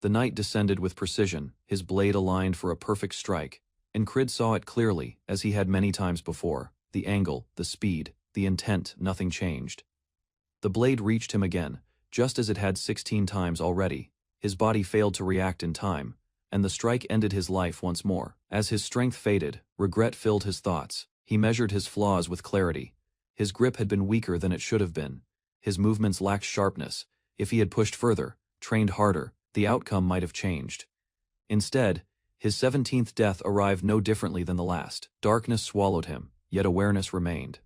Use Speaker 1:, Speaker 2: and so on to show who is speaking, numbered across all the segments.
Speaker 1: The knight descended with precision, his blade aligned for a perfect strike. Incrid saw it clearly, as he had many times before. The angle, the speed, the intent, nothing changed. The blade reached him again, just as it had 16 times already. His body failed to react in time, and the strike ended his life once more. As his strength faded, regret filled his thoughts. He measured his flaws with clarity. His grip had been weaker than it should have been. His movements lacked sharpness. If he had pushed further, trained harder, the outcome might have changed. Instead, his 17th death arrived no differently than the last. Darkness swallowed him, yet awareness remained.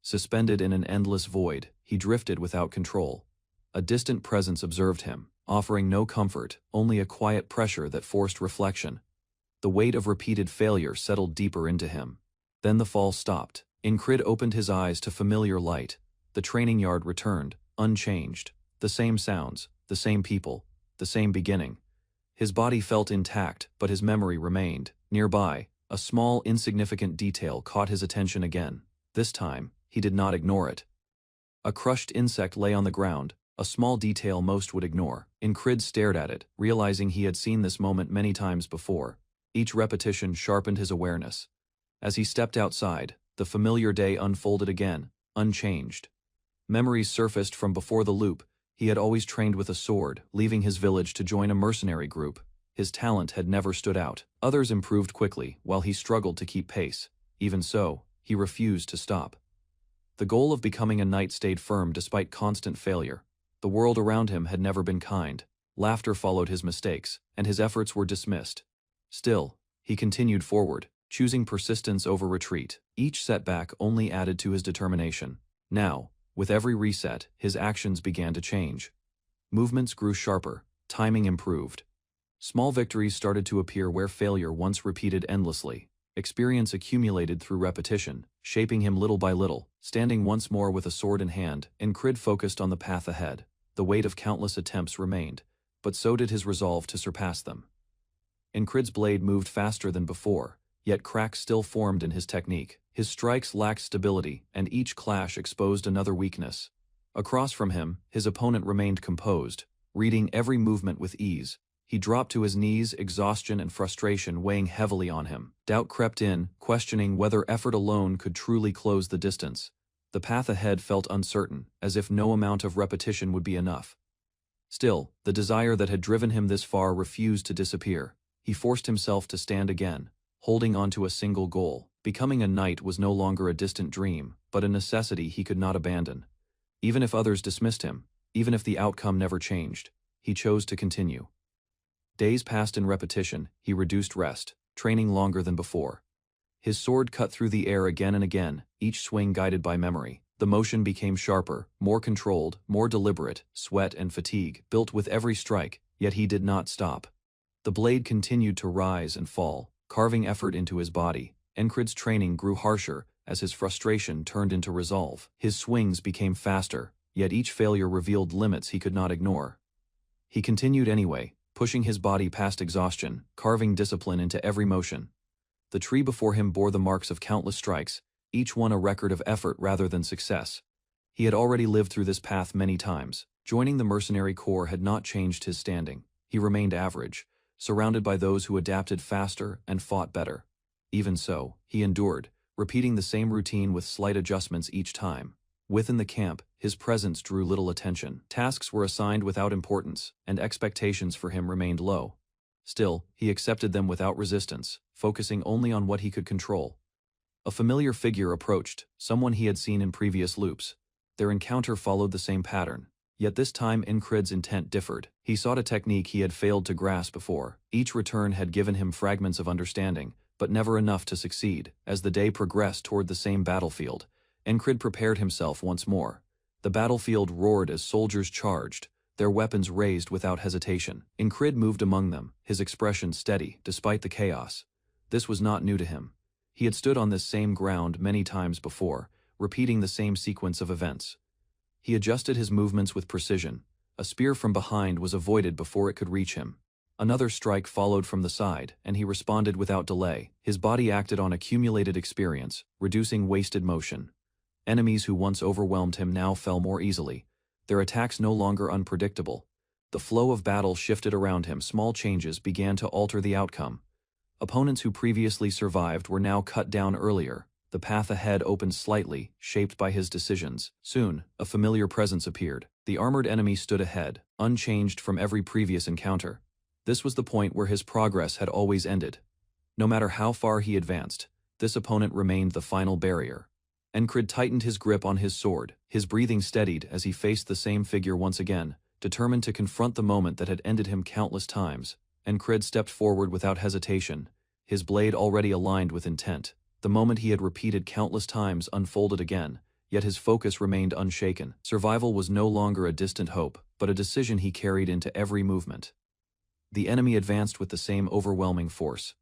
Speaker 1: Suspended in an endless void, he drifted without control. A distant presence observed him, offering no comfort, only a quiet pressure that forced reflection. The weight of repeated failure settled deeper into him. Then the fall stopped. Incrid opened his eyes to familiar light. The training yard returned, unchanged. The same sounds, the same people, the same beginning. His body felt intact, but his memory remained. Nearby, a small, insignificant detail caught his attention again. This time, he did not ignore it. A crushed insect lay on the ground, a small detail most would ignore. Incrid stared at it, realizing he had seen this moment many times before. Each repetition sharpened his awareness. As he stepped outside, the familiar day unfolded again, unchanged. Memories surfaced from before the loop. He had always trained with a sword, leaving his village to join a mercenary group. His talent had never stood out. Others improved quickly, while he struggled to keep pace. Even so, he refused to stop. The goal of becoming a knight stayed firm despite constant failure. The world around him had never been kind. Laughter followed his mistakes, and his efforts were dismissed. Still, he continued forward, choosing persistence over retreat. Each setback only added to his determination. Now, with every reset, his actions began to change. Movements grew sharper, timing improved. Small victories started to appear where failure once repeated endlessly. Experience accumulated through repetition, shaping him little by little. Standing once more with a sword in hand, Incrid focused on the path ahead. The weight of countless attempts remained, but so did his resolve to surpass them. Incrid's blade moved faster than before, yet cracks still formed in his technique. His strikes lacked stability, and each clash exposed another weakness. Across from him, his opponent remained composed, reading every movement with ease. He dropped to his knees, exhaustion and frustration weighing heavily on him. Doubt crept in, questioning whether effort alone could truly close the distance. The path ahead felt uncertain, as if no amount of repetition would be enough. Still, the desire that had driven him this far refused to disappear. He forced himself to stand again, holding on to a single goal. Becoming a knight was no longer a distant dream, but a necessity he could not abandon. Even if others dismissed him, even if the outcome never changed, he chose to continue. Days passed in repetition, he reduced rest, training longer than before. His sword cut through the air again and again, each swing guided by memory. The motion became sharper, more controlled, more deliberate. Sweat and fatigue built with every strike, yet he did not stop. The blade continued to rise and fall, carving effort into his body. Incrid's training grew harsher as his frustration turned into resolve. His swings became faster, yet each failure revealed limits he could not ignore. He continued anyway, pushing his body past exhaustion, carving discipline into every motion. The tree before him bore the marks of countless strikes, each one a record of effort rather than success. He had already lived through this path many times. Joining the mercenary corps had not changed his standing. He remained average, surrounded by those who adapted faster and fought better. Even so, he endured, repeating the same routine with slight adjustments each time. Within the camp, his presence drew little attention. Tasks were assigned without importance, and expectations for him remained low. Still, he accepted them without resistance, focusing only on what he could control. A familiar figure approached, someone he had seen in previous loops. Their encounter followed the same pattern. Yet this time Incrid's intent differed. He sought a technique he had failed to grasp before. Each return had given him fragments of understanding, but never enough to succeed. As the day progressed toward the same battlefield, Incrid prepared himself once more. The battlefield roared as soldiers charged, their weapons raised without hesitation. Incrid moved among them, his expression steady despite the chaos. This was not new to him. He had stood on this same ground many times before, repeating the same sequence of events. He adjusted his movements with precision. A spear from behind was avoided before it could reach him. Another strike followed from the side, and he responded without delay. His body acted on accumulated experience, reducing wasted motion. Enemies who once overwhelmed him now fell more easily, their attacks no longer unpredictable. The flow of battle shifted around him. Small changes began to alter the outcome. Opponents who previously survived were now cut down earlier. The path ahead opened slightly, shaped by his decisions. Soon, a familiar presence appeared. The armored enemy stood ahead, unchanged from every previous encounter. This was the point where his progress had always ended. No matter how far he advanced, this opponent remained the final barrier. Encrid tightened his grip on his sword. His breathing steadied as he faced the same figure once again, determined to confront the moment that had ended him countless times. Encrid stepped forward without hesitation, his blade already aligned with intent. The moment he had repeated countless times unfolded again, yet his focus remained unshaken. Survival was no longer a distant hope, but a decision he carried into every movement. The enemy advanced with the same overwhelming force.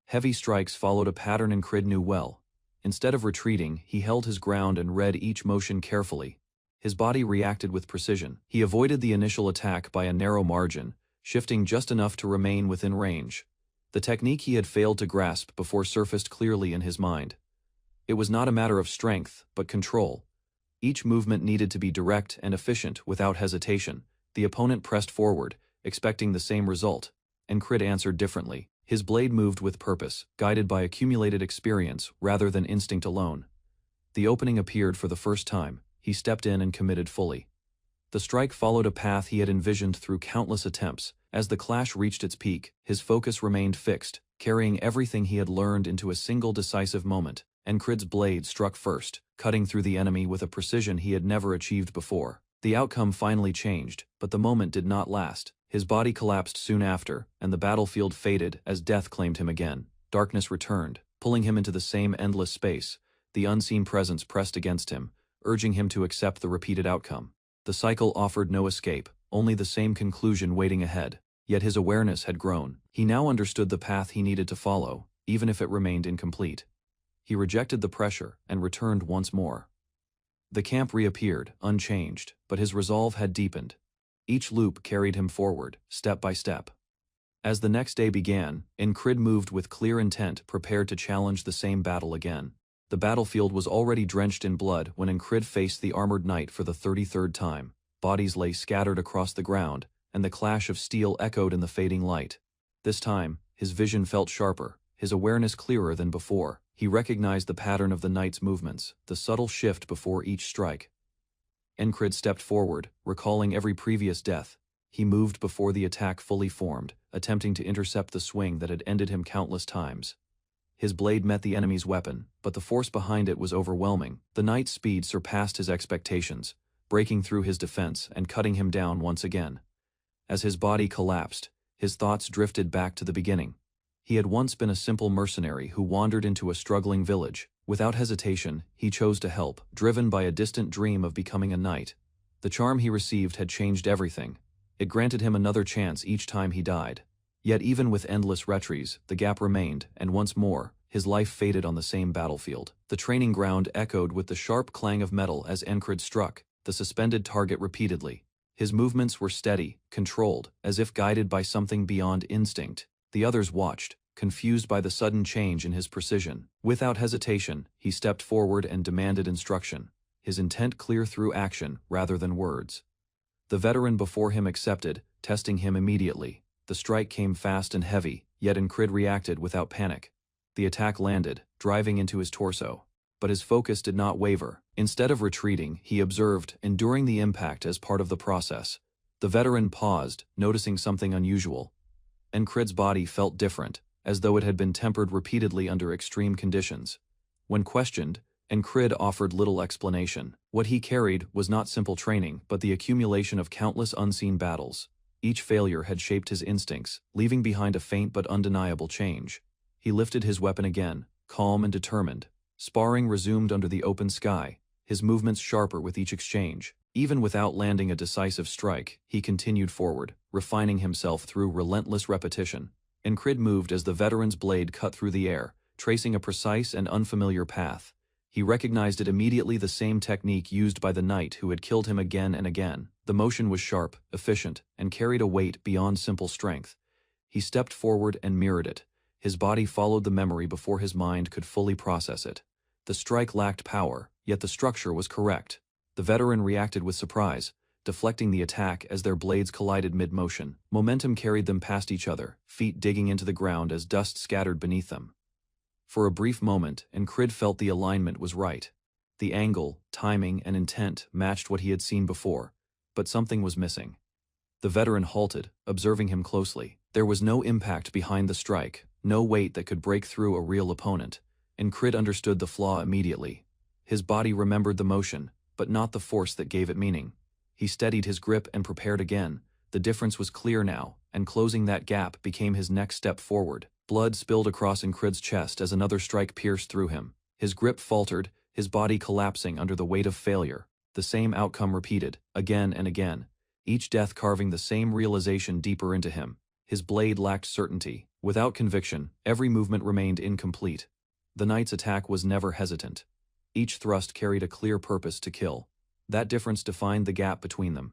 Speaker 1: Heavy strikes followed a pattern Encrid knew well. Instead of retreating, he held his ground and read each motion carefully. His body reacted with precision. He avoided the initial attack by a narrow margin, shifting just enough to remain within range. The technique he had failed to grasp before surfaced clearly in his mind. It was not a matter of strength, but control. Each movement needed to be direct and efficient without hesitation. The opponent pressed forward, expecting the same result. Encrid answered differently. His blade moved with purpose, guided by accumulated experience rather than instinct alone. The opening appeared for the first time. He stepped in and committed fully. The strike followed a path he had envisioned through countless attempts. As the clash reached its peak, his focus remained fixed, carrying everything he had learned into a single decisive moment. Encrid's blade struck first, cutting through the enemy with a precision he had never achieved before. The outcome finally changed, but the moment did not last. His body collapsed soon after, and the battlefield faded as death claimed him again. Darkness returned, pulling him into the same endless space. The unseen presence pressed against him, urging him to accept the repeated outcome. The cycle offered no escape, only the same conclusion waiting ahead. Yet his awareness had grown. He now understood the path he needed to follow, even if it remained incomplete. He rejected the pressure and returned once more. The camp reappeared, unchanged, but his resolve had deepened. Each loop carried him forward, step by step. As the next day began, Encrid moved with clear intent, prepared to challenge the same battle again. The battlefield was already drenched in blood when Encrid faced the armored knight for the 33rd time. Bodies lay scattered across the ground, and the clash of steel echoed in the fading light. This time, his vision felt sharper, his awareness clearer than before. He recognized the pattern of the knight's movements, the subtle shift before each strike. Encrid stepped forward, recalling every previous death. He moved before the attack fully formed, attempting to intercept the swing that had ended him countless times. His blade met the enemy's weapon, but the force behind it was overwhelming. The knight's speed surpassed his expectations, breaking through his defense and cutting him down once again. As his body collapsed, his thoughts drifted back to the beginning. He had once been a simple mercenary who wandered into a struggling village. Without hesitation, he chose to help, driven by a distant dream of becoming a knight. The charm he received had changed everything. It granted him another chance each time he died. Yet even with endless retries, the gap remained, and once more, his life faded on the same battlefield. The training ground echoed with the sharp clang of metal as Encrid struck the suspended target repeatedly. His movements were steady, controlled, as if guided by something beyond instinct. The others watched, confused by the sudden change in his precision. Without hesitation, he stepped forward and demanded instruction, his intent clear through action rather than words. The veteran before him accepted, testing him immediately. The strike came fast and heavy, yet Encrid reacted without panic. The attack landed, driving into his torso. But his focus did not waver. Instead of retreating, he observed, enduring the impact as part of the process. The veteran paused, noticing something unusual. Encrid's body felt different, as though it had been tempered repeatedly under extreme conditions. When questioned, Encrid offered little explanation. What he carried was not simple training, but the accumulation of countless unseen battles. Each failure had shaped his instincts, leaving behind a faint but undeniable change. He lifted his weapon again, calm and determined. Sparring resumed under the open sky, his movements sharper with each exchange. Even without landing a decisive strike, he continued forward, refining himself through relentless repetition. Encrid moved as the veteran's blade cut through the air, tracing a precise and unfamiliar path. He recognized it immediately, the same technique used by the knight who had killed him again and again. The motion was sharp, efficient, and carried a weight beyond simple strength. He stepped forward and mirrored it. His body followed the memory before his mind could fully process it. The strike lacked power, yet the structure was correct. The veteran reacted with surprise, deflecting the attack as their blades collided mid-motion. Momentum carried them past each other, feet digging into the ground as dust scattered beneath them. For a brief moment, Crid felt the alignment was right. The angle, timing, and intent matched what he had seen before, but something was missing. The veteran halted, observing him closely. There was no impact behind the strike, no weight that could break through a real opponent, and Crid understood the flaw immediately. His body remembered the motion, but not the force that gave it meaning. He steadied his grip and prepared again. The difference was clear now, and closing that gap became his next step forward. Blood spilled across Crid's chest as another strike pierced through him. His grip faltered, his body collapsing under the weight of failure. The same outcome repeated, again and again, each death carving the same realization deeper into him. His blade lacked certainty. Without conviction, every movement remained incomplete. The knight's attack was never hesitant. Each thrust carried a clear purpose to kill. That difference defined the gap between them.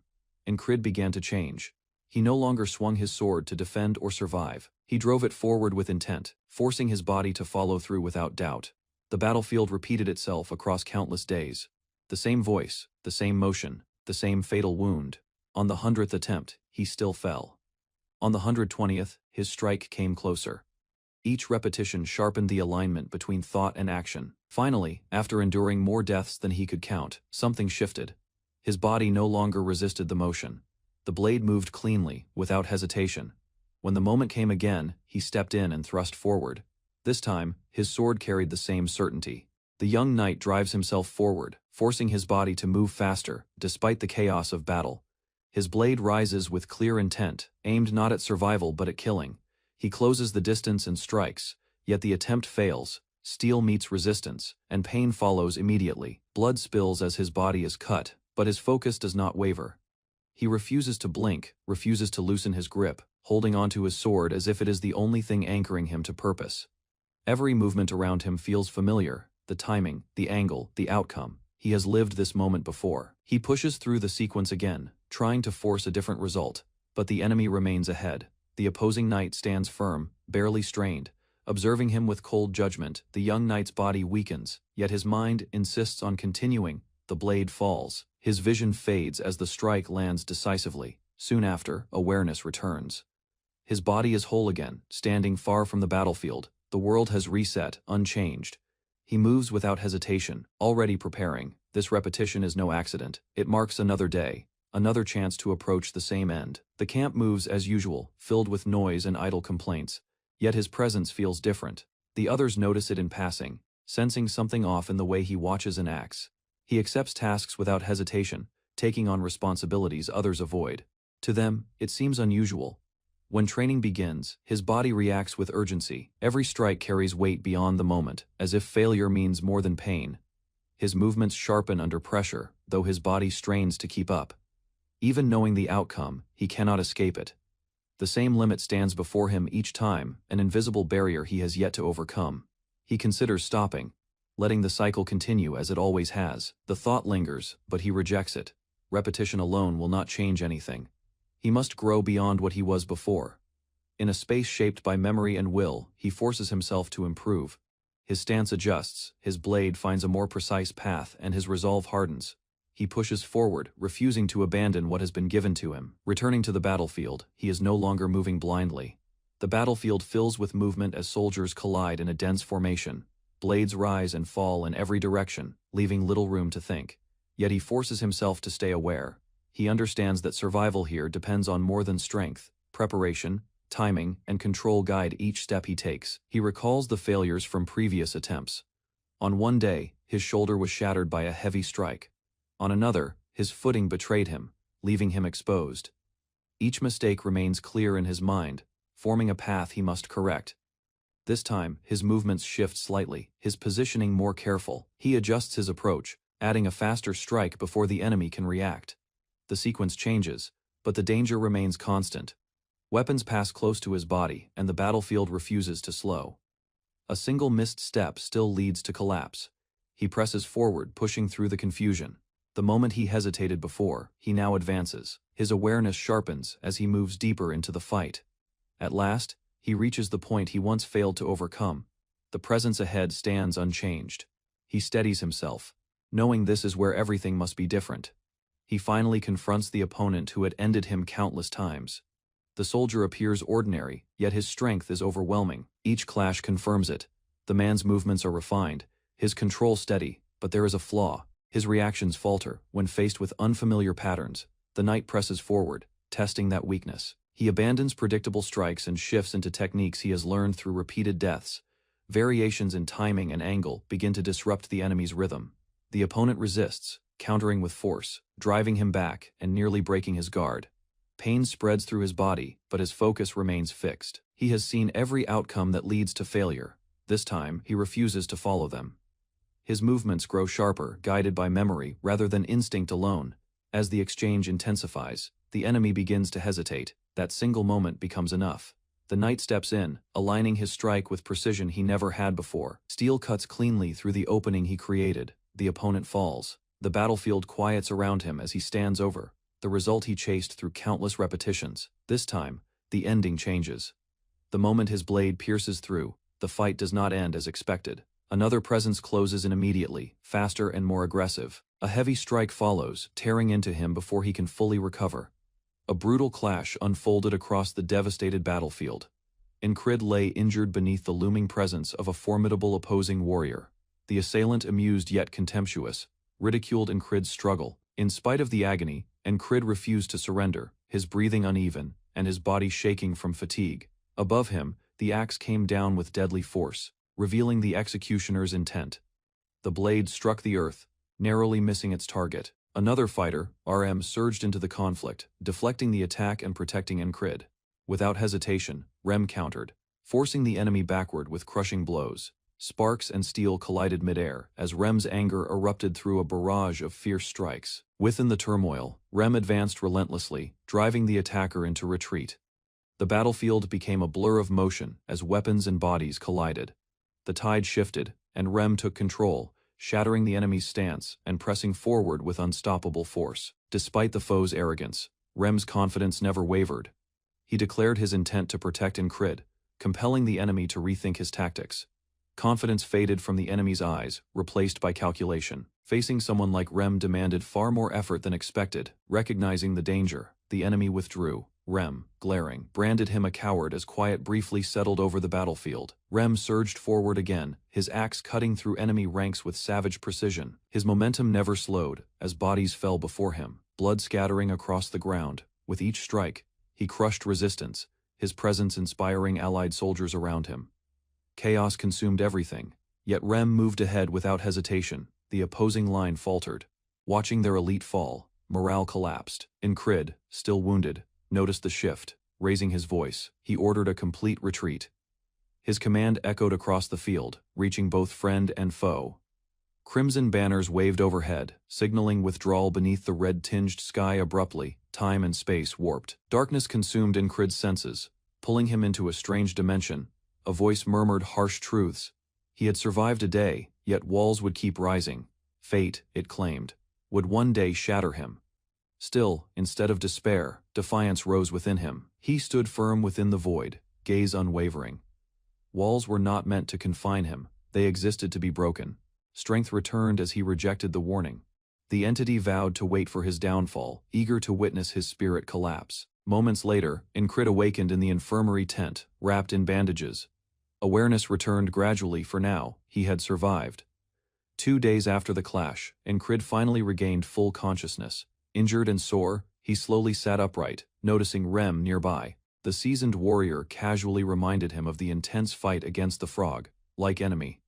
Speaker 1: Crid began to change. He no longer swung his sword to defend or survive. He drove it forward with intent, forcing his body to follow through without doubt. The battlefield repeated itself across countless days. The same voice, the same motion, the same fatal wound. On the 100th attempt, he still fell. On the 120th, his strike came closer. Each repetition sharpened the alignment between thought and action. Finally, after enduring more deaths than he could count, something shifted. His body no longer resisted the motion. The blade moved cleanly, without hesitation. When the moment came again, he stepped in and thrust forward. This time, his sword carried the same certainty. The young knight drives himself forward, forcing his body to move faster, despite the chaos of battle. His blade rises with clear intent, aimed not at survival but at killing. He closes the distance and strikes, yet the attempt fails. Steel meets resistance, and pain follows immediately. Blood spills as his body is cut, but his focus does not waver. He refuses to blink, refuses to loosen his grip, holding onto his sword as if it is the only thing anchoring him to purpose. Every movement around him feels familiar, the timing, the angle, the outcome. He has lived this moment before. He pushes through the sequence again, trying to force a different result, but the enemy remains ahead. The opposing knight stands firm, barely strained. Observing him with cold judgment, the young knight's body weakens, yet his mind insists on continuing. The blade falls. His vision fades as the strike lands decisively. Soon after, awareness returns. His body is whole again, standing far from the battlefield. The world has reset, unchanged. He moves without hesitation, already preparing. This repetition is no accident. It marks another day, another chance to approach the same end. The camp moves as usual, filled with noise and idle complaints. Yet his presence feels different. The others notice it in passing, sensing something off in the way he watches and acts. He accepts tasks without hesitation, taking on responsibilities others avoid. To them, it seems unusual. When training begins, his body reacts with urgency. Every strike carries weight beyond the moment, as if failure means more than pain. His movements sharpen under pressure, though his body strains to keep up. Even knowing the outcome, he cannot escape it. The same limit stands before him each time, an invisible barrier he has yet to overcome. He considers stopping, letting the cycle continue as it always has. The thought lingers, but he rejects it. Repetition alone will not change anything. He must grow beyond what he was before. In a space shaped by memory and will, he forces himself to improve. His stance adjusts, his blade finds a more precise path, and his resolve hardens. He pushes forward, refusing to abandon what has been given to him. Returning to the battlefield, he is no longer moving blindly. The battlefield fills with movement as soldiers collide in a dense formation. Blades rise and fall in every direction, leaving little room to think. Yet he forces himself to stay aware. He understands that survival here depends on more than strength. Preparation, timing, and control guide each step he takes. He recalls the failures from previous attempts. On one day, his shoulder was shattered by a heavy strike. On another, his footing betrayed him, leaving him exposed. Each mistake remains clear in his mind, forming a path he must correct. This time, his movements shift slightly, his positioning more careful. He adjusts his approach, adding a faster strike before the enemy can react. The sequence changes, but the danger remains constant. Weapons pass close to his body, and the battlefield refuses to slow. A single missed step still leads to collapse. He presses forward, pushing through the confusion. The moment he hesitated before, he now advances. His awareness sharpens as he moves deeper into the fight. At last, he reaches the point he once failed to overcome. The presence ahead stands unchanged. He steadies himself, knowing this is where everything must be different. He finally confronts the opponent who had ended him countless times. The soldier appears ordinary, yet his strength is overwhelming. Each clash confirms it. The man's movements are refined, his control steady, but there is a flaw. His reactions falter when faced with unfamiliar patterns. The knight presses forward, testing that weakness. He abandons predictable strikes and shifts into techniques he has learned through repeated deaths. Variations in timing and angle begin to disrupt the enemy's rhythm. The opponent resists, countering with force, driving him back and nearly breaking his guard. Pain spreads through his body, but his focus remains fixed. He has seen every outcome that leads to failure. This time, he refuses to follow them. His movements grow sharper, guided by memory rather than instinct alone. As the exchange intensifies, the enemy begins to hesitate. That single moment becomes enough. The knight steps in, aligning his strike with precision he never had before. Steel cuts cleanly through the opening he created. The opponent falls. The battlefield quiets around him as he stands over. The result he chased through countless repetitions. This time, the ending changes. The moment his blade pierces through, the fight does not end as expected. Another presence closes in immediately, faster and more aggressive. A heavy strike follows, tearing into him before he can fully recover. A brutal clash unfolded across the devastated battlefield. Incrid lay injured beneath the looming presence of a formidable opposing warrior. The assailant, amused yet contemptuous, ridiculed Incrid's struggle. In spite of the agony, Incrid refused to surrender, his breathing uneven, and his body shaking from fatigue. Above him, the axe came down with deadly force, revealing the executioner's intent. The blade struck the earth, narrowly missing its target. Another fighter, RM, surged into the conflict, deflecting the attack and protecting Incrid. Without hesitation, Rem countered, forcing the enemy backward with crushing blows. Sparks and steel collided midair as Rem's anger erupted through a barrage of fierce strikes. Within the turmoil, Rem advanced relentlessly, driving the attacker into retreat. The battlefield became a blur of motion as weapons and bodies collided. The tide shifted, and Rem took control, shattering the enemy's stance and pressing forward with unstoppable force. Despite the foe's arrogance, Rem's confidence never wavered. He declared his intent to protect Incrid, compelling the enemy to rethink his tactics. Confidence faded from the enemy's eyes, replaced by calculation. Facing someone like Rem demanded far more effort than expected. Recognizing the danger, the enemy withdrew. Rem, glaring, branded him a coward as quiet briefly settled over the battlefield. Rem surged forward again, his axe cutting through enemy ranks with savage precision. His momentum never slowed, as bodies fell before him, blood scattering across the ground. With each strike, he crushed resistance, his presence inspiring allied soldiers around him. Chaos consumed everything, yet Rem moved ahead without hesitation. The opposing line faltered. Watching their elite fall, morale collapsed. Incrid, still wounded, noticed the shift. Raising his voice, he ordered a complete retreat. His command echoed across the field, reaching both friend and foe. Crimson banners waved overhead, signaling withdrawal beneath the red-tinged sky. Abruptly, time and space warped. Darkness consumed Incrid's senses, pulling him into a strange dimension. A voice murmured harsh truths. He had survived a day, yet walls would keep rising. Fate, it claimed, would one day shatter him. Still, instead of despair, defiance rose within him. He stood firm within the void, gaze unwavering. Walls were not meant to confine him, they existed to be broken. Strength returned as he rejected the warning. The entity vowed to wait for his downfall, eager to witness his spirit collapse. Moments later, Incrid awakened in the infirmary tent, wrapped in bandages. Awareness returned gradually. For now, he had survived. 2 days after the clash, Incrid finally regained full consciousness. Injured and sore, he slowly sat upright, noticing Rem nearby. The seasoned warrior casually reminded him of the intense fight against the frog, like enemy.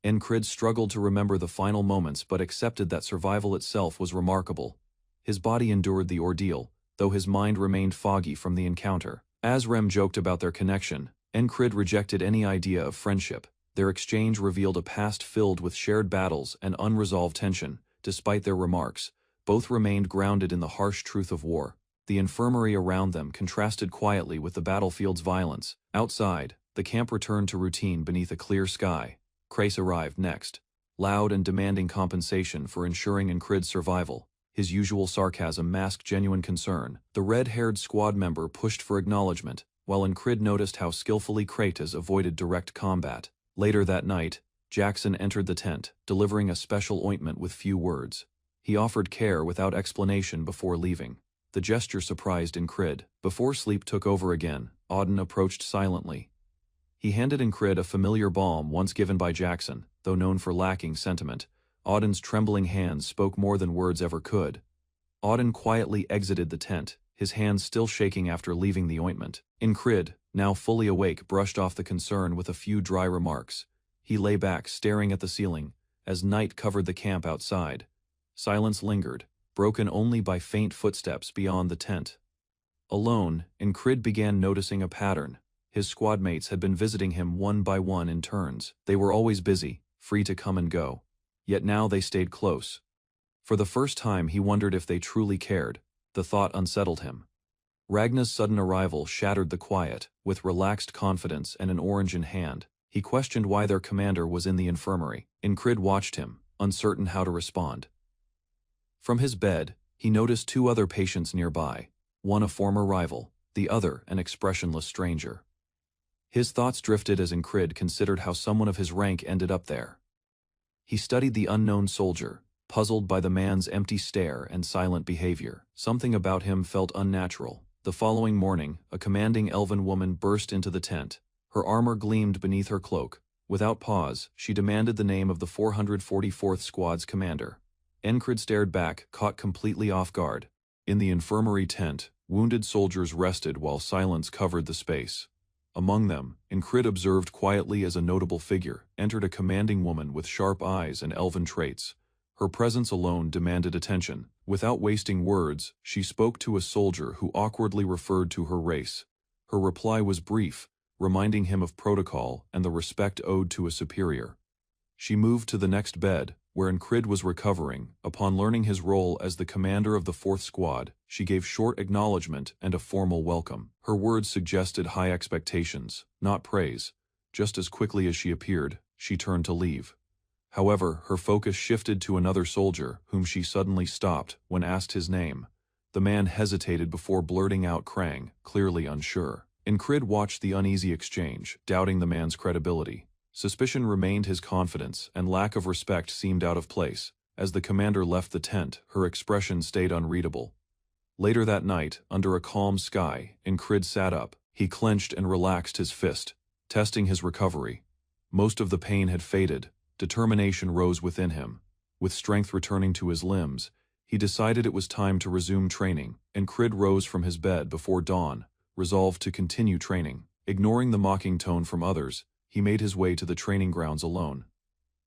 Speaker 1: Incrid struggled to remember the final moments but accepted that survival itself was remarkable. His body endured the ordeal, though his mind remained foggy from the encounter. As Rem joked about their connection, Incrid rejected any idea of friendship. Their exchange revealed a past filled with shared battles and unresolved tension. Despite their remarks, both remained grounded in the harsh truth of war. The infirmary around them contrasted quietly with the battlefield's violence. Outside, the camp returned to routine beneath a clear sky. Crace arrived next, loud and demanding compensation for ensuring Incrid's survival. His usual sarcasm masked genuine concern. The red-haired squad member pushed for acknowledgement, while Incrid noticed how skillfully Kratos avoided direct combat. Later that night, Jackson entered the tent, delivering a special ointment with few words. He offered care without explanation before leaving. The gesture surprised Incrid. Before sleep took over again, Auden approached silently. He handed Incrid a familiar balm once given by Jackson, though known for lacking sentiment. Auden's trembling hands spoke more than words ever could. Auden quietly exited the tent, his hands still shaking after leaving the ointment. Incrid, now fully awake, brushed off the concern with a few dry remarks. He lay back, staring at the ceiling, as night covered the camp outside. Silence lingered, broken only by faint footsteps beyond the tent. Alone, Incrid began noticing a pattern. His squad mates had been visiting him one by one in turns. They were always busy, free to come and go. Yet now they stayed close. For the first time he wondered if they truly cared. The thought unsettled him. Ragna's sudden arrival shattered the quiet. With relaxed confidence and an orange in hand, he questioned why their commander was in the infirmary. Incrid watched him, uncertain how to respond. From his bed, he noticed two other patients nearby, one a former rival, the other an expressionless stranger. His thoughts drifted as Incrid considered how someone of his rank ended up there. He studied the unknown soldier, puzzled by the man's empty stare and silent behavior. Something about him felt unnatural. The following morning, a commanding elven woman burst into the tent. Her armor gleamed beneath her cloak. Without pause, she demanded the name of the 444th Squad's commander. Incrid stared back, caught completely off guard. In the infirmary tent, wounded soldiers rested while silence covered the space. Among them, Incrid observed quietly as a notable figure, entered a commanding woman with sharp eyes and elven traits. Her presence alone demanded attention. Without wasting words, she spoke to a soldier who awkwardly referred to her race. Her reply was brief, reminding him of protocol and the respect owed to a superior. She moved to the next bed, where Incrid was recovering. Upon learning his role as the commander of the 4th Squad, she gave short acknowledgement and a formal welcome. Her words suggested high expectations, not praise. Just as quickly as she appeared, she turned to leave. However, her focus shifted to another soldier, whom she suddenly stopped when asked his name. The man hesitated before blurting out Krang, clearly unsure. Incrid watched the uneasy exchange, doubting the man's credibility. Suspicion remained his confidence, and lack of respect seemed out of place. As the commander left the tent, her expression stayed unreadable. Later that night, under a calm sky, Incrid sat up. He clenched and relaxed his fist, testing his recovery. Most of the pain had faded. Determination rose within him. With strength returning to his limbs, he decided it was time to resume training. Incrid rose from his bed before dawn, resolved to continue training. Ignoring the mocking tone from others, he made his way to the training grounds alone.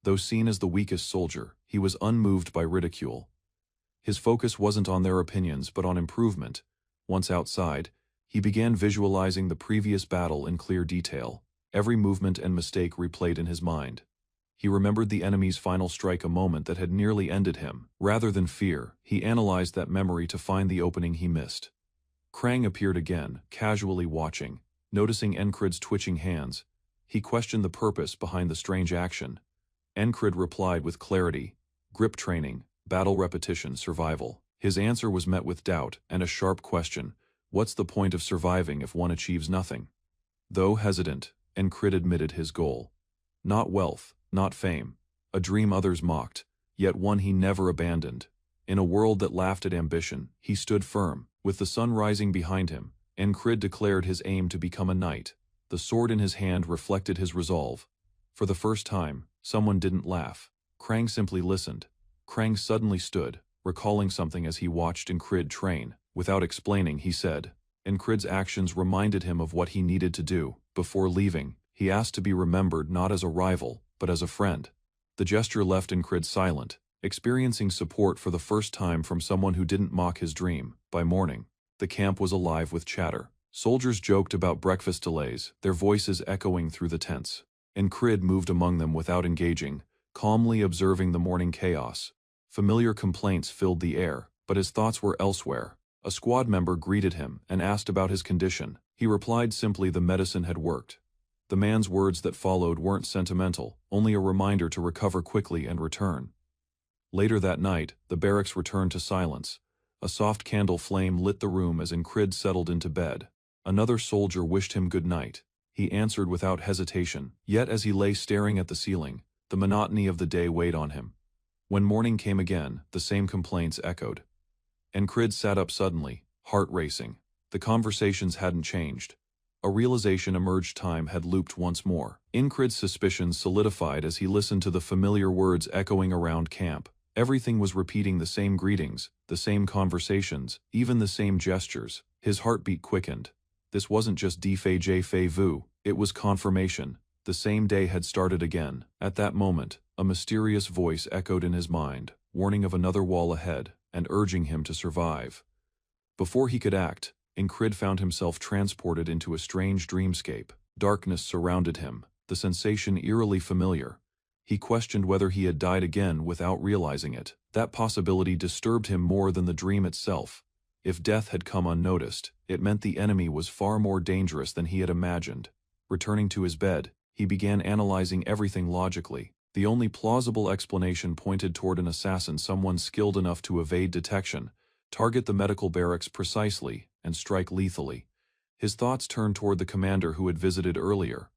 Speaker 1: Though seen as the weakest soldier, he was unmoved by ridicule. His focus wasn't on their opinions but on improvement. Once outside, he began visualizing the previous battle in clear detail. Every movement and mistake replayed in his mind. He remembered the enemy's final strike, a moment that had nearly ended him. Rather than fear, he analyzed that memory to find the opening he missed. Krang appeared again, casually watching. Noticing Incrid's twitching hands, he questioned the purpose behind the strange action. Incrid replied with clarity: grip training, battle repetition, survival. His answer was met with doubt and a sharp question: what's the point of surviving if one achieves nothing? Though hesitant, Incrid admitted his goal. Not wealth, not fame, a dream others mocked, yet one he never abandoned. In a world that laughed at ambition, he stood firm. With the sun rising behind him, Incrid declared his aim to become a knight. The sword in his hand reflected his resolve. For the first time, someone didn't laugh. Krang simply listened. Krang suddenly stood, recalling something as he watched Incrid train. Without explaining, he said. Incrid's actions reminded him of what he needed to do. Before leaving, he asked to be remembered not as a rival, but as a friend. The gesture left Incrid silent, experiencing support for the first time from someone who didn't mock his dream. By morning, the camp was alive with chatter. Soldiers joked about breakfast delays, their voices echoing through the tents. Incrid moved among them without engaging, calmly observing the morning chaos. Familiar complaints filled the air, but his thoughts were elsewhere. A squad member greeted him and asked about his condition. He replied simply the medicine had worked. The man's words that followed weren't sentimental, only a reminder to recover quickly and return. Later that night, the barracks returned to silence. A soft candle flame lit the room as Incrid settled into bed. Another soldier wished him good night. He answered without hesitation, yet as he lay staring at the ceiling, the monotony of the day weighed on him. When morning came again, the same complaints echoed. Encrid sat up suddenly, heart racing. The conversations hadn't changed. A realization emerged: time had looped once more. Encrid's suspicions solidified as he listened to the familiar words echoing around camp. Everything was repeating the same greetings, the same conversations, even the same gestures. His heartbeat quickened. This wasn't just Fei vu, it was confirmation. The same day had started again. At that moment, a mysterious voice echoed in his mind, warning of another wall ahead, and urging him to survive. Before he could act, Encrid found himself transported into a strange dreamscape. Darkness surrounded him, the sensation eerily familiar. He questioned whether he had died again without realizing it. That possibility disturbed him more than the dream itself. If death had come unnoticed, it meant the enemy was far more dangerous than he had imagined. Returning to his bed, he began analyzing everything logically. The only plausible explanation pointed toward an assassin, someone skilled enough to evade detection, target the medical barracks precisely, and strike lethally. His thoughts turned toward the commander who had visited earlier.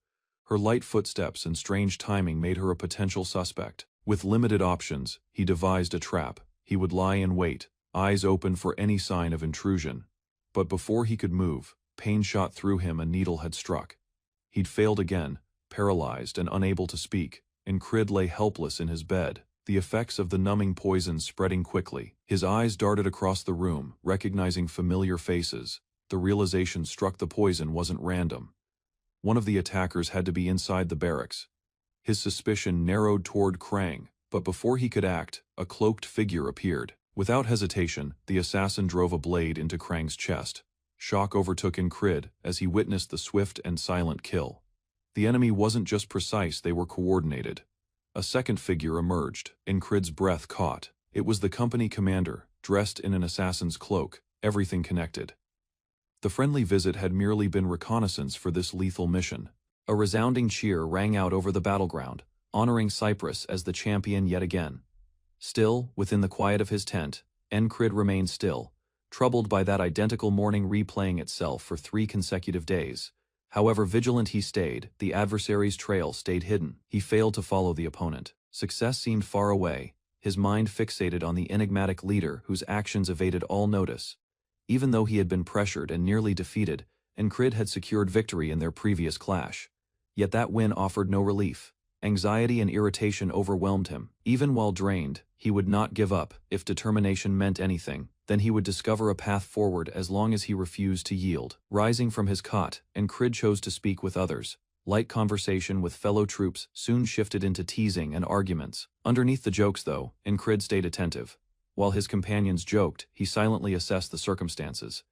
Speaker 1: Her light footsteps and strange timing made her a potential suspect. With limited options, he devised a trap. He would lie in wait, eyes open for any sign of intrusion. But before he could move, pain shot through him. A needle had struck. He'd failed again, paralyzed and unable to speak. Encrid lay helpless in his bed, the effects of the numbing poison spreading quickly. His eyes darted across the room, recognizing familiar faces. The realization struck: the poison wasn't random. One of the attackers had to be inside the barracks. His suspicion narrowed toward Krang, but before he could act, a cloaked figure appeared. Without hesitation, the assassin drove a blade into Krang's chest. Shock overtook Encrid as he witnessed the swift and silent kill. The enemy wasn't just precise, they were coordinated. A second figure emerged. Encrid's breath caught. It was the company commander, dressed in an assassin's cloak, everything connected. The friendly visit had merely been reconnaissance for this lethal mission. A resounding cheer rang out over the battleground, honoring Cyprus as the champion yet again. Still, within the quiet of his tent, Encrid remained still, troubled by that identical morning replaying itself for 3 consecutive days. However vigilant he stayed, the adversary's trail stayed hidden. He failed to follow the opponent. Success seemed far away, his mind fixated on the enigmatic leader whose actions evaded all notice. Even though he had been pressured and nearly defeated, Encrid had secured victory in their previous clash. Yet that win offered no relief. Anxiety and irritation overwhelmed him. Even while drained, he would not give up. If determination meant anything, then he would discover a path forward as long as he refused to yield. Rising from his cot, Encrid chose to speak with others. Light conversation with fellow troops soon shifted into teasing and arguments. Underneath the jokes, though, Encrid stayed attentive. While his companions joked, he silently assessed the circumstances.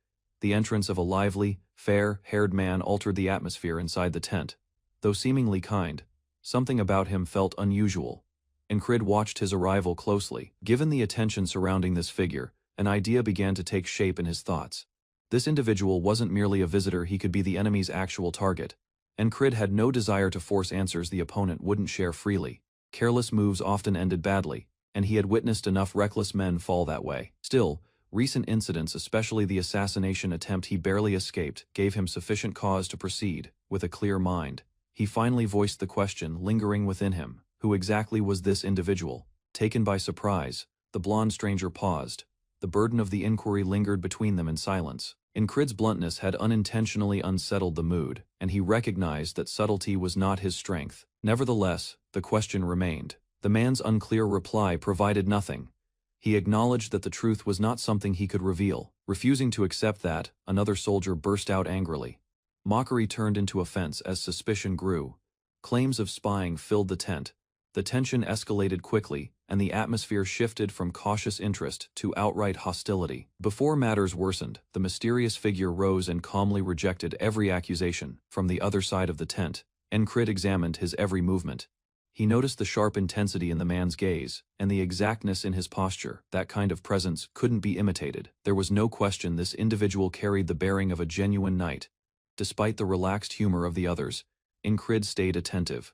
Speaker 1: The entrance of a lively, fair-haired man altered the atmosphere inside the tent. Though seemingly kind, something about him felt unusual. Encrid watched his arrival closely. Given the attention surrounding this figure, an idea began to take shape in his thoughts. This individual wasn't merely a visitor, he could be the enemy's actual target. Encrid had no desire to force answers the opponent wouldn't share freely. Careless moves often ended badly, and he had witnessed enough reckless men fall that way. Still, recent incidents, especially the assassination attempt he barely escaped, gave him sufficient cause to proceed. With a clear mind, he finally voiced the question lingering within him: who exactly was this individual? Taken by surprise, the blonde stranger paused. The burden of the inquiry lingered between them in silence. Encrid's bluntness had unintentionally unsettled the mood, and he recognized that subtlety was not his strength. Nevertheless, the question remained. The man's unclear reply provided nothing. He acknowledged that the truth was not something he could reveal. Refusing to accept that, another soldier burst out angrily. Mockery turned into offense as suspicion grew. Claims of spying filled the tent. The tension escalated quickly, and the atmosphere shifted from cautious interest to outright hostility. Before matters worsened, the mysterious figure rose and calmly rejected every accusation. From the other side of the tent, Encrid examined his every movement. He noticed the sharp intensity in the man's gaze, and the exactness in his posture. That kind of presence couldn't be imitated. There was no question this individual carried the bearing of a genuine knight. Despite the relaxed humor of the others, Encrid stayed attentive.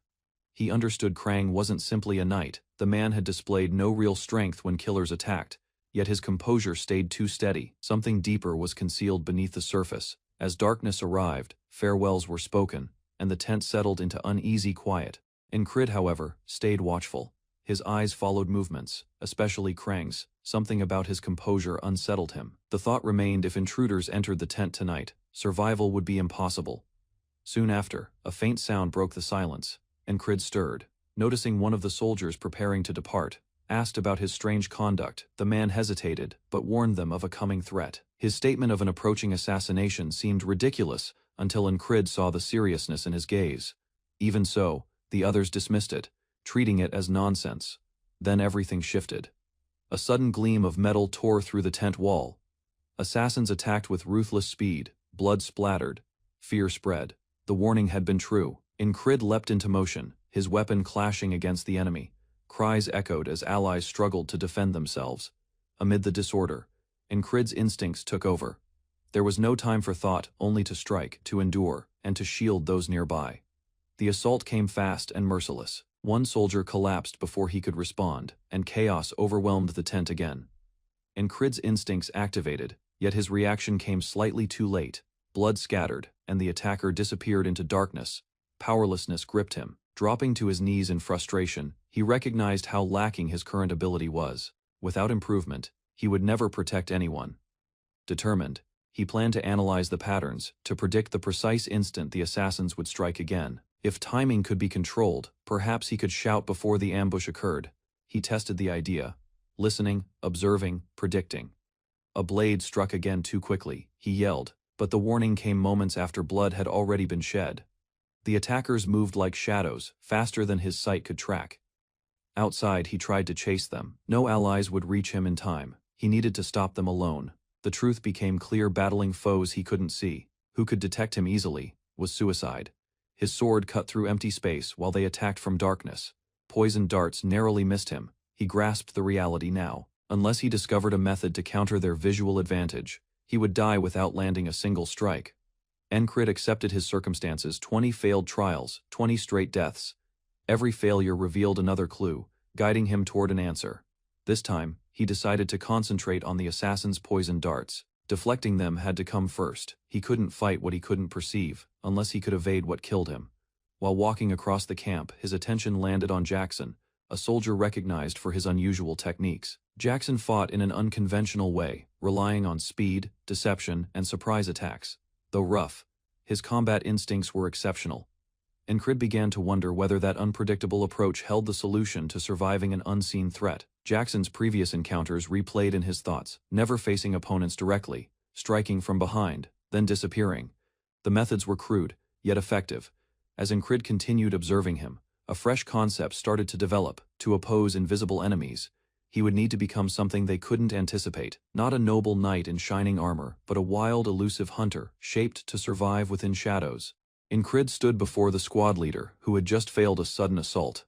Speaker 1: He understood Krang wasn't simply a knight. The man had displayed no real strength when killers attacked, yet his composure stayed too steady. Something deeper was concealed beneath the surface. As darkness arrived, farewells were spoken, and the tent settled into uneasy quiet. Encrid, however, stayed watchful. His eyes followed movements, especially Krang's. Something about his composure unsettled him. The thought remained, if intruders entered the tent tonight, survival would be impossible. Soon after, a faint sound broke the silence, and Crid stirred. Noticing one of the soldiers preparing to depart, asked about his strange conduct. The man hesitated, but warned them of a coming threat. His statement of an approaching assassination seemed ridiculous until Crid saw the seriousness in his gaze. Even so, the others dismissed it, treating it as nonsense. Then everything shifted. A sudden gleam of metal tore through the tent wall. Assassins attacked with ruthless speed, blood splattered, fear spread. The warning had been true. Crid leapt into motion, his weapon clashing against the enemy. Cries echoed as allies struggled to defend themselves. Amid the disorder, Crid's instincts took over. There was no time for thought, only to strike, to endure, and to shield those nearby. The assault came fast and merciless. One soldier collapsed before he could respond, and chaos overwhelmed the tent again. Crid's instincts activated, yet his reaction came slightly too late. Blood scattered, and the attacker disappeared into darkness. Powerlessness gripped him. Dropping to his knees in frustration, he recognized how lacking his current ability was. Without improvement, he would never protect anyone. Determined, he planned to analyze the patterns, to predict the precise instant the assassins would strike again. If timing could be controlled, perhaps he could shout before the ambush occurred. He tested the idea, listening, observing, predicting. A blade struck again too quickly, he yelled, but the warning came moments after blood had already been shed. The attackers moved like shadows, faster than his sight could track. Outside, he tried to chase them. No allies would reach him in time. He needed to stop them alone. The truth became clear: battling foes he couldn't see, who could detect him easily, was suicide. His sword cut through empty space while they attacked from darkness. Poisoned darts narrowly missed him. He grasped the reality now. Unless he discovered a method to counter their visual advantage, he would die without landing a single strike. Crid accepted his circumstances: 20 failed trials, 20 straight deaths. Every failure revealed another clue, guiding him toward an answer. This time, he decided to concentrate on the assassin's poisoned darts. Deflecting them had to come first. He couldn't fight what he couldn't perceive, unless he could evade what killed him. While walking across the camp, his attention landed on Jackson, a soldier recognized for his unusual techniques. Jackson fought in an unconventional way, relying on speed, deception, and surprise attacks. Though rough, his combat instincts were exceptional. Crid began to wonder whether that unpredictable approach held the solution to surviving an unseen threat. Jackson's previous encounters replayed in his thoughts, never facing opponents directly, striking from behind, then disappearing. The methods were crude, yet effective. As Crid continued observing him, a fresh concept started to develop: to oppose invisible enemies, he would need to become something they couldn't anticipate. Not a noble knight in shining armor, but a wild, elusive hunter, shaped to survive within shadows. Crid stood before the squad leader, who had just failed a sudden assault.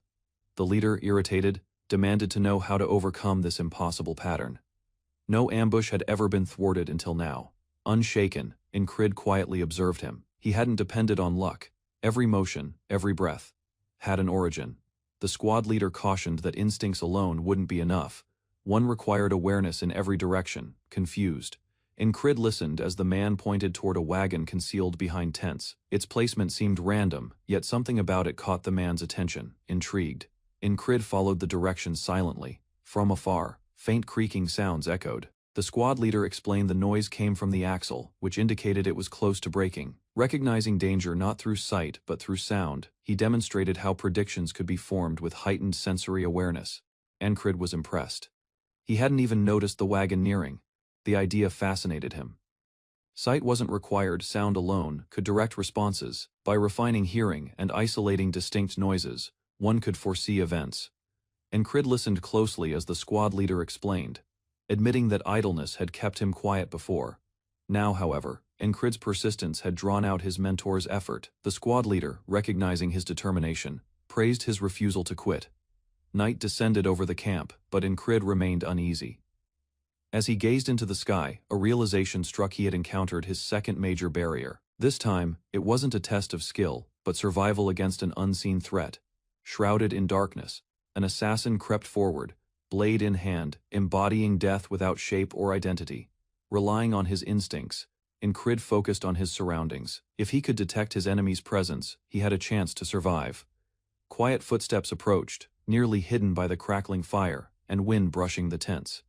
Speaker 1: The leader, irritated, demanded to know how to overcome this impossible pattern. No ambush had ever been thwarted until now. Unshaken, Crid quietly observed him. He hadn't depended on luck. Every motion, every breath, had an origin. The squad leader cautioned that instincts alone wouldn't be enough. One required awareness in every direction. Confused, Crid listened as the man pointed toward a wagon concealed behind tents. Its placement seemed random, yet something about it caught the man's attention. Intrigued, Crid followed the direction silently. From afar, faint creaking sounds echoed. The squad leader explained the noise came from the axle, which indicated it was close to breaking. Recognizing danger not through sight but through sound, he demonstrated how predictions could be formed with heightened sensory awareness. Crid was impressed. He hadn't even noticed the wagon nearing. The idea fascinated him. Sight wasn't required, sound alone could direct responses. By refining hearing and isolating distinct noises, one could foresee events. Crid listened closely as the squad leader explained, admitting that idleness had kept him quiet before. Now, however, Crid's persistence had drawn out his mentor's effort. The squad leader, recognizing his determination, praised his refusal to quit. Night descended over the camp, but Crid remained uneasy. As he gazed into the sky, a realization struck: he had encountered his second major barrier. This time, it wasn't a test of skill, but survival against an unseen threat. Shrouded in darkness, an assassin crept forward, blade in hand, embodying death without shape or identity. Relying on his instincts, Crid focused on his surroundings. If he could detect his enemy's presence, he had a chance to survive. Quiet footsteps approached, nearly hidden by the crackling fire and wind brushing the tents.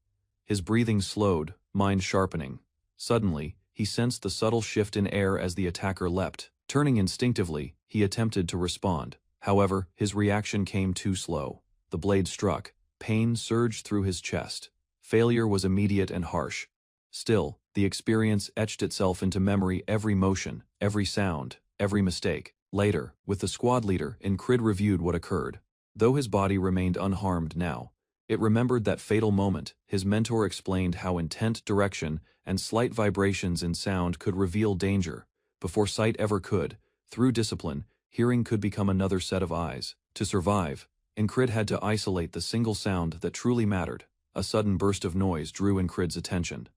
Speaker 1: His breathing slowed, mind sharpening. Suddenly, he sensed the subtle shift in air as the attacker leapt. Turning instinctively, he attempted to respond. However, his reaction came too slow. The blade struck. Pain surged through his chest. Failure was immediate and harsh. Still, the experience etched itself into memory, every motion, every sound, every mistake. Later, with the squad leader, Incrid reviewed what occurred. Though his body remained unharmed now, it remembered that fatal moment. His mentor explained how intent, direction, and slight vibrations in sound could reveal danger, before sight ever could. Through discipline, hearing could become another set of eyes. To survive, Incrid had to isolate the single sound that truly mattered. A sudden burst of noise drew Incrid's attention.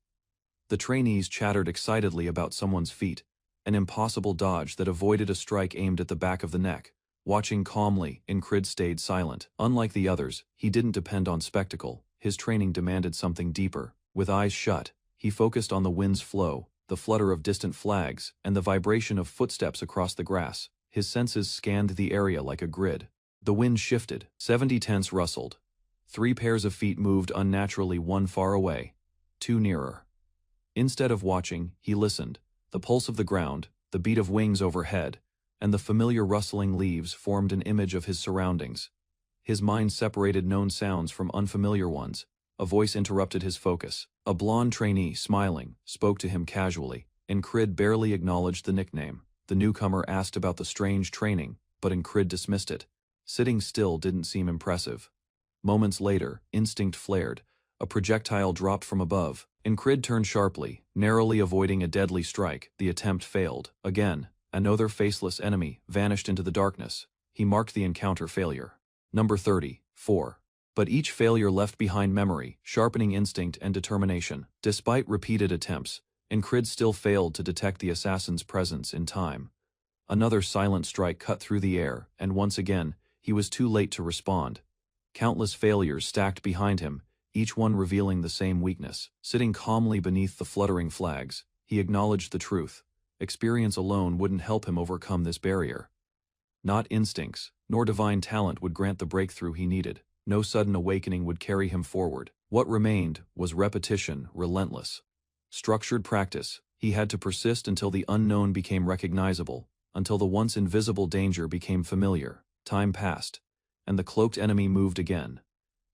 Speaker 1: The trainees chattered excitedly about someone's feet, an impossible dodge that avoided a strike aimed at the back of the neck. Watching calmly, Incrid stayed silent. Unlike the others, he didn't depend on spectacle. His training demanded something deeper. With eyes shut, he focused on the wind's flow, the flutter of distant flags, and the vibration of footsteps across the grass. His senses scanned the area like a grid. The wind shifted. 70 tents rustled. 3 pairs of feet moved unnaturally, one far away, 2 nearer. Instead of watching, he listened. The pulse of the ground, the beat of wings overhead, and the familiar rustling leaves formed an image of his surroundings. His mind separated known sounds from unfamiliar ones. A voice interrupted his focus. A blonde trainee, smiling, spoke to him casually. Incrid barely acknowledged the nickname. The newcomer asked about the strange training, but Incrid dismissed it. Sitting still didn't seem impressive. Moments later, instinct flared. A projectile dropped from above. Incrid turned sharply, narrowly avoiding a deadly strike. The attempt failed. Again, another faceless enemy vanished into the darkness. He marked the encounter failure. Number 34. But each failure left behind memory, sharpening instinct and determination. Despite repeated attempts, Incrid still failed to detect the assassin's presence in time. Another silent strike cut through the air, and once again, he was too late to respond. Countless failures stacked behind him, each one revealing the same weakness. Sitting calmly beneath the fluttering flags, he acknowledged the truth. Experience alone wouldn't help him overcome this barrier. Not instincts, nor divine talent would grant the breakthrough he needed. No sudden awakening would carry him forward. What remained was repetition, relentless. Structured practice. He had to persist until the unknown became recognizable, until the once invisible danger became familiar. Time passed, and the cloaked enemy moved again.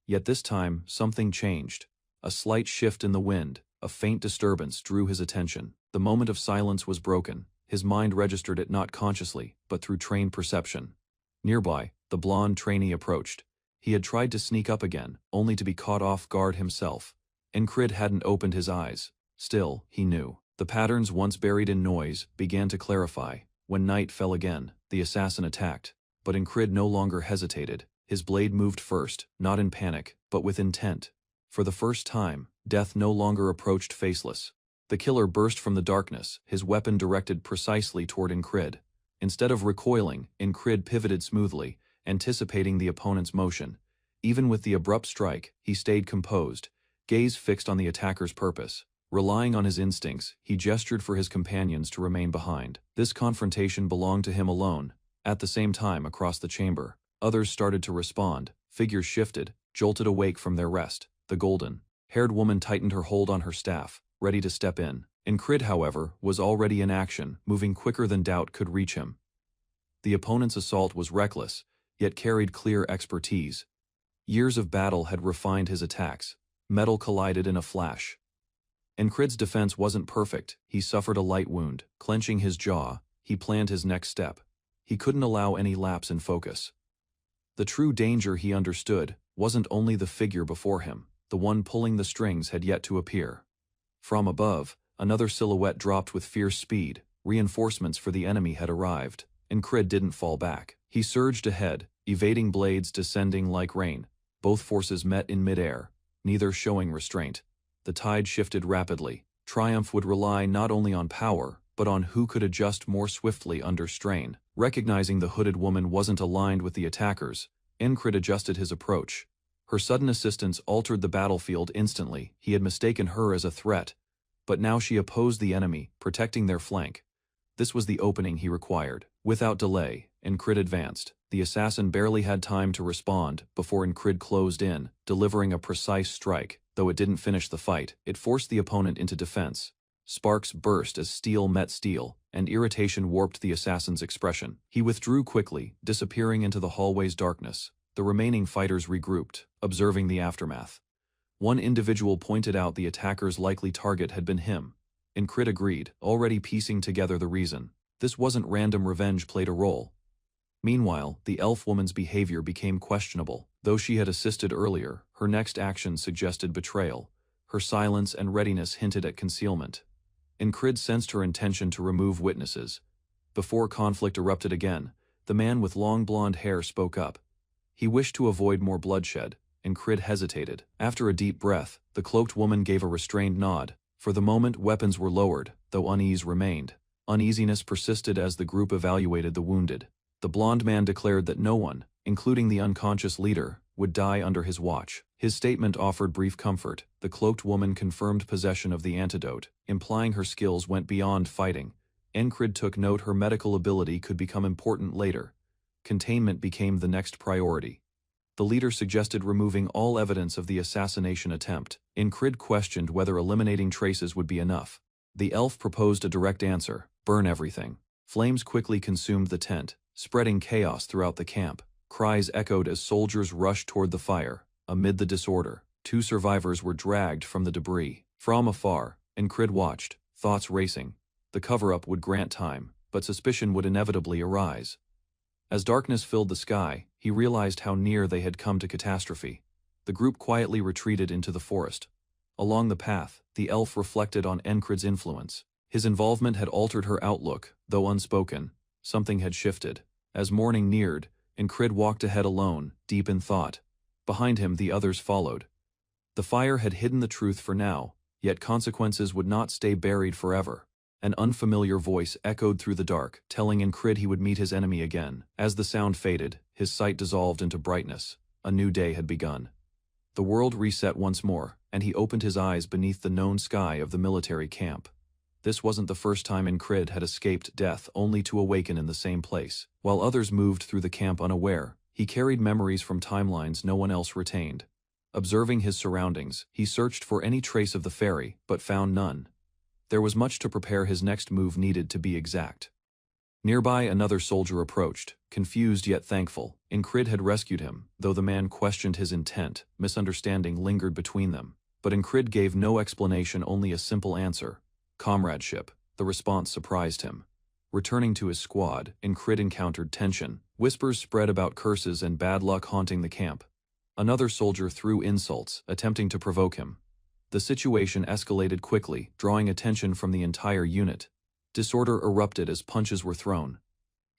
Speaker 1: Yet this time, something changed. A slight shift in the wind, a faint disturbance drew his attention. The moment of silence was broken. His mind registered it not consciously, but through trained perception. Nearby, the blonde trainee approached. He had tried to sneak up again, only to be caught off guard himself. Incrid hadn't opened his eyes. Still, he knew. The patterns once buried in noise began to clarify. When night fell again, the assassin attacked. But Incrid no longer hesitated. His blade moved first, not in panic, but with intent. For the first time, death no longer approached faceless. The killer burst from the darkness, his weapon directed precisely toward Incrid. Instead of recoiling, Incrid pivoted smoothly, anticipating the opponent's motion. Even with the abrupt strike, he stayed composed, gaze fixed on the attacker's purpose. Relying on his instincts, he gestured for his companions to remain behind. This confrontation belonged to him alone. At the same time, across the chamber, others started to respond. Figures shifted, jolted awake from their rest. The golden-haired woman tightened her hold on her staff, ready to step in. Incrid, however, was already in action, moving quicker than doubt could reach him. The opponent's assault was reckless, yet carried clear expertise. Years of battle had refined his attacks. Metal collided in a flash. Incrid's defense wasn't perfect. He suffered a light wound. Clenching his jaw, he planned his next step. He couldn't allow any lapse in focus. The true danger, he understood, wasn't only the figure before him. The one pulling the strings had yet to appear. From above, another silhouette dropped with fierce speed. Reinforcements for the enemy had arrived. Incrid didn't fall back. He surged ahead, evading blades descending like rain. Both forces met in midair, neither showing restraint. The tide shifted rapidly. Triumph would rely not only on power, but on who could adjust more swiftly under strain. Recognizing the hooded woman wasn't aligned with the attackers, Incrid adjusted his approach. Her sudden assistance altered the battlefield instantly. He had mistaken her as a threat, but now she opposed the enemy, protecting their flank. This was the opening he required. Without delay, Incrid advanced. The assassin barely had time to respond before Incrid closed in, delivering a precise strike. Though it didn't finish the fight, it forced the opponent into defense. Sparks burst as steel met steel, and irritation warped the assassin's expression. He withdrew quickly, disappearing into the hallway's darkness. The remaining fighters regrouped, observing the aftermath. One individual pointed out the attacker's likely target had been him. Incrid agreed, already piecing together the reason. This wasn't random revenge played a role. Meanwhile, the elf woman's behavior became questionable. Though she had assisted earlier, her next action suggested betrayal. Her silence and readiness hinted at concealment. Incrid sensed her intention to remove witnesses. Before conflict erupted again, the man with long blonde hair spoke up. He wished to avoid more bloodshed. Incrid hesitated. After a deep breath, the cloaked woman gave a restrained nod. For the moment, weapons were lowered, though unease remained. Uneasiness persisted as the group evaluated the wounded. The blonde man declared that no one, including the unconscious leader, would die under his watch. His statement offered brief comfort. The cloaked woman confirmed possession of the antidote, implying her skills went beyond fighting. Incrid took note her medical ability could become important later. Containment became the next priority. The leader suggested removing all evidence of the assassination attempt. Incrid questioned whether eliminating traces would be enough. The elf proposed a direct answer: burn everything. Flames quickly consumed the tent, spreading chaos throughout the camp. Cries echoed as soldiers rushed toward the fire. Amid the disorder, 2 survivors were dragged from the debris. From afar, Incrid watched, thoughts racing. The cover-up would grant time, but suspicion would inevitably arise. As darkness filled the sky, he realized how near they had come to catastrophe. The group quietly retreated into the forest. Along the path, the elf reflected on Incrid's influence. His involvement had altered her outlook, though unspoken. Something had shifted. As morning neared, Incrid walked ahead alone, deep in thought. Behind him, the others followed. The fire had hidden the truth for now, yet consequences would not stay buried forever. An unfamiliar voice echoed through the dark, telling Incrid he would meet his enemy again. As the sound faded, his sight dissolved into brightness. A new day had begun. The world reset once more, and he opened his eyes beneath the known sky of the military camp. This wasn't the first time Incrid had escaped death only to awaken in the same place. While others moved through the camp unaware, he carried memories from timelines no one else retained. Observing his surroundings, he searched for any trace of the ferry, but found none. There was much to prepare his next move needed to be exact. Nearby, another soldier approached, confused yet thankful. Incrid had rescued him, though the man questioned his intent. Misunderstanding lingered between them. But Incrid gave no explanation, only a simple answer: comradeship. The response surprised him. Returning to his squad, Incrid encountered tension. Whispers spread about curses and bad luck haunting the camp. Another soldier threw insults, attempting to provoke him. The situation escalated quickly, drawing attention from the entire unit. Disorder erupted as punches were thrown.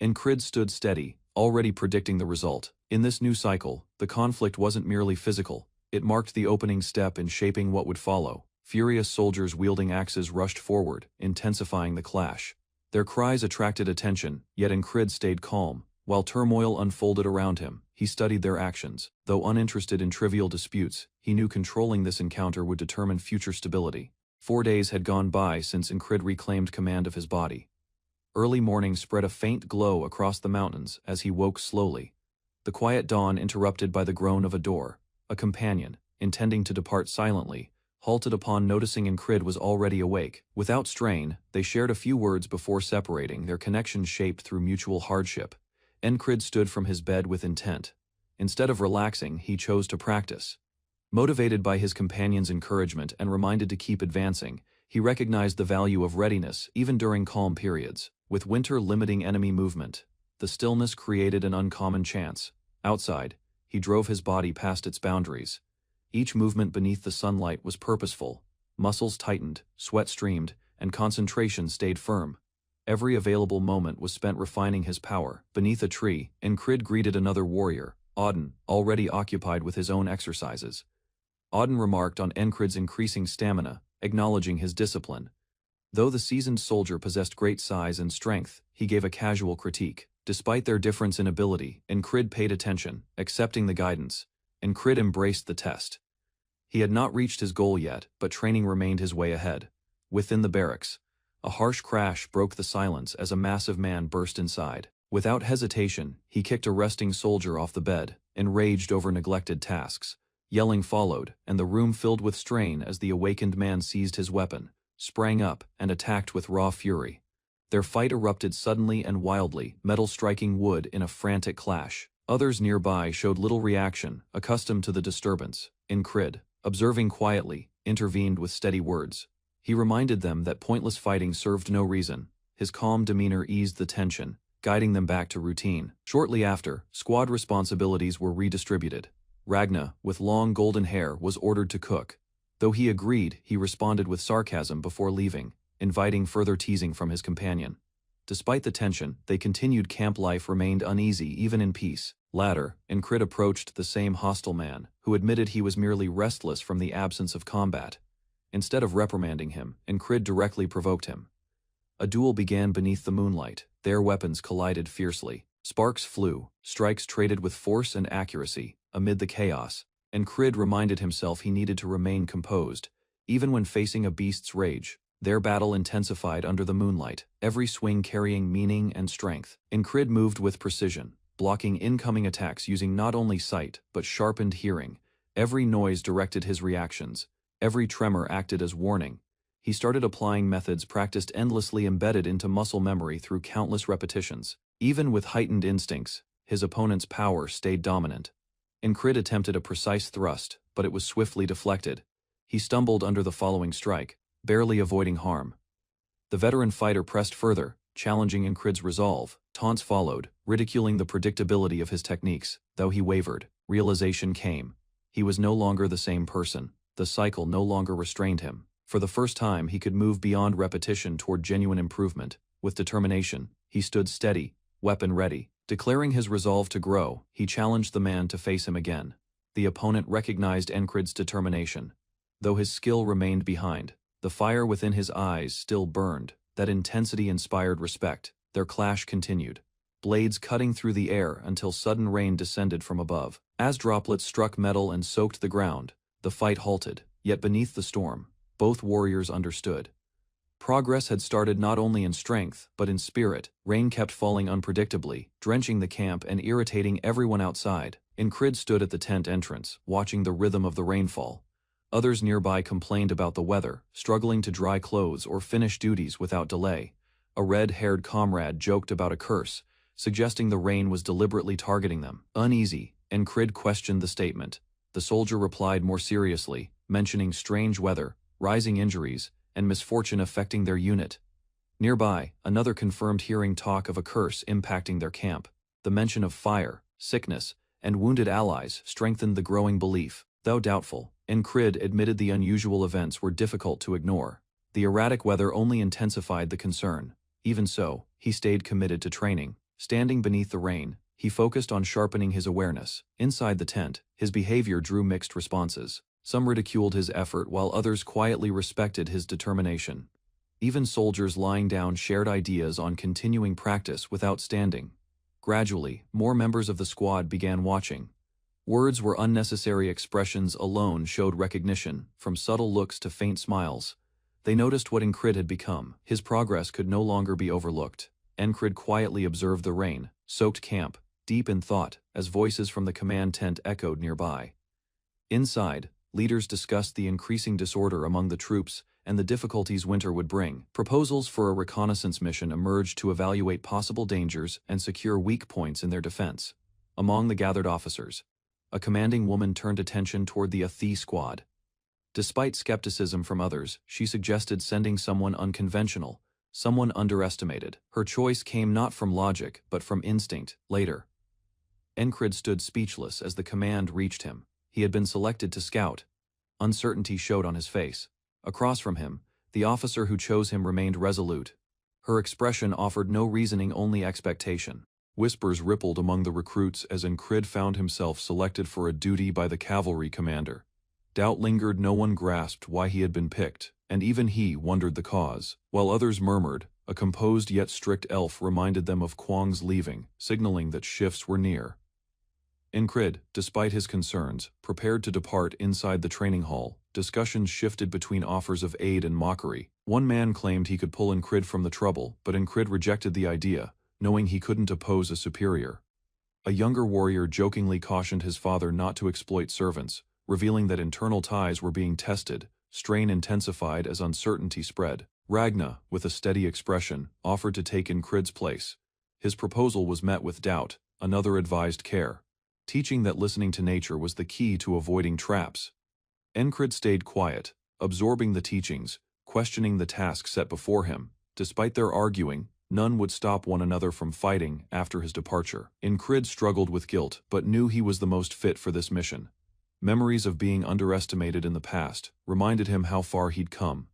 Speaker 1: Incrid stood steady, already predicting the result. In this new cycle, the conflict wasn't merely physical. It marked the opening step in shaping what would follow. Furious soldiers wielding axes rushed forward, intensifying the clash. Their cries attracted attention, yet Incrid stayed calm. While turmoil unfolded around him, he studied their actions. Though uninterested in trivial disputes, he knew controlling this encounter would determine future stability. 4 days had gone by since Incrid reclaimed command of his body. Early morning spread a faint glow across the mountains as he woke slowly. The quiet dawn interrupted by the groan of a door. A companion, intending to depart silently, halted upon noticing Incrid was already awake. Without strain, they shared a few words before separating, their connection shaped through mutual hardship. Incrid stood from his bed with intent. Instead of relaxing, he chose to practice. Motivated by his companion's encouragement and reminded to keep advancing, he recognized the value of readiness even during calm periods. With winter limiting enemy movement, the stillness created an uncommon chance. Outside, he drove his body past its boundaries. Each movement beneath the sunlight was purposeful. Muscles tightened, sweat streamed, and concentration stayed firm. Every available moment was spent refining his power. Beneath a tree, Incrid greeted another warrior, Auden, already occupied with his own exercises. Auden remarked on Incrid's increasing stamina, acknowledging his discipline. Though the seasoned soldier possessed great size and strength, he gave a casual critique. Despite their difference in ability, Incrid paid attention, accepting the guidance. Incrid embraced the test. He had not reached his goal yet, but training remained his way ahead. Within the barracks, a harsh crash broke the silence as a massive man burst inside. Without hesitation, he kicked a resting soldier off the bed, enraged over neglected tasks. Yelling followed, and the room filled with strain as the awakened man seized his weapon, sprang up, and attacked with raw fury. Their fight erupted suddenly and wildly, metal striking wood in a frantic clash. Others nearby showed little reaction, accustomed to the disturbance. Incrid, observing quietly, intervened with steady words. He reminded them that pointless fighting served no reason. His calm demeanor eased the tension, guiding them back to routine. Shortly after, squad responsibilities were redistributed. Ragna, with long golden hair, was ordered to cook. Though he agreed, he responded with sarcasm before leaving, inviting further teasing from his companion. Despite the tension, they continued. Camp life remained uneasy even in peace. Later, Incrid approached the same hostile man, who admitted he was merely restless from the absence of combat. Instead of reprimanding him, Incrid directly provoked him. A duel began beneath the moonlight. Their weapons collided fiercely. Sparks flew, strikes traded with force and accuracy. Amid the chaos, Incrid reminded himself he needed to remain composed, even when facing a beast's rage. Their battle intensified under the moonlight, every swing carrying meaning and strength. Incrid moved with precision, blocking incoming attacks using not only sight but sharpened hearing. Every noise directed his reactions. Every tremor acted as warning. He started applying methods practiced endlessly, embedded into muscle memory through countless repetitions. Even with heightened instincts, his opponent's power stayed dominant. Incrid attempted a precise thrust, but it was swiftly deflected. He stumbled under the following strike, barely avoiding harm. The veteran fighter pressed further, challenging Incrid's resolve. Taunts followed, ridiculing the predictability of his techniques. Though he wavered, realization came. He was no longer the same person. The cycle no longer restrained him. For the first time, he could move beyond repetition toward genuine improvement. With determination, he stood steady, weapon ready. Declaring his resolve to grow, he challenged the man to face him again. The opponent recognized Incrid's determination. Though his skill remained behind, the fire within his eyes still burned. That intensity inspired respect. Their clash continued, blades cutting through the air until sudden rain descended from above. As droplets struck metal and soaked the ground, the fight halted. Yet beneath the storm, both warriors understood. Progress had started not only in strength, but in spirit. Rain kept falling unpredictably, drenching the camp and irritating everyone outside. Incrid stood at the tent entrance, watching the rhythm of the rainfall. Others nearby complained about the weather, struggling to dry clothes or finish duties without delay. A red-haired comrade joked about a curse, suggesting the rain was deliberately targeting them. Uneasy, Incrid questioned the statement. The soldier replied more seriously, mentioning strange weather, rising injuries, and misfortune affecting their unit. Nearby, another confirmed hearing talk of a curse impacting their camp. The mention of fire, sickness, and wounded allies strengthened the growing belief. Though doubtful, Incrid admitted the unusual events were difficult to ignore. The erratic weather only intensified the concern. Even so, he stayed committed to training. Standing beneath the rain, he focused on sharpening his awareness. Inside the tent, his behavior drew mixed responses. Some ridiculed his effort while others quietly respected his determination. Even soldiers lying down shared ideas on continuing practice without standing. Gradually, more members of the squad began watching. Words were unnecessary, expressions alone showed recognition, from subtle looks to faint smiles. They noticed what Incrid had become. His progress could no longer be overlooked. Incrid quietly observed the rain-soaked camp, deep in thought, as voices from the command tent echoed nearby. Inside, leaders discussed the increasing disorder among the troops and the difficulties winter would bring. Proposals for a reconnaissance mission emerged to evaluate possible dangers and secure weak points in their defense. Among the gathered officers, a commanding woman turned attention toward the Athi squad. Despite skepticism from others, she suggested sending someone unconventional, someone underestimated. Her choice came not from logic, but from instinct. Later, Incrid stood speechless as the command reached him. He had been selected to scout. Uncertainty showed on his face. Across from him, the officer who chose him remained resolute. Her expression offered no reasoning, only expectation. Whispers rippled among the recruits as Incrid found himself selected for a duty by the cavalry commander. Doubt lingered, no one grasped why he had been picked, and even he wondered the cause. While others murmured, a composed yet strict elf reminded them of Kwang's leaving, signaling that shifts were near. Incrid, despite his concerns, prepared to depart. Inside the training hall, discussions shifted between offers of aid and mockery. One man claimed he could pull Incrid from the trouble, but Incrid rejected the idea, knowing he couldn't oppose a superior. A younger warrior jokingly cautioned his father not to exploit servants, revealing that internal ties were being tested. Strain intensified as uncertainty spread. Ragna, with a steady expression, offered to take Incrid's place. His proposal was met with doubt. Another advised care, teaching that listening to nature was the key to avoiding traps. Incrid stayed quiet, absorbing the teachings, questioning the task set before him. Despite their arguing, none would stop one another from fighting after his departure. Incrid struggled with guilt, but knew he was the most fit for this mission. Memories of being underestimated in the past reminded him how far he'd come.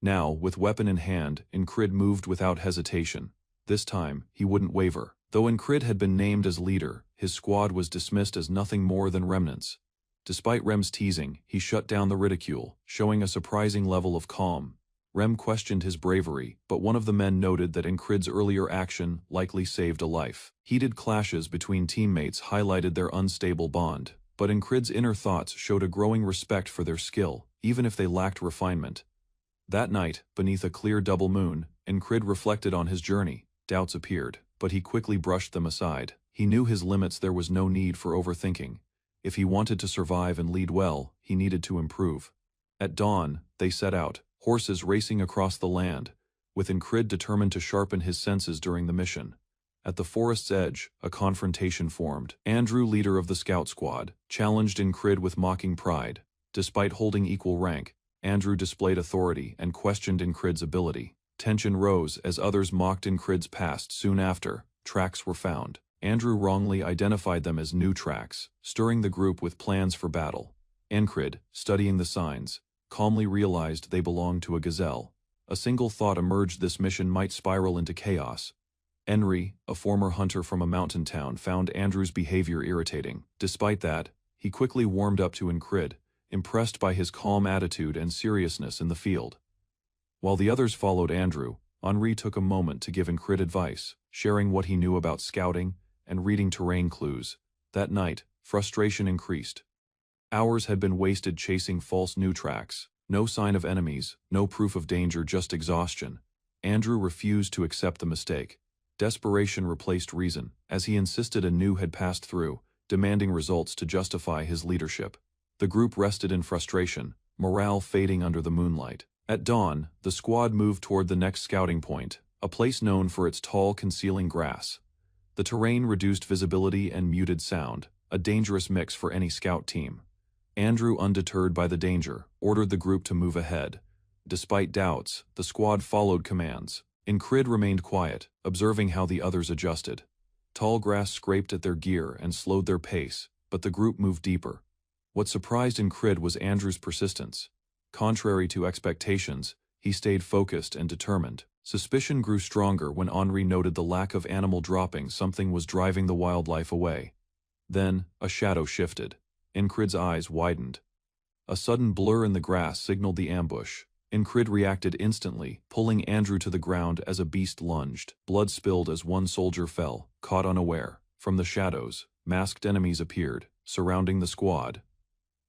Speaker 1: Now, with weapon in hand, Incrid moved without hesitation. This time, he wouldn't waver. Though Incrid had been named as leader, his squad was dismissed as nothing more than remnants. Despite Rem's teasing, he shut down the ridicule, showing a surprising level of calm. Rem questioned his bravery, but one of the men noted that Incrid's earlier action likely saved a life. Heated clashes between teammates highlighted their unstable bond, but Incrid's inner thoughts showed a growing respect for their skill, even if they lacked refinement. That night, beneath a clear double moon, Incrid reflected on his journey. Doubts appeared, but he quickly brushed them aside. He knew his limits. There was no need for overthinking. If he wanted to survive and lead well, he needed to improve. At dawn, they set out, horses racing across the land, with Incrid determined to sharpen his senses during the mission. At the forest's edge, a confrontation formed. Andrew, leader of the scout squad, challenged Incrid with mocking pride. Despite holding equal rank, Andrew displayed authority and questioned Incrid's ability. Tension rose as others mocked Incrid's past. Soon after, tracks were found. Andrew wrongly identified them as new tracks, stirring the group with plans for battle. Incrid, studying the signs, calmly realized they belonged to a gazelle. A single thought emerged: this mission might spiral into chaos. Henry, a former hunter from a mountain town, found Andrew's behavior irritating. Despite that, he quickly warmed up to Incrid, impressed by his calm attitude and seriousness in the field. While the others followed Andrew, Henri took a moment to give Incrid advice, sharing what he knew about scouting and reading terrain clues. That night, frustration increased. Hours had been wasted chasing false new tracks. No sign of enemies, no proof of danger, just exhaustion. Andrew refused to accept the mistake. Desperation replaced reason, as he insisted a new had passed through, demanding results to justify his leadership. The group rested in frustration, morale fading under the moonlight. At dawn, the squad moved toward the next scouting point, a place known for its tall, concealing grass. The terrain reduced visibility and muted sound, a dangerous mix for any scout team. Andrew, undeterred by the danger, ordered the group to move ahead. Despite doubts, the squad followed commands. Incrid remained quiet, observing how the others adjusted. Tall grass scraped at their gear and slowed their pace, but the group moved deeper. What surprised Incrid was Andrew's persistence. Contrary to expectations, he stayed focused and determined. Suspicion grew stronger when Henri noted the lack of animal droppings. Something was driving the wildlife away. Then, a shadow shifted. Incrid's eyes widened. A sudden blur in the grass signaled the ambush. Incrid reacted instantly, pulling Andrew to the ground as a beast lunged. Blood spilled as one soldier fell, caught unaware. From the shadows, masked enemies appeared, surrounding the squad.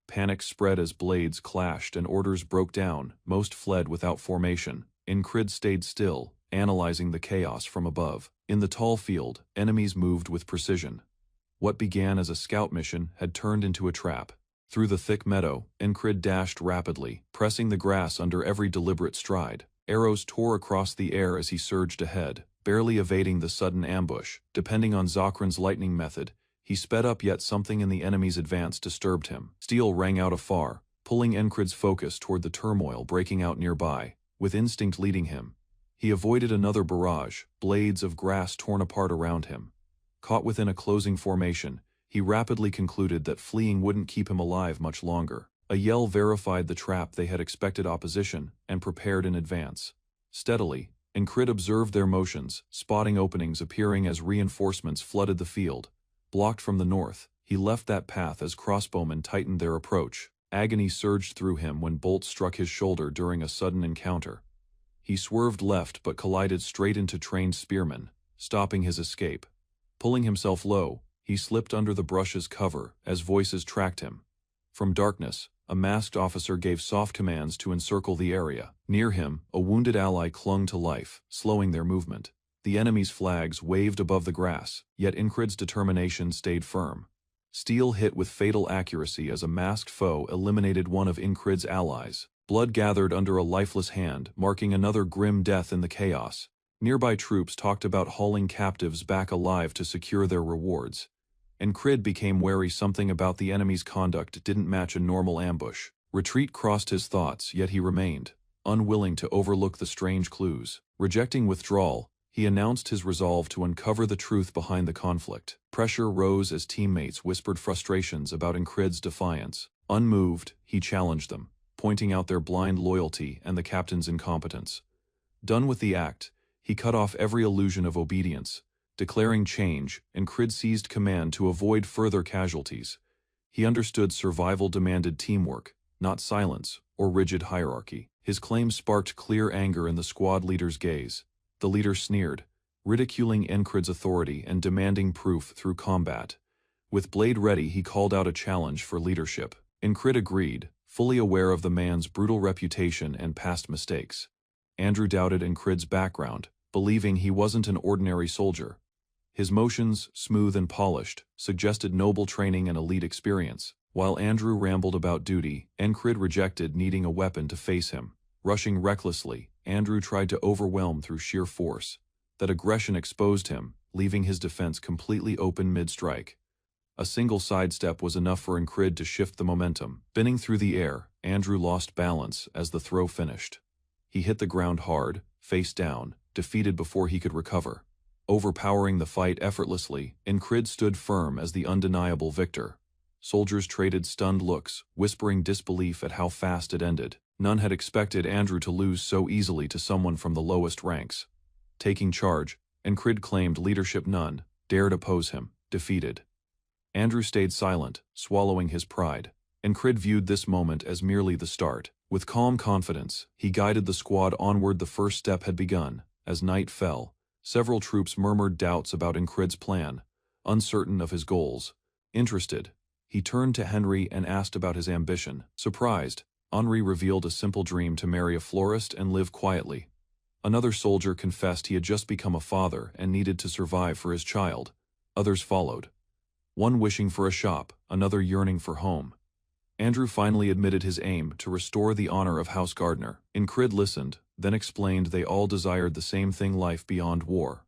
Speaker 1: Panic spread as blades clashed and orders broke down. Most fled without formation. Incrid stayed still, analyzing the chaos from above. In the tall field, enemies moved with precision. What began as a scout mission had turned into a trap. Through the thick meadow, Incrid dashed rapidly, pressing the grass under every deliberate stride. Arrows tore across the air as he surged ahead, barely evading the sudden ambush. Depending on Zokran's lightning method, he sped up, yet something in the enemy's advance disturbed him. Steel rang out afar, pulling Incrid's focus toward the turmoil breaking out nearby. With instinct leading him, he avoided another barrage, blades of grass torn apart around him. Caught within a closing formation, he rapidly concluded that fleeing wouldn't keep him alive much longer. A yell verified the trap. They had expected opposition and prepared in advance. Steadily, Incrid observed their motions, spotting openings appearing as reinforcements flooded the field. Blocked from the north, he left that path as crossbowmen tightened their approach. Agony surged through him when bolts struck his shoulder during a sudden encounter. He swerved left but collided straight into trained spearmen, stopping his escape. Pulling himself low, he slipped under the brush's cover as voices tracked him. From darkness, a masked officer gave soft commands to encircle the area. Near him, a wounded ally clung to life, slowing their movement. The enemy's flags waved above the grass, yet Incrid's determination stayed firm. Steel hit with fatal accuracy as a masked foe eliminated one of Incrid's allies. Blood gathered under a lifeless hand, marking another grim death in the chaos. Nearby troops talked about hauling captives back alive to secure their rewards. Incrid became wary something about the enemy's conduct didn't match a normal ambush. Retreat crossed his thoughts, yet he remained, unwilling to overlook the strange clues. Rejecting withdrawal, he announced his resolve to uncover the truth behind the conflict. Pressure rose as teammates whispered frustrations about Incrid's defiance. Unmoved, he challenged them, pointing out their blind loyalty and the captain's incompetence. Done with the act, he cut off every illusion of obedience. Declaring change, Incrid seized command to avoid further casualties. He understood survival demanded teamwork, not silence or rigid hierarchy. His claim sparked clear anger in the squad leader's gaze. The leader sneered, ridiculing Incrid's authority and demanding proof through combat. With blade ready, he called out a challenge for leadership. Incrid agreed, fully aware of the man's brutal reputation and past mistakes. Andrew doubted Incrid's background, believing he wasn't an ordinary soldier. His motions, smooth and polished, suggested noble training and elite experience. While Andrew rambled about duty, Incrid rejected needing a weapon to face him. Rushing recklessly, Andrew tried to overwhelm through sheer force. That aggression exposed him, leaving his defense completely open mid-strike. A single sidestep was enough for Incrid to shift the momentum. Spinning through the air, Andrew lost balance as the throw finished. He hit the ground hard, face down, defeated before he could recover. Overpowering the fight effortlessly, Incrid stood firm as the undeniable victor. Soldiers traded stunned looks, whispering disbelief at how fast it ended. None had expected Andrew to lose so easily to someone from the lowest ranks. Taking charge, Incrid claimed leadership. None dared oppose him, defeated. Andrew stayed silent, swallowing his pride. Incrid viewed this moment as merely the start. With calm confidence, he guided the squad onward. The first step had begun. As night fell, several troops murmured doubts about Incrid's plan, uncertain of his goals. Interested, he turned to Henry and asked about his ambition. Surprised, Henri revealed a simple dream to marry a florist and live quietly. Another soldier confessed he had just become a father and needed to survive for his child. Others followed. One wishing for a shop, another yearning for home. Andrew finally admitted his aim to restore the honor of House Gardner. Incrid listened, then explained they all desired the same thing: life beyond war.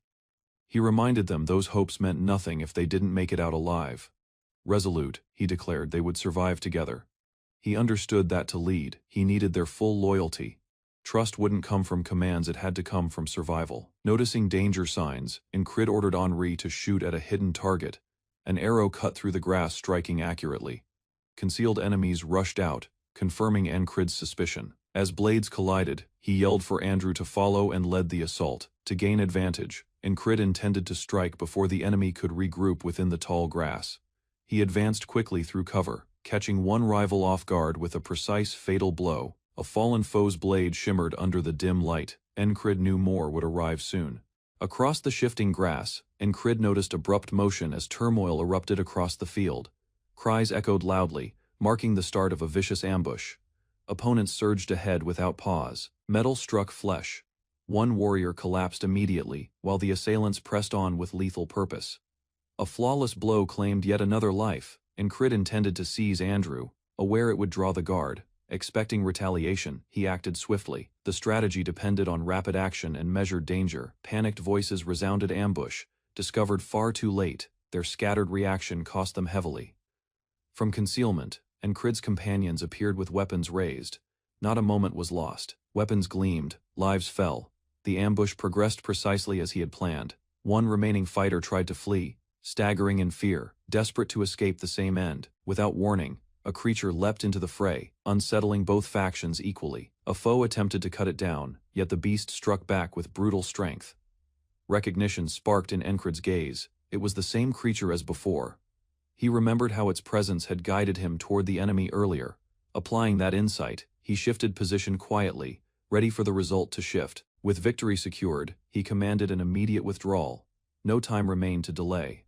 Speaker 1: He reminded them those hopes meant nothing if they didn't make it out alive. Resolute, he declared they would survive together. He understood that to lead, he needed their full loyalty. Trust wouldn't come from commands, it had to come from survival. Noticing danger signs, Incrid ordered Henri to shoot at a hidden target. An arrow cut through the grass, striking accurately. Concealed enemies rushed out, confirming Incrid's suspicion. As blades collided, he yelled for Andrew to follow and led the assault. To gain advantage, Incrid intended to strike before the enemy could regroup within the tall grass. He advanced quickly through cover, catching one rival off guard with a precise, fatal blow. A fallen foe's blade shimmered under the dim light. Incrid knew more would arrive soon. Across the shifting grass, Incrid noticed abrupt motion as turmoil erupted across the field. Cries echoed loudly, marking the start of a vicious ambush. Opponents surged ahead without pause. Metal struck flesh. One warrior collapsed immediately, while the assailants pressed on with lethal purpose. A flawless blow claimed yet another life. Incrid intended to seize Andrew, aware it would draw the guard. Expecting retaliation, he acted swiftly. The strategy depended on rapid action and measured danger. Panicked voices resounded: ambush. Discovered far too late, their scattered reaction cost them heavily. From concealment, Incrid's companions appeared with weapons raised. Not a moment was lost. Weapons gleamed, lives fell. The ambush progressed precisely as he had planned. One remaining fighter tried to flee, staggering in fear, desperate to escape the same end. Without warning, a creature leapt into the fray, unsettling both factions equally. A foe attempted to cut it down, yet the beast struck back with brutal strength. Recognition sparked in Incrid's gaze. It was the same creature as before. He remembered how its presence had guided him toward the enemy earlier. Applying that insight, he shifted position quietly, ready for the result to shift. With victory secured, he commanded an immediate withdrawal. No time remained to delay.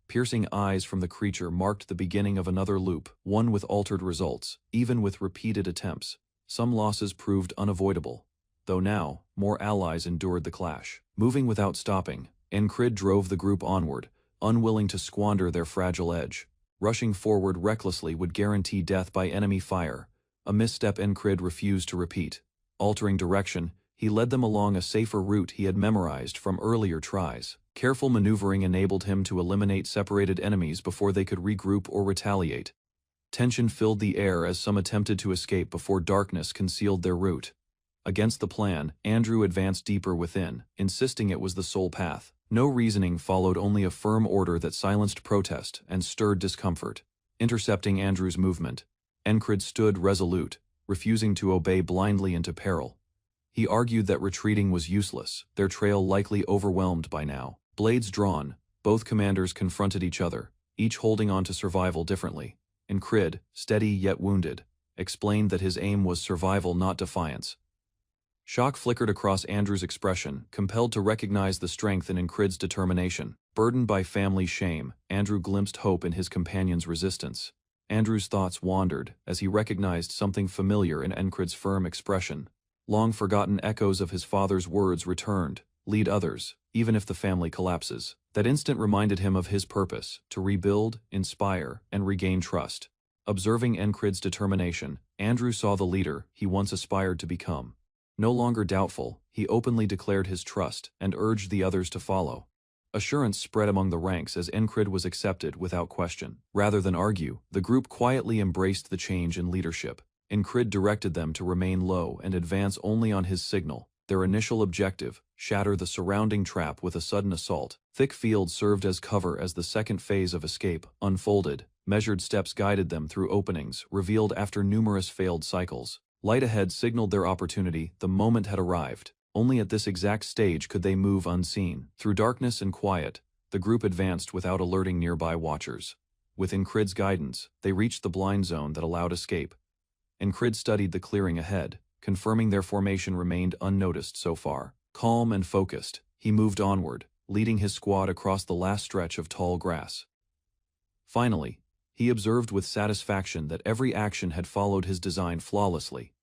Speaker 1: Piercing eyes from the creature marked the beginning of another loop, one with altered results. Even with repeated attempts, some losses proved unavoidable. though now, more allies endured the clash. Moving without stopping, Encrid drove the group onward, unwilling to squander their fragile edge. Rushing forward recklessly would guarantee death by enemy fire. A misstep Encrid refused to repeat. Altering direction, he led them along a safer route he had memorized from earlier tries. Careful maneuvering enabled him to eliminate separated enemies before they could regroup or retaliate. Tension filled the air as some attempted to escape before darkness concealed their route. Against the plan, Andrew advanced deeper within, insisting it was the sole path. No reasoning followed, only a firm order that silenced protest and stirred discomfort. Intercepting Andrew's movement, Encrid stood resolute, refusing to obey blindly into peril. He argued that retreating was useless, their trail likely overwhelmed by now. Blades drawn, both commanders confronted each other, each holding on to survival differently. Encrid, steady yet wounded, explained that his aim was survival, not defiance. Shock flickered across Andrew's expression, compelled to recognize the strength in Encrid's determination. Burdened by family shame, Andrew glimpsed hope in his companion's resistance. Andrew's thoughts wandered as he recognized something familiar in Encrid's firm expression. Long-forgotten echoes of his father's words returned, "Lead others, even if the family collapses." That instant reminded him of his purpose, to rebuild, inspire, and regain trust. Observing Encrid's determination, Andrew saw the leader he once aspired to become. No longer doubtful, he openly declared his trust and urged the others to follow. Assurance spread among the ranks as Encrid was accepted without question. Rather than argue, the group quietly embraced the change in leadership. Encrid directed them to remain low and advance only on his signal. Their initial objective, shatter the surrounding trap with a sudden assault. Thick fields served as cover as the second phase of escape unfolded. Measured steps guided them through openings, revealed after numerous failed cycles. Light ahead signaled their opportunity. The moment had arrived. Only at this exact stage could they move unseen. Through darkness and quiet, the group advanced without alerting nearby watchers. With Encrid's guidance, they reached the blind zone that allowed escape. Encrid studied the clearing ahead, confirming their formation remained unnoticed so far. Calm and focused, he moved onward, leading his squad across the last stretch of tall grass. Finally, he observed with satisfaction that every action had followed his design flawlessly.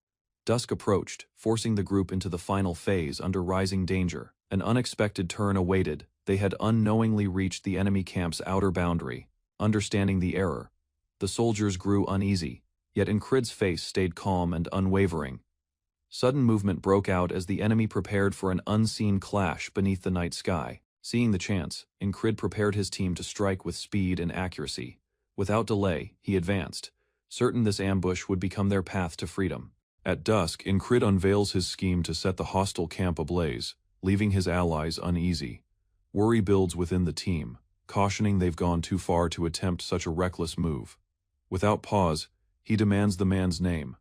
Speaker 1: Dusk approached, forcing the group into the final phase under rising danger. An unexpected turn awaited. They had unknowingly reached the enemy camp's outer boundary. Understanding the error, the soldiers grew uneasy, yet Encrid's face stayed calm and unwavering. Sudden movement broke out as the enemy prepared for an unseen clash beneath the night sky. Seeing the chance, Encrid prepared his team to strike with speed and accuracy. Without delay, he advanced, certain this ambush would become their path to freedom. At dusk, Encrid unveils his scheme to set the hostile camp ablaze, leaving his allies uneasy. Worry builds within the team, cautioning they've gone too far to attempt such a reckless move. Without pause, he demands the man's name.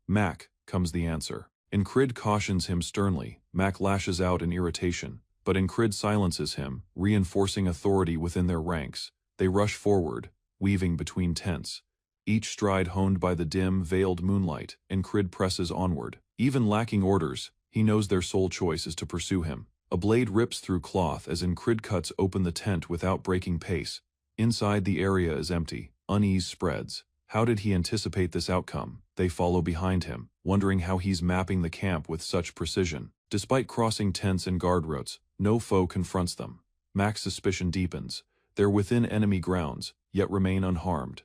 Speaker 1: "Mac," comes the answer. Encrid cautions him sternly. Mac lashes out in irritation, but Encrid silences him, reinforcing authority within their ranks. They rush forward, weaving between tents. Each stride honed by the dim, veiled moonlight, Encrid presses onward. Even lacking orders, he knows their sole choice is to pursue him. A blade rips through cloth as Encrid cuts open the tent without breaking pace. Inside, the area is empty. Unease spreads. How did he anticipate this outcome? They follow behind him, wondering how he's mapping the camp with such precision. Despite crossing tents and guard routes, no foe confronts them. Mac's suspicion deepens. They're within enemy grounds, yet remain unharmed.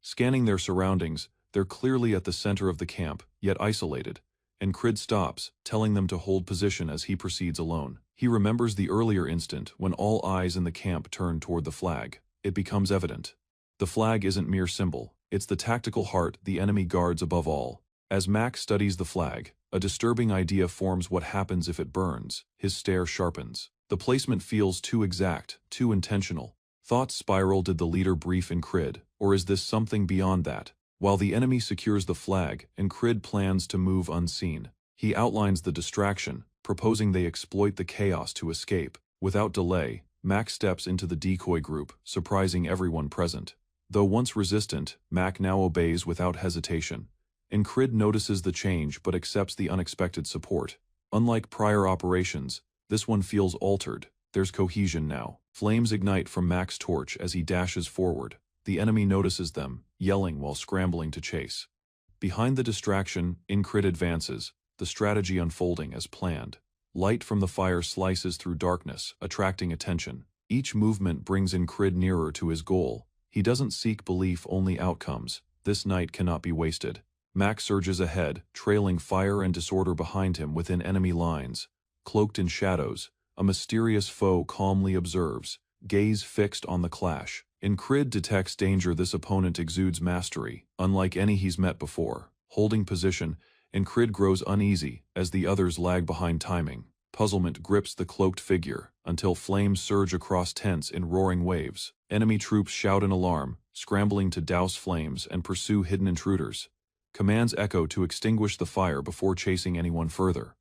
Speaker 1: Scanning their surroundings, they're clearly at the center of the camp, yet isolated. Encrid stops, telling them to hold position as he proceeds alone. He remembers the earlier instant when all eyes in the camp turned toward the flag. It becomes evident. The flag isn't mere symbol. It's the tactical heart the enemy guards above all. As Mac studies the flag, a disturbing idea forms: what happens if it burns? His stare sharpens. The placement feels too exact, too intentional. Thoughts spiral. Did the leader brief Encrid, or is this something beyond that? While the enemy secures the flag, Encrid plans to move unseen. He outlines the distraction, proposing they exploit the chaos to escape. Without delay, Mac steps into the decoy group, surprising everyone present. Though once resistant, Mac now obeys without hesitation. Encrid notices the change but accepts the unexpected support. Unlike prior operations, this one feels altered. There's cohesion now. Flames ignite from Mac's torch as he dashes forward. The enemy notices them, yelling while scrambling to chase. Behind the distraction, Encrid advances, the strategy unfolding as planned. Light from the fire slices through darkness, attracting attention. Each movement brings Incrid nearer to his goal. He doesn't seek belief, only outcomes. This night cannot be wasted. Mac surges ahead, trailing fire and disorder behind him within enemy lines. Cloaked in shadows, a mysterious foe calmly observes, gaze fixed on the clash. Incrid detects danger. This opponent exudes mastery, unlike any he's met before. Holding position, Incrid grows uneasy as the others lag behind. Timing. Puzzlement grips the cloaked figure until flames surge across tents in roaring waves. Enemy troops shout in alarm, scrambling to douse flames and pursue hidden intruders. Commands echo to extinguish the fire before chasing anyone further.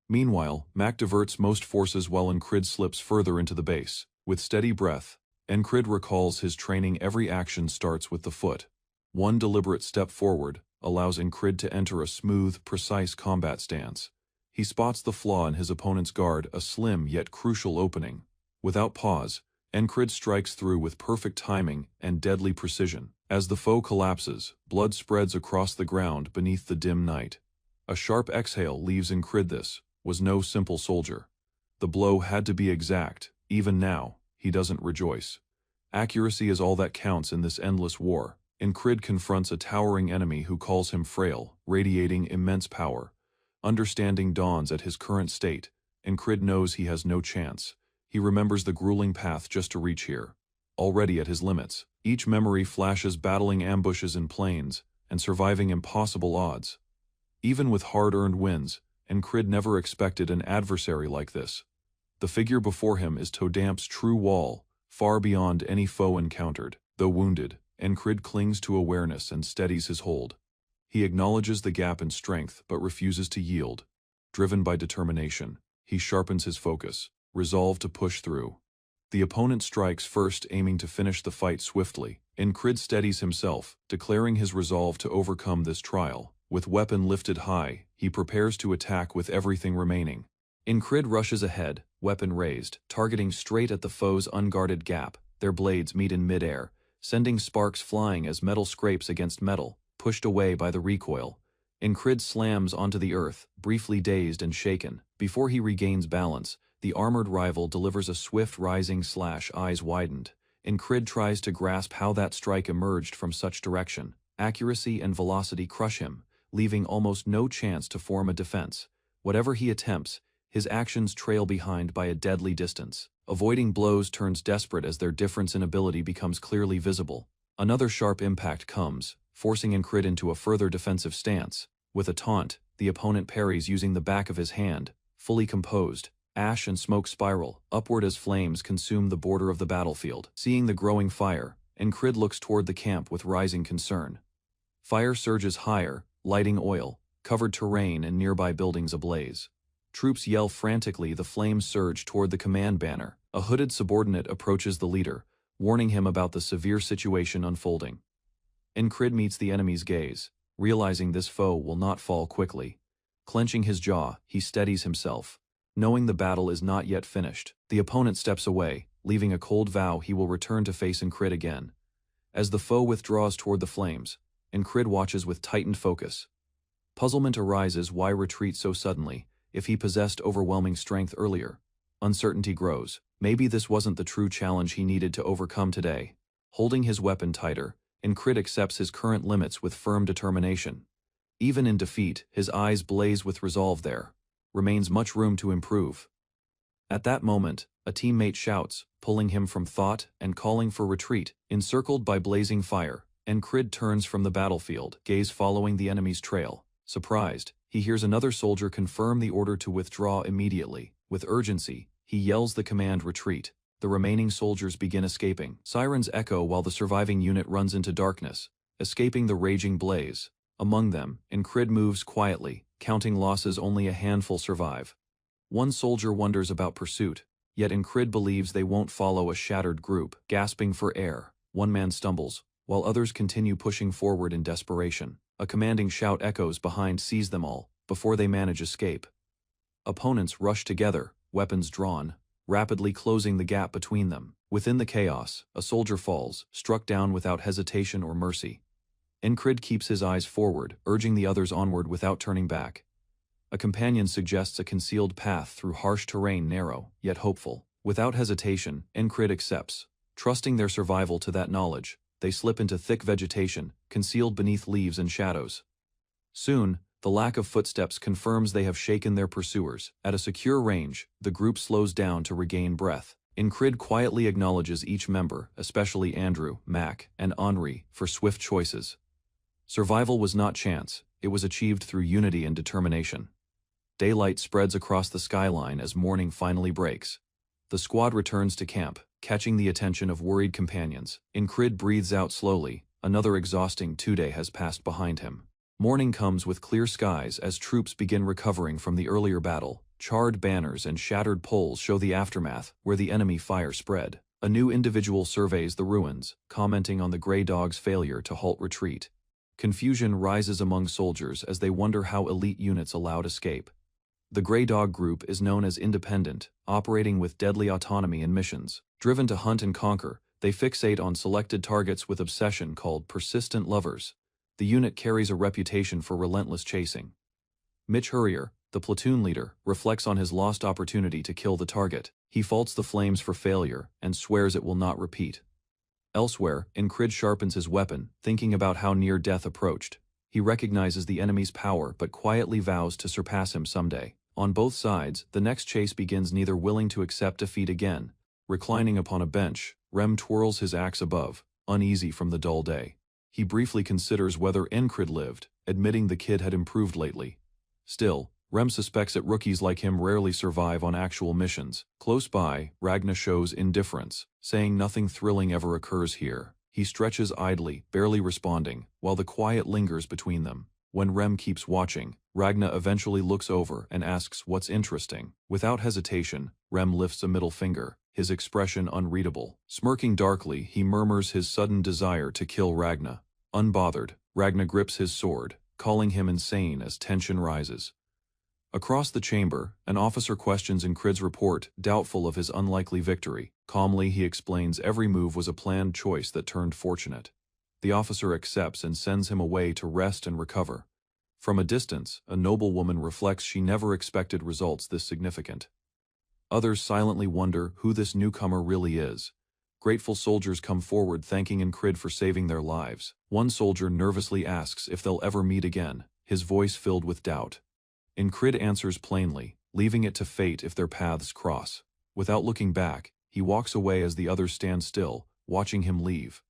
Speaker 1: Meanwhile, Mac diverts most forces while Incrid slips further into the base. With steady breath, Incrid recalls his training. Every action starts with the foot. One deliberate step forward allows Incrid to enter a smooth, precise combat stance. He spots the flaw in his opponent's guard, a slim yet crucial opening. Without pause, Incrid strikes through with perfect timing and deadly precision. As the foe collapses, blood spreads across the ground beneath the dim night. A sharp exhale leaves Incrid. This was no simple soldier. The blow had to be exact. Even now, he doesn't rejoice. Accuracy is all that counts in this endless war. Incrid confronts a towering enemy who calls him frail, radiating immense power. Understanding dawns at his current state. Incrid knows he has no chance. He remembers the grueling path just to reach here. Already at his limits, each memory flashes battling ambushes in plains and surviving impossible odds. Even with hard-earned wins, Incrid never expected an adversary like this. The figure before him is Todamp's true wall, far beyond any foe encountered. Though wounded, Incrid clings to awareness and steadies his hold. He acknowledges the gap in strength but refuses to yield. Driven by determination, he sharpens his focus, resolved to push through. The opponent strikes first, aiming to finish the fight swiftly. Incrid steadies himself, declaring his resolve to overcome this trial. With weapon lifted high, he prepares to attack with everything remaining. Incrid rushes ahead, weapon raised, targeting straight at the foe's unguarded gap. Their blades meet in midair, sending sparks flying as metal scrapes against metal, pushed away by the recoil. Incrid slams onto the earth, briefly dazed and shaken. Before he regains balance, the armored rival delivers a swift rising slash. Eyes widened. Incrid tries to grasp how that strike emerged from such direction. Accuracy and velocity crush him, leaving almost no chance to form a defense. Whatever he attempts, his actions trail behind by a deadly distance. Avoiding blows turns desperate as their difference in ability becomes clearly visible. Another sharp impact comes, forcing Incrid into a further defensive stance. With a taunt, the opponent parries using the back of his hand, fully composed. Ash and smoke spiral upward as flames consume the border of the battlefield. Seeing the growing fire, Incrid looks toward the camp with rising concern. Fire surges higher, lighting oil, covered terrain and nearby buildings ablaze. Troops yell frantically. The flames surge toward the command banner. A hooded subordinate approaches the leader, warning him about the severe situation unfolding. Incrid meets the enemy's gaze, realizing this foe will not fall quickly. Clenching his jaw, he steadies himself. Knowing the battle is not yet finished, the opponent steps away, leaving a cold vow he will return to face Incrid again. As the foe withdraws toward the flames, Incrid watches with tightened focus. Puzzlement arises: why retreat so suddenly, if he possessed overwhelming strength earlier? Uncertainty grows. Maybe this wasn't the true challenge he needed to overcome today. Holding his weapon tighter, Incrid accepts his current limits with firm determination. Even in defeat, his eyes blaze with resolve. There remains much room to improve. At that moment, a teammate shouts, pulling him from thought and calling for retreat. Encircled by blazing fire, Incrid turns from the battlefield, gaze following the enemy's trail. Surprised, he hears another soldier confirm the order to withdraw immediately. With urgency, he yells the command retreat. The remaining soldiers begin escaping. Sirens echo while the surviving unit runs into darkness, escaping the raging blaze. Among them, Incrid moves quietly, counting losses. Only a handful survive. One soldier wonders about pursuit, yet Incrid believes they won't follow a shattered group. Gasping for air, one man stumbles, while others continue pushing forward in desperation. A commanding shout echoes behind, "Seize them all," before they manage escape. Opponents rush together, weapons drawn, rapidly closing the gap between them. Within the chaos, a soldier falls, struck down without hesitation or mercy. Incrid keeps his eyes forward, urging the others onward without turning back. A companion suggests a concealed path through harsh terrain, narrow, yet hopeful. Without hesitation, Incrid accepts. Trusting their survival to that knowledge, they slip into thick vegetation, concealed beneath leaves and shadows. Soon, the lack of footsteps confirms they have shaken their pursuers. At a secure range, the group slows down to regain breath. Incrid quietly acknowledges each member, especially Andrew, Mac, and Henri, for swift choices. Survival was not chance, it was achieved through unity and determination. Daylight spreads across the skyline as morning finally breaks. The squad returns to camp, catching the attention of worried companions. Incrid breathes out slowly, another exhausting 2-day has passed behind him. Morning comes with clear skies as troops begin recovering from the earlier battle. Charred banners and shattered poles show the aftermath, where the enemy fire spread. A new individual surveys the ruins, commenting on the Grey Dog's failure to halt retreat. Confusion rises among soldiers as they wonder how elite units allowed escape. The Grey Dog group is known as independent, operating with deadly autonomy in missions. Driven to hunt and conquer, they fixate on selected targets with obsession called persistent lovers. The unit carries a reputation for relentless chasing. Mitch Hurrier, the platoon leader, reflects on his lost opportunity to kill the target. He faults the flames for failure and swears it will not repeat. Elsewhere, Incrid sharpens his weapon, thinking about how near death approached. He recognizes the enemy's power but quietly vows to surpass him someday. On both sides, the next chase begins, neither willing to accept defeat again. Reclining upon a bench, Rem twirls his axe above, uneasy from the dull day. He briefly considers whether Incrid lived, admitting the kid had improved lately. Still, Rem suspects that rookies like him rarely survive on actual missions. Close by, Ragna shows indifference, saying nothing thrilling ever occurs here. He stretches idly, barely responding, while the quiet lingers between them. When Rem keeps watching, Ragna eventually looks over and asks what's interesting. Without hesitation, Rem lifts a middle finger, his expression unreadable. Smirking darkly, he murmurs his sudden desire to kill Ragna. Unbothered, Ragna grips his sword, calling him insane as tension rises. Across the chamber, an officer questions Incrid's report, doubtful of his unlikely victory. Calmly, he explains every move was a planned choice that turned fortunate. The officer accepts and sends him away to rest and recover. From a distance, a noblewoman reflects she never expected results this significant. Others silently wonder who this newcomer really is. Grateful soldiers come forward thanking Incrid for saving their lives. One soldier nervously asks if they'll ever meet again, his voice filled with doubt. Incrid answers plainly, leaving it to fate if their paths cross. Without looking back, he walks away as the others stand still, watching him leave.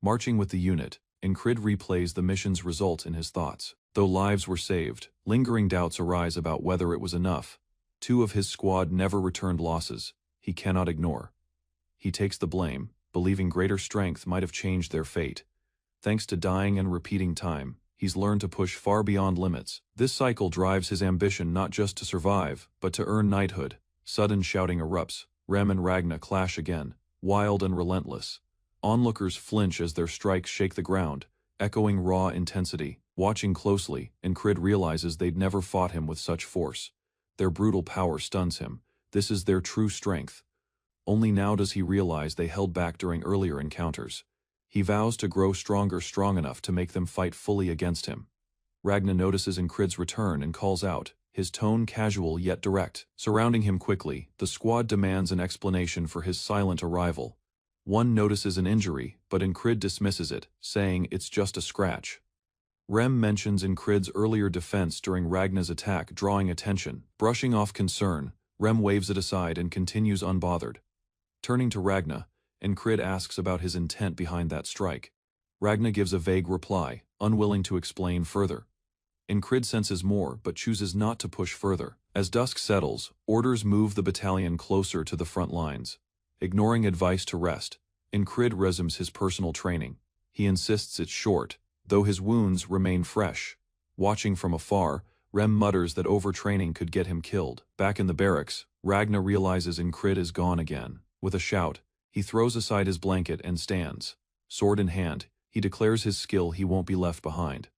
Speaker 1: Marching with the unit, Incrid replays the mission's result in his thoughts. Though lives were saved, lingering doubts arise about whether it was enough. 2 of his squad never returned losses. He cannot ignore. He takes the blame, believing greater strength might have changed their fate. Thanks to dying and repeating time, he's learned to push far beyond limits. This cycle drives his ambition not just to survive, but to earn knighthood. Sudden shouting erupts. Rem and Ragna clash again, wild and relentless. Onlookers flinch as their strikes shake the ground, echoing raw intensity. Watching closely, Incrid realizes they'd never fought him with such force. Their brutal power stuns him. This is their true strength. Only now does he realize they held back during earlier encounters. He vows to grow stronger, strong enough to make them fight fully against him. Ragna notices Incrid's return and calls out, his tone casual yet direct. Surrounding him quickly, the squad demands an explanation for his silent arrival. One notices an injury, but Incrid dismisses it, saying it's just a scratch. Rem mentions Incrid's earlier defense during Ragna's attack, drawing attention. Brushing off concern, Rem waves it aside and continues unbothered. Turning to Ragna, Incrid asks about his intent behind that strike. Ragna gives a vague reply, unwilling to explain further. Incrid senses more but chooses not to push further. As dusk settles, orders move the battalion closer to the front lines. Ignoring advice to rest, Incrid resumes his personal training. He insists it's short, though his wounds remain fresh. Watching from afar, Rem mutters that overtraining could get him killed. Back in the barracks, Ragna realizes Incrid is gone again. With a shout, he throws aside his blanket and stands. Sword in hand, he declares his skill he won't be left behind.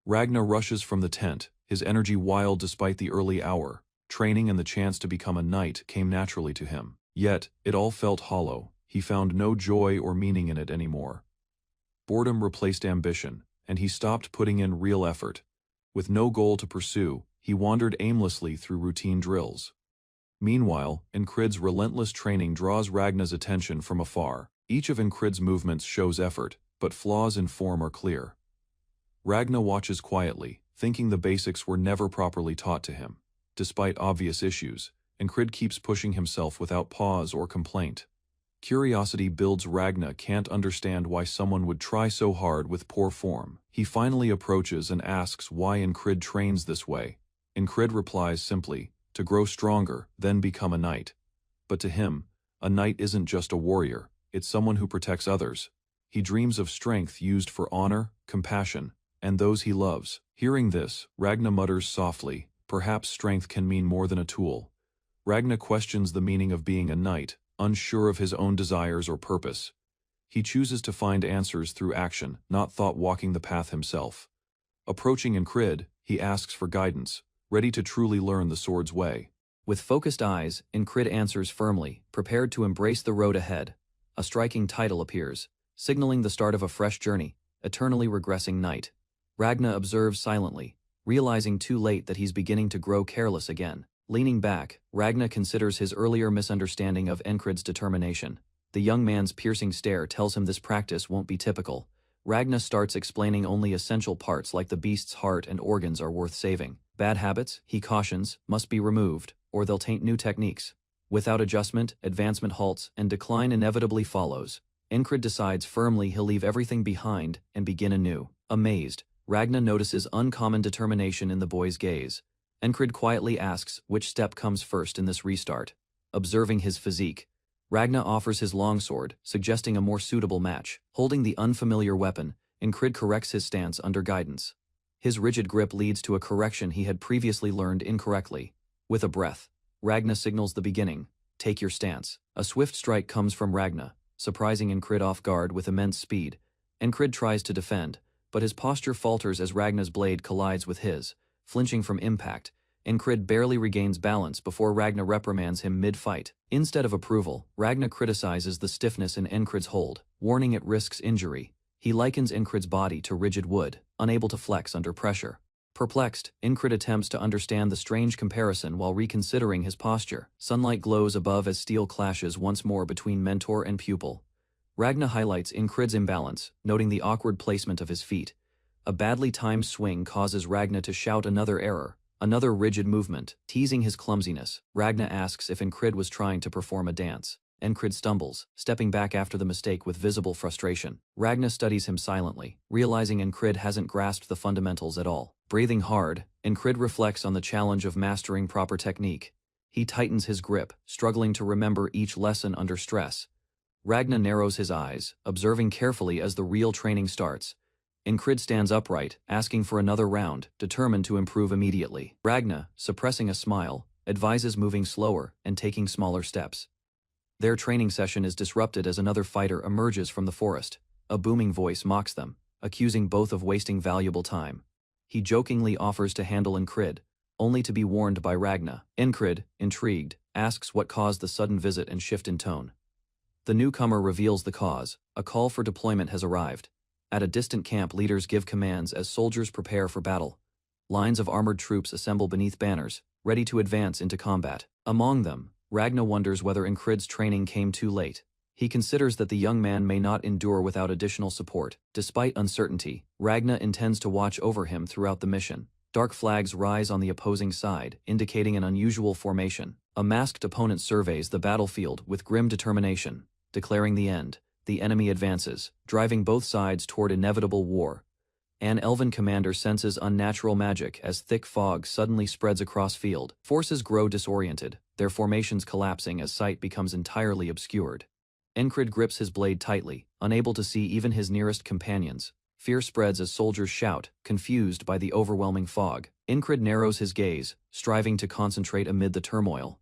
Speaker 1: Ragna rushes from the tent, his energy wild despite the early hour. Training and the chance to become a knight came naturally to him. Yet, it all felt hollow. He found no joy or meaning in it anymore. Boredom replaced ambition, and he stopped putting in real effort. With no goal to pursue, he wandered aimlessly through routine drills. Meanwhile, Incrid's relentless training draws Ragna's attention from afar. Each of Incrid's movements shows effort, but flaws in form are clear. Ragna watches quietly, thinking the basics were never properly taught to him. Despite obvious issues, Incrid keeps pushing himself without pause or complaint. Curiosity builds. Ragna can't understand why someone would try so hard with poor form. He finally approaches and asks why Incrid trains this way. Incrid replies simply, to grow stronger, then become a knight. But to him, a knight isn't just a warrior, it's someone who protects others. He dreams of strength used for honor, compassion, and those he loves. Hearing this, Ragna mutters softly, perhaps strength can mean more than a tool. Ragna questions the meaning of being a knight, unsure of his own desires or purpose. He chooses to find answers through action, not thought, walking the path himself. Approaching Incrid, he asks for guidance, ready to truly learn the sword's way.
Speaker 2: With focused eyes, Incrid answers firmly, prepared to embrace the road ahead. A striking title appears, signaling the start of a fresh journey, Eternally Regressing Knight. Ragna observes silently, realizing too late that he's beginning to grow careless again. Leaning back, Ragna considers his earlier misunderstanding of Incrid's determination. The young man's piercing stare tells him this practice won't be typical. Ragna starts explaining only essential parts like the beast's heart and organs are worth saving. Bad habits, he cautions, must be removed, or they'll taint new techniques. Without adjustment, advancement halts, and decline inevitably follows. Incrid decides firmly he'll leave everything behind and begin anew. Amazed, Ragna notices uncommon determination in the boy's gaze. Incrid quietly asks which step comes first in this restart. Observing his physique, Ragna offers his longsword, suggesting a more suitable match. Holding the unfamiliar weapon, Incrid corrects his stance under guidance. His rigid grip leads to a correction he had previously learned incorrectly. With a breath, Ragna signals the beginning. Take your stance. A swift strike comes from Ragna, surprising Incrid off guard with immense speed. Incrid tries to defend, but his posture falters as Ragna's blade collides with his. Flinching from impact, Incrid barely regains balance before Ragna reprimands him mid-fight. Instead of approval, Ragna criticizes the stiffness in Incrid's hold, warning it risks injury. He likens Incrid's body to rigid wood, unable to flex under pressure. Perplexed, Incrid attempts to understand the strange comparison while reconsidering his posture. Sunlight glows above as steel clashes once more between mentor and pupil. Ragna highlights Incrid's imbalance, noting the awkward placement of his feet. A badly timed swing causes Ragna to shout another error, another rigid movement, teasing his clumsiness. Ragna asks if Incrid was trying to perform a dance. Incrid stumbles, stepping back after the mistake with visible frustration. Ragna studies him silently, realizing Incrid hasn't grasped the fundamentals at all. Breathing hard, Incrid reflects on the challenge of mastering proper technique. He tightens his grip, struggling to remember each lesson under stress. Ragna narrows his eyes, observing carefully as the real training starts. Incrid stands upright, asking for another round, determined to improve immediately. Ragna, suppressing a smile, advises moving slower and taking smaller steps. Their training session is disrupted as another fighter emerges from the forest. A booming voice mocks them, accusing both of wasting valuable time. He jokingly offers to handle Incrid, only to be warned by Ragna. Incrid, intrigued, asks what caused the sudden visit and shift in tone. The newcomer reveals the cause. A call for deployment has arrived. At a distant camp, leaders give commands as soldiers prepare for battle. Lines of armored troops assemble beneath banners, ready to advance into combat. Among them, Ragna wonders whether Incrid's training came too late. He considers that the young man may not endure without additional support. Despite uncertainty, Ragna intends to watch over him throughout the mission. Dark flags rise on the opposing side, indicating an unusual formation. A masked opponent surveys the battlefield with grim determination. Declaring the end, the enemy advances, driving both sides toward inevitable war. An elven commander senses unnatural magic as thick fog suddenly spreads across field. Forces grow disoriented, their formations collapsing as sight becomes entirely obscured. Incrid grips his blade tightly, unable to see even his nearest companions. Fear spreads as soldiers shout, confused by the overwhelming fog. Incrid narrows his gaze, striving to concentrate amid the turmoil.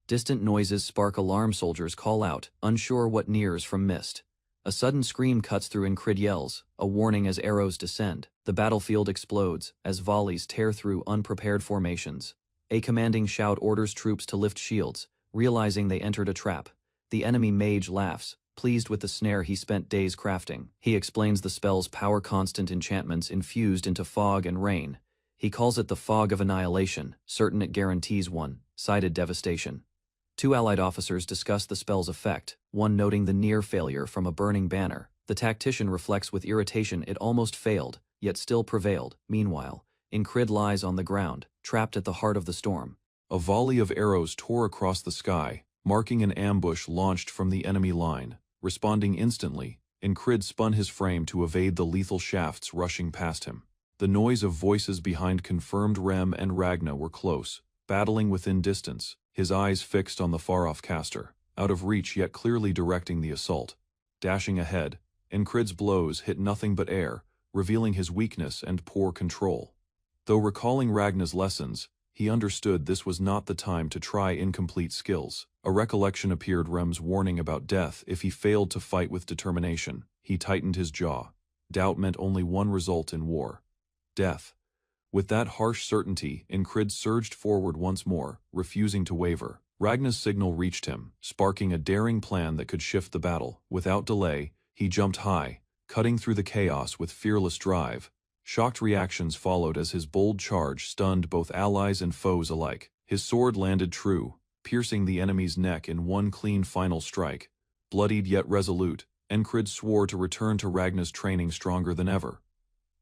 Speaker 2: Distant noises spark alarm. Soldiers call out, unsure what nears from mist. A sudden scream cuts through. Incrid yells, a warning as arrows descend. The battlefield explodes as volleys tear through unprepared formations. A commanding shout orders troops to lift shields, realizing they entered a trap. The enemy mage laughs, pleased with the snare he spent days crafting. He explains the spell's power: constant enchantments infused into fog and rain. He calls it the fog of annihilation, certain it guarantees one-sided devastation. Two allied officers discuss the spell's effect, one noting the near failure from a burning banner. The tactician reflects with irritation it almost failed, yet still prevailed. Meanwhile, Incrid lies on the ground, trapped at the heart of the storm.
Speaker 1: A volley of arrows tore across the sky, marking an ambush launched from the enemy line. Responding instantly, Incrid spun his frame to evade the lethal shafts rushing past him. The noise of voices behind confirmed Rem and Ragna were close, battling within distance, his eyes fixed on the far-off caster, out of reach yet clearly directing the assault. Dashing ahead, Incrid's blows hit nothing but air, revealing his weakness and poor control. Though recalling Ragna's lessons, he understood this was not the time to try incomplete skills. A recollection appeared Rem's warning about death if he failed to fight with determination. He tightened his jaw. Doubt meant only one result in war: death. With that harsh certainty, Incrid surged forward once more, refusing to waver. Ragna's signal reached him, sparking a daring plan that could shift the battle. Without delay, he jumped high, cutting through the chaos with fearless drive. Shocked reactions followed as his bold charge stunned both allies and foes alike. His sword landed true, piercing the enemy's neck in one clean final strike. Bloodied yet resolute, Incrid swore to return to Ragna's training stronger than ever.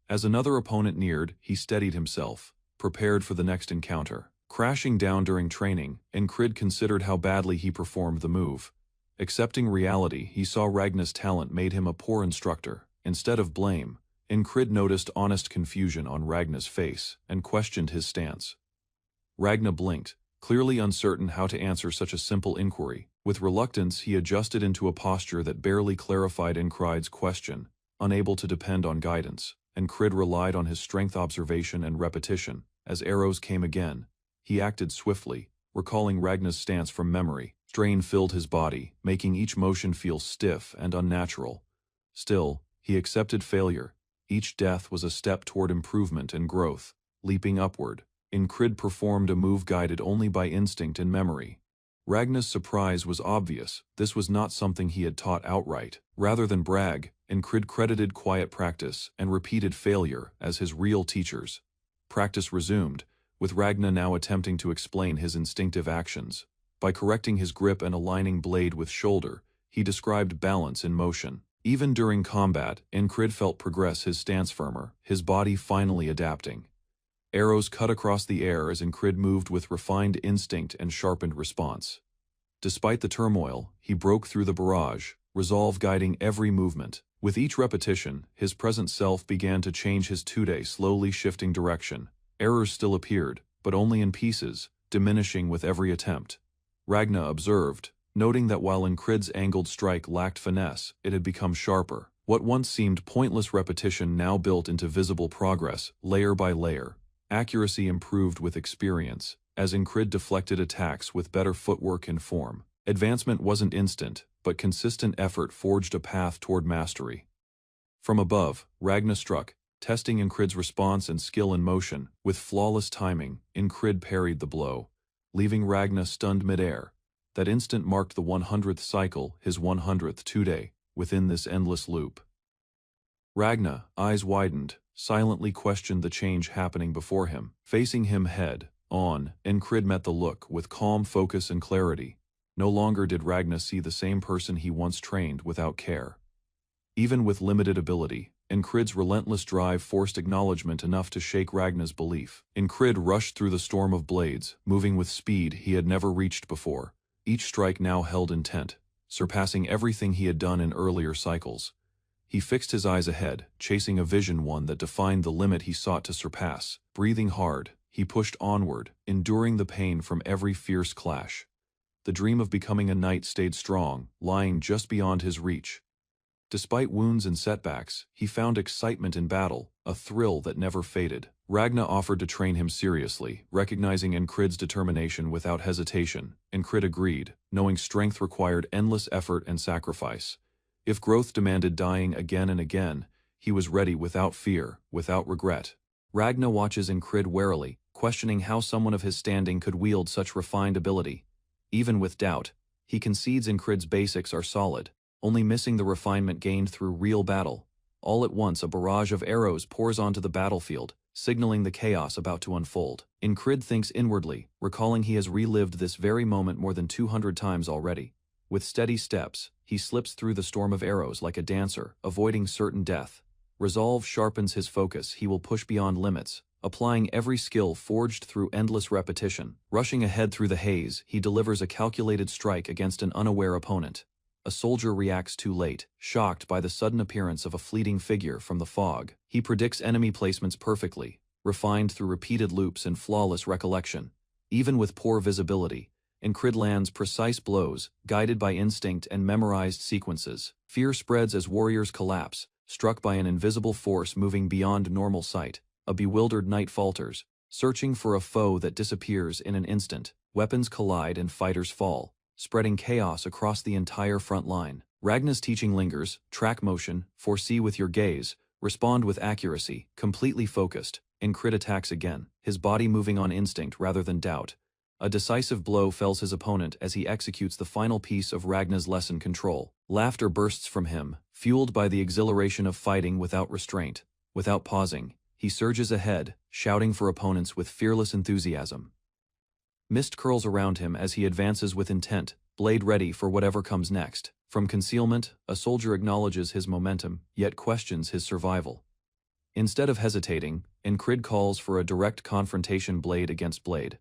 Speaker 1: As another opponent neared, he steadied himself, prepared for the next encounter. Crashing down during training, Incrid considered how badly he performed the move. Accepting reality, he saw Ragna's talent made him a poor instructor. Instead of blame, Incrid noticed honest confusion on Ragna's face and questioned his stance. Ragna blinked, clearly uncertain how to answer such a simple inquiry. With reluctance, he adjusted into a posture that barely clarified Incrid's question, unable to depend on guidance. Incrid relied on his strength observation and repetition. As arrows came again, he acted swiftly, recalling Ragna's stance from memory. Strain filled his body, making each motion feel stiff and unnatural. Still, he accepted failure. Each death was a step toward improvement and growth. Leaping upward, Incrid performed a move guided only by instinct and memory. Ragna's surprise was obvious. This was not something he had taught outright. Rather than brag, Incrid credited quiet practice and repeated failure as his real teachers. Practice resumed, with Ragna now attempting to explain his instinctive actions. By correcting his grip and aligning blade with shoulder, he described balance in motion. Even during combat, Incrid felt progress, his stance firmer, his body finally adapting. Arrows cut across the air as Incrid moved with refined instinct and sharpened response. Despite the turmoil, he broke through the barrage, resolve guiding every movement. With each repetition, his present self began to change his tude, slowly shifting direction. Errors still appeared, but only in pieces, diminishing with every attempt. Ragna observed, noting that while Incrid's angled strike lacked finesse, it had become sharper. What once seemed pointless repetition now built into visible progress, layer by layer. Accuracy improved with experience, as Incrid deflected attacks with better footwork and form. Advancement wasn't instant, but consistent effort forged a path toward mastery. From above, Ragna struck, testing Incrid's response and skill in motion. With flawless timing, Incrid parried the blow, leaving Ragna stunned midair. That instant marked the 100th cycle, his 100th tude, within this endless loop. Ragna, eyes widened, silently questioned the change happening before him. Facing him head on, Incrid met the look with calm focus and clarity. No longer did Ragna see the same person he once trained without care. Even with limited ability, Incrid's relentless drive forced acknowledgement enough to shake Ragna's belief. Incrid rushed through the storm of blades, moving with speed he had never reached before. Each strike now held intent, surpassing everything he had done in earlier cycles. He fixed his eyes ahead, chasing a vision, one that defined the limit he sought to surpass. Breathing hard, he pushed onward, enduring the pain from every fierce clash. The dream of becoming a knight stayed strong, lying just beyond his reach. Despite wounds and setbacks, he found excitement in battle, a thrill that never faded. Ragna offered to train him seriously, recognizing Incrid's determination without hesitation. Incrid agreed, knowing strength required endless effort and sacrifice. If growth demanded dying again and again, he was ready without fear, without regret. Ragna watches Incrid warily, questioning how someone of his standing could wield such refined ability. Even with doubt, he concedes Incrid's basics are solid, only missing the refinement gained through real battle. All at once a barrage of arrows pours onto the battlefield, signaling the chaos about to unfold. Incrid thinks inwardly, recalling he has relived this very moment more than 200 times already. With steady steps, he slips through the storm of arrows like a dancer, avoiding certain death. Resolve sharpens his focus. He will push beyond limits, applying every skill forged through endless repetition. Rushing ahead through the haze, he delivers a calculated strike against an unaware opponent. A soldier reacts too late, shocked by the sudden appearance of a fleeting figure from the fog. He predicts enemy placements perfectly, refined through repeated loops and flawless recollection. Even with poor visibility, Incrid lands precise blows, guided by instinct and memorized sequences. Fear spreads as warriors collapse, struck by an invisible force moving beyond normal sight. A bewildered knight falters, searching for a foe that disappears in an instant. Weapons collide and fighters fall, spreading chaos across the entire front line. Ragna's teaching lingers: track motion, foresee with your gaze, respond with accuracy, completely focused. Incrid attacks again, his body moving on instinct rather than doubt. A decisive blow fells his opponent as he executes the final piece of Ragna's lesson: control. Laughter bursts from him, fueled by the exhilaration of fighting without restraint. Without pausing, he surges ahead, shouting for opponents with fearless enthusiasm. Mist curls around him as he advances with intent, blade ready for whatever comes next. From concealment, a soldier acknowledges his momentum, yet questions his survival. Instead of hesitating, Incrid calls for a direct confrontation, blade against blade.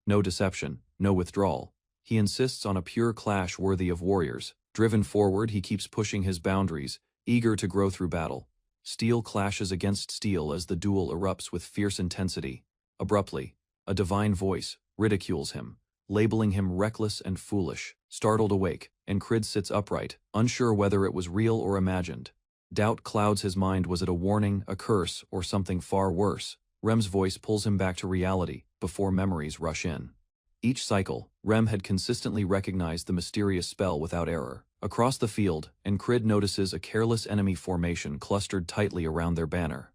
Speaker 1: No deception, no withdrawal. He insists on a pure clash worthy of warriors. Driven forward, he keeps pushing his boundaries, eager to grow through battle. Steel clashes against steel as the duel erupts with fierce intensity. Abruptly, a divine voice ridicules him, labeling him reckless and foolish. Startled awake, Incrid sits upright, unsure whether it was real or imagined. Doubt clouds his mind. Was it a warning, a curse, or something far worse? Rem's voice pulls him back to reality, before memories rush in. Each cycle, Rem had consistently recognized the mysterious spell without error. Across the field, Incrid notices a careless enemy formation clustered tightly around their banner.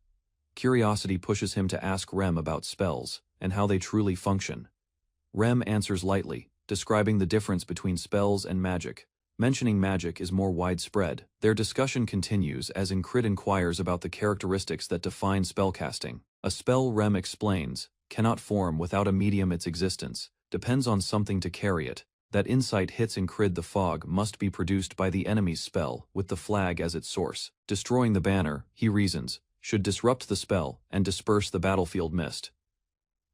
Speaker 1: Curiosity pushes him to ask Rem about spells, and how they truly function. Rem answers lightly, describing the difference between spells and magic. Mentioning magic is more widespread. Their discussion continues as Incrid inquires about the characteristics that define spellcasting. A spell, Rem explains, cannot form without a medium. Its existence depends on something to carry it. That insight hits Incrid. The fog must be produced by the enemy's spell, with the flag as its source. Destroying the banner, he reasons, should disrupt the spell and disperse the battlefield mist.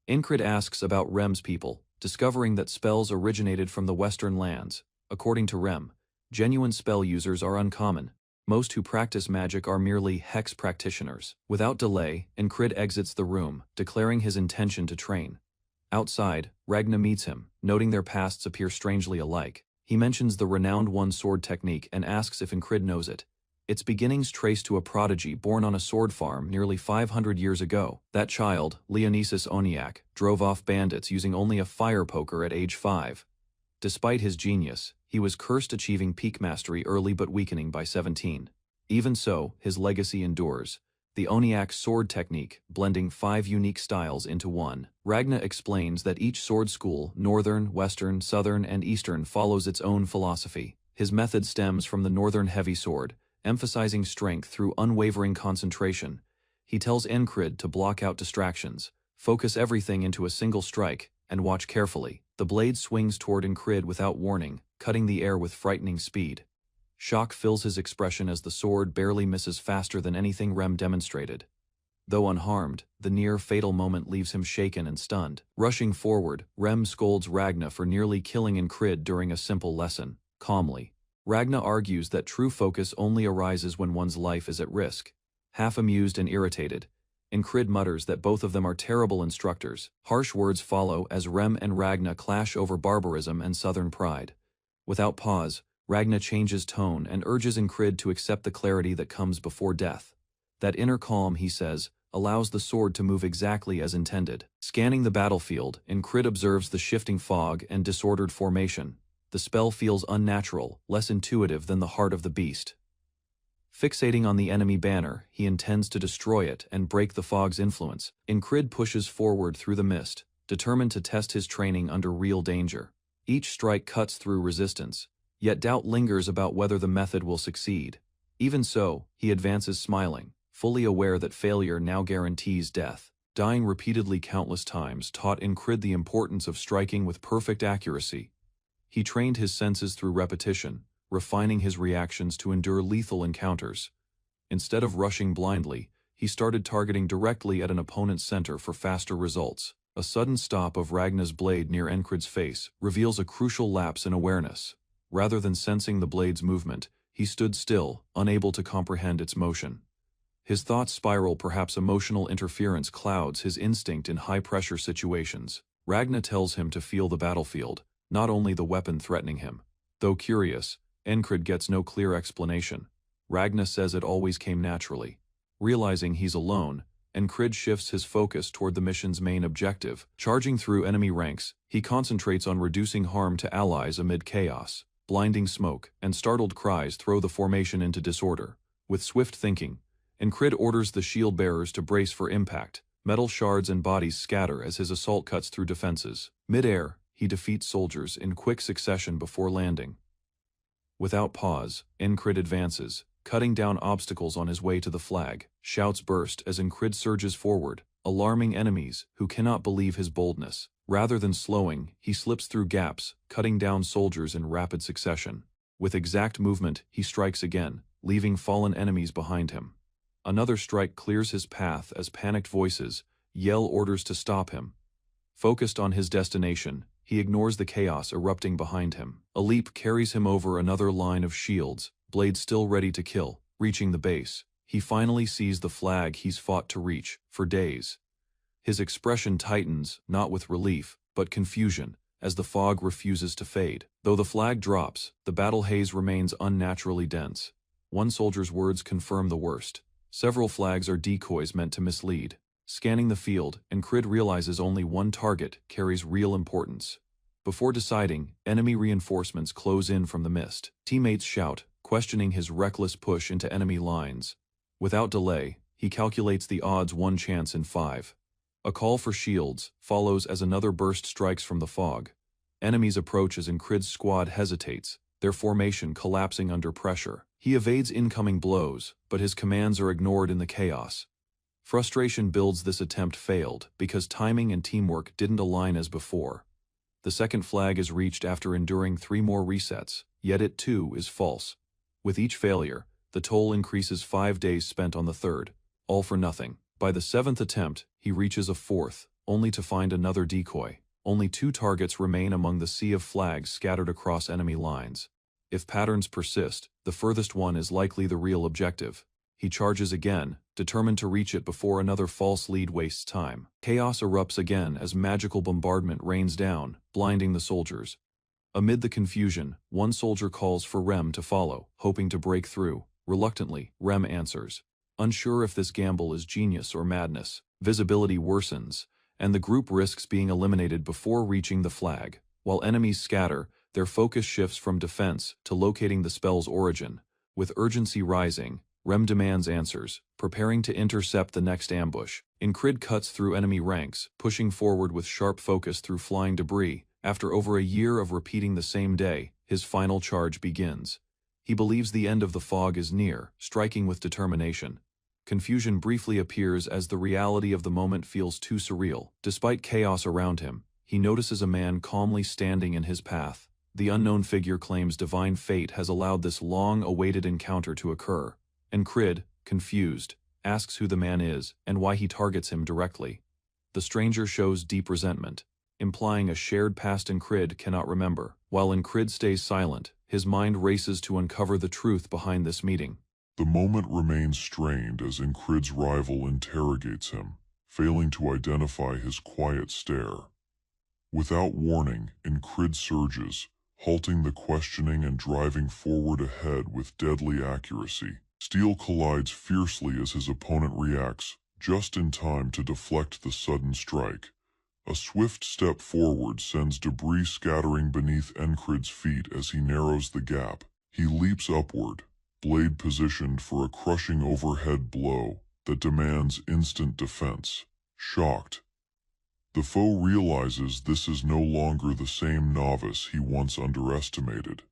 Speaker 1: Incrid asks about Rem's people, discovering that spells originated from the western lands. According to Rem, genuine spell users are uncommon. Most who practice magic are merely hex practitioners. Without delay, Incrid exits the room, declaring his intention to train. Outside, Ragna meets him, noting their pasts appear strangely alike. He mentions the renowned one-sword technique and asks if Incrid knows it. Its beginnings trace to a prodigy born on a sword farm nearly 500 years ago. That child, Leonesis Oniak, drove off bandits using only a fire poker at age 5. Despite his genius, he was cursed, achieving peak mastery early but weakening by 17. Even so, his legacy endures. The Oniak sword technique, blending 5 unique styles into one. Ragna explains that each sword school, northern, western, southern, and eastern, follows its own philosophy. His method stems from the northern heavy sword, emphasizing strength through unwavering concentration. He tells Incrid to block out distractions, focus everything into a single strike, and watch carefully. The blade swings toward Incrid without warning, cutting the air with frightening speed. Shock fills his expression as the sword barely misses, faster than anything Rem demonstrated. Though unharmed, the near-fatal moment leaves him shaken and stunned. Rushing forward, Rem scolds Ragna for nearly killing Incrid during a simple lesson. Calmly, Ragna argues that true focus only arises when one's life is at risk. Half amused and irritated, Incrid mutters that both of them are terrible instructors. Harsh words follow as Rem and Ragna clash over barbarism and southern pride. Without pause, Ragna changes tone and urges Incrid to accept the clarity that comes before death. That inner calm, he says, allows the sword to move exactly as intended. Scanning the battlefield, Incrid observes the shifting fog and disordered formation. The spell feels unnatural, less intuitive than the heart of the beast. Fixating on the enemy banner, he intends to destroy it and break the fog's influence. Incrid pushes forward through the mist, determined to test his training under real danger. Each strike cuts through resistance, yet doubt lingers about whether the method will succeed. Even so, he advances smiling, fully aware that failure now guarantees death. Dying repeatedly countless times taught Incrid the importance of striking with perfect accuracy. He trained his senses through repetition, refining his reactions to endure lethal encounters. Instead of rushing blindly, he started targeting directly at an opponent's center for faster results. A sudden stop of Ragna's blade near Incrid's face reveals a crucial lapse in awareness. Rather than sensing the blade's movement, he stood still, unable to comprehend its motion. His thoughts spiral. Perhaps emotional interference clouds his instinct in high-pressure situations. Ragna tells him to feel the battlefield, not only the weapon threatening him. Though curious, Incrid gets no clear explanation. Ragna says it always came naturally. Realizing he's alone, Incrid shifts his focus toward the mission's main objective. Charging through enemy ranks, he concentrates on reducing harm to allies amid chaos. Blinding smoke and startled cries throw the formation into disorder. With swift thinking, Incrid orders the shield bearers to brace for impact. Metal shards and bodies scatter as his assault cuts through defenses. Mid-air, he defeats soldiers in quick succession before landing. Without pause, Incrid advances, cutting down obstacles on his way to the flag. Shouts burst as Incrid surges forward, alarming enemies who cannot believe his boldness. Rather than slowing, he slips through gaps, cutting down soldiers in rapid succession. With exact movement, he strikes again, leaving fallen enemies behind him. Another strike clears his path as panicked voices yell orders to stop him. Focused on his destination, he ignores the chaos erupting behind him. A leap carries him over another line of shields, blade still ready to kill. Reaching the base, he finally sees the flag he's fought to reach for days. His expression tightens, not with relief, but confusion, as the fog refuses to fade. Though the flag drops, the battle haze remains unnaturally dense. One soldier's words confirm the worst. Several flags are decoys meant to mislead. Scanning the field, Incrid realizes only one target carries real importance. Before deciding, enemy reinforcements close in from the mist. Teammates shout, questioning his reckless push into enemy lines. Without delay, he calculates the odds 1 chance in 5. A call for shields follows as another burst strikes from the fog. Enemies approach as Incrid's squad hesitates, their formation collapsing under pressure. He evades incoming blows, but his commands are ignored in the chaos. Frustration builds. This attempt failed because timing and teamwork didn't align as before. The second flag is reached after enduring 3 more resets, yet it too is false. With each failure, the toll increases 5 days spent on the third, all for nothing. By the 7th attempt, he reaches a 4th, only to find another decoy. Only 2 targets remain among the sea of flags scattered across enemy lines. If patterns persist, the furthest one is likely the real objective. He charges again, determined to reach it before another false lead wastes time. Chaos erupts again as magical bombardment rains down, blinding the soldiers. Amid the confusion, one soldier calls for Rem to follow, hoping to break through. Reluctantly, Rem answers. Unsure if this gamble is genius or madness, visibility worsens, and the group risks being eliminated before reaching the flag. While enemies scatter, their focus shifts from defense to locating the spell's origin. With urgency rising, Rem demands answers, preparing to intercept the next ambush. Incrid cuts through enemy ranks, pushing forward with sharp focus through flying debris. After over a year of repeating the same day, his final charge begins. He believes the end of the fog is near, striking with determination. Confusion briefly appears as the reality of the moment feels too surreal. Despite chaos around him, he notices a man calmly standing in his path. The unknown figure claims divine fate has allowed this long-awaited encounter to occur. Incrid, confused, asks who the man is and why he targets him directly. The stranger shows deep resentment, implying a shared past Incrid cannot remember. While Incrid stays silent, his mind races to uncover the truth behind this meeting.
Speaker 3: The moment remains strained as Incrid's rival interrogates him, failing to identify his quiet stare. Without warning, Incrid surges, halting the questioning and driving forward ahead with deadly accuracy. Steel collides fiercely as his opponent reacts, just in time to deflect the sudden strike. A swift step forward sends debris scattering beneath Incrid's feet as he narrows the gap. He leaps upward, blade positioned for a crushing overhead blow that demands instant defense. Shocked, the foe realizes this is no longer the same novice he once underestimated.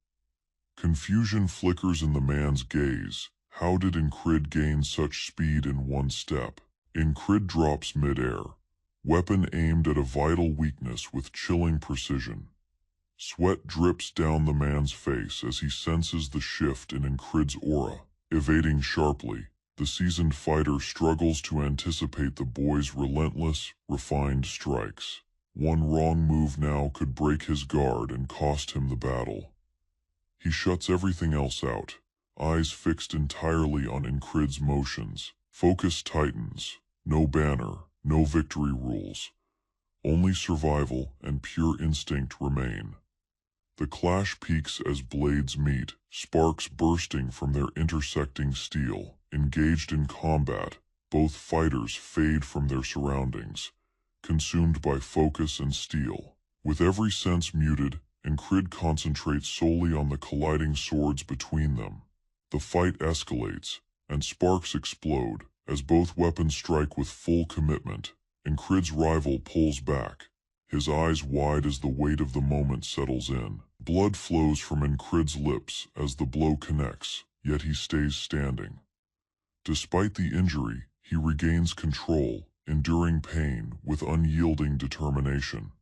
Speaker 3: Confusion flickers in the man's gaze. How did Incrid gain such speed in one step? Incrid drops mid-air, weapon aimed at a vital weakness with chilling precision. Sweat drips down the man's face as he senses the shift in Incrid's aura. Evading sharply, the seasoned fighter struggles to anticipate the boy's relentless, refined strikes. One wrong move now could break his guard and cost him the battle. He shuts everything else out, eyes fixed entirely on Incrid's motions. Focus tightens. No banner, no victory rules. Only survival and pure instinct remain. The clash peaks as blades meet, sparks bursting from their intersecting steel. Engaged in combat, both fighters fade from their surroundings, consumed by focus and steel. With every sense muted, Incrid concentrates solely on the colliding swords between them. The fight escalates, and sparks explode, as both weapons strike with full commitment. Incrid's rival pulls back, his eyes wide as the weight of the moment settles in. Blood flows from Incrid's lips as the blow connects, yet he stays standing. Despite the injury, he regains control, enduring pain with unyielding determination.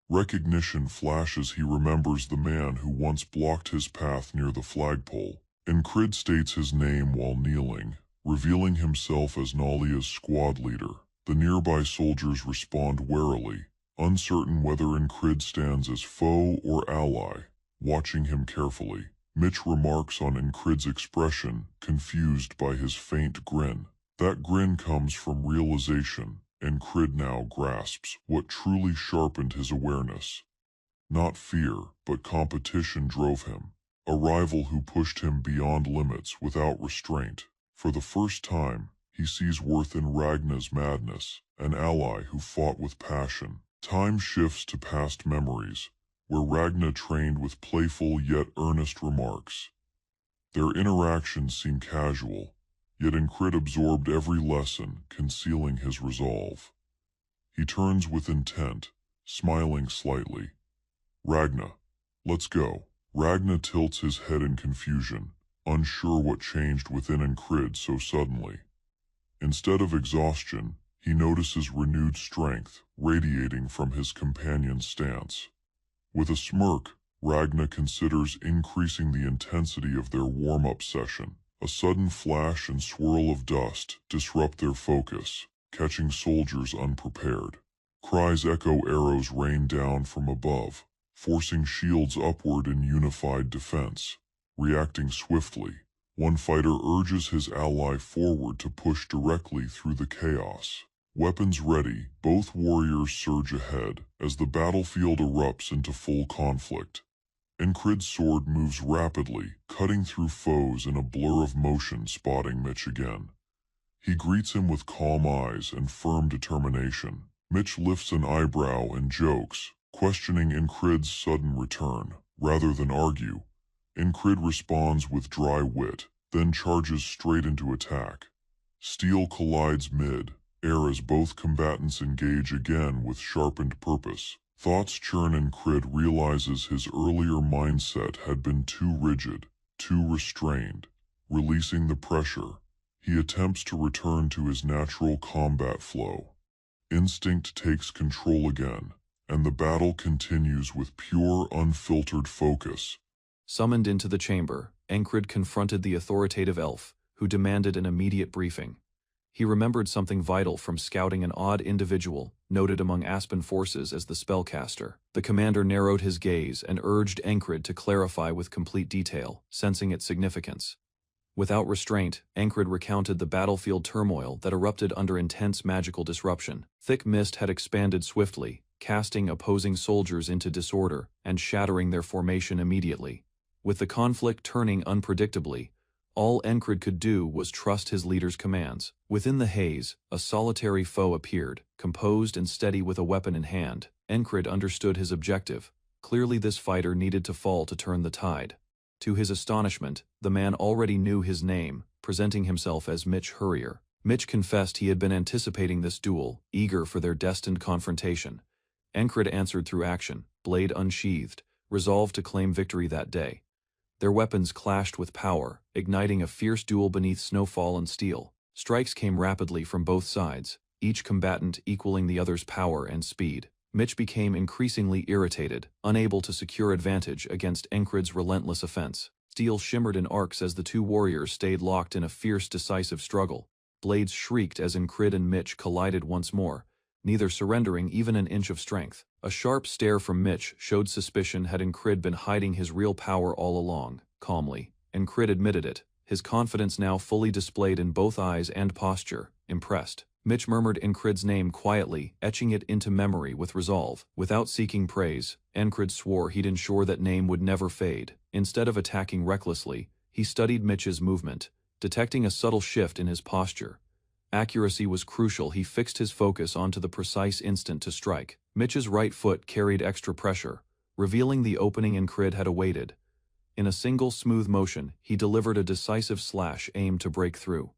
Speaker 3: Recognition flashes. He remembers the man who once blocked his path near the flagpole. Incrid states his name while kneeling, revealing himself as Nalia's squad leader. The nearby soldiers respond warily, uncertain whether Incrid stands as foe or ally, watching him carefully. Mitch remarks on Incrid's expression, confused by his faint grin. That grin comes from realization. Incrid now grasps what truly sharpened his awareness. Not fear, but competition drove him. A rival who pushed him beyond limits without restraint. For the first time, he sees worth in Ragna's madness, an ally who fought with passion. Time shifts to past memories, where Ragna trained with playful yet earnest remarks. Their interactions seem casual, yet Incrid absorbed every lesson, concealing his resolve. He turns with intent, smiling slightly. "Ragna, let's go." Ragna tilts his head in confusion, unsure what changed within Incrid so suddenly. Instead of exhaustion, he notices renewed strength radiating from his companion's stance. With a smirk, Ragna considers increasing the intensity of their warm-up session. A sudden flash and swirl of dust disrupt their focus, catching soldiers unprepared. Cries echo, arrows rain down from above, forcing shields upward in unified defense. Reacting swiftly, one fighter urges his ally forward to push directly through the chaos. Weapons ready, both warriors surge ahead as the battlefield erupts into full conflict. Incrid's sword moves rapidly, cutting through foes in a blur of motion. Spotting Mitch again, he greets him with calm eyes and firm determination. Mitch lifts an eyebrow and jokes, questioning Incrid's sudden return. Rather than argue, Incrid responds with dry wit, then charges straight into attack. Steel collides mid-air as both combatants engage again with sharpened purpose. Thoughts churn. Incrid realizes his earlier mindset had been too rigid, too restrained. Releasing the pressure, he attempts to return to his natural combat flow. Instinct takes control again, and the battle continues with pure, unfiltered focus.
Speaker 1: Summoned into the chamber, Incrid confronted the authoritative elf, who demanded an immediate briefing. He remembered something vital from scouting an odd individual, noted among Aspen forces as the spellcaster. The commander narrowed his gaze and urged Incrid to clarify with complete detail, sensing its significance. Without restraint, Incrid recounted the battlefield turmoil that erupted under intense magical disruption. Thick mist had expanded swiftly, casting opposing soldiers into disorder and shattering their formation immediately. With the conflict turning unpredictably, all Incrid could do was trust his leader's commands. Within the haze, a solitary foe appeared, composed and steady with a weapon in hand. Incrid understood his objective. Clearly this fighter needed to fall to turn the tide. To his astonishment, the man already knew his name, presenting himself as Mitch Hurrier. Mitch confessed he had been anticipating this duel, eager for their destined confrontation. Incrid answered through action, blade unsheathed, resolved to claim victory that day. Their weapons clashed with power, igniting a fierce duel beneath snowfall and steel. Strikes came rapidly from both sides, each combatant equaling the other's power and speed. Mitch became increasingly irritated, unable to secure advantage against Encrid's relentless offense. Steel shimmered in arcs as the two warriors stayed locked in a fierce, decisive struggle. Blades shrieked as Encrid and Mitch collided once more, neither surrendering even an inch of strength. A sharp stare from Mitch showed suspicion had Encrid been hiding his real power all along. Calmly, Encrid admitted it, his confidence now fully displayed in both eyes and posture. Impressed, Mitch murmured Encrid's name quietly, etching it into memory with resolve. Without seeking praise, Encrid swore he'd ensure that name would never fade. Instead of attacking recklessly, he studied Mitch's movement, detecting a subtle shift in his posture. Accuracy was crucial. He fixed his focus onto the precise instant to strike. Mitch's right foot carried extra pressure, revealing the opening Encrid had awaited. In a single smooth motion, he delivered a decisive slash aimed to break through.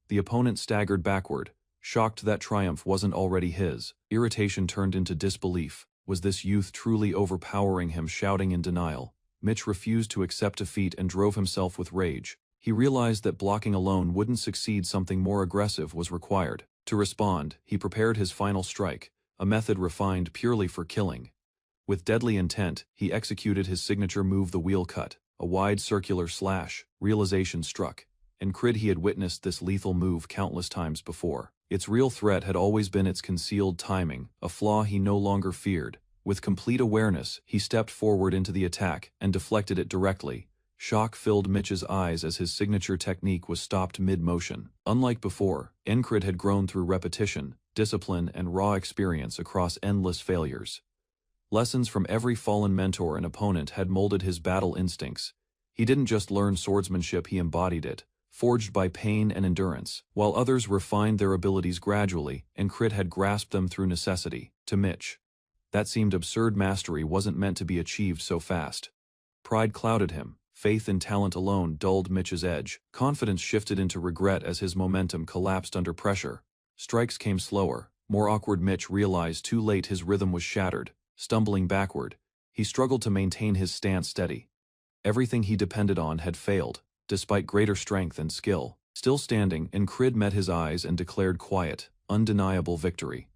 Speaker 1: The opponent staggered backward, shocked that triumph wasn't already his. Irritation turned into disbelief. Was this youth truly overpowering him? Shouting in denial, Mitch refused to accept defeat and drove himself with rage. He realized that blocking alone wouldn't succeed. Something more aggressive was required. To respond, he prepared his final strike, a method refined purely for killing. With deadly intent, he executed his signature move, the wheel cut, a wide circular slash. Realization struck. Encrid he had witnessed this lethal move countless times before. Its real threat had always been its concealed timing, a flaw he no longer feared. With complete awareness, he stepped forward into the attack and deflected it directly. Shock filled Mitch's eyes as his signature technique was stopped mid-motion. Unlike before, Encrid had grown through repetition, discipline, and raw experience across endless failures. Lessons from every fallen mentor and opponent had molded his battle instincts. He didn't just learn swordsmanship, he embodied it, forged by pain and endurance. While others refined their abilities gradually, Encrid had grasped them through necessity. To Mitch, that seemed absurd. Mastery wasn't meant to be achieved so fast. Pride clouded him. Faith in talent alone dulled Mitch's edge. Confidence shifted into regret as his momentum collapsed under pressure. Strikes came slower, more awkward. Mitch realized too late his rhythm was shattered. Stumbling backward, he struggled to maintain his stance steady. Everything he depended on had failed, despite greater strength and skill. Still standing, Encrid met his eyes and declared quiet, undeniable victory.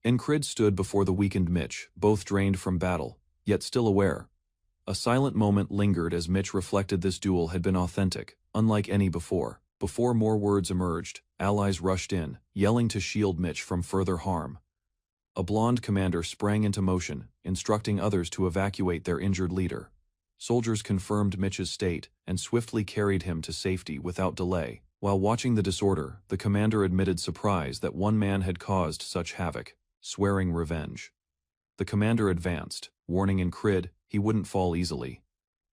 Speaker 1: Encrid stood before the weakened Mitch, both drained from battle, yet still aware. A silent moment lingered as Mitch reflected. This duel had been authentic, unlike any before. Before more words emerged, allies rushed in, yelling to shield Mitch from further harm. A blonde commander sprang into motion, instructing others to evacuate their injured leader. Soldiers confirmed Mitch's state and swiftly carried him to safety without delay. While watching the disorder, the commander admitted surprise that one man had caused such havoc, swearing revenge. The commander advanced, warning Encrid he wouldn't fall easily.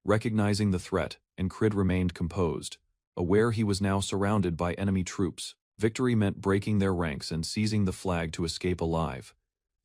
Speaker 1: Recognizing the threat, Encrid remained composed, aware he was now surrounded by enemy troops. Victory meant breaking their ranks and seizing the flag to escape alive.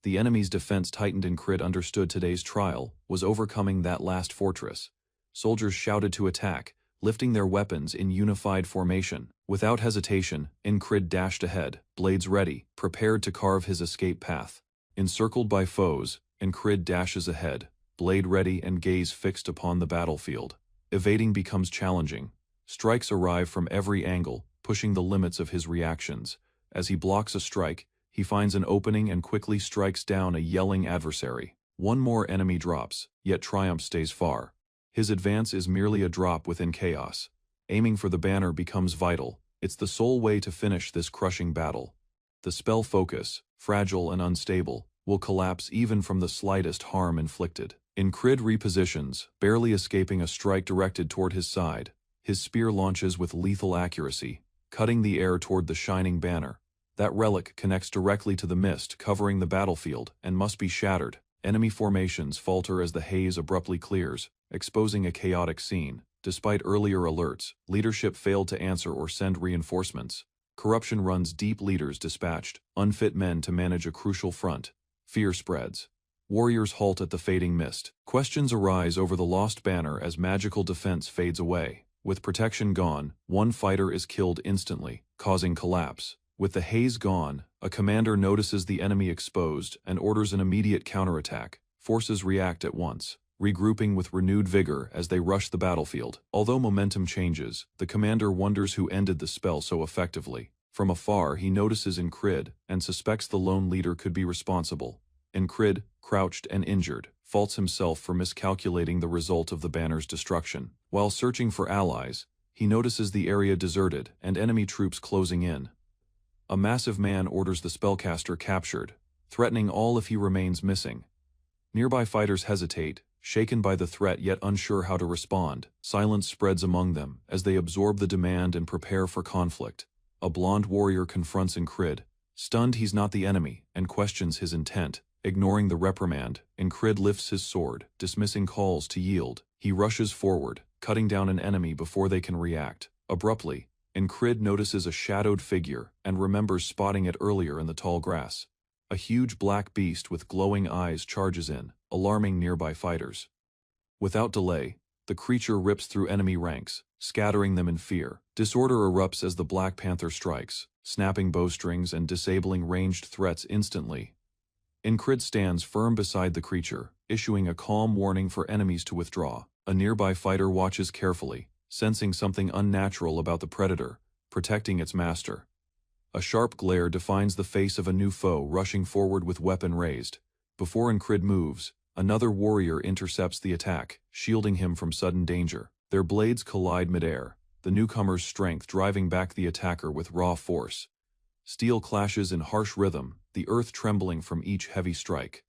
Speaker 1: The enemy's defense tightened. Encrid understood today's trial was overcoming that last fortress. Soldiers shouted to attack, lifting their weapons in unified formation. Without hesitation, Encrid dashed ahead, blades ready, prepared to carve his escape path. Encircled by foes, Encrid dashes ahead, blade ready and gaze fixed upon the battlefield. Evading becomes challenging. Strikes arrive from every angle, pushing the limits of his reactions. As he blocks a strike, he finds an opening and quickly strikes down a yelling adversary. One more enemy drops, yet triumph stays far. His advance is merely a drop within chaos. Aiming for the banner becomes vital. It's the sole way to finish this crushing battle. The spell focus, fragile and unstable, will collapse even from the slightest harm inflicted. Encrid repositions, barely escaping a strike directed toward his side. His spear launches with lethal accuracy, cutting the air toward the shining banner. That relic connects directly to the mist covering the battlefield and must be shattered. Enemy formations falter as the haze abruptly clears, exposing a chaotic scene. Despite earlier alerts, leadership failed to answer or send reinforcements. Corruption runs deep. Leaders dispatched, unfit men to manage a crucial front. Fear spreads. Warriors halt at the fading mist. Questions arise over the lost banner as magical defense fades away. With protection gone, one fighter is killed instantly, causing collapse. With the haze gone, a commander notices the enemy exposed and orders an immediate counterattack. Forces react at once. regrouping with renewed vigor as they rush the battlefield. Although momentum changes, the commander wonders who ended the spell so effectively. From afar he notices Incrid and suspects the lone leader could be responsible. Incrid, crouched and injured, faults himself for miscalculating the result of the banner's destruction. While searching for allies, he notices the area deserted and enemy troops closing in. A massive man orders the spellcaster captured, threatening all if he remains missing. Nearby fighters hesitate, shaken by the threat yet unsure how to respond. Silence spreads among them as they absorb the demand and prepare for conflict. A blonde warrior confronts Incrid. Stunned he's not the enemy, and questions his intent. Ignoring the reprimand, Incrid lifts his sword, dismissing calls to yield. He rushes forward, cutting down an enemy before they can react. Abruptly, Incrid notices a shadowed figure and remembers spotting it earlier in the tall grass. A huge black beast with glowing eyes charges in, alarming nearby fighters. Without delay, the creature rips through enemy ranks, scattering them in fear. Disorder erupts as the Black Panther strikes, snapping bowstrings and disabling ranged threats instantly. Incrid stands firm beside the creature, issuing a calm warning for enemies to withdraw. A nearby fighter watches carefully, sensing something unnatural about the predator, protecting its master. A sharp glare defines the face of a new foe rushing forward with weapon raised. Before Incrid moves, another warrior intercepts the attack, shielding him from sudden danger. Their blades collide midair, the newcomer's strength driving back the attacker with raw force. Steel clashes in harsh rhythm, the earth trembling from each heavy strike.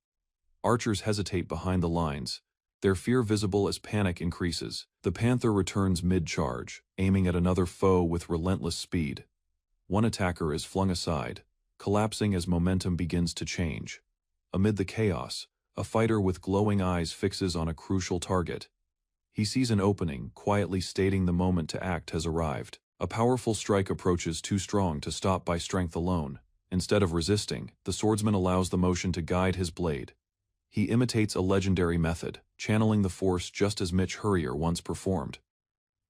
Speaker 1: Archers hesitate behind the lines, their fear visible as panic increases. The panther returns mid-charge, aiming at another foe with relentless speed. One attacker is flung aside, collapsing as momentum begins to change. Amid the chaos, a fighter with glowing eyes fixes on a crucial target. He sees an opening, quietly stating the moment to act has arrived. A powerful strike approaches too strong to stop by strength alone. Instead of resisting, the swordsman allows the motion to guide his blade. He imitates a legendary method, channeling the force just as Mitch Hurrier once performed.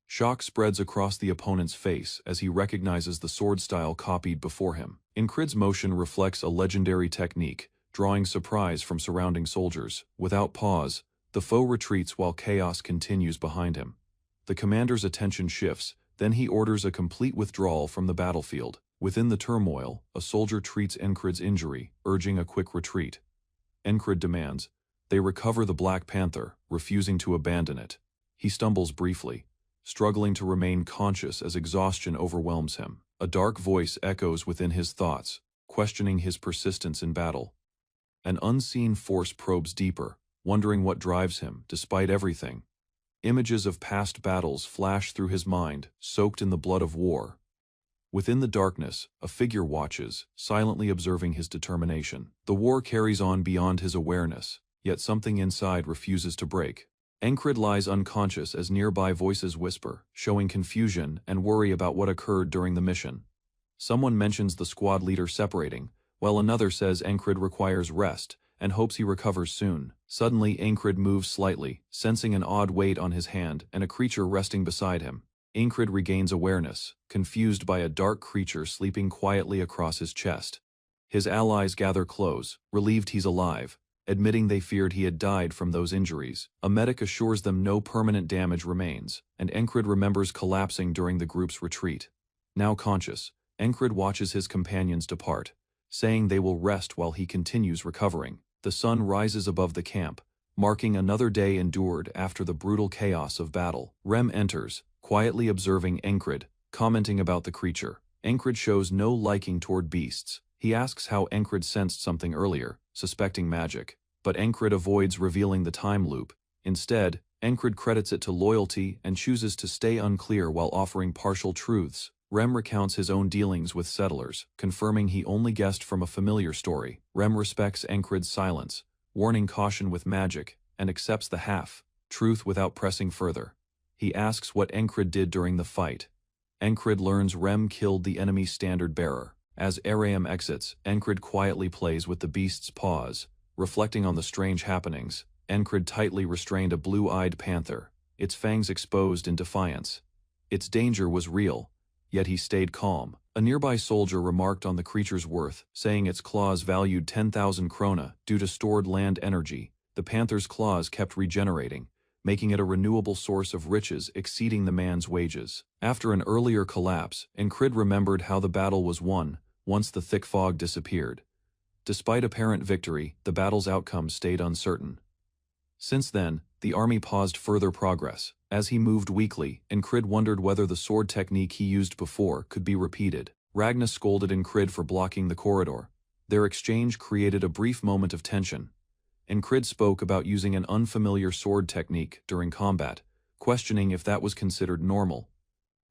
Speaker 1: Shock spreads across the opponent's face as he recognizes the sword style copied before him. Incrid's motion reflects a legendary technique, drawing surprise from surrounding soldiers. Without pause, the foe retreats while chaos continues behind him. The commander's attention shifts, then he orders a complete withdrawal from the battlefield. Within the turmoil, a soldier treats Incrid's injury, urging a quick retreat. Incrid demands. They recover the Black Panther, refusing to abandon it. He stumbles briefly, struggling to remain conscious as exhaustion overwhelms him. A dark voice echoes within his thoughts, questioning his persistence in battle. An unseen force probes deeper, wondering what drives him, despite everything. Images of past battles flash through his mind, soaked in the blood of war. Within the darkness, a figure watches, silently observing his determination. The war carries on beyond his awareness, yet something inside refuses to break. Incrid lies unconscious as nearby voices whisper, showing confusion and worry about what occurred during the mission. Someone mentions the squad leader separating, while another says Incrid requires rest and hopes he recovers soon. Suddenly Incrid moves slightly, sensing an odd weight on his hand and a creature resting beside him. Incrid regains awareness, confused by a dark creature sleeping quietly across his chest. His allies gather close, relieved he's alive, admitting they feared he had died from those injuries. A medic assures them no permanent damage remains, and Incrid remembers collapsing during the group's retreat. Now conscious, Incrid watches his companions depart, saying they will rest while he continues recovering. The sun rises above the camp, marking another day endured after the brutal chaos of battle. Rem enters, quietly observing Incrid, commenting about the creature. Incrid shows no liking toward beasts. He asks how Incrid sensed something earlier, suspecting magic, but Incrid avoids revealing the time loop. Instead, Incrid credits it to loyalty and chooses to stay unclear while offering partial truths. Rem recounts his own dealings with settlers, confirming he only guessed from a familiar story. Rem respects Incrid's silence, warning caution with magic, and accepts the half-truth without pressing further. He asks what Incrid did during the fight. Incrid learns Rem killed the enemy standard-bearer. As Aram exits, Incrid quietly plays with the beast's paws, reflecting on the strange happenings. Incrid tightly restrained a blue-eyed panther, its fangs exposed in defiance. Its danger was real, yet he stayed calm. A nearby soldier remarked on the creature's worth, saying its claws valued 10,000 krona due to stored land energy, the panther's claws kept regenerating, making it a renewable source of riches exceeding the man's wages. After an earlier collapse, Incrid remembered how the battle was won once the thick fog disappeared. Despite apparent victory, the battle's outcome stayed uncertain. Since then, the army paused further progress. As he moved weakly, Incrid wondered whether the sword technique he used before could be repeated. Ragna scolded Incrid for blocking the corridor. Their exchange created a brief moment of tension. Incrid spoke about using an unfamiliar sword technique during combat, questioning if that was considered normal.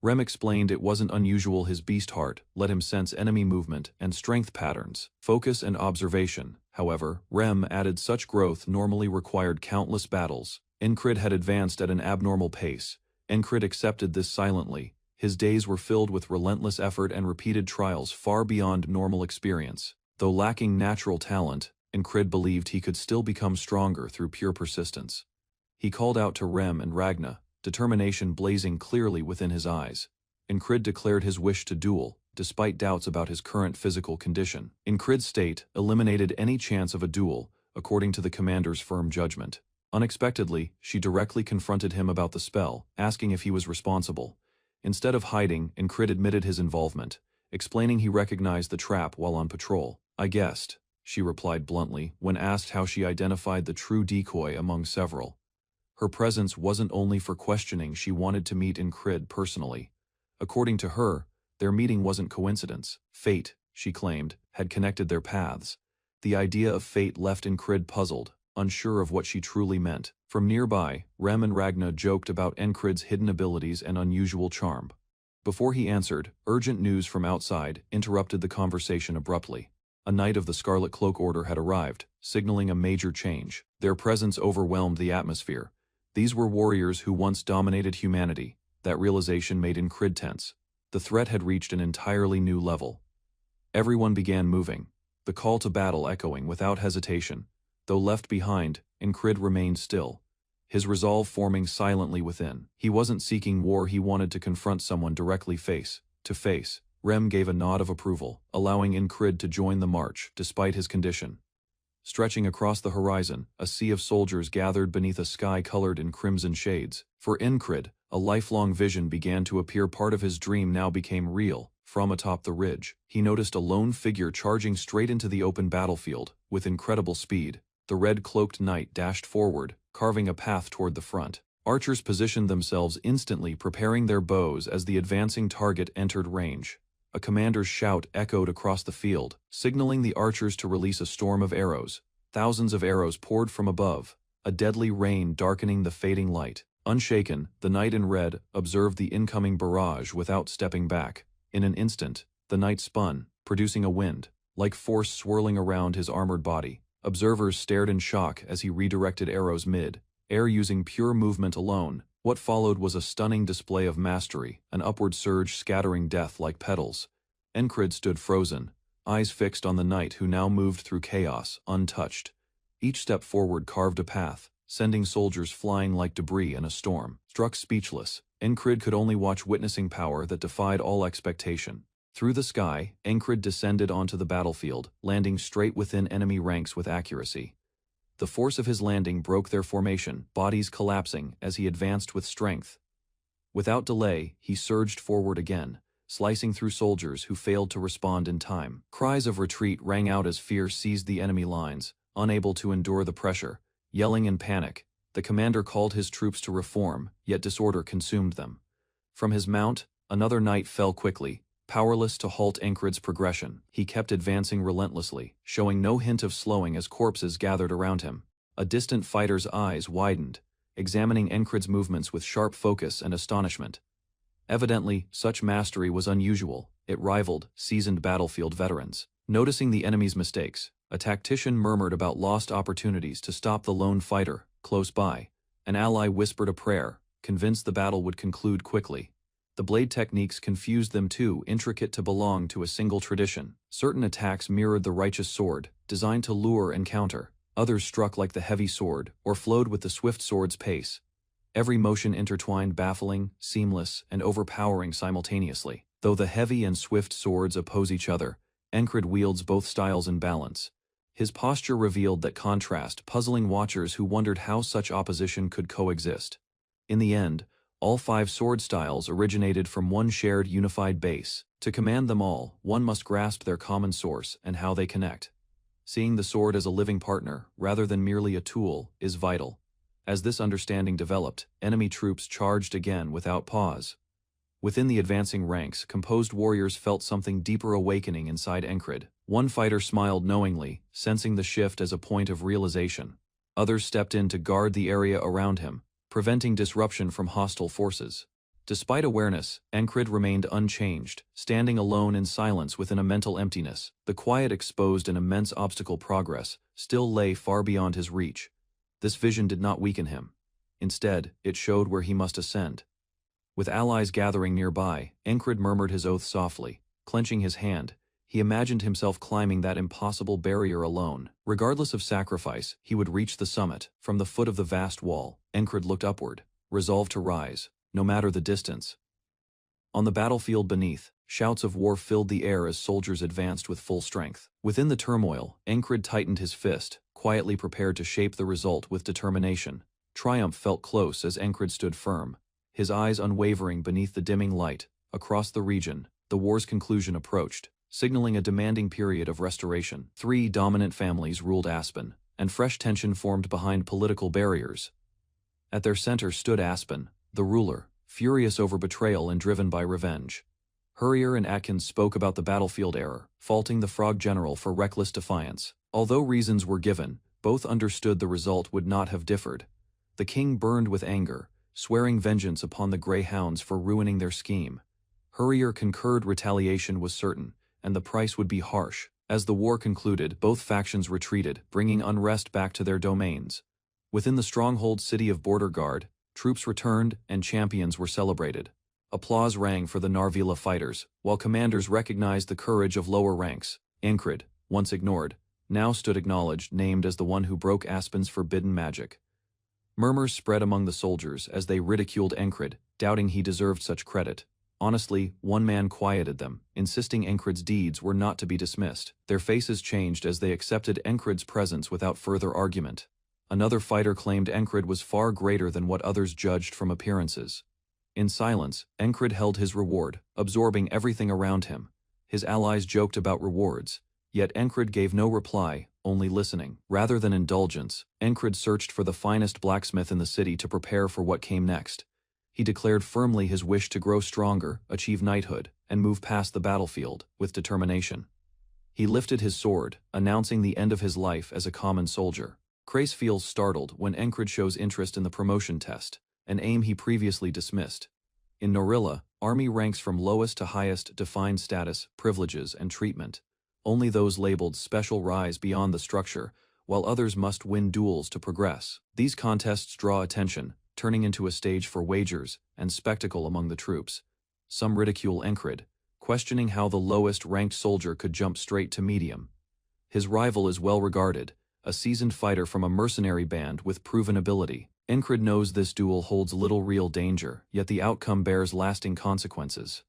Speaker 1: Rem explained it wasn't unusual. His beast heart let him sense enemy movement and strength patterns, focus and observation. However, Rem added such growth normally required countless battles. Incrid had advanced at an abnormal pace. Incrid accepted this silently. His days were filled with relentless effort and repeated trials far beyond normal experience. Though lacking natural talent, Incrid believed he could still become stronger through pure persistence. He called out to Rem and Ragna, determination blazing clearly within his eyes. Incrid declared his wish to duel, despite doubts about his current physical condition. Incrid's state eliminated any chance of a duel, according to the commander's firm judgment. Unexpectedly, she directly confronted him about the spell, asking if he was responsible. Instead of hiding, Incrid admitted his involvement, explaining he recognized the trap while on patrol. "I guessed," she replied bluntly, when asked how she identified the true decoy among several. Her presence wasn't only for questioning, she wanted to meet Incrid personally. According to her, their meeting wasn't coincidence. Fate, she claimed, had connected their paths. The idea of fate left Incrid puzzled, unsure of what she truly meant. From nearby, Rem and Ragna joked about Incrid's hidden abilities and unusual charm. Before he answered, urgent news from outside interrupted the conversation abruptly. A knight of the Scarlet Cloak Order had arrived, signaling a major change. Their presence overwhelmed the atmosphere. These were warriors who once dominated humanity. That realization made Incrid tense. The threat had reached an entirely new level. Everyone began moving, the call to battle echoing without hesitation. Though left behind, Incrid remained still, his resolve forming silently within. He wasn't seeking war, he wanted to confront someone directly face to face. Rem gave a nod of approval, allowing Incrid to join the march, despite his condition. Stretching across the horizon, a sea of soldiers gathered beneath a sky colored in crimson shades. For Incrid, a lifelong vision began to appear. Part of his dream now became real. From atop the ridge, he noticed a lone figure charging straight into the open battlefield. With incredible speed, the red-cloaked knight dashed forward, carving a path toward the front. Archers positioned themselves instantly, preparing their bows as the advancing target entered range. A commander's shout echoed across the field, signaling the archers to release a storm of arrows. Thousands of arrows poured from above, a deadly rain darkening the fading light. Unshaken, the knight in red observed the incoming barrage without stepping back. In an instant, the knight spun, producing a wind-like force swirling around his armored body. Observers stared in shock as he redirected arrows mid-air using pure movement alone. What followed was a stunning display of mastery, an upward surge scattering death like petals. Incrid stood frozen, eyes fixed on the knight who now moved through chaos, untouched. Each step forward carved a path, sending soldiers flying like debris in a storm. Struck speechless, Incrid could only watch, witnessing power that defied all expectation. Through the sky, Incrid descended onto the battlefield, landing straight within enemy ranks with accuracy. The force of his landing broke their formation, bodies collapsing as he advanced with strength. Without delay, he surged forward again, slicing through soldiers who failed to respond in time. Cries of retreat rang out as fear seized the enemy lines, unable to endure the pressure. Yelling in panic, the commander called his troops to reform, yet disorder consumed them. From his mount, another knight fell quickly, powerless to halt Incrid's progression. He kept advancing relentlessly, showing no hint of slowing as corpses gathered around him. A distant fighter's eyes widened, examining Incrid's movements with sharp focus and astonishment. Evidently, such mastery was unusual. It rivaled seasoned battlefield veterans. Noticing the enemy's mistakes, a tactician murmured about lost opportunities to stop the lone fighter. Close by, an ally whispered a prayer, convinced the battle would conclude quickly. The blade techniques confused them too intricate to belong to a single tradition. Certain attacks mirrored the righteous sword, designed to lure and counter. Others struck like the heavy sword, or flowed with the swift sword's pace. Every motion intertwined, baffling, seamless, and overpowering simultaneously. Though the heavy and swift swords oppose each other, Incrid wields both styles in balance. His posture revealed that contrast, puzzling watchers who wondered how such opposition could coexist. In the end, all 5 sword styles originated from one shared unified base. To command them all, one must grasp their common source and how they connect. Seeing the sword as a living partner, rather than merely a tool, is vital. As this understanding developed, enemy troops charged again without pause. Within the advancing ranks, composed warriors felt something deeper awakening inside Encrid. One fighter smiled knowingly, sensing the shift as a point of realization. Others stepped in to guard the area around him, preventing disruption from hostile forces. Despite awareness, Encrid remained unchanged, standing alone in silence within a mental emptiness. The quiet exposed an immense obstacle. Progress still lay far beyond his reach. This vision did not weaken him. Instead, it showed where he must ascend. With allies gathering nearby, Encrid murmured his oath softly. Clenching his hand, he imagined himself climbing that impossible barrier alone. Regardless of sacrifice, he would reach the summit. From the foot of the vast wall, Encrid looked upward, resolved to rise, no matter the distance. On the battlefield beneath, shouts of war filled the air as soldiers advanced with full strength. Within the turmoil, Encrid tightened his fist, quietly prepared to shape the result with determination. Triumph felt close as Encrid stood firm, his eyes unwavering beneath the dimming light. Across the region, the war's conclusion approached, signaling a demanding period of restoration. 3 dominant families ruled Aspen, and fresh tension formed behind political barriers. At their center stood Aspen, the ruler, furious over betrayal and driven by revenge. Hurrier and Atkins spoke about the battlefield error, faulting the Frog General for reckless defiance. Although reasons were given, both understood the result would not have differed. The king burned with anger, swearing vengeance upon the Greyhounds for ruining their scheme. Hurrier concurred retaliation was certain, and the price would be harsh. As the war concluded, both factions retreated, bringing unrest back to their domains. Within the stronghold city of Border Guard, troops returned and champions were celebrated. Applause rang for the Narvila fighters, while commanders recognized the courage of lower ranks. Encrid, once ignored, now stood acknowledged, named as the one who broke Aspen's forbidden magic. Murmurs spread among the soldiers as they ridiculed Encrid, doubting he deserved such credit. Honestly, one man quieted them, insisting Encrid's deeds were not to be dismissed. Their faces changed as they accepted Encrid's presence without further argument. Another fighter claimed Encrid was far greater than what others judged from appearances. In silence, Encrid held his reward, absorbing everything around him. His allies joked about rewards, yet Encrid gave no reply, only listening. Rather than indulgence, Encrid searched for the finest blacksmith in the city to prepare for what came next. He declared firmly his wish to grow stronger, achieve knighthood, and move past the battlefield, with determination. He lifted his sword, announcing the end of his life as a common soldier. Crace feels startled when Encrid shows interest in the promotion test, an aim he previously dismissed. In Norilla, army ranks from lowest to highest define status, privileges, and treatment. Only those labeled special rise beyond the structure, while others must win duels to progress. These contests draw attention, turning into a stage for wagers and spectacle among the troops. Some ridicule Encrid, questioning how the lowest-ranked soldier could jump straight to medium. His rival is well regarded, a seasoned fighter from a mercenary band with proven ability. Encrid knows this duel holds little real danger, yet the outcome bears lasting consequences.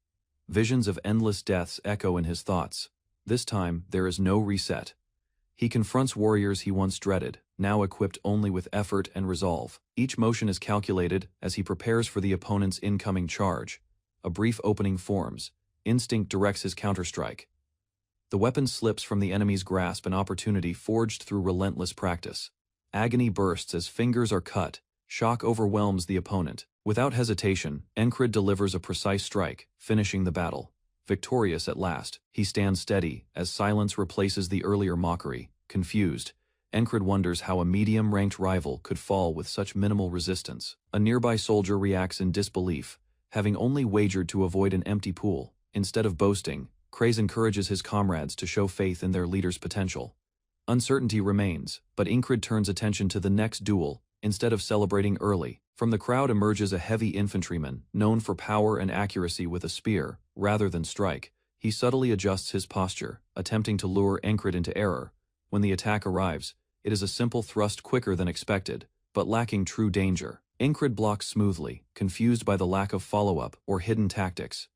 Speaker 1: Visions of endless deaths echo in his thoughts. This time, there is no reset. He confronts warriors he once dreaded, now equipped only with effort and resolve. Each motion is calculated as he prepares for the opponent's incoming charge. A brief opening forms. Instinct directs his counterstrike. The weapon slips from the enemy's grasp, an opportunity forged through relentless practice. Agony bursts as fingers are cut. Shock overwhelms the opponent. Without hesitation, Encrid delivers a precise strike, finishing the battle. Victorious at last, he stands steady as silence replaces the earlier mockery. Confused, Encrid wonders how a medium-ranked rival could fall with such minimal resistance. A nearby soldier reacts in disbelief, having only wagered to avoid an empty pool. Instead of boasting, Craze encourages his comrades to show faith in their leader's potential. Uncertainty remains, but Encrid turns attention to the next duel, instead of celebrating early. From the crowd emerges a heavy infantryman, known for power and accuracy with a spear, rather than strike. He subtly adjusts his posture, attempting to lure Encrid into error. When the attack arrives, it is a simple thrust, quicker than expected, but lacking true danger. Encrid blocks smoothly, confused by the lack of follow-up or hidden tactics.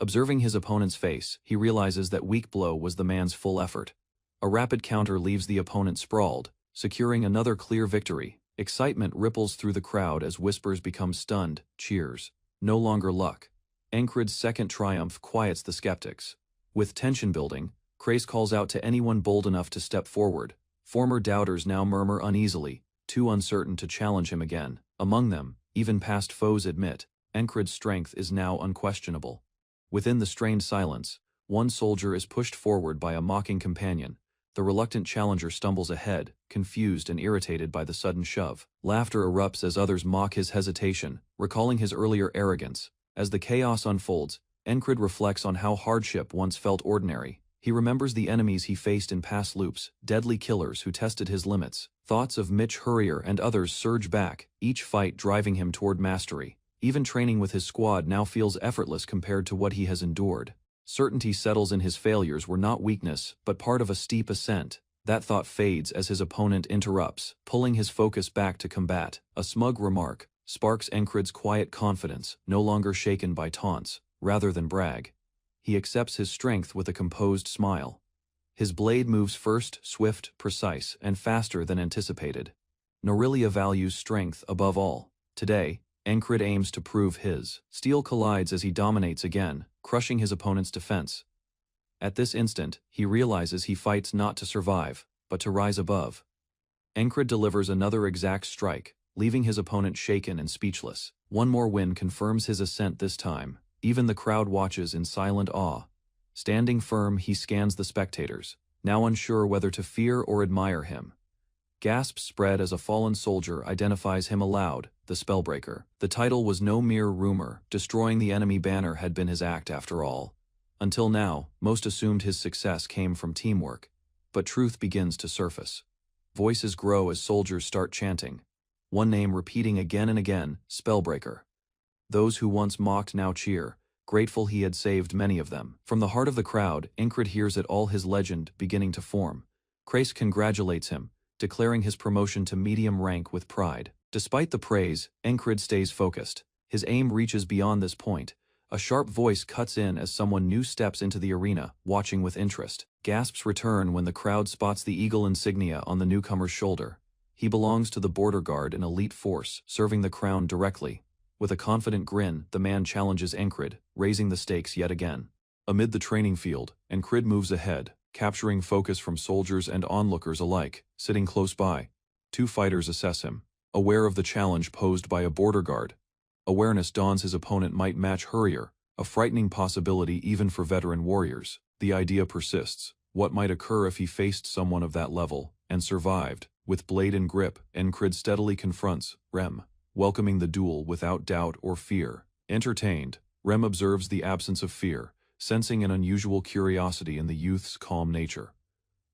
Speaker 1: Observing his opponent's face, he realizes that weak blow was the man's full effort.
Speaker 2: A rapid counter leaves the opponent sprawled, securing another clear victory. Excitement ripples through the crowd as whispers become stunned cheers. No longer luck. Encrid's second triumph quiets the skeptics. With tension building, Crace calls out to anyone bold enough to step forward. Former doubters now murmur uneasily, too uncertain to challenge him again. Among them, even past foes admit, Encrid's strength is now unquestionable. Within the strained silence, one soldier is pushed forward by a mocking companion. The reluctant challenger stumbles ahead, confused and irritated by the sudden shove. Laughter erupts as others mock his hesitation, recalling his earlier arrogance. As the chaos unfolds, Encrid reflects on how hardship once felt ordinary. He remembers the enemies he faced in past loops, deadly killers who tested his limits. Thoughts of Mitch Hurrier and others surge back, each fight driving him toward mastery. Even training with his squad now feels effortless compared to what he has endured. Certainty settles in his failures were not weakness, but part of a steep ascent. That thought fades as his opponent interrupts, pulling his focus back to combat. A smug remark sparks Encrid's quiet confidence, no longer shaken by taunts, rather than brag. He accepts his strength with a composed smile. His blade moves first, swift, precise, and faster than anticipated. Norelia values strength above all. Today, Encrid aims to prove his. Steel collides as he dominates again, crushing his opponent's defense. At this instant, he realizes he fights not to survive, but to rise above. Encrid delivers another exact strike, leaving his opponent shaken and speechless. One more win confirms his ascent this time. Even the crowd watches in silent awe. Standing firm, he scans the spectators, now unsure whether to fear or admire him. Gasps spread as a fallen soldier identifies him aloud, the Spellbreaker. The title was no mere rumor. Destroying the enemy banner had been his act after all. Until now, most assumed his success came from teamwork. But truth begins to surface. Voices grow as soldiers start chanting. One name repeating again and again, Spellbreaker. Those who once mocked now cheer, grateful he had saved many of them. From the heart of the crowd, Encrid hears it all, his legend beginning to form. Crace congratulates him, declaring his promotion to medium rank with pride. Despite the praise, Encrid stays focused. His aim reaches beyond this point. A sharp voice cuts in as someone new steps into the arena, watching with interest. Gasps return when the crowd spots the eagle insignia on the newcomer's shoulder. He belongs to the Border Guard, an elite force, serving the crown directly. With a confident grin, the man challenges Encrid, raising the stakes yet again. Amid the training field, Encrid moves ahead, capturing focus from soldiers and onlookers alike. Sitting close by, two fighters assess him, aware of the challenge posed by a border guard. Awareness dawns his opponent might match Hurrier, a frightening possibility even for veteran warriors. The idea persists. What might occur if he faced someone of that level, and survived? With blade in grip, Encrid steadily confronts Rem, welcoming the duel without doubt or fear. Entertained, Rem observes the absence of fear, sensing an unusual curiosity in the youth's calm nature.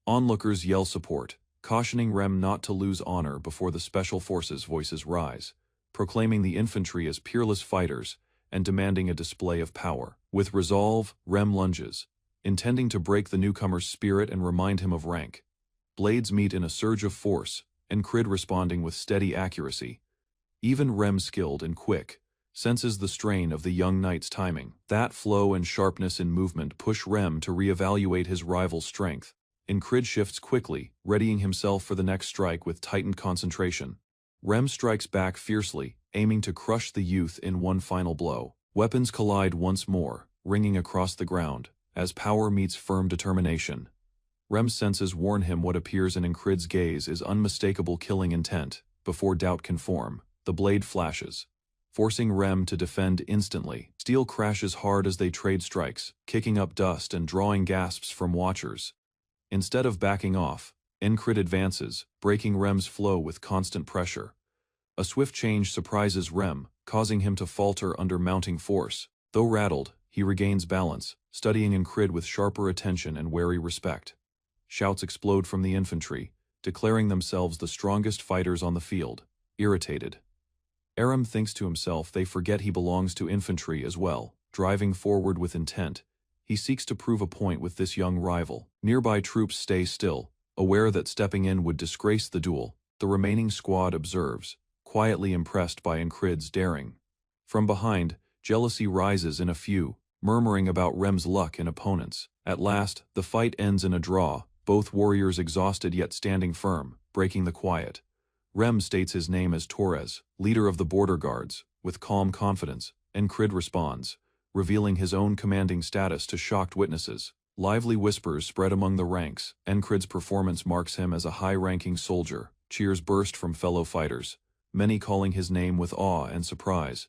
Speaker 2: Onlookers yell support, cautioning Rem not to lose honor before the Special Forces' voices rise, proclaiming the infantry as peerless fighters and demanding a display of power. With resolve, Rem lunges, intending to break the newcomer's spirit and remind him of rank. Blades meet in a surge of force, Encrid responding with steady accuracy. Even Rem, skilled and quick, senses the strain of the young knight's timing. That flow and sharpness in movement push Rem to reevaluate his rival's strength. Encrid shifts quickly, readying himself for the next strike with tightened concentration. Rem strikes back fiercely, aiming to crush the youth in one final blow. Weapons collide once more, ringing across the ground, as power meets firm determination. Rem's senses warn him what appears in Encrid's gaze is unmistakable killing intent. Before doubt can form, the blade flashes, forcing Rem to defend instantly. Steel crashes hard as they trade strikes, kicking up dust and drawing gasps from watchers. Instead of backing off, Encrid advances, breaking Rem's flow with constant pressure. A swift change surprises Rem, causing him to falter under mounting force. Though rattled, he regains balance, studying Encrid with sharper attention and wary respect. Shouts explode from the infantry, declaring themselves the strongest fighters on the field. Irritated, Aram thinks to himself they forget he belongs to infantry as well. Driving forward with intent, he seeks to prove a point with this young rival. Nearby troops stay still, aware that stepping in would disgrace the duel. The remaining squad observes, quietly impressed by Encrid's daring. From behind, jealousy rises in a few, murmuring about Rem's luck and opponents. At last, the fight ends in a draw,
Speaker 1: both warriors exhausted yet standing firm, breaking the quiet. Rem states his name as Torres, leader of the border guards, with calm confidence, and Crid responds, revealing his own commanding status to shocked witnesses. Lively whispers spread among the ranks. Encrid's performance marks him as a high-ranking soldier. Cheers burst from fellow fighters, many calling his name with awe and surprise.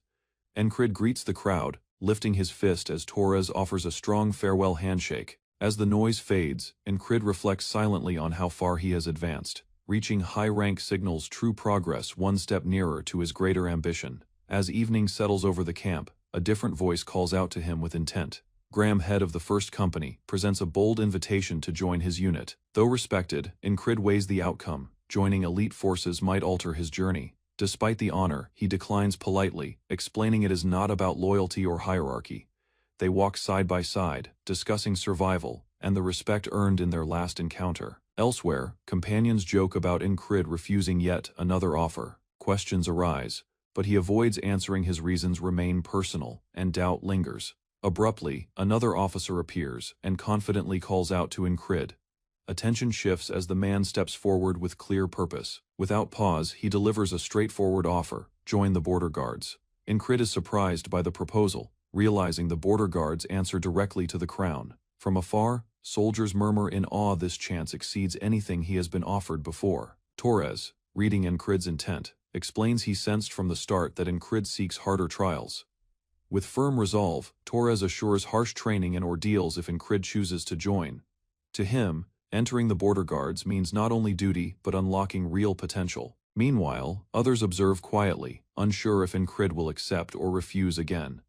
Speaker 1: Encrid greets the crowd, lifting his fist as Torres offers a strong farewell handshake. As the noise fades, Encrid reflects silently on how far he has advanced. Reaching high rank signals true progress one step nearer to his greater ambition. As evening settles over the camp, a different voice calls out to him with intent. Graham, head of the First Company, presents a bold invitation to join his unit. Though respected, Encrid weighs the outcome. Joining elite forces might alter his journey. Despite the honor, he declines politely, explaining it is not about loyalty or hierarchy. They walk side by side, discussing survival and the respect earned in their last encounter. Elsewhere, companions joke about Encrid refusing yet another offer. Questions arise, but he avoids answering. His reasons remain personal, and doubt lingers. Abruptly, another officer appears and confidently calls out to Encrid. Attention shifts as the man steps forward with clear purpose. Without pause, he delivers a straightforward offer: join the border guards. Encrid is surprised by the proposal, realizing the border guards answer directly to the crown. From afar, soldiers murmur in awe. This chance exceeds anything he has been offered before. Torres, reading Encrid's intent, explains he sensed from the start that Encrid seeks harder trials. With firm resolve, Torres assures harsh training and ordeals if Encrid chooses to join. To him, entering the border guards means not only duty but unlocking real potential. Meanwhile, others observe quietly, unsure if Encrid will accept or refuse again.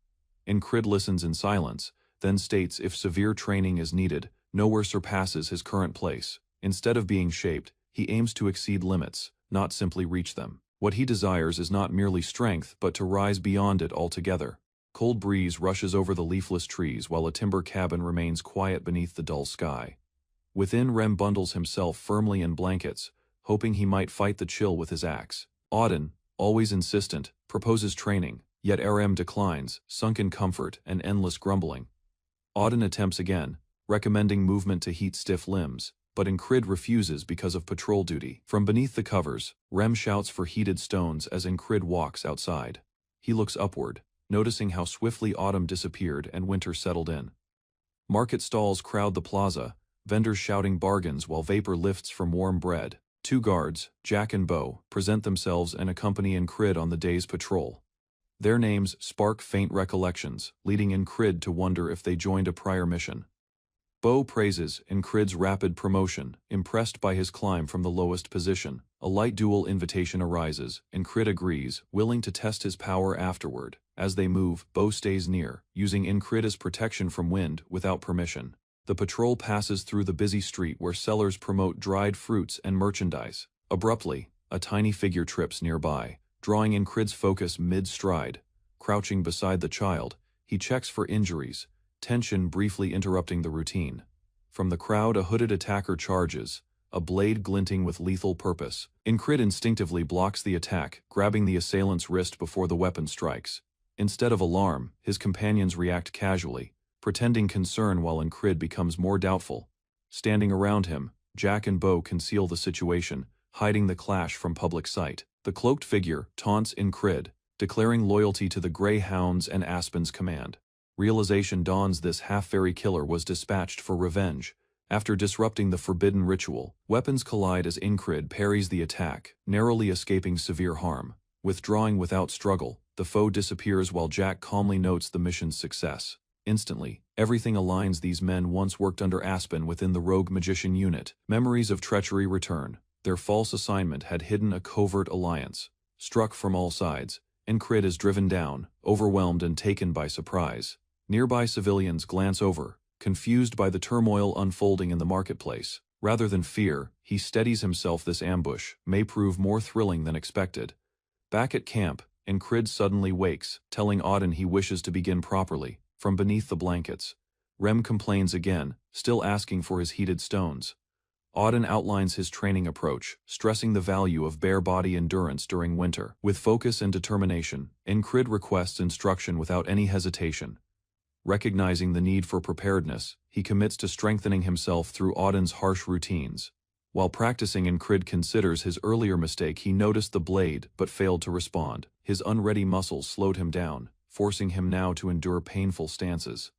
Speaker 1: Encrid listens in silence, then states if severe training is needed, nowhere surpasses his current place. Instead of being shaped, he aims to exceed limits, not simply reach them. What he desires is not merely strength but to rise beyond it altogether. Cold breeze rushes over the leafless trees while a timber cabin remains quiet beneath the dull sky. Within, Rem bundles himself firmly in blankets, hoping he might fight the chill with his axe. Auden, always insistent, proposes training, yet Rem declines, sunk in comfort and endless grumbling. Auden attempts again, recommending movement to heat stiff limbs, but Encrid refuses because of patrol duty. From beneath the covers, Rem shouts for heated stones as Encrid walks outside. He looks upward, noticing how swiftly autumn disappeared and winter settled in. Market stalls crowd the plaza, vendors shouting bargains while vapor lifts from warm bread. Two guards, Jack and Bo, present themselves and accompany Encrid on the day's patrol. Their names spark faint recollections, leading Encrid to wonder if they joined a prior mission. Bo praises Encrid's rapid promotion, impressed by his climb from the lowest position. A light duel invitation arises, Encrid agrees, willing to test his power afterward. As they move, Bo stays near, using Encrid as protection from wind without permission. The patrol passes through the busy street where sellers promote dried fruits and merchandise. Abruptly, a tiny figure trips nearby, drawing Encrid's focus mid-stride. Crouching beside the child, he checks for injuries, tension briefly interrupting the routine. From the crowd, a hooded attacker charges, a blade glinting with lethal purpose. Encrid instinctively blocks the attack, grabbing the assailant's wrist before the weapon strikes. Instead of alarm, his companions react casually, pretending concern while Encrid becomes more doubtful. Standing around him, Jack and Bo conceal the situation, hiding the clash from public sight. The cloaked figure taunts Encrid, declaring loyalty to the Greyhounds and Aspen's command. Realization dawns: this half-fairy killer was dispatched for revenge. After disrupting the forbidden ritual, weapons collide as Encrid parries the attack, narrowly escaping severe harm. Withdrawing without struggle, the foe disappears while Jack calmly notes the mission's success. Instantly, everything aligns. These men once worked under Aspen within the rogue magician unit. Memories of treachery return. Their false assignment had hidden a covert alliance. Struck from all sides, Encrid is driven down, overwhelmed and taken by surprise. Nearby civilians glance over, confused by the turmoil unfolding in the marketplace. Rather than fear, he steadies himself. This ambush may prove more thrilling than expected. Back at camp, Encrid suddenly wakes, telling Auden he wishes to begin properly. From beneath the blankets, Rem complains again, still asking for his heated stones. Auden outlines his training approach, stressing the value of bare body endurance during winter. With focus and determination, Encrid requests instruction without any hesitation. Recognizing the need for preparedness, he commits to strengthening himself through Auden's harsh routines. While practicing, Incrid considers his earlier mistake. He noticed the blade but failed to respond. His unready muscles slowed him down, forcing him now to endure painful stances.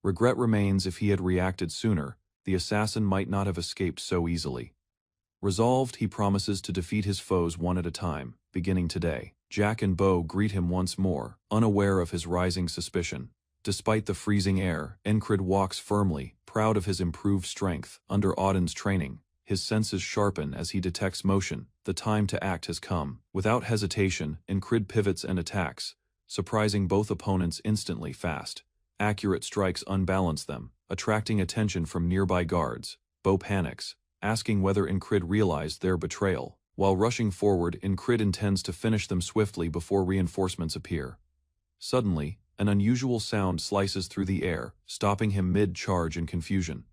Speaker 1: Regret remains. If he had reacted sooner, the assassin might not have escaped so easily. Resolved, he promises to defeat his foes one at a time, beginning today. Jack and Bo greet him once more, unaware of his rising suspicion. Despite the freezing air, Incrid walks firmly, proud of his improved strength. Under Auden's training, his senses sharpen as he detects motion. The time to act has come. Without hesitation, Incrid pivots and attacks, surprising both opponents instantly. Fast, accurate strikes unbalance them, attracting attention from nearby guards. Bo panics, asking whether Incrid realized their betrayal. While rushing forward, Incrid intends to finish them swiftly before reinforcements appear. Suddenly, an unusual sound slices through the air, stopping him mid-charge in confusion.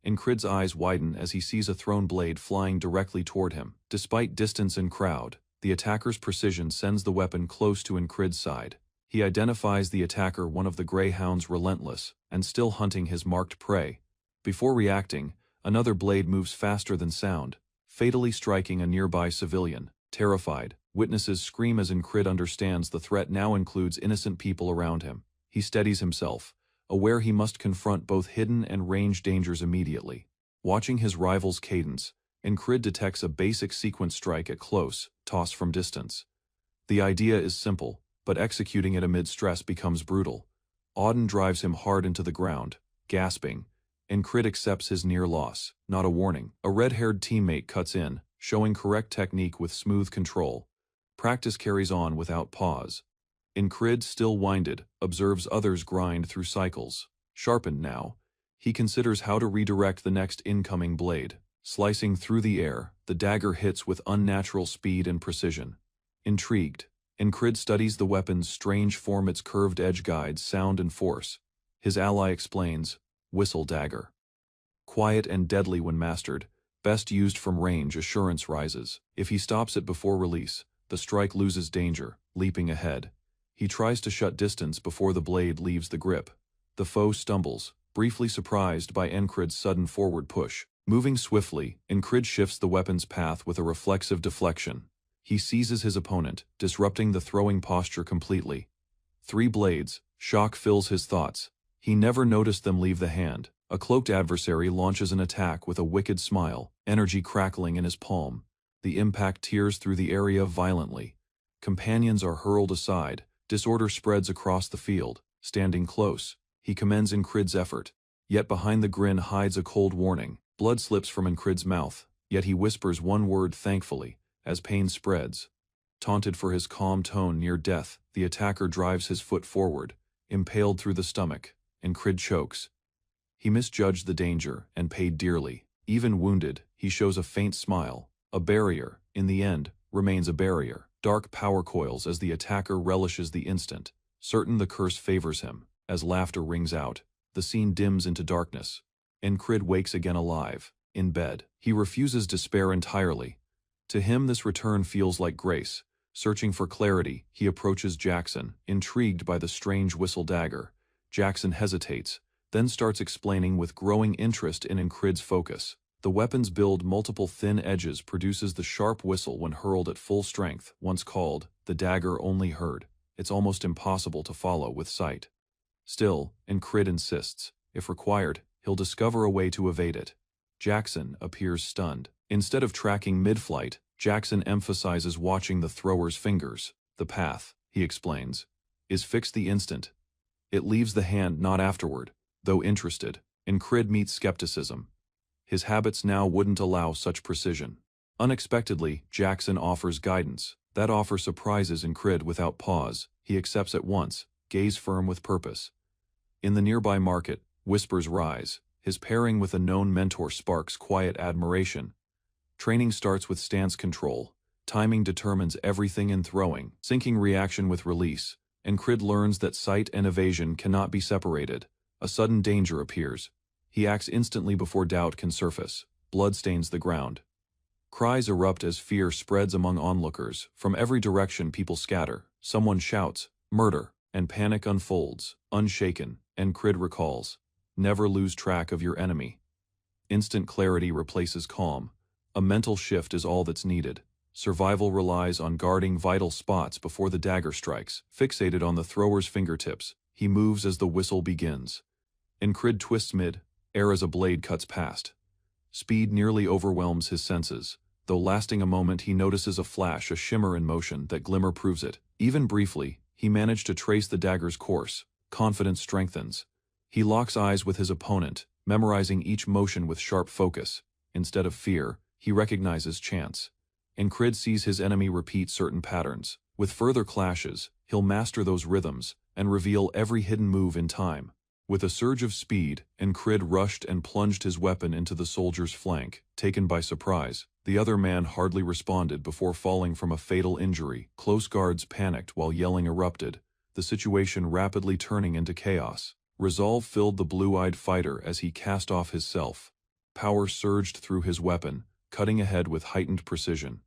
Speaker 1: Incrid's eyes widen as he sees a thrown blade flying directly toward him. Despite distance and crowd, the attacker's precision sends the weapon close to Incrid's side. He identifies the attacker, one of the greyhounds, relentless and still hunting his marked prey. Before reacting, another blade moves faster than sound, fatally striking a nearby civilian. Terrified, witnesses scream as Incrid understands the threat now includes innocent people around him. He steadies himself, aware he must confront both hidden and ranged dangers immediately. Watching his rival's cadence, Incrid detects a basic sequence strike at close, toss from distance. The idea is simple, but executing it amid stress becomes brutal. Auden drives him hard into the ground, gasping. Incrid accepts his near loss. Not a warning. A red-haired teammate cuts in, showing correct technique with smooth control. Practice carries on without pause. Incrid, still winded, observes others grind through cycles. Sharpened now, he considers how to redirect the next incoming blade. Slicing through the air, the dagger hits with unnatural speed and precision. Intrigued, Incrid studies the weapon's strange form. Its curved edge guides sound and force. His ally explains, whistle dagger. Quiet and deadly when mastered, best used from range. Assurance rises. If he stops it before release, the strike loses danger. Leaping ahead, he tries to shut distance before the blade leaves the grip. The foe stumbles, briefly surprised by Incrid's sudden forward push. Moving swiftly, Incrid shifts the weapon's path with a reflexive deflection. He seizes his opponent, disrupting the throwing posture completely. 3 blades, shock fills his thoughts. He never noticed them leave the hand. A cloaked adversary launches an attack with a wicked smile, energy crackling in his palm. The impact tears through the area violently. Companions are hurled aside. Disorder spreads across the field. Standing close, he commends Incrid's effort. Yet behind the grin hides a cold warning. Blood slips from Incrid's mouth, yet he whispers one word thankfully, as pain spreads. Taunted for his calm tone near death, the attacker drives his foot forward, impaled through the stomach. Incrid chokes. He misjudged the danger and paid dearly. Even wounded, he shows a faint smile. A barrier, in the end, remains a barrier. Dark power coils as the attacker relishes the instant, certain the curse favors him. As laughter rings out, the scene dims into darkness. Incrid wakes again alive, in bed. He refuses despair entirely. To him this return feels like grace. Searching for clarity, he approaches Jackson, intrigued by the strange whistle dagger. Jackson hesitates, then starts explaining with growing interest in Incrid's focus. The weapon's build, multiple thin edges, produces the sharp whistle when hurled at full strength. Once called, the dagger only heard. It's almost impossible to follow with sight. Still, Incrid insists. If required, he'll discover a way to evade it. Jackson appears stunned. Instead of tracking mid-flight, Jackson emphasizes watching the thrower's fingers. The path, he explains, is fixed the instant. It leaves the hand not afterward. Though interested, Incrid meets skepticism. His habits now wouldn't allow such precision. Unexpectedly, Jackson offers guidance. That offer surprises Incrid without pause. He accepts at once, gaze firm with purpose. In the nearby market, whispers rise. His pairing with a known mentor sparks quiet admiration. Training starts with stance control. Timing determines everything in throwing. Syncing reaction with release. Incrid learns that sight and evasion cannot be separated. A sudden danger appears. He acts instantly before doubt can surface. Blood stains the ground. Cries erupt as fear spreads among onlookers. From every direction people scatter. Someone shouts, "Murder!" and panic unfolds. Unshaken, Incrid recalls. Never lose track of your enemy. Instant clarity replaces calm. A mental shift is all that's needed. Survival relies on guarding vital spots before the dagger strikes. Fixated on the thrower's fingertips, he moves as the whistle begins. Incrid twists mid-air as a blade cuts past. Speed nearly overwhelms his senses. Though lasting a moment, he notices a flash, a shimmer in motion. That glimmer proves it. Even briefly, he managed to trace the dagger's course. Confidence strengthens. He locks eyes with his opponent, memorizing each motion with sharp focus. Instead of fear, he recognizes chance. Incrid sees his enemy repeat certain patterns. With further clashes, he'll master those rhythms and reveal every hidden move in time. With a surge of speed, Incrid rushed and plunged his weapon into the soldier's flank. Taken by surprise, the other man hardly responded before falling from a fatal injury. Close guards panicked while yelling erupted, the situation rapidly turning into chaos. Resolve filled the blue-eyed fighter as he cast off his self. Power surged through his weapon, cutting ahead with heightened precision.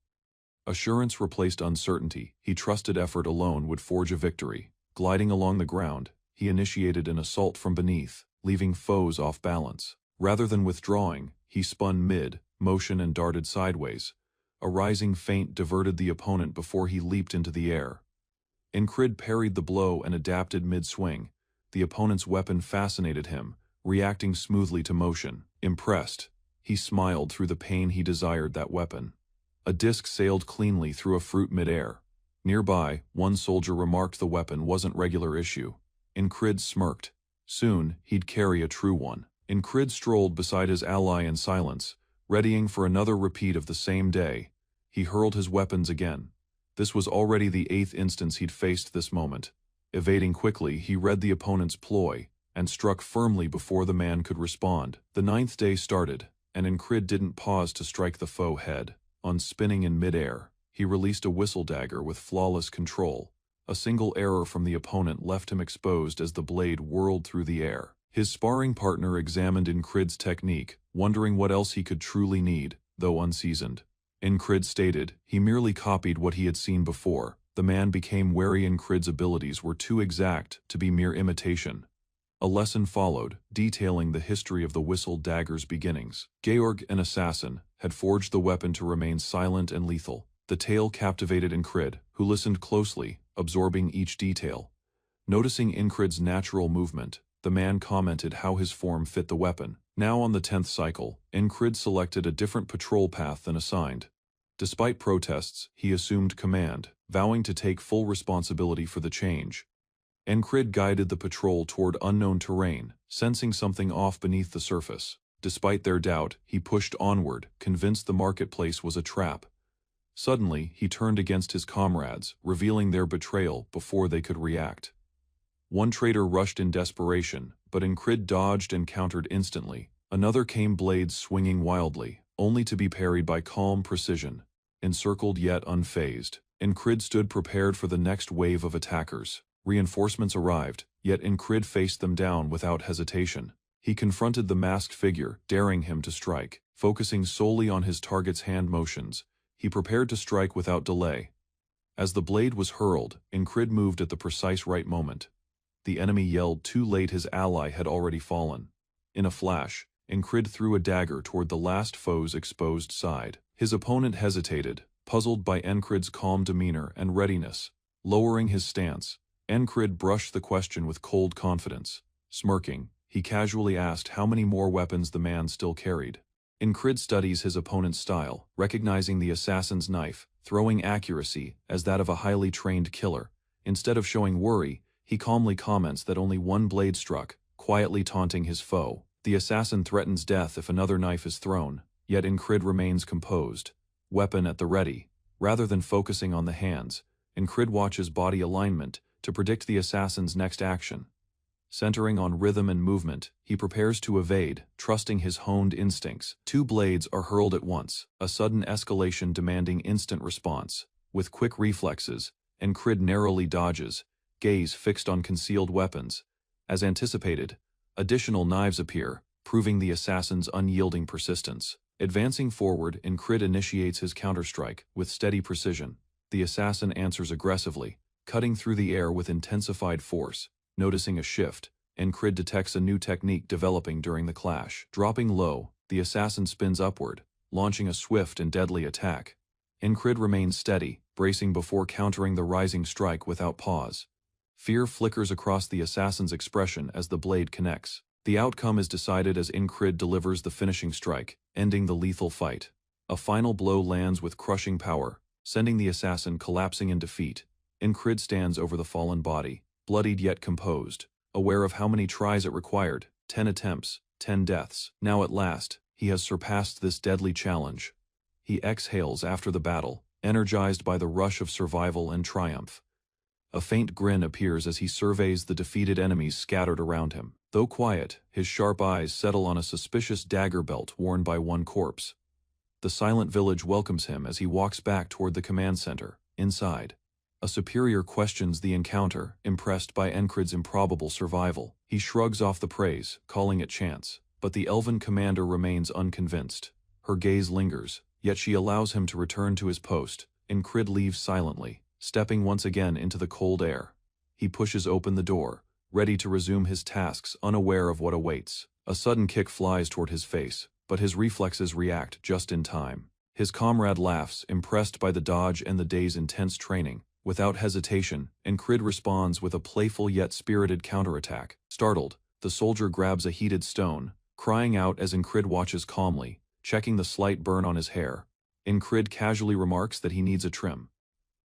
Speaker 1: Assurance replaced uncertainty. He trusted effort alone would forge a victory. Gliding along the ground, he initiated an assault from beneath, leaving foes off balance. Rather than withdrawing, he spun mid-motion and darted sideways. A rising feint diverted the opponent before he leaped into the air. Incrid parried the blow and adapted mid-swing. The opponent's weapon fascinated him, reacting smoothly to motion. Impressed, he smiled through the pain. He desired that weapon. A disc sailed cleanly through a fruit mid-air. Nearby, one soldier remarked the weapon wasn't regular issue. Incrid smirked. Soon, he'd carry a true one. Incrid strolled beside his ally in silence, readying for another repeat of the same day. He hurled his weapons again. This was already the 8th instance he'd faced this moment. Evading quickly, he read the opponent's ploy and struck firmly before the man could respond. The 9th day started, and Incrid didn't pause to strike the foe head. On spinning in mid-air, he released a whistle dagger with flawless control. A single error from the opponent left him exposed as the blade whirled through the air. His sparring partner examined Incrid's technique, wondering what else he could truly need, though unseasoned. Incrid stated he merely copied what he had seen before. The man became wary. Incrid's abilities were too exact to be mere imitation. A lesson followed, detailing the history of the whistle dagger's beginnings. Georg, an assassin, had forged the weapon to remain silent and lethal. The tale captivated Incrid, who listened closely, absorbing each detail. Noticing Incrid's natural movement, the man commented how his form fit the weapon. Now on the 10th cycle, Incrid selected a different patrol path than assigned. Despite protests, he assumed command, vowing to take full responsibility for the change. Incrid guided the patrol toward unknown terrain, sensing something off beneath the surface. Despite their doubt, he pushed onward, convinced the marketplace was a trap. Suddenly, he turned against his comrades, revealing their betrayal before they could react. One traitor rushed in desperation, but Incrid dodged and countered instantly. Another came, blades swinging wildly, only to be parried by calm precision. Encircled yet unfazed, Incrid stood prepared for the next wave of attackers. Reinforcements arrived, yet Incrid faced them down without hesitation. He confronted the masked figure, daring him to strike. Focusing solely on his target's hand motions, he prepared to strike without delay. As the blade was hurled, Incrid moved at the precise right moment. The enemy yelled too late. His ally had already fallen. In a flash, Incrid threw a dagger toward the last foe's exposed side. His opponent hesitated, puzzled by Incrid's calm demeanor and readiness. Lowering his stance, Incrid brushed the question with cold confidence. Smirking, he casually asked how many more weapons the man still carried. Incrid studies his opponent's style, recognizing the assassin's knife, throwing accuracy as that of a highly trained killer. Instead of showing worry, he calmly comments that only one blade struck, quietly taunting his foe. The assassin threatens death if another knife is thrown, yet Incrid remains composed, weapon at the ready. Rather than focusing on the hands, Incrid watches body alignment to predict the assassin's next action. Centering on rhythm and movement, he prepares to evade, trusting his honed instincts. Two blades are hurled at once, a sudden escalation demanding instant response. With quick reflexes, Incrid narrowly dodges, gaze fixed on concealed weapons. As anticipated, additional knives appear, proving the assassin's unyielding persistence. Advancing forward, Incrid initiates his counterstrike with steady precision. The assassin answers aggressively, cutting through the air with intensified force. Noticing a shift, Incrid detects a new technique developing during the clash. Dropping low, the assassin spins upward, launching a swift and deadly attack. Incrid remains steady, bracing before countering the rising strike without pause. Fear flickers across the assassin's expression as the blade connects. The outcome is decided as Incrid delivers the finishing strike, ending the lethal fight. A final blow lands with crushing power, sending the assassin collapsing in defeat. Incrid stands over the fallen body, bloodied yet composed, aware of how many tries it required, 10 attempts, 10 deaths. Now at last, he has surpassed this deadly challenge. He exhales after the battle, energized by the rush of survival and triumph. A faint grin appears as he surveys the defeated enemies scattered around him. Though quiet, his sharp eyes settle on a suspicious dagger belt worn by one corpse. The silent village welcomes him as he walks back toward the command center. Inside, a superior questions the encounter, impressed by Incrid's improbable survival. He shrugs off the praise, calling it chance, but the elven commander remains unconvinced. Her gaze lingers, yet she allows him to return to his post. Incrid leaves silently, stepping once again into the cold air. He pushes open the door, ready to resume his tasks, unaware of what awaits. A sudden kick flies toward his face, but his reflexes react just in time. His comrade laughs, impressed by the dodge and the day's intense training. Without hesitation, Incrid responds with a playful yet spirited counterattack. Startled, the soldier grabs a heated stone, crying out as Incrid watches calmly, checking the slight burn on his hair. Incrid casually remarks that he needs a trim.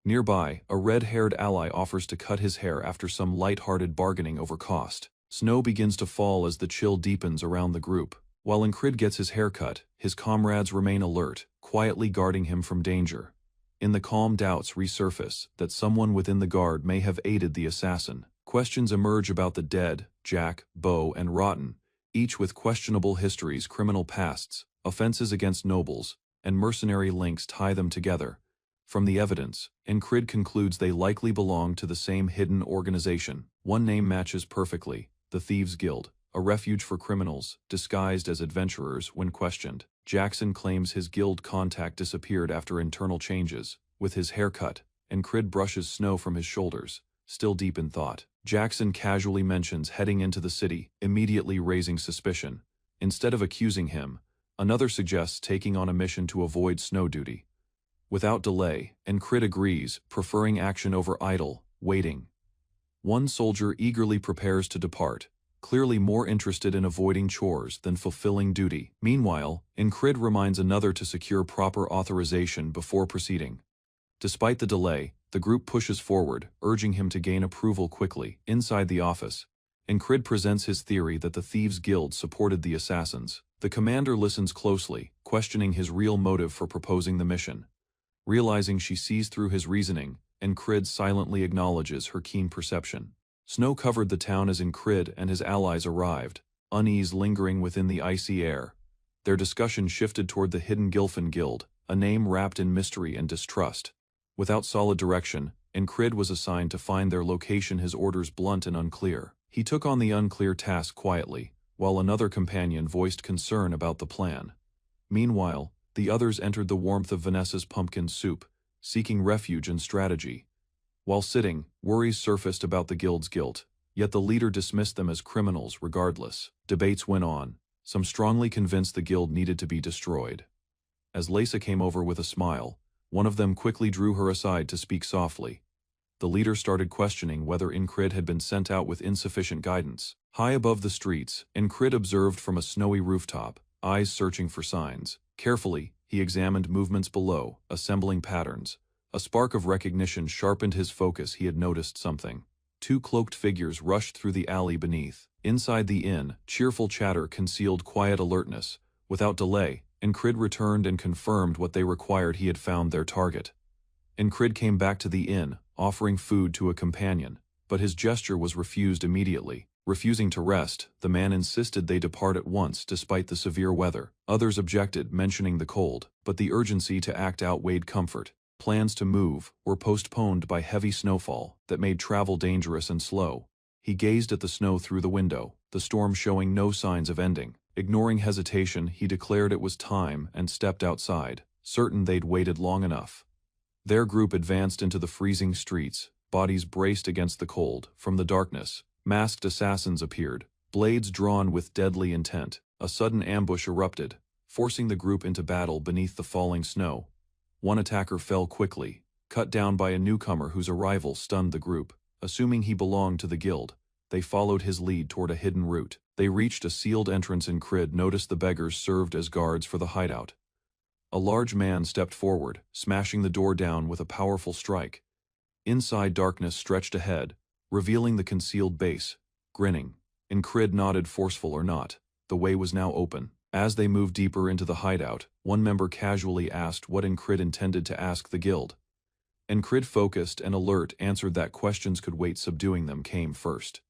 Speaker 1: Nearby, a red-haired ally offers to cut his hair after some light-hearted bargaining over cost. Snow begins to fall as the chill deepens around the group. While Incrid gets his hair cut, his comrades remain alert, quietly guarding him from danger. In the calm, doubts resurface that someone within the guard may have aided the assassin. Questions emerge about the dead, Jack, Bo, and Rotten, each with questionable histories, criminal pasts, offenses against nobles, and mercenary links tie them together. From the evidence, Incrid concludes they likely belong to the same hidden organization. One name matches perfectly: the Thieves' Guild, a refuge for criminals, disguised as adventurers when questioned. Jackson claims his guild contact disappeared after internal changes. With his haircut, Incrid brushes snow from his shoulders, still deep in thought. Jackson casually mentions heading into the city, immediately raising suspicion. Instead of accusing him, another suggests taking on a mission to avoid snow duty. Without delay, Incrid agrees, preferring action over idle, waiting. One soldier eagerly prepares to depart, clearly more interested in avoiding chores than fulfilling duty. Meanwhile, Incrid reminds another to secure proper authorization before proceeding. Despite the delay, the group pushes forward, urging him to gain approval quickly. Inside the office, Incrid presents his theory that the Thieves' Guild supported the assassins. The commander listens closely, questioning his real motive for proposing the mission. Realizing she sees through his reasoning, Incrid silently acknowledges her keen perception. Snow covered the town as Incrid and his allies arrived, unease lingering within the icy air. Their discussion shifted toward the hidden Gilfin Guild, a name wrapped in mystery and distrust. Without solid direction, Incrid was assigned to find their location, his orders blunt and unclear. He took on the unclear task quietly, while another companion voiced concern about the plan. Meanwhile, the others entered the warmth of Vanessa's pumpkin soup, seeking refuge and strategy. While sitting, worries surfaced about the guild's guilt, yet the leader dismissed them as criminals regardless. Debates went on, some strongly convinced the guild needed to be destroyed. As Lisa came over with a smile, one of them quickly drew her aside to speak softly. The leader started questioning whether Incrid had been sent out with insufficient guidance. High above the streets, Incrid observed from a snowy rooftop, eyes searching for signs. Carefully, he examined movements below, assembling patterns. A spark of recognition sharpened his focus. He had noticed something. Two cloaked figures rushed through the alley beneath. Inside the inn, cheerful chatter concealed quiet alertness. Without delay, Incrid returned and confirmed what they required. He had found their target. Incrid came back to the inn, offering food to a companion, but his gesture was refused immediately. Refusing to rest, the man insisted they depart at once despite the severe weather. Others objected, mentioning the cold, but the urgency to act outweighed comfort. Plans to move were postponed by heavy snowfall that made travel dangerous and slow. He gazed at the snow through the window, the storm showing no signs of ending. Ignoring hesitation, he declared it was time and stepped outside, certain they'd waited long enough. Their group advanced into the freezing streets, bodies braced against the cold. From the darkness, Masked assassins appeared, blades drawn with deadly intent. A sudden ambush erupted, forcing the group into battle beneath the falling snow. One attacker fell quickly, cut down by a newcomer whose arrival stunned the group. Assuming he belonged to the guild, they followed his lead toward a hidden route. They reached a sealed entrance and Crid noticed the beggars served as guards for the hideout. A large man stepped forward, smashing the door down with a powerful strike. Inside, darkness stretched ahead, revealing the concealed base. Grinning, Crid nodded, forceful or not. The way was now open. As they moved deeper into the hideout, one member casually asked what Crid intended to ask the guild. Crid, focused and alert, answered that questions could wait. Subduing them came first.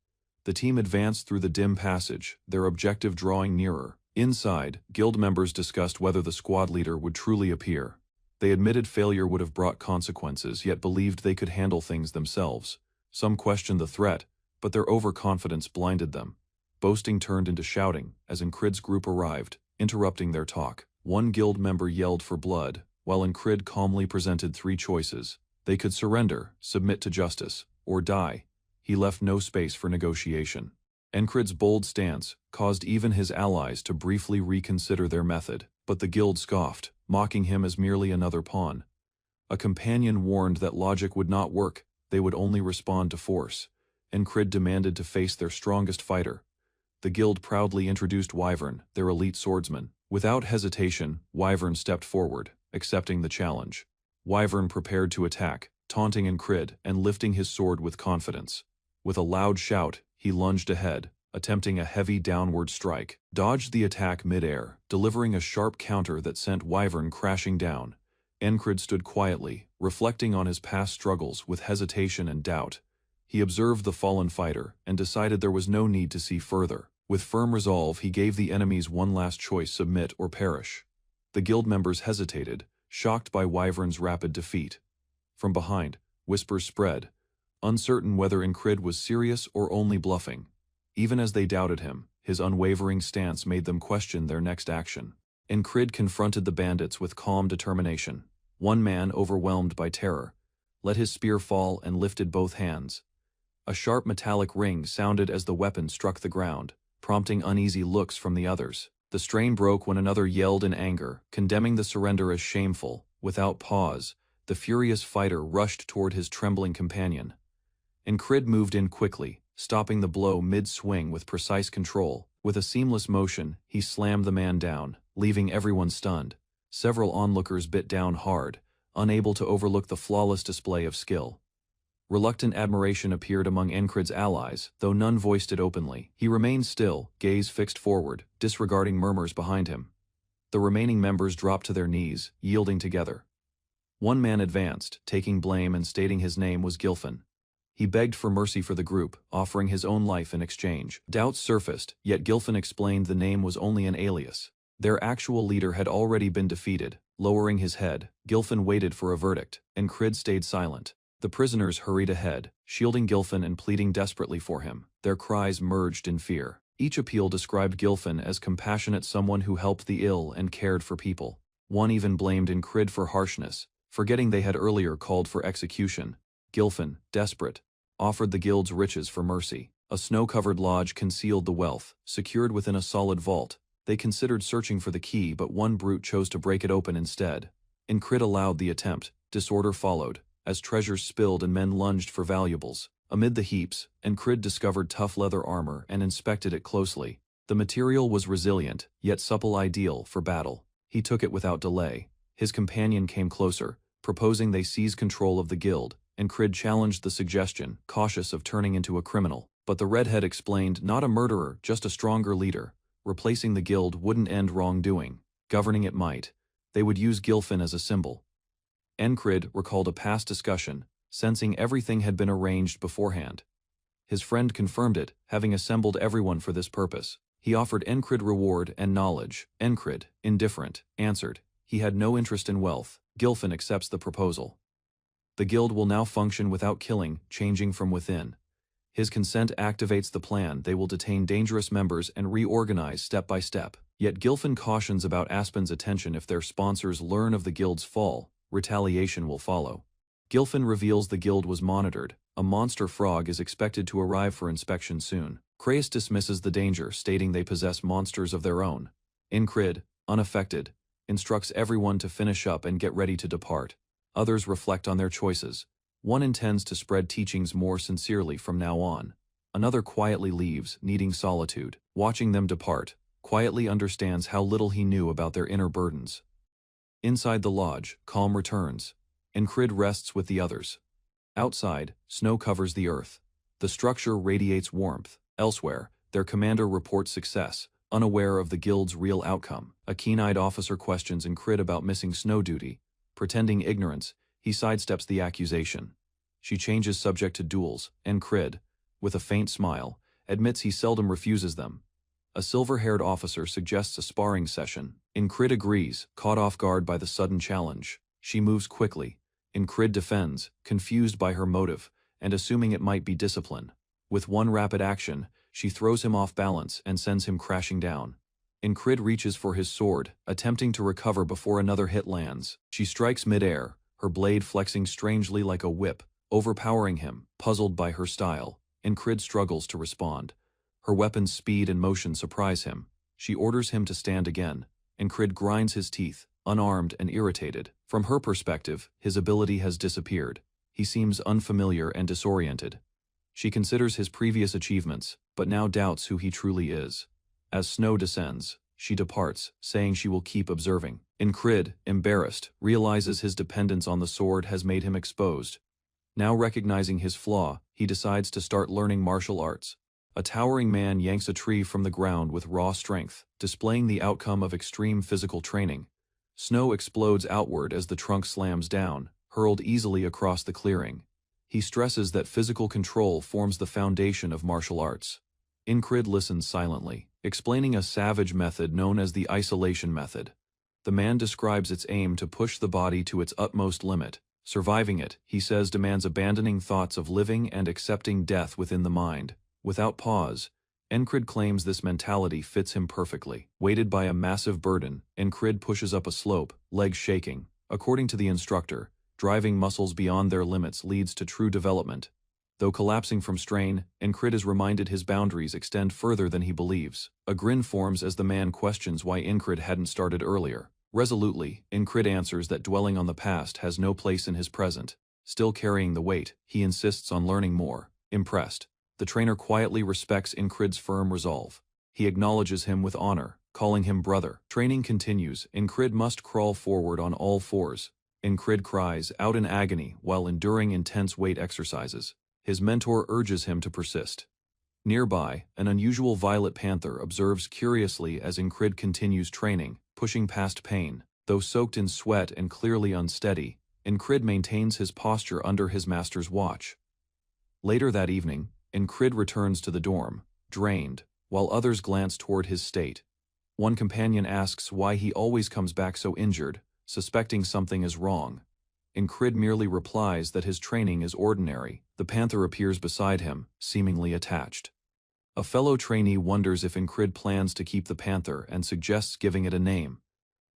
Speaker 1: The team advanced through the dim passage, their objective drawing nearer. Inside, guild members discussed whether the squad leader would truly appear. They admitted failure would have brought consequences, yet believed they could handle things themselves. Some questioned the threat, but their overconfidence blinded them. Boasting turned into shouting as Crid's group arrived, interrupting their talk. One guild member yelled for blood, while Crid calmly presented three choices. They could surrender, submit to justice, or die. He left no space for negotiation. Crid's bold stance caused even his allies to briefly reconsider their method, but the guild scoffed, mocking him as merely another pawn. A companion warned that logic would not work, they would only respond to force. Crid demanded to face their strongest fighter. The guild proudly introduced Wyvern, their elite swordsman. Without hesitation, Wyvern stepped forward, accepting the challenge. Wyvern prepared to attack, taunting Crid and lifting his sword with confidence. With a loud shout, he lunged ahead, attempting a heavy downward strike, dodged the attack mid-air, delivering a sharp counter that sent Wyvern crashing down. Crid stood quietly, reflecting on his past struggles with hesitation and doubt. He observed the fallen fighter and decided there was no need to see further. With firm resolve, he gave the enemies one last choice: submit or perish. The guild members hesitated, shocked by Wyvern's rapid defeat. From behind, whispers spread, uncertain whether Crid was serious or only bluffing. Even as they doubted him, his unwavering stance made them question their next action. Crid confronted the bandits with calm determination. One man, overwhelmed by terror, let his spear fall and lifted both hands. A sharp metallic ring sounded as the weapon struck the ground, prompting uneasy looks from the others. The strain broke when another yelled in anger, condemning the surrender as shameful. Without pause, the furious fighter rushed toward his trembling companion. Crid moved in quickly, stopping the blow mid-swing with precise control. With a seamless motion, he slammed the man down, leaving everyone stunned. Several onlookers bit down hard, unable to overlook the flawless display of skill. Reluctant admiration appeared among Crid's allies, though none voiced it openly. He remained still, gaze fixed forward, disregarding murmurs behind him. The remaining members dropped to their knees, yielding together. One man advanced, taking blame and stating his name was Gilfin. He begged for mercy for the group, offering his own life in exchange. Doubts surfaced, yet Gilfin explained the name was only an alias. Their actual leader had already been defeated. Lowering his head, Gilfin waited for a verdict, and Crid stayed silent. The prisoners hurried ahead, shielding Gilfin and pleading desperately for him. Their cries merged in fear. Each appeal described Gilfin as compassionate, someone who helped the ill and cared for people. One even blamed Crid for harshness, forgetting they had earlier called for execution. Gilfin, desperate, offered the guild's riches for mercy. A snow-covered lodge concealed the wealth, secured within a solid vault. They considered searching for the key, but one brute chose to break it open instead. Crid allowed the attempt. Disorder followed, as treasures spilled and men lunged for valuables. Amid the heaps, Crid discovered tough leather armor and inspected it closely. The material was resilient, yet supple, ideal for battle. He took it without delay. His companion came closer, proposing they seize control of the guild, and Crid challenged the suggestion, cautious of turning into a criminal. But the redhead explained, not a murderer, just a stronger leader. Replacing the guild wouldn't end wrongdoing. Governing it might. They would use Gilfin as a symbol. Crid recalled a past discussion, sensing everything had been arranged beforehand. His friend confirmed it, having assembled everyone for this purpose. He offered Crid reward and knowledge. Crid, indifferent, answered, he had no interest in wealth. Gilfin accepts the proposal. The guild will now function without killing, changing from within. His consent activates the plan. They will detain dangerous members and reorganize step by step. Yet Gilfin cautions about Aspen's attention. If their sponsors learn of the guild's fall, retaliation will follow. Gilfin reveals the guild was monitored, A monster frog is expected to arrive for inspection soon. Crais dismisses the danger, stating they possess monsters of their own. Incrid, unaffected, instructs everyone to finish up and get ready to depart. Others reflect on their choices. One intends to spread teachings more sincerely from now on. Another quietly leaves, needing solitude. Watching them depart, quietly understands how little he knew about their inner burdens. Inside the lodge, calm returns. Incrid rests with the others. Outside, snow covers the earth. The structure radiates warmth. Elsewhere, their commander reports success, unaware of the guild's real outcome. A keen-eyed officer questions Incrid about missing snow duty. Pretending ignorance, he sidesteps the accusation. She changes subject to duels, and Incrid, with a faint smile, admits he seldom refuses them. A silver-haired officer suggests a sparring session. Incrid agrees, caught off guard by the sudden challenge. She moves quickly. Incrid defends, confused by her motive, and assuming it might be discipline. With one rapid action, she throws him off balance and sends him crashing down. Incrid reaches for his sword, attempting to recover before another hit lands. She strikes mid-air, her blade flexing strangely like a whip, overpowering him. Puzzled by her style, Incrid struggles to respond. Her weapon's speed and motion surprise him. She orders him to stand again. Incrid grinds his teeth, unarmed and irritated. From her perspective, his ability has disappeared. He seems unfamiliar and disoriented. She considers his previous achievements, but now doubts who he truly is. As snow descends, she departs, saying she will keep observing. Incrid, embarrassed, realizes his dependence on the sword has made him exposed. Now recognizing his flaw, he decides to start learning martial arts. A towering man yanks a tree from the ground with raw strength, displaying the outcome of extreme physical training. Snow explodes outward as the trunk slams down, hurled easily across the clearing. He stresses that physical control forms the foundation of martial arts. Incrid listens silently, explaining a savage method known as the isolation method. The man describes its aim to push the body to its utmost limit. Surviving it, he says, demands abandoning thoughts of living and accepting death within the mind. Without pause, Incrid claims this mentality fits him perfectly. Weighted by a massive burden, Incrid pushes up a slope, legs shaking. According to the instructor, driving muscles beyond their limits leads to true development. Though collapsing from strain, Incrid is reminded his boundaries extend further than he believes. A grin forms as the man questions why Incrid hadn't started earlier. Resolutely, Incrid answers that dwelling on the past has no place in his present. Still carrying the weight, he insists on learning more. Impressed, the trainer quietly respects Incrid's firm resolve. He acknowledges him with honor, calling him brother. Training continues. Incrid must crawl forward on all fours. Incrid cries out in agony while enduring intense weight exercises. His mentor urges him to persist. Nearby, an unusual violet panther observes curiously as Incrid continues training, pushing past pain. Though soaked in sweat and clearly unsteady, Incrid maintains his posture under his master's watch. Later that evening, Incrid returns to the dorm, drained, while others glance toward his state. One companion asks why he always comes back so injured, suspecting something is wrong. Incrid merely replies that his training is ordinary. The panther appears beside him, seemingly attached. A fellow trainee wonders if Incrid plans to keep the panther and suggests giving it a name.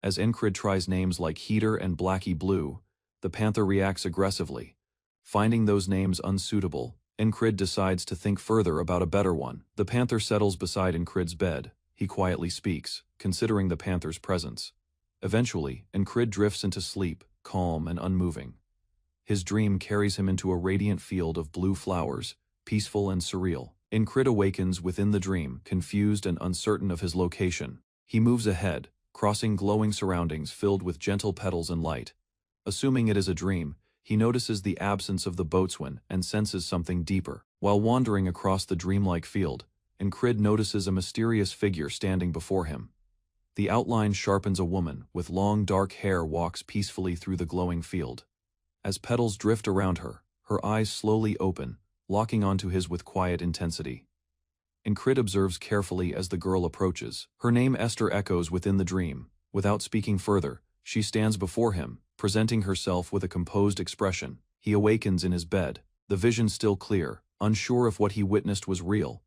Speaker 1: As Incrid tries names like Heater and Blackie Blue, the panther reacts aggressively. Finding those names unsuitable, Incrid decides to think further about a better one. The panther settles beside Incrid's bed. He quietly speaks, considering the panther's presence. Eventually, Incrid drifts into sleep, calm and unmoving. His dream carries him into a radiant field of blue flowers, peaceful and surreal. Incrid awakens within the dream, confused and uncertain of his location. He moves ahead, crossing glowing surroundings filled with gentle petals and light. Assuming it is a dream, he notices the absence of the boatswain and senses something deeper. While wandering across the dreamlike field, Incrid notices a mysterious figure standing before him. The outline sharpens. A woman with long dark hair walks peacefully through the glowing field. As petals drift around her, her eyes slowly open, locking onto his with quiet intensity. Incrid observes carefully as the girl approaches. Her name Esther echoes within the dream. Without speaking further, she stands before him, presenting herself with a composed expression. He awakens in his bed, the vision still clear, unsure if what he witnessed was real.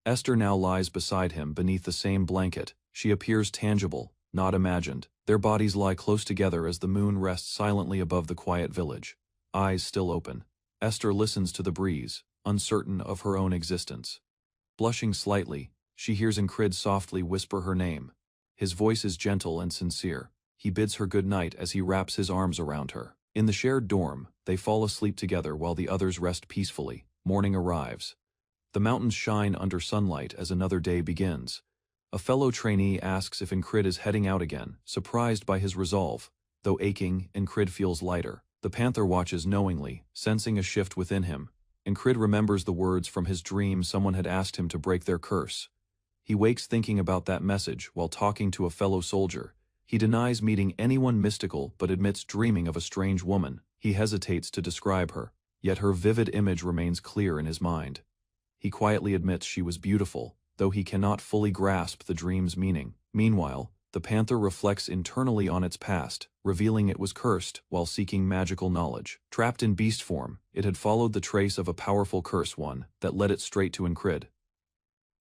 Speaker 1: Esther now lies beside him beneath the same blanket. She appears tangible, not imagined. Their bodies lie close together as the moon rests silently above the quiet village. Eyes still open, Esther listens to the breeze, uncertain of her own existence. Blushing slightly, she hears Incrid softly whisper her name. His voice is gentle and sincere. He bids her good night as he wraps his arms around her. In the shared dorm, they fall asleep together while the others rest peacefully. Morning arrives. The mountains shine under sunlight as another day begins. A fellow trainee asks if Incrid is heading out again, surprised by his resolve. Though aching, Incrid feels lighter. The panther watches knowingly, sensing a shift within him. Incrid remembers the words from his dream someone had asked him to break their curse. He wakes thinking about that message while talking to a fellow soldier. He denies meeting anyone mystical but admits dreaming of a strange woman. He hesitates to describe her, yet her vivid image remains clear in his mind. He quietly admits she was beautiful, though he cannot fully grasp the dream's meaning. Meanwhile, the panther reflects internally on its past, revealing it was cursed while seeking magical knowledge. Trapped in beast form, it had followed the trace of a powerful curse, one that led it straight to Incrid.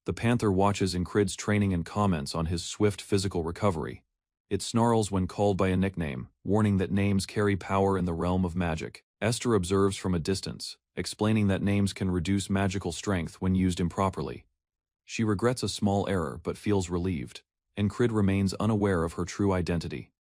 Speaker 1: The panther watches Incrid's training and comments on his swift physical recovery. It snarls when called by a nickname, warning that names carry power in the realm of magic. Esther observes from a distance, explaining that names can reduce magical strength when used improperly. She regrets a small error but feels relieved. Incrid remains unaware of her true identity.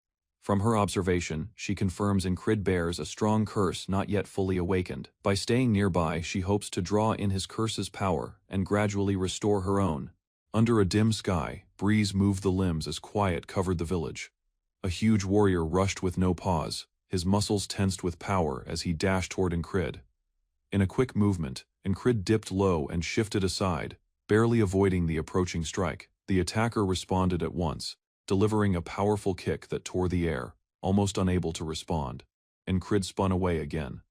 Speaker 1: From her observation, she confirms Incrid bears a strong curse not yet fully awakened. By staying nearby, she hopes to draw in his curse's power and gradually restore her own. Under a dim sky, breeze moved the limbs as quiet covered the village. A huge warrior rushed with no pause, his muscles tensed with power as he dashed toward Incrid. In a quick movement, Incrid dipped low and shifted aside, barely avoiding the approaching strike. The attacker responded at once, delivering a powerful kick that tore the air, almost unable to respond. Incrid spun away again.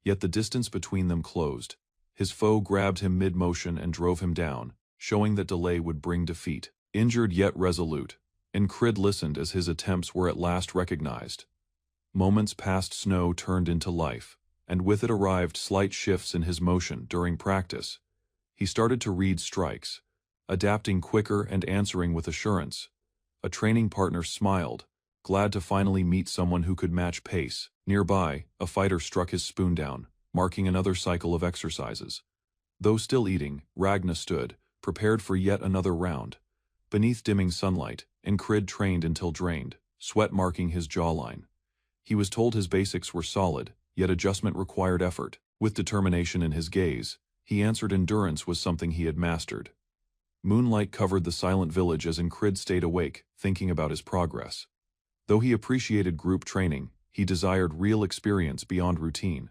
Speaker 1: Yet the distance between them closed. His foe grabbed him mid-motion and drove him down, showing that delay would bring defeat. Injured yet resolute, Incrid listened as his attempts were at last recognized. Moments past snow turned into life, and with it arrived slight shifts in his motion during practice. He started to read strikes, adapting quicker and answering with assurance. A training partner smiled, glad to finally meet someone who could match pace. Nearby, a fighter struck his spoon down, marking another cycle of exercises. Though still eating, Ragna stood, prepared for yet another round. Beneath dimming sunlight, Incrid trained until drained, sweat marking his jawline. He was told his basics were solid, yet adjustment required effort. With determination in his gaze, he answered endurance was something he had mastered. Moonlight covered the silent village as Incrid stayed awake, thinking about his progress. Though he appreciated group training, he desired real experience beyond routine.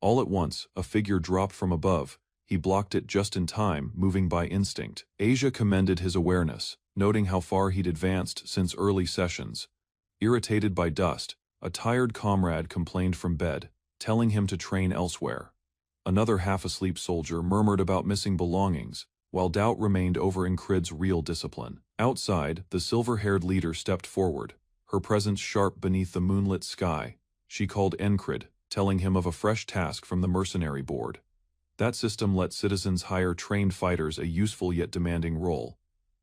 Speaker 1: All at once, a figure dropped from above. He blocked it just in time, moving by instinct. Asia commended his awareness, noting how far he'd advanced since early sessions. Irritated by dust, a tired comrade complained from bed, telling him to train elsewhere. Another half-asleep soldier murmured about missing belongings, while doubt remained over Incrid's real discipline. Outside, the silver-haired leader stepped forward, her presence sharp beneath the moonlit sky. She called Incrid, telling him of a fresh task from the mercenary board. That system let citizens hire trained fighters, a useful yet demanding role.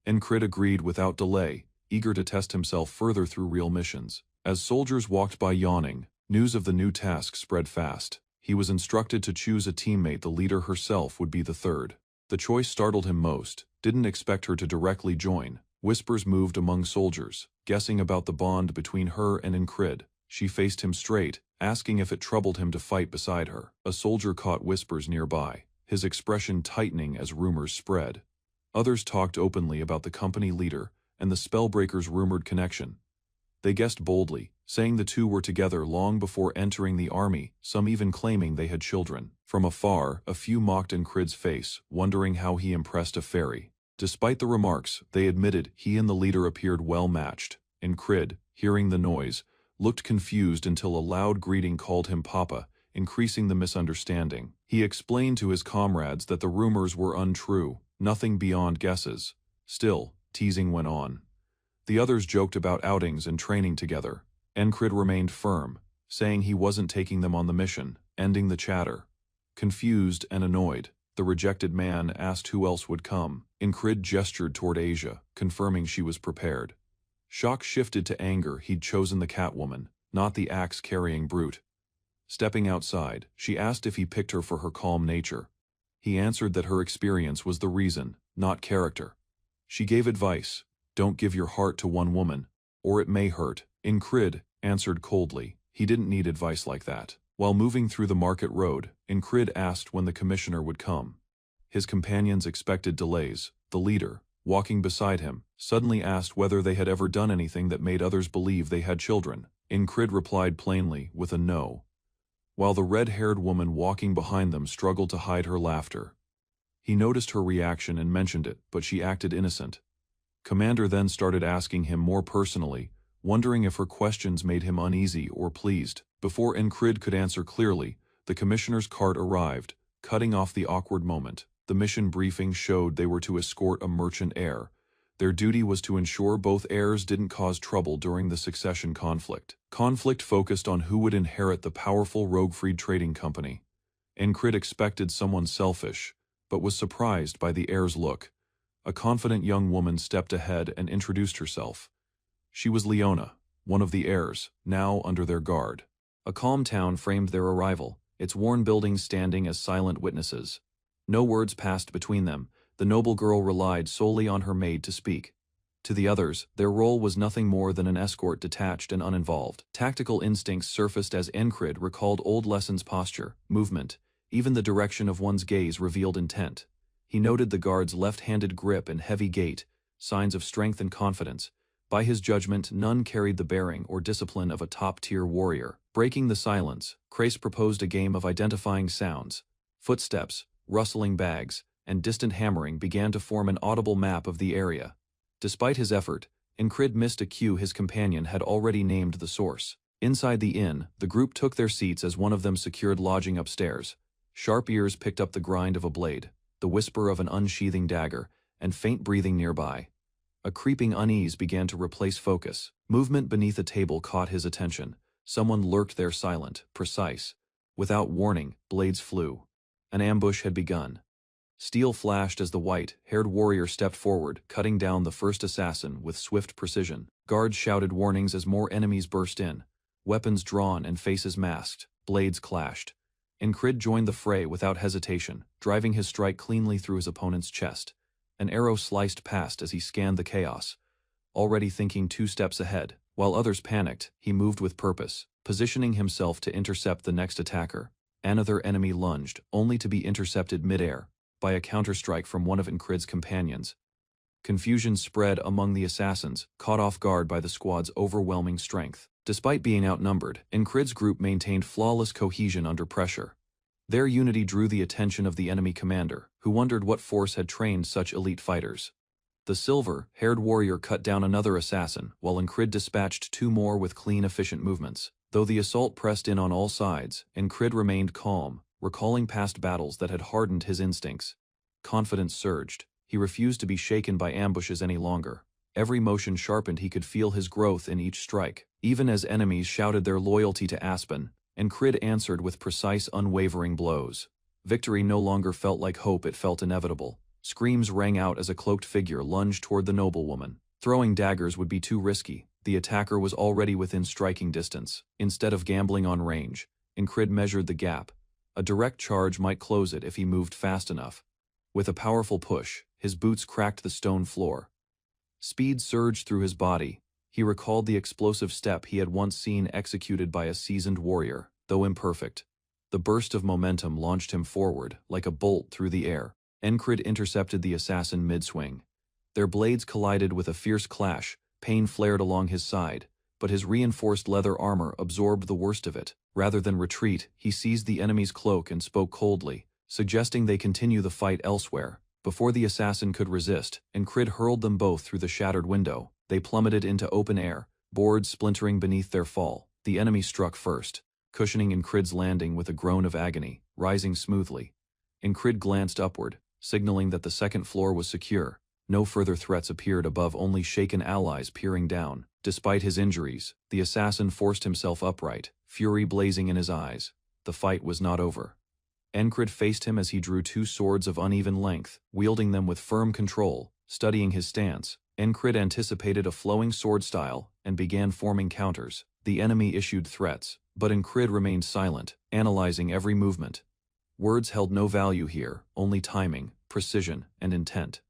Speaker 1: Incrid agreed without delay, eager to test himself further through real missions. As soldiers walked by yawning, news of the new task spread fast. He was instructed to choose a teammate. The leader herself would be the third. The choice startled him most, didn't expect her to directly join. Whispers moved among soldiers, guessing about the bond between her and Incrid. She faced him straight, asking if it troubled him to fight beside her. A soldier caught whispers nearby, his expression tightening as rumors spread. Others talked openly about the company leader and the Spellbreaker's rumored connection. They guessed boldly, saying the two were together long before entering the army, some even claiming they had children. From afar, a few mocked Incrid's face, wondering how he impressed a fairy. Despite the remarks, they admitted he and the leader appeared well matched. Incrid, hearing the noise, looked confused until a loud greeting called him Papa, increasing the misunderstanding. He explained to his comrades that the rumors were untrue, nothing beyond guesses. Still, teasing went on. The others joked about outings and training together. Incrid remained firm, saying he wasn't taking them on the mission, ending the chatter. Confused and annoyed, the rejected man asked who else would come. Incrid gestured toward Asia, confirming she was prepared. Shock shifted to anger. He'd chosen the Catwoman, not the axe-carrying brute.
Speaker 3: Stepping outside, she asked if he picked her for her calm nature. He answered that her experience was the reason, not character. She gave advice: don't give your heart to one woman, or it may hurt. Incrid answered coldly, he didn't need advice like that. While moving through the market road, Incrid asked when the commissioner would come. His companions expected delays. The leader, walking beside him, suddenly asked whether they had ever done anything that made others believe they had children. Incrid replied plainly with a no, while the red-haired woman walking behind them struggled to hide her laughter. He noticed her reaction and mentioned it, but she acted innocent. Commander then started asking him more personally, wondering if her questions made him uneasy or pleased. Before Incrid could answer clearly, the commissioner's cart arrived, cutting off the awkward moment. The mission briefing showed they were to escort a merchant heir. Their duty was to ensure both heirs didn't cause trouble during the succession conflict. Conflict focused on who would inherit the powerful Roguefried trading company. Incrid expected someone selfish, but was surprised by the heir's look. A confident young woman stepped ahead and introduced herself. She was Leona, one of the heirs, now under their guard.
Speaker 2: A calm town framed their arrival, its worn buildings standing as silent witnesses. No words passed between them. The noble girl relied solely on her maid to speak. To the others, their role was nothing more than an escort, detached and uninvolved. Tactical instincts surfaced as Incrid recalled old lessons: posture, movement, even the direction of one's gaze revealed intent. He noted the guard's left-handed grip and heavy gait, signs of strength and confidence. By his judgment, none carried the bearing or discipline of a top-tier warrior. Breaking the silence, Crace proposed a game of identifying sounds. Footsteps, rustling bags, and distant hammering began to form an audible map of the area. Despite his effort, Incrid missed a cue his companion had already named the source. Inside the inn, the group took their seats as one of them secured lodging upstairs. Sharp ears picked up the grind of a blade, the whisper of an unsheathing dagger, and faint breathing nearby. A creeping unease began to replace focus. Movement beneath a table caught his attention. Someone lurked there, silent, precise. Without warning, blades flew. An ambush had begun. Steel flashed as the white-haired warrior stepped forward, cutting down the first assassin with swift precision. Guards shouted warnings as more enemies burst in. Weapons drawn and faces masked, blades clashed. Incrid joined the fray without hesitation, driving his strike cleanly through his opponent's chest. An arrow sliced past as he scanned the chaos. Already thinking 2 steps ahead, while others panicked, he moved with purpose, positioning himself to intercept the next attacker. Another enemy lunged, only to be intercepted mid-air by a counterstrike from one of Incrid's companions. Confusion spread among the assassins, caught off guard by the squad's overwhelming strength. Despite being outnumbered, Incrid's group maintained flawless cohesion under pressure. Their unity drew the attention of the enemy commander, who wondered what force had trained such elite fighters. The silver-haired warrior cut down another assassin, while Incrid dispatched 2 more with clean, efficient movements. Though the assault pressed in on all sides, Incrid remained calm, recalling past battles that had hardened his instincts. Confidence surged. He refused to be shaken by ambushes any longer. Every motion sharpened, he could feel his growth in each strike. Even as enemies shouted their loyalty to Aspen, Incrid answered with precise, unwavering blows. Victory no longer felt like hope, it felt inevitable. Screams rang out as a cloaked figure lunged toward the noblewoman. Throwing daggers would be too risky. The attacker was already within striking distance. Instead of gambling on range, Incrid measured the gap. A direct charge might close it if he moved fast enough. With a powerful push, his boots cracked the stone floor. Speed surged through his body. He recalled the explosive step he had once seen executed by a seasoned warrior, though imperfect. The burst of momentum launched him forward, like a bolt through the air. Incrid intercepted the assassin mid-swing. Their blades collided with a fierce clash. Pain flared along his side, but his reinforced leather armor absorbed the worst of it. Rather than retreat, he seized the enemy's cloak and spoke coldly, suggesting they continue the fight elsewhere. Before the assassin could resist, Incrid hurled them both through the shattered window. They plummeted into open air, boards splintering beneath their fall. The enemy struck first, cushioning Incrid's landing with a groan of agony, rising smoothly. Incrid glanced upward, signaling that the second floor was secure. No further threats appeared above, only shaken allies peering down. Despite his injuries, the assassin forced himself upright, fury blazing in his eyes. The fight was not over. Incrid faced him as he drew 2 swords of uneven length, wielding them with firm control. Studying his stance, Incrid anticipated a flowing sword style and began forming counters. The enemy issued threats,
Speaker 1: But Incrid remained silent, analyzing every movement. Words held no value here, only timing, precision, and intent.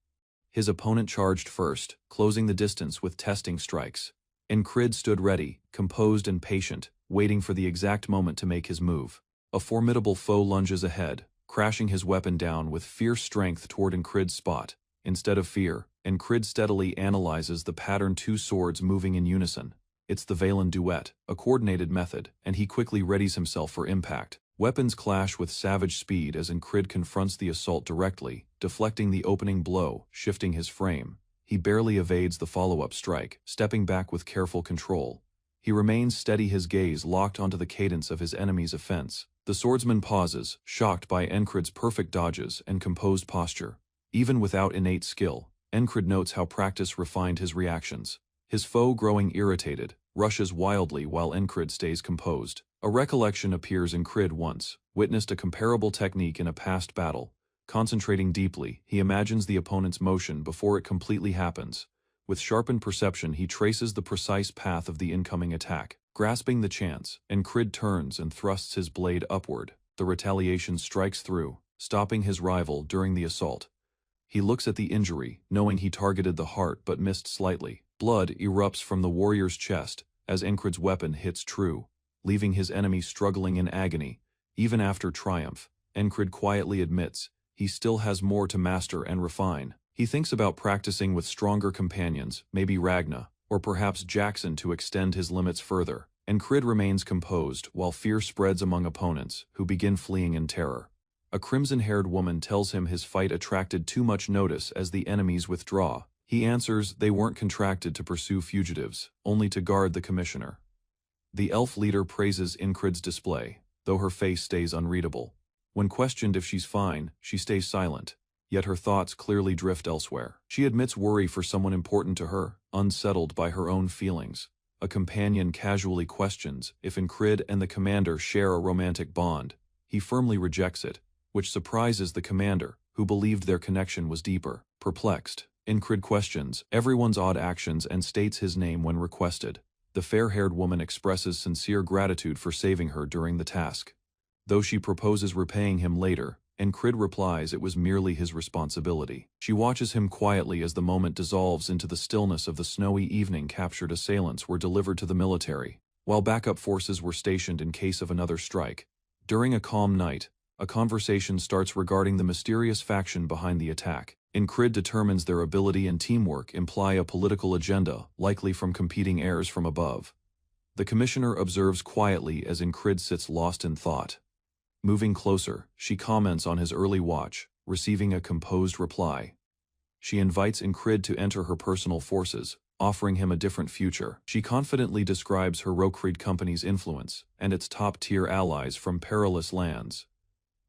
Speaker 1: His opponent charged first, closing the distance with testing strikes. Incrid stood ready, composed and patient, waiting for the exact moment to make his move. A formidable foe lunges ahead, crashing his weapon down with fierce strength toward Incrid's spot. Instead of fear, Incrid steadily analyzes the pattern, two swords moving in unison. It's the Valen duet, a coordinated method, and he quickly readies himself for impact. Weapons clash with savage speed as Incrid confronts the assault directly, deflecting the opening blow, shifting his frame. He barely evades the follow-up strike, stepping back with careful control. He remains steady, his gaze locked onto the cadence of his enemy's offense. The swordsman pauses, shocked by Incrid's perfect dodges and composed posture. Even without innate skill, Incrid notes how practice refined his reactions. His foe, growing irritated, rushes wildly while Incrid stays composed. A recollection appears. Incrid once witnessed a comparable technique in a past battle. Concentrating deeply, he imagines the opponent's motion before it completely happens. With sharpened perception, he traces the precise path of the incoming attack. Grasping the chance, Incrid turns and thrusts his blade upward. The retaliation strikes through, stopping his rival during the assault. He looks at the injury, knowing he targeted the heart but missed slightly. Blood erupts from the warrior's chest as Incrid's weapon hits true, leaving his enemy struggling in agony. Even after triumph, Incrid quietly admits he still has more to master and refine. He thinks about practicing with stronger companions, maybe Ragna, or perhaps Jackson, to extend his limits further. Incrid remains composed while fear spreads among opponents, who begin fleeing in terror. A crimson-haired woman tells him his fight attracted too much notice as the enemies withdraw. He answers they weren't contracted to pursue fugitives, only to guard the commissioner. The elf leader praises Incrid's display, though her face stays unreadable. When questioned if she's fine, she stays silent, yet her thoughts clearly drift elsewhere. She admits worry for someone important to her, unsettled by her own feelings. A companion casually questions if Incrid and the commander share a romantic bond. He firmly rejects it, which surprises the commander, who believed their connection was deeper. Perplexed, Incrid questions everyone's odd actions and states his name when requested. The fair-haired woman expresses sincere gratitude for saving her during the task. Though she proposes repaying him later, Incrid replies it was merely his responsibility. She watches him quietly as the moment dissolves into the stillness of the snowy evening. Captured assailants were delivered to the military, while backup forces were stationed in case of another strike. During a calm night, a conversation starts regarding the mysterious faction behind the attack. Incrid determines their ability and teamwork imply a political agenda, likely from competing heirs from above. The commissioner observes quietly as Incrid sits lost in thought. Moving closer, she comments on his early watch, receiving a composed reply. She invites Incrid to enter her personal forces, offering him a different future. She confidently describes her Rokreed company's influence and its top-tier allies from perilous lands.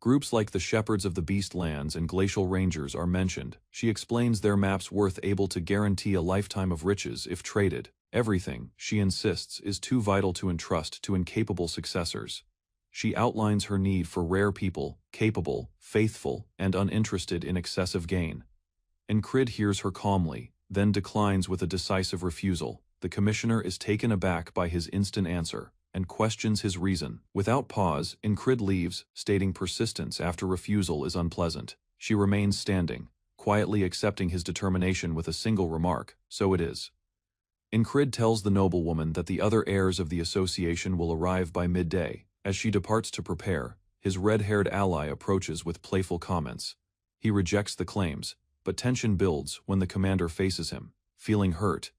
Speaker 1: Groups like the Shepherds of the Beast Lands and Glacial Rangers are mentioned. She explains their maps worth able to guarantee a lifetime of riches if traded. Everything, she insists, is too vital to entrust to incapable successors. She outlines her need for rare people, capable, faithful, and uninterested in excessive gain. Incrid hears her calmly, then declines with a decisive refusal. The commissioner is taken aback by his instant answer and questions his reason. Without pause, Incrid leaves, stating persistence after refusal is unpleasant. She remains standing, quietly accepting his determination with a single remark, "So it is." Incrid tells the noblewoman that the other heirs of the association will arrive by midday. As she departs to prepare, his red-haired ally approaches with playful comments. He rejects the claims, but tension builds when the commander faces him. Feeling hurt,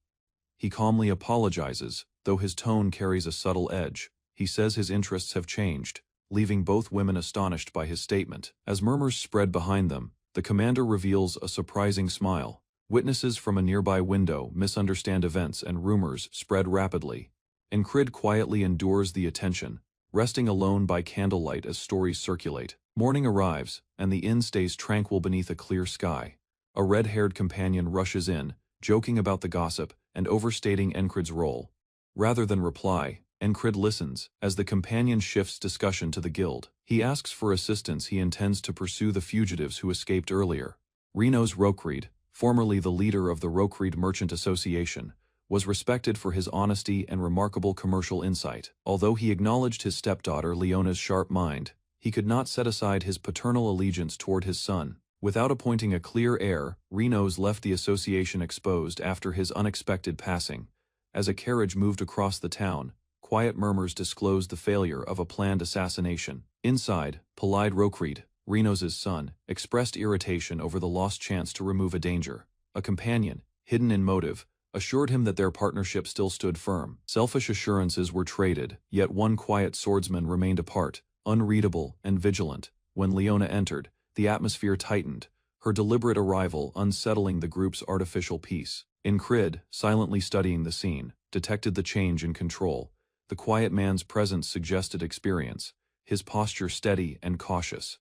Speaker 1: he calmly apologizes, though his tone carries a subtle edge. He says his interests have changed, leaving both women astonished by his statement. As murmurs spread behind them, the commander reveals a surprising smile. Witnesses from a nearby window misunderstand events and rumors spread rapidly. Incrid quietly endures the attention, resting alone by candlelight as stories circulate. Morning arrives, and the inn stays tranquil beneath a clear sky. A red-haired companion rushes in, joking about the gossip and overstating Incrid's role. Rather than reply, Incrid listens as the companion shifts discussion to the guild. He asks for assistance. He intends to pursue the fugitives who escaped earlier. Reno's Rokreed, formerly the leader of the Rokreed Merchant Association, was respected for his honesty and remarkable commercial insight. Although he acknowledged his stepdaughter Leona's sharp mind, he could not set aside his paternal allegiance toward his son. Without appointing a clear heir, Renos left the association exposed after his unexpected passing. As a carriage moved across the town, quiet murmurs disclosed the failure of a planned assassination. Inside, Palide Rokreed, Renos's son, expressed irritation over the lost chance to remove a danger. A companion, hidden in motive, assured him that their partnership still stood firm. Selfish assurances were traded, yet one quiet swordsman remained apart, unreadable and vigilant. When Leona entered, the atmosphere tightened, her deliberate arrival unsettling the group's artificial peace. Incrid, silently studying the scene, detected the change in control. The quiet man's presence suggested experience, his posture steady and cautious.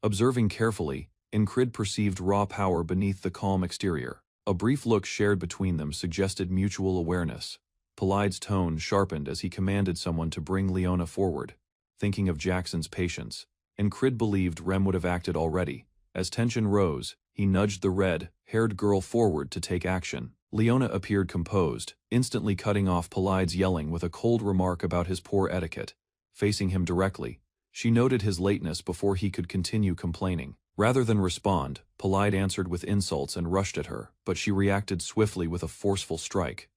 Speaker 1: Observing carefully, Incrid perceived raw power beneath the calm exterior. A brief look shared between them suggested mutual awareness. Palide's tone sharpened as he commanded someone to bring Leona forward. Thinking of Jackson's patience, Incrid believed Rem would have acted already. As tension rose, he nudged the red-haired girl forward to take action. Leona appeared composed, instantly cutting off Palide's yelling with a cold remark about his poor etiquette. Facing him directly, she noted his lateness before he could continue complaining. Rather than respond, Palide answered with insults and rushed at her, but she reacted swiftly with a forceful strike.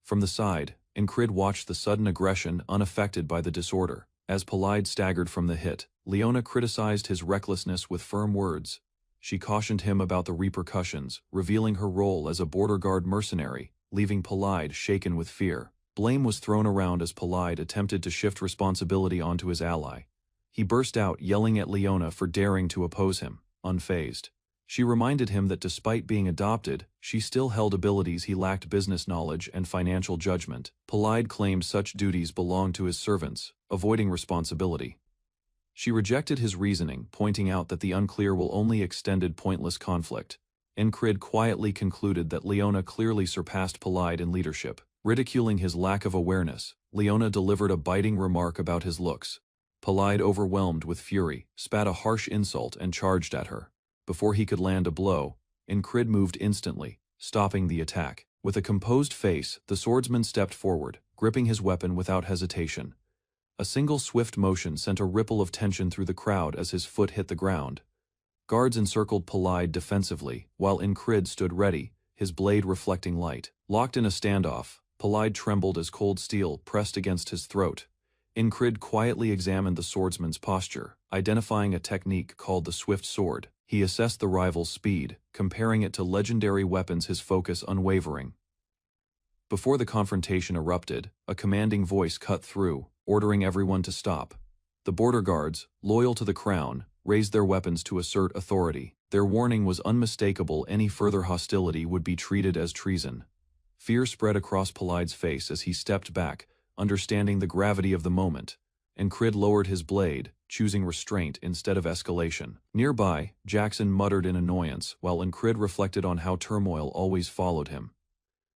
Speaker 1: From the side, Incrid watched the sudden aggression unaffected by the disorder. As Palide staggered from the hit, Leona criticized his recklessness with firm words. She cautioned him about the repercussions, revealing her role as a border guard mercenary, leaving Palide shaken with fear. Blame was thrown around as Palide attempted to shift responsibility onto his ally. He burst out yelling at Leona for daring to oppose him, unfazed. She reminded him that despite being adopted, she still held abilities he lacked: business knowledge and financial judgment. Palide claimed such duties belonged to his servants, avoiding responsibility. She rejected his reasoning, pointing out that the unclear will only extended pointless conflict. Incrid quietly concluded that Leona clearly surpassed Palide in leadership. Ridiculing his lack of awareness, Leona delivered a biting remark about his looks. Palide, overwhelmed with fury, spat a harsh insult and charged at her. Before he could land a blow, Incrid moved instantly, stopping the attack. With a composed face, the swordsman stepped forward, gripping his weapon without hesitation. A single swift motion sent a ripple of tension through the crowd as his foot hit the ground. Guards encircled Palide defensively, while Incrid stood ready, his blade reflecting light. Locked in a standoff, Palide trembled as cold steel pressed against his throat. Incrid quietly examined the swordsman's posture, identifying a technique called the swift sword. He assessed the rival's speed, comparing it to legendary weapons, his focus unwavering. Before the confrontation erupted, a commanding voice cut through, ordering everyone to stop. The border guards, loyal to the crown, raised their weapons to assert authority. Their warning was unmistakable: any further hostility would be treated as treason. Fear spread across Palide's face as he stepped back, understanding the gravity of the moment. Incrid lowered his blade, choosing restraint instead of escalation. Nearby, Jackson muttered in annoyance, while Incrid reflected on how turmoil always followed him.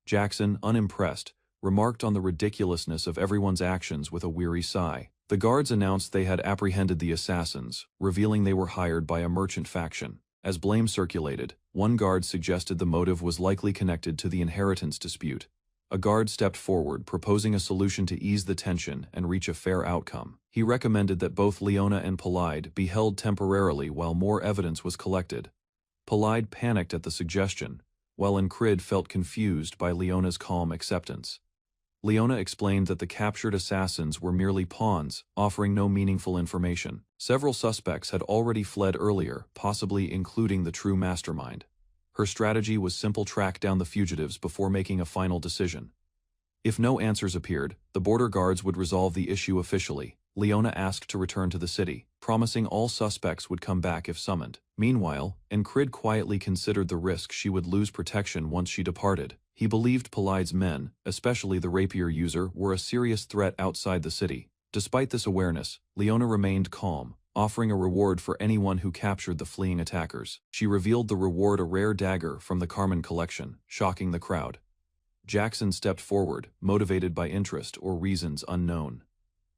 Speaker 1: Jackson, unimpressed, remarked on the ridiculousness of everyone's actions with a weary sigh. The guards announced they had apprehended the assassins, revealing they were hired by a merchant faction. As blame circulated, one guard suggested the motive was likely connected to the inheritance dispute. A guard stepped forward, proposing a solution to ease the tension and reach a fair outcome. He recommended that both Leona and Palide be held temporarily while more evidence was collected. Palide panicked at the suggestion, while Incrid felt confused by Leona's calm acceptance. Leona explained that the captured assassins were merely pawns, offering no meaningful information. Several suspects had already fled earlier, possibly including the true mastermind. Her strategy was simple: track down the fugitives before making a final decision. If no answers appeared, the border guards would resolve the issue officially. Leona asked to return to the city, promising all suspects would come back if summoned. Meanwhile, Incrid quietly considered the risk she would lose protection once she departed. He believed Palide's men, especially the rapier user, were a serious threat outside the city. Despite this awareness, Leona remained calm, offering a reward for anyone who captured the fleeing attackers. She revealed the reward: a rare dagger from the Carmen collection, shocking the crowd. Jackson stepped forward, motivated by interest or reasons unknown.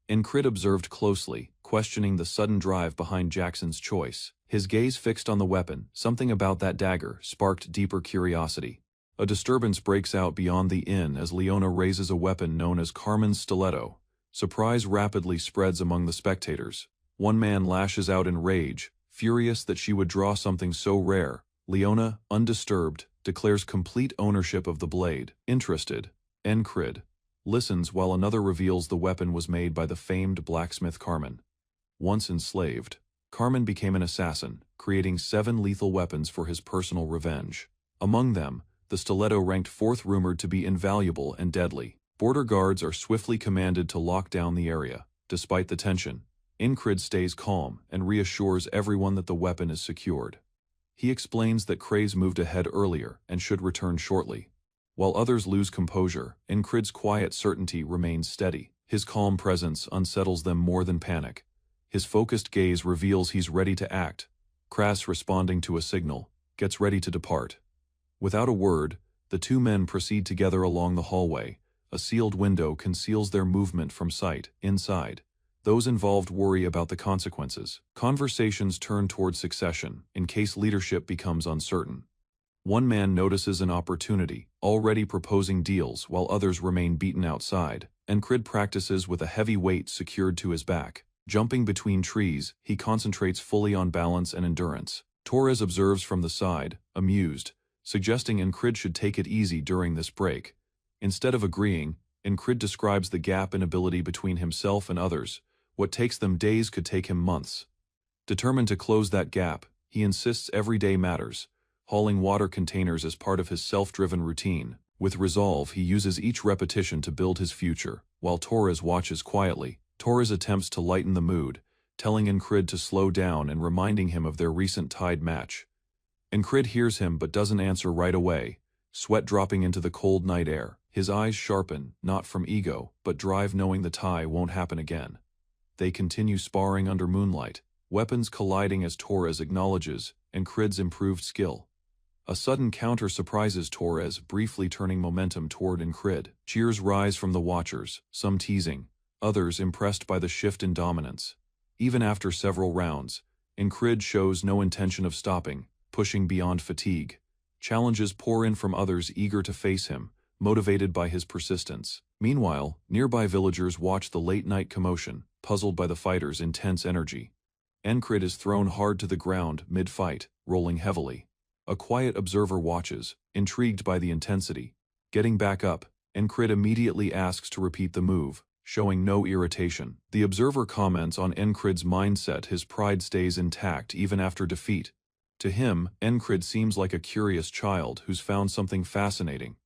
Speaker 1: Incrid observed closely, questioning the sudden drive behind Jackson's choice. His gaze fixed on the weapon. Something about that dagger sparked deeper curiosity. A disturbance breaks out beyond the inn as Leona raises a weapon known as Carmen's stiletto. Surprise rapidly spreads among the spectators. One man lashes out in rage, furious that she would draw something so rare. Leona, undisturbed, declares complete ownership of the blade. Interested, Encrid listens while another reveals the weapon was made by the famed blacksmith Carmen. Once enslaved, Carmen became an assassin, creating 7 lethal weapons for his personal revenge. Among them, the stiletto ranked 4th, rumored to be invaluable and deadly. Border guards are swiftly commanded to lock down the area. Despite the tension, Encrid stays calm and reassures everyone that the weapon is secured. He explains that Craze moved ahead earlier and should return shortly. While others lose composure, Encrid's quiet certainty remains steady. His calm presence unsettles them more than panic. His focused gaze reveals he's ready to act. Crass, responding to a signal, gets ready to depart. Without a word, the 2 men proceed together along the hallway. A sealed window conceals their movement from sight. Inside, those involved worry about the consequences. Conversations turn toward succession, in case leadership becomes uncertain. One man notices an opportunity, already proposing deals while others remain beaten outside. Encrid practices with a heavy weight secured to his back. Jumping between trees, he concentrates fully on balance and endurance. Torres observes from the side, amused, suggesting Encrid should take it easy during this break. Instead of agreeing, Encrid describes the gap in ability between himself and others. What takes them days could take him months. Determined to close that gap, he insists every day matters, hauling water containers as part of his self-driven routine. With resolve, he uses each repetition to build his future, while Torres watches quietly. Torres attempts to lighten the mood, telling Encrid to slow down and reminding him of their recent tied match. Encrid hears him but doesn't answer right away, sweat dropping into the cold night air. His eyes sharpen, not from ego, but drive, knowing the tie won't happen again. They continue sparring under moonlight, weapons colliding as Torres acknowledges Encrid's improved skill. A sudden counter surprises Torres, briefly turning momentum toward Encrid. Cheers rise from the watchers, some teasing, others impressed by the shift in dominance. Even after several rounds, Encrid shows no intention of stopping, pushing beyond fatigue. Challenges pour in from others eager to face him, motivated by his persistence. Meanwhile, nearby villagers watch the late-night commotion, puzzled by the fighters' intense energy. Encrid is thrown hard to the ground mid-fight, rolling heavily. A quiet observer watches, intrigued by the intensity. Getting back up, Encrid immediately asks to repeat the move, showing no irritation. The observer comments on Encrid's mindset. His pride stays intact even after defeat. To him, Encrid seems like a curious child who's found something fascinating.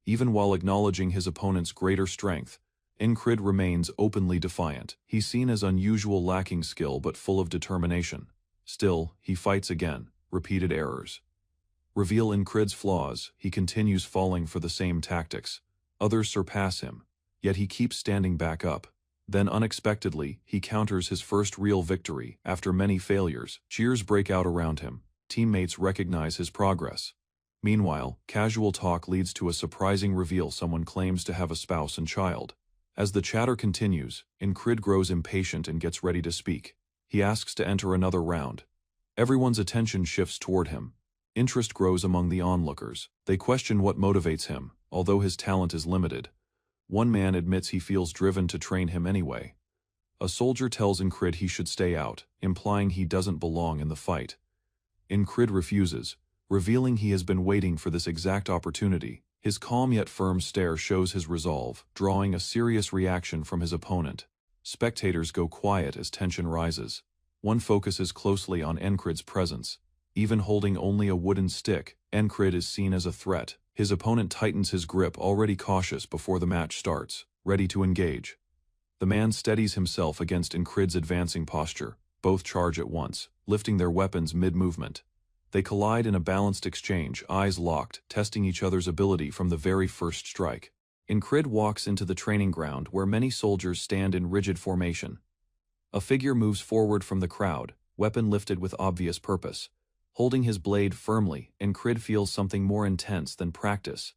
Speaker 1: Even while acknowledging his opponent's greater strength, Encrid remains openly defiant. He's seen as unusual, lacking skill but full of determination. Still, he fights again. Repeated errors reveal Encrid's flaws. He continues falling for the same tactics. Others surpass him, yet he keeps standing back up. Then unexpectedly, he counters his first real victory after many failures. Cheers break out around him. Teammates recognize his progress. Meanwhile, casual talk leads to a surprising reveal: someone claims to have a spouse and child. As the chatter continues, Encrid grows impatient and gets ready to speak. He asks to enter another round. Everyone's attention shifts toward him. Interest grows among the onlookers. They question what motivates him, although his talent is limited. One man admits he feels driven to train him anyway. A soldier tells Encrid he should stay out, implying he doesn't belong in the fight. Encrid refuses, revealing he has been waiting for this exact opportunity. His calm yet firm stare shows his resolve, drawing a serious reaction from his opponent. Spectators go quiet as tension rises. One focuses closely on Encrid's presence. Even holding only a wooden stick, Encrid is seen as a threat. His opponent tightens his grip, already cautious before the match starts, ready to engage. The man steadies himself against Encrid's advancing posture. Both charge at once, lifting their weapons mid-movement. They collide in a balanced exchange, eyes locked, testing each other's ability from the very first strike. Encrid walks into the training ground where many soldiers stand in rigid formation. A figure moves forward from the crowd, weapon lifted with obvious purpose. Holding his blade firmly, Encrid feels something more intense than practice.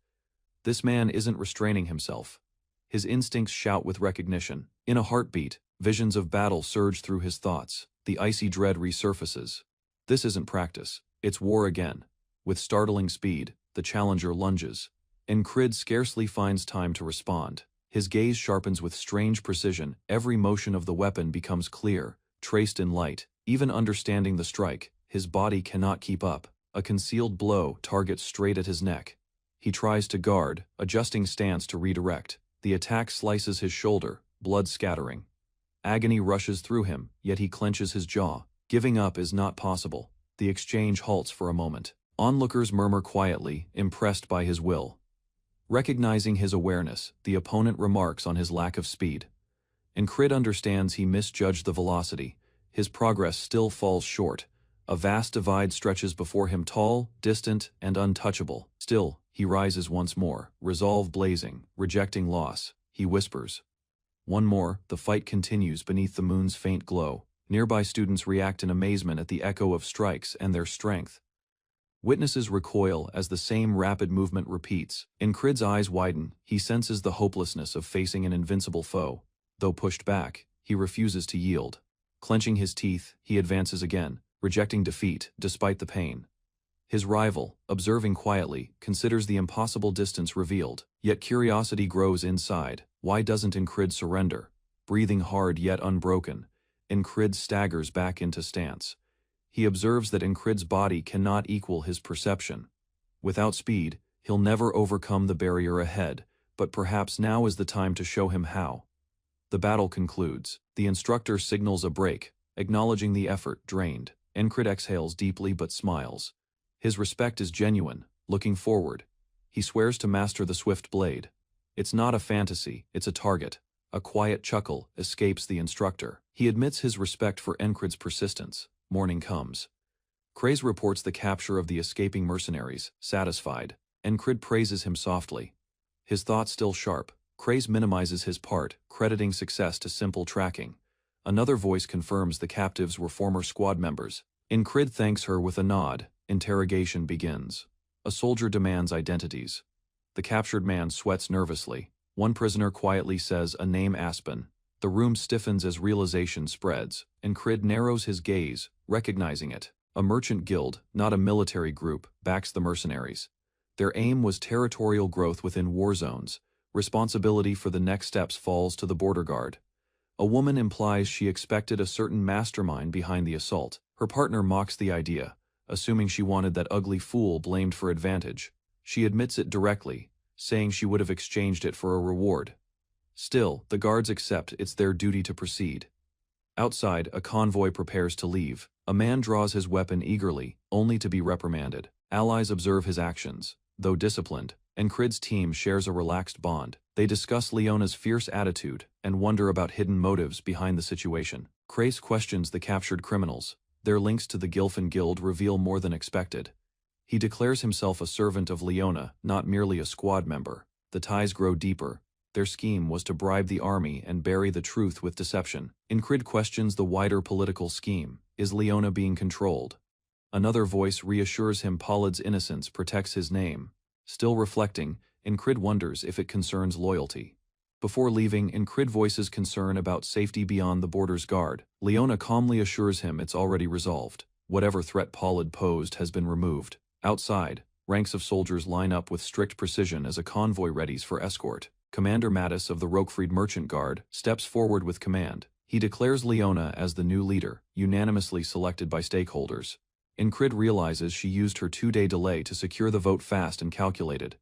Speaker 1: This man isn't restraining himself. His instincts shout with recognition. In a heartbeat, visions of battle surge through his thoughts. The icy dread resurfaces. This isn't practice. It's war again. With startling speed, the challenger lunges. Incrid scarcely finds time to respond. His gaze sharpens with strange precision, every motion of the weapon becomes clear, traced in light. Even understanding the strike, his body cannot keep up. A concealed blow targets straight at his neck. He tries to guard, adjusting stance to redirect. The attack slices his shoulder, blood scattering. Agony rushes through him, yet he clenches his jaw. Giving up is not possible. The exchange halts for a moment. Onlookers murmur quietly, impressed by his will. Recognizing his awareness, the opponent remarks on his lack of speed. Incrid understands he misjudged the velocity. His progress still falls short. A vast divide stretches before him, tall, distant, and untouchable. Still, he rises once more, resolve blazing, rejecting loss. He whispers. One more, the fight continues beneath the moon's faint glow. Nearby students react in amazement at the echo of strikes and their strength. Witnesses recoil as the same rapid movement repeats. Incrid's eyes widen. He senses the hopelessness of facing an invincible foe. Though pushed back, he refuses to yield. Clenching his teeth, he advances again, rejecting defeat despite the pain. His rival, observing quietly, considers the impossible distance revealed. Yet curiosity grows inside. Why doesn't Incrid surrender? Breathing hard yet unbroken, Incrid staggers back into stance. He observes that Incrid's body cannot equal his perception. Without speed, he'll never overcome the barrier ahead, but perhaps now is the time to show him how. The battle concludes. The instructor signals a break, acknowledging the effort drained. Incrid exhales deeply but smiles. His respect is genuine. Looking forward, he swears to master the swift blade. It's not a fantasy, it's a target. A quiet chuckle escapes the instructor. He admits his respect for Incrid's persistence. Morning comes. Kraze reports the capture of the escaping mercenaries. Satisfied, Incrid praises him softly. His thoughts still sharp, Kraze minimizes his part, crediting success to simple tracking. Another voice confirms the captives were former squad members. Incrid thanks her with a nod. Interrogation begins. A soldier demands identities. The captured man sweats nervously. One prisoner quietly says a name, Aspen. The room stiffens as realization spreads. Incrid narrows his gaze, recognizing it. A merchant guild, not a military group, backs the mercenaries. Their aim was territorial growth within war zones. Responsibility for the next steps falls to the border guard. A woman implies she expected a certain mastermind behind the assault. Her partner mocks the idea, assuming she wanted that ugly fool blamed for advantage. She admits it directly, saying she would have exchanged it for a reward. Still, the guards accept it's their duty to proceed. Outside, a convoy prepares to leave. A man draws his weapon eagerly, only to be reprimanded. Allies observe his actions. Though disciplined, Incrid's team shares a relaxed bond. They discuss Leona's fierce attitude and wonder about hidden motives behind the situation. Kraze questions the captured criminals. Their links to the Gilfin Guild reveal more than expected. He declares himself a servant of Leona, not merely a squad member. The ties grow deeper. Their scheme was to bribe the army and bury the truth with deception. Incrid questions the wider political scheme. Is Leona being controlled? Another voice reassures him Polyd's innocence protects his name. Still reflecting, Incrid wonders if it concerns loyalty. Before leaving, Incrid voices concern about safety beyond the border's guard. Leona calmly assures him it's already resolved. Whatever threat Polyd posed has been removed. Outside, ranks of soldiers line up with strict precision as a convoy readies for escort. Commander Mattis of the Rokefried Merchant Guard steps forward with command. He declares Leona as the new leader, unanimously selected by stakeholders. Incrid realizes she used her 2-day delay to secure the vote fast and calculated.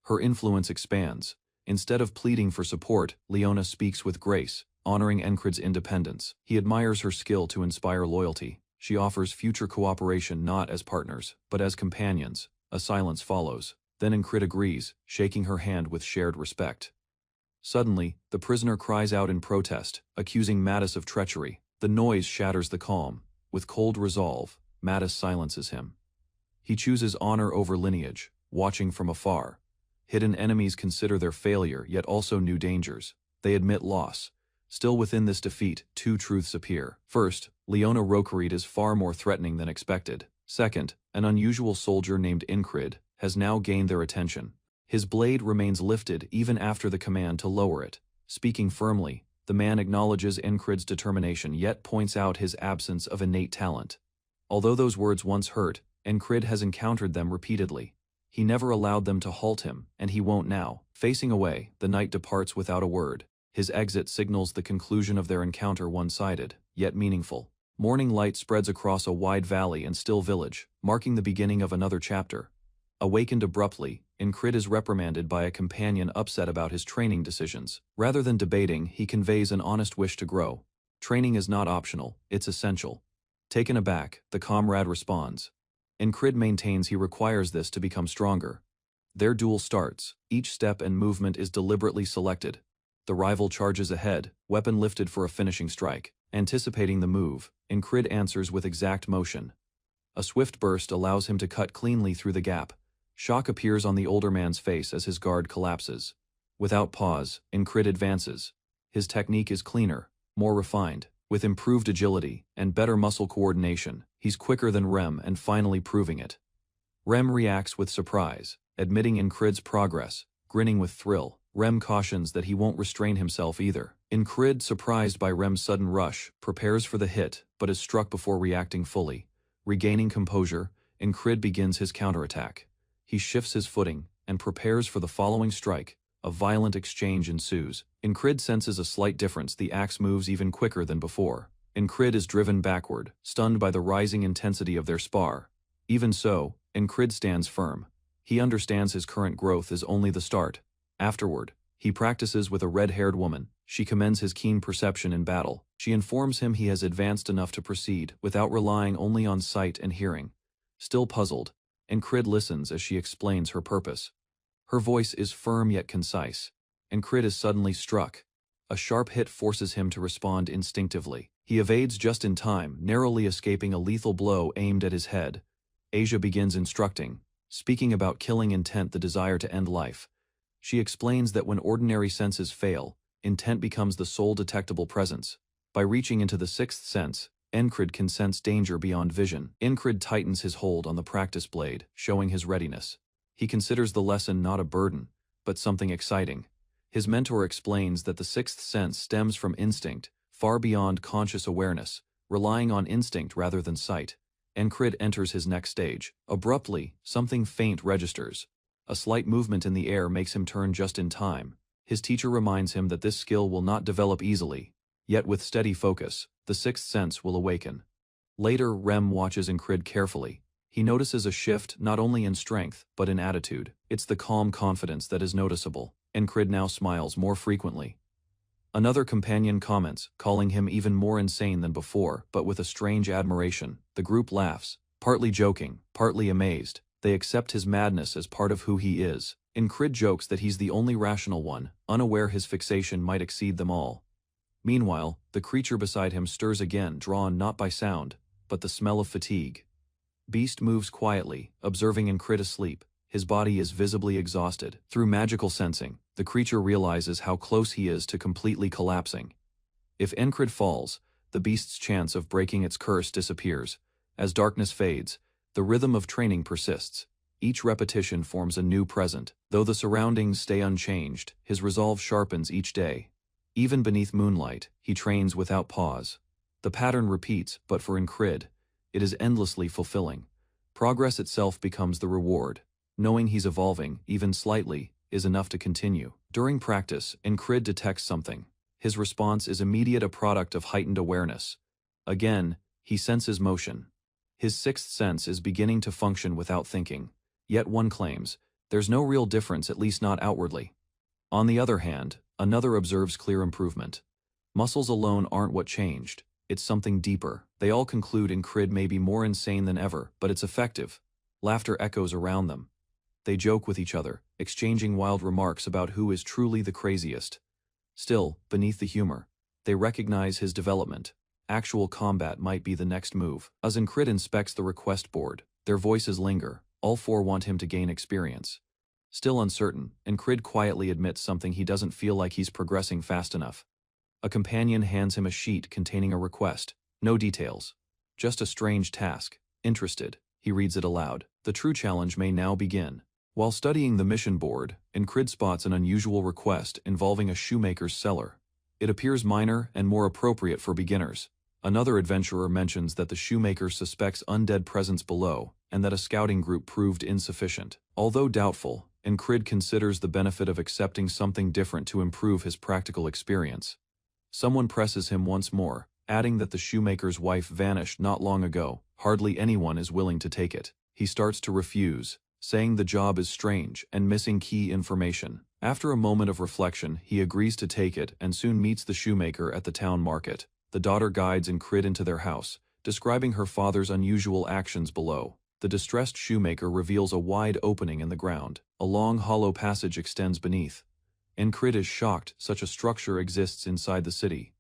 Speaker 1: Her influence expands. Instead of pleading for support, Leona speaks with grace, honoring Incrid's independence. He admires her skill to inspire loyalty. She offers future cooperation not as partners, but as companions. A silence follows. Then Incrid agrees, shaking her hand with shared respect. Suddenly, the prisoner cries out in protest, accusing Mattis of treachery. The noise shatters the calm. With cold resolve, Mattis silences him. He chooses honor over lineage, watching from afar. Hidden enemies consider their failure, yet also new dangers. They admit loss. Still within this defeat, two truths appear. First, Leona Rokefried is far more threatening than expected. Second, an unusual soldier named Incrid has now gained their attention. His blade remains lifted even after the command to lower it. Speaking firmly, the man acknowledges Incrid's determination yet points out his absence of innate talent. Although those words once hurt, Incrid has encountered them repeatedly. He never allowed them to halt him, and he won't now. Facing away, the knight departs without a word. His exit signals the conclusion of their encounter one-sided, yet meaningful. Morning light spreads across a wide valley and still village, marking the beginning of another chapter. Awakened abruptly, Incrid is reprimanded by a companion upset about his training decisions. Rather than debating, he conveys an honest wish to grow. Training is not optional, it's essential. Taken aback, the comrade responds. Incrid maintains he requires this to become stronger. Their duel starts. Each step and movement is deliberately selected. The rival charges ahead, weapon lifted for a finishing strike. Anticipating the move, Incrid answers with exact motion. A swift burst allows him to cut cleanly through the gap. Shock appears on the older man's face as his guard collapses. Without pause, Incrid advances. His technique is cleaner, more refined. With improved agility and better muscle coordination, he's quicker than Rem and finally proving it. Rem reacts with surprise, admitting Incrid's progress, grinning with thrill. Rem cautions that he won't restrain himself either. Incrid, surprised by Rem's sudden rush, prepares for the hit, but is struck before reacting fully. Regaining composure, Incrid begins his counterattack. He shifts his footing and prepares for the following strike. A violent exchange ensues. Incrid senses a slight difference. The axe moves even quicker than before. Incrid is driven backward, stunned by the rising intensity of their spar. Even so, Incrid stands firm. He understands his current growth is only the start. Afterward, he practices with a red-haired woman. She commends his keen perception in battle. She informs him he has advanced enough to proceed, without relying only on sight and hearing. Still puzzled, Incrid listens as she explains her purpose. Her voice is firm yet concise. Incrid is suddenly struck. A sharp hit forces him to respond instinctively. He evades just in time, narrowly escaping a lethal blow aimed at his head. Asia begins instructing, speaking about killing intent, the desire to end life. She explains that when ordinary senses fail, intent becomes the sole detectable presence. By reaching into the sixth sense, Incrid can sense danger beyond vision. Incrid tightens his hold on the practice blade, showing his readiness. He considers the lesson not a burden, but something exciting. His mentor explains that the sixth sense stems from instinct, far beyond conscious awareness, relying on instinct rather than sight. Incrid enters his next stage. Abruptly, something faint registers. A slight movement in the air makes him turn just in time. His teacher reminds him that this skill will not develop easily, yet with steady focus, the sixth sense will awaken. Later, Rem watches Incrid carefully. He notices a shift not only in strength, but in attitude. It's the calm confidence that is noticeable. Incrid now smiles more frequently. Another companion comments, calling him even more insane than before, but with a strange admiration. The group laughs, partly joking, partly amazed. They accept his madness as part of who he is. Incrid jokes that he's the only rational one, unaware his fixation might exceed them all. Meanwhile, the creature beside him stirs again, drawn not by sound, but the smell of fatigue. Beast moves quietly, observing Incrid asleep. His body is visibly exhausted. Through magical sensing, the creature realizes how close he is to completely collapsing. If Incrid falls, the beast's chance of breaking its curse disappears. As darkness fades, the rhythm of training persists. Each repetition forms a new present. Though the surroundings stay unchanged, his resolve sharpens each day. Even beneath moonlight, he trains without pause. The pattern repeats, but for Incrid, it is endlessly fulfilling. Progress itself becomes the reward. Knowing he's evolving, even slightly, is enough to continue. During practice, Incrid detects something. His response is immediate, a product of heightened awareness. Again, he senses motion. His sixth sense is beginning to function without thinking. Yet one claims, there's no real difference, at least not outwardly. On the other hand, another observes clear improvement. Muscles alone aren't what changed. It's something deeper. They all conclude Incrid may be more insane than ever, but it's effective. Laughter echoes around them. They joke with each other, exchanging wild remarks about who is truly the craziest. Still, beneath the humor, they recognize his development. Actual combat might be the next move. As Incrid inspects the request board, their voices linger. All four want him to gain experience. Still uncertain, Incrid quietly admits something: he doesn't feel like he's progressing fast enough. A companion hands him a sheet containing a request. No details. Just a strange task. Interested, he reads it aloud. The true challenge may now begin. While studying the mission board, Incrid spots an unusual request involving a shoemaker's cellar. It appears minor and more appropriate for beginners. Another adventurer mentions that the shoemaker suspects undead presence below, and that a scouting group proved insufficient. Although doubtful, Incrid considers the benefit of accepting something different to improve his practical experience. Someone presses him once more, adding that the shoemaker's wife vanished not long ago. Hardly anyone is willing to take it. He starts to refuse, saying the job is strange and missing key information. After a moment of reflection, he agrees to take it and soon meets the shoemaker at the town market. The daughter guides Incrid into their house, describing her father's unusual actions below. The distressed shoemaker reveals a wide opening in the ground. A long hollow passage extends beneath. Incrid is shocked such a structure exists inside the city.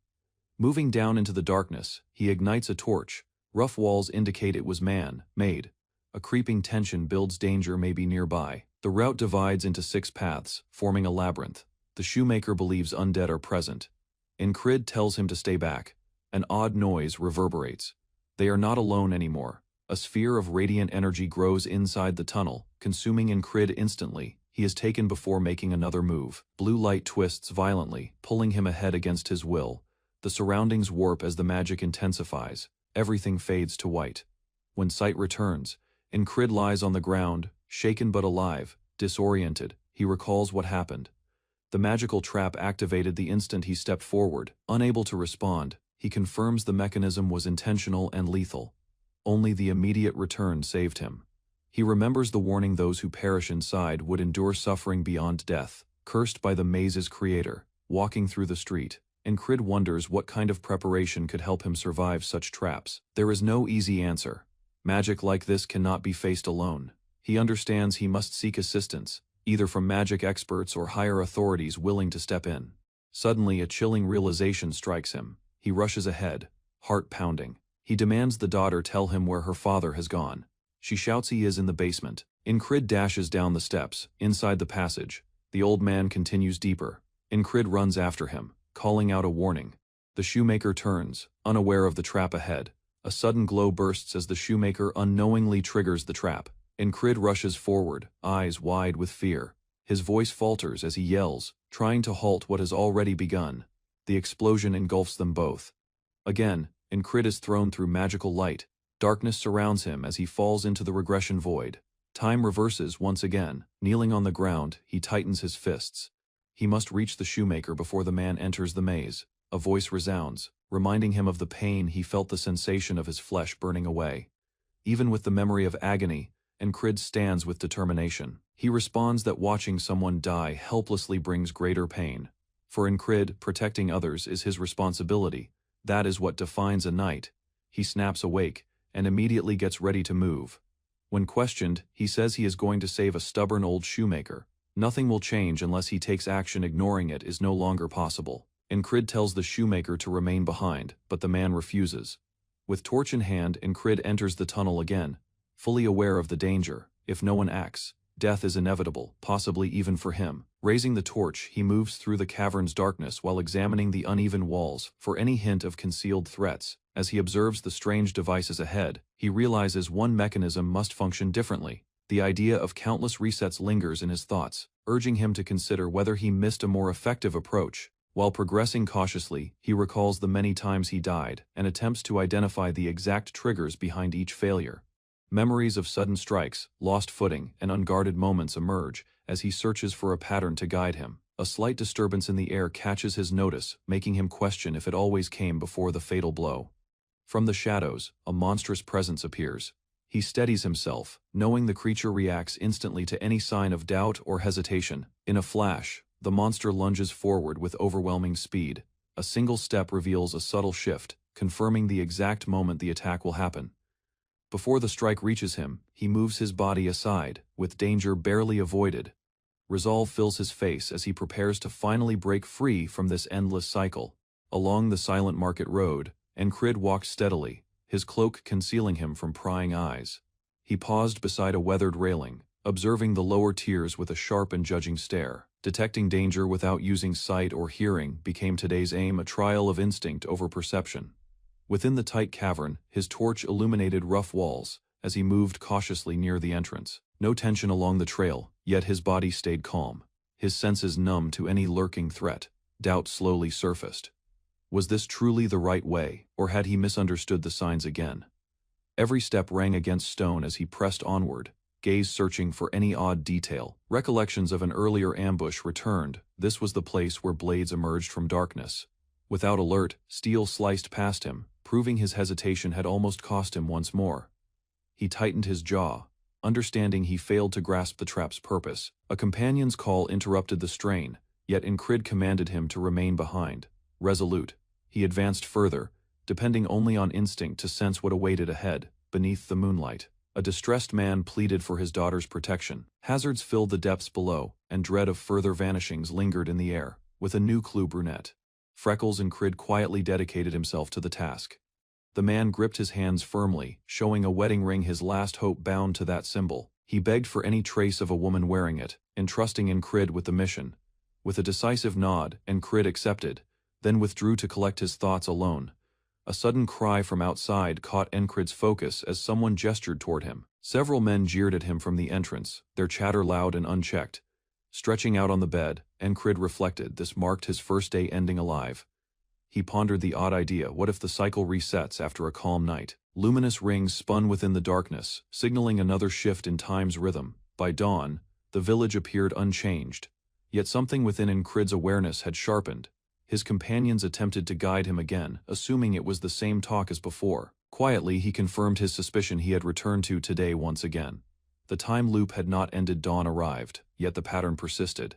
Speaker 1: Moving down into the darkness, he ignites a torch. Rough walls indicate it was man-made. A creeping tension builds danger may be nearby. The route divides into 6 paths, forming a labyrinth. The shoemaker believes undead are present. Incrid tells him to stay back. An odd noise reverberates. They are not alone anymore. A sphere of radiant energy grows inside the tunnel, consuming Incrid instantly. He is taken before making another move. Blue light twists violently, pulling him ahead against his will. The surroundings warp as the magic intensifies. Everything fades to white. When sight returns, Incrid lies on the ground, shaken but alive, disoriented. He recalls what happened. The magical trap activated the instant he stepped forward. Unable to respond, he confirms the mechanism was intentional and lethal. Only the immediate return saved him. He remembers the warning those who perish inside would endure suffering beyond death. Cursed by the maze's creator, walking through the street, Incrid wonders what kind of preparation could help him survive such traps. There is no easy answer. Magic like this cannot be faced alone. He understands he must seek assistance, either from magic experts or higher authorities willing to step in. Suddenly a chilling realization strikes him. He rushes ahead, heart pounding. He demands the daughter tell him where her father has gone. She shouts he is in the basement. Incrid dashes down the steps, inside the passage. The old man continues deeper. Incrid runs after him, calling out a warning. The shoemaker turns, unaware of the trap ahead. A sudden glow bursts as the shoemaker unknowingly triggers the trap. Incrid rushes forward, eyes wide with fear. His voice falters as he yells, trying to halt what has already begun. The explosion engulfs them both. Again, Incrid is thrown through magical light. Darkness surrounds him as he falls into the regression void. Time reverses once again. Kneeling on the ground, he tightens his fists. He must reach the shoemaker before the man enters the maze. A voice resounds, reminding him of the pain he felt, the sensation of his flesh burning away. Even with the memory of agony, Incrid stands with determination. He responds that watching someone die helplessly brings greater pain. For Incrid, protecting others is his responsibility. That is what defines a knight. He snaps awake and immediately gets ready to move. When questioned, he says he is going to save a stubborn old shoemaker. Nothing will change unless he takes action. Ignoring it is no longer possible. Incrid tells the shoemaker to remain behind, but the man refuses. With torch in hand, Incrid enters the tunnel again, fully aware of the danger. If no one acts, death is inevitable, possibly even for him. Raising the torch, he moves through the cavern's darkness while examining the uneven walls for any hint of concealed threats. As he observes the strange devices ahead, he realizes one mechanism must function differently. The idea of countless resets lingers in his thoughts, urging him to consider whether he missed a more effective approach. While progressing cautiously, he recalls the many times he died and attempts to identify the exact triggers behind each failure. Memories of sudden strikes, lost footing, and unguarded moments emerge as he searches for a pattern to guide him. A slight disturbance in the air catches his notice, making him question if it always came before the fatal blow. From the shadows, a monstrous presence appears. He steadies himself, knowing the creature reacts instantly to any sign of doubt or hesitation. In a flash, the monster lunges forward with overwhelming speed. A single step reveals a subtle shift, confirming the exact moment the attack will happen. Before the strike reaches him, he moves his body aside, with danger barely avoided. Resolve fills his face as he prepares to finally break free from this endless cycle. Along the silent market road, Incrid walked steadily, his cloak concealing him from prying eyes. He paused beside a weathered railing, observing the lower tiers with a sharp and judging stare. Detecting danger without using sight or hearing became today's aim, a trial of instinct over perception. Within the tight cavern, his torch illuminated rough walls as he moved cautiously near the entrance. No tension along the trail, yet his body stayed calm, his senses numb to any lurking threat. Doubt slowly surfaced. Was this truly the right way, or had he misunderstood the signs again? Every step rang against stone as he pressed onward, gaze searching for any odd detail. Recollections of an earlier ambush returned. This was the place where blades emerged from darkness. Without alert, steel sliced past him, proving his hesitation had almost cost him once more. He tightened his jaw, understanding he failed to grasp the trap's purpose. A companion's call interrupted the strain, yet Incrid commanded him to remain behind. Resolute, he advanced further, depending only on instinct to sense what awaited ahead, beneath the moonlight. A distressed man pleaded for his daughter's protection. Hazards filled the depths below, and dread of further vanishings lingered in the air. With a new clue, brunette, Freckles, Incrid quietly dedicated himself to the task. The man gripped his hands firmly, showing a wedding ring, his last hope bound to that symbol. He begged for any trace of a woman wearing it, entrusting Incrid with the mission. With a decisive nod, Incrid accepted, then withdrew to collect his thoughts alone. A sudden cry from outside caught Incrid's focus as someone gestured toward him. Several men jeered at him from the entrance, their chatter loud and unchecked. Stretching out on the bed, Incrid reflected this marked his first day ending alive. He pondered the odd idea: what if the cycle resets after a calm night? Luminous rings spun within the darkness, signaling another shift in time's rhythm. By dawn, the village appeared unchanged. Yet something within Incrid's awareness had sharpened. His companions attempted to guide him again, assuming it was the same talk as before. Quietly, he confirmed his suspicion he had returned to today once again. The time loop had not ended. Dawn arrived, yet the pattern persisted.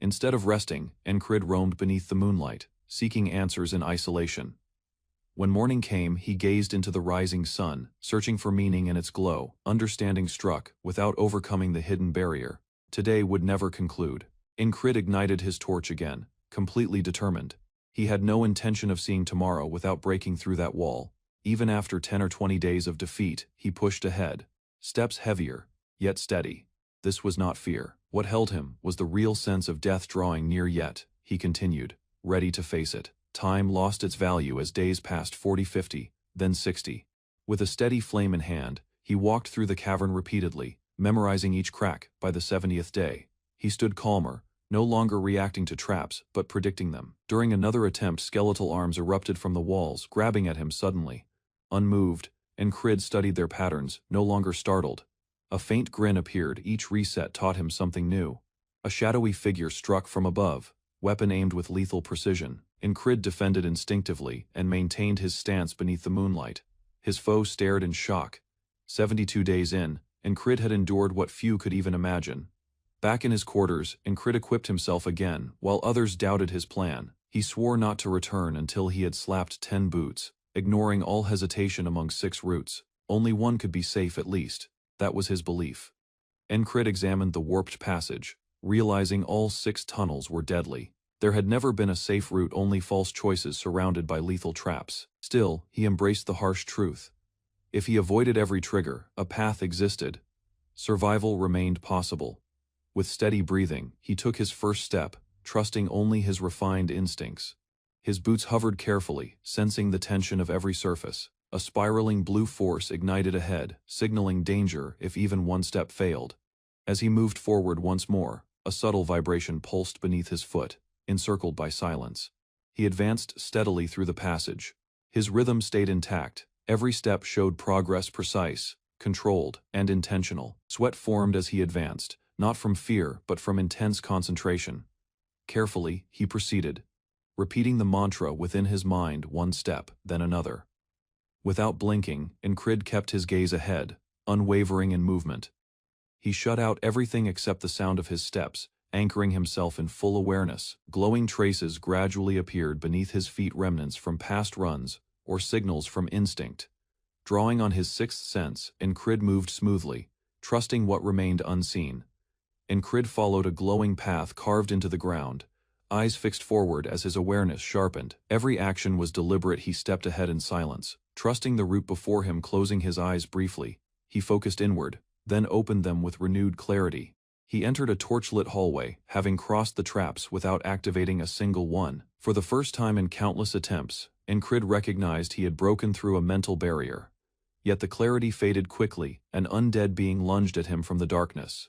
Speaker 1: Instead of resting, Incrid roamed beneath the moonlight, seeking answers in isolation. When morning came, he gazed into the rising sun, searching for meaning in its glow. Understanding struck, without overcoming the hidden barrier. Today would never conclude. Incrid ignited his torch again, completely determined. He had no intention of seeing tomorrow without breaking through that wall. Even after 10 or 20 days of defeat, he pushed ahead. Steps heavier, yet steady. This was not fear. What held him was the real sense of death drawing near, yet he continued, ready to face it. Time lost its value as days passed 40, 50, then 60. With a steady flame in hand, he walked through the cavern repeatedly, memorizing each crack. By the 70th day, he stood calmer, no longer reacting to traps, but predicting them. During another attempt, skeletal arms erupted from the walls, grabbing at him suddenly. Unmoved, Incrid studied their patterns, no longer startled. A faint grin appeared. Each reset taught him something new. A shadowy figure struck from above, weapon aimed with lethal precision. Incrid defended instinctively and maintained his stance beneath the moonlight. His foe stared in shock. 72 days in, Incrid had endured what few could even imagine. Back in his quarters, Incrid equipped himself again, while others doubted his plan. He swore not to return until he had slapped 10 boots, ignoring all hesitation among 6 routes. Only one could be safe at least. That was his belief. Incrid examined the warped passage, realizing all 6 tunnels were deadly. There had never been a safe route, only false choices surrounded by lethal traps. Still, he embraced the harsh truth. If he avoided every trigger, a path existed. Survival remained possible. With steady breathing, he took his first step, trusting only his refined instincts. His boots hovered carefully, sensing the tension of every surface. A spiraling blue force ignited ahead, signaling danger if even one step failed. As he moved forward once more, a subtle vibration pulsed beneath his foot, encircled by silence. He advanced steadily through the passage. His rhythm stayed intact. Every step showed progress, precise, controlled, and intentional. Sweat formed as he advanced, not from fear but from intense concentration. Carefully, he proceeded, repeating the mantra within his mind, one step, then another. Without blinking, Incrid kept his gaze ahead, unwavering in movement. He shut out everything except the sound of his steps, anchoring himself in full awareness. Glowing traces gradually appeared beneath his feet, remnants from past runs, or signals from instinct. Drawing on his 6th sense, Incrid moved smoothly, trusting what remained unseen. Incrid followed a glowing path carved into the ground, eyes fixed forward as his awareness sharpened. Every action was deliberate. He stepped ahead in silence, trusting the route before him. Closing his eyes briefly, he focused inward, then opened them with renewed clarity. He entered a torchlit hallway, having crossed the traps without activating a single one. For the first time in countless attempts, Incrid recognized he had broken through a mental barrier. Yet the clarity faded quickly. An undead being lunged at him from the darkness.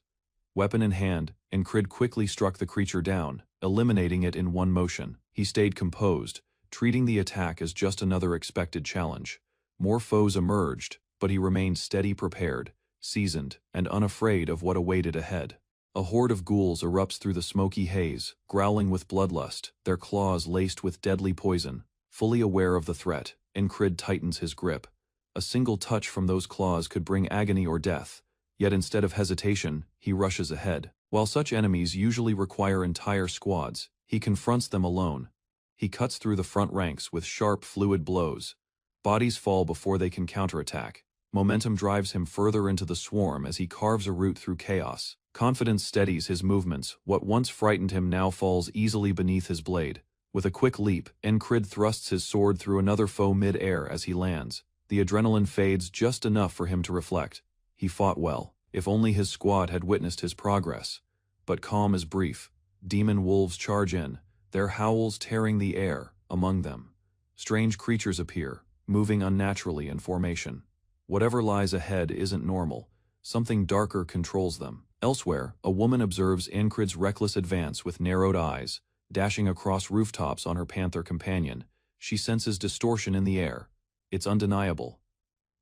Speaker 1: Weapon in hand, Incrid quickly struck the creature down, eliminating it in one motion. He stayed composed, treating the attack as just another expected challenge. More foes emerged, but he remained steady, prepared, seasoned, and unafraid of what awaited ahead. A horde of ghouls erupts through the smoky haze, growling with bloodlust, their claws laced with deadly poison. Fully aware of the threat, Incrid tightens his grip. A single touch from those claws could bring agony or death, yet instead of hesitation, he rushes ahead. While such enemies usually require entire squads, he confronts them alone. He cuts through the front ranks with sharp, fluid blows. Bodies fall before they can counterattack. Momentum drives him further into the swarm as he carves a route through chaos. Confidence steadies his movements. What once frightened him now falls easily beneath his blade. With a quick leap, Incrid thrusts his sword through another foe mid-air as he lands. The adrenaline fades just enough for him to reflect. He fought well. If only his squad had witnessed his progress. But calm is brief. Demon wolves charge in, their howls tearing the air. Among them, strange creatures appear, moving unnaturally in formation. Whatever lies ahead isn't normal. Something darker controls them. Elsewhere, a woman observes Incrid's reckless advance with narrowed eyes. Dashing across rooftops on her panther companion, she senses distortion in the air. It's undeniable.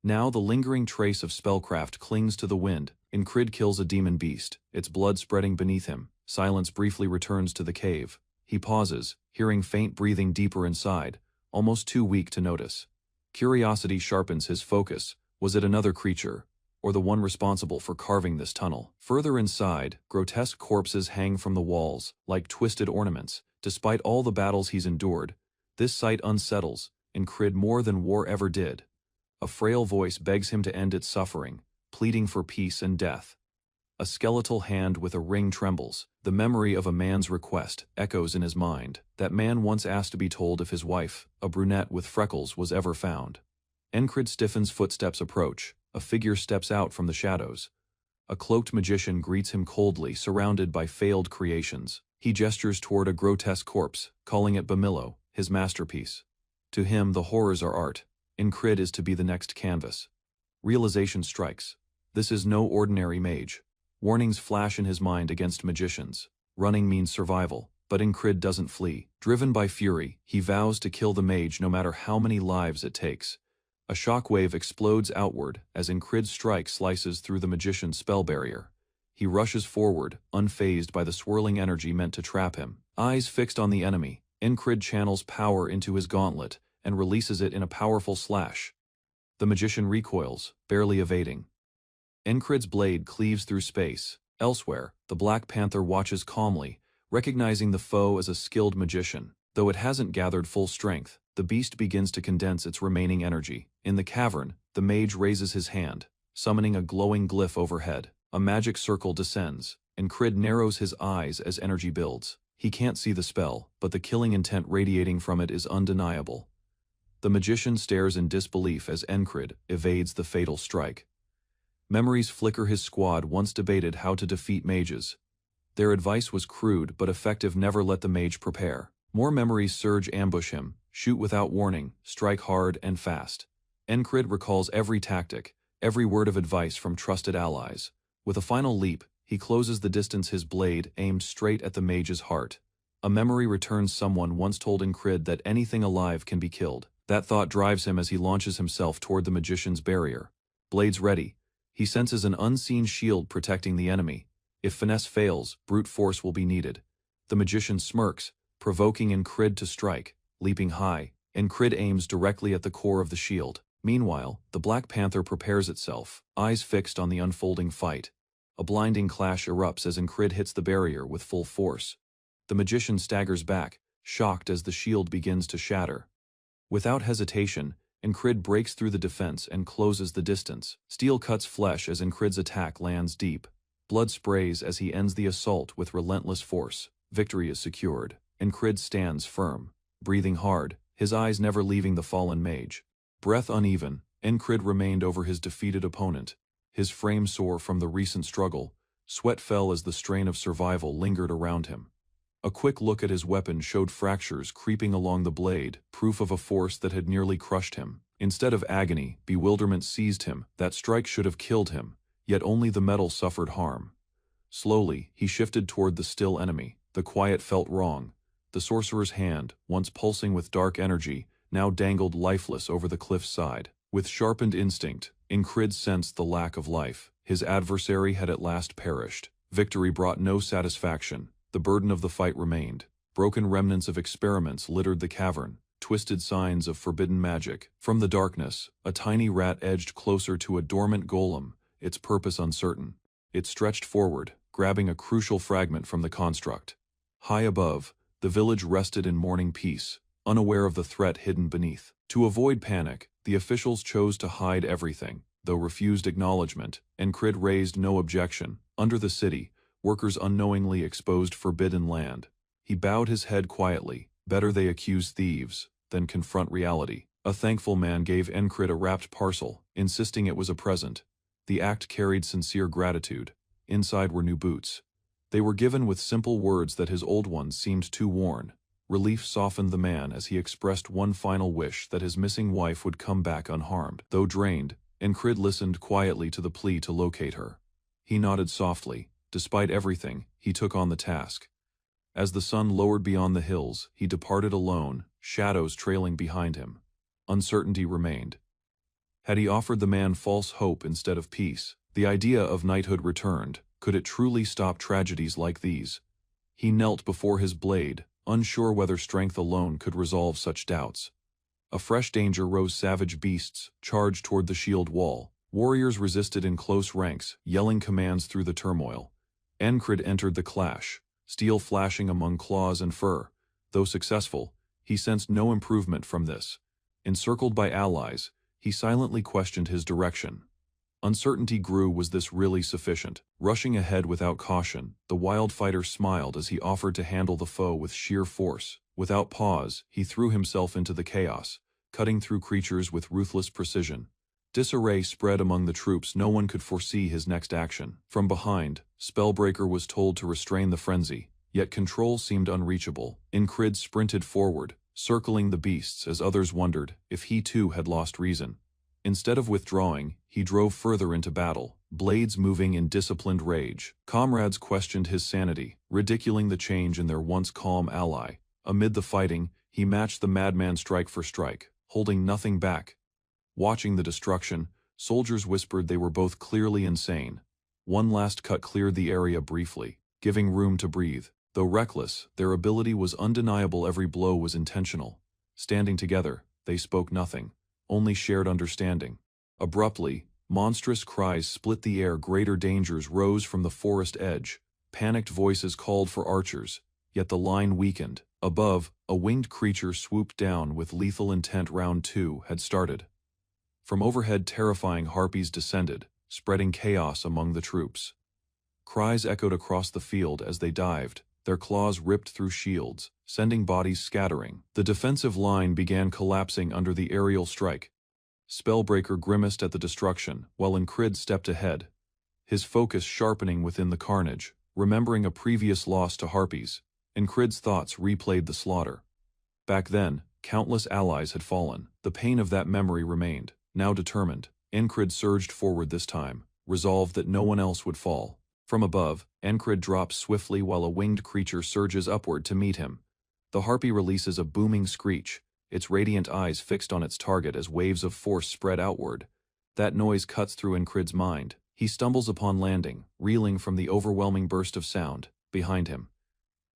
Speaker 1: Now the lingering trace of spellcraft clings to the wind. Incrid kills a demon beast, its blood spreading beneath him. Silence briefly returns to the cave. He pauses, hearing faint breathing deeper inside, almost too weak to notice. Curiosity sharpens his focus. Was it another creature, or the one responsible for carving this tunnel? Further inside, grotesque corpses hang from the walls, like twisted ornaments. Despite all the battles he's endured, this sight unsettles Incrid more than war ever did. A frail voice begs him to end its suffering, pleading for peace and death. A skeletal hand with a ring trembles. The memory of a man's request echoes in his mind. That man once asked to be told if his wife, a brunette with freckles, was ever found. Incrid stiffens. Footsteps approach. A figure steps out from the shadows. A cloaked magician greets him coldly, surrounded by failed creations. He gestures toward a grotesque corpse, calling it Bamillo, his masterpiece. To him, the horrors are art. Incrid is to be the next canvas. Realization strikes. This is no ordinary mage. Warnings flash in his mind against magicians. Running means survival, but Incrid doesn't flee. Driven by fury, he vows to kill the mage no matter how many lives it takes. A shockwave explodes outward as Incrid's strike slices through the magician's spell barrier. He rushes forward, unfazed by the swirling energy meant to trap him. Eyes fixed on the enemy, Incrid channels power into his gauntlet and releases it in a powerful slash. The magician recoils, barely evading. Incrid's blade cleaves through space. Elsewhere, the Black Panther watches calmly, recognizing the foe as a skilled magician. Though it hasn't gathered full strength, the beast begins to condense its remaining energy. In the cavern, the mage raises his hand, summoning a glowing glyph overhead. A magic circle descends. Incrid narrows his eyes as energy builds. He can't see the spell, but the killing intent radiating from it is undeniable. The magician stares in disbelief as Incrid evades the fatal strike. Memories flicker. His squad once debated how to defeat mages. Their advice was crude but effective: never let the mage prepare. More memories surge. Ambush him, shoot without warning, strike hard and fast. Incrid recalls every tactic, every word of advice from trusted allies. With a final leap, he closes the distance, his blade aimed straight at the mage's heart. A memory returns. Someone once told Incrid that anything alive can be killed. That thought drives him as he launches himself toward the magician's barrier. Blades ready, he senses an unseen shield protecting the enemy. If finesse fails, brute force will be needed. The magician smirks, provoking Incrid to strike. Leaping high, Incrid aims directly at the core of the shield. Meanwhile, the Black Panther prepares itself, eyes fixed on the unfolding fight. A blinding clash erupts as Incrid hits the barrier with full force. The magician staggers back, shocked as the shield begins to shatter. Without hesitation, Incrid breaks through the defense and closes the distance. Steel cuts flesh as Incrid's attack lands deep. Blood sprays as he ends the assault with relentless force. Victory is secured. Incrid stands firm, breathing hard, his eyes never leaving the fallen mage. Breath uneven, Incrid remained over his defeated opponent. His frame sore from the recent struggle, sweat fell as the strain of survival lingered around him. A quick look at his weapon showed fractures creeping along the blade, proof of a force that had nearly crushed him. Instead of agony, bewilderment seized him. That strike should have killed him, yet only the metal suffered harm. Slowly, he shifted toward the still enemy. The quiet felt wrong. The sorcerer's hand, once pulsing with dark energy, now dangled lifeless over the cliff's side. With sharpened instinct,
Speaker 3: Incrid sensed the lack of life. His adversary had at last perished. Victory brought no satisfaction. The burden of the fight remained. Broken remnants of experiments littered the cavern, twisted signs of forbidden magic. From the darkness, a tiny rat edged closer to a dormant golem, its purpose uncertain. It stretched forward, grabbing a crucial fragment from the construct. High above, the village rested in mourning peace, unaware of the threat hidden beneath. To avoid panic, the officials chose to hide everything, though refused acknowledgement. Incrid raised no objection. Under the city, workers unknowingly exposed forbidden land. He bowed his head quietly. Better they accuse thieves than confront reality. A thankful man gave Incrid a wrapped parcel, insisting it was a present. The act carried sincere gratitude. Inside were new boots. They were given with simple words that his old ones seemed too worn. Relief softened the man as he expressed one final wish that his missing wife would come back unharmed. Though drained, Incrid listened quietly to the plea to locate her. He nodded softly. Despite everything, he took on the task. As the sun lowered beyond the hills, he departed alone, shadows trailing behind him. Uncertainty remained. Had he offered the man false hope instead of peace? The idea of knighthood returned. Could it truly stop tragedies like these? He knelt before his blade, unsure whether strength alone could resolve such doubts. A fresh danger rose. Savage beasts charged toward the shield wall. Warriors resisted in close ranks, yelling commands through the turmoil. Incrid entered the clash, steel flashing among claws and fur. Though successful, he sensed no improvement from this. Encircled by allies, he silently questioned his direction. Uncertainty grew. Was this really sufficient? Rushing ahead without caution, the wild fighter smiled as he offered to handle the foe with sheer force. Without pause, he threw himself into the chaos, cutting through creatures with ruthless precision. Disarray spread among the troops. No one could foresee his next action. From behind, Spellbreaker was told to restrain the frenzy, yet control seemed unreachable. Incrid sprinted forward, circling the beasts as others wondered if he too had lost reason. Instead of withdrawing, he drove further into battle, blades moving in disciplined rage. Comrades questioned his sanity, ridiculing the change in their once calm ally. Amid the fighting, he matched the madman strike for strike, holding nothing back. Watching the destruction, soldiers whispered they were both clearly insane. One last cut cleared the area briefly, giving room to breathe. Though reckless, their ability was undeniable. Every blow was intentional. Standing together, they spoke nothing, only shared understanding. Abruptly, monstrous cries split the air. Greater dangers rose from the forest edge. Panicked voices called for archers, yet the line weakened. Above, a winged creature swooped down with lethal intent. Round 2 had started. From overhead, terrifying harpies descended, spreading chaos among the troops. Cries echoed across the field as they dived, their claws ripped through shields, sending bodies scattering. The defensive line began collapsing under the aerial strike. Spellbreaker grimaced at the destruction, while Incrid stepped ahead, his focus sharpening within the carnage. Remembering a previous loss to harpies, Incrid's thoughts replayed the slaughter. Back then, countless allies had fallen. The pain of that memory remained. Now determined, Incrid surged forward this time, resolved that no one else would fall. From above, Incrid drops swiftly while a winged creature surges upward to meet him. The harpy releases a booming screech, its radiant eyes fixed on its target as waves of force spread outward. That noise cuts through Incrid's mind. He stumbles upon landing, reeling from the overwhelming burst of sound. Behind him,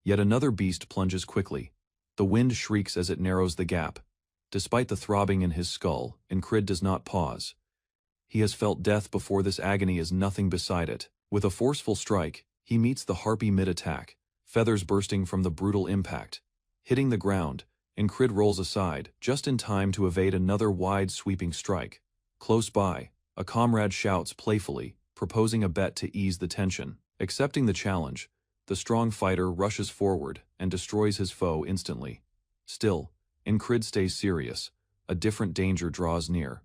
Speaker 3: yet another beast plunges quickly. The wind shrieks as it narrows the gap. Despite the throbbing in his skull, Incrid does not pause. He has felt death before. This agony is nothing beside it. With a forceful strike, he meets the harpy mid-attack, feathers bursting from the brutal impact. Hitting the ground, Incrid rolls aside, just in time to evade another wide sweeping strike. Close by, a comrade shouts playfully, proposing a bet to ease the tension. Accepting the challenge, the strong fighter rushes forward and destroys his foe instantly. Still, Incrid stays serious. A different danger draws near.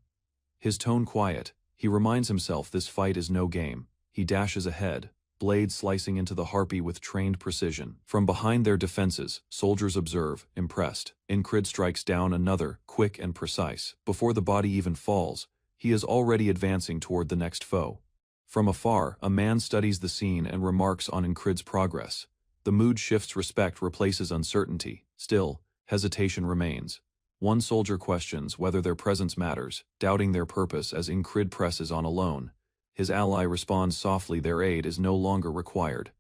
Speaker 3: His tone quiet, he reminds himself this fight is no game. He dashes ahead, blade slicing into the harpy with trained precision. From behind their defenses, soldiers observe, impressed. Incrid strikes down another, quick and precise. Before the body even falls, he is already advancing toward the next foe. From afar, a man studies the scene and remarks on Incrid's progress. The mood shifts. Respect replaces uncertainty. Still, hesitation remains.
Speaker 1: One soldier questions whether their presence matters, doubting their purpose as Incrid presses on alone. His ally responds softly their aid is no longer required.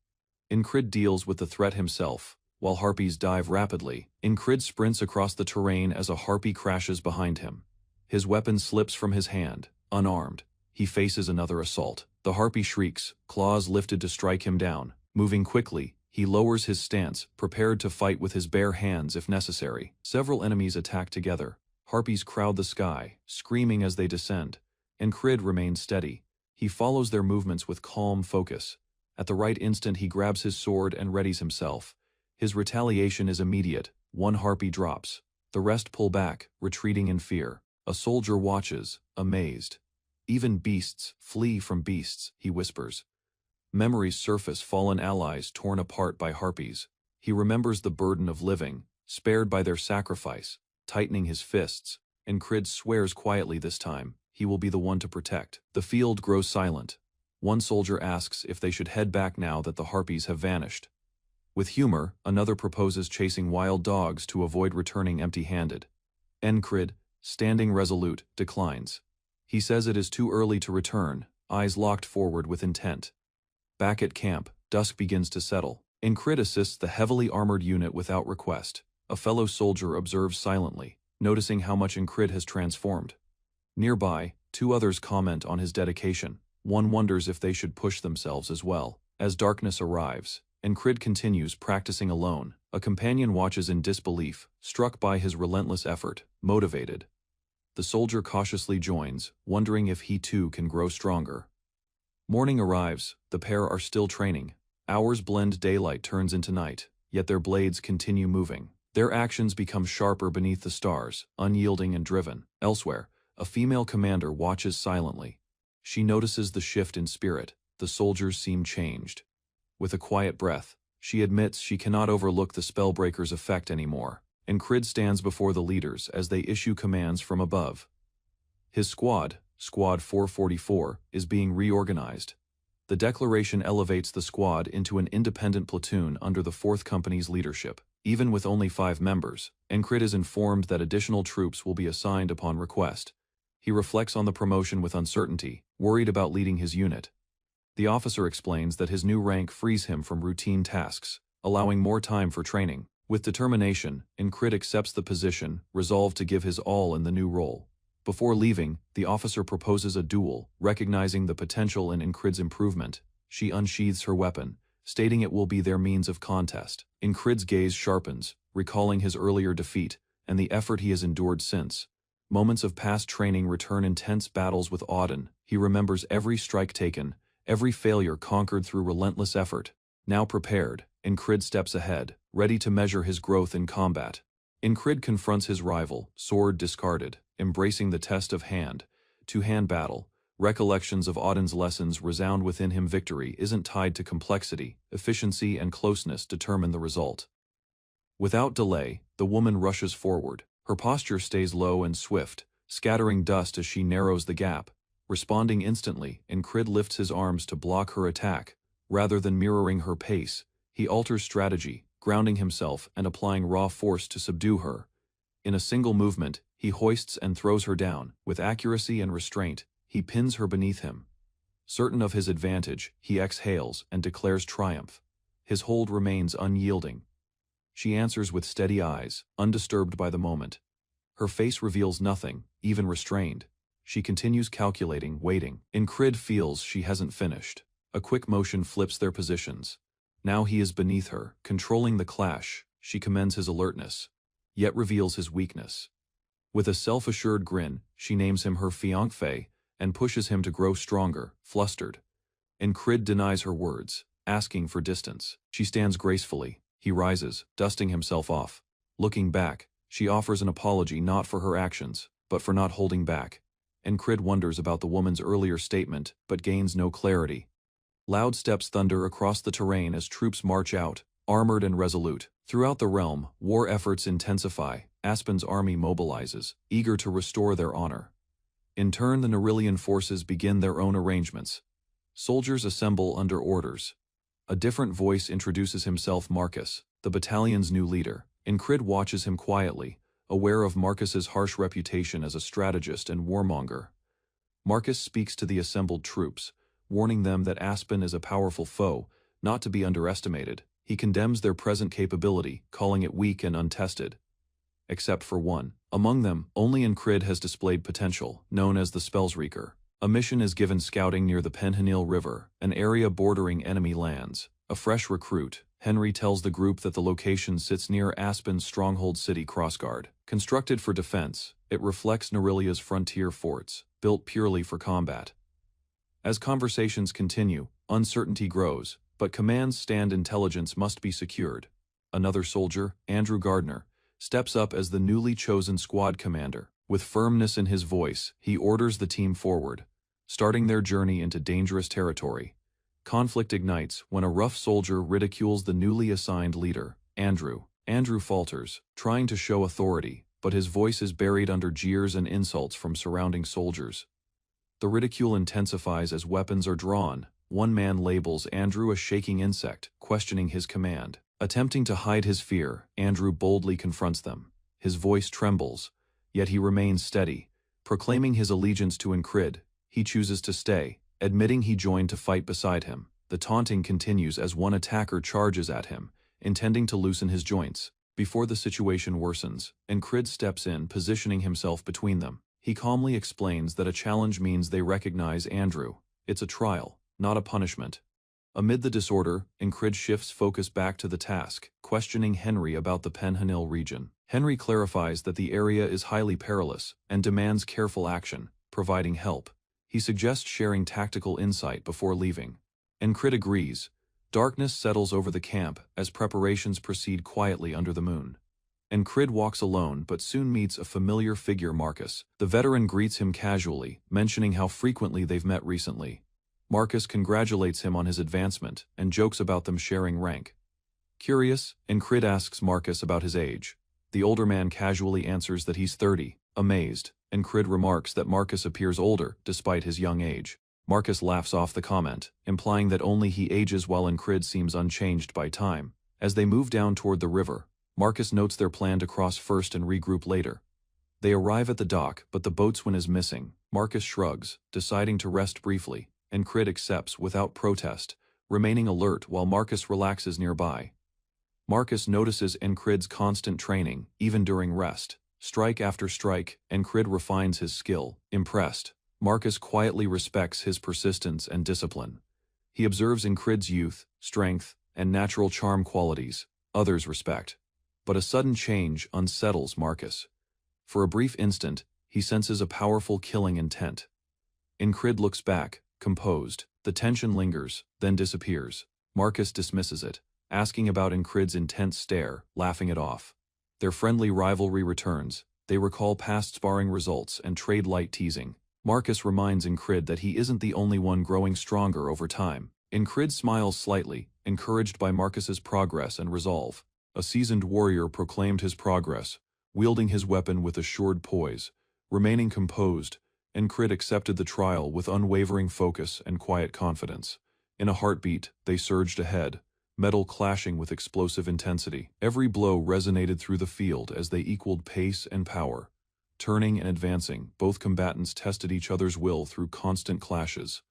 Speaker 1: Incrid deals with the threat himself. While harpies dive rapidly, Incrid sprints across the terrain as a harpy crashes behind him. His weapon slips from his hand, unarmed. He faces another assault. The harpy shrieks, claws lifted to strike him down. Moving quickly, he lowers his stance, prepared to fight with his bare hands if necessary. Several enemies attack together. Harpies crowd the sky, screaming as they descend. Incrid remains steady. He follows their movements with calm focus. At the right instant he grabs his sword and readies himself. His retaliation is immediate. One harpy drops. The rest pull back, retreating in fear. A soldier watches, amazed. Even beasts flee from beasts, he whispers. Memories surface fallen allies torn apart by harpies. He remembers the burden of living, spared by their sacrifice, tightening his fists. Incrid swears quietly this time, he will be the one to protect. The field grows silent. One soldier asks if they should head back now that the harpies have vanished. With humor, another proposes chasing wild dogs to avoid returning empty-handed. Incrid, standing resolute, declines. He says it is too early to return, eyes locked forward with intent. Back at camp, dusk begins to settle. Incrid assists the heavily armored unit without request. A fellow soldier observes silently, noticing how much Incrid has transformed. Nearby, two others comment on his dedication. One wonders if they should push themselves as well. As darkness arrives, Incrid continues practicing alone. A companion watches in disbelief, struck by his relentless effort, motivated. The soldier cautiously joins, wondering if he too can grow stronger. Morning arrives, the pair are still training. Hours blend, daylight turns into night, yet their blades continue moving. Their actions become sharper beneath the stars, unyielding and driven. Elsewhere, a female commander watches silently. She notices the shift in spirit. The soldiers seem changed. With a quiet breath, she admits she cannot overlook the spellbreaker's effect anymore. Incrid stands before the leaders as they issue commands from above. His squad, Squad 444, is being reorganized. The declaration elevates the squad into an independent platoon under the 4th Company's leadership. Even with only 5 members, Incrid is informed that additional troops will be assigned upon request. He reflects on the promotion with uncertainty, worried about leading his unit. The officer explains that his new rank frees him from routine tasks, allowing more time for training. With determination, Incrid accepts the position, resolved to give his all in the new role. Before leaving, the officer proposes a duel, recognizing the potential in Incrid's improvement. She unsheathes her weapon, stating it will be their means of contest. Incrid's gaze sharpens, recalling his earlier defeat, and the effort he has endured since. Moments of past training return intense battles with Auden. He remembers every strike taken, every failure conquered through relentless effort. Now prepared, Incrid steps ahead, ready to measure his growth in combat. Incrid confronts his rival, sword discarded, embracing the test of hand-to-hand battle. Recollections of Auden's lessons resound within him. Victory isn't tied to complexity, efficiency and closeness determine the result. Without delay, the woman rushes forward. Her posture stays low and swift, scattering dust as she narrows the gap. Responding instantly, Incrid lifts his arms to block her attack. Rather than mirroring her pace, he alters strategy, grounding himself and applying raw force to subdue her. In a single movement, he hoists and throws her down. With accuracy and restraint, he pins her beneath him. Certain of his advantage, he exhales and declares triumph. His hold remains unyielding. She answers with steady eyes, undisturbed by the moment. Her face reveals nothing, even restrained. She continues calculating, waiting. Incrid feels she hasn't finished. A quick motion flips their positions. Now he is beneath her, controlling the clash. She commends his alertness, yet reveals his weakness. With a self-assured grin, she names him her fiancé and pushes him to grow stronger, flustered. Incrid denies her words, asking for distance. She stands gracefully. He rises, dusting himself off. Looking back, she offers an apology not for her actions, but for not holding back. Incrid wonders about the woman's earlier statement, but gains no clarity. Loud steps thunder across the terrain as troops march out, armored and resolute. Throughout the realm, war efforts intensify. Aspen's army mobilizes, eager to restore their honor. In turn, the Nerillian forces begin their own arrangements. Soldiers assemble under orders. A different voice introduces himself, Marcus, the battalion's new leader. Incrid watches him quietly, aware of Marcus's harsh reputation as a strategist and warmonger. Marcus speaks to the assembled troops, warning them that Aspen is a powerful foe, not to be underestimated. He condemns their present capability, calling it weak and untested. Except for one. Among them, only Incrid has displayed potential, known as the Spellsreaker. A mission is given scouting near the Penhanil River, an area bordering enemy lands. A fresh recruit, Henry tells the group that the location sits near Aspen's stronghold city Crossguard. Constructed for defense, it reflects Nerilia's frontier forts, built purely for combat. As conversations continue, uncertainty grows, but commands stand intelligence must be secured. Another soldier, Andrew Gardner, steps up as the newly chosen squad commander. With firmness in his voice, he orders the team forward, starting their journey into dangerous territory. Conflict ignites when a rough soldier ridicules the newly assigned leader, Andrew. Andrew falters, trying to show authority, but his voice is buried under jeers and insults from surrounding soldiers. The ridicule intensifies as weapons are drawn. One man labels Andrew a shaking insect, questioning his command. Attempting to hide his fear, Andrew boldly confronts them. His voice trembles, yet he remains steady. Proclaiming his allegiance to Incrid, he chooses to stay, admitting he joined to fight beside him. The taunting continues as one attacker charges at him, intending to loosen his joints. Before the situation worsens, Incrid steps in, positioning himself between them. He calmly explains that a challenge means they recognize Andrew. It's a trial, not a punishment. Amid the disorder, Incrid shifts focus back to the task, questioning Henry about the Penhanil region. Henry clarifies that the area is highly perilous and demands careful action, providing help. He suggests sharing tactical insight before leaving. Incrid agrees. Darkness settles over the camp as preparations proceed quietly under the moon. Incrid walks alone but soon meets a familiar figure, Marcus. The veteran greets him casually, mentioning how frequently they've met recently. Marcus congratulates him on his advancement and jokes about them sharing rank. Curious, Incrid asks Marcus about his age. The older man casually answers that he's 30. Amazed, Incrid remarks that Marcus appears older despite his young age. Marcus laughs off the comment, implying that only he ages while Incrid seems unchanged by time. As they move down toward the river, Marcus notes their plan to cross first and regroup later. They arrive at the dock, but the boatswain is missing. Marcus shrugs, deciding to rest briefly. Incrid accepts without protest, remaining alert while Marcus relaxes nearby. Marcus notices Incrid's constant training, even during rest. Strike after strike, Incrid refines his skill. Impressed, Marcus quietly respects his persistence and discipline. He observes Incrid's youth, strength, and natural charm qualities. Others respect. But a sudden change unsettles Marcus. For a brief instant, he senses a powerful killing intent. Incrid looks back, composed. The tension lingers, then disappears. Marcus dismisses it, asking about Incrid's intense stare, laughing it off. Their friendly rivalry returns. They recall past sparring results and trade light teasing. Marcus reminds Incrid that he isn't the only one growing stronger over time. Incrid smiles slightly, encouraged by Marcus's progress and resolve. A seasoned warrior proclaimed his progress, wielding his weapon with assured poise. Remaining composed, Incrid accepted the trial with unwavering focus and quiet confidence. In a heartbeat, they surged ahead, metal clashing with explosive intensity. Every blow resonated through the field as they equaled pace and power. Turning and advancing, both combatants tested each other's will through constant clashes.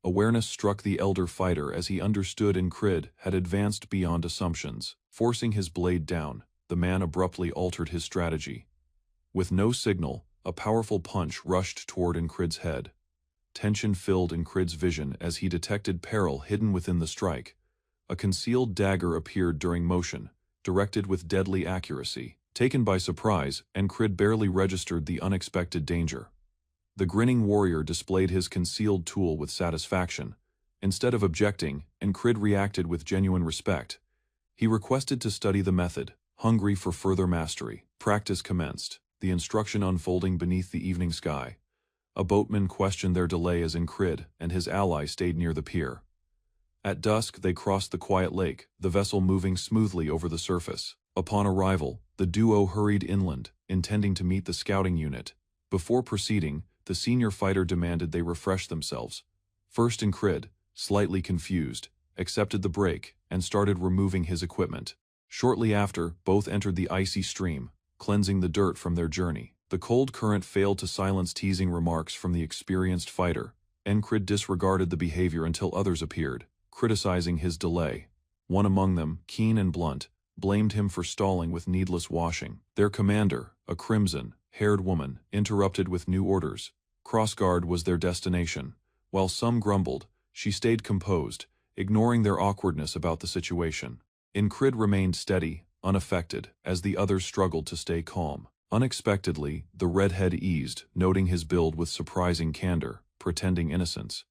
Speaker 1: Awareness struck the elder fighter as he understood Incrid had advanced beyond assumptions. Forcing his blade down, the man abruptly altered his strategy. With no signal, a powerful punch rushed toward Incrid's head. Tension filled Incrid's vision as he detected peril hidden within the strike. A concealed dagger appeared during motion, directed with deadly accuracy. Taken by surprise, Incrid barely registered the unexpected danger. The grinning warrior displayed his concealed tool with satisfaction. Instead of objecting, Incrid reacted with genuine respect. He requested to study the method, hungry for further mastery. Practice commenced, the instruction unfolding beneath the evening sky. A boatman questioned their delay as Incrid and his ally stayed near the pier. At dusk they crossed the quiet lake, the vessel moving smoothly over the surface. Upon arrival, the duo hurried inland, intending to meet the scouting unit. Before proceeding, the senior fighter demanded they refresh themselves. First Incrid, slightly confused, accepted the break and started removing his equipment. Shortly after, both entered the icy stream,
Speaker 3: cleansing the dirt from their journey. The cold current failed to silence teasing remarks from the experienced fighter. Encrid disregarded the behavior until others appeared, criticizing his delay. One among them, keen and blunt, blamed him for stalling with needless washing. Their commander, a crimson-haired woman, interrupted with new orders. Crossguard was their destination. While some grumbled, she stayed composed, ignoring their awkwardness about the situation. Encrid remained steady, unaffected, as the others struggled to stay calm. Unexpectedly, the redhead eased, noting his build with surprising candor, pretending innocence.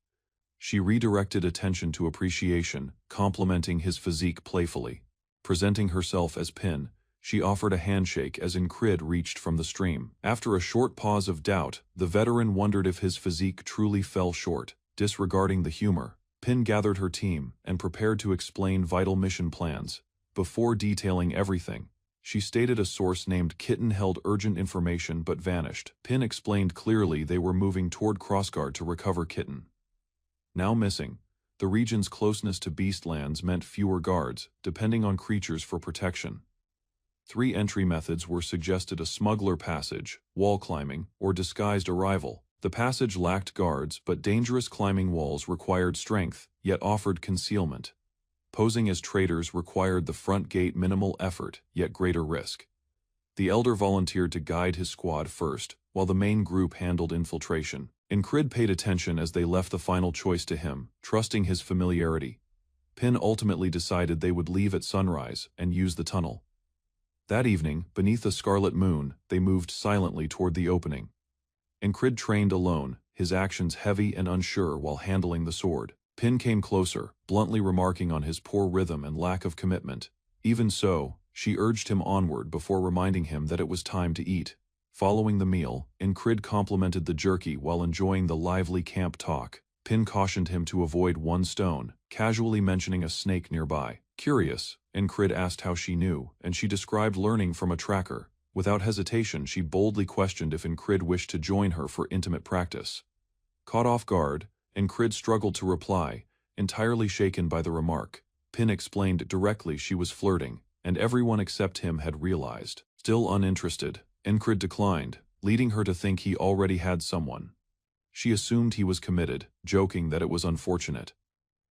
Speaker 3: She redirected attention to appreciation, complimenting his physique playfully. Presenting herself as Pin, she offered a handshake as Encrid reached from the stream. After a short pause of doubt, the veteran wondered if his physique truly fell short. Disregarding the humor, Pin gathered her team and prepared to explain vital mission plans. Before detailing everything, she stated a source named Kitten held urgent information but vanished. Pin explained clearly they were moving toward Crossguard to recover Kitten. Now missing, the region's closeness to beastlands meant fewer guards, depending on creatures for protection. 3 entry methods were suggested: a smuggler passage, wall climbing, or disguised arrival. The passage lacked guards, but dangerous climbing walls required strength, yet offered concealment. Posing as traitors required the front gate minimal effort, yet greater risk. The elder volunteered to guide his squad first, while the main group handled infiltration. Encrid paid attention as they left the final choice to him, trusting his familiarity. Pin ultimately decided they would leave at sunrise and use the tunnel. That evening, beneath a scarlet moon, they moved silently toward the opening. Encrid trained alone, his actions heavy and unsure while handling the sword. Pin came closer, bluntly remarking on his poor rhythm and lack of commitment. Even so, she urged him onward before reminding him that it was time to eat. Following the meal, Encrid complimented the jerky while enjoying the lively camp talk. Pin cautioned him to avoid one stone, casually mentioning a snake nearby. Curious, Encrid asked how she knew, and she described learning from a tracker. Without hesitation, she boldly questioned if Encrid wished to join her for intimate practice. Caught off guard, Encrid struggled to reply, entirely shaken by the remark. Pin explained directly she was flirting, and everyone except him had realized. Still uninterested, Encrid declined, leading her to think he already had someone. She assumed he was committed, joking that it was unfortunate.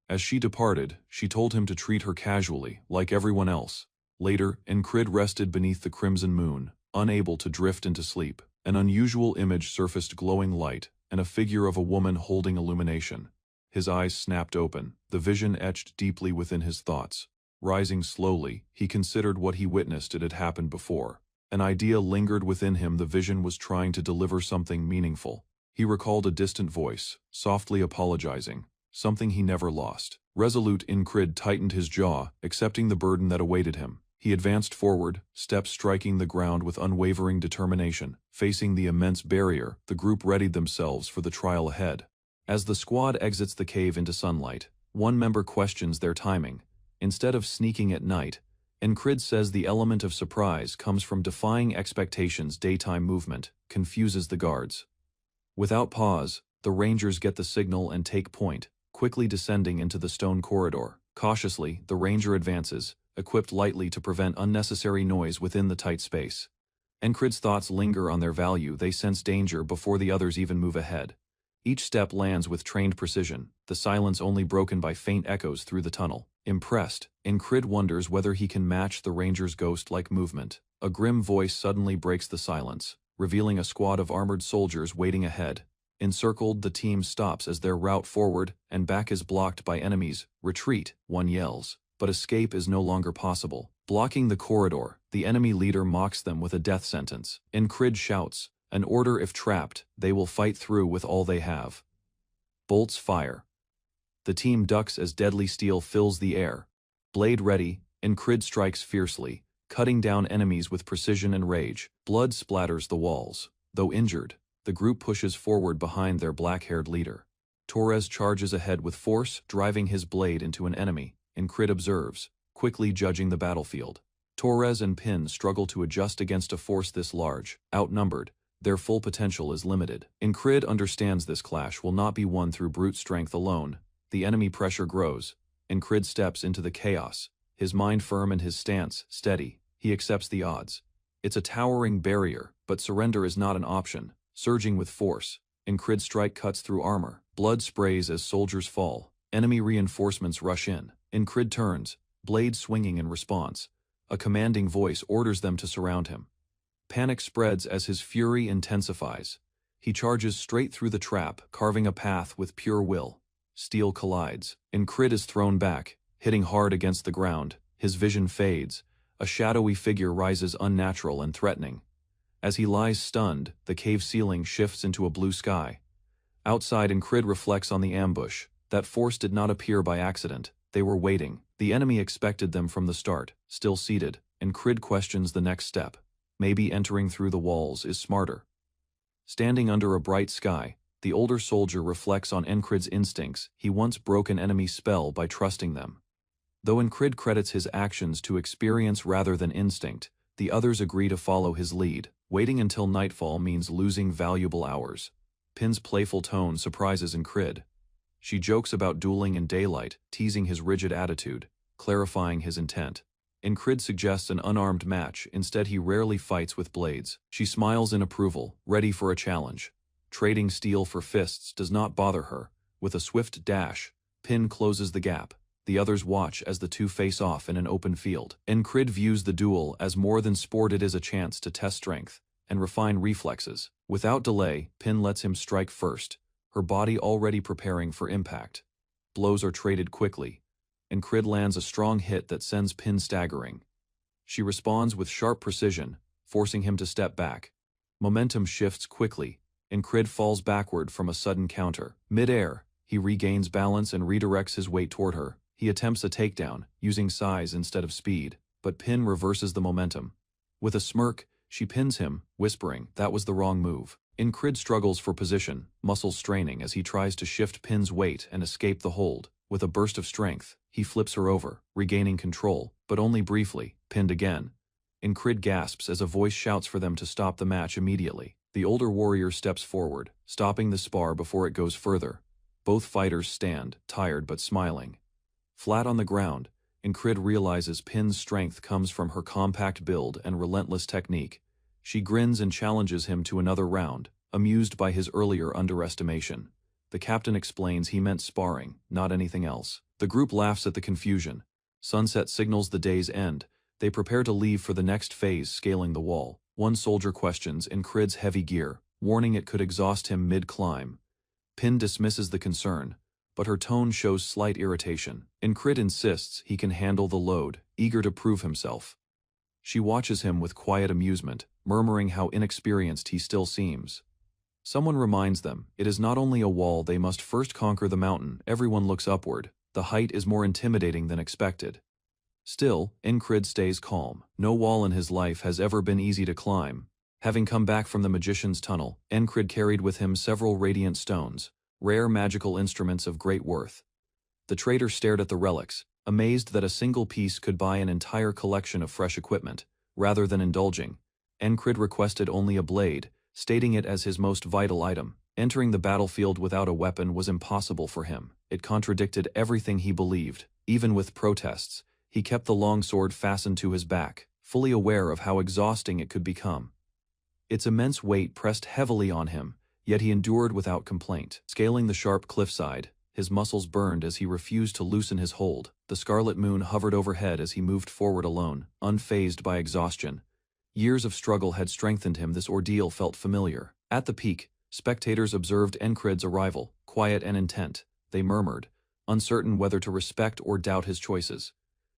Speaker 3: As she departed, she told him to treat her casually, like everyone else. Later, Encrid rested beneath the crimson moon, unable to drift into sleep. An unusual image surfaced, glowing light, and a figure of a woman holding illumination. His eyes snapped open, the vision etched deeply within his thoughts. Rising slowly, he considered what he witnessed. It had happened before. An idea lingered within him. The vision was trying to deliver something meaningful. He recalled a distant voice, softly apologizing, something he never lost. Resolute, Encrid tightened his jaw, accepting the burden that awaited him. He advanced forward, steps striking the ground with unwavering determination. Facing the immense barrier, the group readied themselves for the trial ahead. As the squad exits the cave into sunlight, one member questions their timing. Instead of sneaking at night, Encrid says the element of surprise comes from defying expectations. Daytime movement confuses the guards. Without pause, the rangers get the signal and take point, quickly descending into the stone corridor. Cautiously, the ranger advances, equipped lightly to prevent unnecessary noise within the tight space. Encrid's thoughts linger on their value. They sense danger before the others even move ahead. Each step lands with trained precision, the silence only broken by faint echoes through the tunnel. Impressed, Encrid wonders whether he can match the ranger's ghost-like movement. A grim voice suddenly breaks the silence, revealing a squad of armored soldiers waiting ahead. Encircled, the team stops as their route forward and back is blocked by enemies. Retreat, one yells. But escape is no longer possible. Blocking the corridor, the enemy leader mocks them with a death sentence. Encrid shouts, an order: if trapped, they will fight through with all they have. Bolts fire. The team ducks as deadly steel fills the air. Blade ready, Encrid strikes fiercely, cutting down enemies with precision and rage. Blood splatters the walls. Though injured, the group pushes forward behind their black-haired leader. Torres charges ahead with force, driving his blade into an enemy. Encrid observes, quickly judging the battlefield. Torres and Pin struggle to adjust against a force this large. Outnumbered, their full potential is limited. Encrid understands this clash will not be won through brute strength alone. The enemy pressure grows. Encrid steps into the chaos, his mind firm and his stance steady. He accepts the odds.
Speaker 1: It's a towering barrier, but surrender is not an option. Surging with force, Incrid's strike cuts through armor. Blood sprays as soldiers fall. Enemy reinforcements rush in. Incrid turns, blade swinging in response. A commanding voice orders them to surround him. Panic spreads as his fury intensifies. He charges straight through the trap, carving a path with pure will. Steel collides. Incrid is thrown back, hitting hard against the ground. His vision fades. A shadowy figure rises unnatural and threatening. As he lies stunned, the cave ceiling shifts into a blue sky. Outside, Incrid reflects on the ambush. That force did not appear by accident. They were waiting. The enemy expected them from the start. Still seated, Incrid questions the next step. Maybe entering through the walls is smarter. Standing under a bright sky, the older soldier reflects on Incrid's instincts. He once broke an enemy's spell by trusting them. Though Incrid credits his actions to experience rather than instinct, the others agree to follow his lead. Waiting until nightfall means losing valuable hours. Pin's playful tone surprises Incrid. She jokes about dueling in daylight, teasing his rigid attitude, clarifying his intent. Incrid suggests an unarmed match. Instead, he rarely fights with blades. She smiles in approval, ready for a challenge. Trading steel for fists does not bother her. With a swift dash, Pin closes the gap. The others watch as the two face off in an open field. Incrid views the duel as more than sport. It is a chance to test strength and refine reflexes. Without delay, Pin lets him strike first, her body already preparing for impact. Blows are traded quickly. Incrid lands a strong hit that sends Pin staggering. She responds with sharp precision, forcing him to step back. Momentum shifts quickly. Incrid falls backward from a sudden counter. Mid-air, he regains balance and redirects his weight toward her. He attempts a takedown, using size instead of speed, but Pin reverses the momentum. With a smirk, she pins him, whispering, "That was the wrong move." Incrid struggles for position, muscles straining as he tries to shift Pin's weight and escape the hold. With a burst of strength, he flips her over, regaining control, but only briefly, pinned again. Incrid gasps as a voice shouts for them to stop the match immediately. The older warrior steps forward, stopping the spar before it goes further. Both fighters stand, tired but smiling. Flat on the ground, Incrid realizes Pin's strength comes from her compact build and relentless technique. She grins and challenges him to another round, amused by his earlier underestimation. The captain explains he meant sparring, not anything else. The group laughs at the confusion. Sunset signals the day's end. They prepare to leave for the next phase, scaling the wall. One soldier questions Incrid's heavy gear, warning it could exhaust him mid-climb. Pin dismisses the concern, but her tone shows slight irritation. Incrid insists he can handle the load, eager to prove himself. She watches him with quiet amusement, murmuring how inexperienced he still seems. Someone reminds them, it is not only a wall, they must first conquer the mountain. Everyone looks upward. The height is more intimidating than expected. Still, Incrid stays calm. No wall in his life has ever been easy to climb. Having come back from the magician's tunnel, Incrid carried with him several radiant stones, rare magical instruments of great worth. The trader stared at the relics, amazed that a single piece could buy an entire collection of fresh equipment. Rather than indulging, Incrid requested only a blade, stating it as his most vital item. Entering the battlefield without a weapon was impossible for him. It contradicted everything he believed. Even with protests, he kept the longsword fastened to his back, fully aware of how exhausting it could become. Its immense weight pressed heavily on him, yet he endured without complaint. Scaling the sharp cliffside, his muscles burned as he refused to loosen his hold. The scarlet moon hovered overhead as he moved forward alone, unfazed by exhaustion. Years of struggle had strengthened him. This ordeal felt familiar. At the peak, spectators observed Incrid's arrival, quiet and intent. They murmured, uncertain whether to respect or doubt his choices.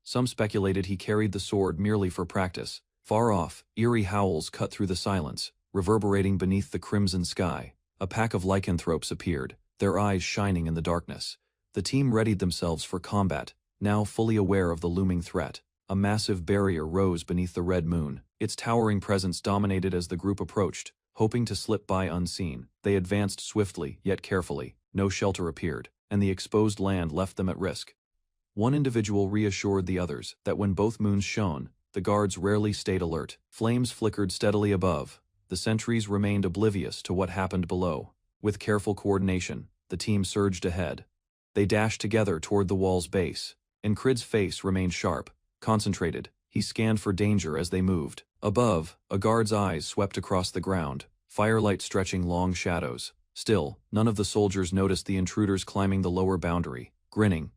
Speaker 1: Some speculated he carried the sword merely for practice. Far off, eerie howls cut through the silence, reverberating beneath the crimson sky. A pack of lycanthropes appeared, their eyes shining in the darkness. The team readied themselves for combat, now fully aware of the looming threat. A massive barrier rose beneath the red moon. Its towering presence dominated as the group approached, hoping to slip by unseen. They advanced swiftly, yet carefully. No shelter appeared, and the exposed land left them at risk. One individual reassured the others that when both moons shone, the guards rarely stayed alert. Flames flickered steadily above. The sentries remained oblivious to what happened below. With careful coordination, the team surged ahead. They dashed together toward the wall's base. Incrid's face remained sharp, concentrated. He He scanned for danger as they moved. Above, a guard's eyes swept across the ground, firelight stretching long shadows. Still, none of the soldiers noticed the intruders climbing the lower boundary, grinning.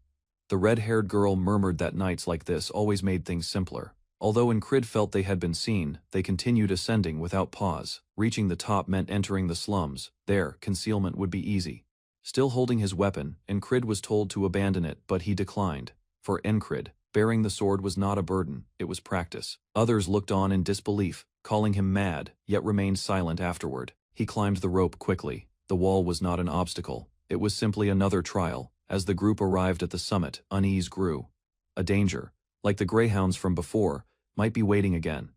Speaker 1: The red-haired girl murmured that nights like this always made things simpler. Although Incrid felt they had been seen, they continued ascending without pause. Reaching the top meant entering the slums. There, concealment would be easy. Still holding his weapon, Incrid was told to abandon it, but he declined. For Incrid, bearing the sword was not a burden, it was practice. Others looked on in disbelief, calling him mad, yet remained silent afterward. He climbed the rope quickly. The wall was not an obstacle. It was simply another trial. As the group arrived at the summit, unease grew. A danger, like the greyhounds from before, might be waiting again.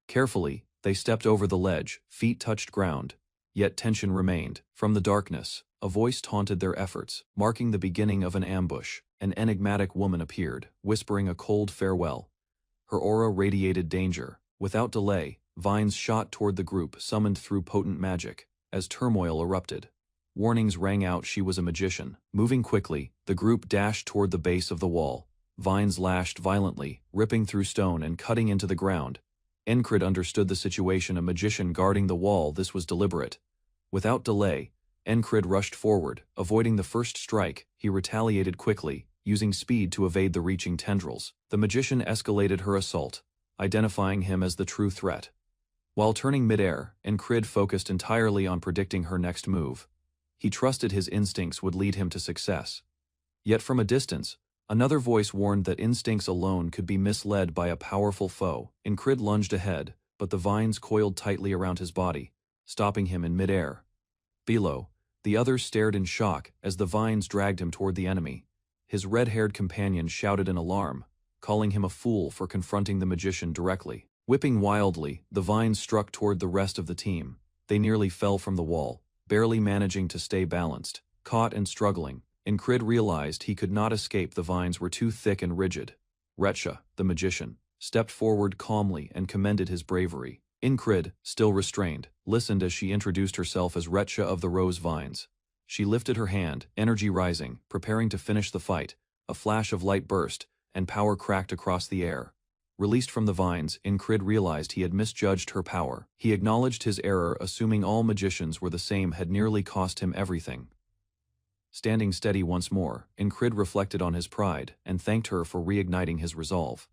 Speaker 1: Carefully, they stepped over the ledge, feet touched ground. Yet tension remained. From the darkness, a voice taunted their efforts, marking the beginning of an ambush. An enigmatic woman appeared, whispering a cold farewell. Her aura radiated danger. Without delay, vines shot toward the group, summoned through potent magic. As turmoil erupted, warnings rang out she was a magician. Moving quickly, the group dashed toward the base of the wall. Vines lashed violently, ripping through stone and cutting into the ground. Incrid understood the situation, a magician guarding the wall. This was deliberate. Without delay, Incrid rushed forward. Avoiding the first strike, he retaliated quickly, using speed to evade the reaching tendrils. The magician escalated her assault, identifying him as the true threat. While turning midair, Incrid focused entirely on predicting her next move. He trusted his instincts would lead him to success. Yet from a distance, another voice warned that instincts alone could be misled by a powerful foe. Incrid lunged ahead, but the vines coiled tightly around his body, stopping him in midair. Below, the others stared in shock as the vines dragged him toward the enemy. His red-haired companion shouted in alarm, calling him a fool for confronting the magician directly. Whipping wildly, the vines struck toward the rest of the team. They nearly fell from the wall, barely managing to stay balanced. Caught and struggling, Incrid realized he could not escape. The vines were too thick and rigid. Retsha, the magician, stepped forward calmly and commended his bravery. Incrid, still restrained, listened as she introduced herself as Retsha of the Rose Vines. She lifted her hand, energy rising, preparing to finish the fight. A flash of light burst, and power cracked across the air. Released from the vines, Incrid realized he had misjudged her power. He acknowledged his error, assuming all magicians were the same had nearly cost him everything. Standing steady once more, Incrid reflected on his pride and thanked her for reigniting his resolve.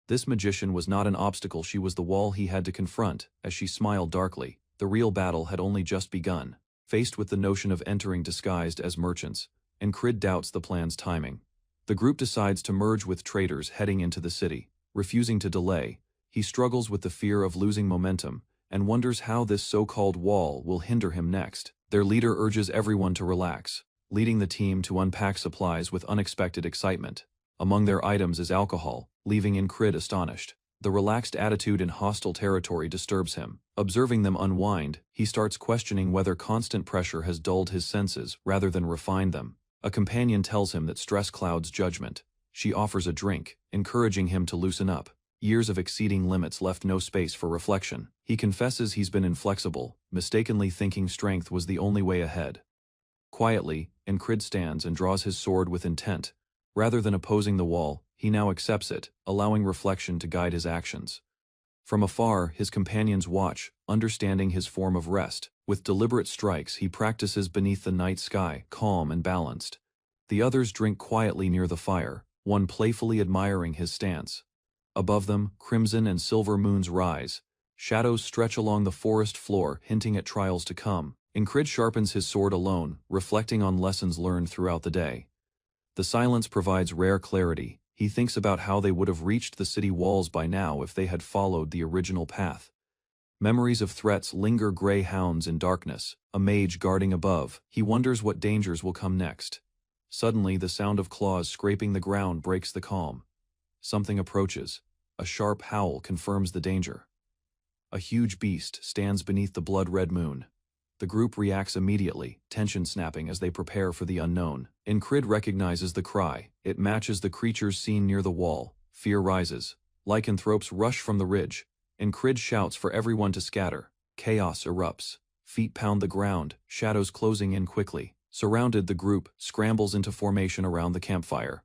Speaker 1: This magician was not an obstacle, she was the wall he had to confront. As she smiled darkly, the real battle had only just begun. Faced with the notion of entering disguised as merchants, Incrid doubts the plan's timing. The group decides to merge with traders heading into the city. Refusing to delay, he struggles with the fear of losing momentum and wonders how this so-called wall will hinder him next. Their leader urges everyone to relax, leading the team to unpack supplies with unexpected excitement. Among their items is alcohol, leaving Incrid astonished. The relaxed attitude in hostile territory disturbs him. Observing them unwind, he starts questioning whether constant pressure has dulled his senses rather than refined them. A companion tells him that stress clouds judgment. She offers a drink, encouraging him to loosen up. Years of exceeding limits left no space for reflection. He confesses he's been inflexible, mistakenly thinking strength was the only way ahead. Quietly, Incrid stands and draws his sword with intent. Rather than opposing the wall, he now accepts it, allowing reflection to guide his actions. From afar, his companions watch, understanding his form of rest. With deliberate strikes, he practices beneath the night sky, calm and balanced. The others drink quietly near the fire, one playfully admiring his stance. Above them, crimson and silver moons rise. Shadows stretch along the forest floor, hinting at trials to come. Incrid sharpens his sword alone, reflecting on lessons learned throughout the day. The silence provides rare clarity. He thinks about how they would have reached the city walls by now if they had followed the original path. Memories of threats linger, gray hounds in darkness, a mage guarding above. He wonders what dangers will come next. Suddenly, the sound of claws scraping the ground breaks the calm. Something approaches. A sharp howl confirms the danger. A huge beast stands beneath the blood-red moon. The group reacts immediately, tension snapping as they prepare for the unknown. Incrid recognizes the cry. It matches the creatures seen near the wall. Fear rises. Lycanthropes rush from the ridge. Incrid shouts for everyone to scatter. Chaos erupts. Feet pound the ground, shadows closing in quickly. Surrounded, the group scrambles into formation around the campfire.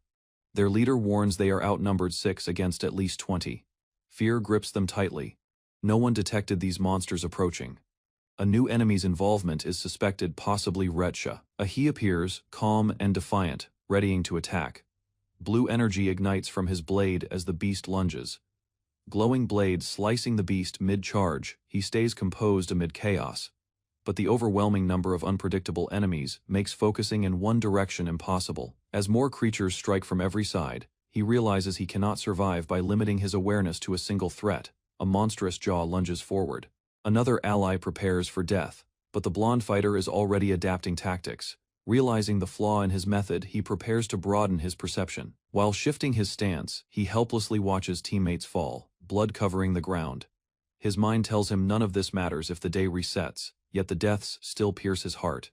Speaker 1: Their leader warns they are outnumbered 6 against at least 20. Fear grips them tightly. No one detected these monsters approaching. A new enemy's involvement is suspected, possibly Retsha. He appears, calm and defiant, readying to attack. Blue energy ignites from his blade as the beast lunges. Glowing blade slicing the beast mid-charge, he stays composed amid chaos. But the overwhelming number of unpredictable enemies makes focusing in one direction impossible. As more creatures strike from every side, he realizes he cannot survive by limiting his awareness to a single threat. A monstrous jaw lunges forward. Another ally prepares for death, but the blonde fighter is already adapting tactics. Realizing the flaw in his method, he prepares to broaden his perception. While shifting his stance, he helplessly watches teammates fall, blood covering the ground. His mind tells him none of this matters if the day resets, yet the deaths still pierce his heart.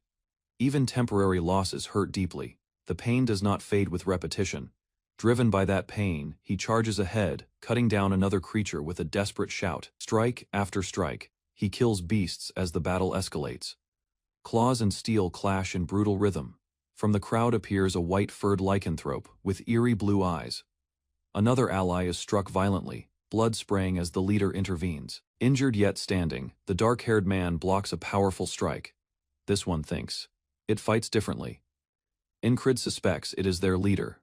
Speaker 1: Even temporary losses hurt deeply. The pain does not fade with repetition. Driven by that pain, he charges ahead, cutting down another creature with a desperate shout. Strike after strike, he kills beasts as the battle escalates. Claws and steel clash in brutal rhythm. From the crowd appears a white-furred lycanthrope with eerie blue eyes. Another ally is struck violently, blood spraying as the leader intervenes. Injured yet standing, the dark-haired man blocks a powerful strike. This one thinks. It fights differently. Incrid suspects it is their leader.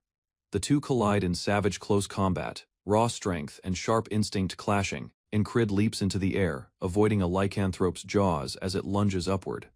Speaker 1: The two collide in savage close combat, raw strength and sharp instinct clashing. Incrid leaps into the air, avoiding a lycanthrope's jaws as it lunges upward.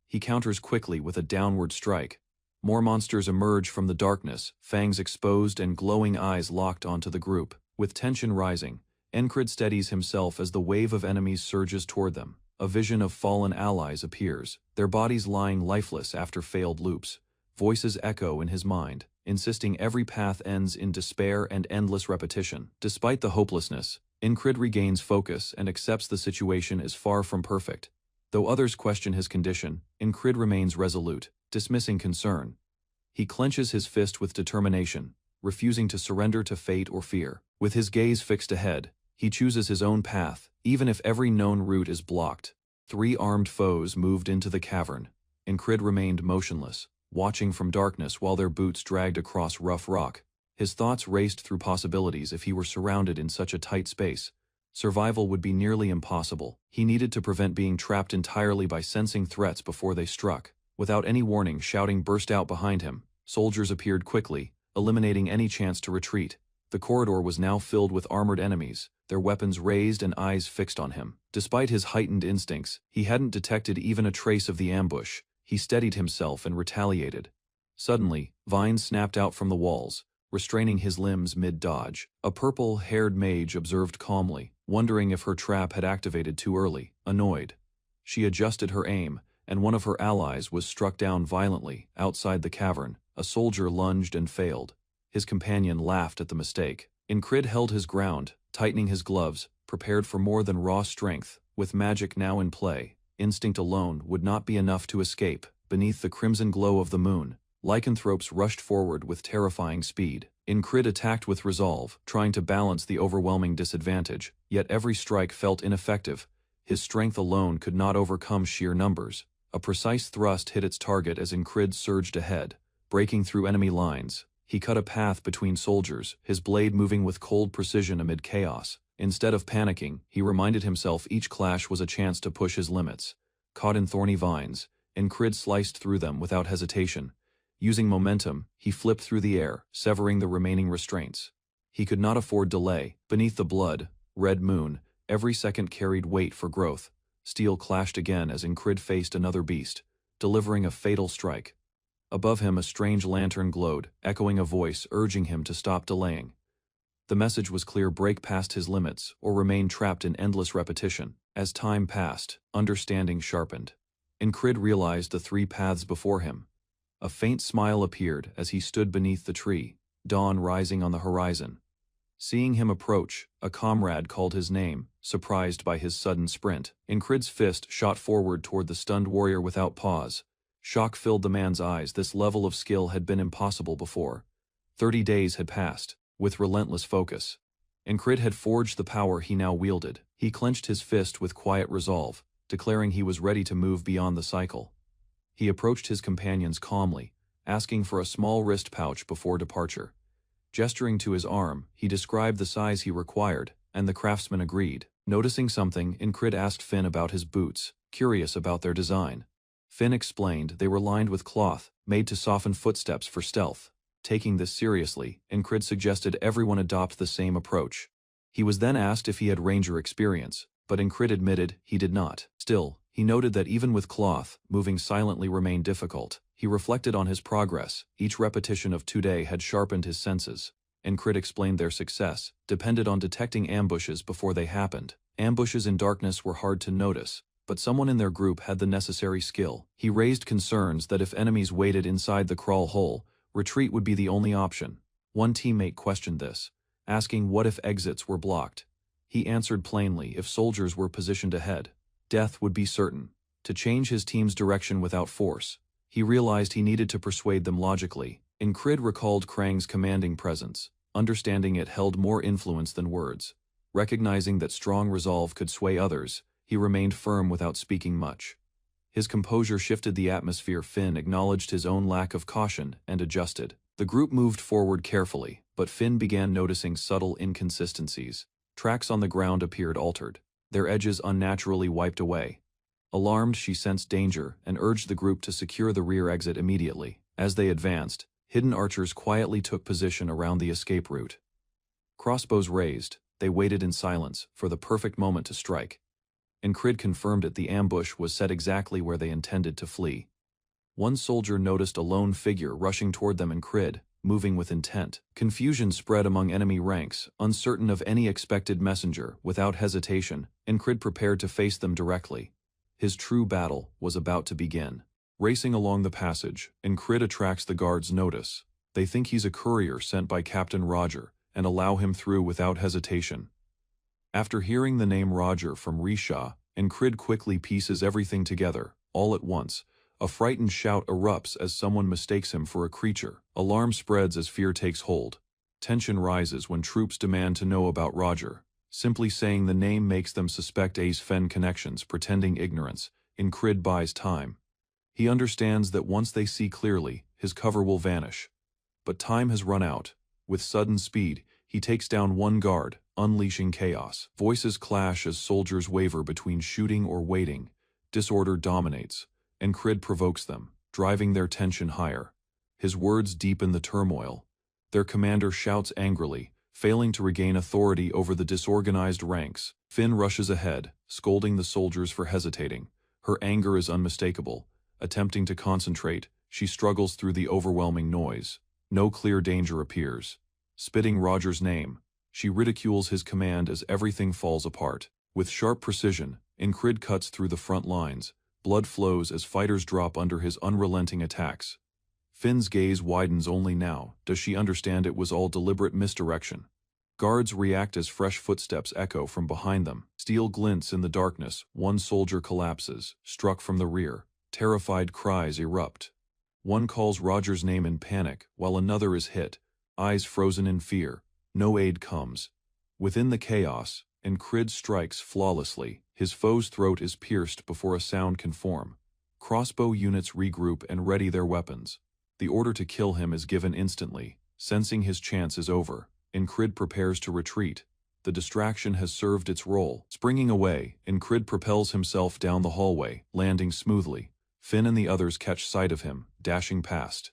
Speaker 1: He counters quickly with a downward strike. More monsters emerge from the darkness, fangs exposed and glowing eyes locked onto the group. With tension rising, Incrid steadies himself as the wave of enemies surges toward them. A vision of fallen allies appears, their bodies lying lifeless after failed loops. Voices echo in his mind, insisting every path ends in despair and endless repetition. Despite the hopelessness, Incrid regains focus and accepts the situation is far from perfect. Though others question his condition, Incrid remains resolute, dismissing concern. He clenches his fist with determination, refusing to surrender to fate or fear. With his gaze fixed ahead, he chooses his own path, even if every known route is blocked. 3 armed foes moved into the cavern. Incrid remained motionless, watching from darkness while their boots dragged across rough rock. His thoughts raced through possibilities. If he were surrounded in such a tight space, survival would be nearly impossible. He needed to prevent being trapped entirely by sensing threats before they struck. Without any warning, shouting burst out behind him. Soldiers appeared quickly, eliminating any chance to retreat. The corridor was now filled with armored enemies, their weapons raised and eyes fixed on him. Despite his heightened instincts, he hadn't detected even a trace of the ambush. He steadied himself and retaliated. Suddenly, vines snapped out from the walls, restraining his limbs mid-dodge. A purple-haired mage observed calmly, wondering if her trap had activated too early. Annoyed, she adjusted her aim, and one of her allies was struck down violently. Outside the cavern, a soldier lunged and failed. His companion laughed at the mistake. Incrid held his ground, tightening his gloves, prepared for more than raw strength. With magic now in play, instinct alone would not be enough to escape. Beneath the crimson glow of the moon, lycanthropes rushed forward with terrifying speed. Incrid attacked with resolve, trying to balance the overwhelming disadvantage, yet every strike felt ineffective. His strength alone could not overcome sheer numbers. A precise thrust hit its target as Incrid surged ahead, breaking through enemy lines. He cut a path between soldiers, his blade moving with cold precision amid chaos. Instead of panicking, he reminded himself each clash was a chance to push his limits. Caught in thorny vines, Incrid sliced through them without hesitation. Using momentum, he flipped through the air, severing the remaining restraints. He could not afford delay. Beneath the blood-red moon, every second carried weight for growth. Steel clashed again as Incrid faced another beast, delivering a fatal strike. Above him a strange lantern glowed, echoing a voice urging him to stop delaying. The message was clear: break past his limits, or remain trapped in endless repetition. As time passed, understanding sharpened. Incrid realized the 3 paths before him. A faint smile appeared as he stood beneath the tree, dawn rising on the horizon. Seeing him approach, a comrade called his name, surprised by his sudden sprint. Incrid's fist shot forward toward the stunned warrior without pause. Shock filled the man's eyes. This level of skill had been impossible before. 30 days had passed, with relentless focus. Incrid had forged the power he now wielded. He clenched his fist with quiet resolve, declaring he was ready to move beyond the cycle. He approached his companions calmly, asking for a small wrist pouch before departure. Gesturing to his arm, he described the size he required, and the craftsman agreed. Noticing something, Incrid asked Finn about his boots, curious about their design. Finn explained they were lined with cloth, made to soften footsteps for stealth. Taking this seriously, Incrid suggested everyone adopt the same approach. He was then asked if he had ranger experience, but Incrid admitted he did not. Still, he noted that even with cloth, moving silently remained difficult. He reflected on his progress. Each repetition of today had sharpened his senses. Incrid explained their success depended on detecting ambushes before they happened. Ambushes in darkness were hard to notice, but someone in their group had the necessary skill. He raised concerns that if enemies waited inside the crawl hole, retreat would be the only option. One teammate questioned this, asking what if exits were blocked. He answered plainly if soldiers were positioned ahead, death would be certain. To change his team's direction without force, he realized he needed to persuade them logically. Incrid recalled Krang's commanding presence, understanding it held more influence than words. Recognizing that strong resolve could sway others, he remained firm without speaking much. His composure shifted the atmosphere. Finn acknowledged his own lack of caution and adjusted. The group moved forward carefully, but Finn began noticing subtle inconsistencies. Tracks on the ground appeared altered, their edges unnaturally wiped away. Alarmed, she sensed danger and urged the group to secure the rear exit immediately. As they advanced, hidden archers quietly took position around the escape route. Crossbows raised, they waited in silence for the perfect moment to strike. Incrid confirmed it. The ambush was set exactly where they intended to flee. One soldier noticed a lone figure rushing toward them. Incrid, moving with intent. Confusion spread among enemy ranks, uncertain of any expected messenger. Without hesitation, Incrid prepared to face them directly. His true battle was about to begin. Racing along the passage, Incrid attracts the guards' notice. They think he's a courier sent by Captain Roger, and allow him through without hesitation. After hearing the name Roger from Risha, Incrid quickly pieces everything together. All at once, a frightened shout erupts as someone mistakes him for a creature. Alarm spreads as fear takes hold. Tension rises when troops demand to know about Roger. Simply saying the name makes them suspect Ace Fen connections. Pretending ignorance, Incrid buys time. He understands that once they see clearly, his cover will vanish. But time has run out. With sudden speed, he takes down one guard, unleashing chaos. Voices clash as soldiers waver between shooting or waiting. Disorder dominates. Incrid provokes them, driving their tension higher. His words deepen the turmoil. Their commander shouts angrily, failing to regain authority over the disorganized ranks. Finn rushes ahead, scolding the soldiers for hesitating. Her anger is unmistakable. Attempting to concentrate, she struggles through the overwhelming noise. No clear danger appears. Spitting Roger's name, she ridicules his command as everything falls apart. With sharp precision, Incrid cuts through the front lines. Blood flows as fighters drop under his unrelenting attacks. Finn's gaze widens. Only now does she understand it was all deliberate misdirection. Guards react as fresh footsteps echo from behind them. Steel glints in the darkness. One soldier collapses, struck from the rear. Terrified cries erupt. One calls Roger's name in panic, while another is hit, eyes frozen in fear. No aid comes. Within the chaos, Incrid strikes flawlessly. His foe's throat is pierced before a sound can form. Crossbow units regroup and ready their weapons. The order to kill him is given instantly. Sensing his chance is over, Incrid prepares to retreat. The distraction has served its role. Springing away, Incrid propels himself down the hallway, landing smoothly. Finn and the others catch sight of him, dashing past.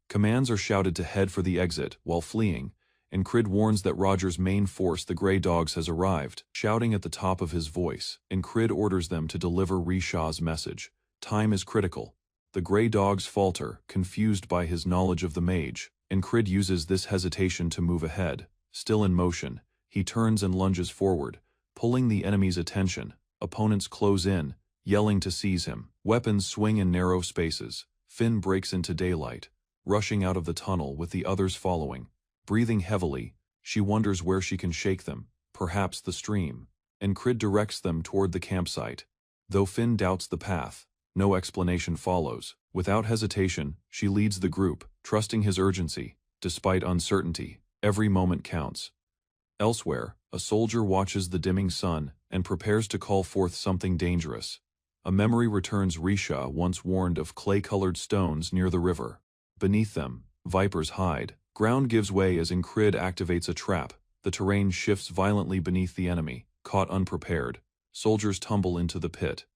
Speaker 1: Commands are shouted to head for the exit. While fleeing, Incrid warns that Roger's main force, the Grey Dogs, has arrived. Shouting at the top of his voice, Incrid orders them to deliver Risha's message. Time is critical. The Grey Dogs falter, confused by his knowledge of the mage. Incrid uses this hesitation to move ahead. Still in motion, he turns and lunges forward, pulling the enemy's attention. Opponents close in, yelling to seize him. Weapons swing in narrow spaces. Finn breaks into daylight, rushing out of the tunnel with the others following. Breathing heavily, she wonders where she can shake them, perhaps the stream. Incrid directs them toward the campsite. Though Finn doubts the path, no explanation follows. Without hesitation, she leads the group, trusting his urgency. Despite uncertainty, every moment counts. Elsewhere, a soldier watches the dimming sun and prepares to call forth something dangerous. A memory returns. Risha once warned of clay-colored stones near the river. Beneath them, vipers hide. Ground gives way as Incrid activates a trap. The terrain shifts violently beneath the enemy, caught unprepared. Soldiers tumble into the pit.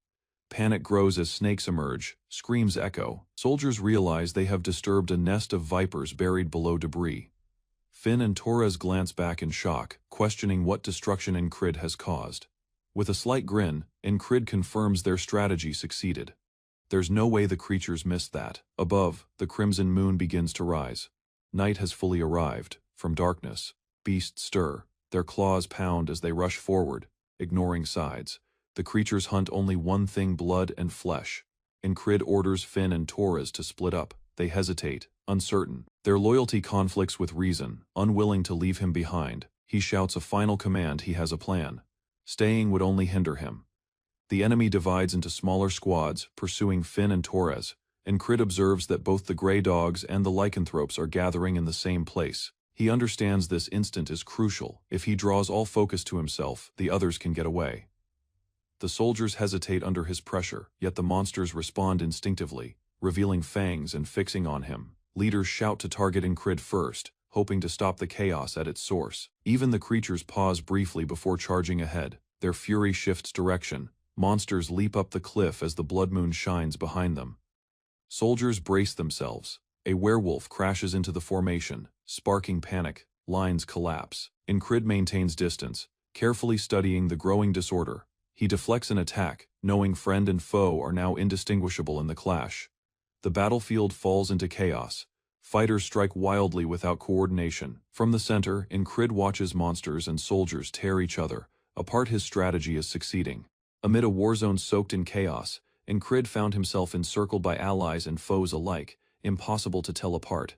Speaker 1: Panic grows as snakes emerge, screams echo. Soldiers realize they have disturbed a nest of vipers buried below debris. Finn and Torres glance back in shock, questioning what destruction Incrid has caused. With a slight grin, Incrid confirms their strategy succeeded. There's no way the creatures missed that. Above, the crimson moon begins to rise. Night has fully arrived. From darkness, beasts stir. Their claws pound as they rush forward, ignoring sides. The creatures hunt only one thing: blood and flesh. Incrid orders Finn and Torres to split up. They hesitate, uncertain. Their loyalty conflicts with reason, unwilling to leave him behind. He shouts a final command: he has a plan. Staying would only hinder him. The enemy divides into smaller squads, pursuing Finn and Torres. Incrid observes that both the Grey Dogs and the lycanthropes are gathering in the same place. He understands this instant is crucial. If he draws all focus to himself, the others can get away. The soldiers hesitate under his pressure, yet the monsters respond instinctively, revealing fangs and fixing on him. Leaders shout to target Incrid first, hoping to stop the chaos at its source. Even the creatures pause briefly before charging ahead. Their fury shifts direction. Monsters leap up the cliff as the blood moon shines behind them. Soldiers brace themselves. A werewolf crashes into the formation, sparking panic. Lines collapse. Incrid maintains distance, carefully studying the growing disorder. He deflects an attack, knowing friend and foe are now indistinguishable in the clash. The battlefield falls into chaos. Fighters strike wildly without coordination. From the center, Incrid watches monsters and soldiers tear each other apart. His strategy is succeeding. Amid a war zone soaked in chaos, Incrid found himself encircled by allies and foes alike, impossible to tell apart.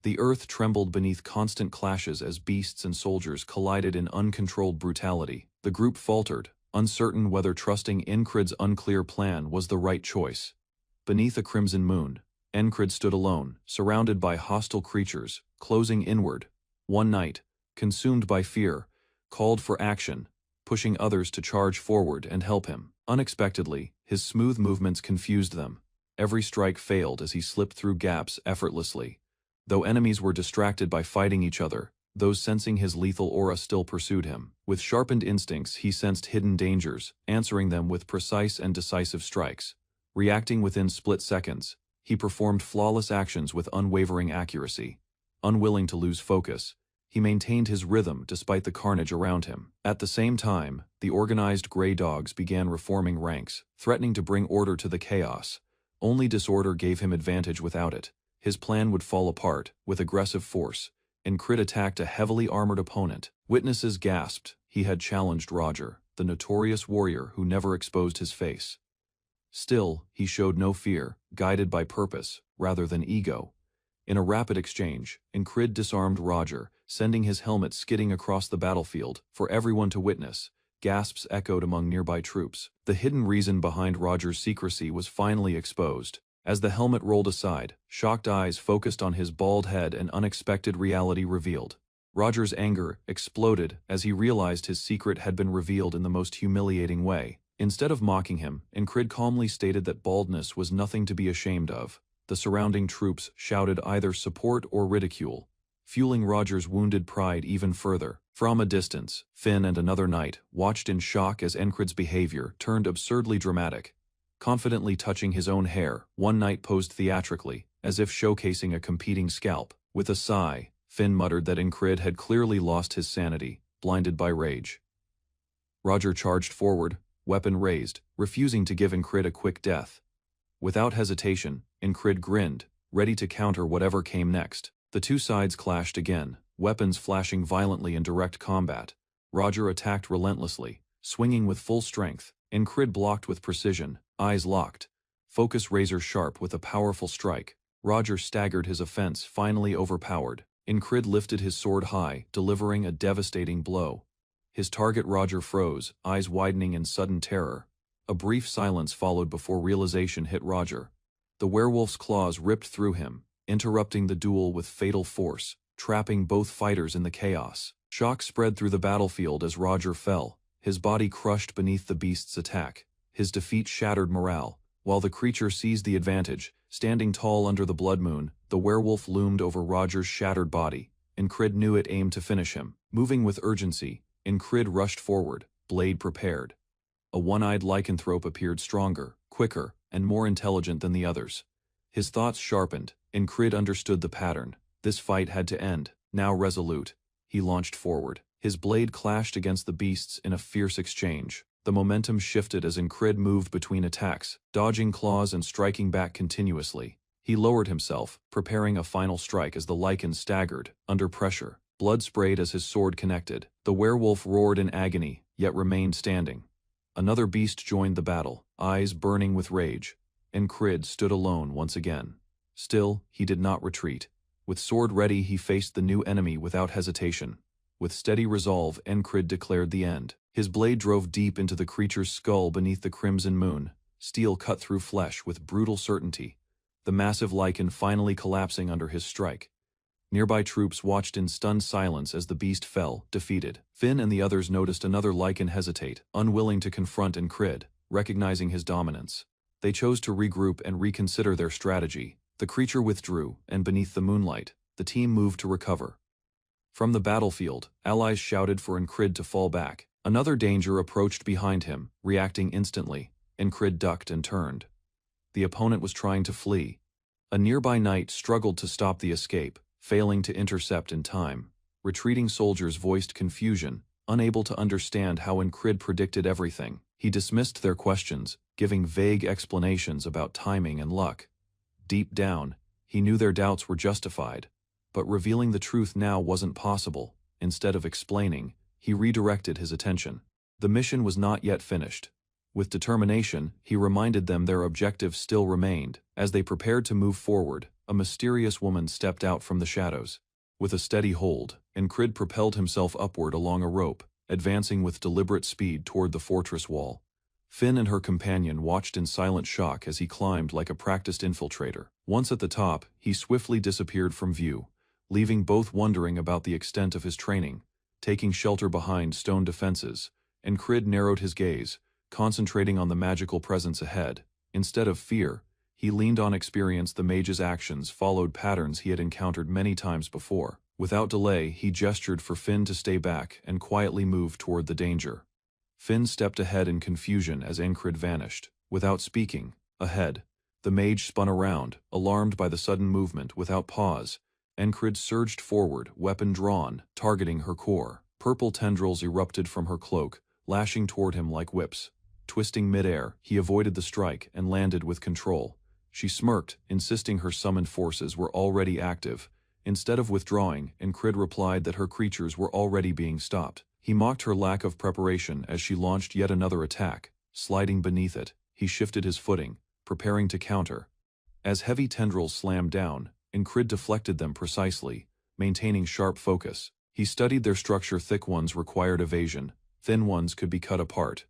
Speaker 1: The earth trembled beneath constant clashes as beasts and soldiers collided in uncontrolled brutality. The group faltered, uncertain whether trusting Incrid's unclear plan was the right choice. Beneath a crimson moon, Incrid stood alone, surrounded by hostile creatures, closing inward. One night, consumed by fear, called for action, pushing others to charge forward and help him. Unexpectedly, his smooth movements confused them. Every strike failed as he slipped through gaps effortlessly. Though enemies were distracted by fighting each other, those sensing his lethal aura still pursued him. With sharpened instincts, he sensed hidden dangers, answering them with precise and decisive strikes. Reacting within split seconds, he performed flawless actions with unwavering accuracy. Unwilling to lose focus, he maintained his rhythm despite the carnage around him. At the same time, the organized Grey Dogs began reforming ranks, threatening to bring order to the chaos. Only disorder gave him advantage without it. His plan would fall apart. With aggressive force, Incrid attacked a heavily armored opponent. Witnesses gasped. He had challenged Roger, the notorious warrior who never exposed his face. Still, he showed no fear, guided by purpose, rather than ego. In a rapid exchange, Incrid disarmed Roger, sending his helmet skidding across the battlefield for everyone to witness. Gasps echoed among nearby troops. The hidden reason behind Roger's secrecy was finally exposed. As the helmet rolled aside, shocked eyes focused on his bald head and unexpected reality revealed. Roger's anger exploded as he realized his secret had been revealed in the most humiliating way. Instead of mocking him, Incrid calmly stated that baldness was nothing to be ashamed of. The surrounding troops shouted either support or ridicule, fueling Roger's wounded pride even further. From a distance, Finn and another knight watched in shock as Incrid's behavior turned absurdly dramatic. Confidently touching his own hair, one knight posed theatrically, as if showcasing a competing scalp. With a sigh, Finn muttered that Incrid had clearly lost his sanity, blinded by rage. Roger charged forward, weapon raised, refusing to give Incrid a quick death. Without hesitation, Incrid grinned, ready to counter whatever came next. The two sides clashed again, weapons flashing violently in direct combat. Roger attacked relentlessly, swinging with full strength. Incrid blocked with precision, eyes locked, focus razor sharp with a powerful strike. Roger staggered, his offense finally overpowered. Incrid lifted his sword high, delivering a devastating blow. His target Roger froze, eyes widening in sudden terror. A brief silence followed before realization hit Roger. The werewolf's claws ripped through him, interrupting the duel with fatal force, trapping both fighters in the chaos. Shock spread through the battlefield as Roger fell, his body crushed beneath the beast's attack. His defeat shattered morale. While the creature seized the advantage, standing tall under the blood moon, the werewolf loomed over Roger's shattered body. Incrid knew it aimed to finish him. Moving with urgency, Incrid rushed forward, blade prepared. A one-eyed lycanthrope appeared stronger, quicker, and more intelligent than the others. His thoughts sharpened. Incrid understood the pattern. This fight had to end. Now resolute, he launched forward. His blade clashed against the beasts in a fierce exchange. The momentum shifted as Incrid moved between attacks, dodging claws and striking back continuously. He lowered himself, preparing a final strike as the lichen staggered, under pressure. Blood sprayed as his sword connected. The werewolf roared in agony, yet remained standing. Another beast joined the battle, eyes burning with rage. Incrid stood alone once again. Still, he did not retreat. With sword ready, he faced the new enemy without hesitation. With steady resolve, Incrid declared the end. His blade drove deep into the creature's skull beneath the crimson moon. Steel cut through flesh with brutal certainty. The massive lichen finally collapsing under his strike. Nearby troops watched in stunned silence as the beast fell, defeated. Finn and the others noticed another lichen hesitate, unwilling to confront Incrid, recognizing his dominance. They chose to regroup and reconsider their strategy. The creature withdrew, and beneath the moonlight, the team moved to recover. From the battlefield, allies shouted for Incrid to fall back. Another danger approached behind him, reacting instantly. Incrid ducked and turned. The opponent was trying to flee. A nearby knight struggled to stop the escape, failing to intercept in time. Retreating soldiers voiced confusion, unable to understand how Incrid predicted everything. He dismissed their questions, giving vague explanations about timing and luck. Deep down, he knew their doubts were justified, but revealing the truth now wasn't possible. Instead of explaining, he redirected his attention. The mission was not yet finished. With determination, he reminded them their objective still remained. As they prepared to move forward, a mysterious woman stepped out from the shadows. With a steady hold, Incrid propelled himself upward along a rope, advancing with deliberate speed toward the fortress wall. Finn and her companion watched in silent shock as he climbed like a practiced infiltrator. Once at the top, he swiftly disappeared from view, leaving both wondering about the extent of his training. Taking shelter behind stone defenses, Incrid narrowed his gaze, concentrating on the magical presence ahead. Instead of fear, he leaned on experience. The mage's actions followed patterns he had encountered many times before. Without delay, he gestured for Finn to stay back and quietly moved toward the danger. Finn stepped ahead in confusion as Incrid vanished. Without speaking, ahead, the mage spun around, alarmed by the sudden movement. Without pause, Incrid surged forward, weapon drawn, targeting her core. Purple tendrils erupted from her cloak, lashing toward him like whips. Twisting midair, he avoided the strike and landed with control. She smirked, insisting her summoned forces were already active. Instead of withdrawing, Incrid replied that her creatures were already being stopped. He mocked her lack of preparation as she launched yet another attack. Sliding beneath it, he shifted his footing, preparing to counter. As heavy tendrils slammed down, Incrid deflected them precisely, maintaining sharp focus. He studied their structure. Thick ones required evasion, thin ones could be cut apart.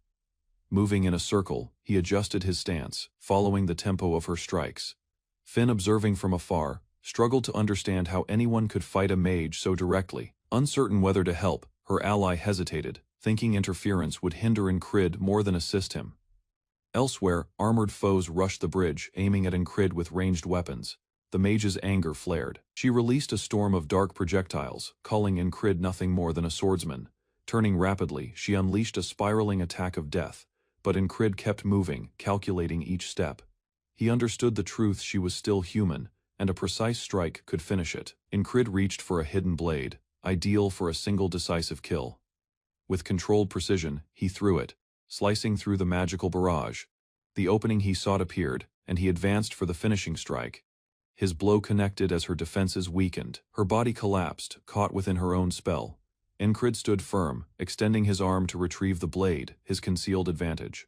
Speaker 1: Moving in a circle, he adjusted his stance, following the tempo of her strikes. Finn, observing from afar, struggled to understand how anyone could fight a mage so directly. Uncertain whether to help, her ally hesitated, thinking interference would hinder Incrid more than assist him. Elsewhere, armored foes rushed the bridge, aiming at Incrid with ranged weapons. The mage's anger flared. She released a storm of dark projectiles, calling Incrid nothing more than a swordsman. Turning rapidly, she unleashed a spiraling attack of death, but Incrid kept moving, calculating each step. He understood the truth: she was still human, and a precise strike could finish it. Incrid reached for a hidden blade, ideal for a single decisive kill. With controlled precision, he threw it, slicing through the magical barrage. The opening he sought appeared, and he advanced for the finishing strike. His blow connected as her defenses weakened. Her body collapsed, caught within her own spell. Incrid stood firm, extending his arm to retrieve the blade, his concealed advantage.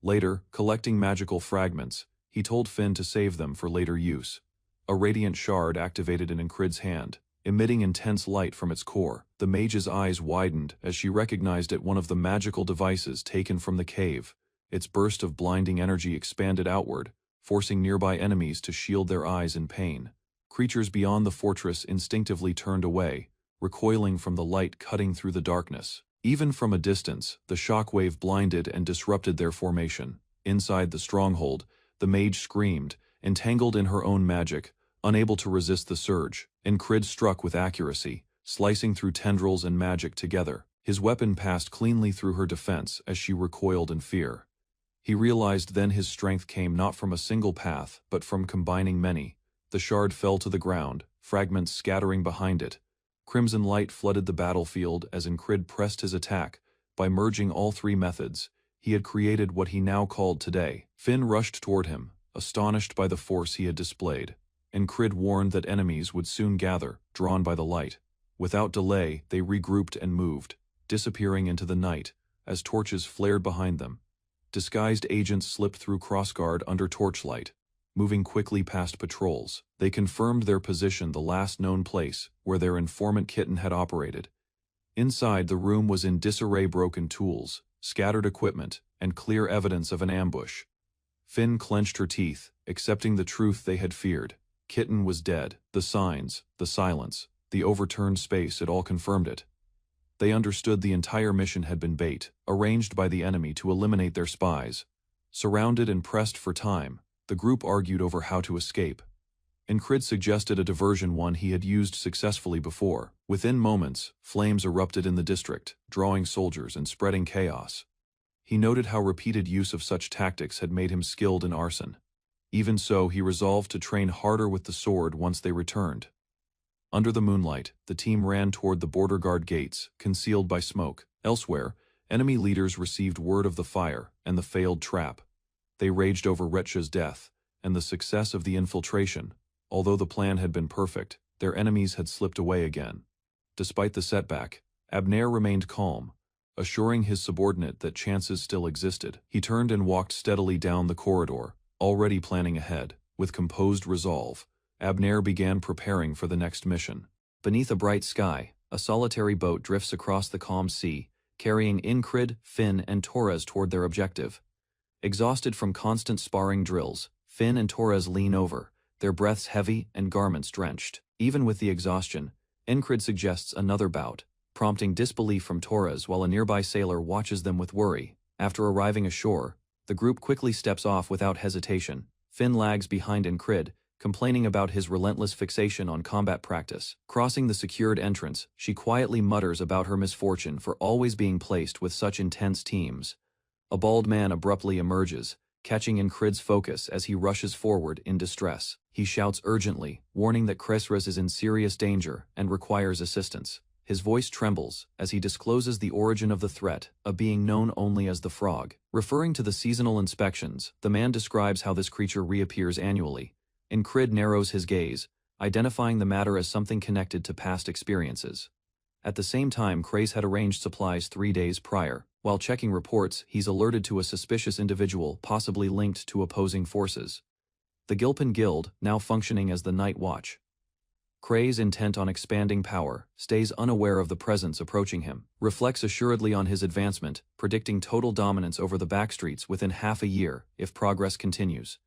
Speaker 1: Later, collecting magical fragments, he told Finn to save them for later use. A radiant shard activated in Incrid's hand, emitting intense light from its core. The mage's eyes widened as she recognized it, one of the magical devices taken from the cave. Its burst of blinding energy expanded outward, forcing nearby enemies to shield their eyes in pain. Creatures beyond the fortress instinctively turned away, recoiling from the light cutting through the darkness. Even from a distance, the shockwave blinded and disrupted their formation. Inside the stronghold, the mage screamed, entangled in her own magic, unable to resist the surge. Incrid struck with accuracy, slicing through tendrils and magic together. His weapon passed cleanly through her defense as she recoiled in fear. He realized then his strength came not from a single path, but from combining many. The shard fell to the ground, fragments scattering behind it. Crimson light flooded the battlefield as Incrid pressed his attack. By merging all three methods, he had created what he now called today. Finn rushed toward him, astonished by the force he had displayed. Incrid warned that enemies would soon gather, drawn by the light. Without delay, they regrouped and moved, disappearing into the night, as torches flared behind them. Disguised agents slipped through crossguard under torchlight, moving quickly past patrols. They confirmed their position, the last known place where their informant Kitten had operated. Inside, the room was in disarray, broken tools, scattered equipment, and clear evidence of an ambush. Finn clenched her teeth, accepting the truth they had feared. Kitten was dead. The signs, the silence, the overturned space, it all confirmed it. They understood the entire mission had been bait, arranged by the enemy to eliminate their spies. Surrounded and pressed for time, the group argued over how to escape. Incrid suggested a diversion, one he had used successfully before. Within moments, flames erupted in the district, drawing soldiers and spreading chaos. He noted how repeated use of such tactics had made him skilled in arson. Even so, he resolved to train harder with the sword once they returned. Under the moonlight, the team ran toward the border guard gates, concealed by smoke. Elsewhere, enemy leaders received word of the fire and the failed trap. They raged over Retcha's death and the success of the infiltration. Although the plan had been perfect, their enemies had slipped away again. Despite the setback, Abner remained calm, assuring his subordinate that chances still existed. He turned and walked steadily down the corridor, already planning ahead. With composed resolve, Abner began preparing for the next mission.
Speaker 2: Beneath a bright sky, a solitary boat drifts across the calm sea, carrying Incrid, Finn, and Torres toward their objective. Exhausted from constant sparring drills, Finn and Torres lean over, their breaths heavy and garments drenched. Even with the exhaustion, Incrid suggests another bout, prompting disbelief from Torres while a nearby sailor watches them with worry. After arriving ashore, the group quickly steps off without hesitation. Finn lags behind Incrid, complaining about his relentless fixation on combat practice. Crossing the secured entrance, she quietly mutters about her misfortune for always being placed with such intense teams. A bald man abruptly emerges, catching Incrid's focus as he rushes forward in distress. He shouts urgently, warning that Cresres is in serious danger and requires assistance. His voice trembles as he discloses the origin of the threat, a being known only as the Frog. Referring to the seasonal inspections, the man describes how this creature reappears annually. Incrid narrows his gaze, identifying the matter as something connected to past experiences. At the same time, Cres had arranged supplies 3 days prior. While checking reports, he's alerted to a suspicious individual possibly linked to opposing forces. The Gilpin Guild, now functioning as the Night Watch. Cres, intent on expanding power, stays unaware of the presence approaching him, reflects assuredly on his advancement, predicting total dominance over the backstreets within half a year if progress continues.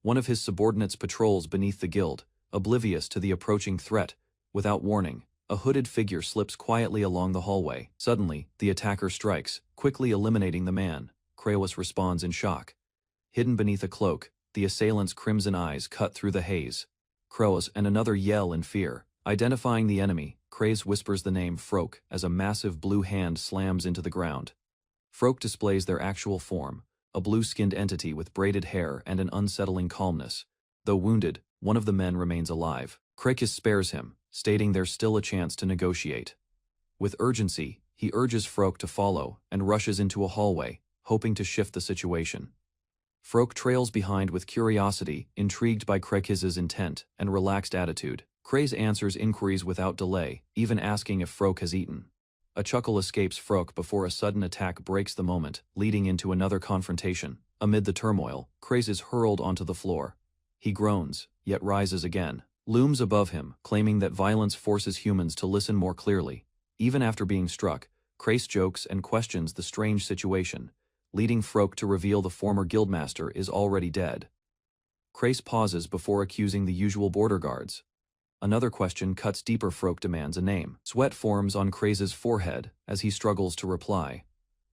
Speaker 2: One of his subordinates patrols beneath the guild, oblivious to the approaching threat. Without warning, a hooded figure slips quietly along the hallway. Suddenly, the attacker strikes, quickly eliminating the man. Cres responds in shock. Hidden beneath a cloak, the assailant's crimson eyes cut through the haze. Cres and another yell in fear. Identifying the enemy, Cres whispers the name Froke as a massive blue hand slams into the ground. Froke displays their actual form, a blue-skinned entity with braided hair and an unsettling calmness. Though wounded, one of the men remains alive. Cres spares him, stating there's still a chance to negotiate. With urgency, he urges Froke to follow and rushes into a hallway, hoping to shift the situation. Froke trails behind with curiosity, intrigued by Cres's intent and relaxed attitude. Cres answers inquiries without delay, even asking if Froke has eaten. A chuckle escapes Froke before a sudden attack breaks the moment, leading into another confrontation. Amid the turmoil, Cres is hurled onto the floor. He groans, yet rises again. Looms above him, claiming that violence forces humans to listen more clearly. Even after being struck, Cres jokes and questions the strange situation, leading Froke to reveal the former guildmaster is already dead. Cres pauses before accusing the usual border guards. Another question cuts deeper. Froke demands a name. Sweat forms on Cres's forehead as he struggles to reply.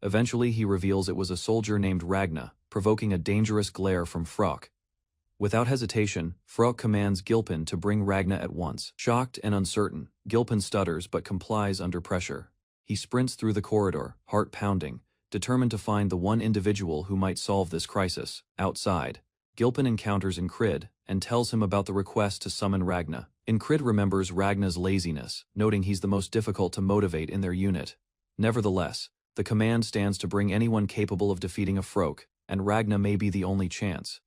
Speaker 2: Eventually he reveals it was a soldier named Ragna, provoking a dangerous glare from Froke. Without hesitation, Frog commands Gilpin to bring Ragna at once. Shocked and uncertain, Gilpin stutters but complies under pressure. He sprints through the corridor, heart pounding, determined to find the one individual who might solve this crisis. Outside, Gilpin encounters Incrid and tells him about the request to summon Ragna. Incrid remembers Ragna's laziness, noting he's the most difficult to motivate in their unit. Nevertheless, the command stands to bring anyone capable of defeating a Froke, and Ragna may be the only chance.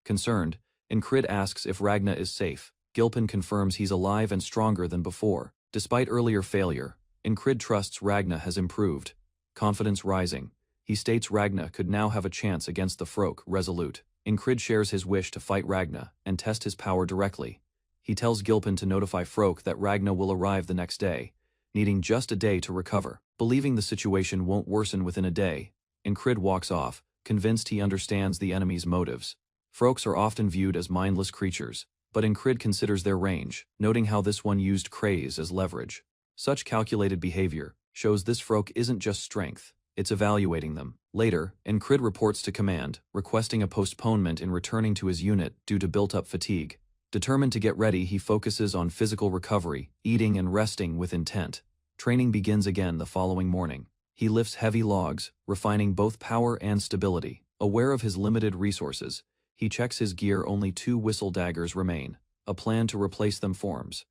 Speaker 2: Concerned, Incrid asks if Ragna is safe. Gilpin confirms he's alive and stronger than before. Despite earlier failure, Incrid trusts Ragna has improved. Confidence rising, he states Ragna could now have a chance against the Froke, resolute. Incrid shares his wish to fight Ragna and test his power directly. He tells Gilpin to notify Froke that Ragna will arrive the next day, needing just a day to recover. Believing the situation won't worsen within a day, Incrid walks off, convinced he understands the enemy's motives. Frokes are often viewed as mindless creatures, but Incrid considers their range, noting how this one used craze as leverage. Such calculated behavior shows this Froke isn't just strength, it's evaluating them. Later, Incrid reports to command, requesting a postponement in returning to his unit due to built-up fatigue. Determined to get ready, he focuses on physical recovery, eating and resting with intent. Training begins again the following morning. He lifts heavy logs, refining both power and stability. Aware of his limited resources, he checks his gear. Only 2 whistle daggers remain. A plan to replace them forms.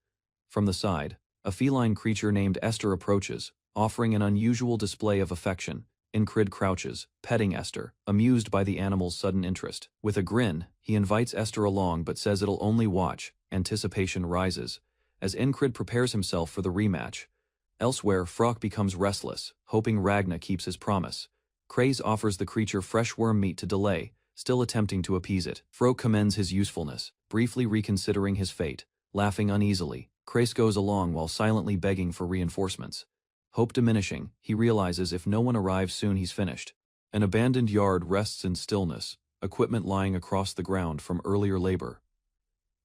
Speaker 2: From the side, a feline creature named Esther approaches, offering an unusual display of affection. Incrid crouches, petting Esther, amused by the animal's sudden interest. With a grin, he invites Esther along but says it'll only watch. Anticipation rises, as Incrid prepares himself for the rematch. Elsewhere, Frog becomes restless, hoping Ragna keeps his promise. Craze offers the creature fresh worm meat to delay, still attempting to appease it. Frog commends his usefulness, briefly reconsidering his fate. Laughing uneasily, Craze goes along while silently begging for reinforcements. Hope diminishing, he realizes if no one arrives soon he's finished. An abandoned yard rests in stillness, equipment lying across the ground from earlier labor.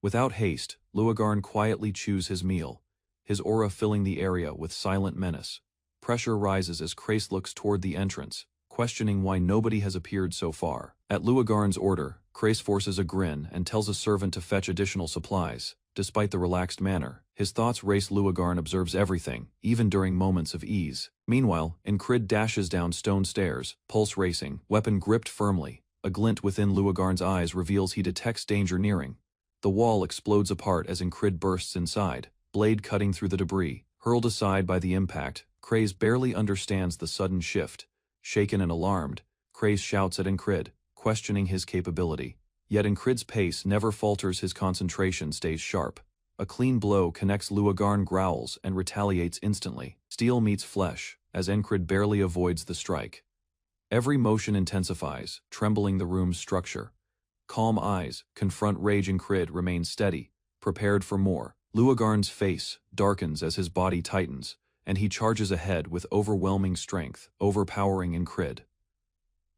Speaker 2: Without haste, Luagarn quietly chews his meal, his aura filling the area with silent menace. Pressure rises as Crace looks toward the entrance, questioning why nobody has appeared so far. At Luagarn's order, Crace forces a grin and tells a servant to fetch additional supplies. Despite the relaxed manner, his thoughts race. Luagarn observes everything, even during moments of ease. Meanwhile, Incrid dashes down stone stairs, pulse racing, weapon gripped firmly. A glint within Luagarn's eyes reveals he detects danger nearing. The wall explodes apart as Incrid bursts inside, blade cutting through the debris. Hurled aside by the impact, Craze barely understands the sudden shift. Shaken and alarmed, Craze shouts at Incrid, questioning his capability. Yet Incrid's pace never falters, his concentration stays sharp. A clean blow connects. Luagarn growls and retaliates instantly. Steel meets flesh, as Incrid barely avoids the strike. Every motion intensifies, trembling the room's structure. Calm eyes confront rage. Incrid remains steady, prepared for more. Luagarn's face darkens as his body tightens, and he charges ahead with overwhelming strength, overpowering Incrid.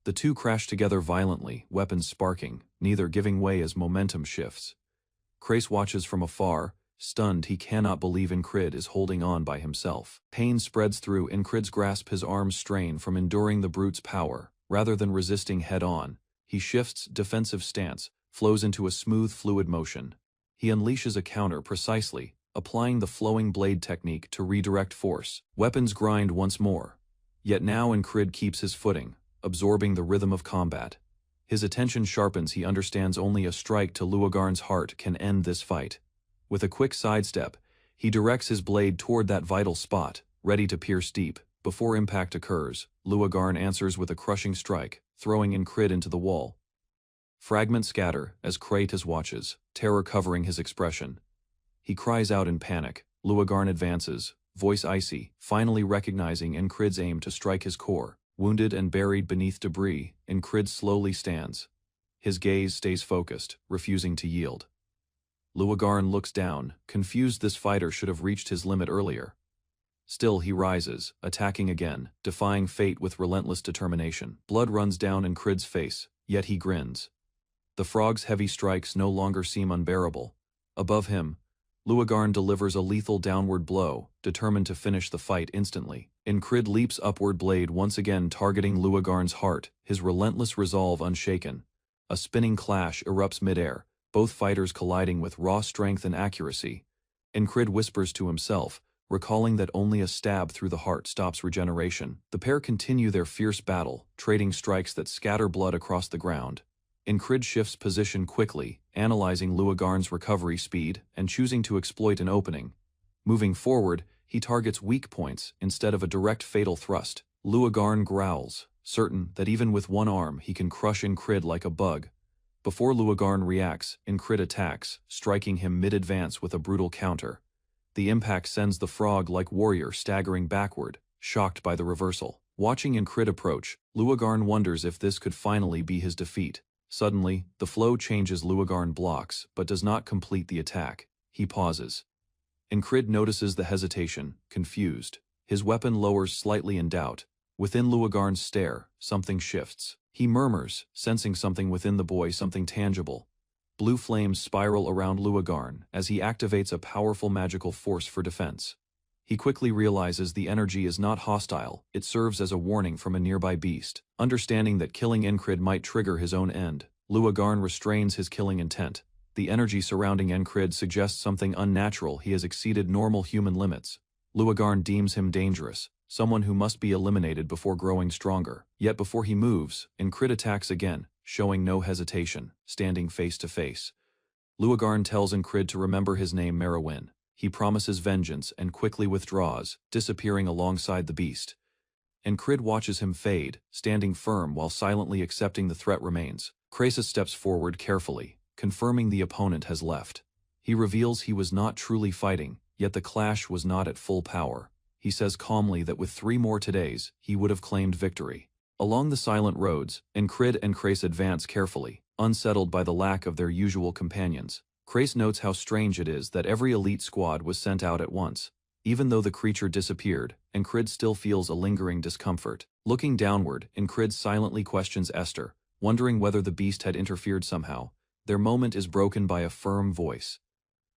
Speaker 2: The two crash together violently, weapons sparking, neither giving way as momentum shifts. Crace watches from afar, stunned. He cannot believe Incrid is holding on by himself. Pain spreads through Incrid's grasp, his arms strain from enduring the brute's power. Rather than resisting head-on, he shifts defensive stance, flows into a smooth fluid motion. He unleashes a counter precisely, applying the flowing blade technique to redirect force. Weapons grind once more. Yet now Incrid keeps his footing, absorbing the rhythm of combat. His attention sharpens. He understands only a strike to Luagarn's heart can end this fight. With a quick sidestep, he directs his blade toward that vital spot, ready to pierce deep. Before impact occurs, Luagarn answers with a crushing strike, throwing Incrid into the wall. Fragments scatter as Kratos watches, terror covering his expression. He cries out in panic. Luagarn advances, voice icy, finally recognizing Incrid's aim to strike his core. Wounded and buried beneath debris, Incrid slowly stands. His gaze stays focused, refusing to yield. Luagarn looks down, confused. This fighter should have reached his limit earlier. Still he rises, attacking again, defying fate with relentless determination. Blood runs down Incrid's face, yet he grins. The frog's heavy strikes no longer seem unbearable. Above him, Luagarn delivers a lethal downward blow, determined to finish the fight instantly. Incrid leaps upward, blade once again targeting Luagarn's heart, his relentless resolve unshaken. A spinning clash erupts midair,
Speaker 1: both fighters colliding with raw strength and accuracy. Incrid whispers to himself, recalling that only a stab through the heart stops regeneration. The pair continue their fierce battle, trading strikes that scatter blood across the ground. Incrid shifts position quickly, analyzing Luagarn's recovery speed and choosing to exploit an opening. Moving forward, he targets weak points instead of a direct fatal thrust. Luagarn growls, certain that even with one arm he can crush Incrid like a bug. Before Luagarn reacts, Incrid attacks, striking him mid-advance with a brutal counter. The impact sends the frog-like warrior staggering backward, shocked by the reversal. Watching Incrid approach, Luagarn wonders if this could finally be his defeat. Suddenly, the flow changes. Luagarn blocks, but does not complete the attack. He pauses. Incrid notices the hesitation, confused. His weapon lowers slightly in doubt. Within Luagarn's stare, something shifts. He murmurs, sensing something within the boy, something tangible. Blue flames spiral around Luagarn as he activates a powerful magical force for defense. He quickly realizes the energy is not hostile, it serves as a warning from a nearby beast. Understanding that killing Incrid might trigger his own end, Luagarn restrains his killing intent. The energy surrounding Incrid suggests something unnatural. He has exceeded normal human limits. Luagarn deems him dangerous, someone who must be eliminated before growing stronger. Yet before he moves, Incrid attacks again, showing no hesitation, standing face to face. Luagarn tells Incrid to remember his name, Merowyn. He promises vengeance and quickly withdraws, disappearing alongside the beast. Incrid watches him fade, standing firm while silently accepting the threat remains. Krasus steps forward carefully, confirming the opponent has left. He reveals he was not truly fighting, yet the clash was not at full power. He says calmly that with 3 more todays, he would have claimed victory. Along the silent roads, Incrid and Krasus advance carefully, unsettled by the lack of their usual companions. Krasus notes how strange it is that every elite squad was sent out at once. Even though the creature disappeared, Incrid still feels a lingering discomfort. Looking downward, Incrid silently questions Esther, wondering whether the beast had interfered somehow. Their moment is broken by a firm voice.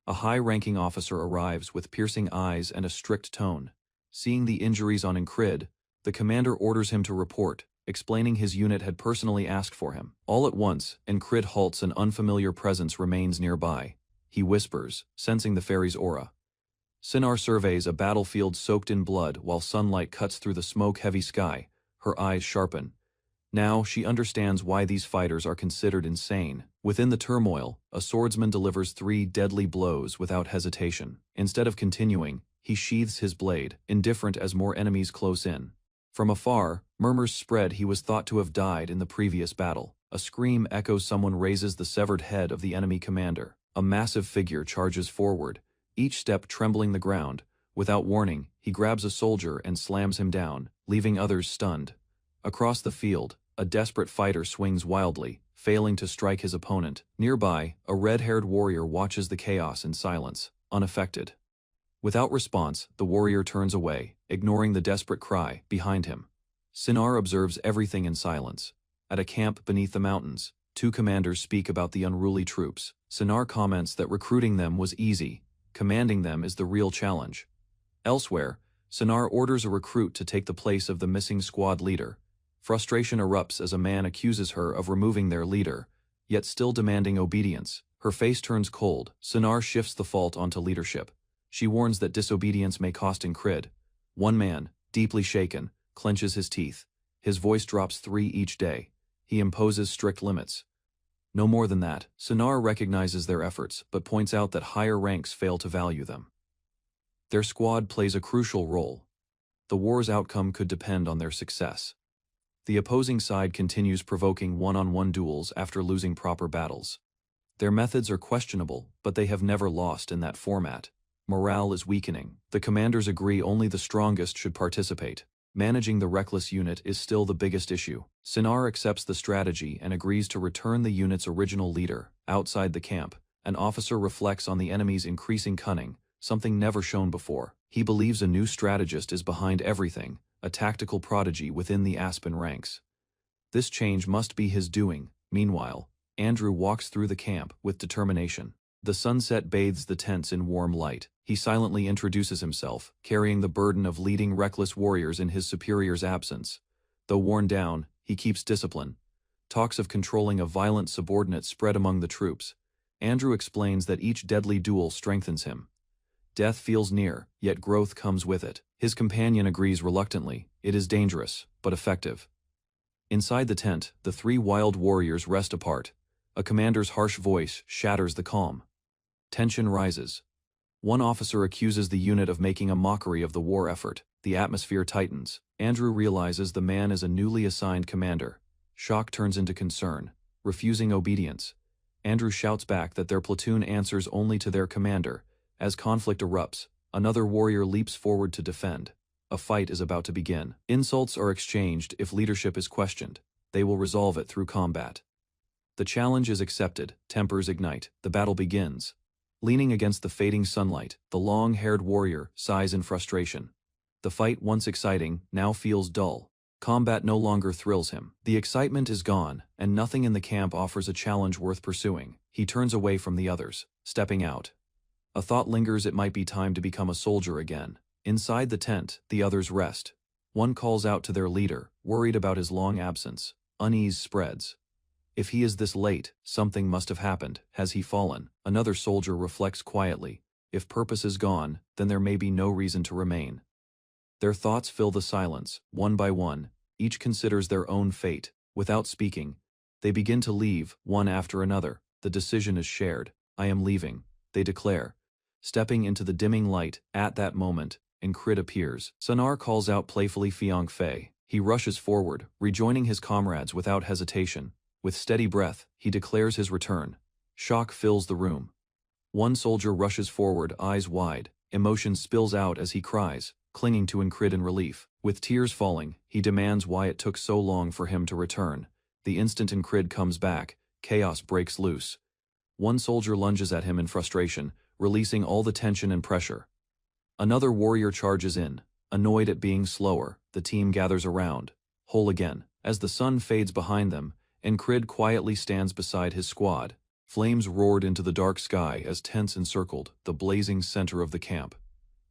Speaker 1: A high-ranking officer arrives with piercing eyes and a strict tone. Seeing the injuries on Incrid, the commander orders him to report, explaining his unit had personally asked for him. All at once, Incrid halts. An unfamiliar presence remains nearby. He whispers, sensing the fairy's aura. Sinar surveys a battlefield soaked in blood while sunlight cuts through the smoke-heavy sky. Her eyes sharpen. Now she understands why these fighters are considered insane. Within the turmoil, a swordsman delivers 3 deadly blows without hesitation. Instead of continuing, he sheathes his blade, indifferent as more enemies close in. From afar, murmurs spread. He was thought to have died in the previous battle. A scream echoes. Someone raises the severed head of the enemy commander. A massive figure charges forward, each step trembling the ground. Without warning, he grabs a soldier and slams him down, leaving others stunned. Across the field, a desperate fighter swings wildly, failing to strike his opponent. Nearby, a red-haired warrior watches the chaos in silence, unaffected. Without response, the warrior turns away, ignoring the desperate cry behind him. Sinar observes everything in silence. At a camp beneath the mountains, 2 commanders speak about the unruly troops. Sinar comments that recruiting them was easy. Commanding them is the real challenge. Elsewhere, Sinar orders a recruit to take the place of the missing squad leader. Frustration erupts as a man accuses her of removing their leader, yet still demanding obedience. Her face turns cold. Sinar shifts the fault onto leadership. She warns that disobedience may cost Incrid. One man, deeply shaken, clenches his teeth. His voice drops 3 each day. He imposes strict limits. No more than that. Sinar recognizes their efforts, but points out that higher ranks fail to value them. Their squad plays a crucial role. The war's outcome could depend on their success. The opposing side continues provoking one-on-one duels after losing proper battles. Their methods are questionable, but they have never lost in that format. Morale is weakening. The commanders agree only the strongest should participate. Managing the reckless unit is still the biggest issue. Sinar accepts the strategy and agrees to return the unit's original leader. Outside the camp, an officer reflects on the enemy's increasing cunning, something never shown before. He believes a new strategist is behind everything, a tactical prodigy within the Aspen ranks. This change must be his doing. Meanwhile, Andrew walks through the camp with determination. The sunset bathes the tents in warm light. He silently introduces himself, carrying the burden of leading reckless warriors in his superior's absence. Though worn down, he keeps discipline. Talks of controlling a violent subordinate spread among the troops. Andrew explains that each deadly duel strengthens him. Death feels near, yet growth comes with it. His companion agrees reluctantly. It is dangerous, but effective. Inside the tent, the three wild warriors rest apart. A commander's harsh voice shatters the calm. Tension rises. One officer accuses the unit of making a mockery of the war effort. The atmosphere tightens. Andrew realizes the man is a newly assigned commander. Shock turns into concern, refusing obedience. Andrew shouts back that their platoon answers only to their commander. As conflict erupts, another warrior leaps forward to defend. A fight is about to begin. Insults are exchanged if leadership is questioned. They will resolve it through combat. The challenge is accepted. Tempers ignite. The battle begins. Leaning against the fading sunlight, the long-haired warrior sighs in frustration. The fight, once exciting, now feels dull. Combat no longer thrills him. The excitement is gone, and nothing in the camp offers a challenge worth pursuing. He turns away from the others, stepping out. A thought lingers: it might be time to become a soldier again. Inside the tent, the others rest. One calls out to their leader, worried about his long absence. Unease spreads. If he is this late, something must have happened. Has he fallen? Another soldier reflects quietly. If purpose is gone, then there may be no reason to remain. Their thoughts fill the silence. One by one, each considers their own fate. Without speaking, they begin to leave, one after another. The decision is shared. I am leaving, they declare. Stepping into the dimming light, at that moment, Incrid appears. Sonar calls out playfully Fiang Fei. He rushes forward, rejoining his comrades without hesitation. With steady breath, he declares his return. Shock fills the room. One soldier rushes forward, eyes wide. Emotion spills out as he cries, clinging to Incrid in relief. With tears falling, he demands why it took so long for him to return. The instant Incrid comes back, chaos breaks loose. One soldier lunges at him in frustration, releasing all the tension and pressure. Another warrior charges in. Annoyed at being slower, the team gathers around. Whole again. As the sun fades behind them, Incrid quietly stands beside his squad. Flames roared into the dark sky as tents encircled the blazing center of the camp.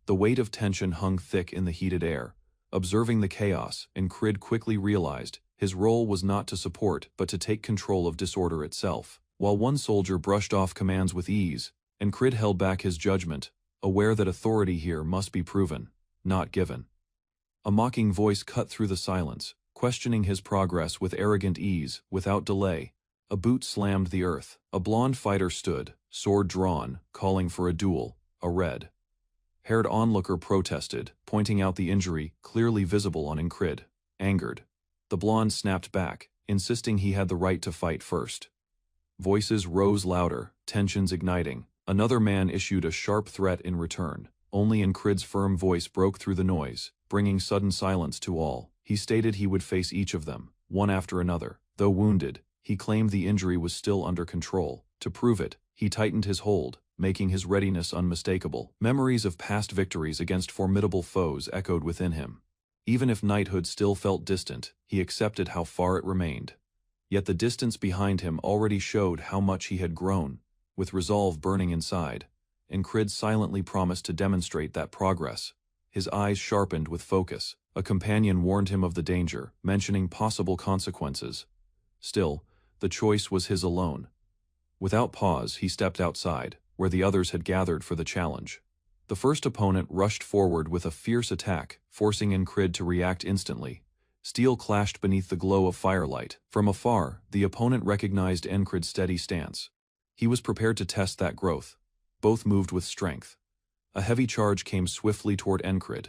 Speaker 1: The weight of tension hung thick in the heated air. Observing the chaos, Incrid quickly realized his role was not to support but to take control of disorder itself. While one soldier brushed off commands with ease, Incrid held back his judgment, aware that authority here must be proven, not given. A mocking voice cut through the silence, questioning his progress with arrogant ease. Without delay, a boot slammed the earth. A blonde fighter stood, sword drawn, calling for a duel. A red-haired onlooker protested, pointing out the injury clearly visible on Incrid. Angered, the blonde snapped back, insisting he had the right to fight first. Voices rose louder, tensions igniting. Another man issued a sharp threat in return. Only Incrid's firm voice broke through the noise, bringing sudden silence to all. He stated he would face each of them, one after another. Though wounded, he claimed the injury was still under control. To prove it, he tightened his hold, making his readiness unmistakable. Memories of past victories against formidable foes echoed within him. Even if knighthood still felt distant, he accepted how far it remained. Yet the distance behind him already showed how much he had grown. With resolve burning inside, Incrid silently promised to demonstrate that progress. His eyes sharpened with focus. A companion warned him of the danger, mentioning possible consequences. Still, the choice was his alone. Without pause, he stepped outside, where the others had gathered for the challenge. The first opponent rushed forward with a fierce attack, forcing Incrid to react instantly. Steel clashed beneath the glow of firelight. From afar, the opponent recognized Incrid's steady stance. He was prepared to test that growth. Both moved with strength. A heavy charge came swiftly toward Incrid.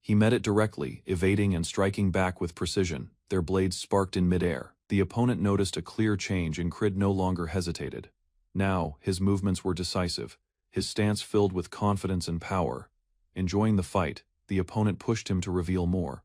Speaker 1: He met it directly, evading and striking back with precision. Their blades sparked in midair. The opponent noticed a clear change. Incrid no longer hesitated. Now, his movements were decisive, his stance filled with confidence and power. Enjoying the fight, the opponent pushed him to reveal more.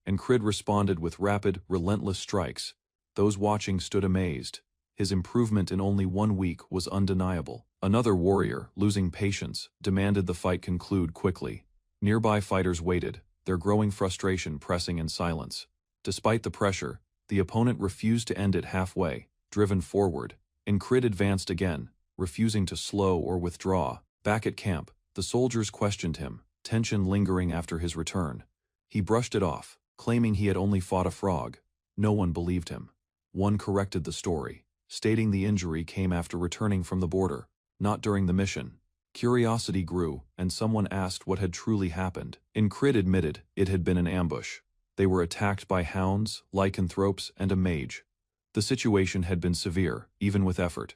Speaker 1: Incrid responded with rapid, relentless strikes. Those watching stood amazed. His improvement in only 1 week was undeniable. Another warrior, losing patience, demanded the fight conclude quickly. Nearby fighters waited, their growing frustration pressing in silence. Despite the pressure, the opponent refused to end it halfway. Driven forward, Incrid advanced again, refusing to slow or withdraw. Back at camp, the soldiers questioned him, tension lingering after his return. He brushed it off, claiming he had only fought a frog. No one believed him. One corrected the story. stating the injury came after returning from the border, not during the mission. Curiosity grew, and someone asked what had truly happened. Incrid admitted it had been an ambush. They were attacked by hounds, lycanthropes, and a mage. The situation had been severe, even with effort.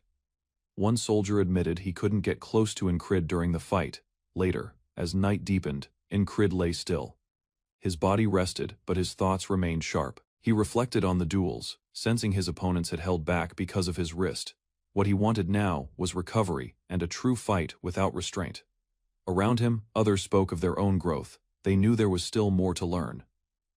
Speaker 1: One soldier admitted he couldn't get close to Incrid during the fight. Later, as night deepened, Incrid lay still. His body rested, but his thoughts remained sharp. He reflected on the duels, sensing his opponents had held back because of his wrist. What he wanted now was recovery and a true fight without restraint. Around him, others spoke of their own growth. They knew there was still more to learn.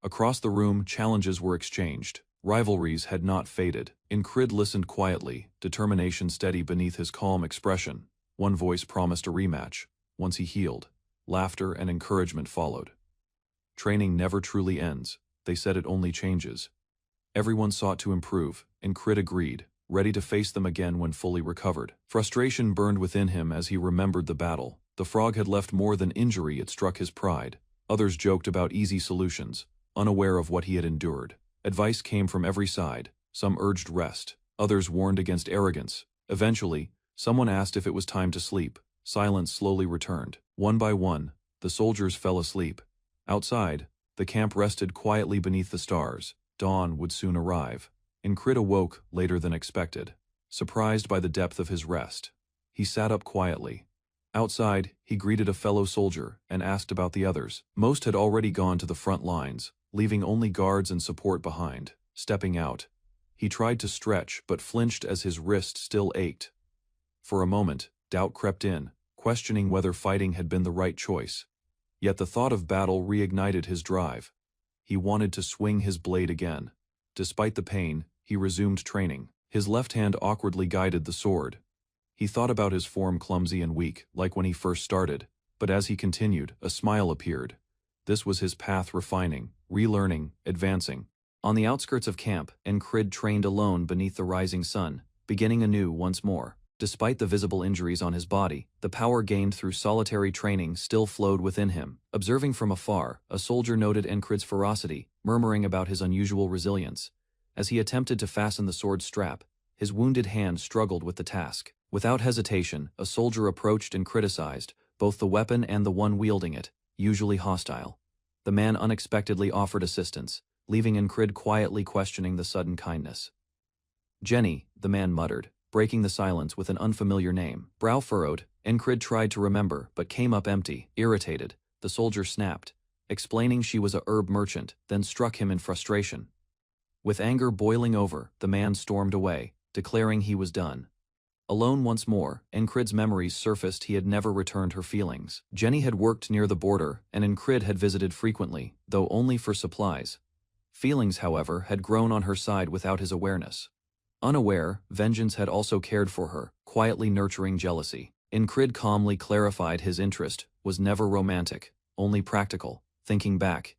Speaker 1: Across the room, challenges were exchanged. Rivalries had not faded. Incrid listened quietly, determination steady beneath his calm expression. One voice promised a rematch. Once he healed, laughter and encouragement followed. Training never truly ends. They said it only changes. Everyone sought to improve, and Incrid agreed, ready to face them again when fully recovered. Frustration burned within him as he remembered the battle. The frog had left more than injury, it struck his pride. Others joked about easy solutions, unaware of what he had endured. Advice came from every side. Some urged rest. Others warned against arrogance. Eventually, someone asked if it was time to sleep. Silence slowly returned. One by one, the soldiers fell asleep. Outside, the camp rested quietly beneath the stars. Dawn would soon arrive. Incrid awoke later than expected, surprised by the depth of his rest. He sat up quietly. Outside, he greeted a fellow soldier and asked about the others. Most had already gone to the front lines, leaving only guards and support behind. Stepping out, he tried to stretch but flinched as his wrist still ached. For a moment, doubt crept in, questioning whether fighting had been the right choice. Yet the thought of battle reignited his drive. He wanted to swing his blade again. Despite the pain, he resumed training. His left hand awkwardly guided the sword. He thought about his form clumsy and weak, like when he first started, but as he continued, a smile appeared. This was his path refining, relearning, advancing. On the outskirts of camp, Incrid trained alone beneath the rising sun, beginning anew once more. Despite the visible injuries on his body, the power gained through solitary training still flowed within him. Observing from afar, a soldier noted Incrid's ferocity, murmuring about his unusual resilience. As he attempted to fasten the sword strap, his wounded hand struggled with the task. Without hesitation, a soldier approached and criticized, both the weapon and the one wielding it, usually hostile. The man unexpectedly offered assistance, leaving Incrid quietly questioning the sudden kindness. "Jenny," the man muttered, breaking the silence with an unfamiliar name. Brow furrowed, Incrid tried to remember but came up empty. Irritated, the soldier snapped, explaining she was a herb merchant, then struck him in frustration. With anger boiling over, the man stormed away, declaring he was done. Alone once more, Incrid's memories surfaced. He had never returned her feelings. Jenny had worked near the border, and Incrid had visited frequently, though only for supplies. Feelings, however, had grown on her side without his awareness. Unaware, vengeance had also cared for her, quietly nurturing jealousy. Incrid calmly clarified his interest was never romantic, only practical. Thinking back,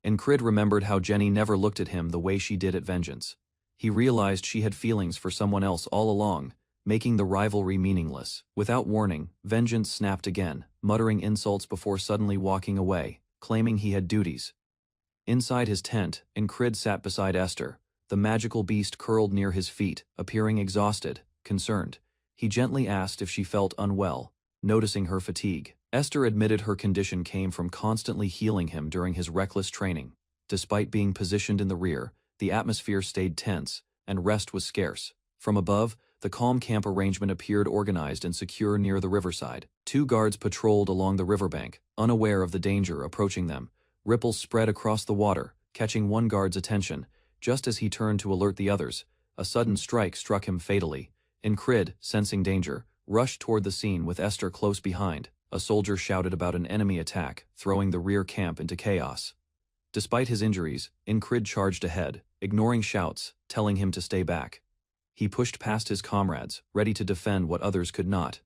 Speaker 1: Incrid remembered how Jenny never looked at him the way she did at Vengeance. He realized she had feelings for someone else all along, making the rivalry meaningless. Without warning, Vengeance snapped again, muttering insults before suddenly walking away, claiming he had duties. Inside his tent, Incrid sat beside Esther. The magical beast curled near his feet, appearing exhausted, concerned. He gently asked if she felt unwell, noticing her fatigue. Esther admitted her condition came from constantly healing him during his reckless training. Despite being positioned in the rear, the atmosphere stayed tense, and rest was scarce. From above, the calm camp arrangement appeared organized and secure near the riverside. 2 guards patrolled along the riverbank, unaware of the danger approaching them. Ripples spread across the water, catching one guard's attention. Just as he turned to alert the others, a sudden strike struck him fatally. Incrid, sensing danger, rushed toward the scene with Esther close behind. A soldier shouted about an enemy attack, throwing the rear camp into chaos. Despite his injuries, Incrid charged ahead, ignoring shouts, telling him to stay back. He pushed past his comrades, ready to defend what others could not.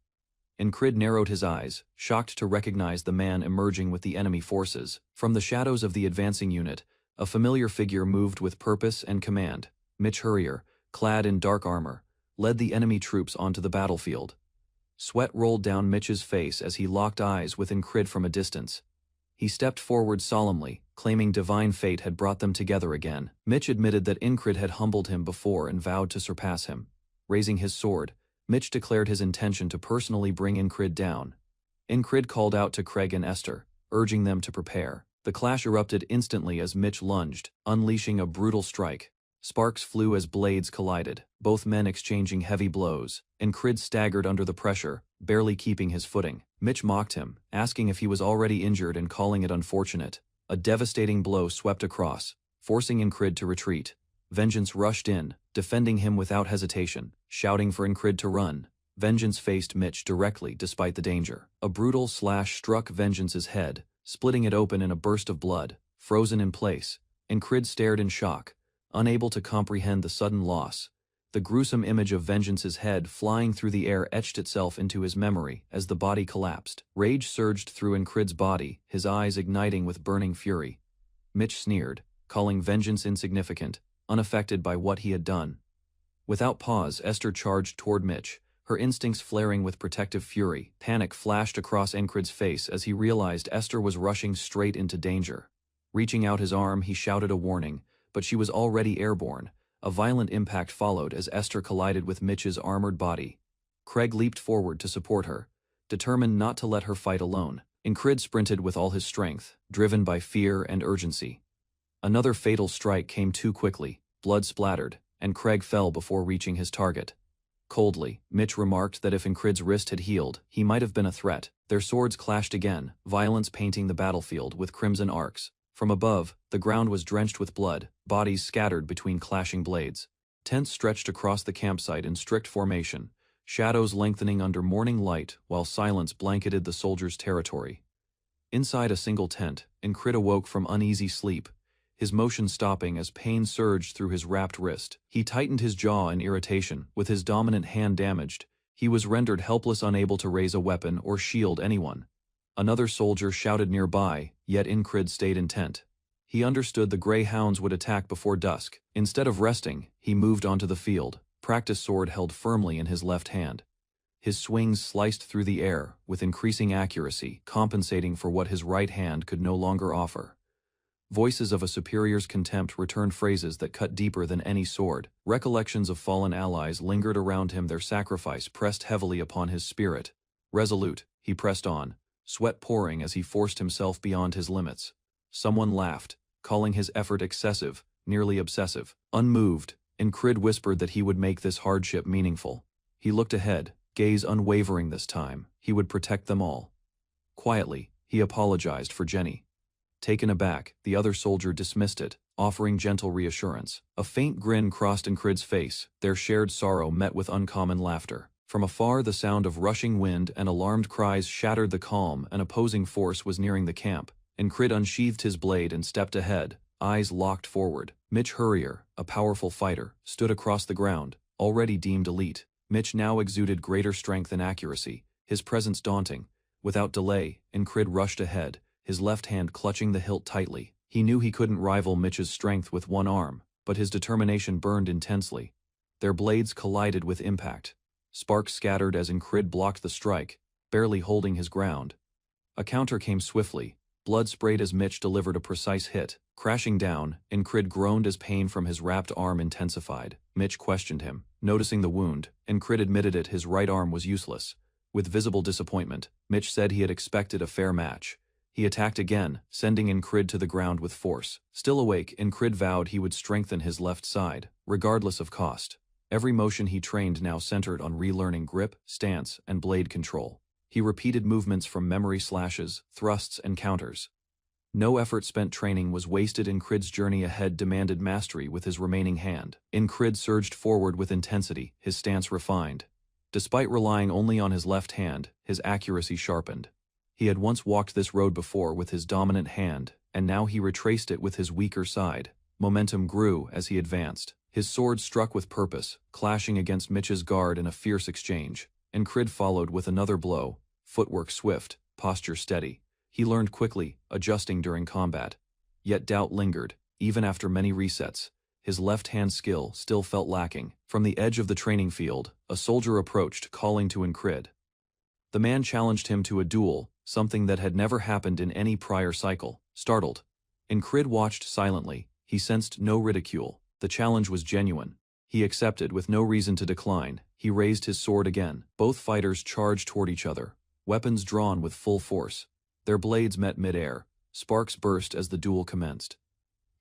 Speaker 1: Incrid narrowed his eyes, shocked to recognize the man emerging with the enemy forces. From the shadows of the advancing unit, a familiar figure moved with purpose and command. Mitch Hurrier, clad in dark armor, led the enemy troops onto the battlefield. Sweat rolled down Mitch's face as he locked eyes with Incrid from a distance. He stepped forward solemnly, claiming divine fate had brought them together again. Mitch admitted that Incrid had humbled him before and vowed to surpass him.
Speaker 2: Raising his sword, Mitch declared his intention to personally bring Incrid down. Incrid called out to Craig and Esther, urging them to prepare. The clash erupted instantly as Mitch lunged, unleashing a brutal strike. Sparks flew as blades collided, both men exchanging heavy blows. Incrid staggered under the pressure, barely keeping his footing. Mitch mocked him, asking if he was already injured and calling it unfortunate. A devastating blow swept across, forcing Incrid to retreat. Vengeance rushed in, defending him without hesitation, shouting for Incrid to run. Vengeance faced Mitch directly despite the danger. A brutal slash struck Vengeance's head, splitting it open in a burst of blood. Frozen in place, Incrid stared in shock, unable to comprehend the sudden loss. The gruesome image of Vengeance's head flying through the air etched itself into his memory as the body collapsed. Rage surged through Incrid's body, his eyes igniting with burning fury. Mitch sneered, calling Vengeance insignificant, unaffected by what he had done. Without pause, Esther charged toward Mitch, her instincts flaring with protective fury. Panic flashed across Incrid's face as he realized Esther was rushing straight into danger. Reaching out his arm, he shouted a warning, but she was already airborne. A violent impact followed as Esther collided with Mitch's armored body. Craig leaped forward to support her, determined not to let her fight alone. Incrid sprinted with all his strength, driven by fear and urgency. Another fatal strike came too quickly, blood splattered, and Craig fell before reaching his target. Coldly, Mitch remarked that if Incrid's wrist had healed, he might have been a threat. Their swords clashed again, violence painting the battlefield with crimson arcs. From above, the ground was drenched with blood, bodies scattered between clashing blades. Tents stretched across the campsite in strict formation, shadows lengthening under morning light while silence blanketed the soldiers' territory. Inside a single tent, Incrid awoke from uneasy sleep, his motion stopping as pain surged through his wrapped wrist. He tightened his jaw in irritation. With his dominant hand damaged, he was rendered helpless, unable to raise a weapon or shield anyone. Another soldier shouted nearby, yet Incrid stayed intent. He understood the Grey Hounds would attack before dusk. Instead of resting, he moved onto the field, practice sword held firmly in his left hand. His swings sliced through the air, with increasing accuracy, compensating for what his right hand could no longer offer. Voices of a superior's contempt returned phrases that cut deeper than any sword. Recollections of fallen allies lingered around him, their sacrifice pressed heavily upon his spirit. Resolute, he pressed on, sweat pouring as he forced himself beyond his limits. Someone laughed, calling his effort excessive, nearly obsessive. Unmoved, Incrid whispered that he would make this hardship meaningful. He looked ahead, gaze unwavering this time. He would protect them all. Quietly, he apologized for Jenny. Taken aback, the other soldier dismissed it, offering gentle reassurance. A faint grin crossed Incrid's face, their shared sorrow met with uncommon laughter. From afar, the sound of rushing wind and alarmed cries shattered the calm. An opposing force was nearing the camp. Incrid unsheathed his blade and stepped ahead, eyes locked forward. Mitch Hurrier, a powerful fighter, stood across the ground, already deemed elite. Mitch now exuded greater strength and accuracy, his presence daunting. Without delay, Incrid rushed ahead, his left hand clutching the hilt tightly. He knew he couldn't rival Mitch's strength with one arm, but his determination burned intensely. Their blades collided with impact. Sparks scattered as Incrid blocked the strike, barely holding his ground. A counter came swiftly. Blood sprayed as Mitch delivered a precise hit. Crashing down, Incrid groaned as pain from his wrapped arm intensified. Mitch questioned him. Noticing the wound, Incrid admitted it, his right arm was useless. With visible disappointment, Mitch said he had expected a fair match. He attacked again, sending Incrid to the ground with force. Still awake, Incrid vowed he would strengthen his left side, regardless of cost. Every motion he trained now centered on relearning grip, stance, and blade control. He repeated movements from memory, slashes, thrusts, and counters. No effort spent training was wasted. Incrid's journey ahead demanded mastery with his remaining hand. Incrid surged forward with intensity, his stance refined. Despite relying only on his left hand, his accuracy sharpened. He had once walked this road before with his dominant hand, and now he retraced it with his weaker side. Momentum grew as he advanced. His sword struck with purpose, clashing against Mitch's guard in a fierce exchange. Incrid followed with another blow, footwork swift, posture steady. He learned quickly, adjusting during combat. Yet doubt lingered, even after many resets. His left-hand skill still felt lacking. From the edge of the training field, a soldier approached, calling to Incrid. The man challenged him to a duel, something that had never happened in any prior cycle. Startled, Incrid watched silently. He sensed no ridicule. The challenge was genuine.
Speaker 1: He accepted with no reason to decline. He raised his sword again. Both fighters charged toward each other, weapons drawn with full force. Their blades met mid-air. Sparks burst as the duel commenced.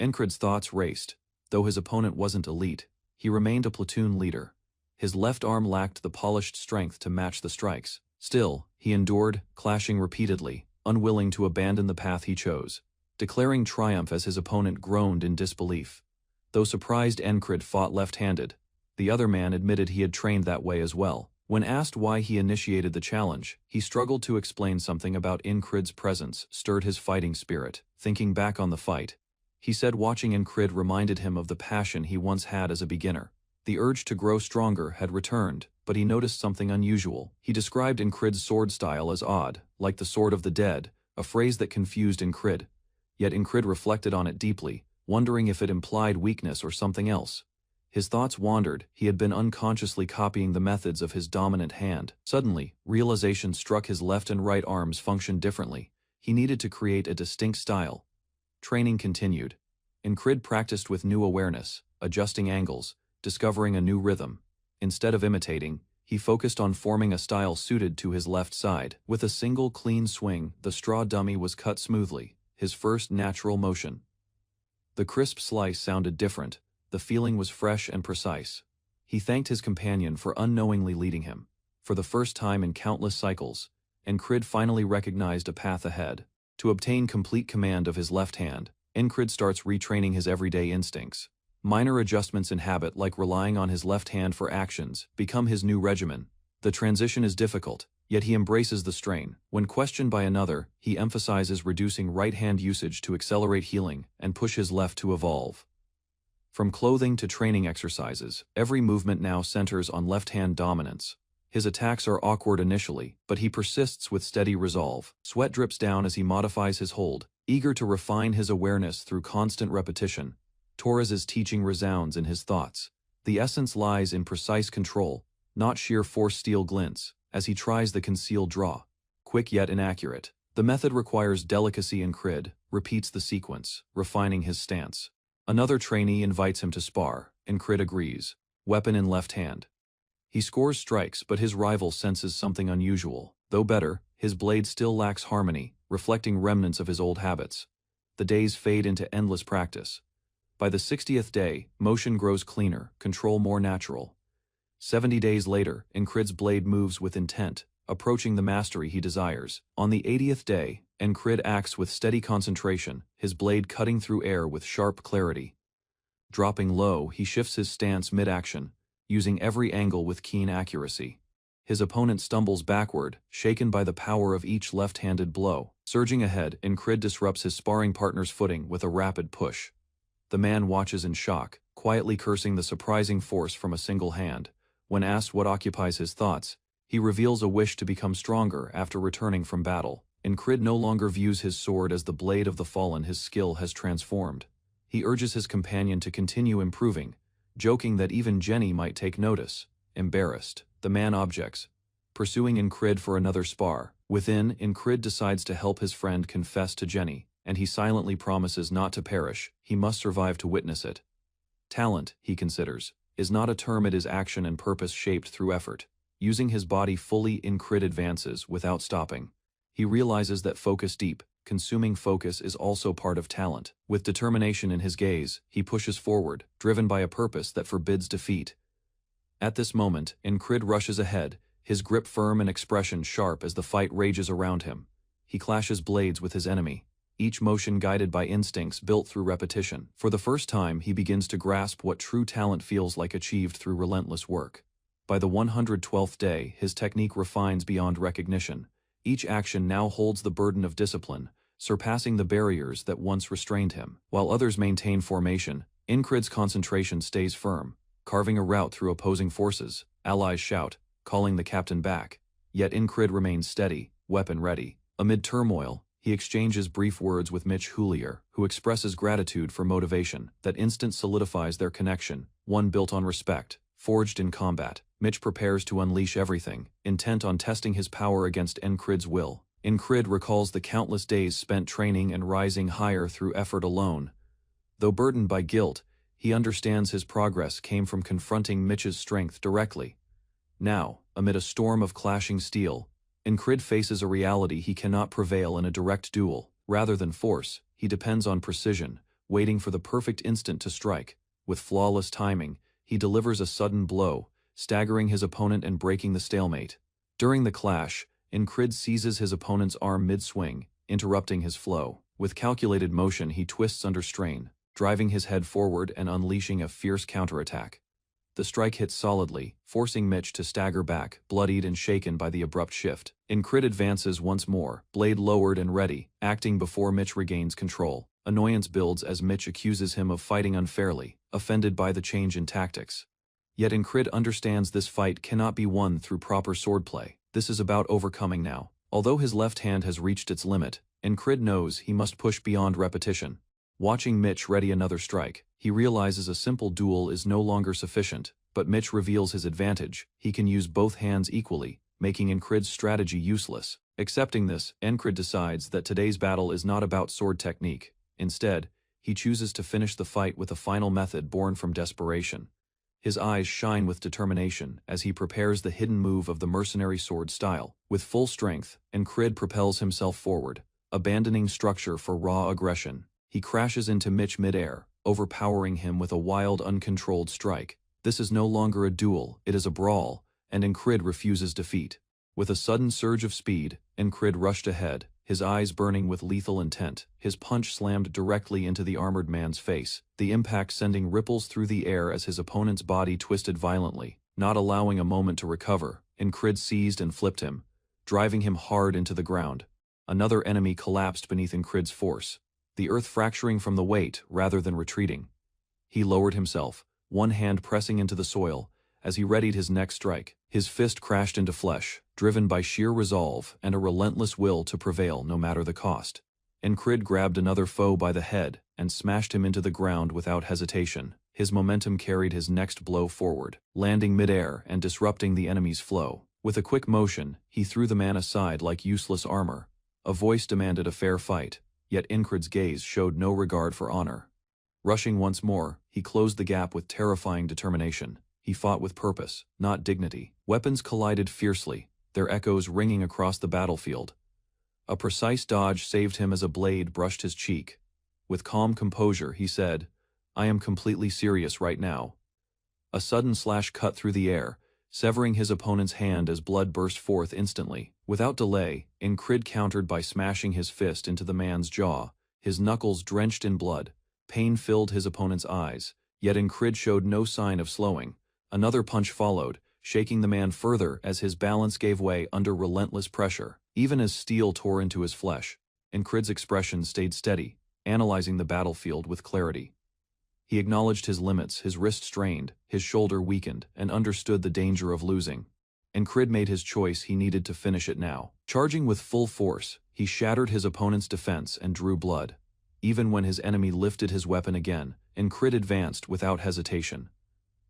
Speaker 1: Encrid's thoughts raced. Though his opponent wasn't elite, he remained a platoon leader. His left arm lacked the polished strength to match the strikes. Still, he endured, clashing repeatedly, unwilling to abandon the path he chose, declaring triumph as his opponent groaned in disbelief. Though surprised Encrid fought left-handed, the other man admitted he had trained that way as well. When asked why he initiated the challenge, he struggled to explain something about Encrid's presence stirred his fighting spirit. Thinking back on the fight, he said watching Encrid reminded him of the passion he once had as a beginner. The urge to grow stronger had returned, but he noticed something unusual. He described Encrid's sword style as odd, like the sword of the dead, a phrase that confused Encrid. Yet Encrid reflected on it deeply, wondering if it implied weakness or something else. His thoughts wandered. He had been unconsciously copying the methods of his dominant hand. Suddenly, realization struck. His left and right arms functioned differently. He needed to create a distinct style. Training continued. Encrid practiced with new awareness, adjusting angles, discovering a new rhythm. Instead of imitating, he focused on forming a style suited to his left side. With a single clean swing, the straw dummy was cut smoothly, his first natural motion. The crisp slice sounded different. The feeling was fresh and precise. He thanked his companion for unknowingly leading him. For the first time in countless cycles, Encrid finally recognized a path ahead. To obtain complete command of his left hand, Encrid starts retraining his everyday instincts. Minor adjustments in habit, like relying on his left hand for actions, become his new regimen. The transition is difficult, yet he embraces the strain. When questioned by another, he emphasizes reducing right hand usage to accelerate healing and push his left to evolve. From clothing to training exercises, every movement now centers on left-hand dominance. His attacks are awkward initially, but he persists with steady resolve. Sweat drips down as he modifies his hold, eager to refine his awareness through constant repetition. Torres's teaching resounds in his thoughts. The essence lies in precise control, not sheer force. Steel glints as he tries the concealed draw. Quick yet inaccurate. The method requires delicacy. Encrid repeats the sequence, refining his stance. Another trainee invites him to spar. Encrid agrees. Weapon in left hand. He scores strikes, but his rival senses something unusual. Though better, his blade still lacks harmony, reflecting remnants of his old habits. The days fade into endless practice. By the 60th day, motion grows cleaner, control more natural. 70 days later, Encrid's blade moves with intent, approaching the mastery he desires. On the 80th day, Encrid acts with steady concentration, his blade cutting through air with sharp clarity. Dropping low, he shifts his stance mid-action, using every angle with keen accuracy. His opponent stumbles backward, shaken by the power of each left-handed blow. Surging ahead, Encrid disrupts his sparring partner's footing with a rapid push. The man watches in shock, quietly cursing the surprising force from a single hand. When asked what occupies his thoughts, he reveals a wish to become stronger after returning from battle. Encrid no longer views his sword as the blade of the fallen. His skill has transformed. He urges his companion to continue improving, joking that even Jenny might take notice. Embarrassed, the man objects, pursuing Encrid for another spar. Within, Encrid decides to help his friend confess to Jenny, and he silently promises not to perish. He must survive to witness it. Talent, he considers, is not a term. It is action and purpose shaped through effort. Using his body fully, Encrid advances without stopping. He realizes that focus deep, consuming focus is also part of talent. With determination in his gaze, he pushes forward, driven by a purpose that forbids defeat. At this moment, Encrid rushes ahead, his grip firm and expression sharp as the fight rages around him. He clashes blades with his enemy, each motion guided by instincts built through repetition. For the first time, he begins to grasp what true talent feels like, achieved through relentless work. By the 112th day, his technique refines beyond recognition. Each action now holds the burden of discipline, surpassing the barriers that once restrained him. While others maintain formation, Encrid's concentration stays firm, carving a route through opposing forces. Allies shout, calling the captain back. Yet Encrid remains steady, weapon ready. Amid turmoil, he exchanges brief words with Mitch Hoolier, who expresses gratitude for motivation. That instant solidifies their connection, one built on respect, forged in combat. Mitch prepares to unleash everything, intent on testing his power against Encrid's will. Encrid recalls the countless days spent training and rising higher through effort alone. Though burdened by guilt, He understands his progress came from confronting Mitch's strength directly. Now, amid a storm of clashing steel, Incrid faces a reality he cannot prevail in a direct duel. Rather than force, he depends on precision, waiting for the perfect instant to strike. With flawless timing, he delivers a sudden blow, staggering his opponent and breaking the stalemate. During the clash, Incrid seizes his opponent's arm mid-swing, interrupting his flow. With calculated motion, he twists under strain, driving his head forward and unleashing a fierce counterattack. The strike hits solidly, forcing Mitch to stagger back, bloodied and shaken by the abrupt shift. Incrid advances once more, blade lowered and ready, acting before Mitch regains control. Annoyance builds as Mitch accuses him of fighting unfairly, offended by the change in tactics. Yet Incrid understands this fight cannot be won through proper swordplay. This is about overcoming now. Although his left hand has reached its limit, Incrid knows he must push beyond repetition. Watching Mitch ready another strike, he realizes a simple duel is no longer sufficient, but Mitch reveals his advantage. He can use both hands equally, making Incrid's strategy useless. Accepting this, Incrid decides that today's battle is not about sword technique. Instead, he chooses to finish the fight with a final method born from desperation. His eyes shine with determination as he prepares the hidden move of the mercenary sword style. With full strength, Incrid propels himself forward, abandoning structure for raw aggression. He crashes into Mitch mid-air, overpowering him with a wild, uncontrolled strike. This is no longer a duel, it is a brawl, and Incrid refuses defeat. With a sudden surge of speed, Incrid rushed ahead, his eyes burning with lethal intent. His punch slammed directly into the armored man's face, the impact sending ripples through the air as his opponent's body twisted violently. Not allowing a moment to recover, Incrid seized and flipped him, driving him hard into the ground. Another enemy collapsed beneath Incrid's force, the earth fracturing from the weight rather than retreating. He lowered himself, one hand pressing into the soil, as he readied his next strike. His fist crashed into flesh, driven by sheer resolve and a relentless will to prevail no matter the cost. Incrid grabbed another foe by the head and smashed him into the ground without hesitation. His momentum carried his next blow forward, landing mid-air and disrupting the enemy's flow. With a quick motion, he threw the man aside like useless armor. A voice demanded a fair fight, yet Incrid's gaze showed no regard for honor. Rushing once more, he closed the gap with terrifying determination. He fought with purpose, not dignity. Weapons collided fiercely, their echoes ringing across the battlefield. A precise dodge saved him as a blade brushed his cheek. With calm composure, he said, "I am completely serious right now." A sudden slash cut through the air, severing his opponent's hand as blood burst forth instantly. Without delay, Incrid countered by smashing his fist into the man's jaw, his knuckles drenched in blood. Pain filled his opponent's eyes, yet Incrid showed no sign of slowing. Another punch followed, shaking the man further as his balance gave way under relentless pressure. Even as steel tore into his flesh, Incrid's expression stayed steady, analyzing the battlefield with clarity. He acknowledged his limits, his wrist strained, his shoulder weakened, and understood the danger of losing. Incrid made his choice. He needed to finish it now. Charging with full force, he shattered his opponent's defense and drew blood. Even when his enemy lifted his weapon again, Incrid advanced without hesitation.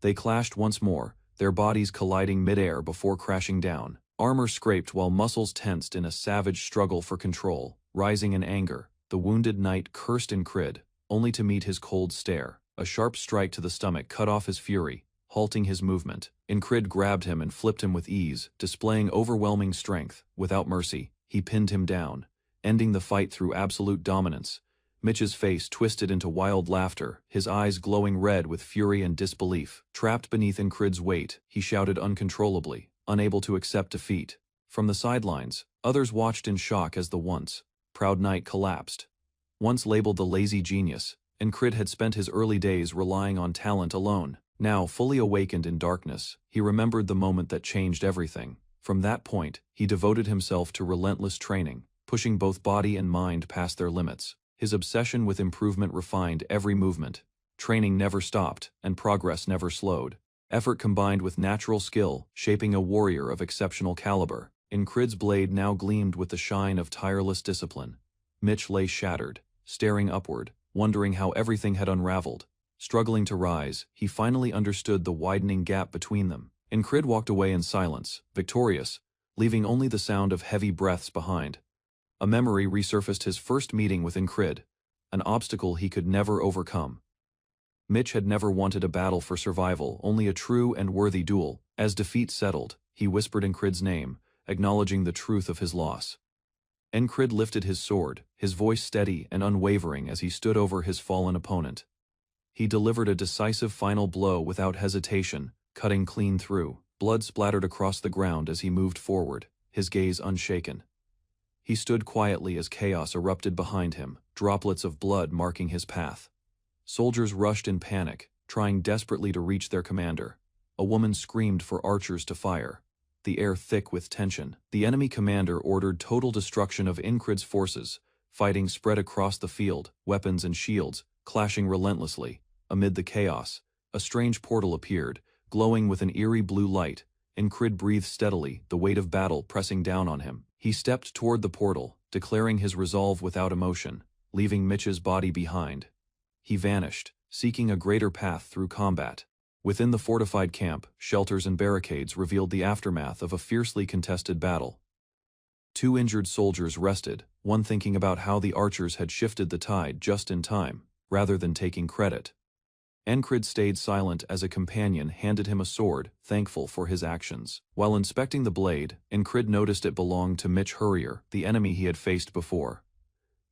Speaker 1: They clashed once more, their bodies colliding mid-air before crashing down. Armor scraped while muscles tensed in a savage struggle for control. Rising in anger, the wounded knight cursed Incrid, only to meet his cold stare. A sharp strike to the stomach cut off his fury, halting his movement. Incrid grabbed him and flipped him with ease, displaying overwhelming strength. Without mercy, he pinned him down, ending the fight through absolute dominance. Mitch's face twisted into wild laughter, his eyes glowing red with fury and disbelief. Trapped beneath Incrid's weight, he shouted uncontrollably, unable to accept defeat. From the sidelines, others watched in shock as the once proud knight collapsed. Once labeled the lazy genius, Incrid had spent his early days relying on talent alone. Now, fully awakened in darkness, he remembered the moment that changed everything. From that point, he devoted himself to relentless training, pushing both body and mind past their limits. His obsession with improvement refined every movement. Training never stopped, and progress never slowed. Effort combined with natural skill, shaping a warrior of exceptional caliber. Incrid's blade now gleamed with the shine of tireless discipline. Mitch lay shattered, staring upward, wondering how everything had unraveled. Struggling to rise, he finally understood the widening gap between them. Incrid walked away in silence, victorious, leaving only the sound of heavy breaths behind. A memory resurfaced: his first meeting with Incrid, an obstacle he could never overcome. Mitch had never wanted a battle for survival, only a true and worthy duel. As defeat settled, he whispered Incrid's name, acknowledging the truth of his loss. Incrid lifted his sword, his voice steady and unwavering as he stood over his fallen opponent. He delivered a decisive final blow without hesitation, cutting clean through. Blood splattered across the ground as he moved forward, his gaze unshaken. He stood quietly as chaos erupted behind him, droplets of blood marking his path. Soldiers rushed in panic, trying desperately to reach their commander. A woman screamed for archers to fire, the air thick with tension. The enemy commander ordered total destruction of Incrid's forces. Fighting spread across the field, weapons and shields clashing relentlessly. Amid the chaos, a strange portal appeared, glowing with an eerie blue light. Incrid breathed steadily, the weight of battle pressing down on him. He stepped toward the portal, declaring his resolve without emotion, leaving Mitch's body behind. He vanished, seeking a greater path through combat. Within the fortified camp, shelters and barricades revealed the aftermath of a fiercely contested battle. 2 injured soldiers rested, one thinking about how the archers had shifted the tide just in time, rather than taking credit. Incrid stayed silent as a companion handed him a sword, thankful for his actions. While inspecting the blade, Incrid noticed it belonged to Mitch Hurrier, the enemy he had faced before.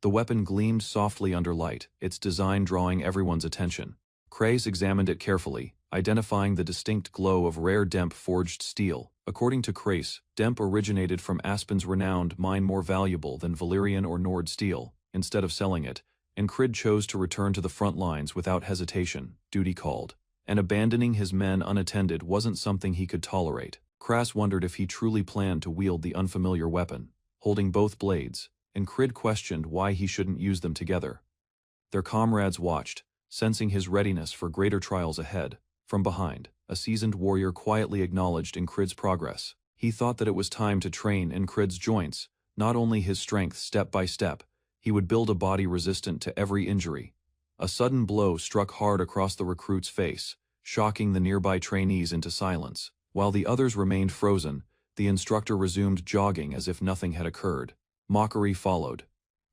Speaker 1: The weapon gleamed softly under light, its design drawing everyone's attention. Craze examined it carefully, identifying the distinct glow of rare Demp forged steel. According to Craze, Demp originated from Aspen's renowned mine, more valuable than Valyrian or Nord steel. Instead of selling it, Incrid chose to return to the front lines without hesitation. Duty called, and abandoning his men unattended wasn't something he could tolerate. Crass wondered if he truly planned to wield the unfamiliar weapon. Holding both blades, Incrid questioned why he shouldn't use them together. Their comrades watched, sensing his readiness for greater trials ahead. From behind, a seasoned warrior quietly acknowledged Incrid's progress. He thought that it was time to train Incrid's joints, not only his strength step by step. He would build a body resistant to every injury. A sudden blow struck hard across the recruit's face, shocking the nearby trainees into silence. While the others remained frozen, the instructor resumed jogging as if nothing had occurred. Mockery followed,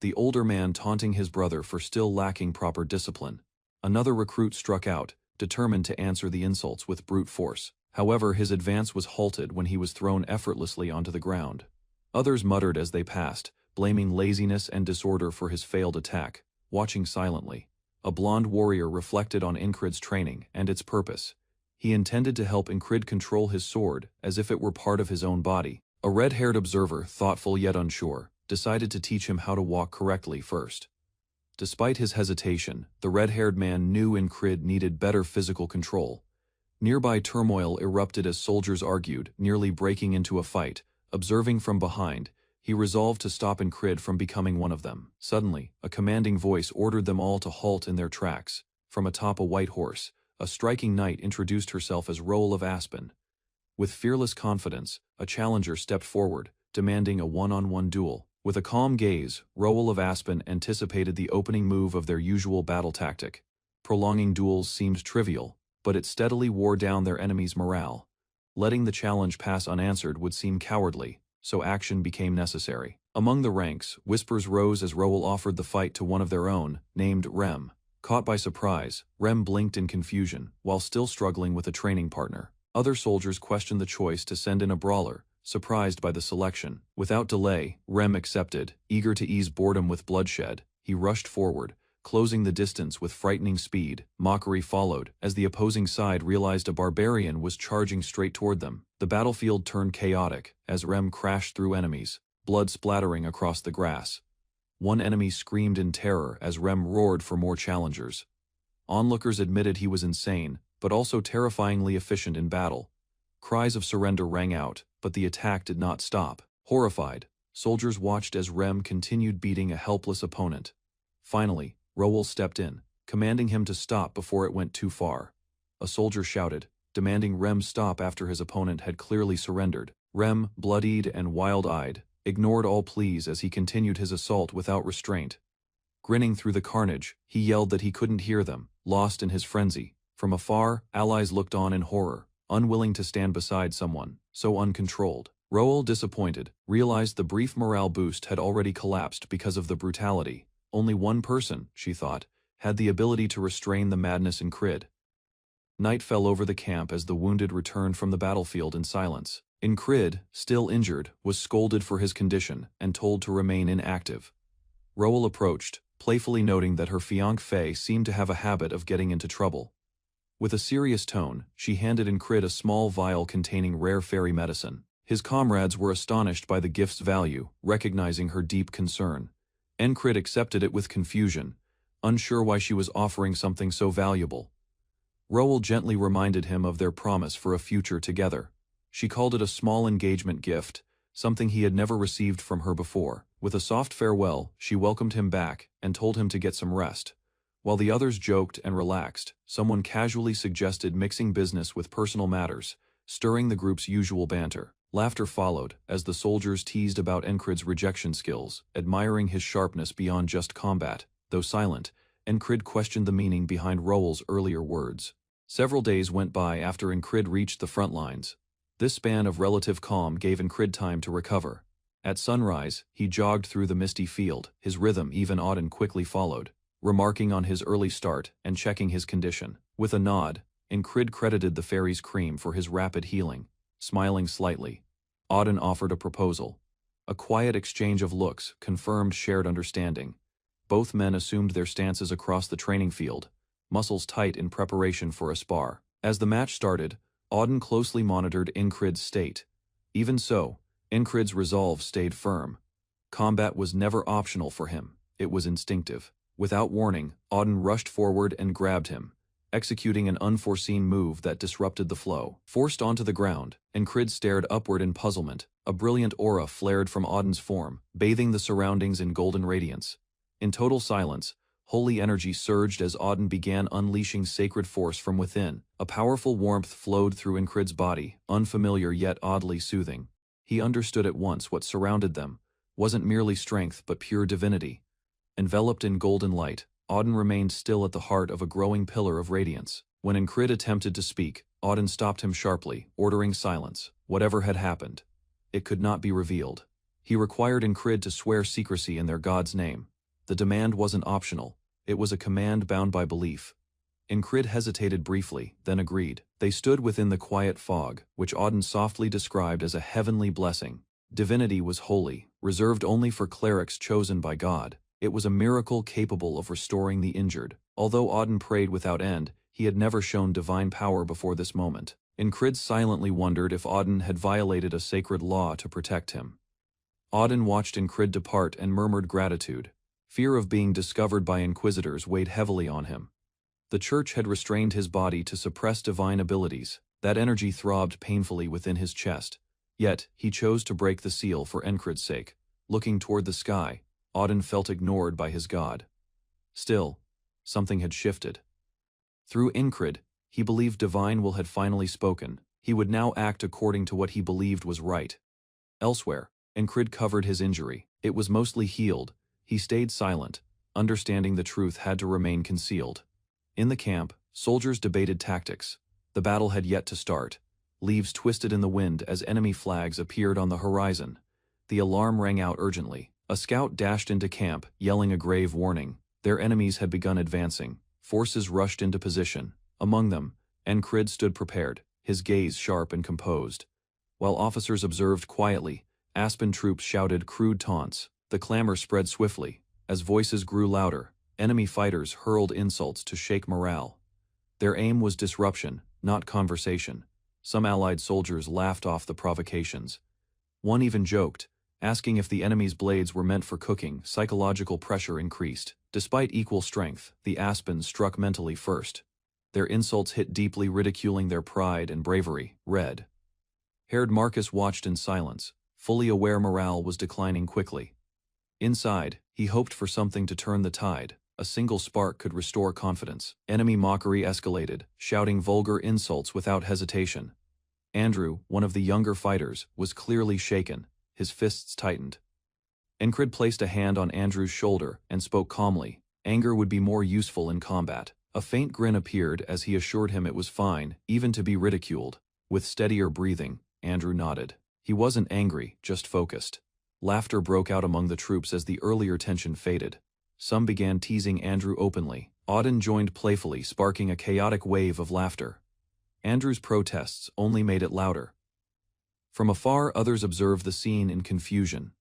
Speaker 1: the older man taunting his brother for still lacking proper discipline. Another recruit struck out, determined to answer the insults with brute force. However, his advance was halted when he was thrown effortlessly onto the ground. Others muttered as they passed, blaming laziness and disorder for his failed attack. Watching silently, a blonde warrior reflected on Incrid's training and its purpose. He intended to help Incrid control his sword as if it were part of his own body. A red-haired observer, thoughtful yet unsure, decided to teach him how to walk correctly first. Despite his hesitation, the red-haired man knew Incrid needed better physical control. Nearby turmoil erupted as soldiers argued, nearly breaking into a fight. Observing from behind, he resolved to stop Incrid from becoming one of them. Suddenly, a commanding voice ordered them all to halt in their tracks. From atop a white horse, a striking knight introduced herself as Roel of Aspen. With fearless confidence, a challenger stepped forward, demanding a one-on-one duel. With a calm gaze, Roel of Aspen anticipated the opening move of their usual battle tactic. Prolonging duels seemed trivial, but it steadily wore down their enemy's morale. Letting the challenge pass unanswered would seem cowardly, so action became necessary. Among the ranks, whispers rose as Roel offered the fight to one of their own, named Rem. Caught by surprise, Rem blinked in confusion, while still struggling with a training partner. Other soldiers questioned the choice to send in a brawler, surprised by the selection. Without delay, Rem accepted, eager to ease boredom with bloodshed. He rushed forward, closing the distance with frightening speed. Mockery followed, as the opposing side realized a barbarian was charging straight toward them. The battlefield turned chaotic, as Rem crashed through enemies, blood splattering across the grass. One enemy screamed in terror as Rem roared for more challengers. Onlookers admitted he was insane, but also terrifyingly efficient in battle. Cries of surrender rang out, but the attack did not stop. Horrified, soldiers watched as Rem continued beating a helpless opponent. Finally, Roel stepped in, commanding him to stop before it went too far. A soldier shouted, demanding Rem stop after his opponent had clearly surrendered. Rem, bloodied and wild-eyed, ignored all pleas as he continued his assault without restraint. Grinning through the carnage, he yelled that he couldn't hear them, lost in his frenzy. From afar, allies looked on in horror, unwilling to stand beside someone so uncontrolled. Roel, disappointed, realized the brief morale boost had already collapsed because of the brutality. Only one person, she thought, had the ability to restrain the madness in Crid. Night fell over the camp as the wounded returned from the battlefield in silence. Crid, still injured, was scolded for his condition and told to remain inactive. Roel approached, playfully noting that her fiancé seemed to have a habit of getting into trouble. With a serious tone, she handed Crid a small vial containing rare fairy medicine. His comrades were astonished by the gift's value, recognizing her deep concern. Crid accepted it with confusion, unsure why she was offering something so valuable. Roel gently reminded him of their promise for a future together. She called it a small engagement gift, something he had never received from her before. With a soft farewell, she welcomed him back and told him to get some rest. While the others joked and relaxed, someone casually suggested mixing business with personal matters, stirring the group's usual banter. Laughter followed as the soldiers teased about Crid's rejection skills, admiring his sharpness beyond just combat. Though silent, Crid questioned the meaning behind Roel's earlier words. Several days went by after Crid reached the front lines. This span of relative calm gave Crid time to recover. At sunrise, he jogged through the misty field, his rhythm even Auden quickly followed, remarking on his early start and checking his condition. With a nod, Crid credited the fairy's cream for his rapid healing. Smiling slightly, Auden offered a proposal. A quiet exchange of looks confirmed shared understanding. Both men assumed their stances across the training field, muscles tight in preparation for a spar. As the match started, Auden closely monitored Crid's state. Even so, Crid's resolve stayed firm. Combat was never optional for him, it was instinctive. Without warning, Auden rushed forward and grabbed him, executing an unforeseen move that disrupted the flow. Forced onto the ground, Crid stared upward in puzzlement. A brilliant aura flared from Auden's form, bathing the surroundings in golden radiance. In total silence, holy energy surged as Auden began unleashing sacred force from within. A powerful warmth flowed through Crid's body, unfamiliar yet oddly soothing. He understood at once what surrounded them wasn't merely strength but pure divinity. Enveloped in golden light, Auden remained still at the heart of a growing pillar of radiance. When Crid attempted to speak, Auden stopped him sharply, ordering silence. Whatever had happened, it could not be revealed. He required Crid to swear secrecy in their god's name. The demand wasn't optional, it was a command bound by belief. Crid hesitated briefly, then agreed. They stood within the quiet fog, which Auden softly described as a heavenly blessing. Divinity was holy, reserved only for clerics chosen by God. It was a miracle capable of restoring the injured. Although Auden prayed without end, he had never shown divine power before this moment. Crid silently wondered if Auden had violated a sacred law to protect him. Auden watched Crid depart and murmured gratitude. Fear of being discovered by inquisitors weighed heavily on him. The church had restrained his body to suppress divine abilities. That energy throbbed painfully within his chest. Yet, he chose to break the seal for Crid's sake. Looking toward the sky, Auden felt ignored by his god. Still, something had shifted. Through Crid, he believed divine will had finally spoken. He would now act according to what he believed was right. Elsewhere, Crid covered his injury. It was mostly healed. He stayed silent, understanding the truth had to remain concealed. In the camp, soldiers debated tactics. The battle had yet to start. Leaves twisted in the wind as enemy flags appeared on the horizon. The alarm rang out urgently. A scout dashed into camp, yelling a grave warning. Their enemies had begun advancing. Forces rushed into position. Among them, Crid stood prepared, his gaze sharp and composed. While officers observed quietly, Aspen troops shouted crude taunts. The clamor spread swiftly. As voices grew louder, enemy fighters hurled insults to shake morale. Their aim was disruption, not conversation. Some allied soldiers laughed off the provocations. One even joked, asking if the enemy's blades were meant for cooking. Psychological pressure increased. Despite equal strength, the Aspens struck mentally first. Their insults hit deeply, ridiculing their pride and bravery. Red-haired Marcus watched in silence, fully aware morale was declining quickly. Inside, he hoped for something to turn the tide. A single spark could restore confidence. Enemy mockery escalated, shouting vulgar insults without hesitation. Andrew, one of the younger fighters, was clearly shaken. His fists tightened. Crid placed a hand on Andrew's shoulder and spoke calmly. Anger would be more useful in combat. A faint grin appeared as he assured him it was fine, even to be ridiculed. With steadier breathing, Andrew nodded. He wasn't angry, just focused. Laughter broke out among the troops as the earlier tension faded. Some began teasing Andrew openly, Auden joined playfully, sparking a chaotic wave of laughter. Andrew's protests only made it louder. From afar, others observed the scene in confusion.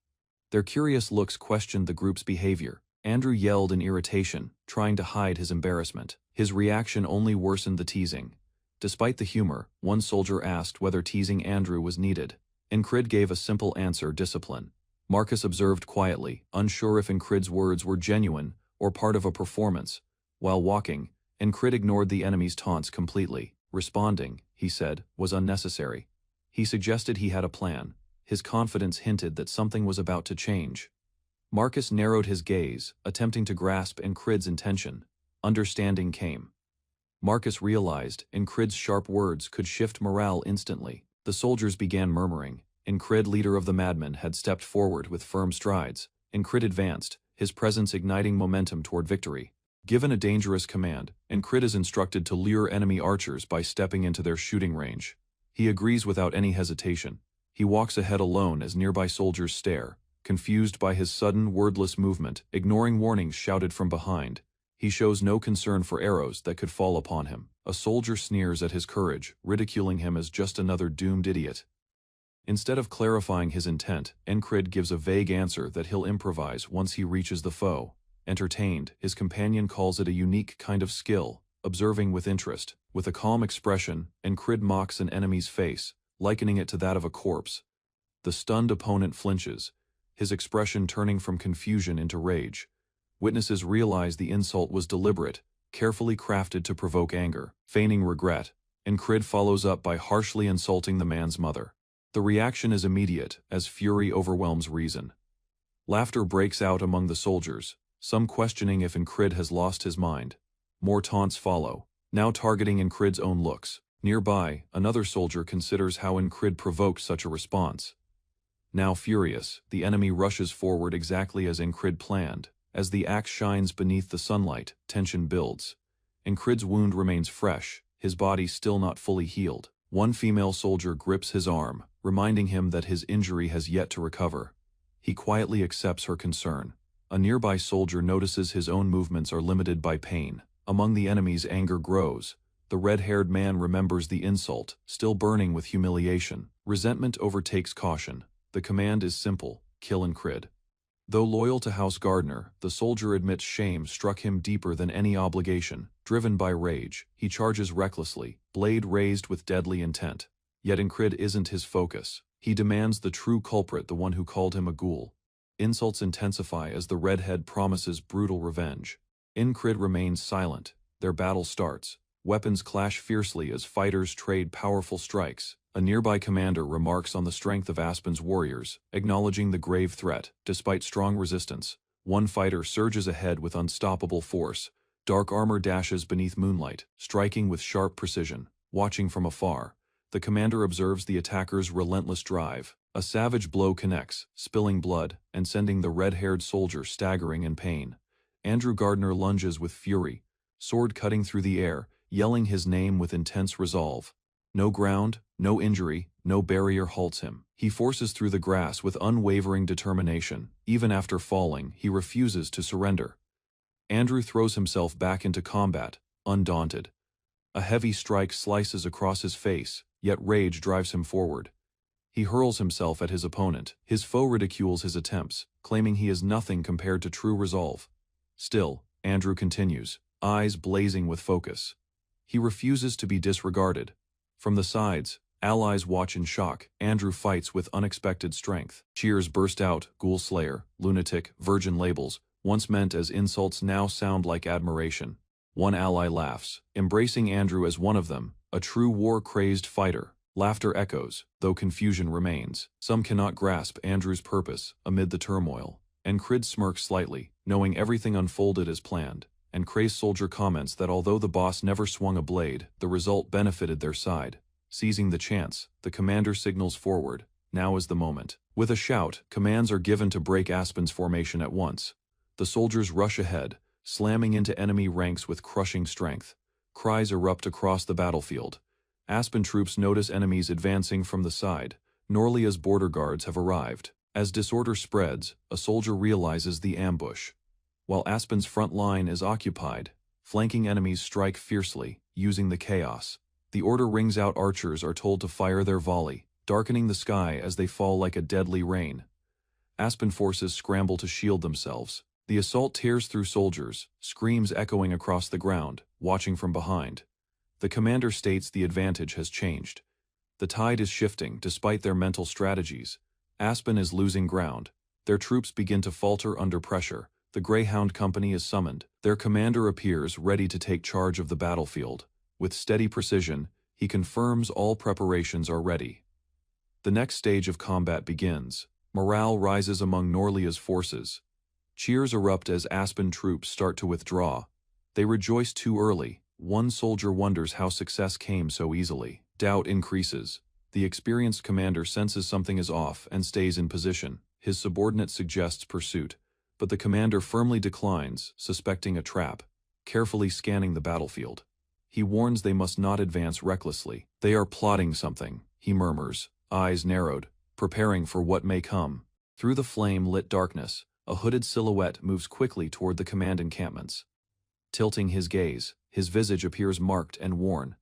Speaker 1: Their curious looks questioned the group's behavior. Andrew yelled in irritation, trying to hide his embarrassment. His reaction only worsened the teasing. Despite the humor, one soldier asked whether teasing Andrew was needed. Incrid gave a simple answer: discipline. Marcus observed quietly, unsure if Incrid's words were genuine or part of a performance. While walking, Incrid ignored the enemy's taunts completely. Responding, he said, was unnecessary. He suggested he had a plan. His confidence hinted that something was about to change. Marcus narrowed his gaze, attempting to grasp Incrid's intention. Understanding came. Marcus realized Incrid's sharp words could shift morale instantly. The soldiers began murmuring. Incrid, leader of the madmen, had stepped forward with firm strides. Incrid advanced, his presence igniting momentum toward victory. Given a dangerous command, Incrid is instructed to lure enemy archers by stepping into their shooting range. He agrees without any hesitation. He walks ahead alone as nearby soldiers stare, confused by his sudden, wordless movement, ignoring warnings shouted from behind. He shows no concern for arrows that could fall upon him. A soldier sneers at his courage, ridiculing him as just another doomed idiot. Instead of clarifying his intent, Incrid gives a vague answer that he'll improvise once he reaches the foe. Entertained, his companion calls it a unique kind of skill, observing with interest. With a calm expression, Incrid mocks an enemy's face, likening it to that of a corpse. The stunned opponent flinches, his expression turning from confusion into rage. Witnesses realize the insult was deliberate, carefully crafted to provoke anger. Feigning regret, Incrid follows up by harshly insulting the man's mother. The reaction is immediate, as fury overwhelms reason. Laughter breaks out among the soldiers, some questioning if Incrid has lost his mind. More taunts follow, now targeting Incrid's own looks. Nearby, another soldier considers how Incrid provoked such a response. Now furious, the enemy rushes forward exactly as Incrid planned. As the axe shines beneath the sunlight, tension builds. Incrid's wound remains fresh, his body still not fully healed. One female soldier grips his arm, reminding him that his injury has yet to recover. He quietly accepts her concern. A nearby soldier notices his own movements are limited by pain. Among the enemies, anger grows. The red-haired man remembers the insult, still burning with humiliation. Resentment overtakes caution. The command is simple: kill Incrid. Though loyal to House Gardner, the soldier admits shame struck him deeper than any obligation. Driven by rage, he charges recklessly, blade raised with deadly intent. Yet Incrid isn't his focus. He demands the true culprit, the one who called him a ghoul. Insults intensify as the redhead promises brutal revenge. Incrid remains silent. Their battle starts. Weapons clash fiercely as fighters trade powerful strikes. A nearby commander remarks on the strength of Aspen's warriors, acknowledging the grave threat. Despite strong resistance, one fighter surges ahead with unstoppable force. Dark armor dashes beneath moonlight, striking with sharp precision. Watching from afar, the commander observes the attacker's relentless drive. A savage blow connects, spilling blood, and sending the red-haired soldier staggering in pain. Andrew Gardner lunges with fury, sword cutting through the air, yelling his name with intense resolve. No ground, no injury, no barrier halts him. He forces through the grass with unwavering determination. Even after falling, he refuses to surrender. Andrew throws himself back into combat, undaunted. A heavy strike slices across his face, yet rage drives him forward. He hurls himself at his opponent. His foe ridicules his attempts, claiming he is nothing compared to true resolve. Still, Andrew continues, eyes blazing with focus. He refuses to be disregarded. From the sides, allies watch in shock. Andrew fights with unexpected strength. Cheers burst out. Ghoul slayer, lunatic, virgin labels, once meant as insults, now sound like admiration. One ally laughs, embracing Andrew as one of them, a true war-crazed fighter. Laughter echoes, though confusion remains. Some cannot grasp Andrew's purpose amid the turmoil. Incrid smirks slightly, knowing everything unfolded as planned. And crazed soldier comments that although the boss never swung a blade, the result benefited their side. Seizing the chance, the commander signals forward. Now is the moment. With a shout, commands are given to break Aspen's formation at once. The soldiers rush ahead, slamming into enemy ranks with crushing strength. Cries erupt across the battlefield. Aspen troops notice enemies advancing from the side. Norlia's border guards have arrived. As disorder spreads, a soldier realizes the ambush. While Aspen's front line is occupied, Flanking enemies strike fiercely, using the chaos. The order rings out. Archers are told to fire their volley, darkening the sky as they fall like a deadly rain. Aspen forces scramble to shield themselves. The assault tears through soldiers, screams echoing across the ground, watching from behind. The commander states the advantage has changed. The tide is shifting despite their mental strategies. Aspen is losing ground. Their troops begin to falter under pressure. The Greyhound Company is summoned. Their commander appears ready to take charge of the battlefield. With steady precision, he confirms all preparations are ready. The next stage of combat begins. Morale rises among Norlia's forces. Cheers erupt as Aspen troops start to withdraw. They rejoice too early. One soldier wonders how success came so easily. Doubt increases. The experienced commander senses something is off and stays in position. His subordinate suggests pursuit, but the commander firmly declines, suspecting a trap, carefully scanning the battlefield. He warns they must not advance recklessly. They are plotting something, he murmurs, eyes narrowed, preparing for what may come. Through the flame-lit darkness, a hooded silhouette moves quickly toward the command encampments. Tilting his gaze, his visage appears marked and worn.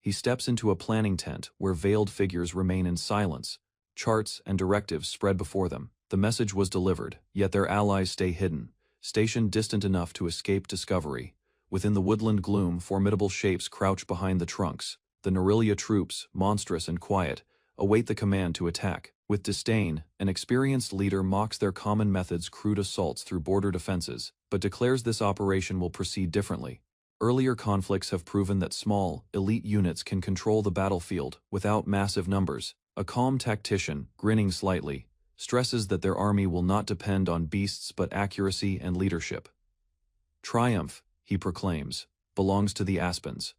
Speaker 1: He steps into a planning tent where veiled figures remain in silence, charts and directives spread before them. The message was delivered, yet their allies stay hidden, stationed distant enough to escape discovery. Within the woodland gloom, formidable shapes crouch behind the trunks. The Norelia troops, monstrous and quiet, await the command to attack. With disdain, an experienced leader mocks their common methods, crude assaults through border defenses, but declares this operation will proceed differently. Earlier conflicts have proven that small, elite units can control the battlefield without massive numbers. A calm tactician, grinning slightly, stresses that their army will not depend on beasts but accuracy and leadership. Triumph, he proclaims, belongs to the Aspens.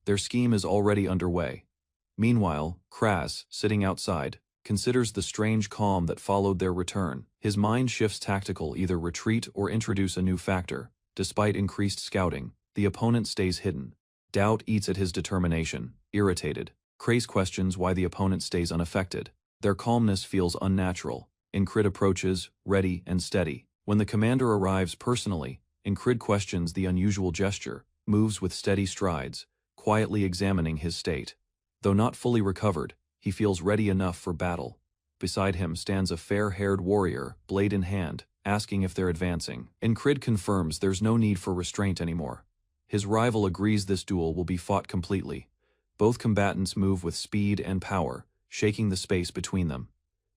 Speaker 1: Their scheme is already underway. Meanwhile, Kras, sitting outside, considers the strange calm that followed their return. His mind shifts tactical, either retreat or introduce a new factor. Despite increased scouting, the opponent stays hidden. Doubt eats at his determination, irritated. Kras questions why the opponent stays unaffected. Their calmness feels unnatural. Incrid approaches, ready and steady. When the commander arrives personally, Incrid questions the unusual gesture, moves with steady strides, quietly examining his state. Though not fully recovered, he feels ready enough for battle. Beside him stands a fair-haired warrior, blade in hand, asking if they're advancing. Incrid confirms there's no need for restraint anymore. His rival agrees this duel will be fought completely. Both combatants move with speed and power, shaking the space between them.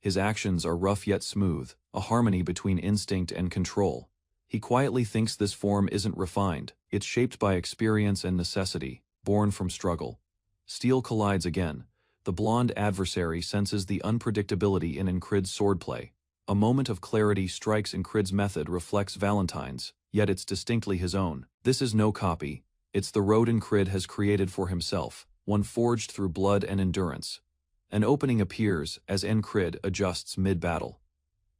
Speaker 1: His actions are rough yet smooth, a harmony between instinct and control. He quietly thinks this form isn't refined, it's shaped by experience and necessity, born from struggle. Steel collides again. The blonde adversary senses the unpredictability in Incrid's swordplay. A moment of clarity strikes. Incrid's method reflects Valentine's, yet it's distinctly his own. This is no copy. It's the road Incrid has created for himself, one forged through blood and endurance. An opening appears as Incrid adjusts mid-battle.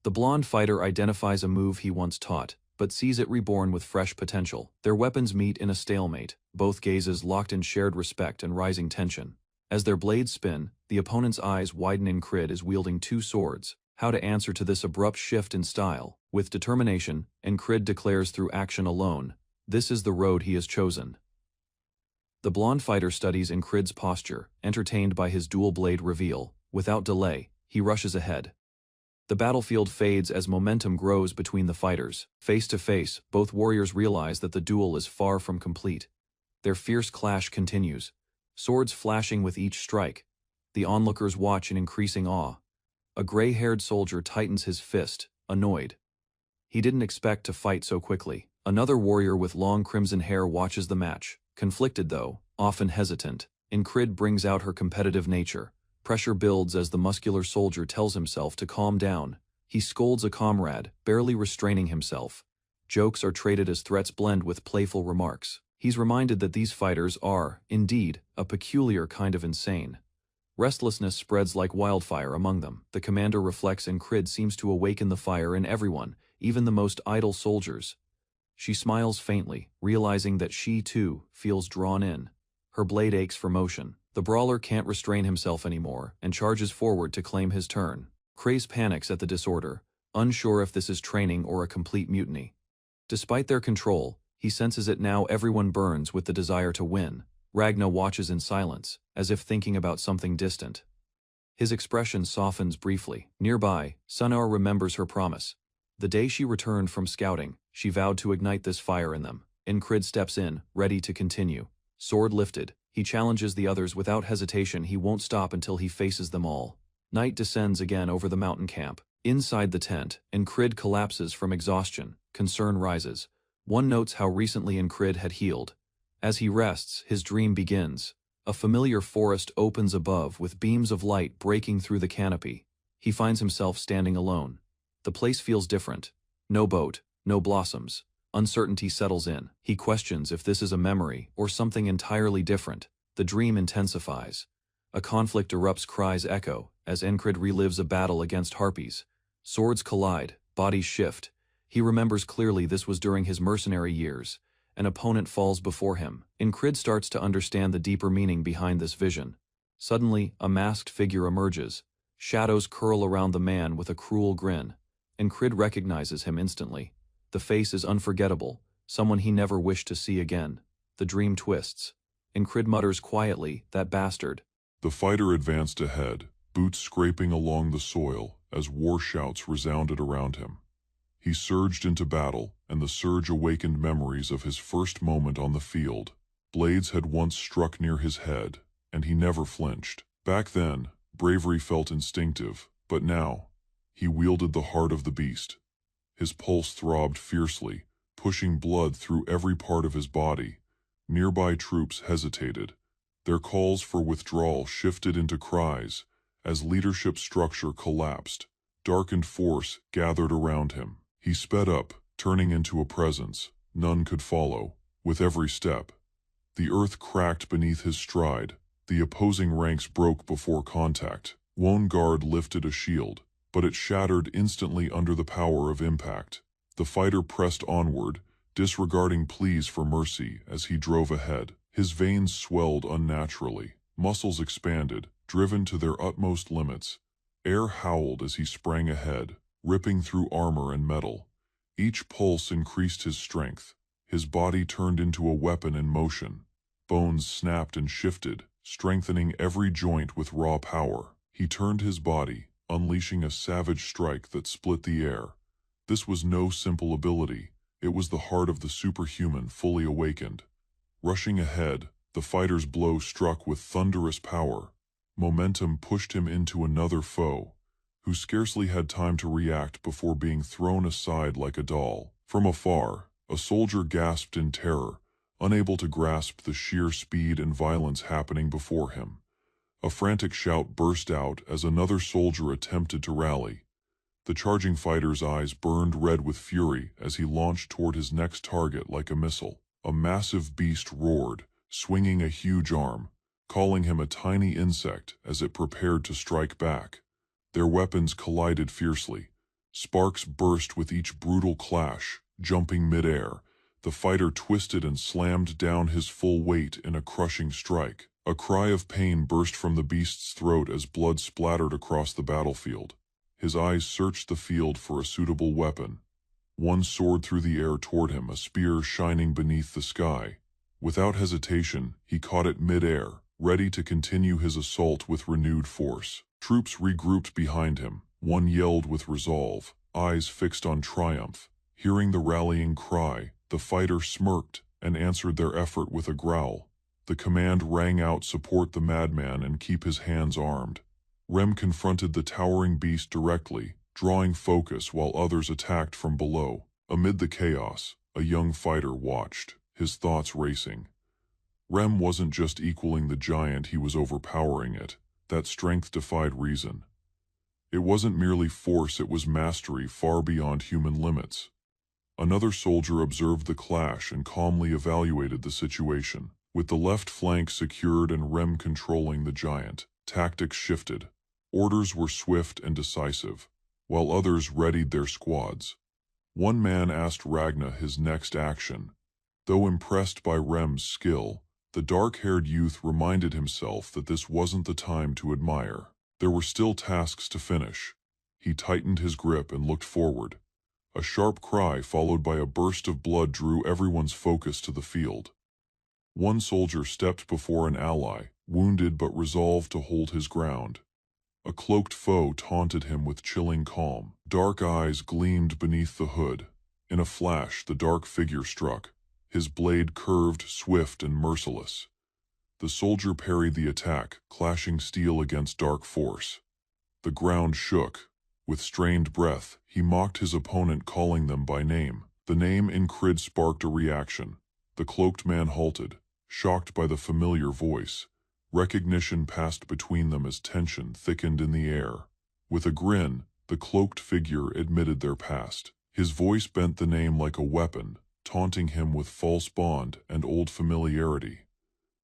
Speaker 1: The blonde fighter identifies a move he once taught, but sees it reborn with fresh potential. Their weapons meet in a stalemate, both gazes locked in shared respect and rising tension. As their blades spin, the opponent's eyes widen. Incrid is wielding two swords. How to answer to this abrupt shift in style? With determination, Incrid declares through action alone, this is the road he has chosen. The blonde fighter studies Incrid's posture, entertained by his dual blade reveal. Without delay, he rushes ahead. The battlefield fades as momentum grows between the fighters. Face to face, both warriors realize that the duel is far from complete. Their fierce clash continues, swords flashing with each strike. The onlookers watch in increasing awe. A gray-haired soldier tightens his fist, annoyed. He didn't expect to fight so quickly. Another warrior with long crimson hair watches the match. Conflicted though, often hesitant, Incrid brings out her competitive nature. Pressure builds as the muscular soldier tells himself to calm down. He scolds a comrade, barely restraining himself. Jokes are traded as threats blend with playful remarks. He's reminded that these fighters are, indeed, a peculiar kind of insane. Restlessness spreads like wildfire among them. The commander reflects Incrid seems to awaken the fire in everyone, even the most idle soldiers. She smiles faintly, realizing that she, too, feels drawn in. Her blade aches for motion. The brawler can't restrain himself anymore and charges forward to claim his turn. Kras panics at the disorder, unsure if this is training or a complete mutiny. Despite their control, He senses it now. Everyone burns with the desire to win. Ragna watches in silence, as if thinking about something distant. His expression softens briefly. Nearby, Sunnar remembers her promise. The day she returned from scouting, she vowed to ignite this fire in them. Incrid steps in, ready to continue. Sword lifted, he challenges the others without hesitation. He won't stop until he faces them all. Night descends again over the mountain camp. Inside the tent, Incrid collapses from exhaustion. Concern rises. One notes how recently Incrid had healed. As he rests, his dream begins. A familiar forest opens above with beams of light breaking through the canopy. He finds himself standing alone. The place feels different. No boat, no blossoms. Uncertainty settles in. He questions if this is a memory or something entirely different. The dream intensifies. A conflict erupts, cries echo, as Incrid relives a battle against harpies. Swords collide, bodies shift. He remembers clearly this was during his mercenary years. An opponent falls before him. Incrid starts to understand the deeper meaning behind this vision. Suddenly, a masked figure emerges. Shadows curl around the man with a cruel grin. Incrid recognizes him instantly. The face is unforgettable, someone he never wished to see again. The dream twists. Incrid mutters quietly, "That bastard."
Speaker 3: The fighter advanced ahead, boots scraping along the soil as war shouts resounded around him. He surged into battle, and the surge awakened memories of his first moment on the field. Blades had once struck near his head, and he never flinched. Back then, bravery felt instinctive, but now, he wielded the heart of the beast. His pulse throbbed fiercely, pushing blood through every part of his body. Nearby troops hesitated. Their calls for withdrawal shifted into cries as leadership structure collapsed. Darkened force gathered around him. He sped up, turning into a presence none could follow. With every step, the earth cracked beneath his stride. The opposing ranks broke before contact. One guard lifted a shield, but it shattered instantly under the power of impact. The fighter pressed onward, disregarding pleas for mercy as he drove ahead. His veins swelled unnaturally, muscles expanded, driven to their utmost limits. Air howled as he sprang ahead, ripping through armor and metal. Each pulse increased his strength. His body turned into a weapon in motion. Bones snapped and shifted, strengthening every joint with raw power. He turned his body, unleashing a savage strike that split the air. This was no simple ability. It was the heart of the superhuman fully awakened. Rushing ahead, the fighter's blow struck with thunderous power. Momentum pushed him into another foe, who scarcely had time to react before being thrown aside like a doll. From afar, a soldier gasped in terror, unable to grasp the sheer speed and violence happening before him. A frantic shout burst out as another soldier attempted to rally. The charging fighter's eyes burned red with fury as he launched toward his next target like a missile. A massive beast roared, swinging a huge arm, calling him a tiny insect as it prepared to strike back. Their weapons collided fiercely. Sparks burst with each brutal clash. Jumping midair, the fighter twisted and slammed down his full weight in a crushing strike. A cry of pain burst from the beast's throat as blood splattered across the battlefield. His eyes searched the field for a suitable weapon. One soared through the air toward him, a spear shining beneath the sky. Without hesitation, he caught it midair, ready to continue his assault with renewed force. Troops regrouped behind him. One yelled with resolve, eyes fixed on triumph. Hearing the rallying cry, the fighter smirked and answered their effort with a growl. The command rang out, support the madman and keep his hands armed. Rem confronted the towering beast directly, drawing focus while others attacked from below. Amid the chaos, a young fighter watched, his thoughts racing. Rem wasn't just equaling the giant, he was overpowering it. That strength defied reason. It wasn't merely force, it was mastery far beyond human limits. Another soldier observed the clash and calmly evaluated the situation. With the left flank secured and Rem controlling the giant, tactics shifted. Orders were swift and decisive, while others readied their squads. One man asked Ragna his next action. Though impressed by Rem's skill, the dark-haired youth reminded himself that this wasn't the time to admire. There were still tasks to finish. He tightened his grip and looked forward. A sharp cry followed by a burst of blood drew everyone's focus to the field. One soldier stepped before an ally, wounded but resolved to hold his ground. A cloaked foe taunted him with chilling calm. Dark eyes gleamed beneath the hood. In a flash, the dark figure struck, his blade curved, swift, and merciless. The soldier parried the attack, clashing steel against dark force. The ground shook. With strained breath, he mocked his opponent, calling them by name. The name Incrid sparked a reaction. The cloaked man halted, shocked by the familiar voice. Recognition passed between them as tension thickened in the air. With a grin, the cloaked figure admitted their past. His voice bent the name like a weapon, taunting him with false bond and old familiarity.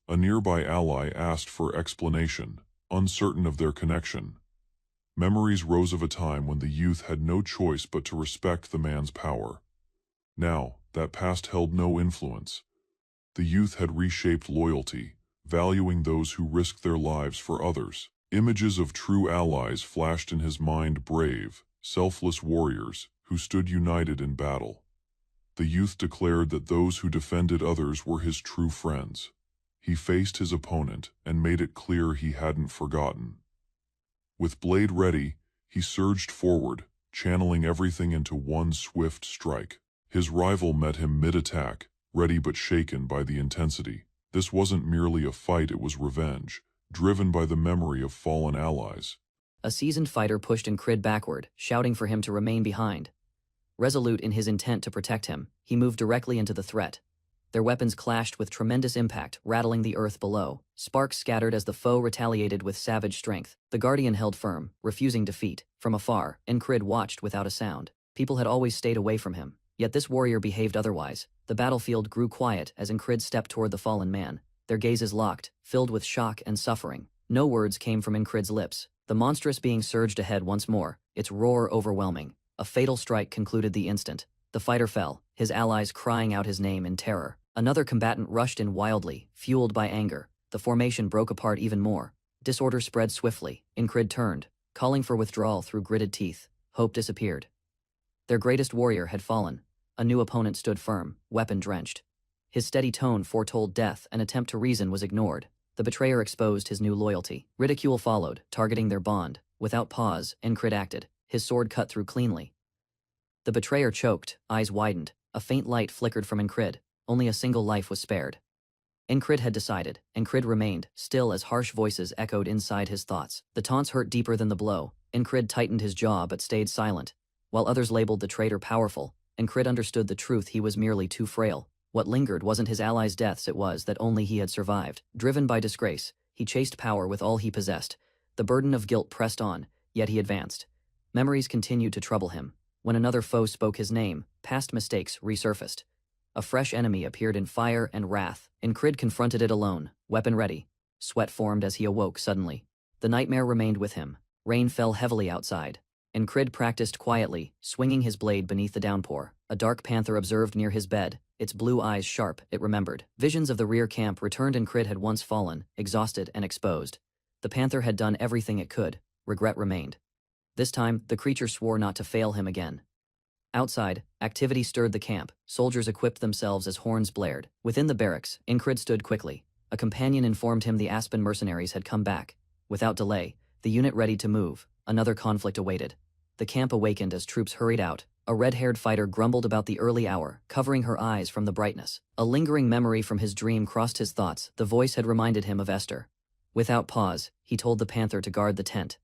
Speaker 3: A nearby ally asked for explanation, uncertain of their connection. Memories rose of a time when the youth had no choice but to respect the man's power. Now, that past held no influence. The youth had reshaped loyalty, valuing those who risked their lives for others. Images of true allies flashed in his mind, brave, selfless warriors who stood united in battle. The youth declared that those who defended others were his true friends. He faced his opponent and made it clear he hadn't forgotten. With blade ready, he surged forward, channeling everything into one swift strike. His rival met him mid-attack, ready but shaken by the intensity. This wasn't merely a fight, it was revenge, driven by the memory of fallen allies.
Speaker 2: A seasoned fighter pushed Incrid backward, shouting for him to remain behind. Resolute in his intent to protect him, he moved directly into the threat. Their weapons clashed with tremendous impact, rattling the earth below. Sparks scattered as the foe retaliated with savage strength. The Guardian held firm, refusing defeat. From afar, Incrid watched without a sound. People had always stayed away from him, yet this warrior behaved otherwise. The battlefield grew quiet as Incrid stepped toward the fallen man. Their gazes locked, filled with shock and suffering. No words came from Incrid's lips. The monstrous being surged ahead once more, its roar overwhelming. A fatal strike concluded the instant. The fighter fell, his allies crying out his name in terror. Another combatant rushed in wildly, fueled by anger. The formation broke apart even more. Disorder spread swiftly. Incrid turned, calling for withdrawal through gritted teeth. Hope disappeared. Their greatest warrior had fallen. A new opponent stood firm, weapon-drenched. His steady tone foretold death. An attempt to reason was ignored. The betrayer exposed his new loyalty. Ridicule followed, targeting their bond. Without pause, Incrid acted. His sword cut through cleanly. The betrayer choked, eyes widened. A faint light flickered from Incrid. Only a single life was spared. Incrid had decided. Incrid remained, still as harsh voices echoed inside his thoughts. The taunts hurt deeper than the blow. Incrid tightened his jaw but stayed silent. While others labeled the traitor powerful, Incrid understood the truth: he was merely too frail. What lingered wasn't his allies' deaths, it was that only he had survived. Driven by disgrace, he chased power with all he possessed. The burden of guilt pressed on, yet he advanced. Memories continued to trouble him. When another foe spoke his name, past mistakes resurfaced. A fresh enemy appeared in fire and wrath. Incrid confronted it alone, weapon ready. Sweat formed as he awoke suddenly. The nightmare remained with him. Rain fell heavily outside. Incrid practiced quietly, swinging his blade beneath the downpour. A dark panther observed near his bed, its blue eyes sharp, it remembered. Visions of the rear camp returned. Incrid had once fallen, exhausted and exposed. The panther had done everything it could. Regret remained. This time, the creature swore not to fail him again. Outside, activity stirred the camp. Soldiers equipped themselves as horns blared. Within the barracks, Incrid stood quickly. A companion informed him the Aspen mercenaries had come back. Without delay, the unit ready to move. Another conflict awaited. The camp awakened as troops hurried out. A red-haired fighter grumbled about the early hour, covering her eyes from the brightness. A lingering memory from his dream crossed his thoughts. The voice had reminded him of Esther. Without pause, he told the panther to guard the tent.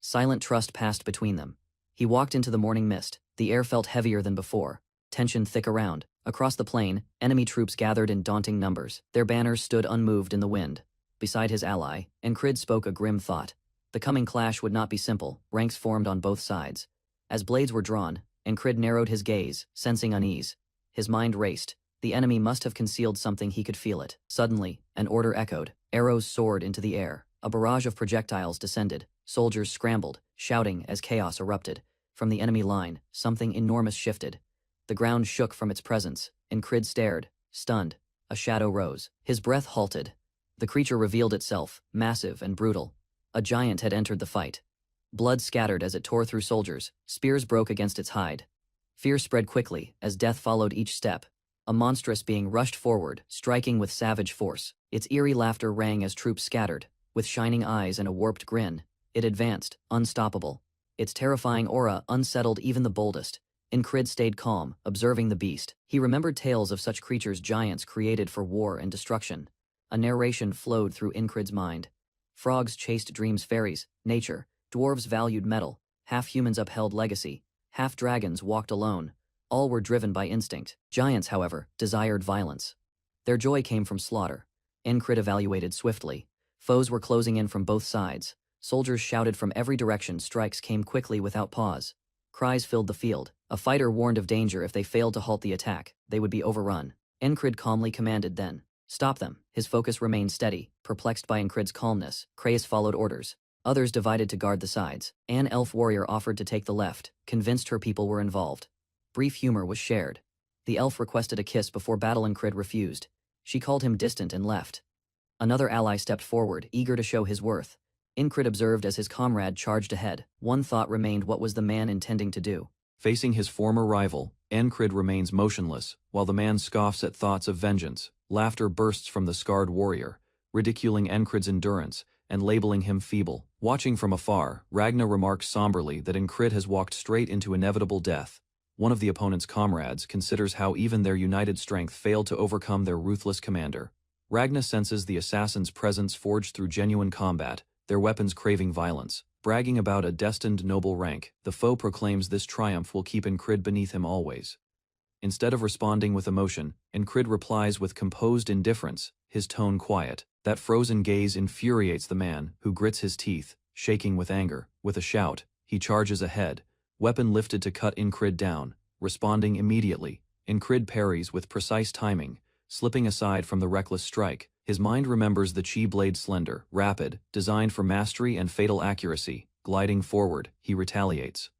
Speaker 2: Silent trust passed between them. He walked into the morning mist. The air felt heavier than before. Tension thick around. Across the plain, enemy troops gathered in daunting numbers. Their banners stood unmoved in the wind. Beside his ally, Incrid spoke a grim thought. The coming clash would not be simple. Ranks formed on both sides. As blades were drawn, Incrid narrowed his gaze, sensing unease. His mind raced. The enemy must have concealed something, he could feel it. Suddenly, an order echoed. Arrows soared into the air. A barrage of projectiles descended. Soldiers scrambled, shouting as chaos erupted. From the enemy line, something enormous shifted. The ground shook from its presence. Incrid stared, stunned. A shadow rose. His breath halted. The creature revealed itself, massive and brutal. A giant had entered the fight. Blood scattered as it tore through soldiers. Spears broke against its hide. Fear spread quickly, as death followed each step. A monstrous being rushed forward, striking with savage force. Its eerie laughter rang as troops scattered. With shining eyes and a warped grin, it advanced, unstoppable. Its terrifying aura unsettled even the boldest. Incrid stayed calm, observing the beast. He remembered tales of such creatures giants created for war and destruction. A narration flowed through Incrid's mind. Frogs chased dreams fairies, nature. Dwarves valued metal. Half-humans upheld legacy. Half-dragons walked alone. All were driven by instinct. Giants, however, desired violence. Their joy came from slaughter. Incrid evaluated swiftly. Foes were closing in from both sides. Soldiers shouted from every direction. Strikes came quickly without pause. Cries filled the field. A fighter warned of danger if they failed to halt the attack. They would be overrun. Incrid calmly commanded then. Stop them. His focus remained steady. Perplexed by Incrid's calmness, Kraus followed orders. Others divided to guard the sides. An elf warrior offered to take the left, convinced her people were involved. Brief humor was shared. The elf requested a kiss before battle. Incrid refused. She called him distant and left. Another ally stepped forward, eager to show his worth. Incrid observed as his comrade charged ahead. One thought remained: what was the man intending to do?
Speaker 1: Facing his former rival, Incrid remains motionless, while the man scoffs at thoughts of vengeance. Laughter bursts from the scarred warrior, ridiculing Incrid's endurance and labeling him feeble. Watching from afar, Ragna remarks somberly that Incrid has walked straight into inevitable death. One of the opponent's comrades considers how even their united strength failed to overcome their ruthless commander. Ragna senses the assassin's presence forged through genuine combat, their weapons craving violence. Bragging about a destined noble rank, the foe proclaims this triumph will keep Incrid beneath him always. Instead of responding with emotion, Incrid replies with composed indifference, his tone quiet. That frozen gaze infuriates the man, who grits his teeth, shaking with anger. With a shout, he charges ahead, weapon lifted to cut Incrid down. Responding immediately, Incrid parries with precise timing, slipping aside from the reckless strike. His mind remembers the chi blade, slender, rapid, designed for mastery and fatal accuracy. Gliding forward, he retaliates.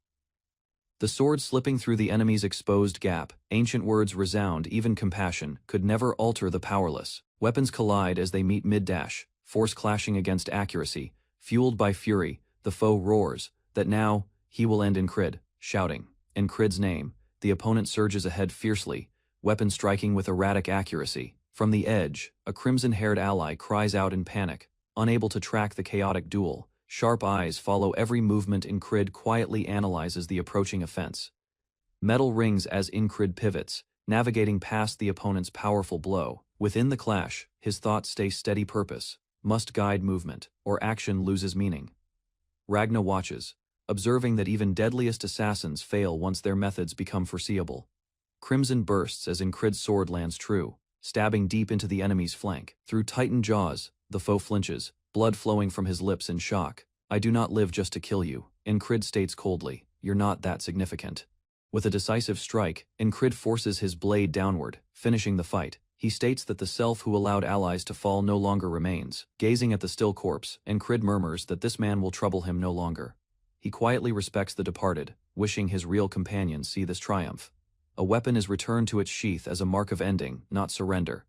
Speaker 1: The sword slipping through the enemy's exposed gap, ancient words resound. Even compassion could never alter the powerless. Weapons collide as they meet mid-dash, force clashing against accuracy. Fueled by fury, the foe roars that now he will end Incrid. Shouting Incrid's name, the opponent surges ahead fiercely, weapon striking with erratic accuracy. From the edge, a crimson-haired ally cries out in panic, unable to track the chaotic duel. Sharp eyes follow every movement. Incrid quietly analyzes the approaching offense. Metal rings as Incrid pivots, navigating past the opponent's powerful blow. Within the clash, his thoughts stay steady. Purpose must guide movement, or action loses meaning. Ragna watches, observing that even deadliest assassins fail once their methods become foreseeable. Crimson bursts as Incrid's sword lands true, stabbing deep into the enemy's flank. Through tightened jaws, the foe flinches, blood flowing from his lips in shock. I do not live just to kill you, Incrid states coldly. You're not that significant. With a decisive strike, Incrid forces his blade downward, finishing the fight. He states that the self who allowed allies to fall no longer remains. Gazing at the still corpse, Incrid murmurs that this man will trouble him no longer. He quietly respects the departed, wishing his real companions see this triumph. A weapon is returned to its sheath as a mark of ending, not surrender.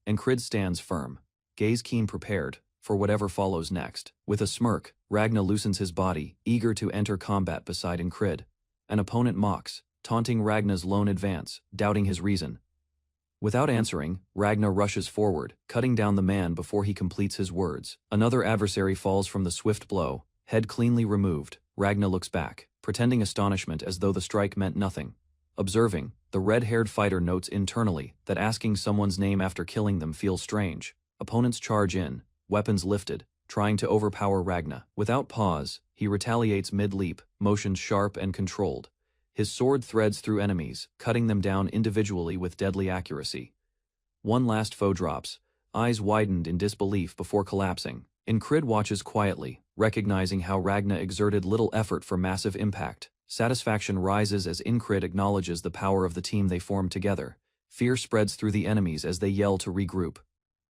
Speaker 1: Incrid stands firm, gaze keen, prepared for whatever follows next. With a smirk, Ragna loosens his body, eager to enter combat beside Incrid. An opponent mocks, taunting Ragna's lone advance, doubting his reason. Without answering, Ragna rushes forward, cutting down the man before he completes his words. Another adversary falls from the swift blow, head cleanly removed. Ragna looks back, pretending astonishment as though the strike meant nothing. Observing, the red-haired fighter notes internally that asking someone's name after killing them feels strange. Opponents charge in, weapons lifted, trying to overpower Ragna. Without pause, he retaliates mid-leap, motions sharp and controlled. His sword threads through enemies, cutting them down individually with deadly accuracy. One last foe drops, eyes widened in disbelief before collapsing. Incrid watches quietly, recognizing how Ragna exerted little effort for massive impact. Satisfaction rises as Incrid acknowledges the power of the team they formed together. Fear spreads through the enemies as they yell to regroup.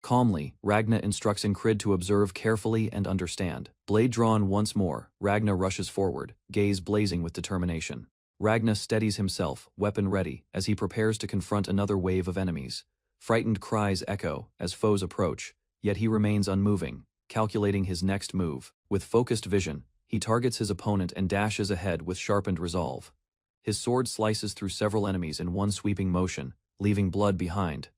Speaker 1: Calmly, Ragna instructs Incrid to observe carefully and understand. Blade drawn once more, Ragna rushes forward, gaze blazing with determination. Ragna steadies himself, weapon ready, as he prepares to confront another wave of enemies. Frightened cries echo as foes approach, yet he remains unmoving, calculating his next move. With focused vision, he targets his opponent and dashes ahead with sharpened resolve.
Speaker 2: His sword slices through several enemies in one sweeping motion, leaving blood behind.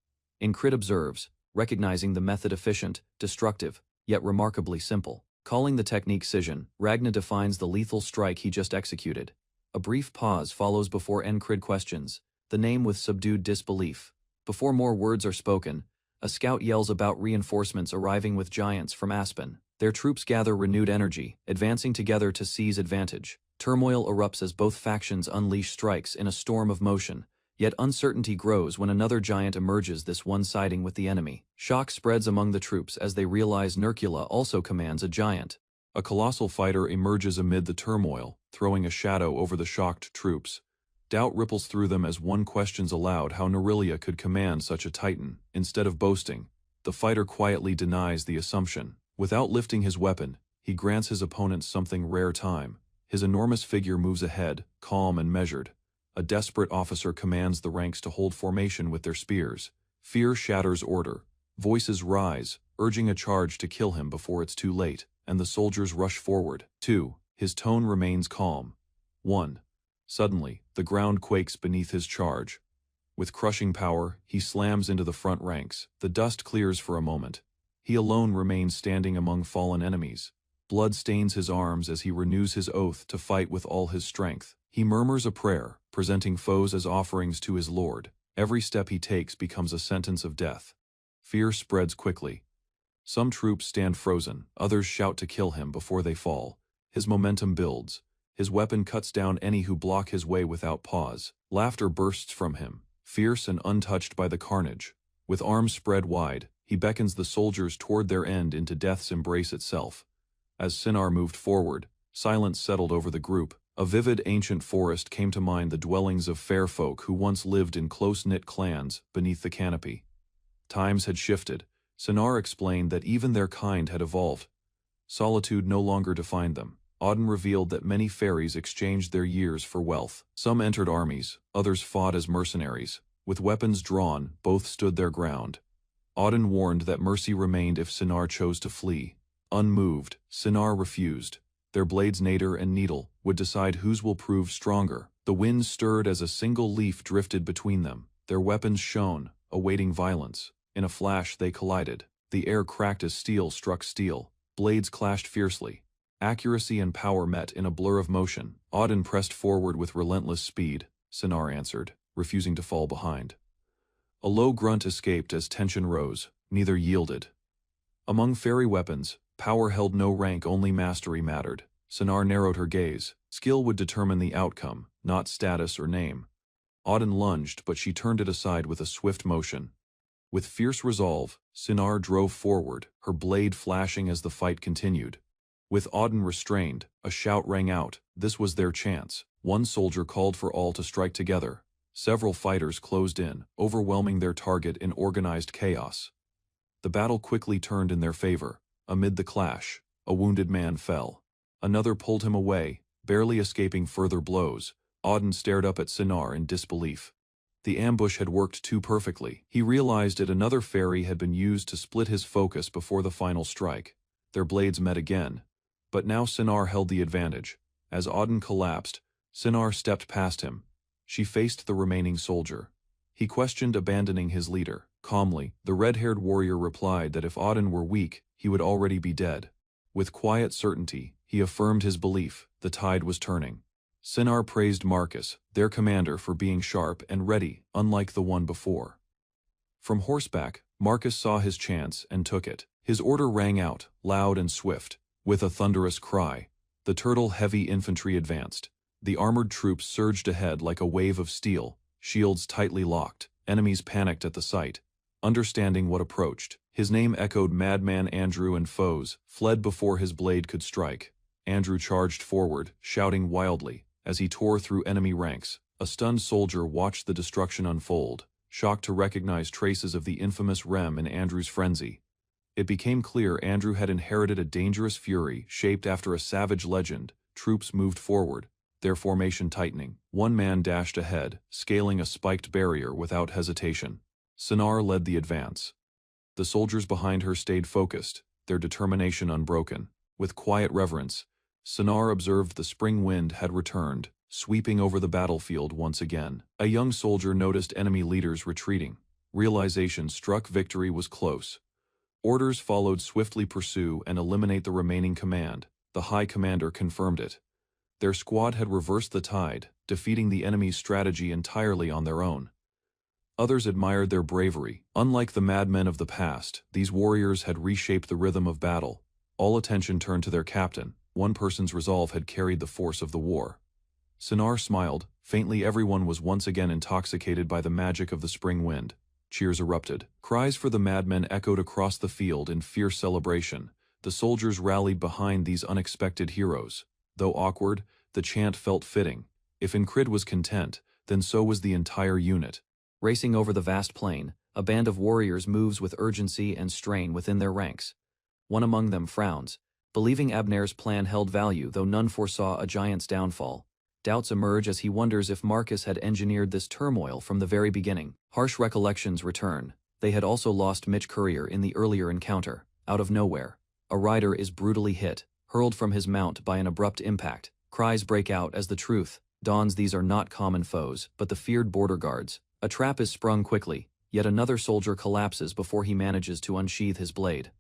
Speaker 2: Incrid observes, recognizing the method efficient, destructive, yet remarkably simple. Calling the technique scission, Ragna defines the lethal strike he just executed. A brief pause follows before Incrid questions, the name with subdued disbelief. Before more words are spoken, a scout yells about reinforcements arriving with giants from Aspen. Their troops gather renewed energy, advancing together to seize advantage. Turmoil erupts as both factions unleash strikes in a storm of motion, yet uncertainty grows when another giant emerges, this one siding with the enemy. Shock spreads among the troops as they realize Nerkula also commands a giant.
Speaker 3: A colossal fighter emerges amid the turmoil, throwing a shadow over the shocked troops. Doubt ripples through them as one questions aloud how Nerelia could command such a titan. Instead of boasting, the fighter quietly denies the assumption. Without lifting his weapon, he grants his opponent something rare: time. His enormous figure moves ahead, calm and measured. A desperate officer commands the ranks to hold formation with their spears. Fear shatters order. Voices rise, urging a charge to kill him before it's too late, and the soldiers rush forward. 2. His tone remains calm. 1. Suddenly, the ground quakes beneath his charge. With crushing power, he slams into the front ranks. The dust clears for a moment. He alone remains standing among fallen enemies. Blood stains his arms as he renews his oath to fight with all his strength. He murmurs a prayer, presenting foes as offerings to his lord. Every step he takes becomes a sentence of death. Fear spreads quickly. Some troops stand frozen, others shout to kill him before they fall. His momentum builds. His weapon cuts down any who block his way without pause. Laughter bursts from him, fierce and untouched by the carnage. With arms spread wide, he beckons the soldiers toward their end into death's embrace itself. As Sinar moved forward, silence settled over the group. A vivid ancient forest came to mind, the dwellings of fair folk who once lived in close-knit clans beneath the canopy. Times had shifted. Sinar explained that even their kind had evolved. Solitude no longer defined them. Auden revealed that many fairies exchanged their years for wealth. Some entered armies, others fought as mercenaries. With weapons drawn, both stood their ground. Auden warned that mercy remained if Sinar chose to flee. Unmoved, Sinar refused. Their blades, nadir and needle, would decide whose will prove stronger. The wind stirred as a single leaf drifted between them. Their weapons shone, awaiting violence. In a flash they collided. The air cracked as steel struck steel. Blades clashed fiercely. Accuracy and power met in a blur of motion. Auden pressed forward with relentless speed. Sinar answered, refusing to fall behind. A low grunt escaped as tension rose. Neither yielded. Among fairy weapons, power held no rank, only mastery mattered. Sinar narrowed her gaze. Skill would determine the outcome, not status or name. Auden lunged, but she turned it aside with a swift motion. With fierce resolve, Sinar drove forward, her blade flashing as the fight continued. With Auden restrained, a shout rang out. This was their chance. One soldier called for all to strike together. Several fighters closed in, overwhelming their target in organized chaos. The battle quickly turned in their favor. Amid the clash, a wounded man fell. Another pulled him away, barely escaping further blows. Auden stared up at Sinar in disbelief. The ambush had worked too perfectly. He realized that another fairy had been used to split his focus before the final strike. Their blades met again. But now Sinar held the advantage. As Auden collapsed, Sinar stepped past him. She faced the remaining soldier. He questioned abandoning his leader. Calmly, the red-haired warrior replied that if Auden were weak, he would already be dead. With quiet certainty, he affirmed his belief. The tide was turning. Sinar praised Marcus, their commander, for being sharp and ready, unlike the one before. From horseback, Marcus saw his chance and took it. His order rang out, loud and swift. With a thunderous cry, the turtle-heavy infantry advanced. The armored troops surged ahead like a wave of steel, shields tightly locked. Enemies panicked at the sight. Understanding what approached, his name echoed Madman Andrew, and foes fled before his blade could strike. Andrew charged forward, shouting wildly. As he tore through enemy ranks, a stunned soldier watched the destruction unfold, shocked to recognize traces of the infamous Rem in Andrew's frenzy. It became clear Andrew had inherited a dangerous fury shaped after a savage legend. Troops moved forward, their formation tightening. One man dashed ahead, scaling a spiked barrier without hesitation. Sinar led the advance. The soldiers behind her stayed focused, their determination unbroken. With quiet reverence, Sinar observed the spring wind had returned.
Speaker 1: sweeping over the battlefield once again. A young soldier noticed enemy leaders retreating. Realization struck victory was close. Orders followed swiftly pursue and eliminate the remaining command. The High Commander confirmed it. Their squad had reversed the tide, defeating the enemy's strategy entirely on their own. Others admired their bravery. Unlike the madmen of the past, these warriors had reshaped the rhythm of battle. All attention turned to their captain. One person's resolve had carried the force of the war. Sinar smiled. Faintly, everyone was once again intoxicated by the magic of the spring wind. Cheers erupted. Cries for the madmen echoed across the field in fierce celebration. The soldiers rallied behind these unexpected heroes. Though awkward, the chant felt fitting. If Incrid was content, then so was the entire unit.
Speaker 2: Racing over the vast plain, a band of warriors moves with urgency and strain within their ranks. One among them frowns, believing Abner's plan held value though none foresaw a giant's downfall. Doubts emerge as he wonders if Marcus had engineered this turmoil from the very beginning. Harsh recollections return. They had also lost Mitch Courier in the earlier encounter. Out of nowhere, a rider is brutally hit, hurled from his mount by an abrupt impact. Cries break out as the truth dawns: these are not common foes, but the feared border guards. A trap is sprung quickly, yet another soldier collapses before he manages to unsheath his blade.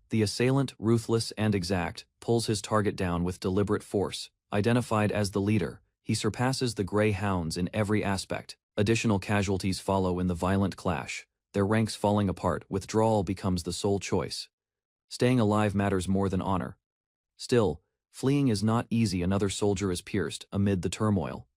Speaker 2: The assailant, ruthless and exact, pulls his target down with deliberate force. Identified as the leader, he surpasses the Grey Hounds in every aspect. Additional casualties follow in the violent clash. Their ranks falling apart, withdrawal becomes the sole choice. Staying alive matters more than honor. Still, fleeing is not easy. Another soldier is pierced amid the turmoil.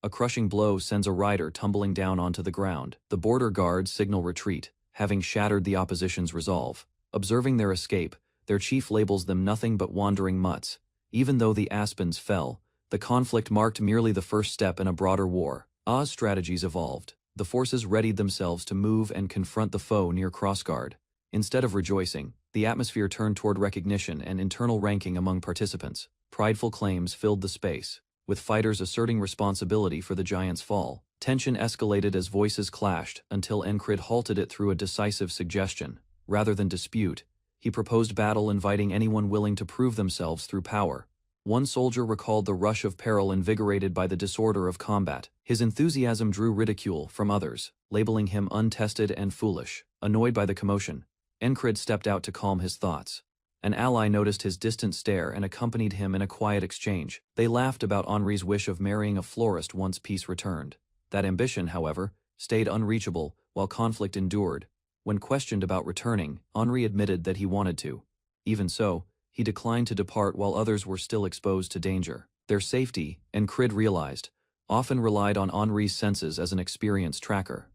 Speaker 2: A crushing blow sends a rider tumbling down onto the ground. The border guards signal retreat, having shattered the opposition's resolve. Observing their escape, their chief labels them nothing but wandering mutts. Even though the Aspens fell, the conflict marked merely the first step in a broader war. Ah's strategies evolved. The forces readied themselves to move and confront the foe near crossguard. Instead of rejoicing, the atmosphere turned toward recognition and internal ranking among participants. Prideful claims filled the space, with fighters asserting responsibility for the giant's fall. Tension escalated as voices clashed until Incrid halted it through a decisive suggestion. Rather than dispute, he proposed battle, inviting anyone willing to prove themselves through power. One soldier recalled the rush of peril invigorated by the disorder of combat. His enthusiasm drew ridicule from others, labeling him untested and foolish. Annoyed by the commotion, Incrid stepped out to calm his thoughts. An ally noticed his distant stare and accompanied him in a quiet exchange. They laughed about Henri's wish of marrying a florist once peace returned. That ambition, however, stayed unreachable while conflict endured. When questioned about returning, Henri admitted that he wanted to. Even so, he declined to depart while others were still exposed to danger. Their safety, Incrid realized, often relied on Henri's senses as an experienced tracker.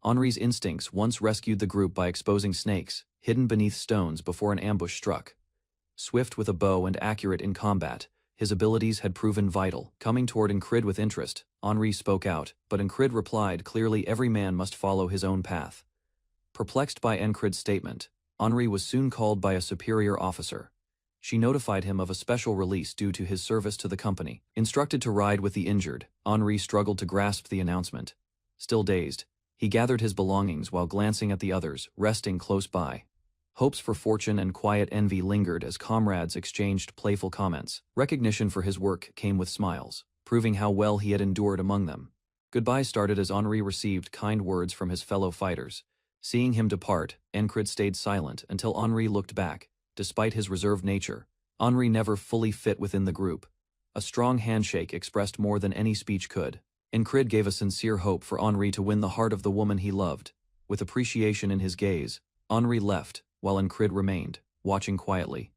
Speaker 2: Henri's instincts once rescued the group by exposing snakes hidden beneath stones before an ambush struck. Swift with a bow and accurate in combat, his abilities had proven vital. Coming toward Incrid with interest, Henri spoke out, but Incrid replied clearly: every man must follow his own path. Perplexed by Incrid's statement, Henri was soon called by a superior officer. She notified him of a special release due to his service to the company. Instructed to ride with the injured, Henri struggled to grasp the announcement. Still dazed, he gathered his belongings while glancing at the others, resting close by. Hopes for fortune and quiet envy lingered as comrades exchanged playful comments. Recognition for his work came with smiles, proving how well he had endured among them. Goodbyes started as Henri received kind words from his fellow fighters. Seeing him depart, Incrid stayed silent until Henri looked back. Despite his reserved nature, Henri never fully fit within the group. A strong handshake expressed more than any speech could. Incrid gave a sincere hope for Henri to win the heart of the woman he loved. With appreciation in his gaze, Henri left, while Incrid remained, watching quietly.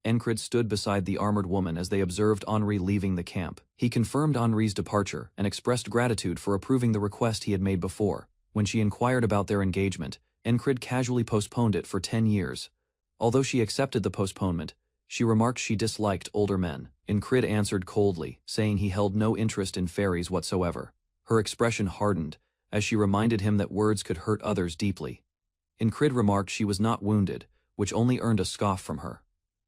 Speaker 2: Incrid stood beside the armored woman as they observed Henri leaving the camp. He confirmed Henri's departure and expressed gratitude for approving the request he had made before. When she inquired about their engagement, Incrid casually postponed it for 10 years. Although she accepted the postponement, she remarked she disliked older men. Incrid answered coldly, saying he held no interest in fairies whatsoever. Her expression hardened, as she reminded him that words could hurt others deeply. Incrid remarked she was not wounded, which only earned a scoff from her.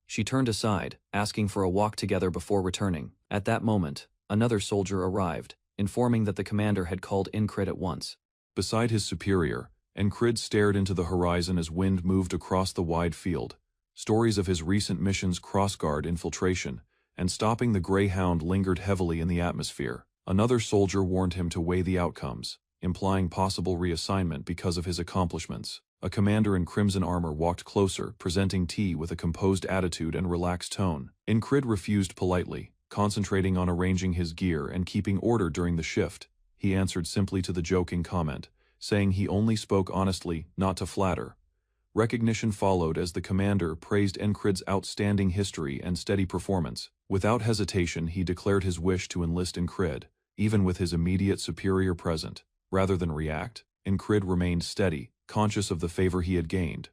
Speaker 2: She turned aside, asking for a walk together before returning. At that moment, another soldier arrived, informing that the commander had called Incrid at once.
Speaker 1: Beside his superior, Incrid stared into the horizon as wind moved across the wide field. Stories of his recent mission's crossguard infiltration and stopping the greyhound lingered heavily in the atmosphere. Another soldier warned him to weigh the outcomes, implying possible reassignment because of his accomplishments. A commander in crimson armor walked closer, presenting tea with a composed attitude and relaxed tone. Incrid refused politely, concentrating on arranging his gear and keeping order during the shift. He answered simply to the joking comment, saying he only spoke honestly, not to flatter. Recognition followed as the commander praised Incrid's outstanding history and steady performance. Without hesitation, he declared his wish to enlist Incrid, even with his immediate superior present. Rather than react, Incrid remained steady, conscious of the favor he had gained.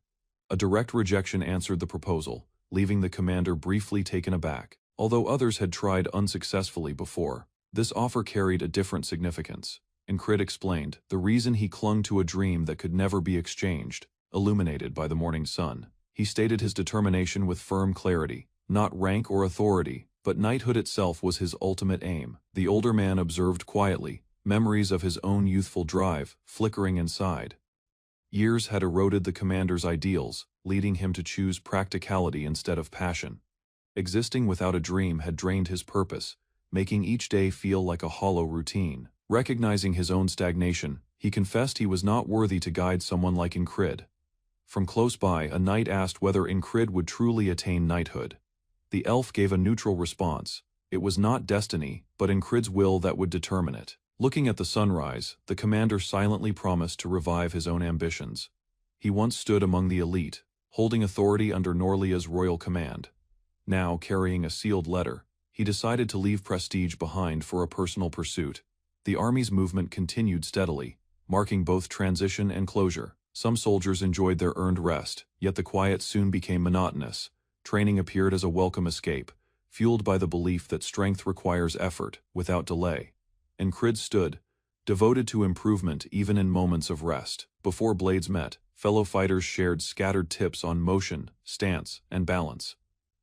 Speaker 1: A direct rejection answered the proposal, leaving the commander briefly taken aback. Although others had tried unsuccessfully before, this offer carried a different significance. Incrid explained the reason he clung to a dream that could never be exchanged, illuminated by the morning sun. He stated his determination with firm clarity. Not rank or authority, but knighthood itself was his ultimate aim. The older man observed quietly, memories of his own youthful drive flickering inside. Years had eroded the commander's ideals, leading him to choose practicality instead of passion. Existing without a dream had drained his purpose, making each day feel like a hollow routine. Recognizing his own stagnation, he confessed he was not worthy to guide someone like Incrid. From close by, a knight asked whether Incrid would truly attain knighthood. The elf gave a neutral response. It was not destiny, but Incrid's will that would determine it. Looking at the sunrise, the commander silently promised to revive his own ambitions. He once stood among the elite, holding authority under Norlia's royal command. Now, carrying a sealed letter, he decided to leave prestige behind for a personal pursuit. The army's movement continued steadily, marking both transition and closure. Some soldiers enjoyed their earned rest, yet the quiet soon became monotonous. Training appeared as a welcome escape, fueled by the belief that strength requires effort, without delay. Incrid stood, devoted to improvement even in moments of rest. Before blades met, fellow fighters shared scattered tips on motion, stance, and balance.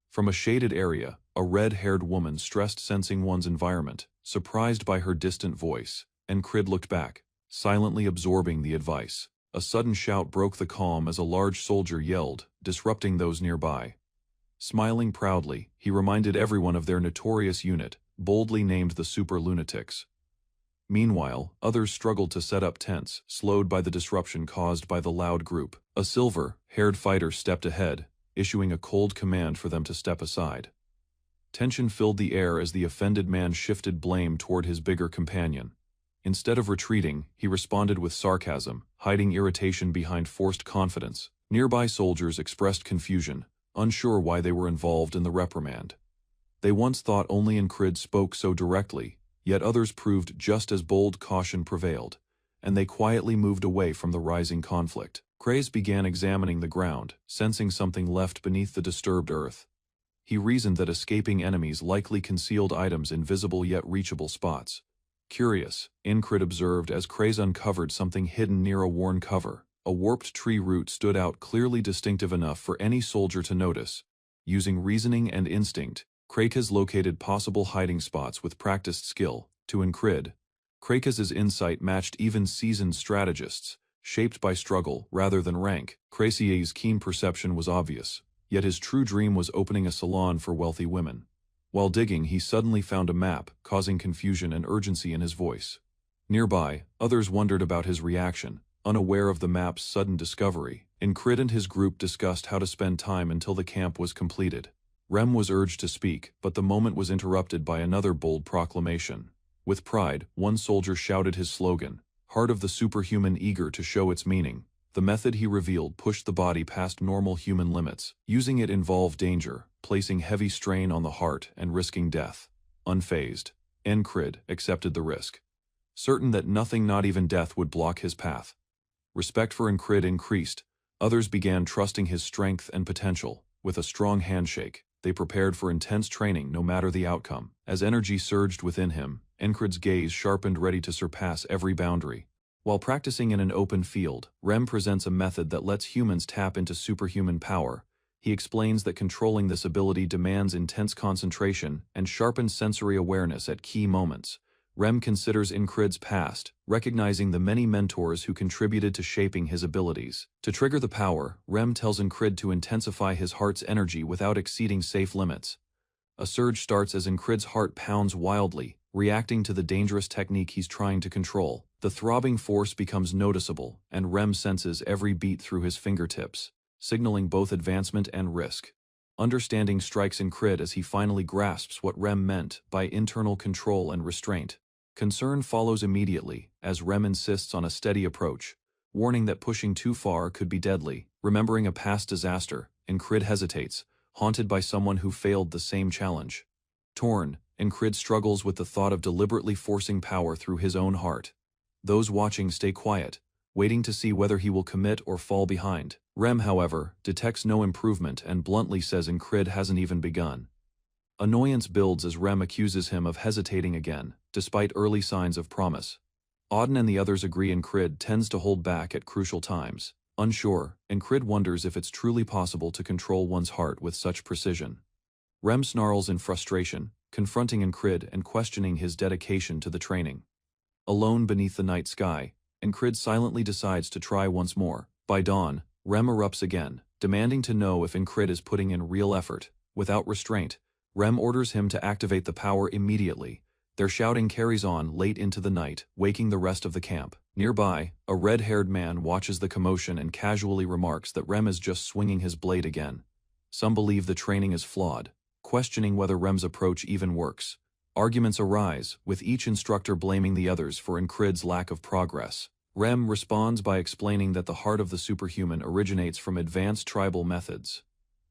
Speaker 1: From a shaded area, a red-haired woman stressed sensing one's environment, surprised by her distant voice. Incrid looked back, silently absorbing the advice. A sudden shout broke the calm as a large soldier yelled, disrupting those nearby. Smiling proudly, he reminded everyone of their notorious unit, boldly named the Super Lunatics. Meanwhile, others struggled to set up tents, slowed by the disruption caused by the loud group. A silver-haired fighter stepped ahead, issuing a cold command for them to step aside. Tension filled the air as the offended man shifted blame toward his bigger companion. Instead of retreating, he responded with sarcasm, hiding irritation behind forced confidence. Nearby soldiers expressed confusion, unsure why they were involved in the reprimand. They once thought only Incrid spoke so directly, yet others proved just as bold. Caution prevailed, and they quietly moved away from the rising conflict. Kraze began examining the ground, sensing something left beneath the disturbed earth. He reasoned that escaping enemies likely concealed items in visible yet reachable spots. Curious, Incrid observed as Kraze uncovered something hidden near a worn cover. A warped tree root stood out, clearly distinctive enough for any soldier to notice. Using reasoning and instinct, Kraze located possible hiding spots with practiced skill. To Incrid, Krakaz's insight matched even seasoned strategists, shaped by struggle rather than rank. Krazier's keen perception was obvious, yet his true dream was opening a salon for wealthy women. While digging, he suddenly found a map, causing confusion and urgency in his voice. Nearby, others wondered about his reaction, unaware of the map's sudden discovery. Incrid and his group discussed how to spend time until the camp was completed. Rem was urged to speak, but the moment was interrupted by another bold proclamation. With pride, one soldier shouted his slogan, "Heart of the superhuman," eager to show its meaning. The method he revealed pushed the body past normal human limits. Using it involved danger, placing heavy strain on the heart and risking death. Unfazed, Incrid accepted the risk, certain that nothing, not even death, would block his path. Respect for Incrid increased. Others began trusting his strength and potential. With a strong handshake, they prepared for intense training no matter the outcome. As energy surged within him, Incrid's gaze sharpened, ready to surpass every boundary. While practicing in an open field, Rem presents a method that lets humans tap into superhuman power. He explains that controlling this ability demands intense concentration and sharpened sensory awareness at key moments. Rem considers Incrid's past, recognizing the many mentors who contributed to shaping his abilities. To trigger the power, Rem tells Incrid to intensify his heart's energy without exceeding safe limits. A surge starts as Incrid's heart pounds wildly, reacting to the dangerous technique he's trying to control. The throbbing force becomes noticeable, and Rem senses every beat through his fingertips, signaling both advancement and risk. Understanding strikes Incrid as he finally grasps what Rem meant by internal control and restraint. Concern follows immediately, as Rem insists on a steady approach, warning that pushing too far could be deadly. Remembering a past disaster, Incrid hesitates, haunted by someone who failed the same challenge. Torn, Incrid struggles with the thought of deliberately forcing power through his own heart. Those watching stay quiet, waiting to see whether he will commit or fall behind. Rem, however, detects no improvement and bluntly says Incrid hasn't even begun. Annoyance builds as Rem accuses him of hesitating again, despite early signs of promise. Auden and the others agree Incrid tends to hold back at crucial times. Unsure, Incrid wonders if it's truly possible to control one's heart with such precision. Rem snarls in frustration, confronting Incrid and questioning his dedication to the training. Alone beneath the night sky, Incrid silently decides to try once more. By dawn, Rem erupts again, demanding to know if Incrid is putting in real effort. Without restraint, Rem orders him to activate the power immediately. Their shouting carries on late into the night, waking the rest of the camp. Nearby, a red-haired man watches the commotion and casually remarks that Rem is just swinging his blade again. Some believe the training is flawed, questioning whether Rem's approach even works. Arguments arise, with each instructor blaming the others for Incrid's lack of progress. Rem responds by explaining that the heart of the superhuman originates from advanced tribal methods.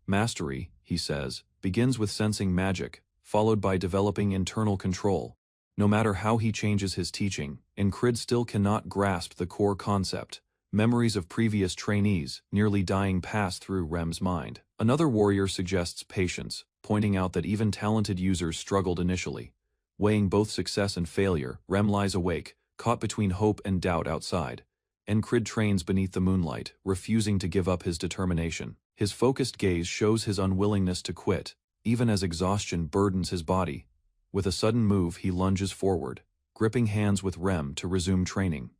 Speaker 1: Mastery, he says, begins with sensing magic, followed by developing internal control. No matter how he changes his teaching, Incrid still cannot grasp the core concept. Memories of previous trainees nearly dying pass through Rem's mind. Another warrior suggests patience, pointing out that even talented users struggled initially. Weighing both success and failure, Rem lies awake, caught between hope and doubt outside. Incrid trains beneath the moonlight, refusing to give up his determination. His focused gaze shows his unwillingness to quit, even as exhaustion burdens his body. With a sudden move, he lunges forward, gripping hands with Rem to resume training.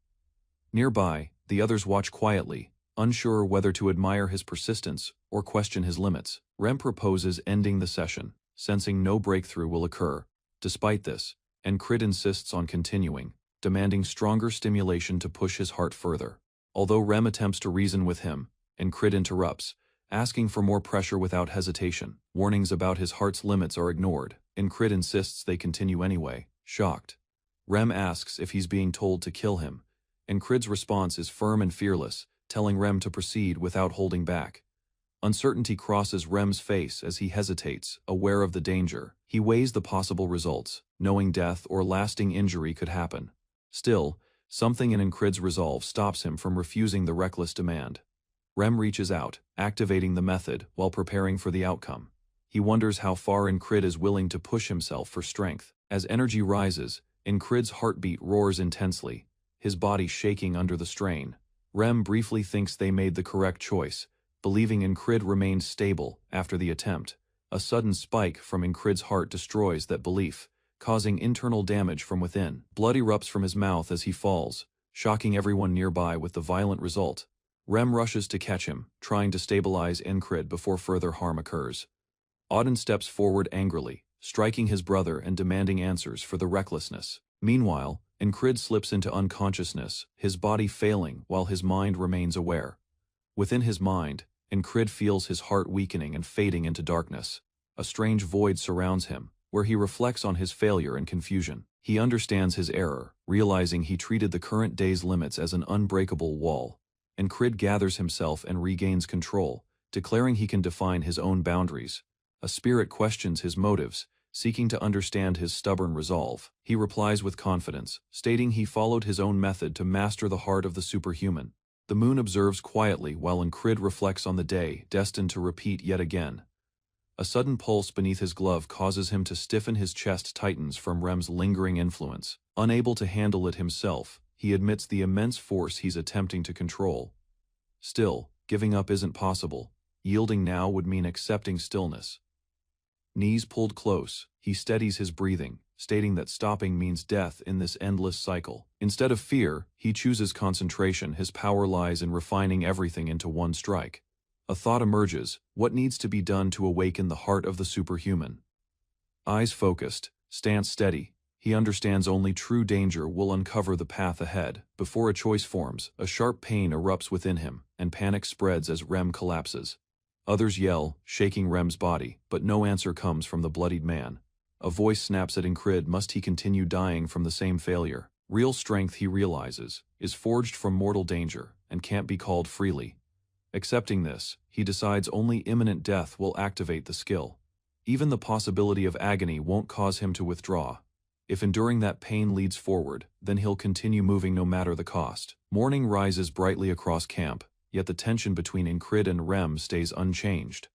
Speaker 1: Nearby, the others watch quietly, unsure whether to admire his persistence or question his limits. Rem proposes ending the session, sensing no breakthrough will occur. Despite this, Incrid insists on continuing, demanding stronger stimulation to push his heart further. Although Rem attempts to reason with him, Incrid interrupts, asking for more pressure without hesitation. Warnings about his heart's limits are ignored. Incrid insists they continue anyway, shocked. Rem asks if he's being told to kill him. Incrid's response is firm and fearless, telling Rem to proceed without holding back. Uncertainty crosses Rem's face as he hesitates, aware of the danger. He weighs the possible results, knowing death or lasting injury could happen. Still, something in Incrid's resolve stops him from refusing the reckless demand. Rem reaches out, activating the method while preparing for the outcome. He wonders how far Incrid is willing to push himself for strength. As energy rises, Incrid's heartbeat roars intensely, his body shaking under the strain. Rem briefly thinks they made the correct choice, believing Incrid remained stable after the attempt. A sudden spike from Incrid's heart destroys that belief, causing internal damage from within. Blood erupts from his mouth as he falls, shocking everyone nearby with the violent result. Rem rushes to catch him, trying to stabilize Incrid before further harm occurs. Auden steps forward angrily, striking his brother and demanding answers for the recklessness. Meanwhile, Incrid slips into unconsciousness, his body failing while his mind remains aware. Within his mind, Incrid feels his heart weakening and fading into darkness. A strange void surrounds him, where he reflects on his failure and confusion. He understands his error, realizing he treated the current day's limits as an unbreakable wall. Incrid gathers himself and regains control, declaring he can define his own boundaries. A spirit questions his motives, seeking to understand his stubborn resolve. He replies with confidence, stating he followed his own method to master the heart of the superhuman. The moon observes quietly while Incrid reflects on the day, destined to repeat yet again. A sudden pulse beneath his glove causes him to stiffen. His chest tightens from Rem's lingering influence. Unable to handle it himself, he admits the immense force he's attempting to control. Still, giving up isn't possible. Yielding now would mean accepting stillness. Knees pulled close, he steadies his breathing, stating that stopping means death in this endless cycle. Instead of fear, he chooses concentration. His power lies in refining everything into one strike. A thought emerges: what needs to be done to awaken the heart of the superhuman? Eyes focused, stance steady, he understands only true danger will uncover the path ahead. Before a choice forms, a sharp pain erupts within him, and panic spreads as Rem collapses. Others yell, shaking Rem's body, but no answer comes from the bloodied man. A voice snaps at Incrid, must he continue dying from the same failure? Real strength, he realizes, is forged from mortal danger, and can't be called freely. Accepting this, he decides only imminent death will activate the skill. Even the possibility of agony won't cause him to withdraw. If enduring that pain leads forward, then he'll continue moving no matter the cost. Morning rises brightly across camp, yet the tension between Incrid and Rem stays unchanged.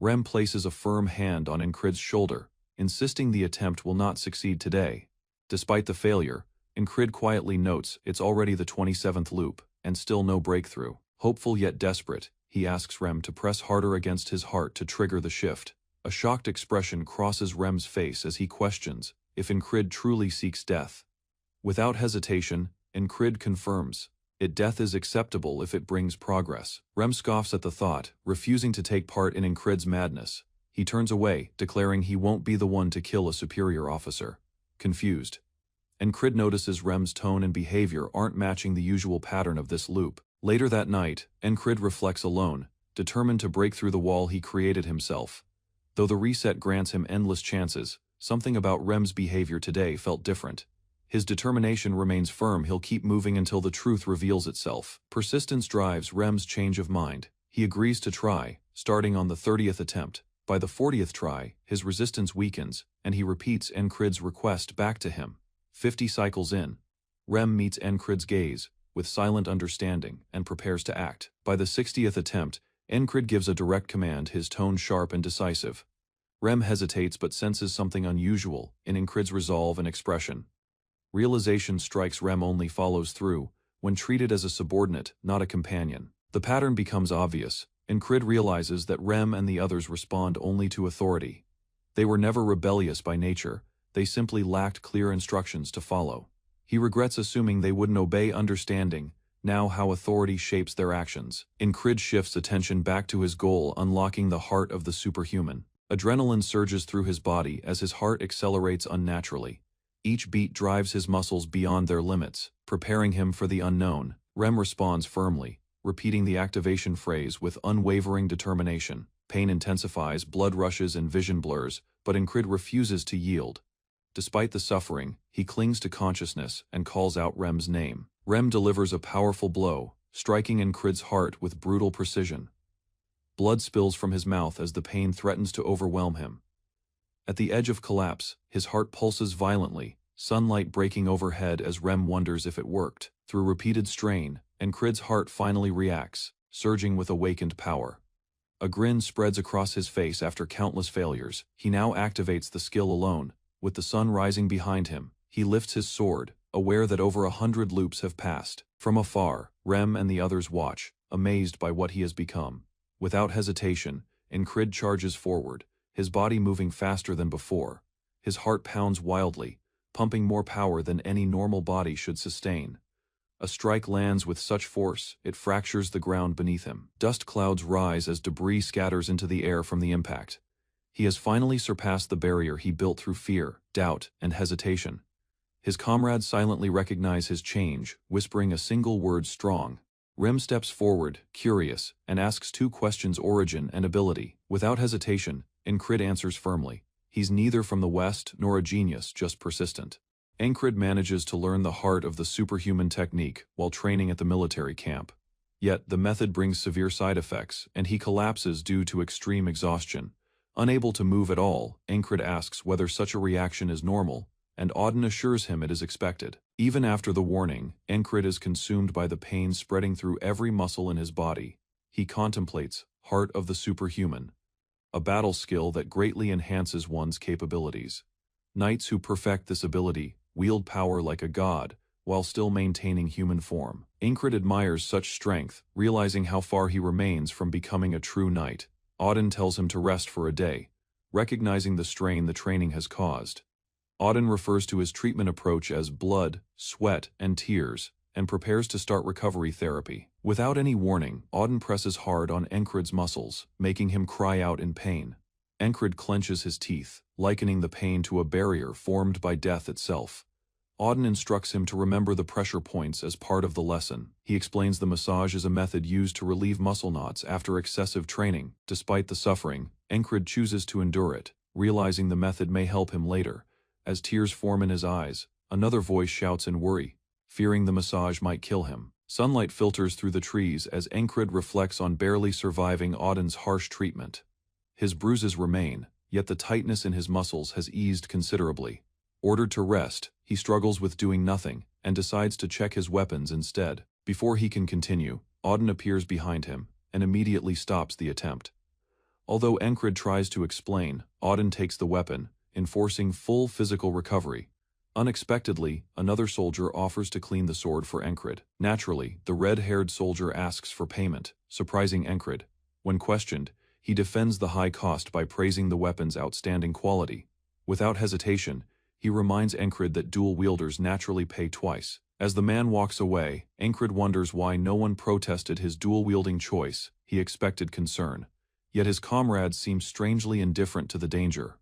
Speaker 1: Rem places a firm hand on Incrid's shoulder, insisting the attempt will not succeed today. Despite the failure, Incrid quietly notes it's already the 27th loop, and still no breakthrough. Hopeful yet desperate, he asks Rem to press harder against his heart to trigger the shift. A shocked expression crosses Rem's face as he questions if Incrid truly seeks death. Without hesitation, Incrid confirms, death is acceptable if it brings progress. Rem scoffs at the thought, refusing to take part in Incrid's madness. He turns away, declaring he won't be the one to kill a superior officer. Confused, Incrid notices Rem's tone and behavior aren't matching the usual pattern of this loop. Later that night, Incrid reflects alone, determined to break through the wall he created himself. Though the reset grants him endless chances, something about Rem's behavior today felt different. His determination remains firm, he'll keep moving until the truth reveals itself. Persistence drives Rem's change of mind. He agrees to try, starting on the 30th attempt. By the 40th try, his resistance weakens, and he repeats Incrid's request back to him. 50 cycles in, Rem meets Incrid's gaze, with silent understanding, and prepares to act. By the 60th attempt, Incrid gives a direct command, his tone sharp and decisive. Rem hesitates but senses something unusual in Incrid's resolve and expression. Realization strikes Rem, only follows through when treated as a subordinate, not a companion. The pattern becomes obvious. Incrid realizes that Rem and the others respond only to authority. They were never rebellious by nature, they simply lacked clear instructions to follow. He regrets assuming they wouldn't obey, understanding now how authority shapes their actions. Incrid shifts attention back to his goal, unlocking the heart of the superhuman. Adrenaline surges through his body as his heart accelerates unnaturally. Each beat drives his muscles beyond their limits, preparing him for the unknown. Rem responds firmly, repeating the activation phrase with unwavering determination. Pain intensifies, blood rushes and vision blurs, but Incrid refuses to yield. Despite the suffering, he clings to consciousness and calls out Rem's name. Rem delivers a powerful blow, striking Incrid's heart with brutal precision. Blood spills from his mouth as the pain threatens to overwhelm him. At the edge of collapse, his heart pulses violently, sunlight breaking overhead as Rem wonders if it worked. Through repeated strain, Incrid's heart finally reacts, surging with awakened power. A grin spreads across his face after countless failures. He now activates the skill alone. With the sun rising behind him, he lifts his sword, aware that over 100 loops have passed. From afar, Rem and the others watch, amazed by what he has become. Without hesitation, Incrid charges forward, his body moving faster than before. His heart pounds wildly, pumping more power than any normal body should sustain. A strike lands with such force, it fractures the ground beneath him. Dust clouds rise as debris scatters into the air from the impact. He has finally surpassed the barrier he built through fear, doubt, and hesitation. His comrades silently recognize his change, whispering a single word: strong. Rem steps forward, curious, and asks 2 questions: origin and ability. Without hesitation, Incrid answers firmly. He's neither from the West nor a genius, just persistent. Incrid manages to learn the heart of the superhuman technique while training at the military camp. Yet, the method brings severe side effects, and he collapses due to extreme exhaustion. Unable to move at all, Incrid asks whether such a reaction is normal, and Auden assures him it is expected. Even after the warning, Incrid is consumed by the pain spreading through every muscle in his body. He contemplates Heart of the Superhuman, a battle skill that greatly enhances one's capabilities. Knights who perfect this ability wield power like a god, while still maintaining human form. Incrid admires such strength, realizing how far he remains from becoming a true knight. Auden tells him to rest for a day, recognizing the strain the training has caused. Auden refers to his treatment approach as blood, sweat, and tears, and prepares to start recovery therapy. Without any warning, Auden presses hard on Incrid's muscles, making him cry out in pain. Encrid clenches his teeth, likening the pain to a barrier formed by death itself. Auden instructs him to remember the pressure points as part of the lesson. He explains the massage is a method used to relieve muscle knots after excessive training. Despite the suffering, Encrid chooses to endure it, realizing the method may help him later. As tears form in his eyes, another voice shouts in worry, fearing the massage might kill him. Sunlight filters through the trees as Encrid reflects on barely surviving Auden's harsh treatment. His bruises remain, yet the tightness in his muscles has eased considerably. Ordered to rest, he struggles with doing nothing, and decides to check his weapons instead. Before he can continue, Auden appears behind him, and immediately stops the attempt. Although Encrid tries to explain, Auden takes the weapon, enforcing full physical recovery. Unexpectedly, another soldier offers to clean the sword for Encrid. Naturally, the red-haired soldier asks for payment, surprising Encrid. When questioned, he defends the high cost by praising the weapon's outstanding quality. Without hesitation, he reminds Encrid that dual wielders naturally pay twice. As the man walks away, Encrid wonders why no one protested his dual-wielding choice. He expected concern. Yet his comrades seem strangely indifferent to the danger.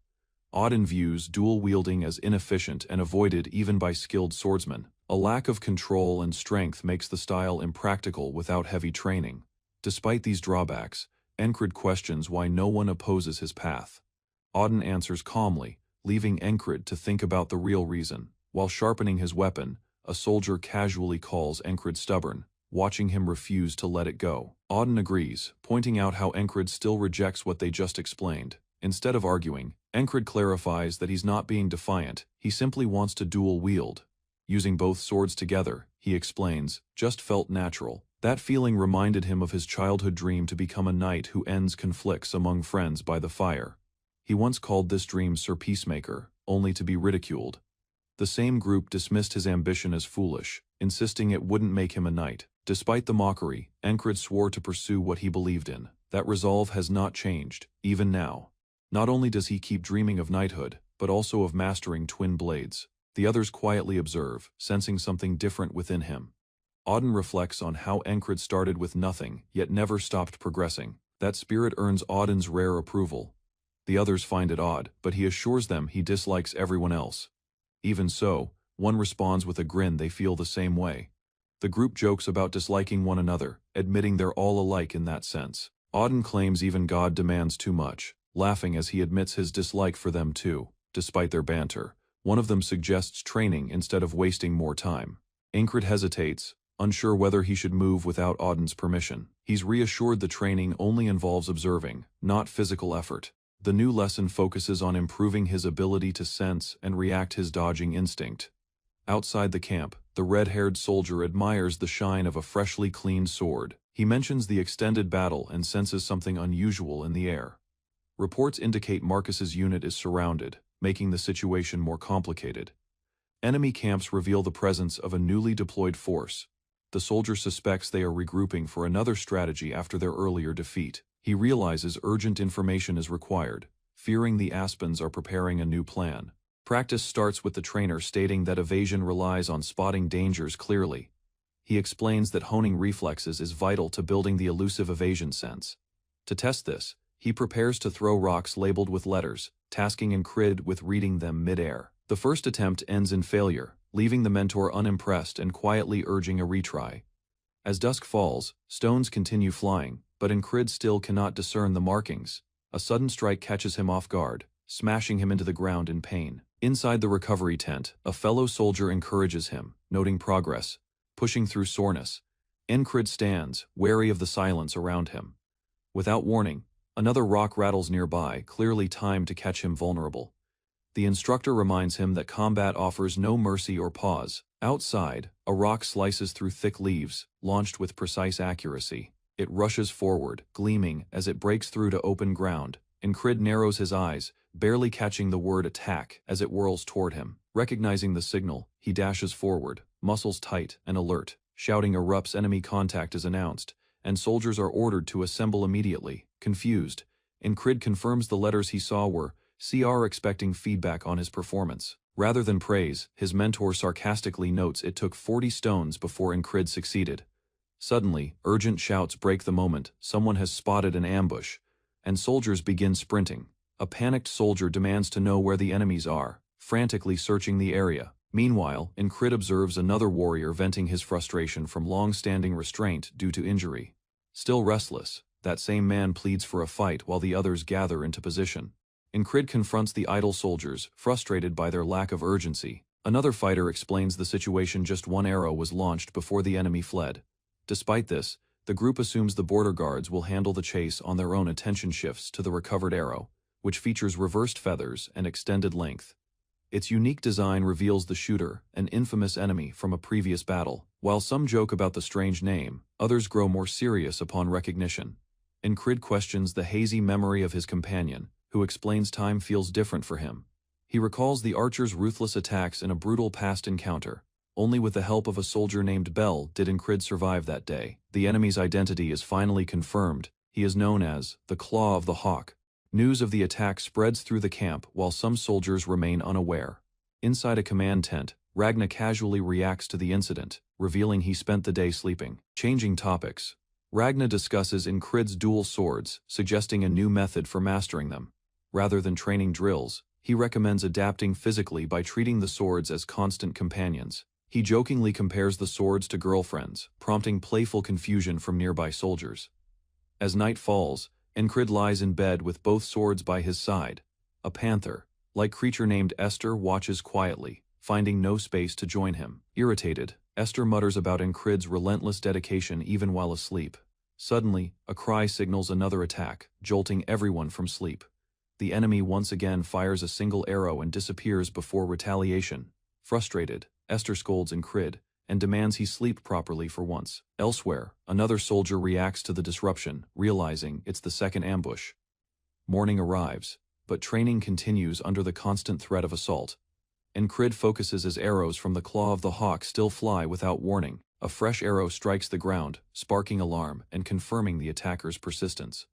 Speaker 1: Auden views dual-wielding as inefficient and avoided even by skilled swordsmen. A lack of control and strength makes the style impractical without heavy training. Despite these drawbacks, Encrid questions why no one opposes his path. Auden answers calmly, leaving Encrid to think about the real reason. While sharpening his weapon, a soldier casually calls Encrid stubborn, watching him refuse to let it go. Auden agrees, pointing out how Encrid still rejects what they just explained. Instead of arguing, Encrid clarifies that he's not being defiant, he simply wants to dual wield. Using both swords together, he explains, just felt natural. That feeling reminded him of his childhood dream to become a knight who ends conflicts among friends by the fire. He once called this dream Sir Peacemaker, only to be ridiculed. The same group dismissed his ambition as foolish, insisting it wouldn't make him a knight. Despite the mockery, Encrid swore to pursue what he believed in. That resolve has not changed, even now. Not only does he keep dreaming of knighthood, but also of mastering twin blades. The others quietly observe, sensing something different within him. Auden reflects on how Encrid started with nothing, yet never stopped progressing. That spirit earns Auden's rare approval. The others find it odd, but he assures them he dislikes everyone else. Even so, one responds with a grin they feel the same way. The group jokes about disliking one another, admitting they're all alike in that sense. Auden claims even God demands too much, laughing as he admits his dislike for them too. Despite their banter, one of them suggests training instead of wasting more time. Encrid hesitates, unsure whether he should move without Auden's permission. He's reassured the training only involves observing, not physical effort. The new lesson focuses on improving his ability to sense and react his dodging instinct. Outside the camp, the red-haired soldier admires the shine of a freshly cleaned sword. He mentions the extended battle and senses something unusual in the air. Reports indicate Marcus's unit is surrounded, making the situation more complicated. Enemy camps reveal the presence of a newly deployed force. The soldier suspects they are regrouping for another strategy after their earlier defeat. He realizes urgent information is required, fearing the Aspens are preparing a new plan. Practice starts with the trainer stating that evasion relies on spotting dangers clearly. He explains that honing reflexes is vital to building the elusive evasion sense. To test this, he prepares to throw rocks labeled with letters, tasking Encrid with reading them mid-air. The first attempt ends in failure, leaving the mentor unimpressed and quietly urging a retry. As dusk falls, stones continue flying, but Encrid still cannot discern the markings. A sudden strike catches him off guard, smashing him into the ground in pain. Inside the recovery tent, a fellow soldier encourages him, noting progress, pushing through soreness. Encrid stands, wary of the silence around him. Without warning, another rock rattles nearby, clearly timed to catch him vulnerable. The instructor reminds him that combat offers no mercy or pause. Outside, a rock slices through thick leaves, launched with precise accuracy. It rushes forward, gleaming as it breaks through to open ground. Encrid narrows his eyes, barely catching the word attack as it whirls toward him. Recognizing the signal, he dashes forward, muscles tight and alert. Shouting erupts, enemy contact is announced, and soldiers are ordered to assemble immediately. Confused, Encrid confirms the letters he saw were CR, expecting feedback on his performance. Rather than praise, his mentor sarcastically notes it took 40 stones before Encrid succeeded. Suddenly, urgent shouts break the moment. Someone has spotted an ambush, and soldiers begin sprinting. A panicked soldier demands to know where the enemies are, frantically searching the area. Meanwhile, Incrid observes another warrior venting his frustration from long-standing restraint due to injury. Still restless, that same man pleads for a fight while the others gather into position. Incrid confronts the idle soldiers, frustrated by their lack of urgency. Another fighter explains the situation: just one arrow was launched before the enemy fled. Despite this, the group assumes the border guards will handle the chase on their own. Attention shifts to the recovered arrow, which features reversed feathers and extended length. Its unique design reveals the shooter, an infamous enemy from a previous battle. While some joke about the strange name, others grow more serious upon recognition. Incrid questions the hazy memory of his companion, who explains time feels different for him. He recalls the archer's ruthless attacks in a brutal past encounter. Only with the help of a soldier named Bell did Incrid survive that day. The enemy's identity is finally confirmed. He is known as the Claw of the Hawk. News of the attack spreads through the camp while some soldiers remain unaware. Inside a command tent, Ragna casually reacts to the incident, revealing he spent the day sleeping. Changing topics, Ragna discusses Incrid's dual swords, suggesting a new method for mastering them. Rather than training drills, he recommends adapting physically by treating the swords as constant companions. He jokingly compares the swords to girlfriends, prompting playful confusion from nearby soldiers. As night falls, Incrid lies in bed with both swords by his side. A panther-like creature named Esther watches quietly, finding no space to join him. Irritated, Esther mutters about Incrid's relentless dedication even while asleep. Suddenly, a cry signals another attack, jolting everyone from sleep. The enemy once again fires a single arrow and disappears before retaliation. Frustrated, Esther scolds Incrid and demands he sleep properly for once. Elsewhere, another soldier reacts to the disruption, realizing it's the second ambush. Morning arrives, but training continues under the constant threat of assault. Incrid focuses as arrows from the Claw of the Hawk still fly without warning. A fresh arrow strikes the ground, sparking alarm and confirming the attacker's persistence.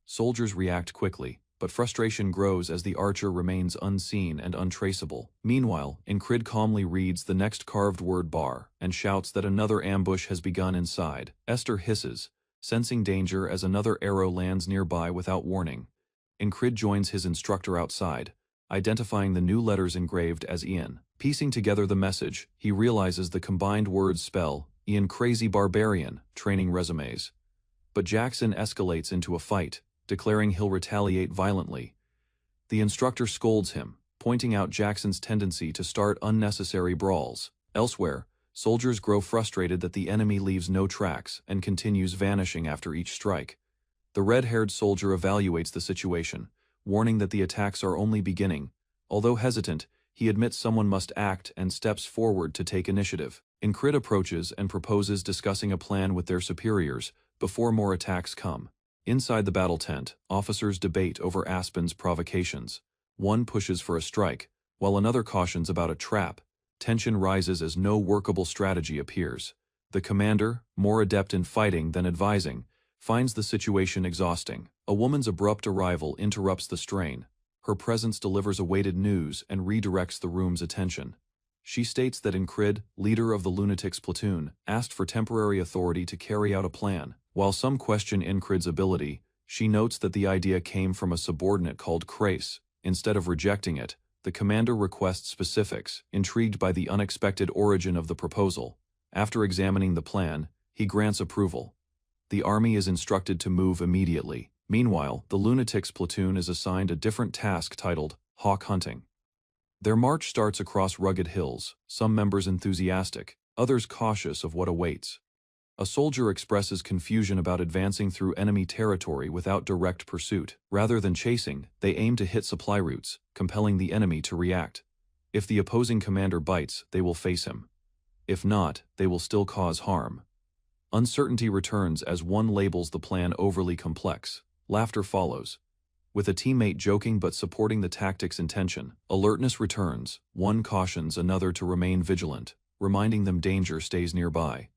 Speaker 1: Soldiers react quickly, but frustration grows as the archer remains unseen and untraceable. Meanwhile, Incrid calmly reads the next carved word bar and shouts that another ambush has begun inside. Esther hisses, sensing danger as another arrow lands nearby without warning. Incrid joins his instructor outside, identifying the new letters engraved as Ian. Piecing together the message, he realizes the combined words spell Ian Crazy Barbarian, training resumes. But Jackson escalates into a fight, declaring he'll retaliate violently. The instructor scolds him, pointing out Jackson's tendency to start unnecessary brawls. Elsewhere, soldiers grow frustrated that the enemy leaves no tracks and continues vanishing after each strike. The red-haired soldier evaluates the situation, warning that the attacks are only beginning. Although hesitant, he admits someone must act and steps forward to take initiative. Incrid approaches and proposes discussing a plan with their superiors before more attacks come. Inside the battle tent, officers debate over Aspen's provocations. One pushes for a strike, while another cautions about a trap. Tension rises as no workable strategy appears. The commander, more adept in fighting than advising, finds the situation exhausting. A woman's abrupt arrival interrupts the strain. Her presence delivers awaited news and redirects the room's attention. She states that Incrid, leader of the Lunatics platoon, asked for temporary authority to carry out a plan. While some question Incrid's ability, she notes that the idea came from a subordinate called Crace. Instead of rejecting it, the commander requests specifics, intrigued by the unexpected origin of the proposal. After examining the plan, he grants approval. The army is instructed to move immediately. Meanwhile, the Lunatics platoon is assigned a different task titled Hawk Hunting. Their march starts across rugged hills, some members enthusiastic, others cautious of what awaits. A soldier expresses confusion about advancing through enemy territory without direct pursuit. Rather than chasing, they aim to hit supply routes, compelling the enemy to react. If the opposing commander bites, they will face him. If not, they will still cause harm. Uncertainty returns as one labels the plan overly complex. Laughter follows. With a teammate joking but supporting the tactic's intention, alertness returns. One cautions another to remain vigilant, reminding them danger stays nearby.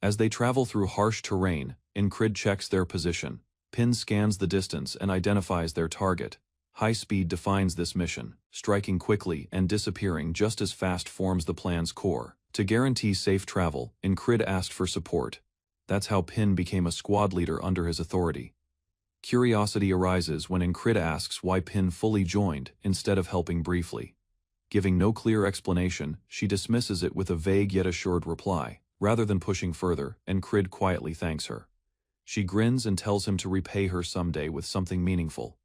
Speaker 1: As they travel through harsh terrain, Incrid checks their position. Pin scans the distance and identifies their target. High speed defines this mission. Striking quickly and disappearing just as fast forms the plan's core. To guarantee safe travel, Incrid asked for support. That's how Pin became a squad leader under his authority. Curiosity arises when Incrid asks why Pin fully joined instead of helping briefly. Giving no clear explanation, she dismisses it with a vague yet assured reply. Rather than pushing further, Incrid quietly thanks her. She grins and tells him to repay her someday with something meaningful.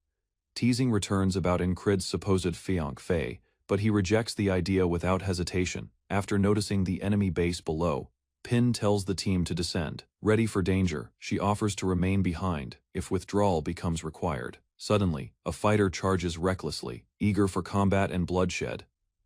Speaker 1: Teasing returns about Incrid's supposed fiancé, but he rejects the idea without hesitation. After noticing the enemy base below, Pin tells the team to descend. Ready for danger, she offers to remain behind if withdrawal becomes required. Suddenly, a fighter charges recklessly, eager for combat and bloodshed.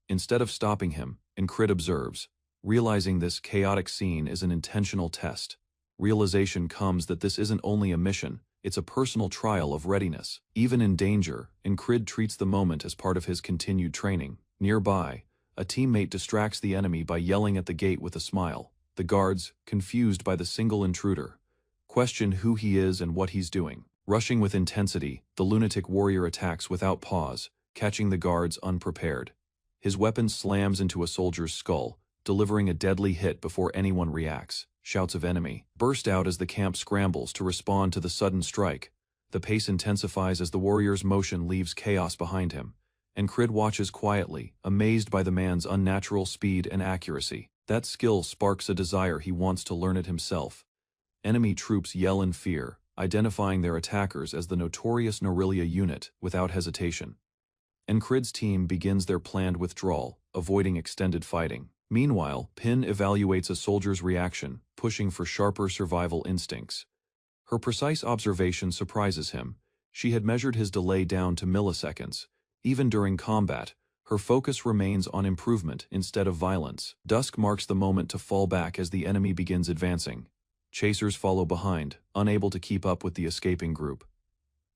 Speaker 1: Instead of stopping him, Incrid observes. Realizing this chaotic scene is an intentional test. Realization comes that this isn't only a mission, it's a personal trial of readiness. Even in danger, Incrid treats the moment as part of his continued training. Nearby, a teammate distracts the enemy by yelling at the gate with a smile. The guards, confused by the single intruder, question who he is and what he's doing. Rushing with intensity, the lunatic warrior attacks without pause, catching the guards unprepared. His weapon slams into a soldier's skull, delivering a deadly hit before anyone reacts. Shouts of enemy burst out as the camp scrambles to respond to the sudden strike. The pace intensifies as the warrior's motion leaves chaos behind him. Incrid watches quietly, amazed by the man's unnatural speed and accuracy. That skill sparks a desire he wants to learn it himself. Enemy troops yell in fear, identifying their attackers as the notorious Norillia unit without hesitation. Incrid's team begins their planned withdrawal, avoiding extended fighting. Meanwhile, Pin evaluates a soldier's reaction, pushing for sharper survival instincts. Her precise observation surprises him. She had measured his delay down to milliseconds. Even during combat, her focus remains on improvement instead of violence. Dusk marks the moment to fall back as the enemy begins advancing. Chasers follow behind, unable to keep up with the escaping group.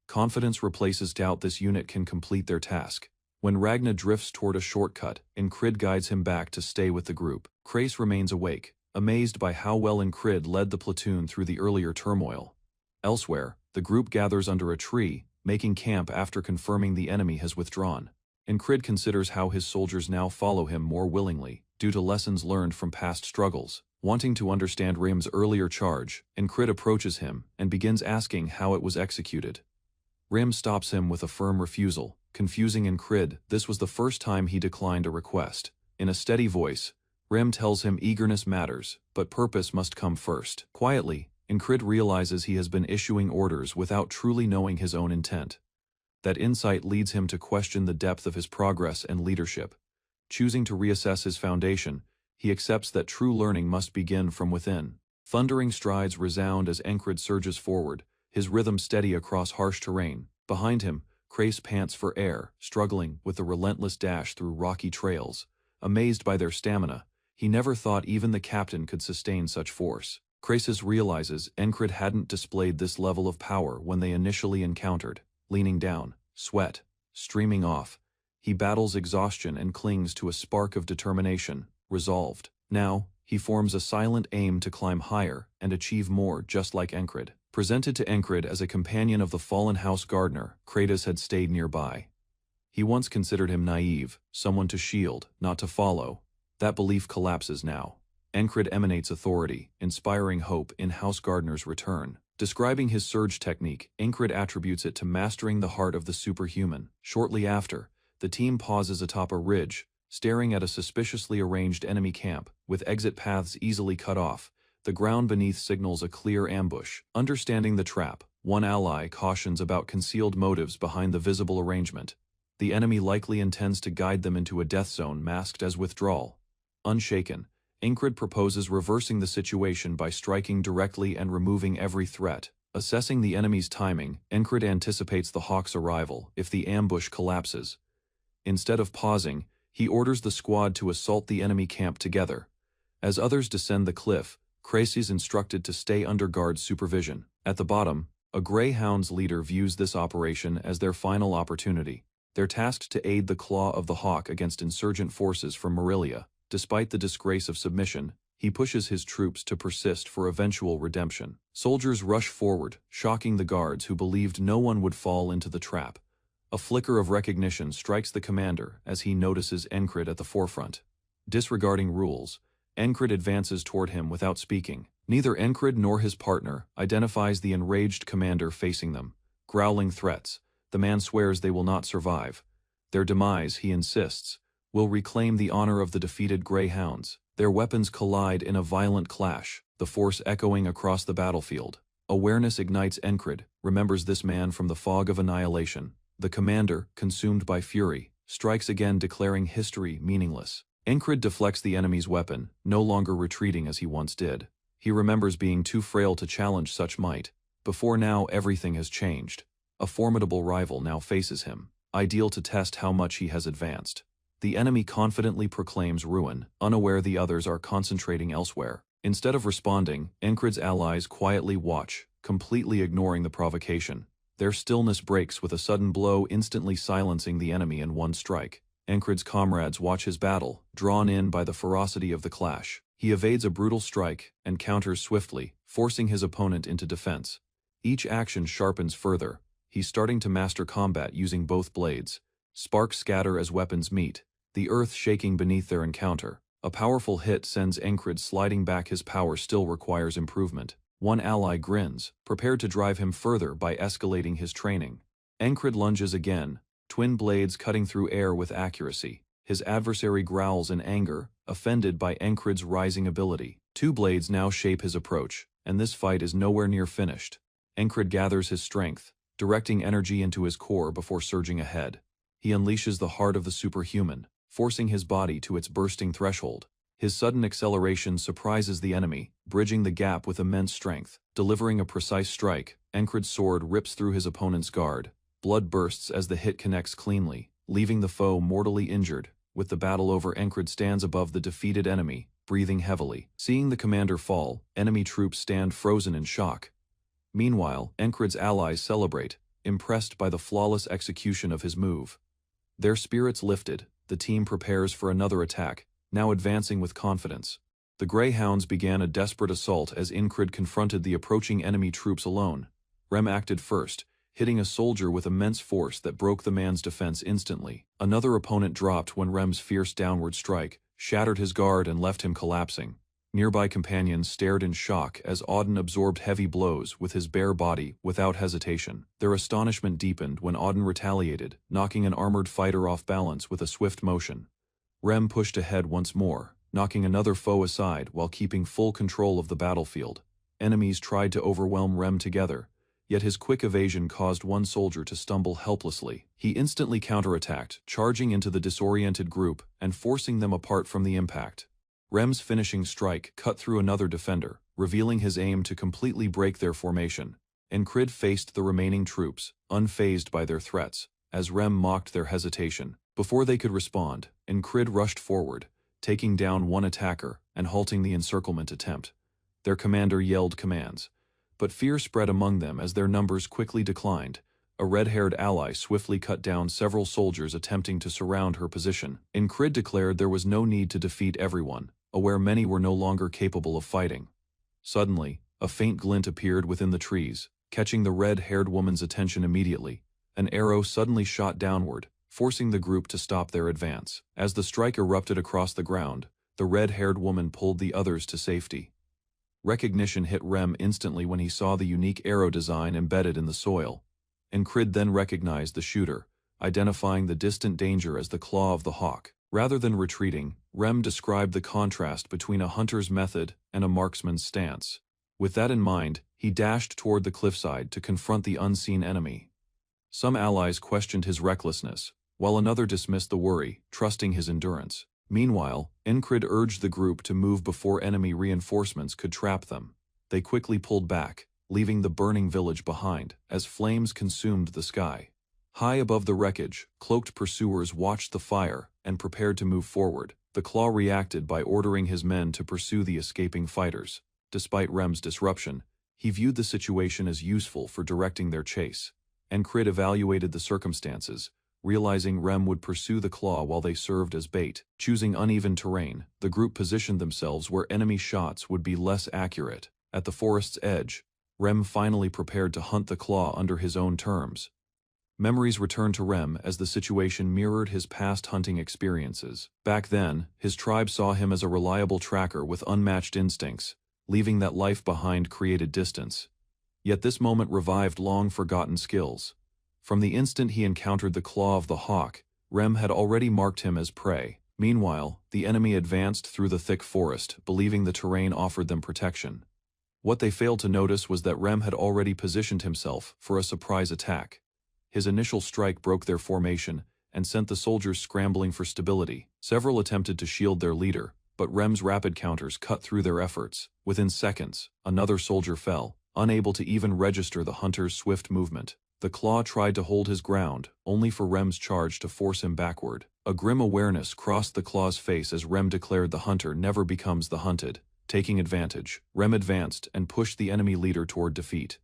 Speaker 1: Confidence replaces doubt this unit can complete their task. When Ragna drifts toward a shortcut, Incrid guides him back to stay with the group. Krace remains awake, amazed by how well Incrid led the platoon through the earlier turmoil. Elsewhere, the group gathers under a tree, making camp after confirming the enemy has withdrawn. Incrid considers how his soldiers now follow him more willingly, due to lessons learned from past struggles. Wanting to understand Rim's earlier charge, Incrid approaches him and begins asking how it was executed. Rim stops him with a firm refusal, confusing Incrid. This was the first time he declined a request. In a steady voice, Rim tells him eagerness matters, but purpose must come first. Quietly, Incrid realizes he has been issuing orders without truly knowing his own intent. That insight leads him to question the depth of his progress and leadership. Choosing to reassess his foundation, he accepts that true learning must begin from within. Thundering strides resound as Incrid surges forward, his rhythm steady across harsh terrain. Behind him, Krace pants for air, struggling with the relentless dash through rocky trails. Amazed by their stamina, he never thought even the captain could sustain such force. Krace realizes Incrid hadn't displayed this level of power when they initially encountered. Leaning down, sweat streaming off, he battles exhaustion and clings to a spark of determination, resolved. Now, he forms a silent aim to climb higher and achieve more, just like Incrid. Presented to Incrid as a companion of the fallen house gardener, Kratos had stayed nearby. He once considered him naive, someone to shield, not to follow. That belief collapses now. Incrid emanates authority, inspiring hope in House Gardener's return. Describing his surge technique, Incrid attributes it to mastering the heart of the superhuman. Shortly after, the team pauses atop a ridge, staring at a suspiciously arranged enemy camp, with exit paths easily cut off. The ground beneath signals a clear ambush. Understanding the trap, one ally cautions about concealed motives behind the visible arrangement. The enemy likely intends to guide them into a death zone masked as withdrawal. Unshaken, Incrid proposes reversing the situation by striking directly and removing every threat. Assessing the enemy's timing, Incrid anticipates the Hawk's arrival if the ambush collapses. Instead of pausing, he orders the squad to assault the enemy camp together. As others descend the cliff, Krace is instructed to stay under guard supervision. At the bottom, a Greyhound's leader views this operation as their final opportunity. They're tasked to aid the Claw of the Hawk against insurgent forces from Norillia. Despite the disgrace of submission, he pushes his troops to persist for eventual redemption. Soldiers rush forward, shocking the guards who believed no one would fall into the trap. A flicker of recognition strikes the commander as he notices Incrid at the forefront. Disregarding rules, Incrid advances toward him without speaking. Neither Incrid nor his partner identifies the enraged commander facing them. growling threats. The man swears they will not survive. Their demise, he insists, will reclaim the honor of the defeated greyhounds. Their weapons collide in a violent clash, the force echoing across the battlefield. Awareness ignites. Encrid remembers this man from the fog of annihilation. The commander, consumed by fury, strikes again, declaring history meaningless. Encrid deflects the enemy's weapon, no longer retreating as he once did. He remembers being too frail to challenge such might. Before now, everything has changed. A formidable rival now faces him, ideal to test how much he has advanced. The enemy confidently proclaims ruin, unaware the others are concentrating elsewhere. Instead of responding, Encrid's allies quietly watch, completely ignoring the provocation. Their stillness breaks with a sudden blow, instantly silencing the enemy in one strike. Encrid's comrades watch his battle, drawn in by the ferocity of the clash. He evades a brutal strike and counters swiftly, forcing his opponent into defense. Each action sharpens further. He's starting to master combat using both blades. Sparks scatter as weapons meet, the earth shaking beneath their encounter. A powerful hit sends Encrid sliding back. His power still requires improvement. One ally grins, prepared to drive him further by escalating his training. Encrid lunges again, twin blades cutting through air with accuracy. His adversary growls in anger, offended by Encrid's rising ability. Two blades now shape his approach, and this fight is nowhere near finished. Encrid gathers his strength, directing energy into his core before surging ahead. He unleashes the heart of the superhuman, forcing his body to its bursting threshold. His sudden acceleration surprises the enemy, bridging the gap with immense strength. Delivering a precise strike, Encrid's sword rips through his opponent's guard. Blood bursts as the hit connects cleanly, leaving the foe mortally injured. With the battle over, Encrid stands above the defeated enemy, breathing heavily. Seeing the commander fall, enemy troops stand frozen in shock. Meanwhile, Encrid's allies celebrate, impressed by the flawless execution of his move. Their spirits lifted, the team prepares for another attack, now advancing with confidence. The Greyhounds began a desperate assault as Encrid confronted the approaching enemy troops alone. Rem acted first, hitting a soldier with immense force that broke the man's defense instantly. Another opponent dropped when Rem's fierce downward strike shattered his guard and left him collapsing. Nearby companions stared in shock as Auden absorbed heavy blows with his bare body without hesitation. Their astonishment deepened when Auden retaliated, knocking an armored fighter off balance with a swift motion. Rem pushed ahead once more, knocking another foe aside while keeping full control of the battlefield. Enemies tried to overwhelm Rem together, yet his quick evasion caused one soldier to stumble helplessly. He instantly counterattacked, charging into the disoriented group and forcing them apart from the impact. Rem's finishing strike cut through another defender, revealing his aim to completely break their formation. Encrid faced the remaining troops, unfazed by their threats, as Rem mocked their hesitation. Before they could respond, Encrid rushed forward, taking down one attacker and halting the encirclement attempt. Their commander yelled commands, but fear spread among them as their numbers quickly declined. A red-haired ally swiftly cut down several soldiers attempting to surround her position. Encrid declared there was no need to defeat everyone, aware many were no longer capable of fighting. Suddenly, a faint glint appeared within the trees, catching the red-haired woman's attention immediately. An arrow suddenly shot downward, forcing the group to stop their advance. As the strike erupted across the ground, the red-haired woman pulled the others to safety. Recognition hit Rem instantly when he saw the unique arrow design embedded in the soil. Encrid then recognized the shooter, identifying the distant danger as the claw of the hawk. Rather than retreating, Rem described the contrast between a hunter's method and a marksman's stance. With that in mind, he dashed toward the cliffside to confront the unseen enemy. Some allies questioned his recklessness, while another dismissed the worry, trusting his endurance. Meanwhile, Encrid urged the group to move before enemy reinforcements could trap them. They quickly pulled back, leaving the burning village behind, as flames consumed the sky. High above the wreckage, cloaked pursuers watched the fire and prepared to move forward. The Claw reacted by ordering his men to pursue the escaping fighters. Despite Rem's disruption, he viewed the situation as useful for directing their chase. Encrid evaluated the circumstances, realizing Rem would pursue the Claw while they served as bait. Choosing uneven terrain, the group positioned themselves where enemy shots would be less accurate. At the forest's edge, Rem finally prepared to hunt the Claw under his own terms. Memories returned to Rem as the situation mirrored his past hunting experiences. Back then, his tribe saw him as a reliable tracker with unmatched instincts. Leaving that life behind created distance. Yet this moment revived long-forgotten skills. From the instant he encountered the claw of the hawk, Rem had already marked him as prey. Meanwhile, the enemy advanced through the thick forest, believing the terrain offered them protection. What they failed to notice was that Rem had already positioned himself for a surprise attack. His initial strike broke their formation and sent the soldiers scrambling for stability. Several attempted to shield their leader, but Rem's rapid counters cut through their efforts. Within seconds, another soldier fell, unable to even register the hunter's swift movement. The claw tried to hold his ground, only for Rem's charge to force him backward. A grim awareness crossed the claw's face as Rem declared the hunter never becomes the hunted. Taking advantage, Rem advanced and pushed the enemy leader toward defeat.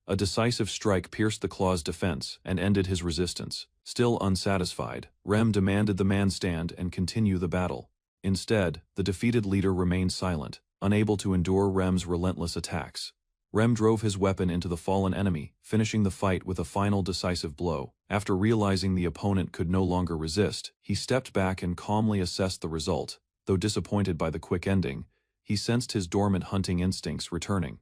Speaker 1: A decisive strike pierced the claw's defense and ended his resistance. Still unsatisfied, Rem demanded the man stand and continue the battle. Instead, the defeated leader remained silent, unable to endure Rem's relentless attacks. Rem drove his weapon into the fallen enemy, finishing the fight with a final decisive blow. After realizing the opponent could no longer resist, he stepped back and calmly assessed the result. Though disappointed by the quick ending, he sensed his dormant hunting instincts returning.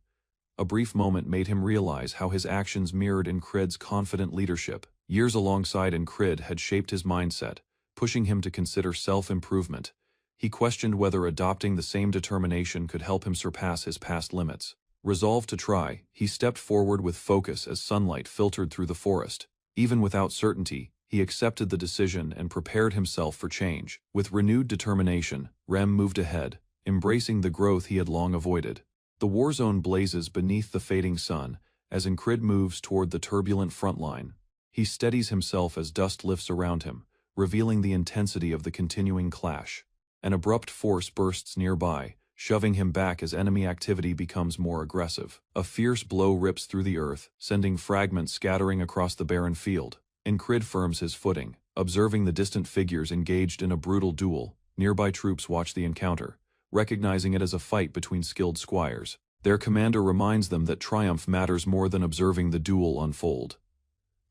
Speaker 1: A brief moment made him realize how his actions mirrored Incrid's confident leadership. Years alongside Incrid had shaped his mindset, pushing him to consider self-improvement. He questioned whether adopting the same determination could help him surpass his past limits. Resolved to try, he stepped forward with focus as sunlight filtered through the forest. Even without certainty, he accepted the decision and prepared himself for change. With renewed determination, Rem moved ahead, embracing the growth he had long avoided. The war zone blazes beneath the fading sun as Incrid moves toward the turbulent front line. He steadies himself as dust lifts around him, revealing the intensity of the continuing clash. An abrupt force bursts nearby, shoving him back as enemy activity becomes more aggressive. A fierce blow rips through the earth, sending fragments scattering across the barren field. Incrid firms his footing, observing the distant figures engaged in a brutal duel. Nearby troops watch the encounter, recognizing it as a fight between skilled squires. Their commander reminds them that triumph matters more than observing the duel unfold.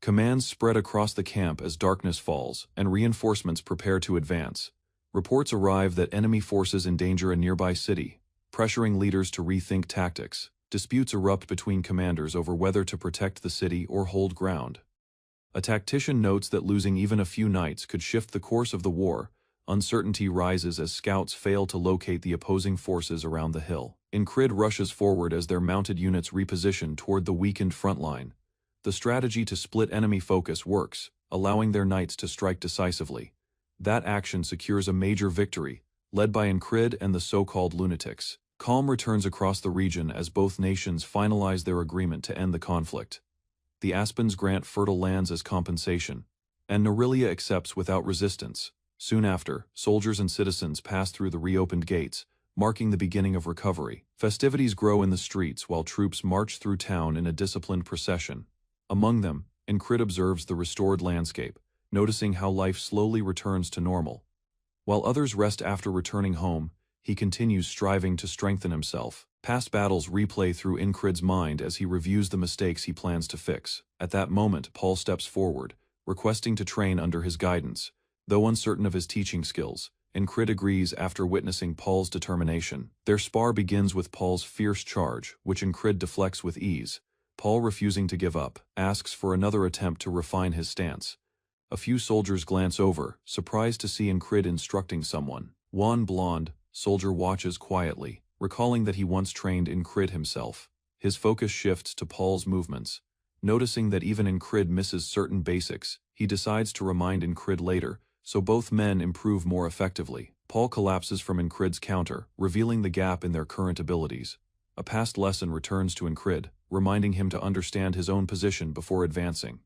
Speaker 1: Commands spread across the camp as darkness falls, and reinforcements prepare to advance. Reports arrive that enemy forces endanger a nearby city, pressuring leaders to rethink tactics. Disputes erupt between commanders over whether to protect the city or hold ground. A tactician notes that losing even a few knights could shift the course of the war. Uncertainty rises as scouts fail to locate the opposing forces around the hill. Incrid rushes forward as their mounted units reposition toward the weakened front line. The strategy to split enemy focus works, allowing their knights to strike decisively. That action secures a major victory, led by Incrid and the so-called lunatics. Calm returns across the region as both nations finalize their agreement to end the conflict. The Aspens grant fertile lands as compensation, and Norelia accepts without resistance. Soon after, soldiers and citizens pass through the reopened gates, marking the beginning of recovery. Festivities grow in the streets while troops march through town in a disciplined procession. Among them, Incrid observes the restored landscape, noticing how life slowly returns to normal. While others rest after returning home, he continues striving to strengthen himself. Past battles replay through Incrid's mind as he reviews the mistakes he plans to fix. At that moment, Paul steps forward, requesting to train under his guidance. Though uncertain of his teaching skills, Incrid agrees after witnessing Paul's determination. Their spar begins with Paul's fierce charge, which Incrid deflects with ease. Paul, refusing to give up, asks for another attempt to refine his stance. A few soldiers glance over, surprised to see Incrid instructing someone. One blonde soldier watches quietly, recalling that he once trained Incrid himself. His focus shifts to Paul's movements. Noticing that even Incrid misses certain basics, he decides to remind Incrid later, so both men improve more effectively. Paul collapses from Incrid's counter, revealing the gap in their current abilities. A past lesson returns to Incrid, reminding him to understand his own position before advancing.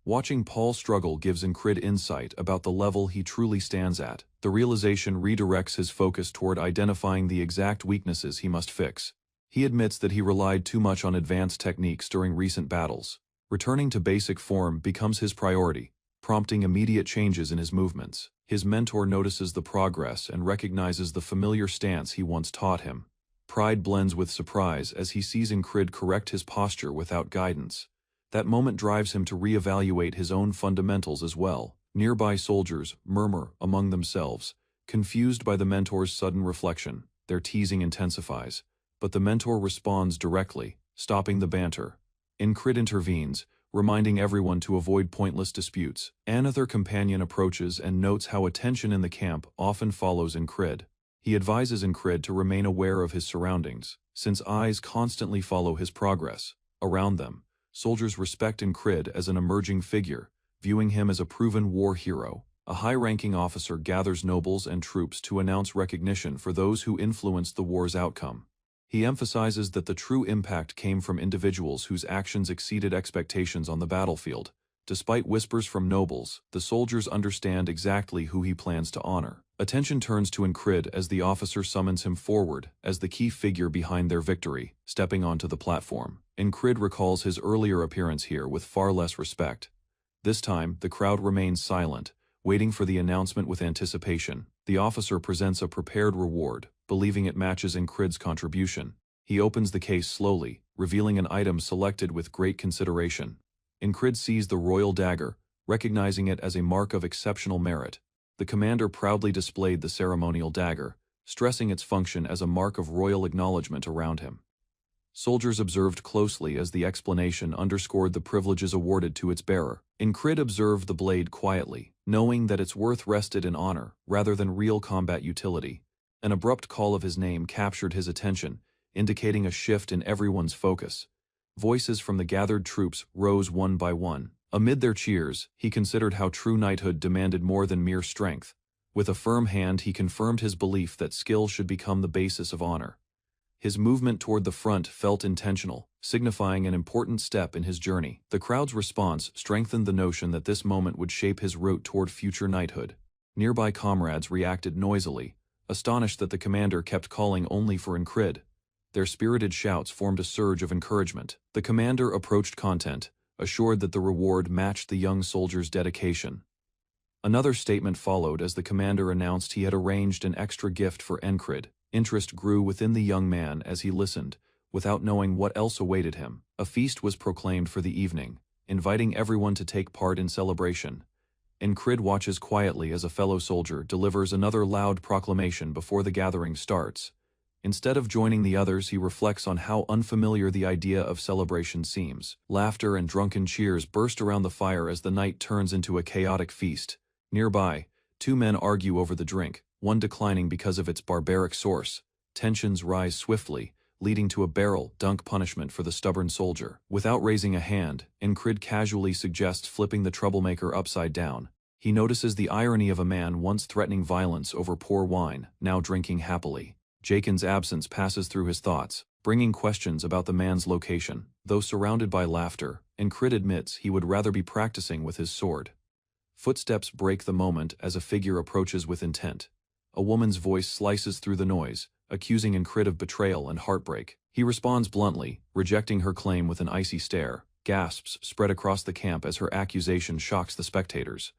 Speaker 1: Watching Paul struggle gives Incrid insight about the level he truly stands at. The realization redirects his focus toward identifying the exact weaknesses he must fix. He admits that he relied too much on advanced techniques during recent battles. Returning to basic form becomes his priority, prompting immediate changes in his movements. His mentor notices the progress and recognizes the familiar stance he once taught him. Pride blends with surprise as he sees Incrid correct his posture without guidance. That moment drives him to reevaluate his own fundamentals as well. Nearby soldiers murmur among themselves, confused by the mentor's sudden reflection. Their teasing intensifies, but the mentor responds directly, stopping the banter. Incrid intervenes, reminding everyone to avoid pointless disputes. Another companion approaches and notes how attention in the camp often follows Incrid. He advises Incrid to remain aware of his surroundings, since eyes constantly follow his progress. Around them, soldiers respect Incrid as an emerging figure, viewing him as a proven war hero. A high-ranking officer gathers nobles and troops to announce recognition for those who influenced the war's outcome. He emphasizes that the true impact came from individuals whose actions exceeded expectations on the battlefield. Despite whispers from nobles, the soldiers understand exactly who he plans to honor. Attention turns to Incrid as the officer summons him forward as the key figure behind their victory, stepping onto the platform. Incrid recalls his earlier appearance here with far less respect. This time, the crowd remains silent, waiting for the announcement with anticipation. The officer presents a prepared reward, believing it matches Incrid's contribution. He opens the case slowly, revealing an item selected with great consideration. Incrid sees the royal dagger, recognizing it as a mark of exceptional merit. The commander proudly displayed the ceremonial dagger, stressing its function as a mark of royal acknowledgement around him. Soldiers observed closely as the explanation underscored the privileges awarded to its bearer. Incrid observed the blade quietly, knowing that its worth rested in honor rather than real combat utility. An abrupt call of his name captured his attention, indicating a shift in everyone's focus. Voices from the gathered troops rose one by one. Amid their cheers, he considered how true knighthood demanded more than mere strength. With a firm hand, he confirmed his belief that skill should become the basis of honor. His movement toward the front felt intentional, signifying an important step in his journey. The crowd's response strengthened the notion that this moment would shape his route toward future knighthood. Nearby comrades reacted noisily, astonished that the commander kept calling only for Incrid. Their spirited shouts formed a surge of encouragement. The commander approached Content, assured that the reward matched the young soldier's dedication. Another statement followed as the commander announced he had arranged an extra gift for Incrid. Interest grew within the young man as he listened, without knowing what else awaited him. A feast was proclaimed for the evening, inviting everyone to take part in celebration. Incrid watches quietly as a fellow soldier delivers another loud proclamation before the gathering starts. Instead of joining the others, he reflects on how unfamiliar the idea of celebration seems. Laughter and drunken cheers burst around the fire as the night turns into a chaotic feast. Nearby, two men argue over the drink, one declining because of its barbaric source. Tensions rise swiftly, leading to a barrel dunk punishment for the stubborn soldier. Without raising a hand, Incrid casually suggests flipping the troublemaker upside down. He notices the irony of a man once threatening violence over poor wine, now drinking happily. Jaken's absence passes through his thoughts, bringing questions about the man's location. Though surrounded by laughter, Incrid admits he would rather be practicing with his sword. Footsteps break the moment as a figure approaches with intent. A woman's voice slices through the noise, accusing Incrid of betrayal and heartbreak. He responds bluntly, rejecting her claim with an icy stare. Gasps spread across the camp as her accusation shocks the spectators.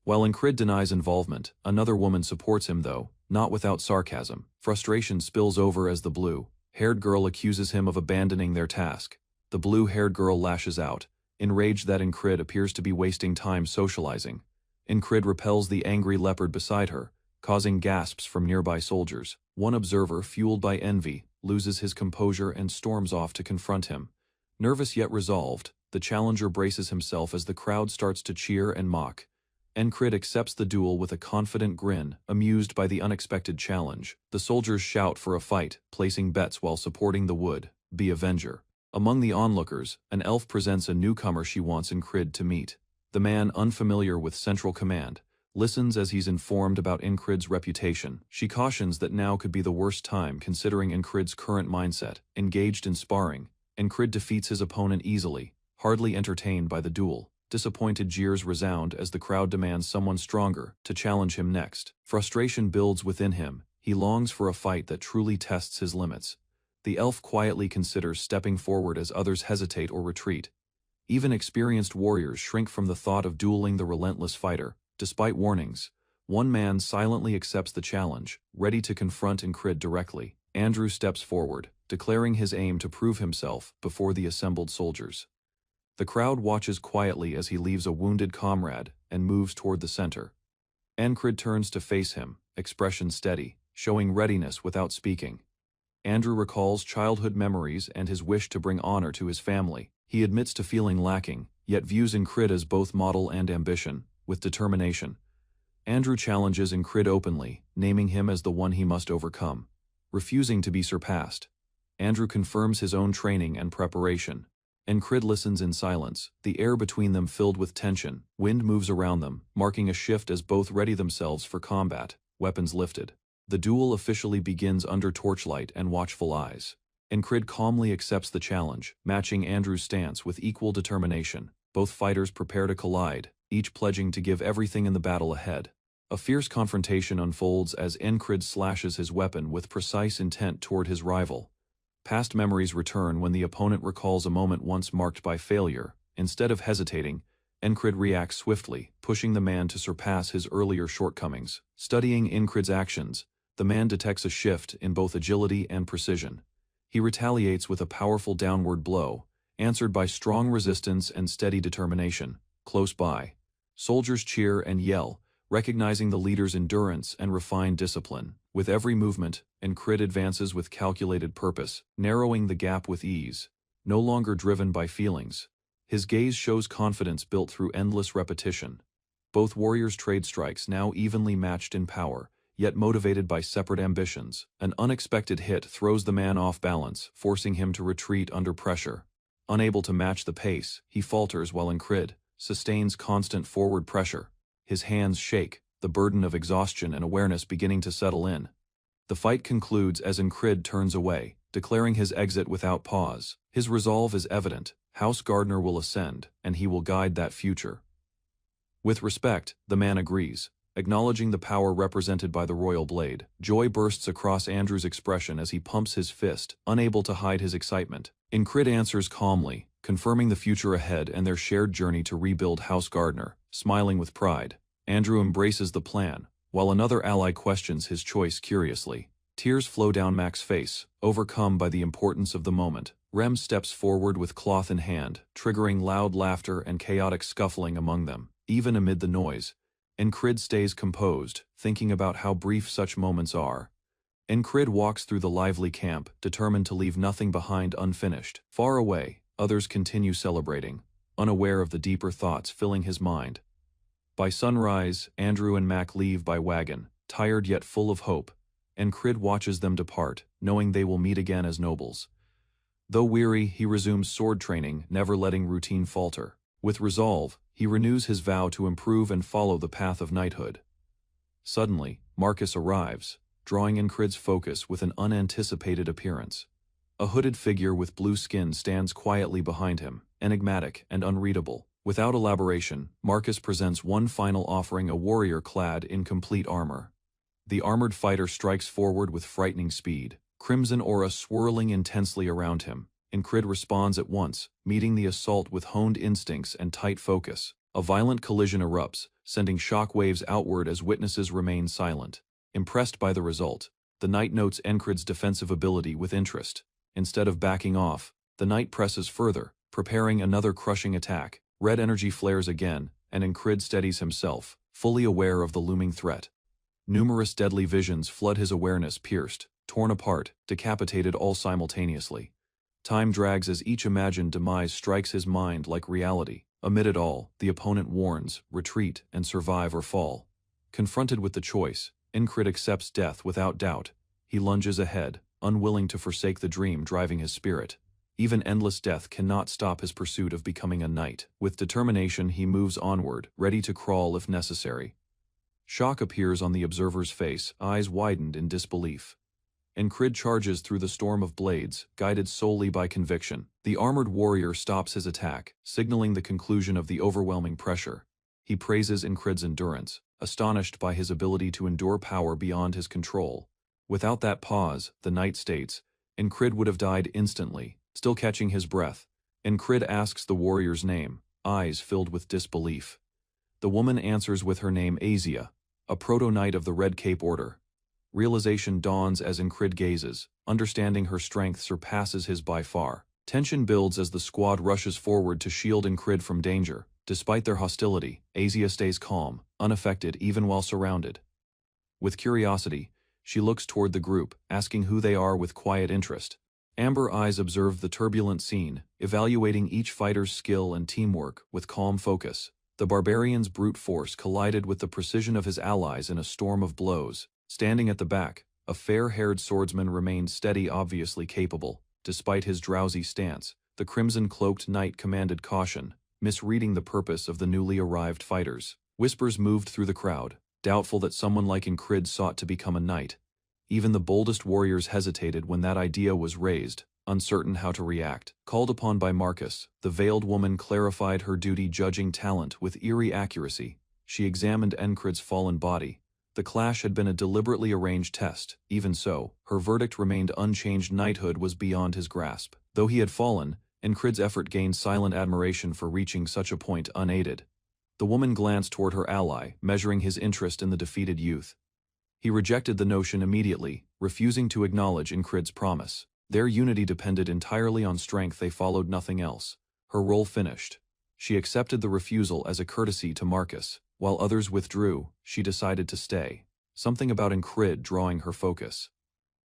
Speaker 1: While Incrid denies involvement, another woman supports him though, not without sarcasm. Frustration spills over as the blue-haired girl accuses him of abandoning their task. The blue-haired girl lashes out, enraged that Incrid appears to be wasting time socializing. Incrid repels the angry leopard beside her, causing gasps from nearby soldiers. One observer, fueled by envy, loses his composure and storms off to confront him. Nervous yet resolved, the challenger braces himself as the crowd starts to cheer and mock. Incrid accepts the duel with a confident grin, amused by the unexpected challenge. The soldiers shout for a fight, placing bets while supporting the would-be avenger. Among the onlookers, an elf presents a newcomer she wants Incrid to meet. The man, unfamiliar with Central Command, listens as he's informed about Incrid's reputation. She cautions that now could be the worst time considering Incrid's current mindset. Engaged in sparring, Incrid defeats his opponent easily, hardly entertained by the duel. Disappointed jeers resound as the crowd demands someone stronger to challenge him next. Frustration builds within him. He longs for a fight that truly tests his limits. The elf quietly considers stepping forward as others hesitate or retreat. Even experienced warriors shrink from the thought of dueling the relentless fighter. Despite warnings, one man silently accepts the challenge, ready to confront Incrid directly. Andrew steps forward, declaring his aim to prove himself before the assembled soldiers. The crowd watches quietly as he leaves a wounded comrade and moves toward the center. Incrid turns to face him, expression steady, showing readiness without speaking. Andrew recalls childhood memories and his wish to bring honor to his family. He admits to feeling lacking, yet views Incrid as both model and ambition, with determination. Andrew challenges Incrid openly, naming him as the one he must overcome, refusing to be surpassed. Andrew confirms his own training and preparation. Incrid listens in silence, the air between them filled with tension. Wind moves around them, marking a shift as both ready themselves for combat, weapons lifted. The duel officially begins under torchlight and watchful eyes. Incrid calmly accepts the challenge, matching Andrew's stance with equal determination. Both fighters prepare to collide, each pledging to give everything in the battle ahead. A fierce confrontation unfolds as Incrid slashes his weapon with precise intent toward his rival. Past memories return when the opponent recalls a moment once marked by failure. Instead of hesitating, Incrid reacts swiftly, pushing the man to surpass his earlier shortcomings. Studying Incrid's actions, the man detects a shift in both agility and precision. He retaliates with a powerful downward blow, answered by strong resistance and steady determination. Close by, soldiers cheer and yell, recognizing the leader's endurance and refined discipline. With every movement, Incrid advances with calculated purpose, narrowing the gap with ease. No longer driven by feelings, his gaze shows confidence built through endless repetition. Both warriors trade strikes, now evenly matched in power, yet motivated by separate ambitions. An unexpected hit throws the man off balance, forcing him to retreat under pressure. Unable to match the pace, he falters while Incrid sustains constant forward pressure. His hands shake, the burden of exhaustion and awareness beginning to settle in. The fight concludes as Incrid turns away, declaring his exit without pause. His resolve is evident: House Gardner will ascend, and he will guide that future. With respect, the man agrees, acknowledging the power represented by the royal blade. Joy bursts across Andrew's expression as he pumps his fist, unable to hide his excitement. Incrid answers calmly, confirming the future ahead and their shared journey to rebuild House Gardner. Smiling with pride, Andrew embraces the plan, while another ally questions his choice curiously. Tears flow down Mac's face, overcome by the importance of the moment. Rem steps forward with cloth in hand, triggering loud laughter and chaotic scuffling among them. Even amid the noise, Incrid stays composed, thinking about how brief such moments are. Incrid walks through the lively camp, determined to leave nothing behind unfinished. Far away, others continue celebrating, unaware of the deeper thoughts filling his mind. By sunrise, Andrew and Mac leave by wagon, tired yet full of hope. Incrid watches them depart, knowing they will meet again as nobles. Though weary, he resumes sword training, never letting routine falter. With resolve, he renews his vow to improve and follow the path of knighthood. Suddenly, Marcus arrives, drawing Incrid's focus with an unanticipated appearance. A hooded figure with blue skin stands quietly behind him, enigmatic and unreadable. Without elaboration, Marcus presents one final offering: a warrior clad in complete armor. The armored fighter strikes forward with frightening speed, crimson aura swirling intensely around him. Incrid responds at once, meeting the assault with honed instincts and tight focus. A violent collision erupts, sending shock waves outward as witnesses remain silent. Impressed by the result, the knight notes Incrid's defensive ability with interest. Instead of backing off, the knight presses further, preparing another crushing attack. Red energy flares again, and Incrid steadies himself, fully aware of the looming threat. Numerous deadly visions flood his awareness, pierced, torn apart, decapitated all simultaneously. Time drags as each imagined demise strikes his mind like reality. Amid it all, the opponent warns, retreat and survive or fall. Confronted with the choice, Incrid accepts death without doubt. He lunges ahead, unwilling to forsake the dream driving his spirit. Even endless death cannot stop his pursuit of becoming a knight. With determination, he moves onward, ready to crawl if necessary. Shock appears on the observer's face, eyes widened in disbelief. Incrid charges through the storm of blades, guided solely by conviction. The armored warrior stops his attack, signaling the conclusion of the overwhelming pressure. He praises Incrid's endurance, astonished by his ability to endure power beyond his control. Without that pause, the knight states, Incrid would have died instantly. Still catching his breath, Incrid asks the warrior's name, eyes filled with disbelief. The woman answers with her name, Asia, a proto-knight of the Red Cape Order. Realization dawns as Incrid gazes, understanding her strength surpasses his by far. Tension builds as the squad rushes forward to shield Incrid from danger. Despite their hostility, Asia stays calm, unaffected even while surrounded. With curiosity, She looks toward the group, asking who they are with quiet interest. Amber eyes observe the turbulent scene, evaluating each fighter's skill and teamwork with calm focus. The barbarian's brute force collided with the precision of his allies in a storm of blows. Standing at the back, a fair-haired swordsman remained steady, obviously capable. Despite his drowsy stance, the crimson-cloaked knight commanded caution, misreading the purpose of the newly arrived fighters. Whispers moved through the crowd, doubtful that someone like Incrid sought to become a knight. Even the boldest warriors hesitated when that idea was raised, uncertain how to react. Called upon by Marcus, the veiled woman clarified her duty, judging talent with eerie accuracy. She examined Incrid's fallen body. The clash had been a deliberately arranged test. Even so, her verdict remained unchanged. Knighthood was beyond his grasp. Though he had fallen, Incrid's effort gained silent admiration for reaching such a point unaided. The woman glanced toward her ally, measuring his interest in the defeated youth. He rejected the notion immediately, refusing to acknowledge Incrid's promise. Their unity depended entirely on strength. They followed nothing else. Her role finished. She accepted the refusal as a courtesy to Marcus. While others withdrew, she decided to stay. Something about Incrid drawing her focus.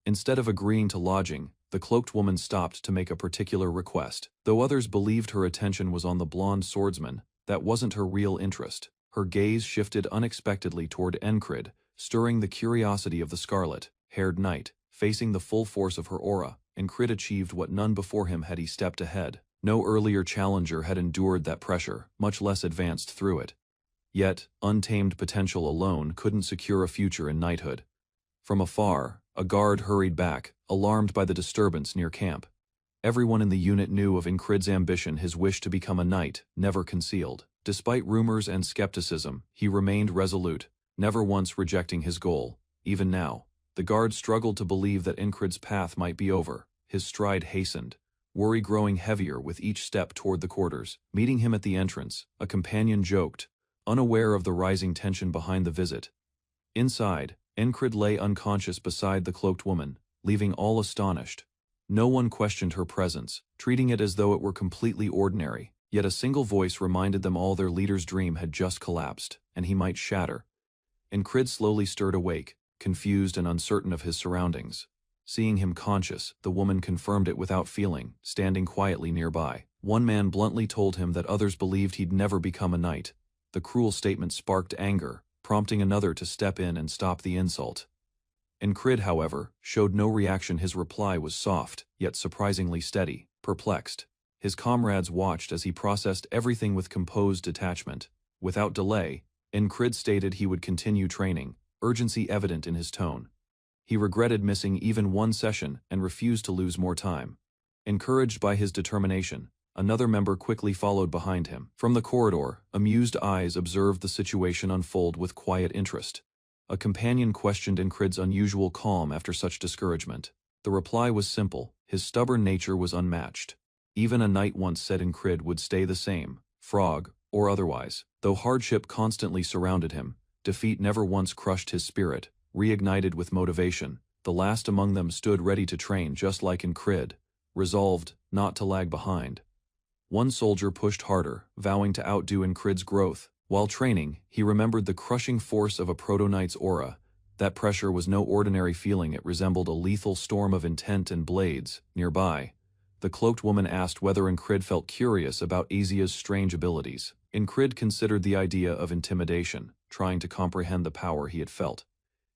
Speaker 1: Instead of agreeing to lodging, the cloaked woman stopped to make a particular request. Though others believed her attention was on the blonde swordsman, that wasn't her real interest. Her gaze shifted unexpectedly toward Incrid, stirring the curiosity of the scarlet-haired knight. Facing the full force of her aura, Incrid achieved what none before him had. He stepped ahead. No earlier challenger had endured that pressure, much less advanced through it. Yet, untamed potential alone couldn't secure a future in knighthood. From afar, a guard hurried back, alarmed by the disturbance near camp. Everyone in the unit knew of Incrid's ambition, his wish to become a knight, never concealed. Despite rumors and skepticism, he remained resolute, never once rejecting his goal. Even now, the guard struggled to believe that Incrid's path might be over. His stride hastened, worry growing heavier with each step toward the quarters. Meeting him at the entrance, a companion joked, unaware of the rising tension behind the visit. Inside, Incrid lay unconscious beside the cloaked woman, leaving all astonished. No one questioned her presence, treating it as though it were completely ordinary. Yet a single voice reminded them all their leader's dream had just collapsed, and he might shatter. Incrid slowly stirred awake, confused and uncertain of his surroundings. Seeing him conscious, the woman confirmed it without feeling, standing quietly nearby. One man bluntly told him that others believed he'd never become a knight. The cruel statement sparked anger, prompting another to step in and stop the insult. Incrid, however, showed no reaction. His reply was soft, yet surprisingly steady. Perplexed, his comrades watched as he processed everything with composed detachment. Without delay, Incrid stated he would continue training, urgency evident in his tone. He regretted missing even one session and refused to lose more time. Encouraged by his determination, another member quickly followed behind him. From the corridor, amused eyes observed the situation unfold with quiet interest. A companion questioned Incrid's unusual calm after such discouragement. The reply was simple: his stubborn nature was unmatched. Even a knight once said Incrid would stay the same, frog or otherwise. Though hardship constantly surrounded him, defeat never once crushed his spirit. Reignited with motivation, the last among them stood ready to train just like Incrid, resolved not to lag behind. One soldier pushed harder, vowing to outdo Incrid's growth. While training, he remembered the crushing force of a proto-knight's aura. That pressure was no ordinary feeling. It resembled a lethal storm of intent and blades. Nearby, the cloaked woman asked whether Incrid felt curious about Asia's strange abilities. Incrid considered the idea of intimidation, trying to comprehend the power he had felt.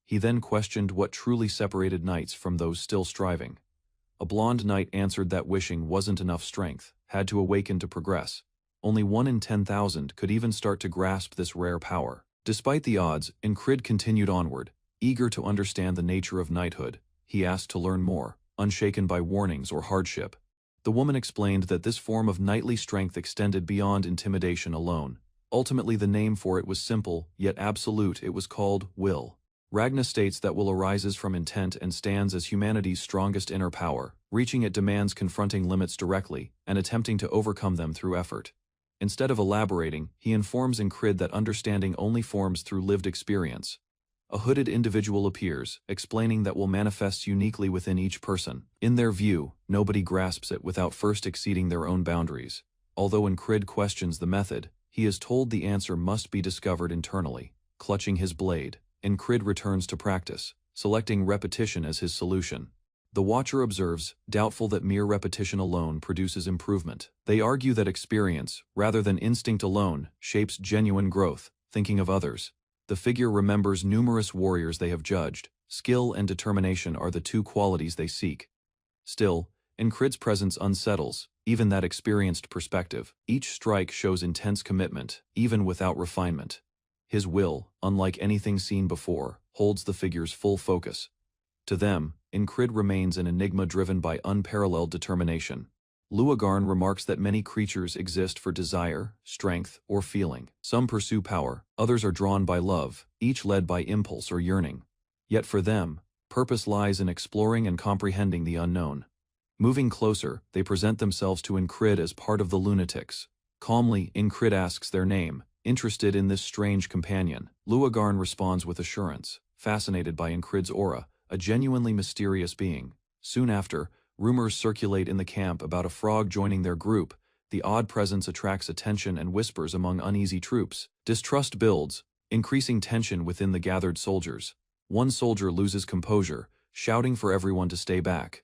Speaker 1: He then questioned what truly separated knights from those still striving. A blonde knight answered that wishing wasn't enough strength, had to awaken to progress. Only 1 in 10,000 could even start to grasp this rare power. Despite the odds, Incrid continued onward, eager to understand the nature of knighthood. He asked to learn more, unshaken by warnings or hardship. The woman explained that this form of knightly strength extended beyond intimidation alone. Ultimately, the name for it was simple, yet absolute. It was called will. Ragna states that will arises from intent and stands as humanity's strongest inner power. Reaching it demands confronting limits directly and attempting to overcome them through effort. Instead of elaborating, he informs Incrid that understanding only forms through lived experience. A hooded individual appears, explaining that will manifests uniquely within each person. In their view, nobody grasps it without first exceeding their own boundaries. Although Incrid questions the method, he is told the answer must be discovered internally. Clutching his blade, Incrid returns to practice, selecting repetition as his solution. The watcher observes, doubtful that mere repetition alone produces improvement. They argue that experience, rather than instinct alone, shapes genuine growth, thinking of others. The figure remembers numerous warriors they have judged. Skill and determination are the two qualities they seek. Still, Incrid's presence unsettles, even that experienced perspective. Each strike shows intense commitment, even without refinement. His will, unlike anything seen before, holds the figure's full focus. To them, Incrid remains an enigma driven by unparalleled determination. Luagarn remarks that many creatures exist for desire, strength, or feeling. Some pursue power, others are drawn by love, each led by impulse or yearning. Yet for them, purpose lies in exploring and comprehending the unknown. Moving closer, they present themselves to Incrid as part of the lunatics. Calmly, Incrid asks their name, interested in this strange companion. Luagarn responds with assurance, fascinated by Incrid's aura, a genuinely mysterious being. Soon after, rumors circulate in the camp about a frog joining their group. The odd presence attracts attention and whispers among uneasy troops. Distrust builds, increasing tension within the gathered soldiers. One soldier loses composure, shouting for everyone to stay back.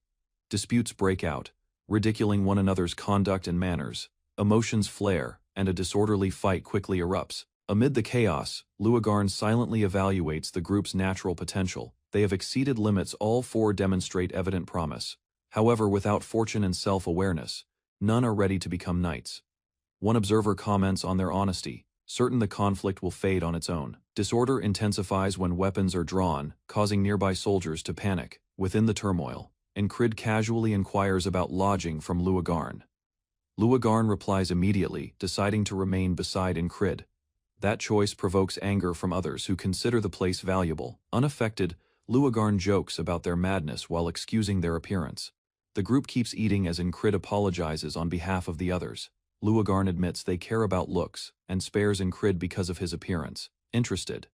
Speaker 1: Disputes break out, ridiculing one another's conduct and manners. Emotions flare, and a disorderly fight quickly erupts. Amid the chaos, Luagarn silently evaluates the group's natural potential. They have exceeded limits. All four demonstrate evident promise. However, without fortune and self-awareness, none are ready to become knights. One observer comments on their honesty, certain the conflict will fade on its own. Disorder intensifies when weapons are drawn, causing nearby soldiers to panic. Within the turmoil, Incrid casually inquires about lodging from Luagarn. Luagarn replies immediately, deciding to remain beside Incrid. That choice provokes anger from others who consider the place valuable. Unaffected, Luagarn jokes about their madness while excusing their appearance. The group keeps eating as Incrid apologizes on behalf of the others. Luagarn admits they care about looks, and spares Incrid because of his appearance. Interested,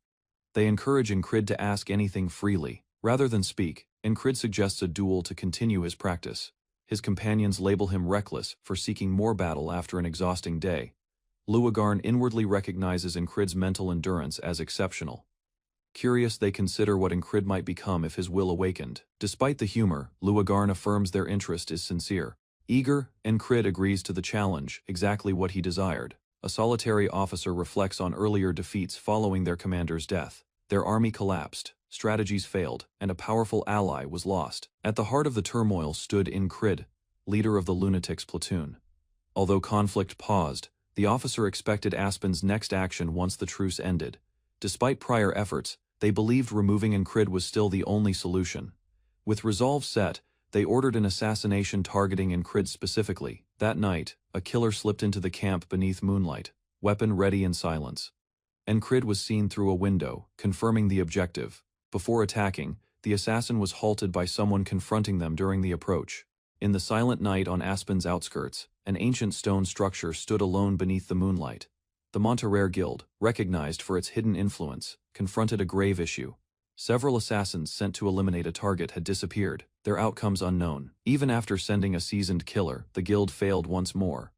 Speaker 1: they encourage Incrid to ask anything freely. Rather than speak, Incrid suggests a duel to continue his practice. His companions label him reckless for seeking more battle after an exhausting day. Luagarn inwardly recognizes Incrid's mental endurance as exceptional. Curious, they consider what Incrid might become if his will awakened. Despite the humor, Luagarn affirms their interest is sincere. Eager, Incrid agrees to the challenge, exactly what he desired. A solitary officer reflects on earlier defeats following their commander's death. Their army collapsed, strategies failed, and a powerful ally was lost. At the heart of the turmoil stood Incrid, leader of the lunatics platoon. Although conflict paused, the officer expected Aspen's next action once the truce ended. Despite prior efforts, they believed removing Incrid was still the only solution. With resolve set, they ordered an assassination targeting Incrid specifically. That night, a killer slipped into the camp beneath moonlight, weapon ready in silence. Incrid was seen through a window, confirming the objective. Before attacking, the assassin was halted by someone confronting them during the approach. In the silent night on Aspen's outskirts, an ancient stone structure stood alone beneath the moonlight. The Monterrey Guild, recognized for its hidden influence, confronted a grave issue. Several assassins sent to eliminate a target had disappeared, their outcomes unknown. Even after sending a seasoned killer, the guild failed once more.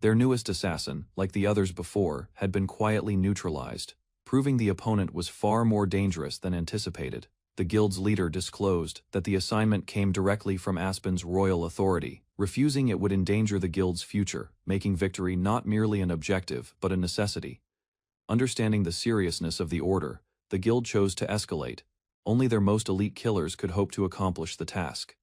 Speaker 1: Their newest assassin, like the others before, had been quietly neutralized, proving the opponent was far more dangerous than anticipated. The guild's leader disclosed that the assignment came directly from Aspen's royal authority. Refusing it would endanger the guild's future, making victory not merely an objective but a necessity. Understanding the seriousness of the order, the guild chose to escalate. Only their most elite killers could hope to accomplish the task.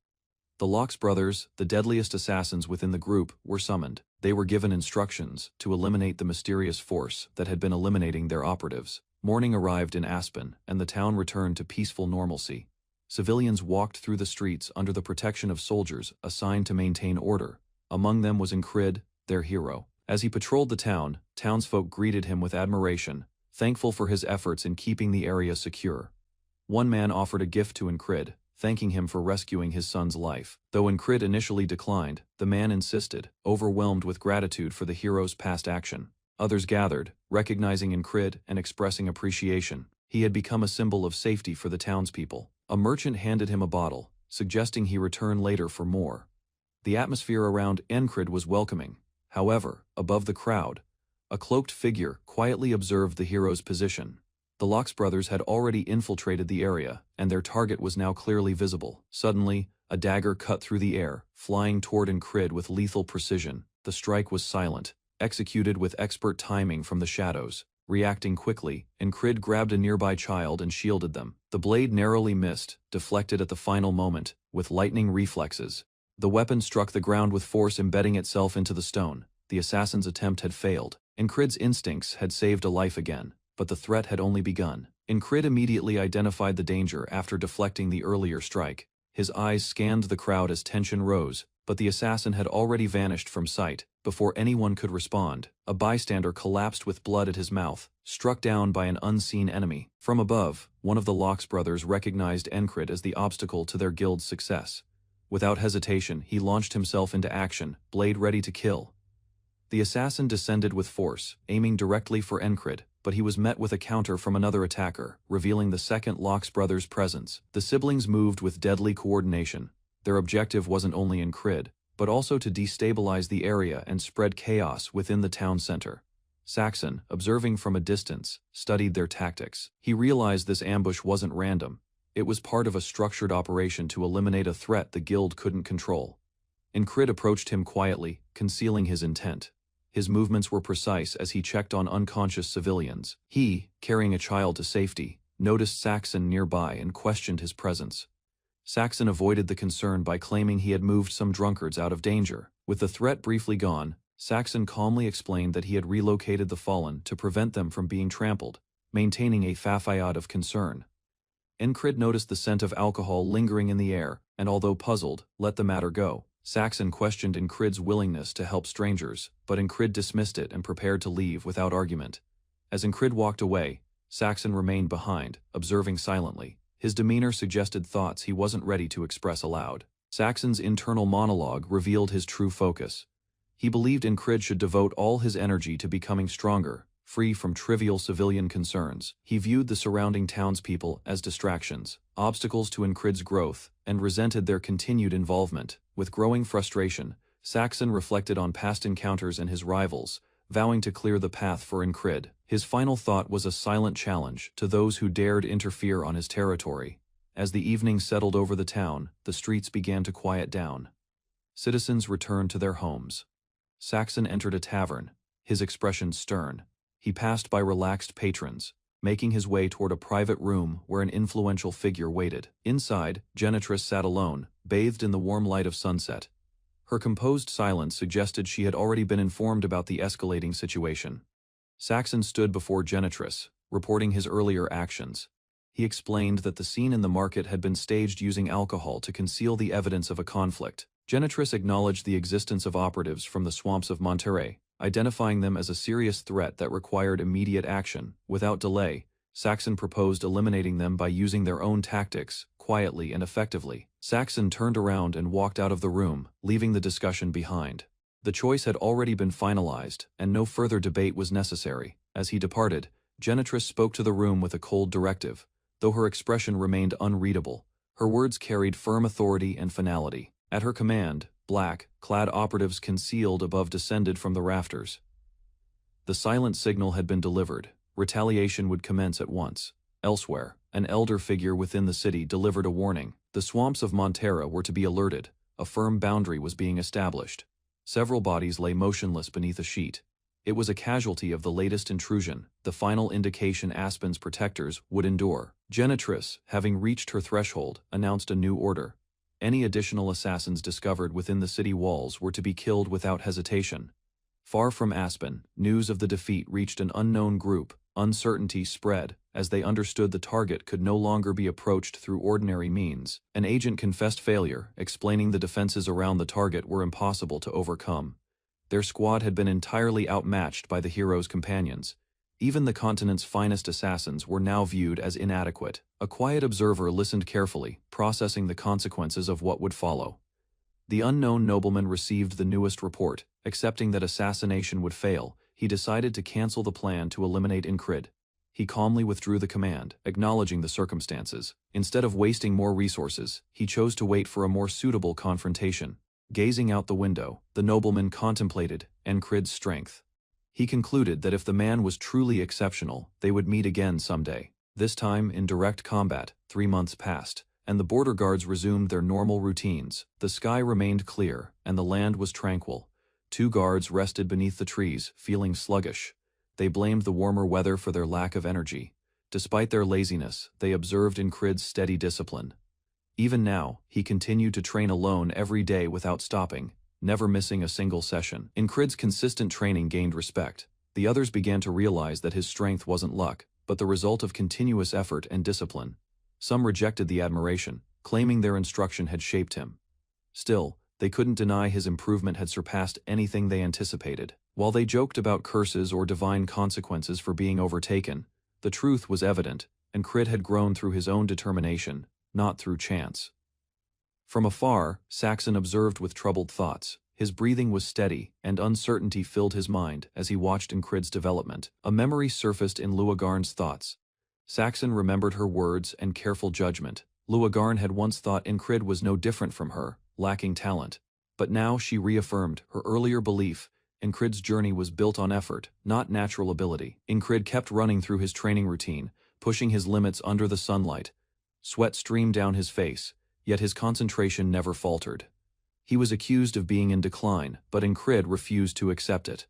Speaker 1: The Locks brothers, the deadliest assassins within the group, were summoned. They were given instructions to eliminate the mysterious force that had been eliminating their operatives. Morning arrived in Aspen, and the town returned to peaceful normalcy. Civilians walked through the streets under the protection of soldiers assigned to maintain order. Among them was Incrid, their hero. As he patrolled the town, townsfolk greeted him with admiration, thankful for his efforts in keeping the area secure. One man offered a gift to Incrid, thanking him for rescuing his son's life. Though Incrid initially declined, the man insisted, overwhelmed with gratitude for the hero's past action. Others gathered, recognizing Incrid and expressing appreciation. He had become a symbol of safety for the townspeople. A merchant handed him a bottle, suggesting he return later for more. The atmosphere around Incrid was welcoming. However, above the crowd, a cloaked figure quietly observed the hero's position. The Lox brothers had already infiltrated the area, and their target was now clearly visible. Suddenly, a dagger cut through the air, flying toward Incrid with lethal precision. The strike was silent, executed with expert timing from the shadows. Reacting quickly, Incrid grabbed a nearby child and shielded them. The blade narrowly missed, deflected at the final moment, with lightning reflexes. The weapon struck the ground with force, embedding itself into the stone. The assassin's attempt had failed. Incrid's instincts had saved a life again, but the threat had only begun. Incrid immediately identified the danger after deflecting the earlier strike. His eyes scanned the crowd as tension rose, but the assassin had already vanished from sight. Before anyone could respond, a bystander collapsed with blood at his mouth, struck down by an unseen enemy. From above, one of the Lox brothers recognized Incrid as the obstacle to their guild's success. Without hesitation, he launched himself into action, blade ready to kill. The assassin descended with force, aiming directly for Incrid, but he was met with a counter from another attacker, revealing the second Lox brother's presence. The siblings moved with deadly coordination. Their objective wasn't only Incrid, but also to destabilize the area and spread chaos within the town center. Saxon, observing from a distance, studied their tactics. He realized this ambush wasn't random. It was part of a structured operation to eliminate a threat the guild couldn't control. Incrid approached him quietly, concealing his intent. His movements were precise as he checked on unconscious civilians. He, carrying a child to safety, noticed Saxon nearby and questioned his presence. Saxon avoided the concern by claiming he had moved some drunkards out of danger. With the threat briefly gone, Saxon calmly explained that he had relocated the fallen to prevent them from being trampled, maintaining a facade of concern. Incrid noticed the scent of alcohol lingering in the air, and although puzzled, let the matter go. Saxon questioned Incrid's willingness to help strangers, but Incrid dismissed it and prepared to leave without argument. As Incrid walked away, Saxon remained behind, observing silently. His demeanor suggested thoughts he wasn't ready to express aloud. Saxon's internal monologue revealed his true focus. He believed Incrid should devote all his energy to becoming stronger, free from trivial civilian concerns. He viewed the surrounding townspeople as distractions, obstacles to Incrid's growth, and resented their continued involvement. With growing frustration, Saxon reflected on past encounters and his rivals, vowing to clear the path for Incrid. His final thought was a silent challenge to those who dared interfere on his territory. As the evening settled over the town, the streets began to quiet down. Citizens returned to their homes. Saxon entered a tavern, his expression stern. He passed by relaxed patrons, making his way toward a private room where an influential figure waited. Inside, Genitress sat alone, bathed in the warm light of sunset. Her composed silence suggested she had already been informed about the escalating situation. Saxon stood before Genitress, reporting his earlier actions. He explained that the scene in the market had been staged using alcohol to conceal the evidence of a conflict. Genitress acknowledged the existence of operatives from the swamps of Monterey, identifying them as a serious threat that required immediate action. Without delay, Saxon proposed eliminating them by using their own tactics, quietly and effectively. Saxon turned around and walked out of the room, leaving the discussion behind. The choice had already been finalized, and no further debate was necessary. As he departed, Genitress spoke to the room with a cold directive. Though her expression remained unreadable, her words carried firm authority and finality. At her command, black-clad operatives concealed above descended from the rafters. The silent signal had been delivered. Retaliation would commence at once. Elsewhere, an elder figure within the city delivered a warning. The swamps of Montera were to be alerted. A firm boundary was being established. Several bodies lay motionless beneath a sheet. It was a casualty of the latest intrusion, the final indication Aspen's protectors would endure. Genitress, having reached her threshold, announced a new order. Any additional assassins discovered within the city walls were to be killed without hesitation. Far from Aspen, news of the defeat reached an unknown group. Uncertainty spread, as they understood the target could no longer be approached through ordinary means. An agent confessed failure, explaining the defenses around the target were impossible to overcome. Their squad had been entirely outmatched by the hero's companions. Even the continent's finest assassins were now viewed as inadequate. A quiet observer listened carefully, processing the consequences of what would follow. The unknown nobleman received the newest report. Accepting that assassination would fail, he decided to cancel the plan to eliminate Incrid. He calmly withdrew the command, acknowledging the circumstances. Instead of wasting more resources, he chose to wait for a more suitable confrontation. Gazing out the window, the nobleman contemplated Incrid's strength. He concluded that if the man was truly exceptional, they would meet again someday. This time, in direct combat, 3 months passed, and the border guards resumed their normal routines. The sky remained clear, and the land was tranquil. 2 guards rested beneath the trees, feeling sluggish. They blamed the warmer weather for their lack of energy. Despite their laziness, they observed Incrid's steady discipline. Even now, he continued to train alone every day without stopping, never missing a single session. Incrid's consistent training gained respect. The others began to realize that his strength wasn't luck, but the result of continuous effort and discipline. Some rejected the admiration, claiming their instruction had shaped him. Still, they couldn't deny his improvement had surpassed anything they anticipated. While they joked about curses or divine consequences for being overtaken, the truth was evident, and Incrid had grown through his own determination, not through chance. From afar, Saxon observed with troubled thoughts. His breathing was steady, and uncertainty filled his mind as he watched Incrid's development. A memory surfaced in Luagarn's thoughts. Saxon remembered her words and careful judgment. Luagarn had once thought Incrid was no different from her, lacking talent. But now she reaffirmed her earlier belief. Incrid's journey was built on effort, not natural ability. Incrid kept running through his training routine, pushing his limits under the sunlight. Sweat streamed down his face, yet his concentration never faltered. He was accused of being in decline, but Incrid refused to accept it.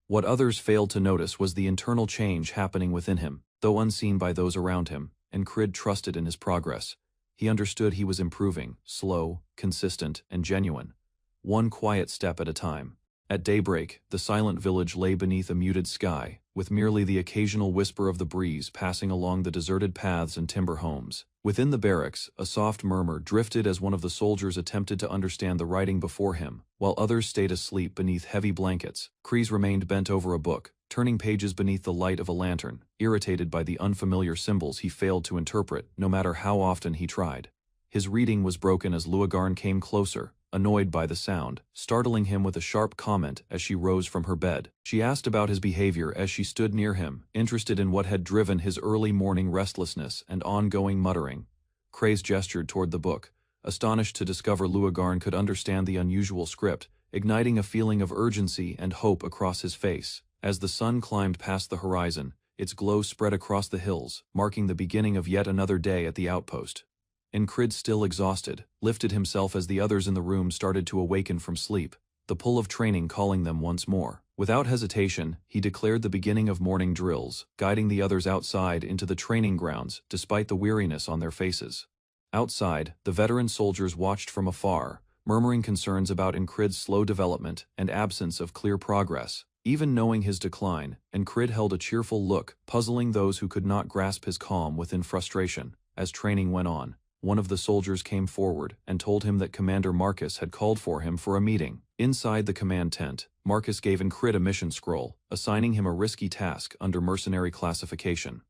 Speaker 1: What others failed to notice was the internal change happening within him. Though unseen by those around him, Incrid trusted in his progress. He understood he was improving, slow, consistent, and genuine. One quiet step at a time. At daybreak, the silent village lay beneath a muted sky, with merely the occasional whisper of the breeze passing along the deserted paths and timber homes. Within the barracks, a soft murmur drifted as one of the soldiers attempted to understand the writing before him, while others stayed asleep beneath heavy blankets. Kreese remained bent over a book, turning pages beneath the light of a lantern, irritated by the unfamiliar symbols he failed to interpret, no matter how often he tried. His reading was broken as Luagarn came closer, annoyed by the sound, startling him with a sharp comment as she rose from her bed. She asked about his behavior as she stood near him, interested in what had driven his early morning restlessness and ongoing muttering. Kreese gestured toward the book, astonished to discover Luagarn could understand the unusual script, igniting a feeling of urgency and hope across his face. As the sun climbed past the horizon, its glow spread across the hills, marking the beginning of yet another day at the outpost. Incrid, still exhausted, lifted himself as the others in the room started to awaken from sleep, the pull of training calling them once more. Without hesitation, he declared the beginning of morning drills, guiding the others outside into the training grounds despite the weariness on their faces. Outside, the veteran soldiers watched from afar, murmuring concerns about Incrid's slow development and absence of clear progress. Even knowing his decline, Incrid held a cheerful look, puzzling those who could not grasp his calm within frustration. As training went on, one of the soldiers came forward and told him that Commander Marcus had called for him for a meeting. Inside the command tent, Marcus gave Incrid a mission scroll, assigning him a risky task under mercenary classification.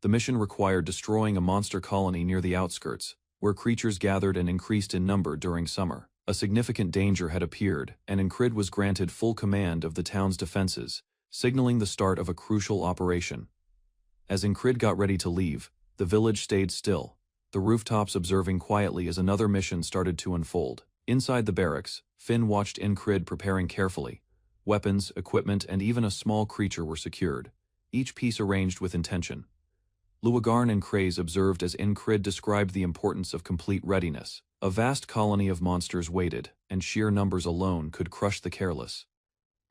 Speaker 1: The mission required destroying a monster colony near the outskirts, where creatures gathered and increased in number during summer. A significant danger had appeared, and Incrid was granted full command of the town's defenses, signaling the start of a crucial operation. As Incrid got ready to leave, the village stayed still, the rooftops observing quietly as another mission started to unfold. Inside the barracks, Finn watched Incrid preparing carefully. Weapons, equipment, and even a small creature were secured, each piece arranged with intention. Luagarn and Kreese observed as Incrid described the importance of complete readiness. A vast colony of monsters waited, and sheer numbers alone could crush the careless.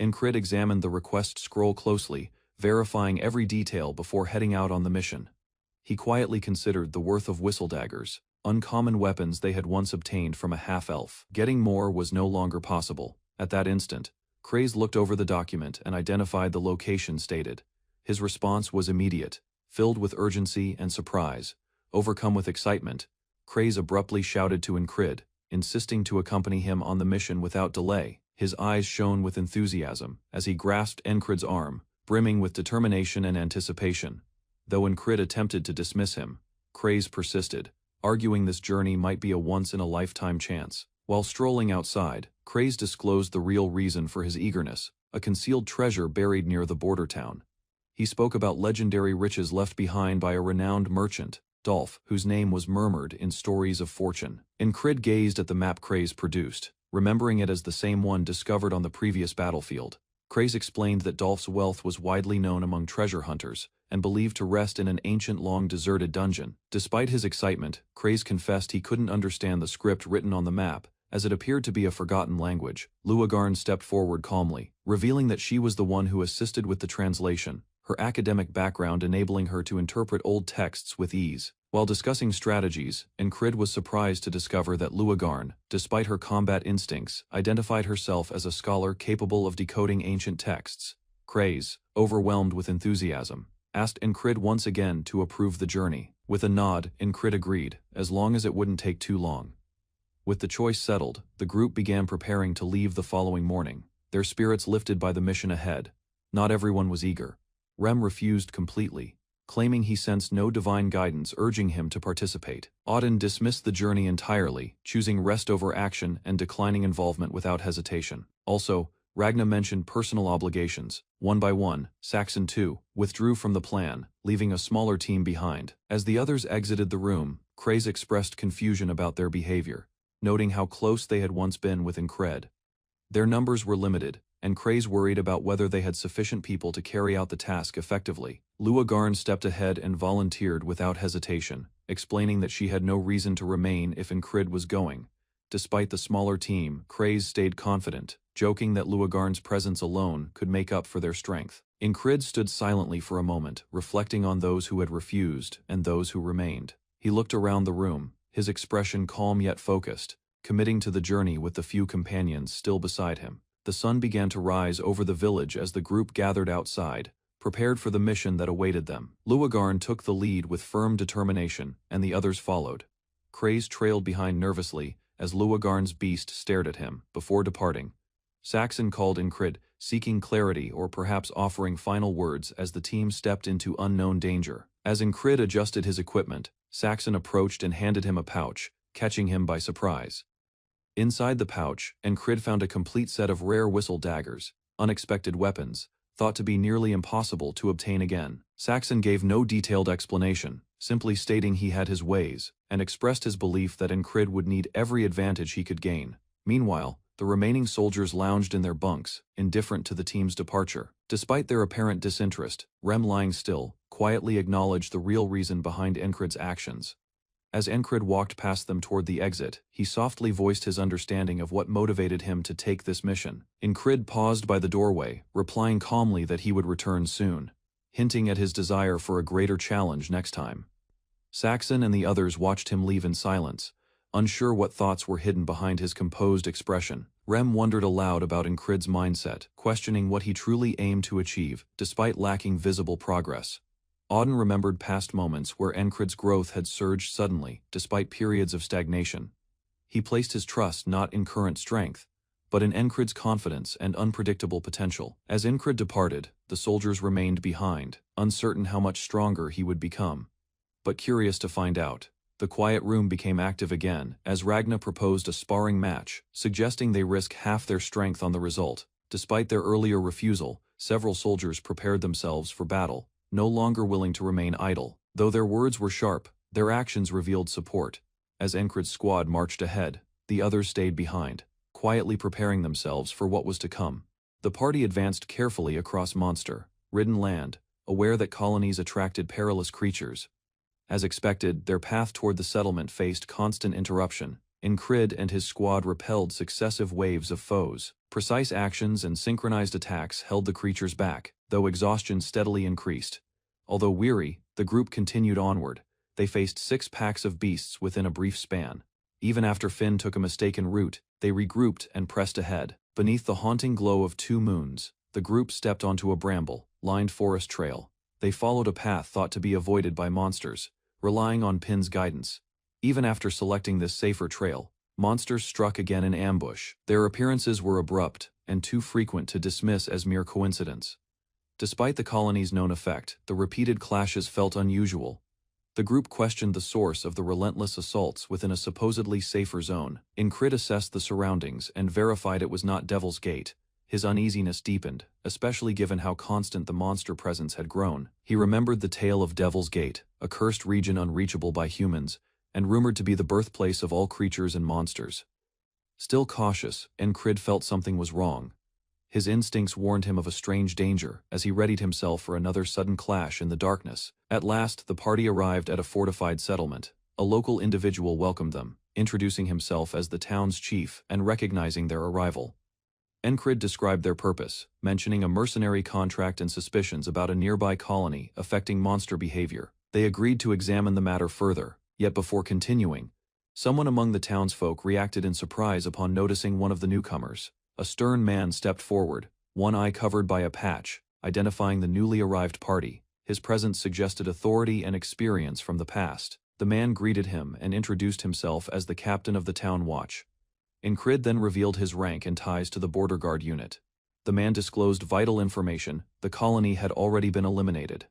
Speaker 1: Incrid examined the request scroll closely, verifying every detail before heading out on the mission. He quietly considered the worth of whistle daggers, uncommon weapons they had once obtained from a half-elf. Getting more was no longer possible. At that instant, Kreese looked over the document and identified the location stated. His response was immediate, filled with urgency and surprise. Overcome with excitement, Kreese abruptly shouted to Incrid, insisting to accompany him on the mission without delay. His eyes shone with enthusiasm as he grasped Incrid's arm, brimming with determination and anticipation. Though Incrid attempted to dismiss him, Kreese persisted, arguing this journey might be a once-in-a-lifetime chance. While strolling outside, Kreese disclosed the real reason for his eagerness, a concealed treasure buried near the border town. He spoke about legendary riches left behind by a renowned merchant, Dolph, whose name was murmured in stories of fortune. Incrid gazed at the map Kreese produced, remembering it as the same one discovered on the previous battlefield. Kraze explained that Dolph's wealth was widely known among treasure hunters, and believed to rest in an ancient long-deserted dungeon. Despite his excitement, Kraze confessed he couldn't understand the script written on the map, as it appeared to be a forgotten language. Luagarn stepped forward calmly, revealing that she was the one who assisted with the translation, her academic background enabling her to interpret old texts with ease. While discussing strategies, Encrid was surprised to discover that Luagarn, despite her combat instincts, identified herself as a scholar capable of decoding ancient texts. Kraze, overwhelmed with enthusiasm, asked Encrid once again to approve the journey. With a nod, Encrid agreed, as long as it wouldn't take too long. With the choice settled, the group began preparing to leave the following morning, their spirits lifted by the mission ahead. Not everyone was eager. Rem refused completely, claiming he sensed no divine guidance urging him to participate. Auden dismissed the journey entirely, choosing rest over action and declining involvement without hesitation. Also, Ragna mentioned personal obligations. One by one, Saxon too withdrew from the plan, leaving a smaller team behind. As the others exited the room, Kraze expressed confusion about their behavior, noting how close they had once been with Encred. Their numbers were limited, and Kraze worried about whether they had sufficient people to carry out the task effectively. Luagarn stepped ahead and volunteered without hesitation, explaining that she had no reason to remain if Encrid was going. Despite the smaller team, Kraze stayed confident, joking that Luagarn's presence alone could make up for their strength. Encrid stood silently for a moment, reflecting on those who had refused and those who remained. He looked around the room, his expression calm yet focused, committing to the journey with the few companions still beside him. The sun began to rise over the village as the group gathered outside, prepared for the mission that awaited them. Luagarn took the lead with firm determination, and the others followed. Kraze trailed behind nervously as Luagarn's beast stared at him. Before departing, Saxon called Encrid, seeking clarity or perhaps offering final words as the team stepped into unknown danger. As Encrid adjusted his equipment, Saxon approached and handed him a pouch, catching him by surprise. Inside the pouch, Encrid found a complete set of rare whistle daggers, unexpected weapons, thought to be nearly impossible to obtain again. Saxon gave no detailed explanation, simply stating he had his ways, and expressed his belief that Encrid would need every advantage he could gain. Meanwhile, the remaining soldiers lounged in their bunks, indifferent to the team's departure. Despite their apparent disinterest, Rem, lying still, quietly acknowledged the real reason behind Encrid's actions. As Encrid walked past them toward the exit, he softly voiced his understanding of what motivated him to take this mission. Encrid paused by the doorway, replying calmly that he would return soon, hinting at his desire for a greater challenge next time. Saxon and the others watched him leave in silence, unsure what thoughts were hidden behind his composed expression. Rem wondered aloud about Encrid's mindset, questioning what he truly aimed to achieve, despite lacking visible progress. Auden remembered past moments where Encrid's growth had surged suddenly, despite periods of stagnation. He placed his trust not in current strength, but in Encrid's confidence and unpredictable potential. As Encrid departed, the soldiers remained behind, uncertain how much stronger he would become, but curious to find out. The quiet room became active again, as Ragna proposed a sparring match, suggesting they risk half their strength on the result. Despite their earlier refusal, several soldiers prepared themselves for battle, no longer willing to remain idle. Though their words were sharp, their actions revealed support. As Encrid's squad marched ahead, the others stayed behind, quietly preparing themselves for what was to come. The party advanced carefully across monster-ridden land, aware that colonies attracted perilous creatures. As expected, their path toward the settlement faced constant interruption. Encrid and his squad repelled successive waves of foes. Precise actions and synchronized attacks held the creatures back, though exhaustion steadily increased. Although weary, the group continued onward. They faced 6 packs of beasts within a brief span. Even after Finn took a mistaken route, they regrouped and pressed ahead. Beneath the haunting glow of 2 moons, the group stepped onto a bramble-lined forest trail. They followed a path thought to be avoided by monsters, relying on Pin's guidance. Even after selecting this safer trail, monsters struck again in ambush. Their appearances were abrupt and too frequent to dismiss as mere coincidence. Despite the colony's known effect, the repeated clashes felt unusual. The group questioned the source of the relentless assaults within a supposedly safer zone. Encrid assessed the surroundings and verified it was not Devil's Gate. His uneasiness deepened, especially given how constant the monster presence had grown. He remembered the tale of Devil's Gate, a cursed region unreachable by humans, and rumored to be the birthplace of all creatures and monsters. Still cautious, Encrid felt something was wrong. His instincts warned him of a strange danger as he readied himself for another sudden clash in the darkness. At last, the party arrived at a fortified settlement. A local individual welcomed them, introducing himself as the town's chief and recognizing their arrival. Encrid described their purpose, mentioning a mercenary contract and suspicions about a nearby colony affecting monster behavior. They agreed to examine the matter further, yet before continuing, someone among the townsfolk reacted in surprise upon noticing one of the newcomers. A stern man stepped forward, one eye covered by a patch, identifying the newly arrived party. His presence suggested authority and experience from the past. The man greeted him and introduced himself as the captain of the town watch. Encrid then revealed his rank and ties to the border guard unit. The man disclosed vital information: the colony had already been eliminated.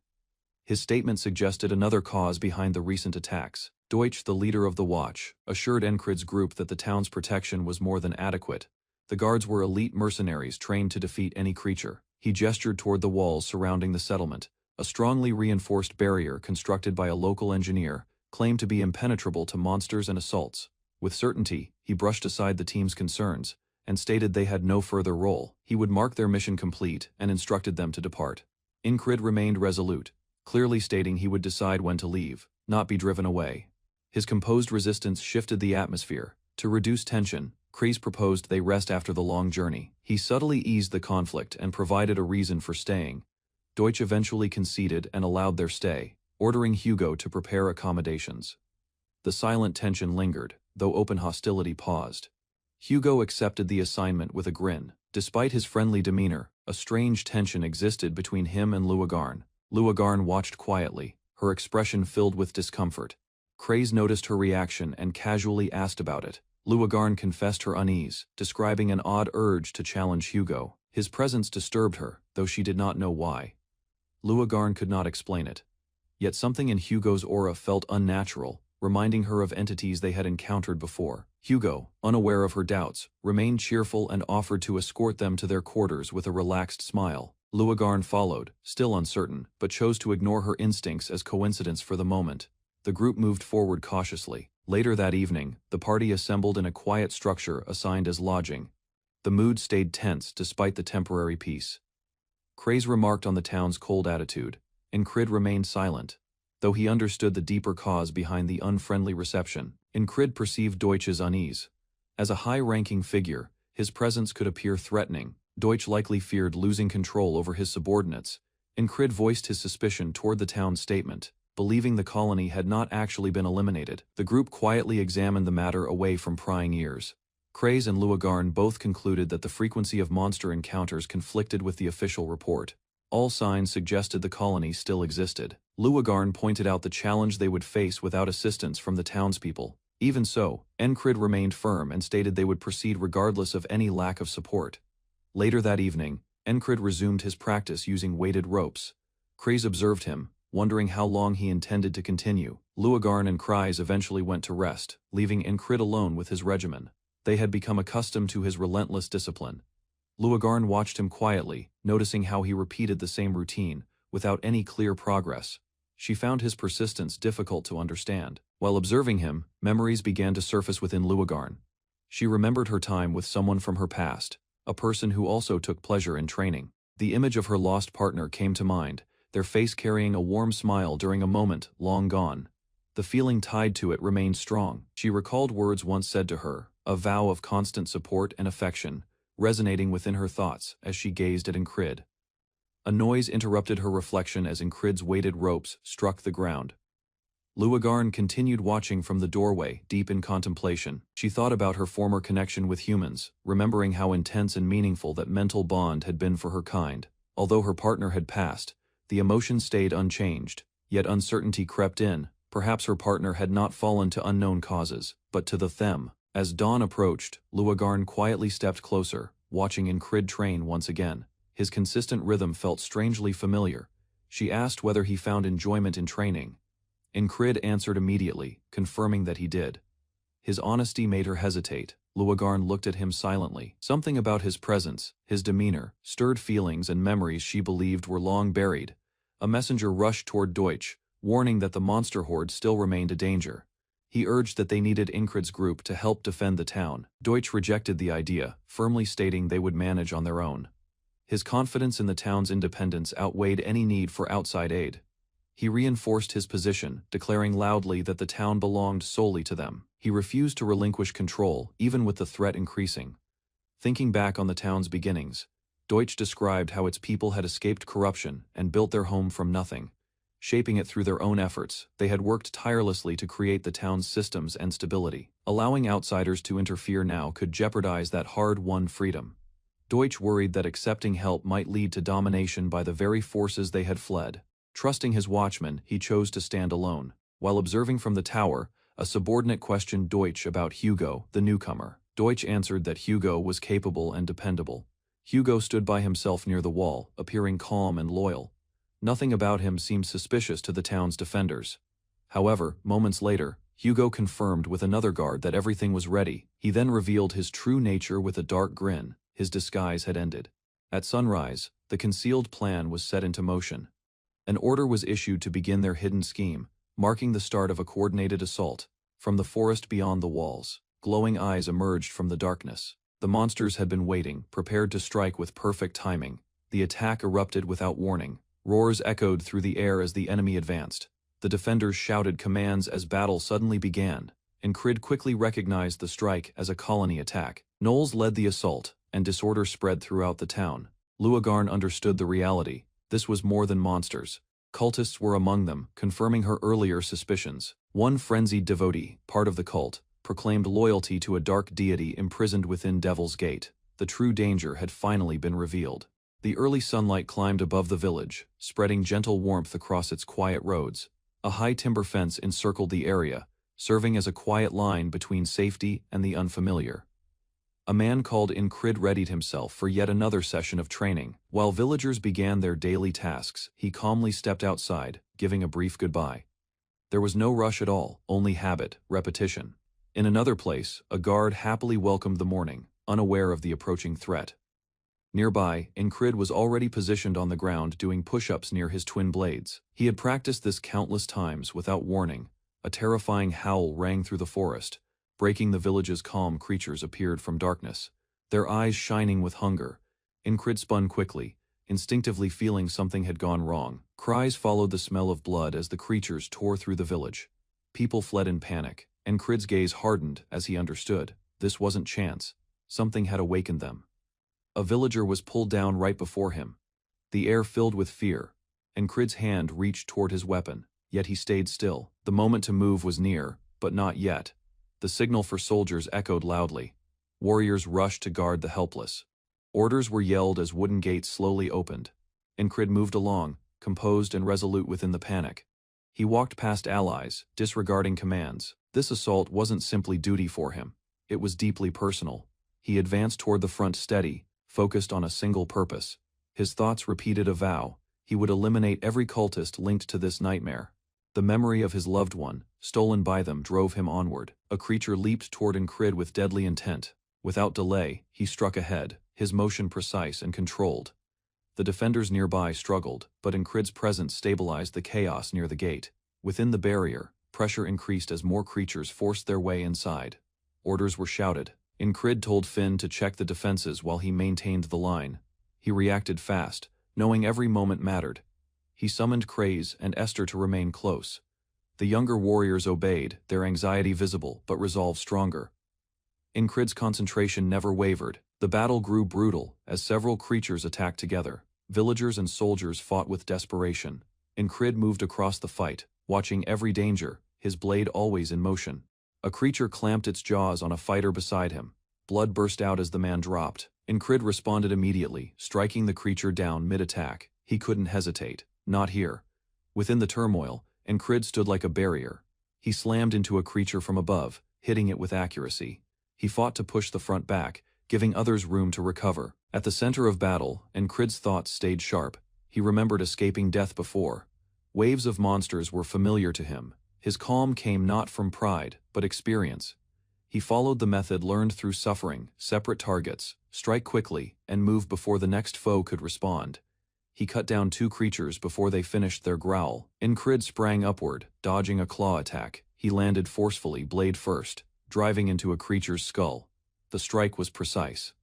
Speaker 1: His statement suggested another cause behind the recent attacks. Deutsch, the leader of the watch, assured Encrid's group that the town's protection was more than adequate. The guards were elite mercenaries trained to defeat any creature. He gestured toward the walls surrounding the settlement. A strongly reinforced barrier constructed by a local engineer claimed to be impenetrable to monsters and assaults. With certainty, he brushed aside the team's concerns and stated they had no further role. He would mark their mission complete and instructed them to depart. Encrid remained resolute, clearly stating he would decide when to leave, not be driven away. His composed resistance shifted the atmosphere. To reduce tension, Kreis proposed they rest after the long journey. He subtly eased the conflict and provided a reason for staying. Deutsch eventually conceded and allowed their stay, ordering Hugo to prepare accommodations. The silent tension lingered, though open hostility paused. Hugo accepted the assignment with a grin. Despite his friendly demeanor, a strange tension existed between him and Luagarn. Luagarn watched quietly, her expression filled with discomfort. Kreis noticed her reaction and casually asked about it. Luagarn confessed her unease, describing an odd urge to challenge Hugo. His presence disturbed her, though she did not know why. Luagarn could not explain it. Yet something in Hugo's aura felt unnatural, reminding her of entities they had encountered before. Hugo, unaware of her doubts, remained cheerful and offered to escort them to their quarters with a relaxed smile. Luagarn followed, still uncertain, but chose to ignore her instincts as coincidence for the moment. The group moved forward cautiously. Later that evening, the party assembled in a quiet structure assigned as lodging. The mood stayed tense despite the temporary peace. Kreis remarked on the town's cold attitude. Encrid remained silent, though he understood the deeper cause behind the unfriendly reception. Encrid perceived Deutsch's unease. As a high-ranking figure, his presence could appear threatening. Deutsch likely feared losing control over his subordinates. Encrid voiced his suspicion toward the town's statement, believing the colony had not actually been eliminated. The group quietly examined the matter away from prying ears. Kreis and Luagarn both concluded that the frequency of monster encounters conflicted with the official report. All signs suggested the colony still existed. Luagarn pointed out the challenge they would face without assistance from the townspeople. Even so, Encrid remained firm and stated they would proceed regardless of any lack of support. Later that evening, Encrid resumed his practice using weighted ropes. Kreis observed him, wondering how long he intended to continue. Luagarn and Kreis eventually went to rest, leaving Encrid alone with his regimen. They had become accustomed to his relentless discipline. Luagarn watched him quietly, noticing how he repeated the same routine, without any clear progress. She found his persistence difficult to understand. While observing him, memories began to surface within Luagarn. She remembered her time with someone from her past, a person who also took pleasure in training. The image of her lost partner came to mind, their face carrying a warm smile during a moment long gone. The feeling tied to it remained strong. She recalled words once said to her, a vow of constant support and affection, resonating within her thoughts as she gazed at Encrid. A noise interrupted her reflection as Encrid's weighted ropes struck the ground. Luagarn continued watching from the doorway, deep in contemplation. She thought about her former connection with humans, remembering how intense and meaningful that mental bond had been for her kind. Although her partner had passed, the emotion stayed unchanged, yet uncertainty crept in. Perhaps her partner had not fallen to unknown causes, but to the them. As dawn approached, Luagarn quietly stepped closer, watching Encrid train once again. His consistent rhythm felt strangely familiar. She asked whether he found enjoyment in training. Encrid answered immediately, confirming that he did. His honesty made her hesitate. Luagarn looked at him silently. Something about his presence, his demeanor, stirred feelings and memories she believed were long buried. A messenger rushed toward Deutsch, warning that the monster horde still remained a danger. He urged that they needed Encrid's group to help defend the town. Deutsch rejected the idea, firmly stating they would manage on their own. His confidence in the town's independence outweighed any need for outside aid. He reinforced his position, declaring loudly that the town belonged solely to them. He refused to relinquish control, even with the threat increasing. Thinking back on the town's beginnings, Deutsch described how its people had escaped corruption and built their home from nothing. Shaping it through their own efforts, they had worked tirelessly to create the town's systems and stability. Allowing outsiders to interfere now could jeopardize that hard-won freedom. Deutsch worried that accepting help might lead to domination by the very forces they had fled. Trusting his watchman, he chose to stand alone. While observing from the tower, a subordinate questioned Deutsch about Hugo, the newcomer. Deutsch answered that Hugo was capable and dependable. Hugo stood by himself near the wall, appearing calm and loyal. Nothing about him seemed suspicious to the town's defenders. However, moments later, Hugo confirmed with another guard that everything was ready. He then revealed his true nature with a dark grin. His disguise had ended. At sunrise, the concealed plan was set into motion. An order was issued to begin their hidden scheme, marking the start of a coordinated assault. From the forest beyond the walls, glowing eyes emerged from the darkness. The monsters had been waiting, prepared to strike with perfect timing. The attack erupted without warning. Roars echoed through the air as the enemy advanced. The defenders shouted commands as battle suddenly began, and Crid quickly recognized the strike as a colony attack. Knowles led the assault, and disorder spread throughout the town. Luagarn understood the reality. This was more than monsters. Cultists were among them, confirming her earlier suspicions. One frenzied devotee, part of the cult, proclaimed loyalty to a dark deity imprisoned within Devil's Gate. The true danger had finally been revealed. The early sunlight climbed above the village, spreading gentle warmth across its quiet roads. A high timber fence encircled the area, serving as a quiet line between safety and the unfamiliar. A man called in Crid readied himself for yet another session of training. While villagers began their daily tasks, he calmly stepped outside, giving a brief goodbye. There was no rush at all, only habit, repetition. In another place, a guard happily welcomed the morning, unaware of the approaching threat. Nearby, Incrid was already positioned on the ground doing push-ups near his twin blades. He had practiced this countless times without warning. A terrifying howl rang through the forest. Breaking the village's calm, creatures appeared from darkness, their eyes shining with hunger. Incrid spun quickly, instinctively feeling something had gone wrong. Cries followed the smell of blood as the creatures tore through the village. People fled in panic, and Crid's gaze hardened as he understood. This wasn't chance. Something had awakened them. A villager was pulled down right before him. The air filled with fear, and Crid's hand reached toward his weapon, yet he stayed still. The moment to move was near, but not yet. The signal for soldiers echoed loudly. Warriors rushed to guard the helpless. Orders were yelled as wooden gates slowly opened. Incrid moved along, composed and resolute within the panic. He walked past allies, disregarding commands. This assault wasn't simply duty for him. It was deeply personal. He advanced toward the front steady, focused on a single purpose. His thoughts repeated a vow. He would eliminate every cultist linked to this nightmare. The memory of his loved one, stolen by them, drove him onward. A creature leaped toward Incrid with deadly intent. Without delay, he struck ahead, his motion precise and controlled. The defenders nearby struggled, but Incrid's presence stabilized the chaos near the gate. Within the barrier, pressure increased as more creatures forced their way inside. Orders were shouted. Incrid told Finn to check the defenses while he maintained the line. He reacted fast, knowing every moment mattered. He summoned Kraze and Esther to remain close. The younger warriors obeyed, their anxiety visible but resolve stronger. Incrid's concentration never wavered. The battle grew brutal as several creatures attacked together. Villagers and soldiers fought with desperation. Incrid moved across the fight, watching every danger, his blade always in motion. A creature clamped its jaws on a fighter beside him. Blood burst out as the man dropped. Incrid responded immediately, striking the creature down mid-attack. He couldn't hesitate. Not here. Within the turmoil, Incrid stood like a barrier. He slammed into a creature from above, hitting it with accuracy. He fought to push the front back, giving others room to recover. At the center of battle, Incrid's thoughts stayed sharp. He remembered escaping death before. Waves of monsters were familiar to him. His calm came not from pride, but experience. He followed the method learned through suffering: separate targets, strike quickly, and move before the next foe could respond. He cut down 2 creatures before they finished their growl. Incrid sprang upward, dodging a claw attack. He landed forcefully, blade first, driving into a creature's skull. The strike was precise.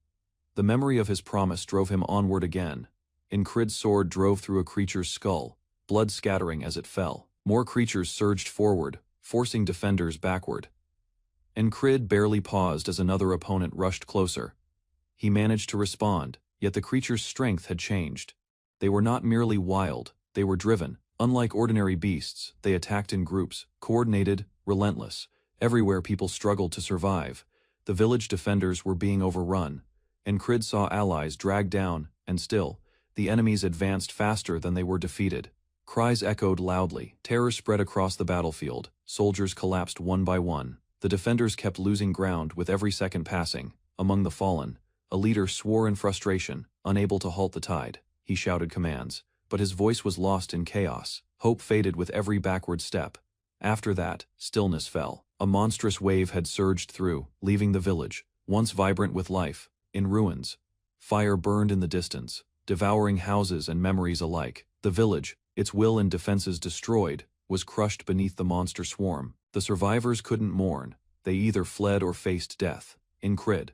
Speaker 1: The memory of his promise drove him onward again. Incrid's sword drove through a creature's skull, blood scattering as it fell. More creatures surged forward, forcing defenders backward. Incrid barely paused as another opponent rushed closer. He managed to respond, yet the creature's strength had changed. They were not merely wild, they were driven. Unlike ordinary beasts, they attacked in groups, coordinated, relentless. Everywhere people struggled to survive. The village defenders were being overrun. Incrid saw allies dragged down, and still, the enemies advanced faster than they were defeated. Cries echoed loudly. Terror spread across the battlefield. Soldiers collapsed one by one. The defenders kept losing ground with every second passing. Among the fallen, a leader swore in frustration, unable to halt the tide. He shouted commands, but his voice was lost in chaos. Hope faded with every backward step. After that, stillness fell. A monstrous wave had surged through, leaving the village, once vibrant with life, in ruins. Fire burned in the distance, devouring houses and memories alike. The village, its will and defenses destroyed, was crushed beneath the monster swarm. The survivors couldn't mourn. They either fled or faced death. Incrid,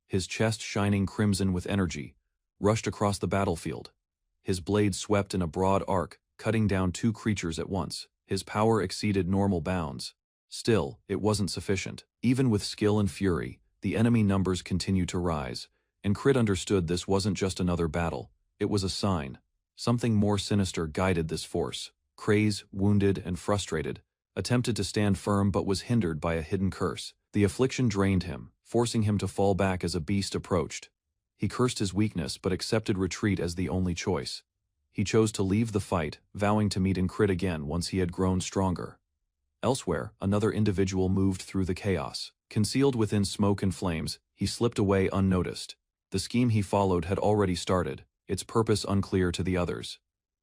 Speaker 1: his chest shining crimson with energy, rushed across the battlefield. His blade swept in a broad arc, cutting down two creatures at once. His power exceeded normal bounds. Still, it wasn't sufficient. Even with skill and fury, the enemy numbers continued to rise. Incrid understood this wasn't just another battle. It was a sign. Something more sinister guided this force. Kraze, wounded and frustrated, attempted to stand firm but was hindered by a hidden curse. The affliction drained him, forcing him to fall back as a beast approached. He cursed his weakness but accepted retreat as the only choice. He chose to leave the fight, vowing to meet Incrid again once he had grown stronger. Elsewhere, another individual moved through the chaos. Concealed within smoke and flames, he slipped away unnoticed. The scheme he followed had already started, its purpose unclear to the others.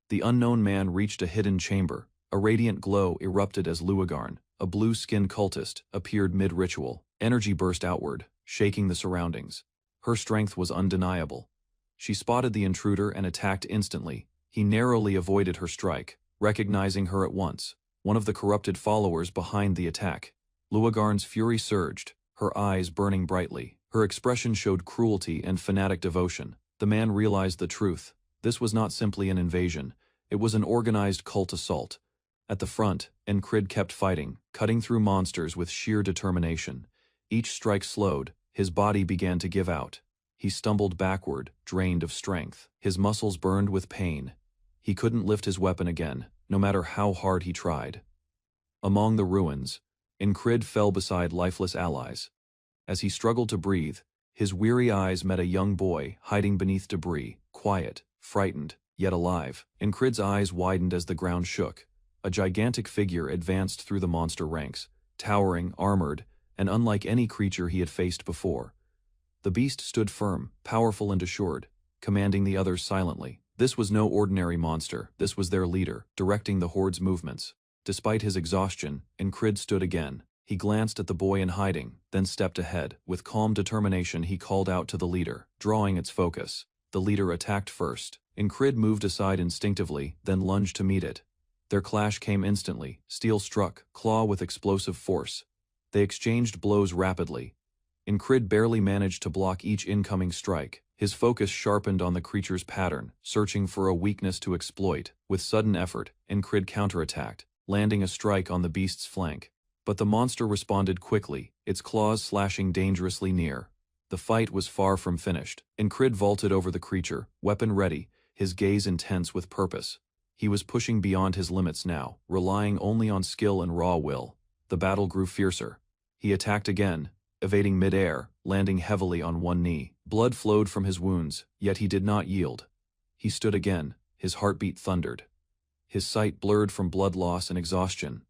Speaker 1: The unknown man reached a hidden chamber. A radiant glow erupted as Luagarn, a blue-skinned cultist, appeared mid-ritual. Energy burst outward, shaking the surroundings. Her strength was undeniable. She spotted the intruder and attacked instantly. He narrowly avoided her strike, recognizing her at once, one of the corrupted followers behind the attack. Luagarn's fury surged, her eyes burning brightly. Her expression showed cruelty and fanatic devotion. The man realized the truth. This was not simply an invasion. It was an organized cult assault. At the front, Incrid kept fighting, cutting through monsters with sheer determination. Each strike slowed, his body began to give out. He stumbled backward, drained of strength. His muscles burned with pain. He couldn't lift his weapon again, no matter how hard he tried. Among the ruins, Incrid fell beside lifeless allies. As he struggled to breathe, his weary eyes met a young boy hiding beneath debris, quiet, frightened, yet alive. Incrid's eyes widened as the ground shook. A gigantic figure advanced through the monster ranks, towering, armored, and unlike any creature he had faced before. The beast stood firm, powerful and assured, commanding the others silently. This was no ordinary monster, this was their leader, directing the horde's movements. Despite his exhaustion, Incrid stood again. He glanced at the boy in hiding, then stepped ahead. With calm determination he called out to the leader, drawing its focus. The leader attacked first. Incrid moved aside instinctively, then lunged to meet it. Their clash came instantly. Steel struck, claw with explosive force. They exchanged blows rapidly. Incrid barely managed to block each incoming strike. His focus sharpened on the creature's pattern, searching for a weakness to exploit. With sudden effort, Incrid counterattacked, landing a strike on the beast's flank. But the monster responded quickly, its claws slashing dangerously near. The fight was far from finished. Incrid vaulted over the creature, weapon ready, his gaze intense with purpose. He was pushing beyond his limits now, relying only on skill and raw will. The battle grew fiercer. He attacked again, evading mid-air, landing heavily on one knee. Blood flowed from his wounds, yet he did not yield. He stood again, his heartbeat thundered. His sight blurred from blood loss and exhaustion.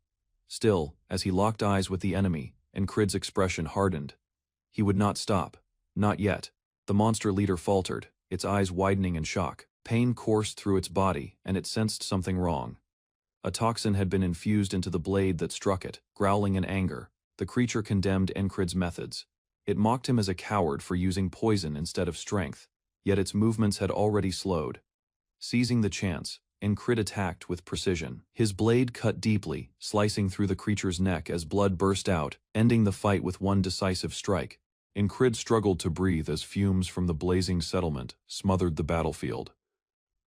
Speaker 1: Still, as he locked eyes with the enemy, Incrid's expression hardened. He would not stop. Not yet. The monster leader faltered, its eyes widening in shock. Pain coursed through its body, and it sensed something wrong. A toxin had been infused into the blade that struck it. Growling in anger, the creature condemned Incrid's methods. It mocked him as a coward for using poison instead of strength, yet its movements had already slowed. Seizing the chance, Incrid attacked with precision. His blade cut deeply, slicing through the creature's neck as blood burst out, ending the fight with one decisive strike. Incrid struggled to breathe as fumes from the blazing settlement smothered the battlefield.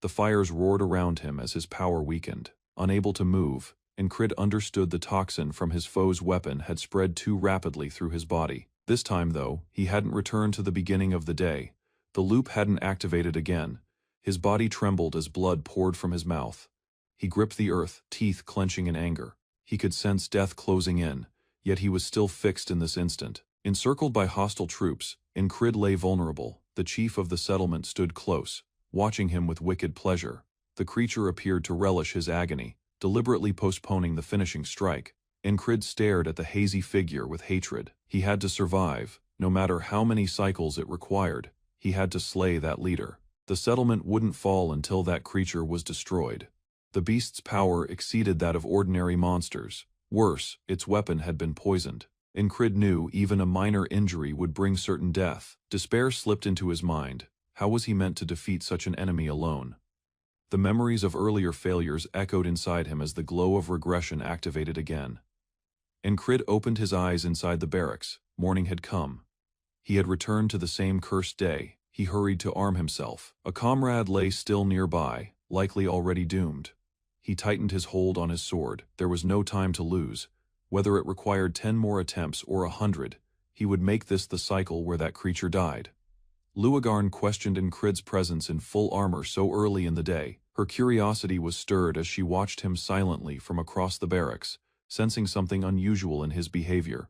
Speaker 1: The fires roared around him as his power weakened. Unable to move, Incrid understood the toxin from his foe's weapon had spread too rapidly through his body. This time, though, he hadn't returned to the beginning of the day. The loop hadn't activated again. His body trembled as blood poured from his mouth. He gripped the earth, teeth clenching in anger. He could sense death closing in, yet he was still fixed in this instant. Encircled by hostile troops, Incrid lay vulnerable. The chief of the settlement stood close, watching him with wicked pleasure. The creature appeared to relish his agony, deliberately postponing the finishing strike. Incrid stared at the hazy figure with hatred. He had to survive, no matter how many cycles it required. He had to slay that leader. The settlement wouldn't fall until that creature was destroyed. The beast's power exceeded that of ordinary monsters. Worse, its weapon had been poisoned. Incrid knew even a minor injury would bring certain death. Despair slipped into his mind. How was he meant to defeat such an enemy alone? The memories of earlier failures echoed inside him as the glow of regression activated again. Incrid opened his eyes inside the barracks. Morning had come. He had returned to the same cursed day. He hurried to arm himself. A comrade lay still nearby, likely already doomed. He tightened his hold on his sword. There was no time to lose. Whether it required 10 more attempts or 100, he would make this the cycle where that creature died. Luagarn questioned Incrid's presence in full armor so early in the day. Her curiosity was stirred as she watched him silently from across the barracks, sensing something unusual in his behavior.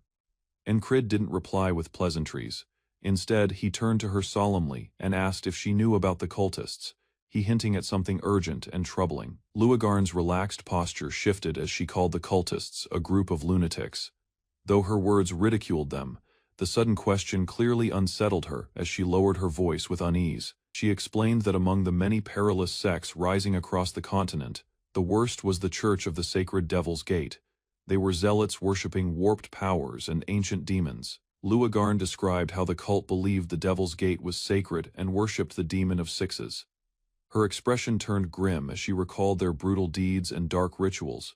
Speaker 1: Incrid didn't reply with pleasantries. Instead, he turned to her solemnly and asked if she knew about the cultists, he hinting at something urgent and troubling. Luagarn's relaxed posture shifted as she called the cultists a group of lunatics. Though her words ridiculed them, the sudden question clearly unsettled her as she lowered her voice with unease. She explained that among the many perilous sects rising across the continent, the worst was the Church of the Sacred Devil's Gate. They were zealots worshipping warped powers and ancient demons. Luagarn described how the cult believed the Devil's Gate was sacred and worshipped the Demon of Sixes. Her expression turned grim as she recalled their brutal deeds and dark rituals.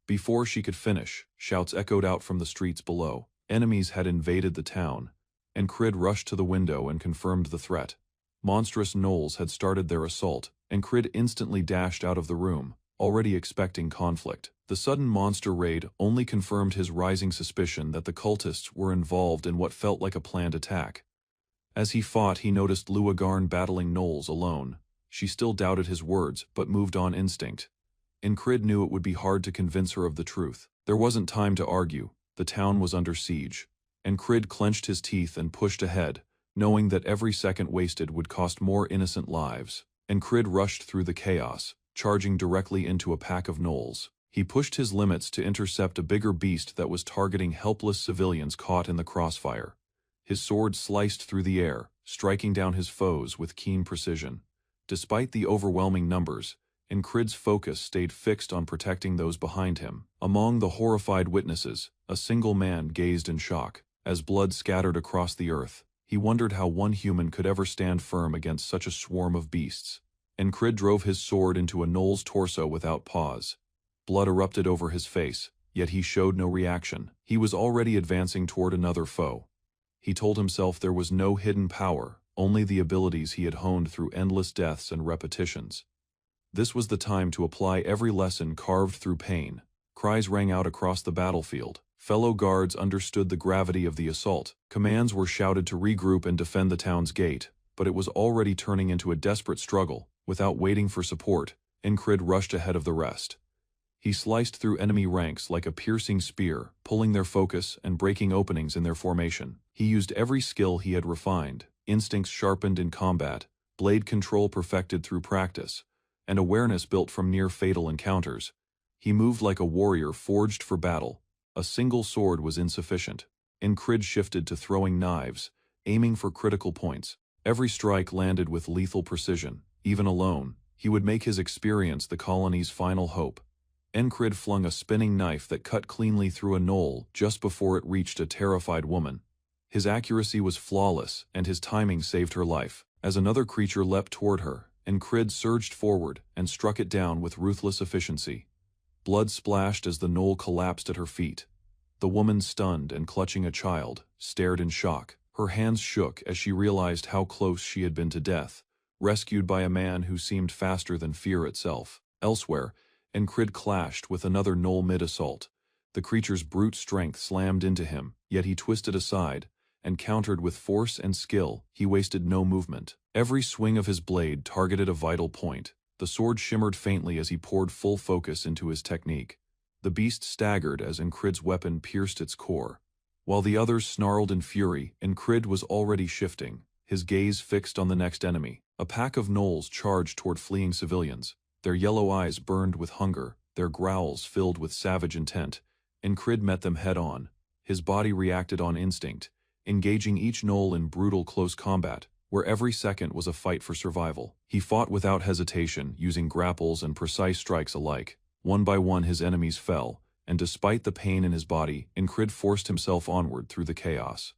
Speaker 1: Before she could finish, shouts echoed out from the streets below. Enemies had invaded the town, and Incrid rushed to the window and confirmed the threat. Monstrous gnolls had started their assault, and Incrid instantly dashed out of the room, already expecting conflict. The sudden monster raid only confirmed his rising suspicion that the cultists were involved in what felt like a planned attack. As he fought, he noticed Luagarn battling gnolls alone. She still doubted his words, but moved on instinct. Incrid knew it would be hard to convince her of the truth. There wasn't time to argue. The town was under siege. Incrid clenched his teeth and pushed ahead, knowing that every second wasted would cost more innocent lives. Incrid rushed through the chaos, charging directly into a pack of gnolls. He pushed his limits to intercept a bigger beast that was targeting helpless civilians caught in the crossfire. His sword sliced through the air, striking down his foes with keen precision. Despite the overwhelming numbers, Incrid's focus stayed fixed on protecting those behind him. Among the horrified witnesses, a single man gazed in shock. As blood scattered across the earth, he wondered how one human could ever stand firm against such a swarm of beasts. Incrid drove his sword into a gnoll's torso without pause. Blood erupted over his face, yet he showed no reaction. He was already advancing toward another foe. He told himself there was no hidden power, only the abilities he had honed through endless deaths and repetitions. This was the time to apply every lesson carved through pain. Cries rang out across the battlefield. Fellow guards understood the gravity of the assault. Commands were shouted to regroup and defend the town's gate, but it was already turning into a desperate struggle. Without waiting for support, Incrid rushed ahead of the rest. He sliced through enemy ranks like a piercing spear, pulling their focus and breaking openings in their formation. He used every skill he had refined, instincts sharpened in combat, blade control perfected through practice, and awareness built from near-fatal encounters. He moved like a warrior forged for battle. A single sword was insufficient. Incrid shifted to throwing knives, aiming for critical points. Every strike landed with lethal precision. Even alone, he would make his experience the colony's final hope. Incrid flung a spinning knife that cut cleanly through a gnoll just before it reached a terrified woman. His accuracy was flawless, and his timing saved her life. As another creature leapt toward her, Incrid surged forward and struck it down with ruthless efficiency. Blood splashed as the gnoll collapsed at her feet. The woman, stunned and clutching a child, stared in shock.
Speaker 3: Her hands shook as she realized how close she had been to death, rescued by a man who seemed faster than fear itself. Elsewhere, Encrid clashed with another gnoll mid-assault. The creature's brute strength slammed into him, yet he twisted aside, and countered with force and skill. He wasted no movement. Every swing of his blade targeted a vital point. The sword shimmered faintly as he poured full focus into his technique. The beast staggered as Encrid's weapon pierced its core. While the others snarled in fury, Encrid was already shifting, his gaze fixed on the next enemy. A pack of gnolls charged toward fleeing civilians. Their yellow eyes burned with hunger, their growls filled with savage intent. Encrid met them head-on. His body reacted on instinct, engaging each gnoll in brutal close combat, where every second was a fight for survival. He fought without hesitation, using grapples and precise strikes alike. One by one his enemies fell, and despite the pain in his body, Encrid forced himself onward through the chaos.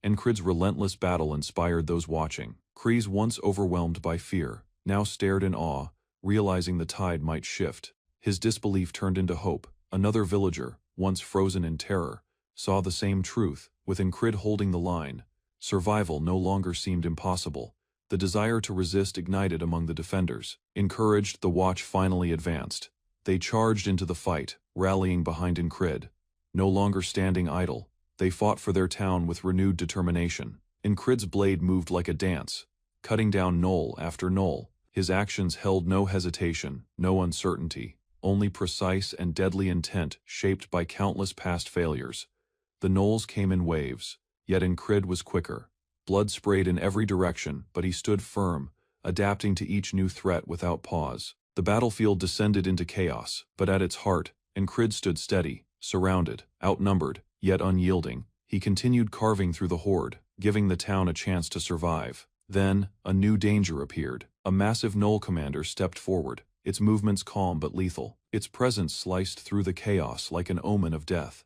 Speaker 3: Encrid's relentless battle inspired those watching. Kreese, once overwhelmed by fear, now stared in awe, realizing the tide might shift. His disbelief turned into hope. Another villager, once frozen in terror, saw the same truth. With Encrid holding the line, survival no longer seemed impossible. The desire to resist ignited among the defenders. Encouraged, the watch finally advanced. They charged into the fight, rallying behind Encrid. No longer standing idle, they fought for their town with renewed determination. Encrid's blade moved like a dance, cutting down gnoll after gnoll. His actions held no hesitation, no uncertainty, only precise and deadly intent shaped by countless past failures. The gnolls came in waves, yet Encrid was quicker. Blood sprayed in every direction, but he stood firm, adapting to each new threat without pause. The battlefield descended into chaos, but at its heart, Encrid stood steady, surrounded, outnumbered, yet unyielding. He continued carving through the horde, giving the town a chance to survive. Then, a new danger appeared. A massive gnoll commander stepped forward, its movements calm but lethal. Its presence sliced through the chaos like an omen of death.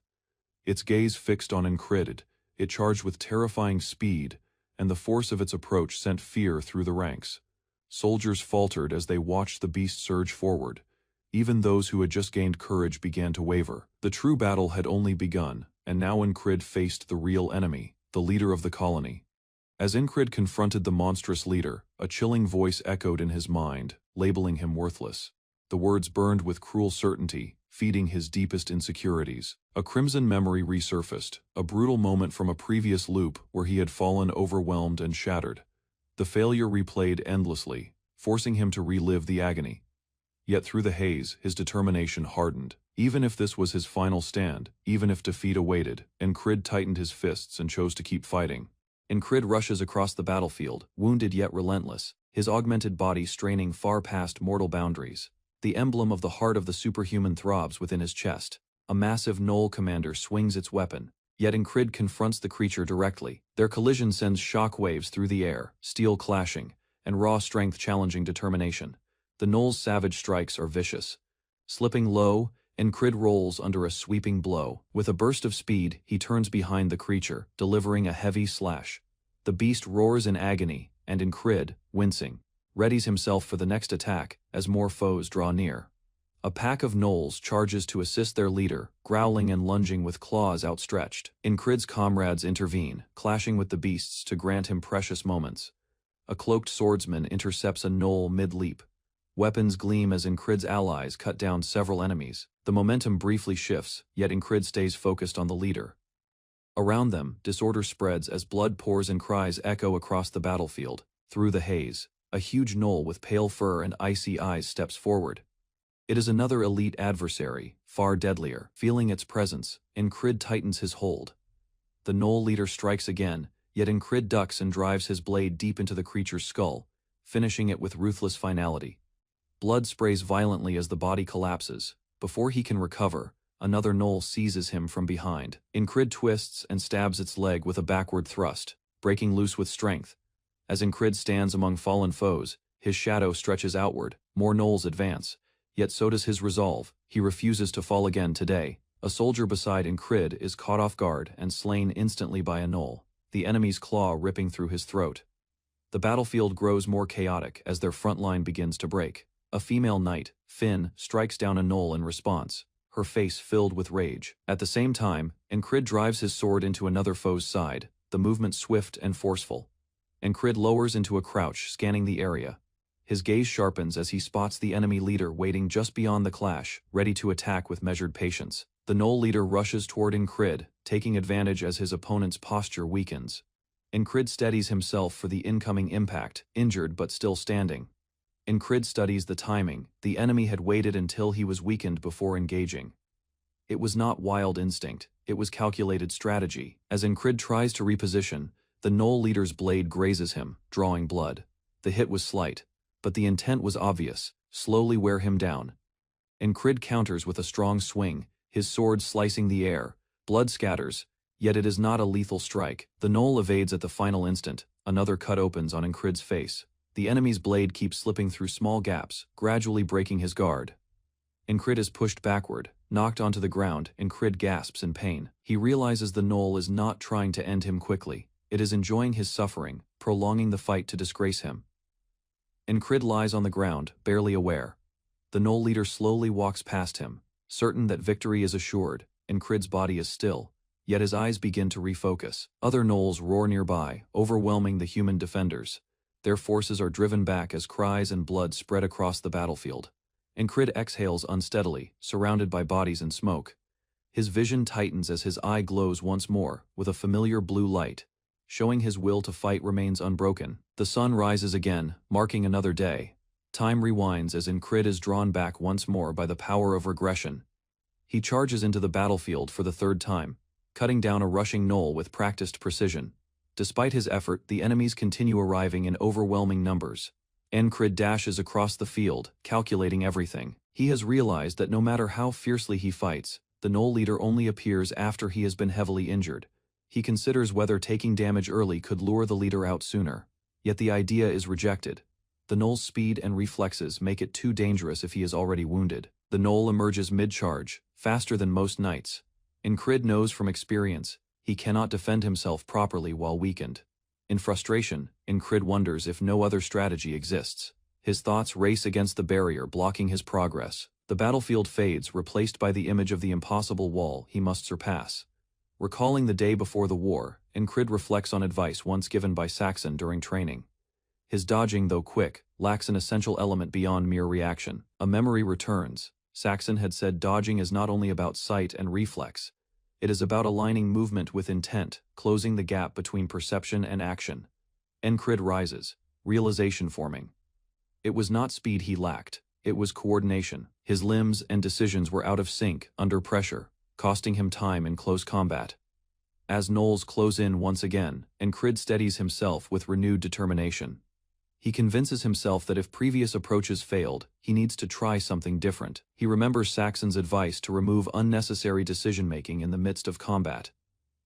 Speaker 3: Its gaze fixed on Encrid, it charged with terrifying speed, and the force of its approach sent fear through the ranks. Soldiers faltered as they watched the beast surge forward. Even those who had just gained courage began to waver. The true battle had only begun, and now Encrid faced the real enemy, the leader of the colony. As Encrid confronted the monstrous leader, a chilling voice echoed in his mind, labeling him worthless. The words burned with cruel certainty, feeding his deepest insecurities. A crimson memory resurfaced, a brutal moment from a previous loop where he had fallen overwhelmed and shattered. The failure replayed endlessly, forcing him to relive the agony. Yet through the haze, his determination hardened. Even if this was his final stand, even if defeat awaited, Encrid tightened his fists and chose to keep fighting. Encrid rushes across the battlefield, wounded yet relentless, his augmented body straining far past mortal boundaries. The emblem of the heart of the superhuman throbs within his chest. A massive gnoll commander swings its weapon, yet Encrid confronts the creature directly. Their collision sends shock waves through the air, steel clashing, and raw strength challenging determination. The gnoll's savage strikes are vicious. Slipping low, Encrid rolls under a sweeping blow. With a burst of speed, he turns behind the creature, delivering a heavy slash. The beast roars in agony, and Encrid, wincing, readies himself for the next attack as more foes draw near. A pack of gnolls charges to assist their leader, growling and lunging with claws outstretched. Encrid's comrades intervene, clashing with the beasts to grant him precious moments. A cloaked swordsman intercepts a gnoll mid-leap. Weapons gleam as Encrid's allies cut down several enemies. The momentum briefly shifts, yet Encrid stays focused on the leader. Around them, disorder spreads as blood pours and cries echo across the battlefield. Through the haze, a huge gnoll with pale fur and icy eyes steps forward. It is another elite adversary, far deadlier. Feeling its presence, Encrid tightens his hold. The gnoll leader strikes again, yet Encrid ducks and drives his blade deep into the creature's skull, finishing it with ruthless finality. Blood sprays violently as the body collapses. Before he can recover, another gnoll seizes him from behind. Encrid twists and stabs its leg with a backward thrust, breaking loose with strength. As Encrid stands among fallen foes, his shadow stretches outward. More gnolls advance, yet so does his resolve. He refuses to fall again today. A soldier beside Encrid is caught off guard and slain instantly by a gnoll, the enemy's claw ripping through his throat. The battlefield grows more chaotic as their front line begins to break. A female knight, Finn, strikes down a gnoll in response, her face filled with rage. At the same time, Encrid drives his sword into another foe's side,
Speaker 1: the movement swift and forceful. Incrid lowers into a crouch, scanning the area. His gaze sharpens as he spots the enemy leader waiting just beyond the clash, ready to attack with measured patience. The Gnoll leader rushes toward Incrid, taking advantage as his opponent's posture weakens. Incrid steadies himself for the incoming impact, injured but still standing. Incrid studies the timing. The enemy had waited until he was weakened before engaging. It was not wild instinct, it was calculated strategy. As Incrid tries to reposition, the Gnoll leader's blade grazes him, drawing blood. The hit was slight, but the intent was obvious: slowly wear him down. Incrid counters with a strong swing, his sword slicing the air. Blood scatters, yet it is not a lethal strike. The Gnoll evades at the final instant. Another cut opens on Incrid's face. The enemy's blade keeps slipping through small gaps, gradually breaking his guard. Incrid is pushed backward, knocked onto the ground. Incrid gasps in pain. He realizes the Gnoll is not trying to end him quickly. It is enjoying his suffering, prolonging the fight to disgrace him. Incrid lies on the ground, barely aware. The Gnoll leader slowly walks past him, certain that victory is assured. Incrid's body is still, yet his eyes begin to refocus. Other Gnolls roar nearby, overwhelming the human defenders. Their forces are driven back as cries and blood spread across the battlefield. Incrid exhales unsteadily, surrounded by bodies and smoke. His vision tightens as his eye glows once more, with a familiar blue light, showing his will to fight remains unbroken. The sun rises again, marking another day. Time rewinds as Incrid is drawn back once more by the power of regression. He charges into the battlefield for the third time, cutting down a rushing Gnoll with practiced precision. Despite his effort, the enemies continue arriving in overwhelming numbers. Incrid dashes across the field, calculating everything. He has realized that no matter how fiercely he fights, the Gnoll leader only appears after he has been heavily injured. He considers whether taking damage early could lure the leader out sooner. Yet the idea is rejected. The Gnoll's speed and reflexes make it too dangerous if he is already wounded. The Gnoll emerges mid-charge, faster than most knights. Incrid knows from experience, he cannot defend himself properly while weakened. In frustration, Incrid wonders if no other strategy exists. His thoughts race against the barrier blocking his progress. The battlefield fades, replaced by the image of the impossible wall he must surpass. Recalling the day before the war, Incrid reflects on advice once given by Saxon during training. His dodging, though quick, lacks an essential element beyond mere reaction. A memory returns. Saxon had said dodging is not only about sight and reflex. It is about aligning movement with intent, closing the gap between perception and action. Incrid rises, realization forming. It was not speed he lacked, it was coordination. His limbs and decisions were out of sync, under pressure, costing him time in close combat. As Gnolls close in once again, Incrid steadies himself with renewed determination. He convinces himself that if previous approaches failed, he needs to try something different. He remembers Saxon's advice to remove unnecessary decision-making in the midst of combat.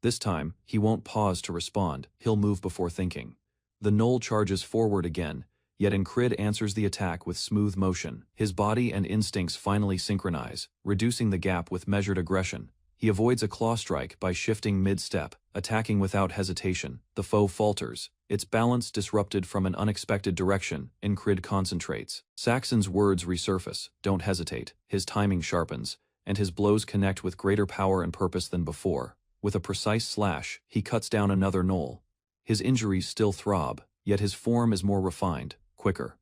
Speaker 1: This time, he won't pause to respond, he'll move before thinking. The Gnoll charges forward again, yet Incrid answers the attack with smooth motion. His body and instincts finally synchronize, reducing the gap with measured aggression. He avoids a claw strike by shifting mid-step, attacking without hesitation. The foe falters, its balance disrupted from an unexpected direction. Incrid concentrates. Saxon's words resurface, "Don't hesitate." His timing sharpens, and his blows connect with greater power and purpose than before. With a precise slash, he cuts down another Gnoll. His injuries still throb, yet his form is more refined, quicker.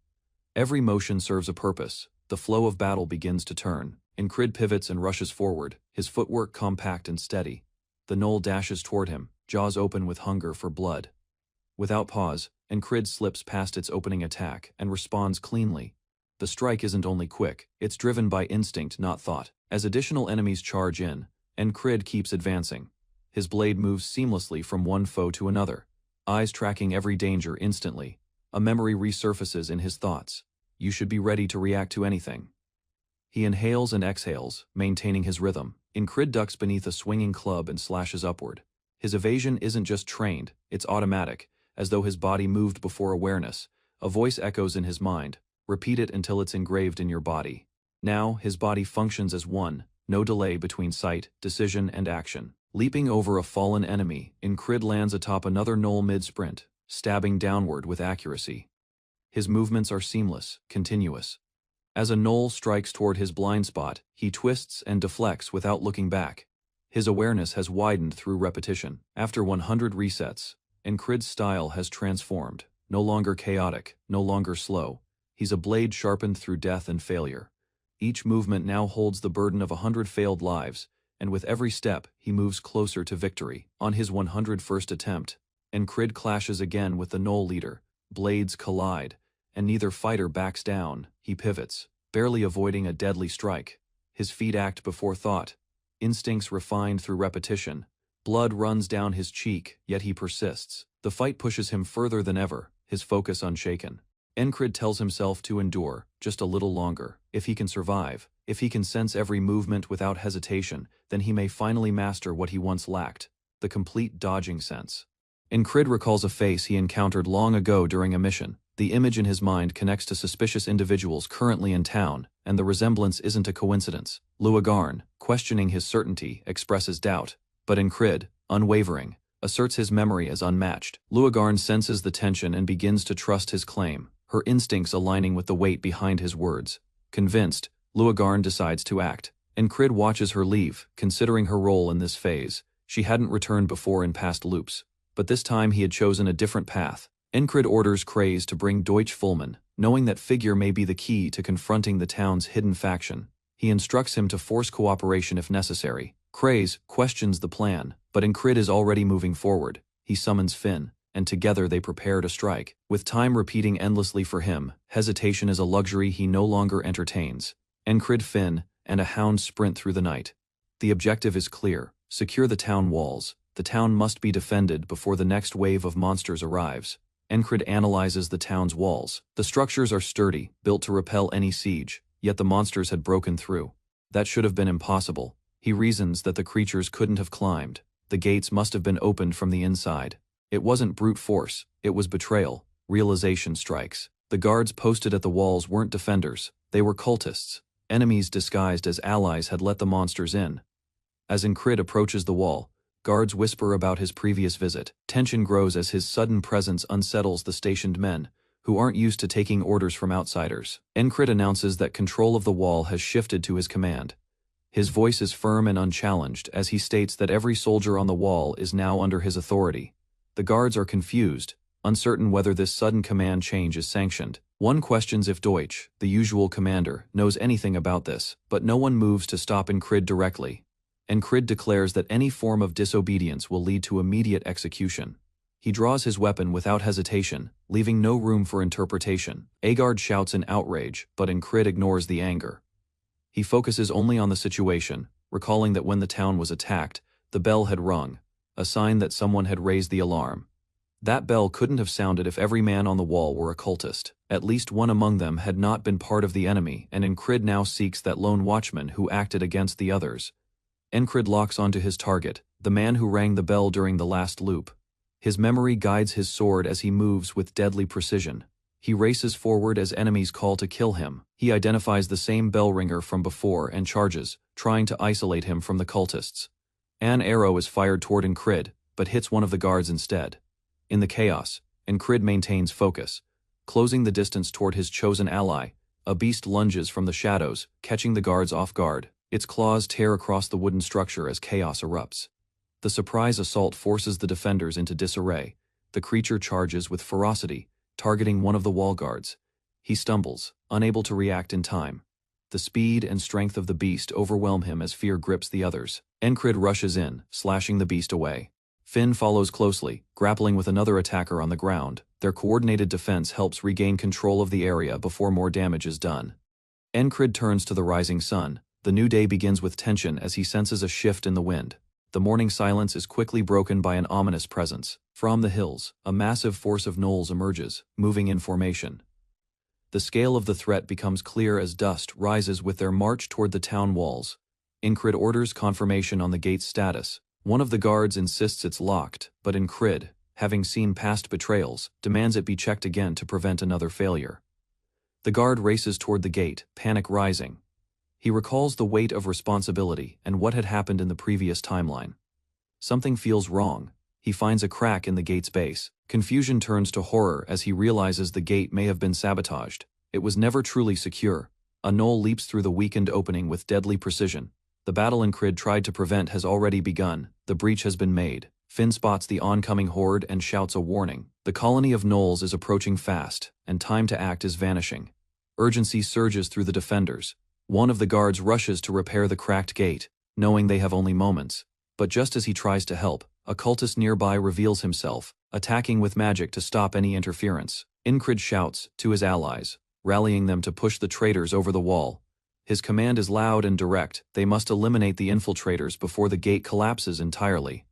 Speaker 1: Every motion serves a purpose. The flow of battle begins to turn. Incrid pivots and rushes forward, his footwork compact and steady. The Gnoll dashes toward him, jaws open with hunger for blood. Without pause, Incrid slips past its opening attack and responds cleanly. The strike isn't only quick, it's driven by instinct, not thought. As additional enemies charge in, Incrid keeps advancing. His blade moves seamlessly from one foe to another, eyes tracking every danger instantly. A memory resurfaces in his thoughts. You should be ready to react to anything. He inhales and exhales, maintaining his rhythm. Incrid ducks beneath a swinging club and slashes upward. His evasion isn't just trained, it's automatic, as though his body moved before awareness. A voice echoes in his mind, "Repeat it until it's engraved in your body." Now, his body functions as one, no delay between sight, decision, and action. Leaping over a fallen enemy, Incrid lands atop another Gnoll mid-sprint, stabbing downward with accuracy. His movements are seamless, continuous. As a Gnoll strikes toward his blind spot, he twists and deflects without looking back. His awareness has widened through repetition. After 100 resets, Incrid's style has transformed. No longer chaotic, no longer slow. He's a blade sharpened through death and failure. Each movement now holds the burden of 100 failed lives, and with every step, he moves closer to victory. On his 101st attempt, Incrid clashes again with the Knoll leader. Blades collide, and neither fighter backs down. He pivots, barely avoiding a deadly strike. His feet act before thought, instincts refined through repetition. Blood runs down his cheek, yet he persists. The fight pushes him further than ever, his focus unshaken. Incrid tells himself to endure, just a little longer. If he can survive, if he can sense every movement without hesitation, then he may finally master what he once lacked, the complete dodging sense. Incrid recalls a face he encountered long ago during a mission. The image in his mind connects to suspicious individuals currently in town, and the resemblance isn't a coincidence. Luagarn, questioning his certainty, expresses doubt, but Incrid, unwavering, asserts his memory as unmatched. Luagarn senses the tension and begins to trust his claim, her instincts aligning with the weight behind his words. Convinced, Luagarn decides to act. Incrid watches her leave, considering her role in this phase. She hadn't returned before in past loops, but this time he had chosen a different path. Incrid orders Kraze to bring Deutsch Fullman, knowing that figure may be the key to confronting the town's hidden faction. He instructs him to force cooperation if necessary. Kraze questions the plan, but Incrid is already moving forward. He summons Finn, and together they prepare to strike. With time repeating endlessly for him, hesitation is a luxury he no longer entertains. Incrid, Finn, and a hound sprint through the night. The objective is clear: secure the town walls. The town must be defended before the next wave of monsters arrives. Incrid analyzes the town's walls. The structures are sturdy, built to repel any siege, yet the monsters had broken through. That should have been impossible. He reasons that the creatures couldn't have climbed. The gates must have been opened from the inside. It wasn't brute force, it was betrayal. Realization strikes. The guards posted at the walls weren't defenders, they were cultists. Enemies disguised as allies had let the monsters in. As Incrid approaches the wall, guards whisper about his previous visit. Tension grows as his sudden presence unsettles the stationed men, who aren't used to taking orders from outsiders. Incrid announces that control of the wall has shifted to his command. His voice is firm and unchallenged as he states that every soldier on the wall is now under his authority. The guards are confused, uncertain whether this sudden command change is sanctioned. One questions if Deutsch, the usual commander, knows anything about this, but no one moves to stop Incrid directly. Incrid declares that any form of disobedience will lead to immediate execution. He draws his weapon without hesitation, leaving no room for interpretation. Agard shouts in outrage, but Incrid ignores the anger. He focuses only on the situation, recalling that when the town was attacked, the bell had rung, a sign that someone had raised the alarm. That bell couldn't have sounded if every man on the wall were a cultist. At least one among them had not been part of the enemy, and Incrid now seeks that lone watchman who acted against the others. Incrid locks onto his target, the man who rang the bell during the last loop. His memory guides his sword as he moves with deadly precision. He races forward as enemies call to kill him. He identifies the same bell ringer from before and charges, trying to isolate him from the cultists. An arrow is fired toward Incrid, but hits one of the guards instead. In the chaos, Incrid maintains focus. Closing the distance toward his chosen ally, a beast lunges from the shadows, catching the guards off guard. Its claws tear across the wooden structure as chaos erupts. The surprise assault forces the defenders into disarray. The creature charges with ferocity, targeting one of the wall guards. He stumbles, unable to react in time. The speed and strength of the beast overwhelm him as fear grips the others. Incrid rushes in, slashing the beast away. Finn follows closely, grappling with another attacker on the ground. Their coordinated defense helps regain control of the area before more damage is done. Incrid turns to the rising sun. The new day begins with tension as he senses a shift in the wind. The morning silence is quickly broken by an ominous presence. From the hills, a massive force of gnolls emerges, moving in formation. The scale of the threat becomes clear as dust rises with their march toward the town walls. Incrid orders confirmation on the gate's status. One of the guards insists it's locked, but Incrid, having seen past betrayals, demands it be checked again to prevent another failure. The guard races toward the gate, panic rising. He recalls the weight of responsibility and what had happened in the previous timeline. Something feels wrong. He finds a crack in the gate's base. Confusion turns to horror as he realizes the gate may have been sabotaged. It was never truly secure. A gnoll leaps through the weakened opening with deadly precision. The battle Incrid tried to prevent has already begun. The breach has been made. Finn spots the oncoming horde and shouts a warning. The colony of gnolls is approaching fast, and time to act is vanishing. Urgency surges through the defenders. One of the guards rushes to repair the cracked gate, knowing they have only moments. But just as he tries to help, a cultist nearby reveals himself, attacking with magic to stop any interference. Incrid shouts to his allies, rallying them to push the traitors over the wall. His command is loud and direct. They must eliminate the infiltrators before the gate collapses entirely.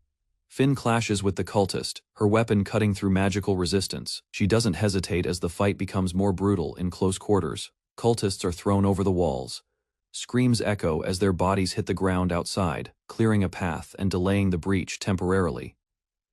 Speaker 1: Finn clashes with the cultist, her weapon cutting through magical resistance. She doesn't hesitate as the fight becomes more brutal in close quarters. Cultists are thrown over the walls. Screams echo as their bodies hit the ground outside, clearing a path and delaying the breach temporarily.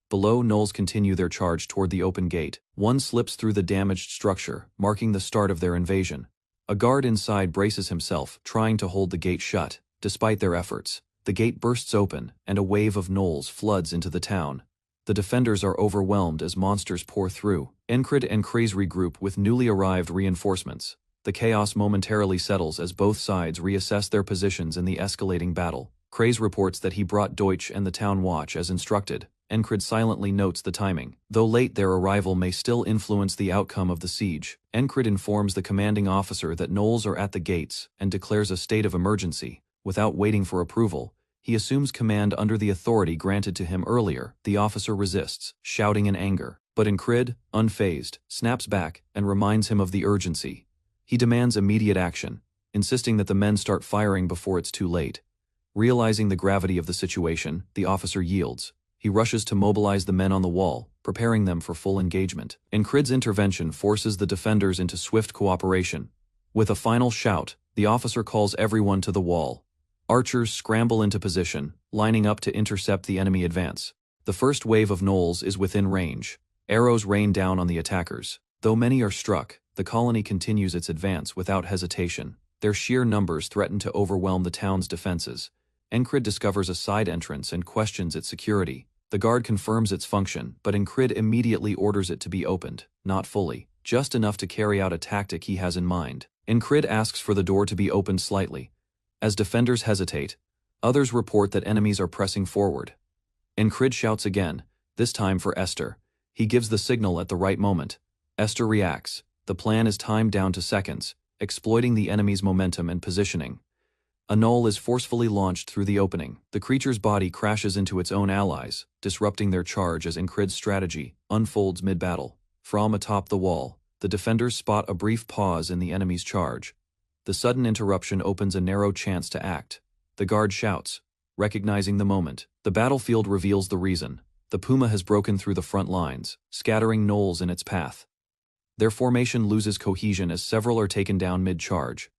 Speaker 1: Below, gnolls continue their charge toward the open gate. One slips through the damaged structure, marking the start of their invasion. A guard inside braces himself, trying to hold the gate shut. Despite their efforts, the gate bursts open, and a wave of gnolls floods into the town. The defenders are overwhelmed as monsters pour through. Incrid and Kraze regroup with newly arrived reinforcements. The chaos momentarily settles as both sides reassess their positions in the escalating battle. Kraze reports that he brought Deutsch and the town watch as instructed. Incrid silently notes the timing. Though late, their arrival may still influence the outcome of the siege. Incrid informs the commanding officer that gnolls are at the gates and declares a state of emergency. Without waiting for approval, he assumes command under the authority granted to him earlier. The officer resists, shouting in anger. But Incrid, unfazed, snaps back and reminds him of the urgency. He demands immediate action, insisting that the men start firing before it's too late. Realizing the gravity of the situation, the officer yields. He rushes to mobilize the men on the wall, preparing them for full engagement. Incrid's intervention forces the defenders into swift cooperation. With a final shout, the officer calls everyone to the wall. Archers scramble into position, lining up to intercept the enemy advance. The first wave of gnolls is within range. Arrows rain down on the attackers. Though many are struck, the colony continues its advance without hesitation. Their sheer numbers threaten to overwhelm the town's defenses. Incrid discovers a side entrance and questions its security. The guard confirms its function, but Incrid immediately orders it to be opened, not fully, just enough to carry out a tactic he has in mind. Incrid asks for the door to be opened slightly. As defenders hesitate, others report that enemies are pressing forward. Incrid shouts again, this time for Esther. He gives the signal at the right moment. Esther reacts. The plan is timed down to seconds, exploiting the enemy's momentum and positioning. A gnoll is forcefully launched through the opening. The creature's body crashes into its own allies, disrupting their charge as Incrid's strategy unfolds mid-battle. From atop the wall, the defenders spot a brief pause in the enemy's charge. The sudden interruption opens a narrow chance to act. The guard shouts, recognizing the moment. The battlefield reveals the reason. The puma has broken through the front lines, scattering gnolls in its path. Their formation loses cohesion as several are taken down mid-charge.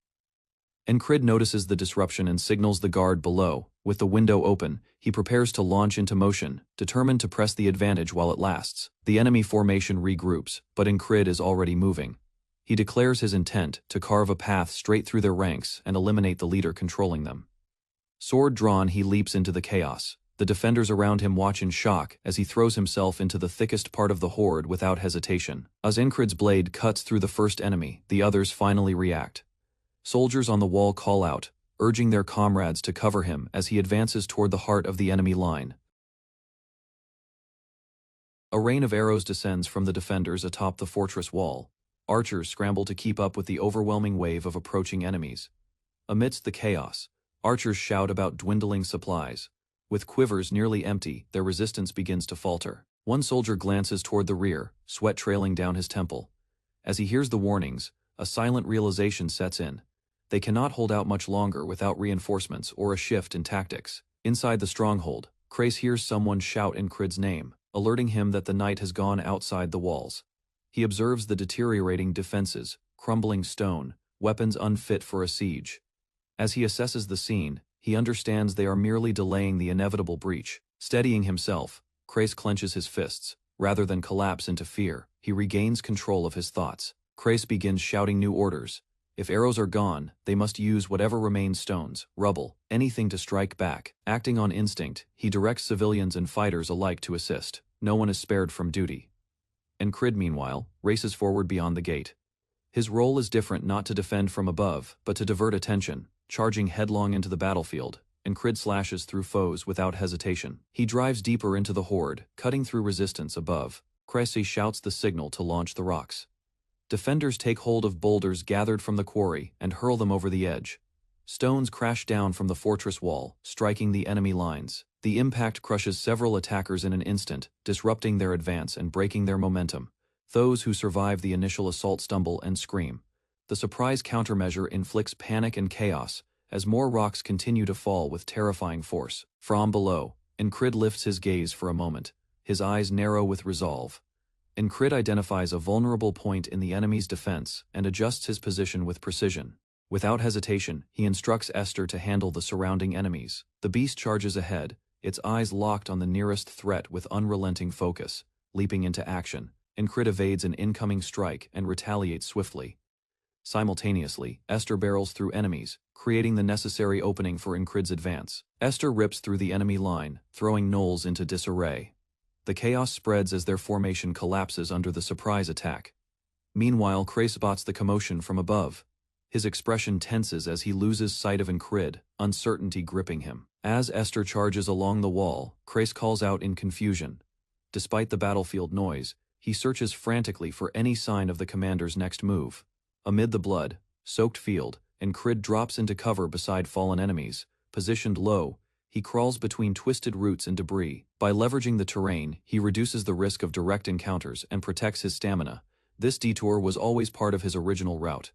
Speaker 1: Incrid notices the disruption and signals the guard below. With the window open, he prepares to launch into motion, determined to press the advantage while it lasts. The enemy formation regroups, but Incrid is already moving. He declares his intent to carve a path straight through their ranks and eliminate the leader controlling them. Sword drawn, he leaps into the chaos. The defenders around him watch in shock as he throws himself into the thickest part of the horde without hesitation. As Incrid's blade cuts through the first enemy, the others finally react. Soldiers on the wall call out, urging their comrades to cover him as he advances toward the heart of the enemy line. A rain of arrows descends from the defenders atop the fortress wall. Archers scramble to keep up with the overwhelming wave of approaching enemies. Amidst the chaos, archers shout about dwindling supplies. With quivers nearly empty, their resistance begins to falter. One soldier glances toward the rear, sweat trailing down his temple. As he hears the warnings, a silent realization sets in. They cannot hold out much longer without reinforcements or a shift in tactics. Inside the stronghold, Krace hears someone shout Incrid's name, alerting him that the knight has gone outside the walls. He observes the deteriorating defenses, crumbling stone, weapons unfit for a siege. As he assesses the scene, he understands they are merely delaying the inevitable breach. Steadying himself, Krace clenches his fists. Rather than collapse into fear, he regains control of his thoughts. Krace begins shouting new orders. If arrows are gone, they must use whatever remains: stones, rubble, anything to strike back. Acting on instinct, he directs civilians and fighters alike to assist. No one is spared from duty. Incrid, meanwhile, races forward beyond the gate. His role is different, not to defend from above, but to divert attention. Charging headlong into the battlefield, and Crid slashes through foes without hesitation. He drives deeper into the horde, cutting through resistance above. Cressy shouts the signal to launch the rocks. Defenders take hold of boulders gathered from the quarry and hurl them over the edge. Stones crash down from the fortress wall, striking the enemy lines. The impact crushes several attackers in an instant, disrupting their advance and breaking their momentum. Those who survive the initial assault stumble and scream. The surprise countermeasure inflicts panic and chaos, as more rocks continue to fall with terrifying force. From below, Crid lifts his gaze for a moment, his eyes narrow with resolve. Crid identifies a vulnerable point in the enemy's defense and adjusts his position with precision. Without hesitation, he instructs Esther to handle the surrounding enemies. The beast charges ahead, its eyes locked on the nearest threat with unrelenting focus. Leaping into action, Crid evades an incoming strike and retaliates swiftly. Simultaneously, Esther barrels through enemies, creating the necessary opening for Crid's advance. Esther rips through the enemy line, throwing gnolls into disarray. The chaos spreads as their formation collapses under the surprise attack. Meanwhile, Crid spots the commotion from above. His expression tenses as he loses sight of Crid, uncertainty gripping him. As Esther charges along the wall, Crid calls out in confusion. Despite the battlefield noise, he searches frantically for any sign of the commander's next move. Amid the blood-soaked field, Crid drops into cover beside fallen enemies. Positioned low, he crawls between twisted roots and debris. By leveraging the terrain, he reduces the risk of direct encounters and protects his stamina. This detour was always part of his original route.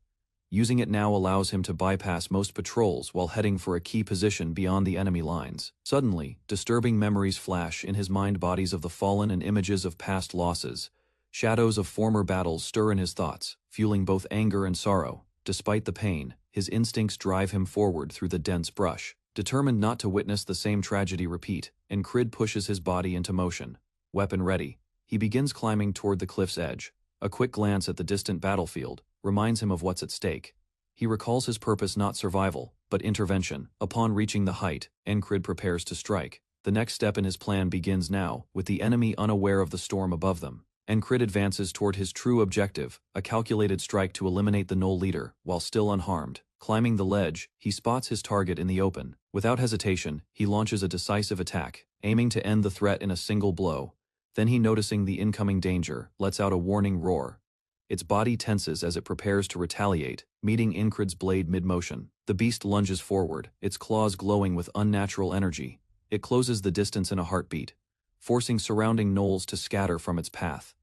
Speaker 1: Using it now allows him to bypass most patrols while heading for a key position beyond the enemy lines. Suddenly, disturbing memories flash in his mind, bodies of the fallen and images of past losses. Shadows of former battles stir in his thoughts, fueling both anger and sorrow. Despite the pain, his instincts drive him forward through the dense brush. Determined not to witness the same tragedy repeat, Crid pushes his body into motion. Weapon ready, he begins climbing toward the cliff's edge. A quick glance at the distant battlefield reminds him of what's at stake. He recalls his purpose: not survival, but intervention. Upon reaching the height, Crid prepares to strike. The next step in his plan begins now, with the enemy unaware of the storm above them. Crid advances toward his true objective, a calculated strike to eliminate the gnoll leader, while still unharmed. Climbing the ledge, he spots his target in the open. Without hesitation, he launches a decisive attack, aiming to end the threat in a single blow. Then he, noticing the incoming danger, lets out a warning roar. Its body tenses as it prepares to retaliate, meeting Crid's blade mid-motion. The beast lunges forward, its claws glowing with unnatural energy. It closes the distance in a heartbeat, forcing surrounding gnolls to scatter from its path.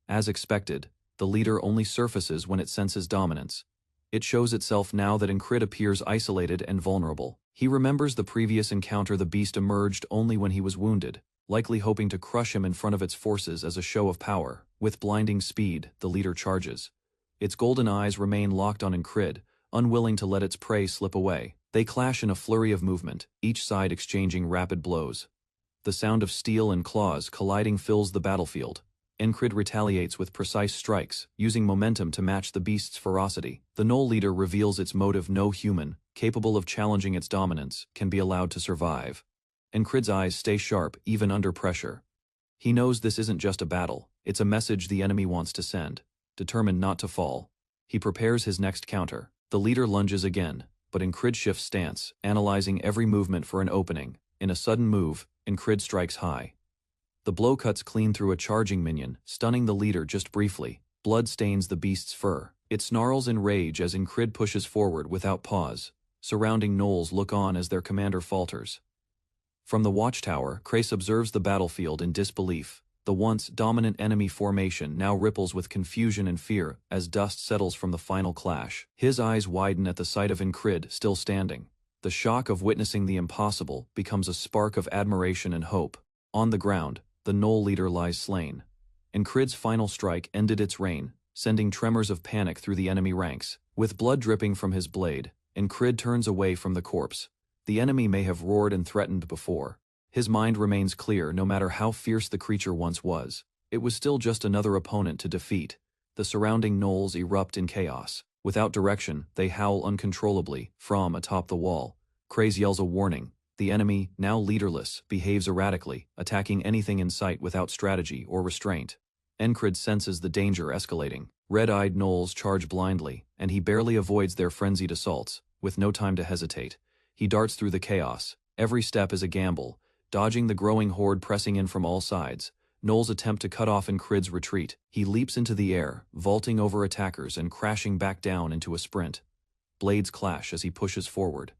Speaker 1: As expected, the leader only surfaces when it senses dominance. It shows itself now that Crid appears isolated and vulnerable. He remembers the previous encounter. The beast emerged only when he was wounded, likely hoping to crush him in front of its forces as a show of power. With blinding speed, the leader charges. Its golden eyes remain locked on Crid, unwilling to let its prey slip away. They clash in a flurry of movement, each side exchanging rapid blows. The sound of steel and claws colliding fills the battlefield. Crid retaliates with precise strikes, using momentum to match the beast's ferocity. The gnoll leader reveals its motive: no human, capable of challenging its dominance, can be allowed to survive. Crid's eyes stay sharp even under pressure. He knows this isn't just a battle, it's a message the enemy wants to send. Determined not to fall, he prepares his next counter. The leader lunges again, but Crid shifts stance, analyzing every movement for an opening. In a sudden move, Crid strikes high. The blow cuts clean through a charging minion, stunning the leader just briefly. Blood stains the beast's fur. It snarls in rage as Crid pushes forward without pause. Surrounding gnolls look on as their commander falters. From the watchtower, Crid observes the battlefield in disbelief. The once dominant enemy formation now ripples with confusion and fear as dust settles from the final clash. His eyes widen at the sight of Crid still standing. The shock of witnessing the impossible becomes a spark of admiration and hope. On the ground, the gnoll leader lies slain. Crid's final strike ended its reign, sending tremors of panic through the enemy ranks. With blood dripping from his blade, Crid turns away from the corpse. The enemy may have roared and threatened before. His mind remains clear. No matter how fierce the creature once was, it was still just another opponent to defeat. The surrounding gnolls erupt in chaos. Without direction, they howl uncontrollably. From atop the wall, Crid yells a warning. The enemy, now leaderless, behaves erratically, attacking anything in sight without strategy or restraint. Crid senses the danger escalating. Red-eyed gnolls charge blindly, and he barely avoids their frenzied assaults. With no time to hesitate, he darts through the chaos, Every step is a gamble, dodging the growing horde pressing in from all sides. Noel's attempt to cut off Incrid's retreat. He leaps into the air, vaulting over attackers and crashing back down into a sprint. Blades clash as he pushes forward.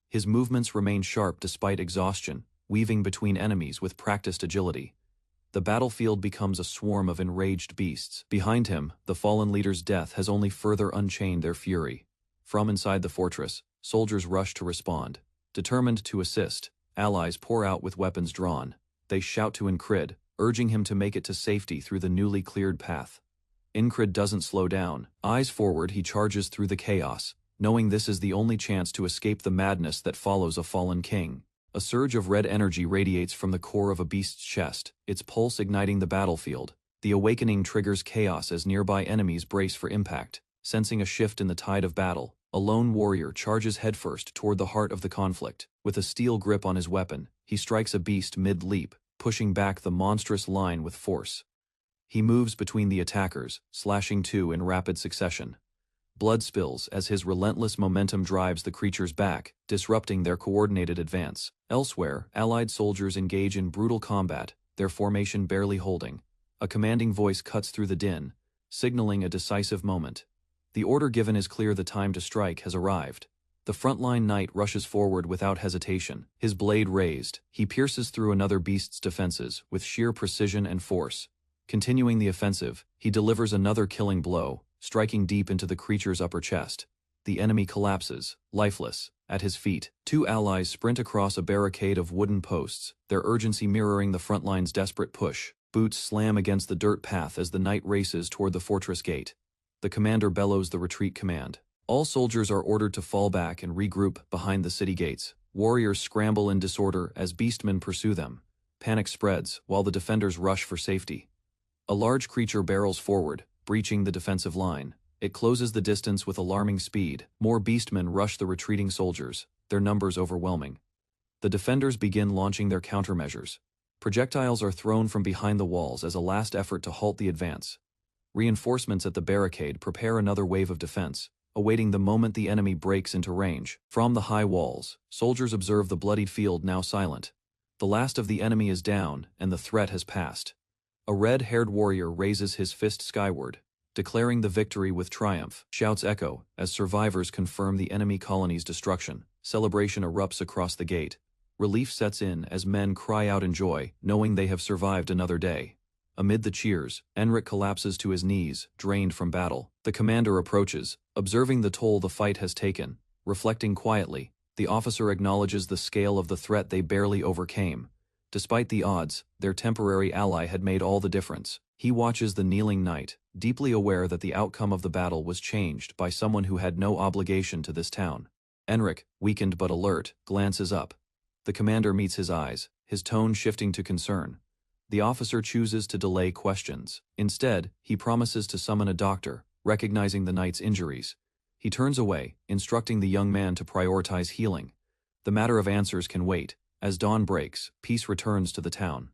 Speaker 1: His movements remain sharp despite exhaustion, weaving between enemies with practiced agility. The battlefield becomes a swarm of enraged beasts. Behind him, the fallen leader's death has only further unchained their fury. From inside the fortress, soldiers rush to respond. Determined to assist, allies pour out with weapons drawn. They shout to Incrid, urging him to make it to safety through the newly cleared path. Incrid doesn't slow down. Eyes forward, he charges through the chaos, knowing this is the only chance to escape the madness that follows a fallen king. A surge of red energy radiates from the core of a beast's chest, its pulse igniting the battlefield. The awakening triggers chaos as nearby enemies brace for impact. Sensing a shift in the tide of battle, a lone warrior charges headfirst toward the heart of the conflict. With a steel grip on his weapon, he strikes a beast mid-leap, pushing back the monstrous line with force. He moves between the attackers, slashing two in rapid succession. Blood spills as his relentless momentum drives the creatures back, disrupting their coordinated advance. Elsewhere, allied soldiers engage in brutal combat, their formation barely holding. A commanding voice cuts through the din, signaling a decisive moment. The order given is clear: the time to strike has arrived. The frontline knight rushes forward without hesitation, his blade raised. He pierces through another beast's defenses with sheer precision and force. Continuing the offensive, he delivers another killing blow, striking deep into the creature's upper chest. The enemy collapses, lifeless, at his feet. Two allies sprint across a barricade of wooden posts, their urgency mirroring the frontline's desperate push. Boots slam against the dirt path as the knight races toward the fortress gate. The commander bellows the retreat command. All soldiers are ordered to fall back and regroup behind the city gates. Warriors scramble in disorder as beastmen pursue them. Panic spreads while the defenders rush for safety. A large creature barrels forward, breaching the defensive line. It closes the distance with alarming speed. More beastmen rush the retreating soldiers, their numbers overwhelming. The defenders begin launching their countermeasures. Projectiles are thrown from behind the walls as a last effort to halt the advance. Reinforcements at the barricade prepare another wave of defense, awaiting the moment the enemy breaks into range. From the high walls, soldiers observe the bloodied field now silent. The last of the enemy is down, and the threat has passed. A red-haired warrior raises his fist skyward, declaring the victory with triumph. Shouts echo as survivors confirm the enemy colony's destruction. Celebration erupts across the gate. Relief sets in as men cry out in joy, knowing they have survived another day. Amid the cheers, Enric collapses to his knees, drained from battle. The commander approaches, observing the toll the fight has taken. Reflecting quietly, the officer acknowledges the scale of the threat they barely overcame. Despite the odds, their temporary ally had made all the difference. He watches the kneeling knight, deeply aware that the outcome of the battle was changed by someone who had no obligation to this town. Enric, weakened but alert, glances up. The commander meets his eyes, his tone shifting to concern. The officer chooses to delay questions. Instead, he promises to summon a doctor, recognizing the knight's injuries. He turns away, instructing the young man to prioritize healing. The matter of answers can wait. As dawn breaks, peace returns to the town.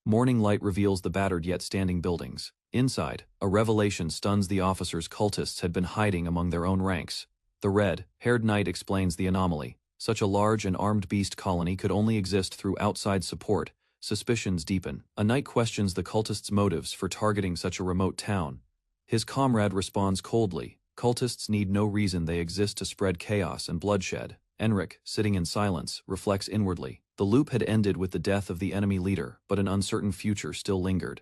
Speaker 1: Morning light reveals the battered yet standing buildings. Inside, a revelation stuns the officers. Cultists had been hiding among their own ranks. The red-haired knight explains the anomaly. Such a large and armed beast colony could only exist through outside support. Suspicions deepen. A knight questions the cultists' motives for targeting such a remote town. His comrade responds coldly. Cultists need no reason, they exist to spread chaos and bloodshed. Enric, sitting in silence, reflects inwardly. The loop had ended with the death of the enemy leader, but an uncertain future still lingered.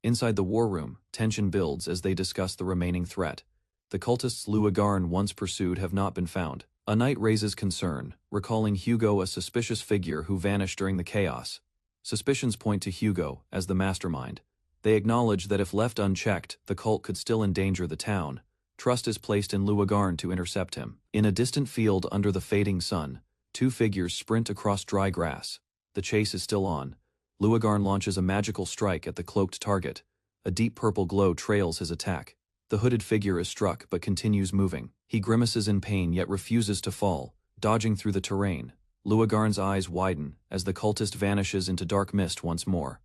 Speaker 1: Inside the war room, tension builds as they discuss the remaining threat. The cultists Luagarn once pursued have not been found. A knight raises concern, recalling Hugo, a suspicious figure who vanished during the chaos. Suspicions point to Hugo as the mastermind. They acknowledge that if left unchecked, the cult could still endanger the town. Trust is placed in Luagarn to intercept him. In a distant field under the fading sun, two figures sprint across dry grass. The chase is still on. Luagarn launches a magical strike at the cloaked target. A deep purple glow trails his attack. The hooded figure is struck but continues moving. He grimaces in pain yet refuses to fall, dodging through the terrain. Luagarn's eyes widen as the cultist vanishes into dark mist once more.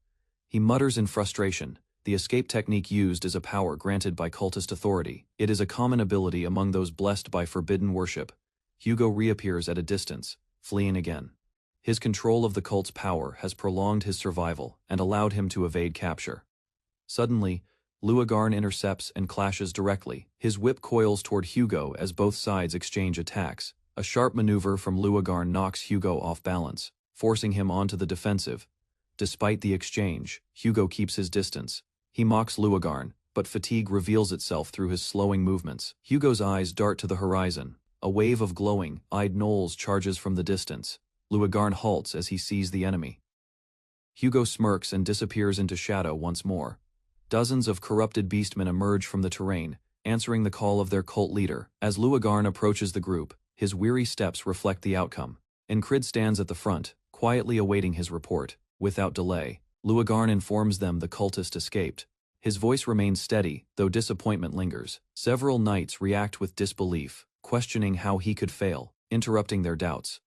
Speaker 1: He mutters in frustration. The escape technique used is a power granted by cultist authority. It is a common ability among those blessed by forbidden worship. Hugo reappears at a distance, fleeing again. His control of the cult's power has prolonged his survival and allowed him to evade capture. Suddenly, Luagarn intercepts and clashes directly. His whip coils toward Hugo as both sides exchange attacks. A sharp maneuver from Luagarn knocks Hugo off balance, forcing him onto the defensive. Despite the exchange, Hugo keeps his distance. He mocks Luagarn, but fatigue reveals itself through his slowing movements. Hugo's eyes dart to the horizon. A wave of glowing-eyed gnolls charges from the distance. Luagarn halts as he sees the enemy. Hugo smirks and disappears into shadow once more. Dozens of corrupted beastmen emerge from the terrain, answering the call of their cult leader. As Luagarn approaches the group, his weary steps reflect the outcome. Incrid stands at the front, quietly awaiting his report. Without delay, Luagarn informs them the cultist escaped. His voice remains steady, though disappointment lingers. Several knights react with disbelief, questioning how he could fail, interrupting their doubts.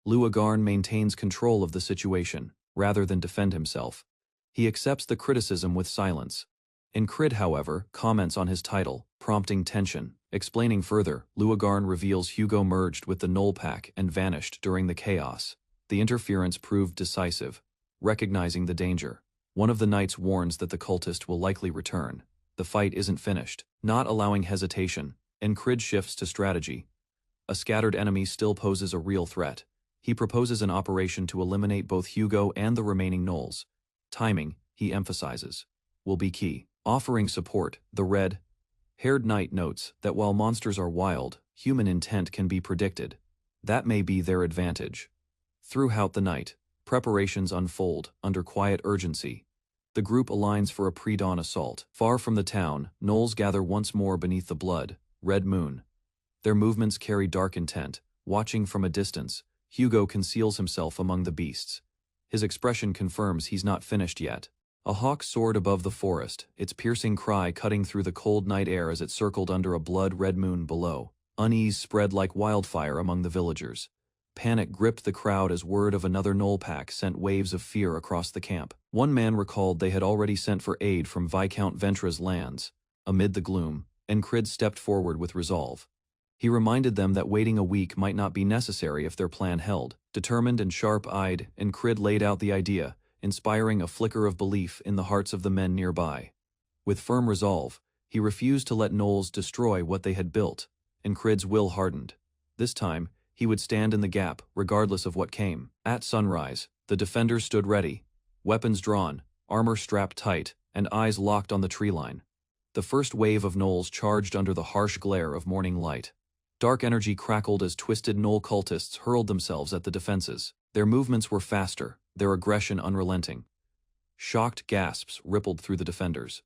Speaker 1: Luagarn maintains control of the situation, rather than defend himself. He accepts the criticism with silence. Incrid, however, comments on his title, prompting tension. Explaining further, Luagarn reveals Hugo merged with the Gnoll Pack and vanished during the chaos. The interference proved decisive. Recognizing the danger, one of the knights warns that the cultist will likely return. The fight isn't finished. Not allowing hesitation, Incrid shifts to strategy. A scattered enemy still poses a real threat. He proposes an operation to eliminate both Hugo and the remaining gnolls. Timing, he emphasizes, will be key. Offering support, the red-haired knight notes that while monsters are wild, human intent can be predicted. That may be their advantage. Throughout the night, preparations unfold under quiet urgency. The group aligns for a pre-dawn assault. Far from the town, gnolls gather once more beneath the blood-red moon. Their movements carry dark intent. Watching from a distance, Hugo conceals himself among the beasts. His expression confirms he's not finished yet. A hawk soared above the forest, its piercing cry cutting through the cold night air as it circled under a blood-red moon below. Unease spread like wildfire among the villagers. Panic gripped the crowd as word of another gnoll pack sent waves of fear across the camp. One man recalled they had already sent for aid from Viscount Ventra's lands. Amid the gloom, Incrid stepped forward with resolve. He reminded them that waiting a week might not be necessary if their plan held. Determined and sharp-eyed, Incrid laid out the idea, inspiring a flicker of belief in the hearts of the men nearby. With firm resolve, he refused to let gnolls destroy what they had built. Incrid's will hardened. This time, he would stand in the gap, regardless of what came. At sunrise, the defenders stood ready, weapons drawn, armor strapped tight, and eyes locked on the tree line. The first wave of gnolls charged under the harsh glare of morning light. Dark energy crackled as twisted gnoll cultists hurled themselves at the defenses. Their movements were faster, their aggression unrelenting. Shocked gasps rippled through the defenders.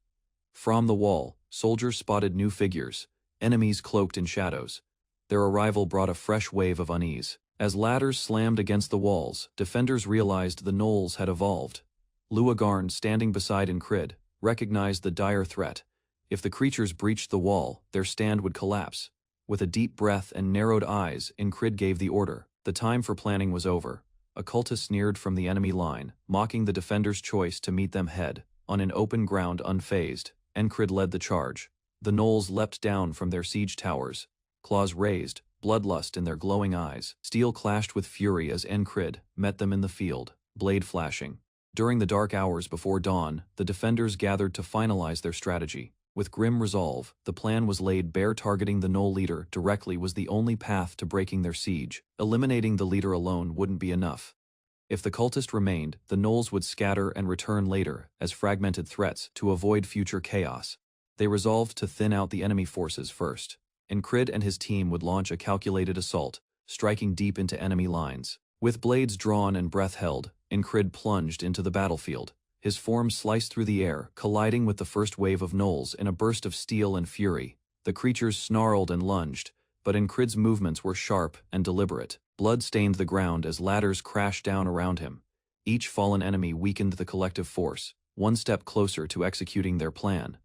Speaker 1: From the wall, soldiers spotted new figures, enemies cloaked in shadows. Their arrival brought a fresh wave of unease. As ladders slammed against the walls, defenders realized the gnolls had evolved. Luagarn, standing beside Incrid, recognized the dire threat. If the creatures breached the wall, their stand would collapse. With a deep breath and narrowed eyes, Incrid gave the order. The time for planning was over. A cultist sneered from the enemy line, mocking the defenders' choice to meet them head-on in open ground unfazed. Incrid led the charge. The gnolls leapt down from their siege towers, claws raised, bloodlust in their glowing eyes. Steel clashed with fury as Incrid met them in the field, blade flashing. During the dark hours before dawn, the defenders gathered to finalize their strategy. With grim resolve, the plan was laid bare. Targeting the gnoll leader directly was the only path to breaking their siege. Eliminating the leader alone wouldn't be enough. If the cultist remained, the gnolls would scatter and return later as fragmented threats to avoid future chaos. They resolved to thin out the enemy forces first. Incrid and his team would launch a calculated assault, striking deep into enemy lines. With blades drawn and breath held, Incrid plunged into the battlefield. His form sliced through the air, colliding with the first wave of gnolls in a burst of steel and fury. The creatures snarled and lunged, but Incrid's movements were sharp and deliberate. Blood stained the ground as ladders crashed down around him. Each fallen enemy weakened the collective force, one step closer to executing their plan.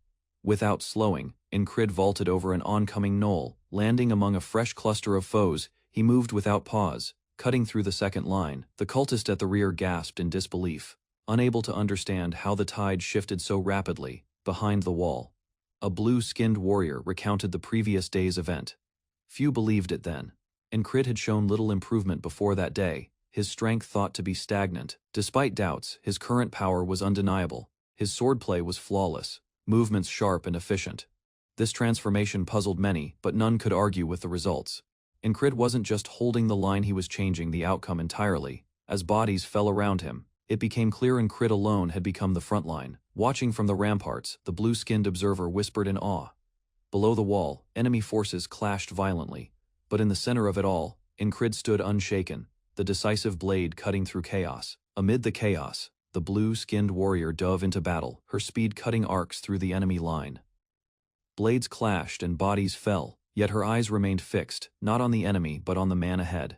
Speaker 1: Without slowing, Incrid vaulted over an oncoming gnoll, landing among a fresh cluster of foes. He moved without pause, cutting through the second line. The cultist at the rear gasped in disbelief, unable to understand how the tide shifted so rapidly. Behind the wall, a blue-skinned warrior recounted the previous day's event. Few believed it then. Incrid had shown little improvement before that day, his strength thought to be stagnant. Despite doubts, his current power was undeniable. His swordplay was flawless, movements sharp and efficient. This transformation puzzled many, but none could argue with the results. Incrid wasn't just holding the line, he was changing the outcome entirely. As bodies fell around him, it became clear Incrid alone had become the front line. Watching from the ramparts, the blue-skinned observer whispered in awe. Below the wall, enemy forces clashed violently, but in the center of it all, Incrid stood unshaken, the decisive blade cutting through chaos. Amid the chaos, the blue-skinned warrior dove into battle, her speed cutting arcs through the enemy line. Blades clashed and bodies fell, yet her eyes remained fixed, not on the enemy but on the man ahead.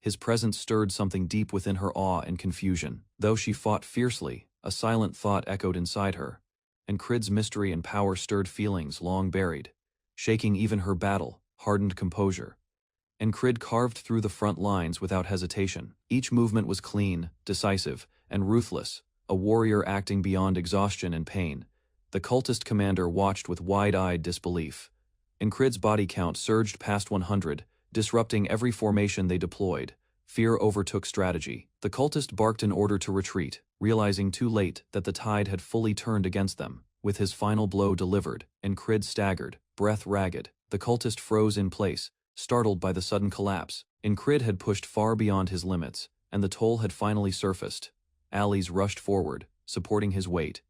Speaker 1: His presence stirred something deep within her, awe and confusion. Though she fought fiercely, a silent thought echoed inside her. Incrid's mystery and power stirred feelings long buried, shaking even her battle-hardened composure. Incrid carved through the front lines without hesitation. Each movement was clean, decisive, and ruthless, a warrior acting beyond exhaustion and pain. The cultist commander watched with wide-eyed disbelief. Incrid's body count surged past 100, disrupting every formation they deployed. Fear overtook strategy. The cultist barked an order to retreat, realizing too late that the tide had fully turned against them. With his final blow delivered, Incrid staggered, breath ragged. The cultist froze in place, startled by the sudden collapse. Incrid had pushed far beyond his limits, and the toll had finally surfaced. Allies rushed forward, supporting his weight.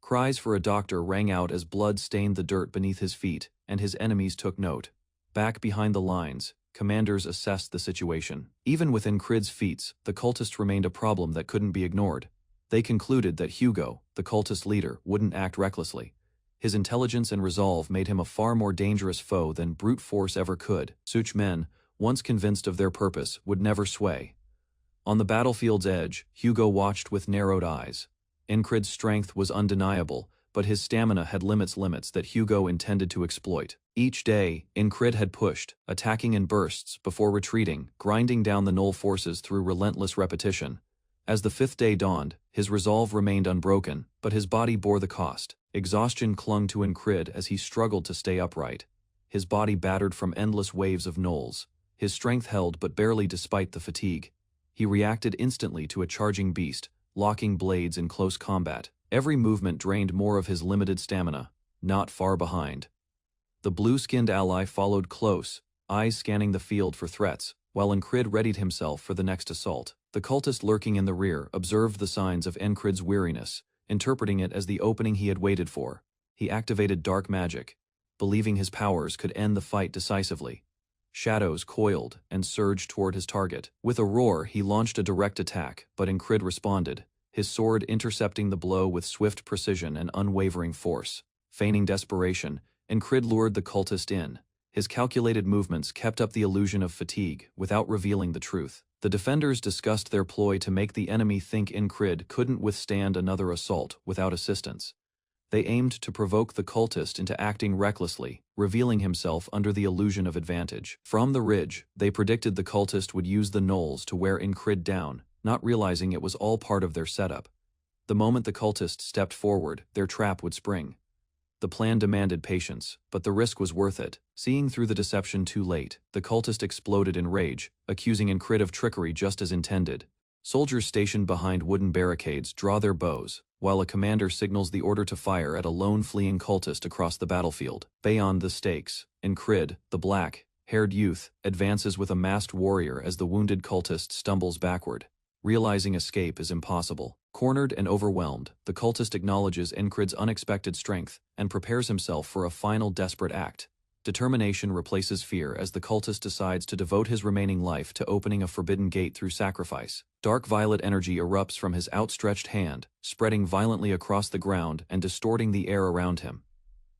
Speaker 1: Cries for a doctor rang out as blood stained the dirt beneath his feet, and his enemies took note. Back behind the lines, commanders assessed the situation. Even with Incrid's feats, the cultist remained a problem that couldn't be ignored. They concluded that Hugo, the cultist leader, wouldn't act recklessly. His intelligence and resolve made him a far more dangerous foe than brute force ever could. Such men, once convinced of their purpose, would never sway. On the battlefield's edge, Hugo watched with narrowed eyes. Incrid's strength was undeniable, but his stamina had limits that Hugo intended to exploit. Each day, Incrid had pushed, attacking in bursts before retreating, grinding down the Null forces through relentless repetition. As the fifth day dawned, his resolve remained unbroken, but his body bore the cost. Exhaustion clung to Incrid as he struggled to stay upright. His body battered from endless waves of Nulls. His strength held but barely despite the fatigue. He reacted instantly to a charging beast, locking blades in close combat. Every movement drained more of his limited stamina. Not far behind, the blue-skinned ally followed close, eyes scanning the field for threats, while Incrid readied himself for the next assault. The cultist lurking in the rear observed the signs of Incrid's weariness, interpreting it as the opening he had waited for. He activated dark magic, believing his powers could end the fight decisively. Shadows coiled and surged toward his target. With a roar, he launched a direct attack, but Incrid responded, his sword intercepting the blow with swift precision and unwavering force. Feigning desperation, Incrid lured the cultist in. His calculated movements kept up the illusion of fatigue without revealing the truth. The defenders discussed their ploy to make the enemy think Incrid couldn't withstand another assault without assistance. They aimed to provoke the cultist into acting recklessly, revealing himself under the illusion of advantage. From the ridge, they predicted the cultist would use the Nulls to wear Incrid down, not realizing it was all part of their setup. The moment the cultist stepped forward, their trap would spring. The plan demanded patience, but the risk was worth it. Seeing through the deception too late, the cultist exploded in rage, accusing Incrid of trickery just as intended. Soldiers stationed behind wooden barricades draw their bows, while a commander signals the order to fire at a lone fleeing cultist across the battlefield. Beyond the stakes, Incrid, the black-haired youth, advances with a masked warrior as the wounded cultist stumbles backward. Realizing escape is impossible. Cornered and overwhelmed, the cultist acknowledges Incrid's unexpected strength and prepares himself for a final desperate act. Determination replaces fear as the cultist decides to devote his remaining life to opening a forbidden gate through sacrifice. Dark violet energy erupts from his outstretched hand, spreading violently across the ground and distorting the air around him.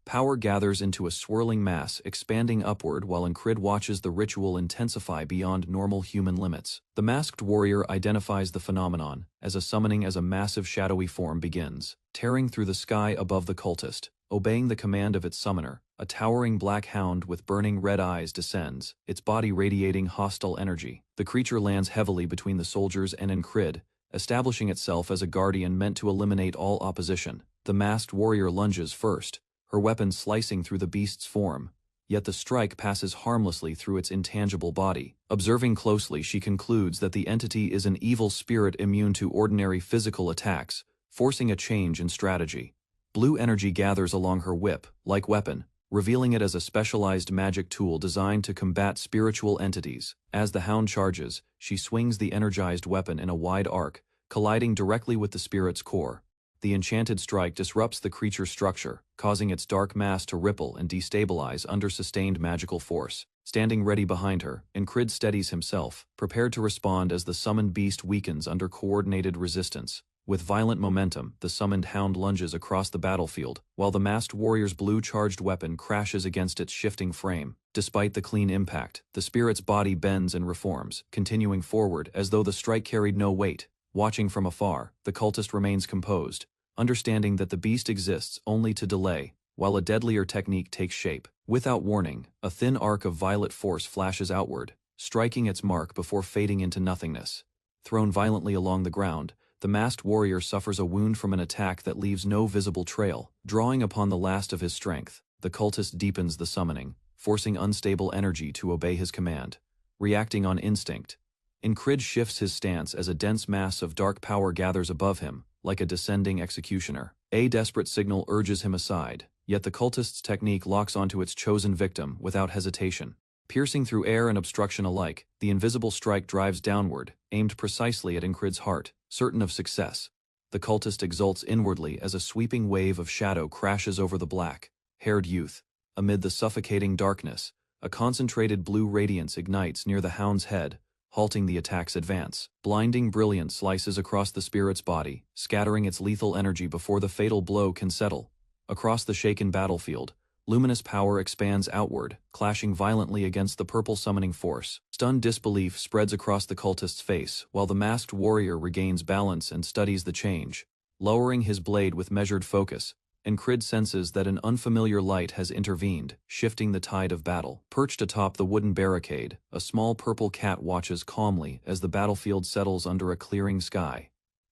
Speaker 1: Power gathers into a swirling mass, expanding upward while Incrid watches the ritual intensify beyond normal human limits. The masked warrior identifies the phenomenon as a summoning as a massive shadowy form begins, tearing through the sky above the cultist. Obeying the command of its summoner, a towering black hound with burning red eyes descends, its body radiating hostile energy. The creature lands heavily between the soldiers and Incrid, establishing itself as a guardian meant to eliminate all opposition. The masked warrior lunges first, her weapon slicing through the beast's form. yet the strike passes harmlessly through its intangible body. Observing closely, she concludes that the entity is an evil spirit immune to ordinary physical attacks, forcing a change in strategy. Blue energy gathers along her whip-like weapon, revealing it as a specialized magic tool designed to combat spiritual entities. As the hound charges, she swings the energized weapon in a wide arc, colliding directly with the spirit's core. The enchanted strike disrupts the creature's structure, causing its dark mass to ripple and destabilize under sustained magical force. Standing ready behind her, Incrid steadies himself, prepared to respond as the summoned beast weakens under coordinated resistance. With violent momentum, the summoned hound lunges across the battlefield, while the masked warrior's blue-charged weapon crashes against its shifting frame. Despite the clean impact, the spirit's body bends and reforms, continuing forward as though the strike carried no weight. Watching from afar, the cultist remains composed, understanding that the beast exists only to delay, while a deadlier technique takes shape. Without warning, a thin arc of violet force flashes outward, striking its mark before fading into nothingness. Thrown violently along the ground, the masked warrior suffers a wound from an attack that leaves no visible trail. Drawing upon the last of his strength, the cultist deepens the summoning, forcing unstable energy to obey his command. Reacting on instinct, Incrid shifts his stance as a dense mass of dark power gathers above him, like a descending executioner. A desperate signal urges him aside, yet the cultist's technique locks onto its chosen victim without hesitation. Piercing through air and obstruction alike, the invisible strike drives downward, aimed precisely at Incrid's heart, certain of success. The cultist exults inwardly as a sweeping wave of shadow crashes over the black-haired youth. Amid the suffocating darkness, a concentrated blue radiance ignites near the hound's head, halting the attack's advance. Blinding brilliance slices across the spirit's body, scattering its lethal energy before the fatal blow can settle. Across the shaken battlefield, luminous power expands outward, clashing violently against the purple summoning force. Stunned disbelief spreads across the cultist's face, while the masked warrior regains balance and studies the change. Lowering his blade with measured focus, Incrid senses that an unfamiliar light has intervened, shifting the tide of battle. Perched atop the wooden barricade, a small purple cat watches calmly as the battlefield settles under a clearing sky.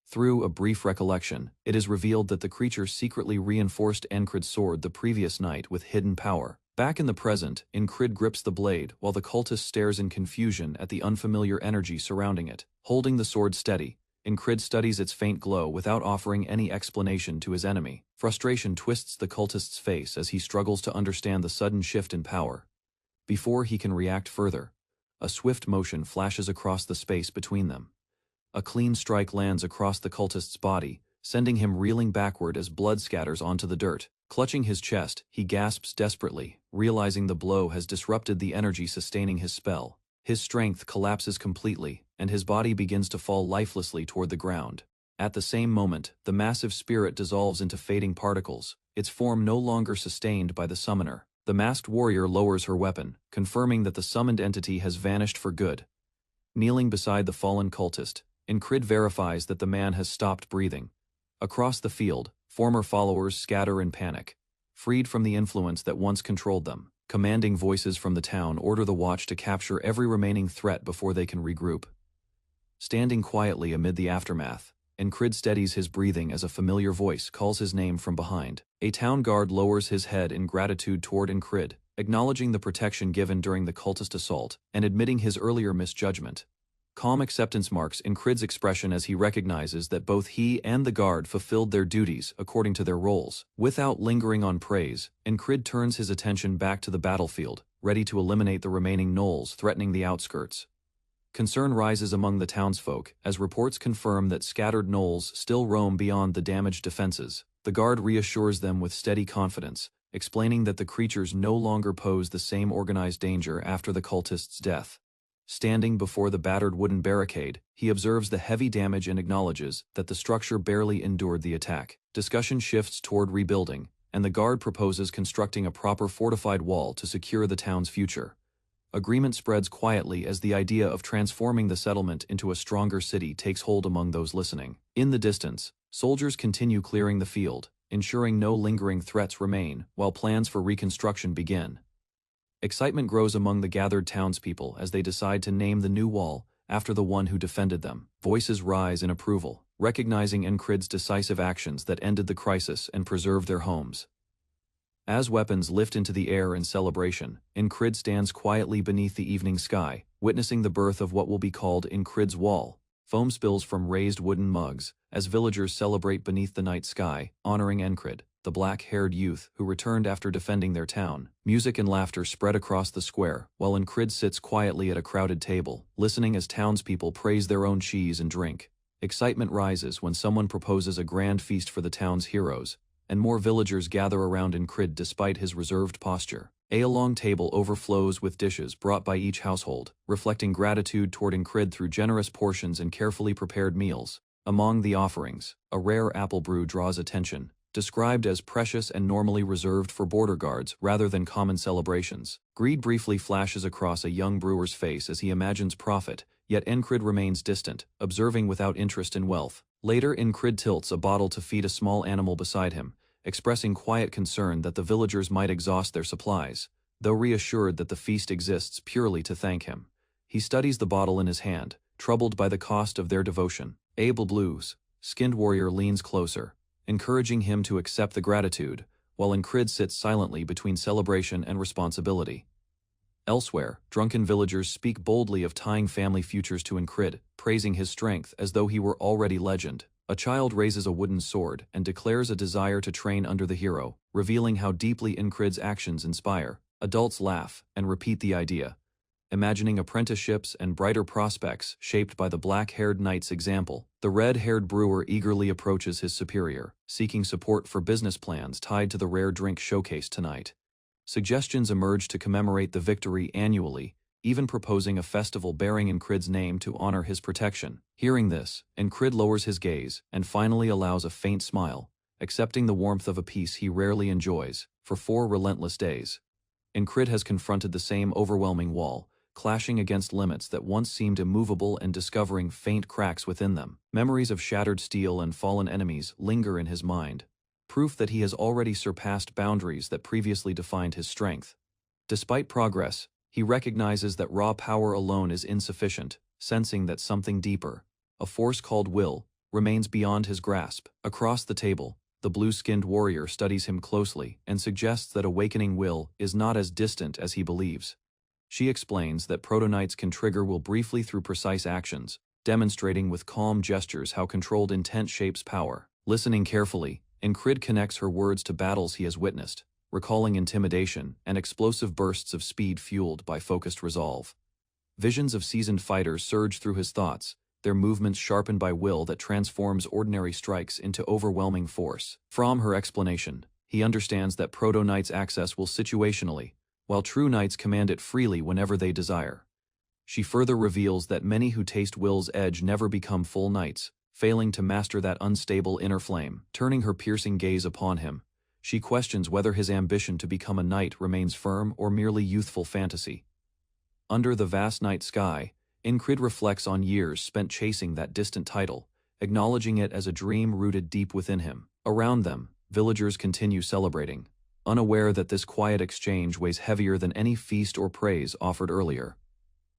Speaker 1: Through a brief recollection, it is revealed that the creature secretly reinforced Incrid's sword the previous night with hidden power. Back in the present, Incrid grips the blade while the cultist stares in confusion at the unfamiliar energy surrounding it. Holding the sword steady, Incrid studies its faint glow without offering any explanation to his enemy. Frustration twists the cultist's face as he struggles to understand the sudden shift in power. Before he can react further, a swift motion flashes across the space between them. A clean strike lands across the cultist's body, sending him reeling backward as blood scatters onto the dirt. Clutching his chest, he gasps desperately, realizing the blow has disrupted the energy sustaining his spell. His strength collapses completely, and his body begins to fall lifelessly toward the ground. At the same moment, the massive spirit dissolves into fading particles, its form no longer sustained by the summoner. The masked warrior lowers her weapon, confirming that the summoned entity has vanished for good. Kneeling beside the fallen cultist, Incrid verifies that the man has stopped breathing. Across the field, former followers scatter in panic, freed from the influence that once controlled them. Commanding voices from the town order the watch to capture every remaining threat before they can regroup. Standing quietly amid the aftermath, Incrid steadies his breathing as a familiar voice calls his name from behind. A town guard lowers his head in gratitude toward Incrid, acknowledging the protection given during the cultist assault and admitting his earlier misjudgment. Calm acceptance marks Incrid's expression as he recognizes that both he and the guard fulfilled their duties according to their roles. Without lingering on praise, Incrid turns his attention back to the battlefield, ready to eliminate the remaining gnolls threatening the outskirts. Concern rises among the townsfolk as reports confirm that scattered gnolls still roam beyond the damaged defenses. The guard reassures them with steady confidence, explaining that the creatures no longer pose the same organized danger after the cultist's death. Standing before the battered wooden barricade, he observes the heavy damage and acknowledges that the structure barely endured the attack. Discussion shifts toward rebuilding, and the guard proposes constructing a proper fortified wall to secure the town's future. Agreement spreads quietly as the idea of transforming the settlement into a stronger city takes hold among those listening. In the distance, soldiers continue clearing the field, ensuring no lingering threats remain, while plans for reconstruction begin. Excitement grows among the gathered townspeople as they decide to name the new wall after the one who defended them. Voices rise in approval, recognizing Incrid's decisive actions that ended the crisis and preserved their homes. As weapons lift into the air in celebration, Incrid stands quietly beneath the evening sky, witnessing the birth of what will be called Incrid's Wall. Foam spills from raised wooden mugs, as villagers celebrate beneath the night sky, honoring Incrid, the black-haired youth who returned after defending their town. Music and laughter spread across the square, while Incrid sits quietly at a crowded table, listening as townspeople praise their own cheese and drink. Excitement rises when someone proposes a grand feast for the town's heroes, and more villagers gather around Incrid despite his reserved posture. A long table overflows with dishes brought by each household, reflecting gratitude toward Incrid through generous portions and carefully prepared meals. Among the offerings, a rare apple brew draws attention, described as precious and normally reserved for border guards rather than common celebrations. Greed briefly flashes across a young brewer's face as he imagines profit, yet Incrid remains distant, observing without interest in wealth. Later, Incrid tilts a bottle to feed a small animal beside him, expressing quiet concern that the villagers might exhaust their supplies, though reassured that the feast exists purely to thank him. He studies the bottle in his hand, troubled by the cost of their devotion. Abel Blues, skinned warrior, leans closer, encouraging him to accept the gratitude, while Incrid sits silently between celebration and responsibility. Elsewhere, drunken villagers speak boldly of tying family futures to Incrid, praising his strength as though he were already legend. A child raises a wooden sword and declares a desire to train under the hero, revealing how deeply Incrid's actions inspire. Adults laugh and repeat the idea, imagining apprenticeships and brighter prospects shaped by the black-haired knight's example. The red-haired brewer eagerly approaches his superior, seeking support for business plans tied to the rare drink showcase tonight. Suggestions emerge to commemorate the victory annually, even proposing a festival bearing Incrid's name to honor his protection. Hearing this, Incrid lowers his gaze and finally allows a faint smile, accepting the warmth of a peace he rarely enjoys. For 4 relentless days, Incrid has confronted the same overwhelming wall, clashing against limits that once seemed immovable and discovering faint cracks within them. Memories of shattered steel and fallen enemies linger in his mind, proof that he has already surpassed boundaries that previously defined his strength. Despite progress, he recognizes that raw power alone is insufficient, sensing that something deeper, a force called will, remains beyond his grasp. Across the table, the blue-skinned warrior studies him closely and suggests that awakening will is not as distant as he believes. She explains that proto-knights can trigger will briefly through precise actions, demonstrating with calm gestures how controlled intent shapes power. Listening carefully, Incrid connects her words to battles he has witnessed, recalling intimidation and explosive bursts of speed fueled by focused resolve. Visions of seasoned fighters surge through his thoughts, their movements sharpened by will that transforms ordinary strikes into overwhelming force. From her explanation, he understands that proto-knights access will situationally, while true knights command it freely whenever they desire. She further reveals that many who taste will's edge never become full knights, failing to master that unstable inner flame. Turning her piercing gaze upon him, she questions whether his ambition to become a knight remains firm or merely youthful fantasy. Under the vast night sky, Incrid reflects on years spent chasing that distant title, acknowledging it as a dream rooted deep within him. Around them, villagers continue celebrating, unaware that this quiet exchange weighs heavier than any feast or praise offered earlier.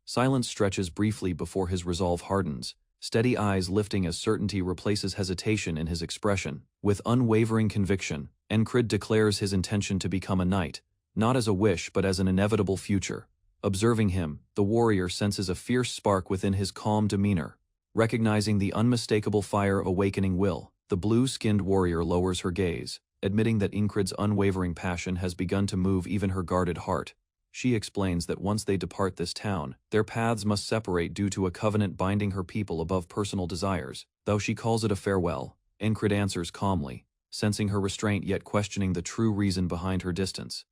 Speaker 1: Silence stretches briefly before his resolve hardens, steady eyes lifting as certainty replaces hesitation in his expression. With unwavering conviction, Incrid declares his intention to become a knight, not as a wish but as an inevitable future. Observing him, the warrior senses a fierce spark within his calm demeanor. Recognizing the unmistakable fire awakening will, the blue-skinned warrior lowers her gaze, admitting that Incrid's unwavering passion has begun to move even her guarded heart. She explains that once they depart this town, their paths must separate due to a covenant binding her people above personal desires. Though she calls it a farewell, Incrid answers calmly, sensing her restraint yet questioning the true reason behind her distance.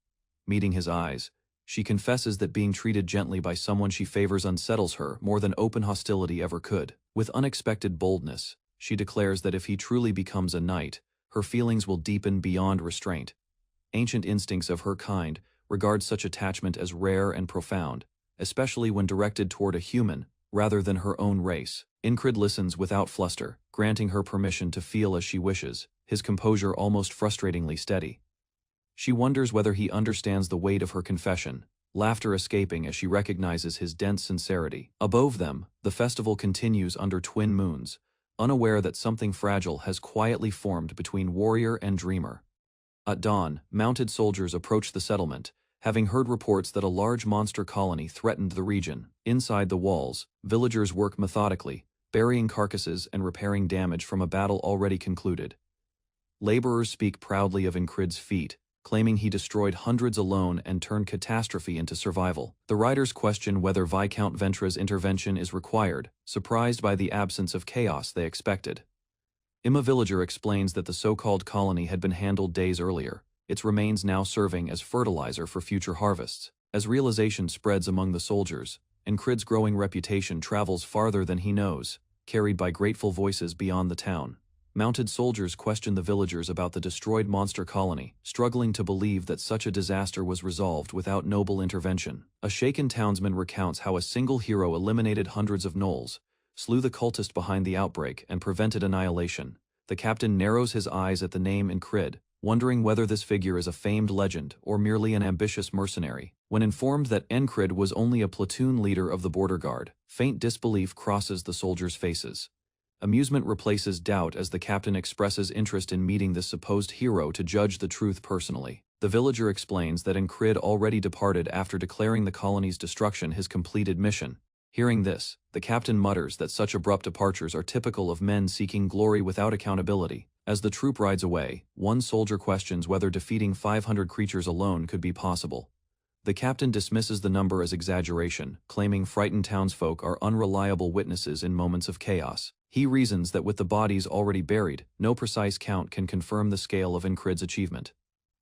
Speaker 1: Meeting his eyes, she confesses that being treated gently by someone she favors unsettles her more than open hostility ever could. With unexpected boldness, she declares that if he truly becomes a knight, her feelings will deepen beyond restraint. Ancient instincts of her kind regard such attachment as rare and profound, especially when directed toward a human rather than her own race. Incrid listens without fluster, granting her permission to feel as she wishes, his composure almost frustratingly steady. She wonders whether he understands the weight of her confession, laughter escaping as she recognizes his dense sincerity. Above them, the festival continues under twin moons, unaware that something fragile has quietly formed between warrior and dreamer. At dawn, mounted soldiers approached the settlement, having heard reports that a large monster colony threatened the region. Inside the walls, villagers work methodically, burying carcasses and repairing damage from a battle already concluded. Laborers speak proudly of Incrid's feat, claiming he destroyed hundreds alone and turned catastrophe into survival. The writers question whether Viscount Ventra's intervention is required, surprised by the absence of chaos they expected. Imma Villager explains that the so-called colony had been handled days earlier, its remains now serving as fertilizer for future harvests. As realization spreads among the soldiers, Incrid's growing reputation travels farther than he knows, carried by grateful voices beyond the town. Mounted soldiers question the villagers about the destroyed monster colony, struggling to believe that such a disaster was resolved without noble intervention. A shaken townsman recounts how a single hero eliminated hundreds of gnolls, slew the cultist behind the outbreak, and prevented annihilation. The captain narrows his eyes at the name Incrid, wondering whether this figure is a famed legend or merely an ambitious mercenary. When informed that Incrid was only a platoon leader of the border guard, faint disbelief crosses the soldiers' faces. Amusement replaces doubt as the captain expresses interest in meeting this supposed hero to judge the truth personally. The villager explains that Incrid already departed after declaring the colony's destruction his completed mission. Hearing this, the captain mutters that such abrupt departures are typical of men seeking glory without accountability. As the troop rides away, one soldier questions whether defeating 500 creatures alone could be possible. The captain dismisses the number as exaggeration, claiming frightened townsfolk are unreliable witnesses in moments of chaos. He reasons that with the bodies already buried, no precise count can confirm the scale of Incrid's achievement.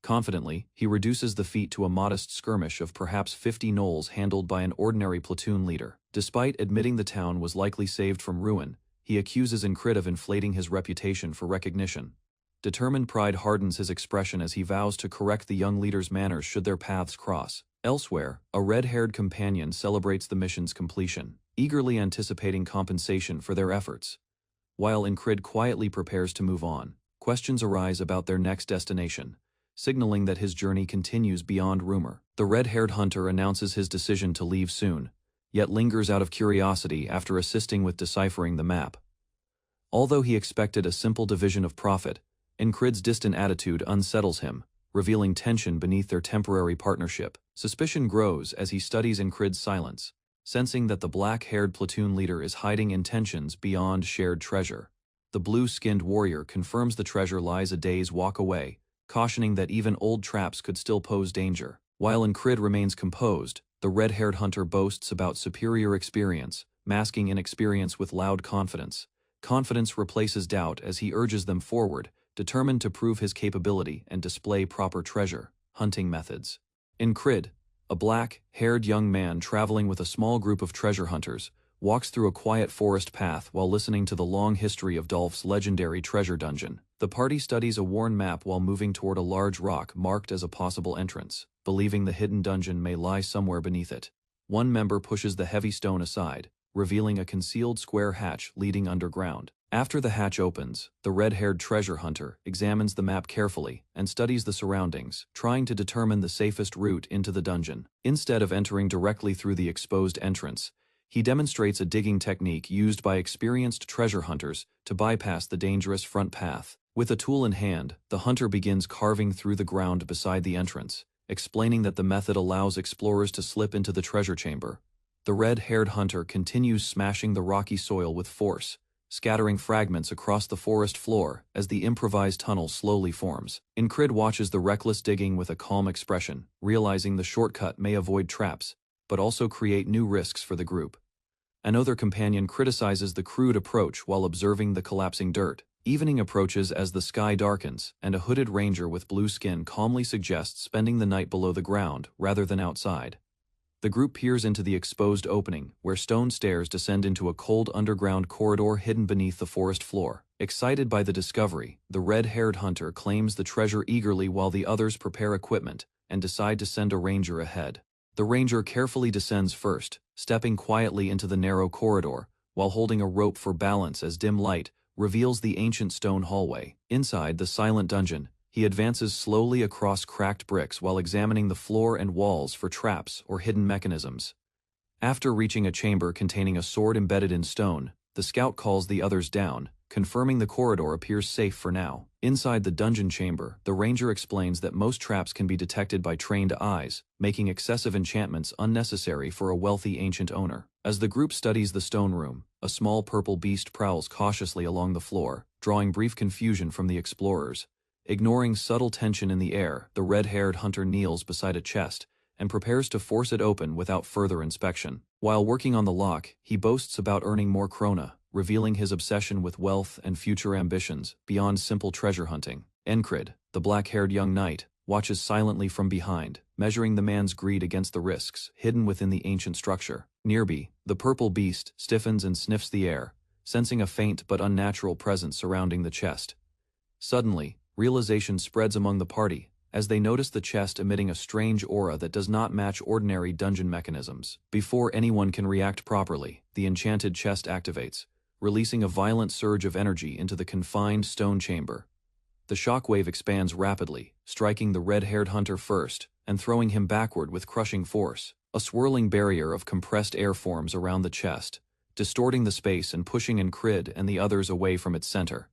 Speaker 1: Confidently, he reduces the feat to a modest skirmish of perhaps 50 gnolls handled by an ordinary platoon leader. Despite admitting the town was likely saved from ruin, he accuses Incrid of inflating his reputation for recognition. Determined pride hardens his expression as he vows to correct the young leader's manners should their paths cross. Elsewhere, a red-haired companion celebrates the mission's completion, eagerly anticipating compensation for their efforts. While Incrid quietly prepares to move on, questions arise about their next destination, signaling that his journey continues beyond rumor. The red-haired hunter announces his decision to leave soon, yet lingers out of curiosity after assisting with deciphering the map. Although he expected a simple division of profit, Incrid's distant attitude unsettles him, revealing tension beneath their temporary partnership. Suspicion grows as he studies Incrid's silence, sensing that the black-haired platoon leader is hiding intentions beyond shared treasure. The blue-skinned warrior confirms the treasure lies a day's walk away, cautioning that even old traps could still pose danger. While Incrid remains composed, the red-haired hunter boasts about superior experience, masking inexperience with loud confidence. Confidence replaces doubt as he urges them forward, determined to prove his capability and display proper treasure hunting methods. Incrid, a black-haired young man traveling with a small group of treasure hunters, walks through a quiet forest path while listening to the long history of Dolph's legendary treasure dungeon. The party studies a worn map while moving toward a large rock marked as a possible entrance, believing the hidden dungeon may lie somewhere beneath it. One member pushes the heavy stone aside, revealing a concealed square hatch leading underground. After the hatch opens, the red-haired treasure hunter examines the map carefully and studies the surroundings, trying to determine the safest route into the dungeon. Instead of entering directly through the exposed entrance, he demonstrates a digging technique used by experienced treasure hunters to bypass the dangerous front path. With a tool in hand, the hunter begins carving through the ground beside the entrance, explaining that the method allows explorers to slip into the treasure chamber. The red-haired hunter continues smashing the rocky soil with force, scattering fragments across the forest floor as the improvised tunnel slowly forms. Incrid watches the reckless digging with a calm expression, realizing the shortcut may avoid traps, but also create new risks for the group. Another companion criticizes the crude approach while observing the collapsing dirt. Evening approaches as the sky darkens, and a hooded ranger with blue skin calmly suggests spending the night below the ground rather than outside. The group peers into the exposed opening, where stone stairs descend into a cold underground corridor hidden beneath the forest floor. Excited by the discovery, the red-haired hunter claims the treasure eagerly while the others prepare equipment and decide to send a ranger ahead. The ranger carefully descends first, stepping quietly into the narrow corridor, while holding a rope for balance as dim light reveals the ancient stone hallway. Inside the silent dungeon, he advances slowly across cracked bricks while examining the floor and walls for traps or hidden mechanisms. After reaching a chamber containing a sword embedded in stone, the scout calls the others down, confirming the corridor appears safe for now. Inside the dungeon chamber, the ranger explains that most traps can be detected by trained eyes, making excessive enchantments unnecessary for a wealthy ancient owner. As the group studies the stone room, a small purple beast prowls cautiously along the floor, drawing brief confusion from the explorers. Ignoring subtle tension in the air, the red-haired hunter kneels beside a chest and prepares to force it open without further inspection. While working on the lock, he boasts about earning more krona, revealing his obsession with wealth and future ambitions beyond simple treasure hunting. Encrid, the black-haired young knight, watches silently from behind, measuring the man's greed against the risks hidden within the ancient structure. Nearby, the purple beast stiffens and sniffs the air, sensing a faint but unnatural presence surrounding the chest. Suddenly, realization spreads among the party, as they notice the chest emitting a strange aura that does not match ordinary dungeon mechanisms. Before anyone can react properly, the enchanted chest activates, releasing a violent surge of energy into the confined stone chamber. The shockwave expands rapidly, striking the red-haired hunter first, and throwing him backward with crushing force. A swirling barrier of compressed air forms around the chest, distorting the space and pushing Encrid and the others away from its center.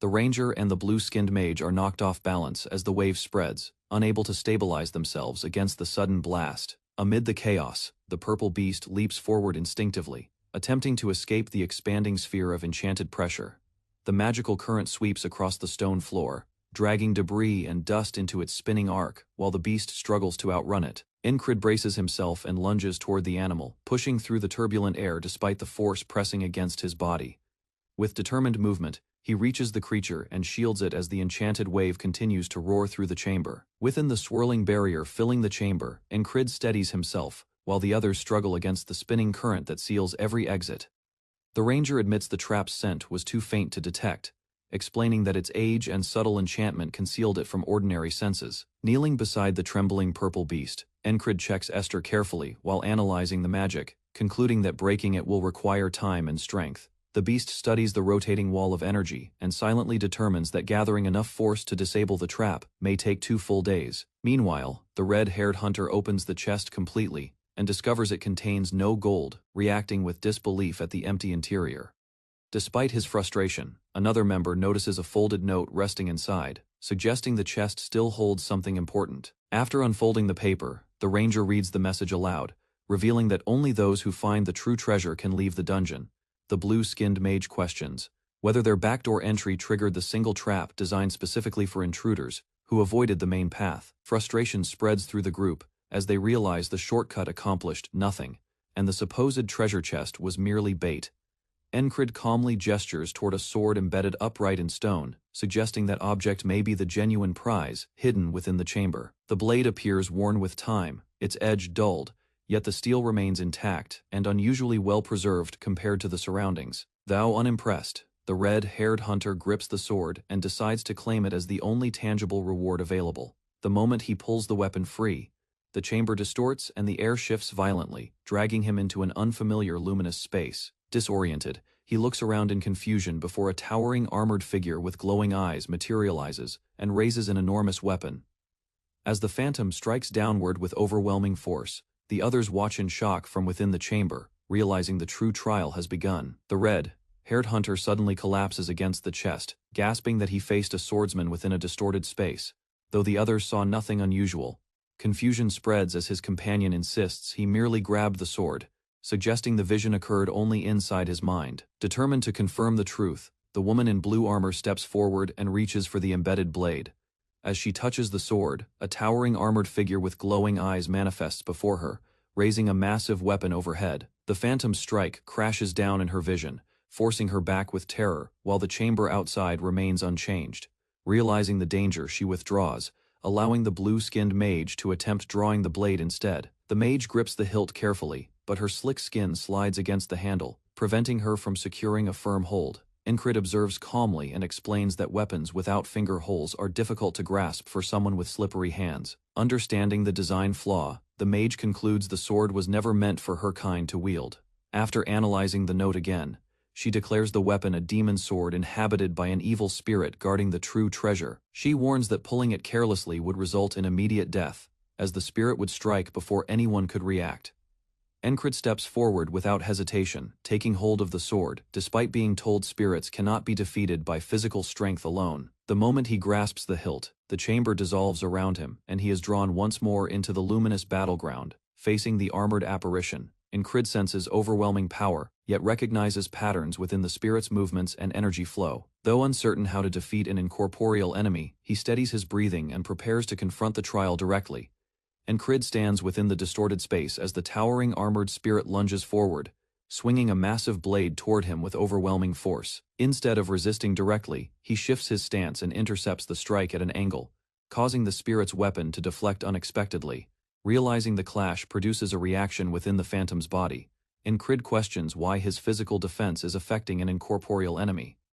Speaker 1: The ranger and the blue-skinned mage are knocked off balance as the wave spreads, unable to stabilize themselves against the sudden blast. Amid the chaos, the purple beast leaps forward instinctively, attempting to escape the expanding sphere of enchanted pressure. The magical current sweeps across the stone floor, dragging debris and dust into its spinning arc, while the beast struggles to outrun it. Encrid braces himself and lunges toward the animal, pushing through the turbulent air despite the force pressing against his body. With determined movement, he reaches the creature and shields it as the enchanted wave continues to roar through the chamber. Within the swirling barrier filling the chamber, Encrid steadies himself, while the others struggle against the spinning current that seals every exit. The ranger admits the trap's scent was too faint to detect, explaining that its age and subtle enchantment concealed it from ordinary senses. Kneeling beside the trembling purple beast, Encrid checks Esther carefully while analyzing the magic, concluding that breaking it will require time and strength. The beast studies the rotating wall of energy and silently determines that gathering enough force to disable the trap may take 2 full days. Meanwhile, the red-haired hunter opens the chest completely and discovers it contains no gold, reacting with disbelief at the empty interior. Despite his frustration, another member notices a folded note resting inside, suggesting the chest still holds something important. After unfolding the paper, the ranger reads the message aloud, revealing that only those who find the true treasure can leave the dungeon. The blue-skinned mage questions whether their backdoor entry triggered the single trap designed specifically for intruders who avoided the main path. Frustration spreads through the group as they realize the shortcut accomplished nothing, and the supposed treasure chest was merely bait. Encrid calmly gestures toward a sword embedded upright in stone, suggesting that object may be the genuine prize hidden within the chamber. The blade appears worn with time, its edge dulled, yet the steel remains intact and unusually well-preserved compared to the surroundings. Though unimpressed, the red-haired hunter grips the sword and decides to claim it as the only tangible reward available. The moment he pulls the weapon free, the chamber distorts and the air shifts violently, dragging him into an unfamiliar luminous space. Disoriented, he looks around in confusion before a towering armored figure with glowing eyes materializes and raises an enormous weapon. As the phantom strikes downward with overwhelming force, the others watch in shock from within the chamber, realizing the true trial has begun. The red-haired hunter suddenly collapses against the chest, gasping that he faced a swordsman within a distorted space. Though the others saw nothing unusual, confusion spreads as his companion insists he merely grabbed the sword, suggesting the vision occurred only inside his mind. Determined to confirm the truth, the woman in blue armor steps forward and reaches for the embedded blade. As she touches the sword, a towering armored figure with glowing eyes manifests before her, raising a massive weapon overhead. The phantom strike crashes down in her vision, forcing her back with terror, while the chamber outside remains unchanged. Realizing the danger, she withdraws, allowing the blue-skinned mage to attempt drawing the blade instead. The mage grips the hilt carefully, but her slick skin slides against the handle, preventing her from securing a firm hold. Encrid observes calmly and explains that weapons without finger holes are difficult to grasp for someone with slippery hands. Understanding the design flaw, the mage concludes the sword was never meant for her kind to wield. After analyzing the note again, she declares the weapon a demon sword inhabited by an evil spirit guarding the true treasure. She warns that pulling it carelessly would result in immediate death, as the spirit would strike before anyone could react. Encrid steps forward without hesitation, taking hold of the sword, despite being told spirits cannot be defeated by physical strength alone. The moment he grasps the hilt, the chamber dissolves around him, and he is drawn once more into the luminous battleground, facing the armored apparition. Incrid senses overwhelming power, yet recognizes patterns within the spirit's movements and energy flow. Though uncertain how to defeat an incorporeal enemy, he steadies his breathing and prepares to confront the trial directly. Incrid stands within the distorted space as the towering armored spirit lunges forward, swinging a massive blade toward him with overwhelming force. Instead of resisting directly, he shifts his stance and intercepts the strike at an angle, causing the spirit's weapon to deflect unexpectedly. Realizing the clash produces a reaction within the phantom's body, Incrid questions why his physical defense is affecting an incorporeal enemy.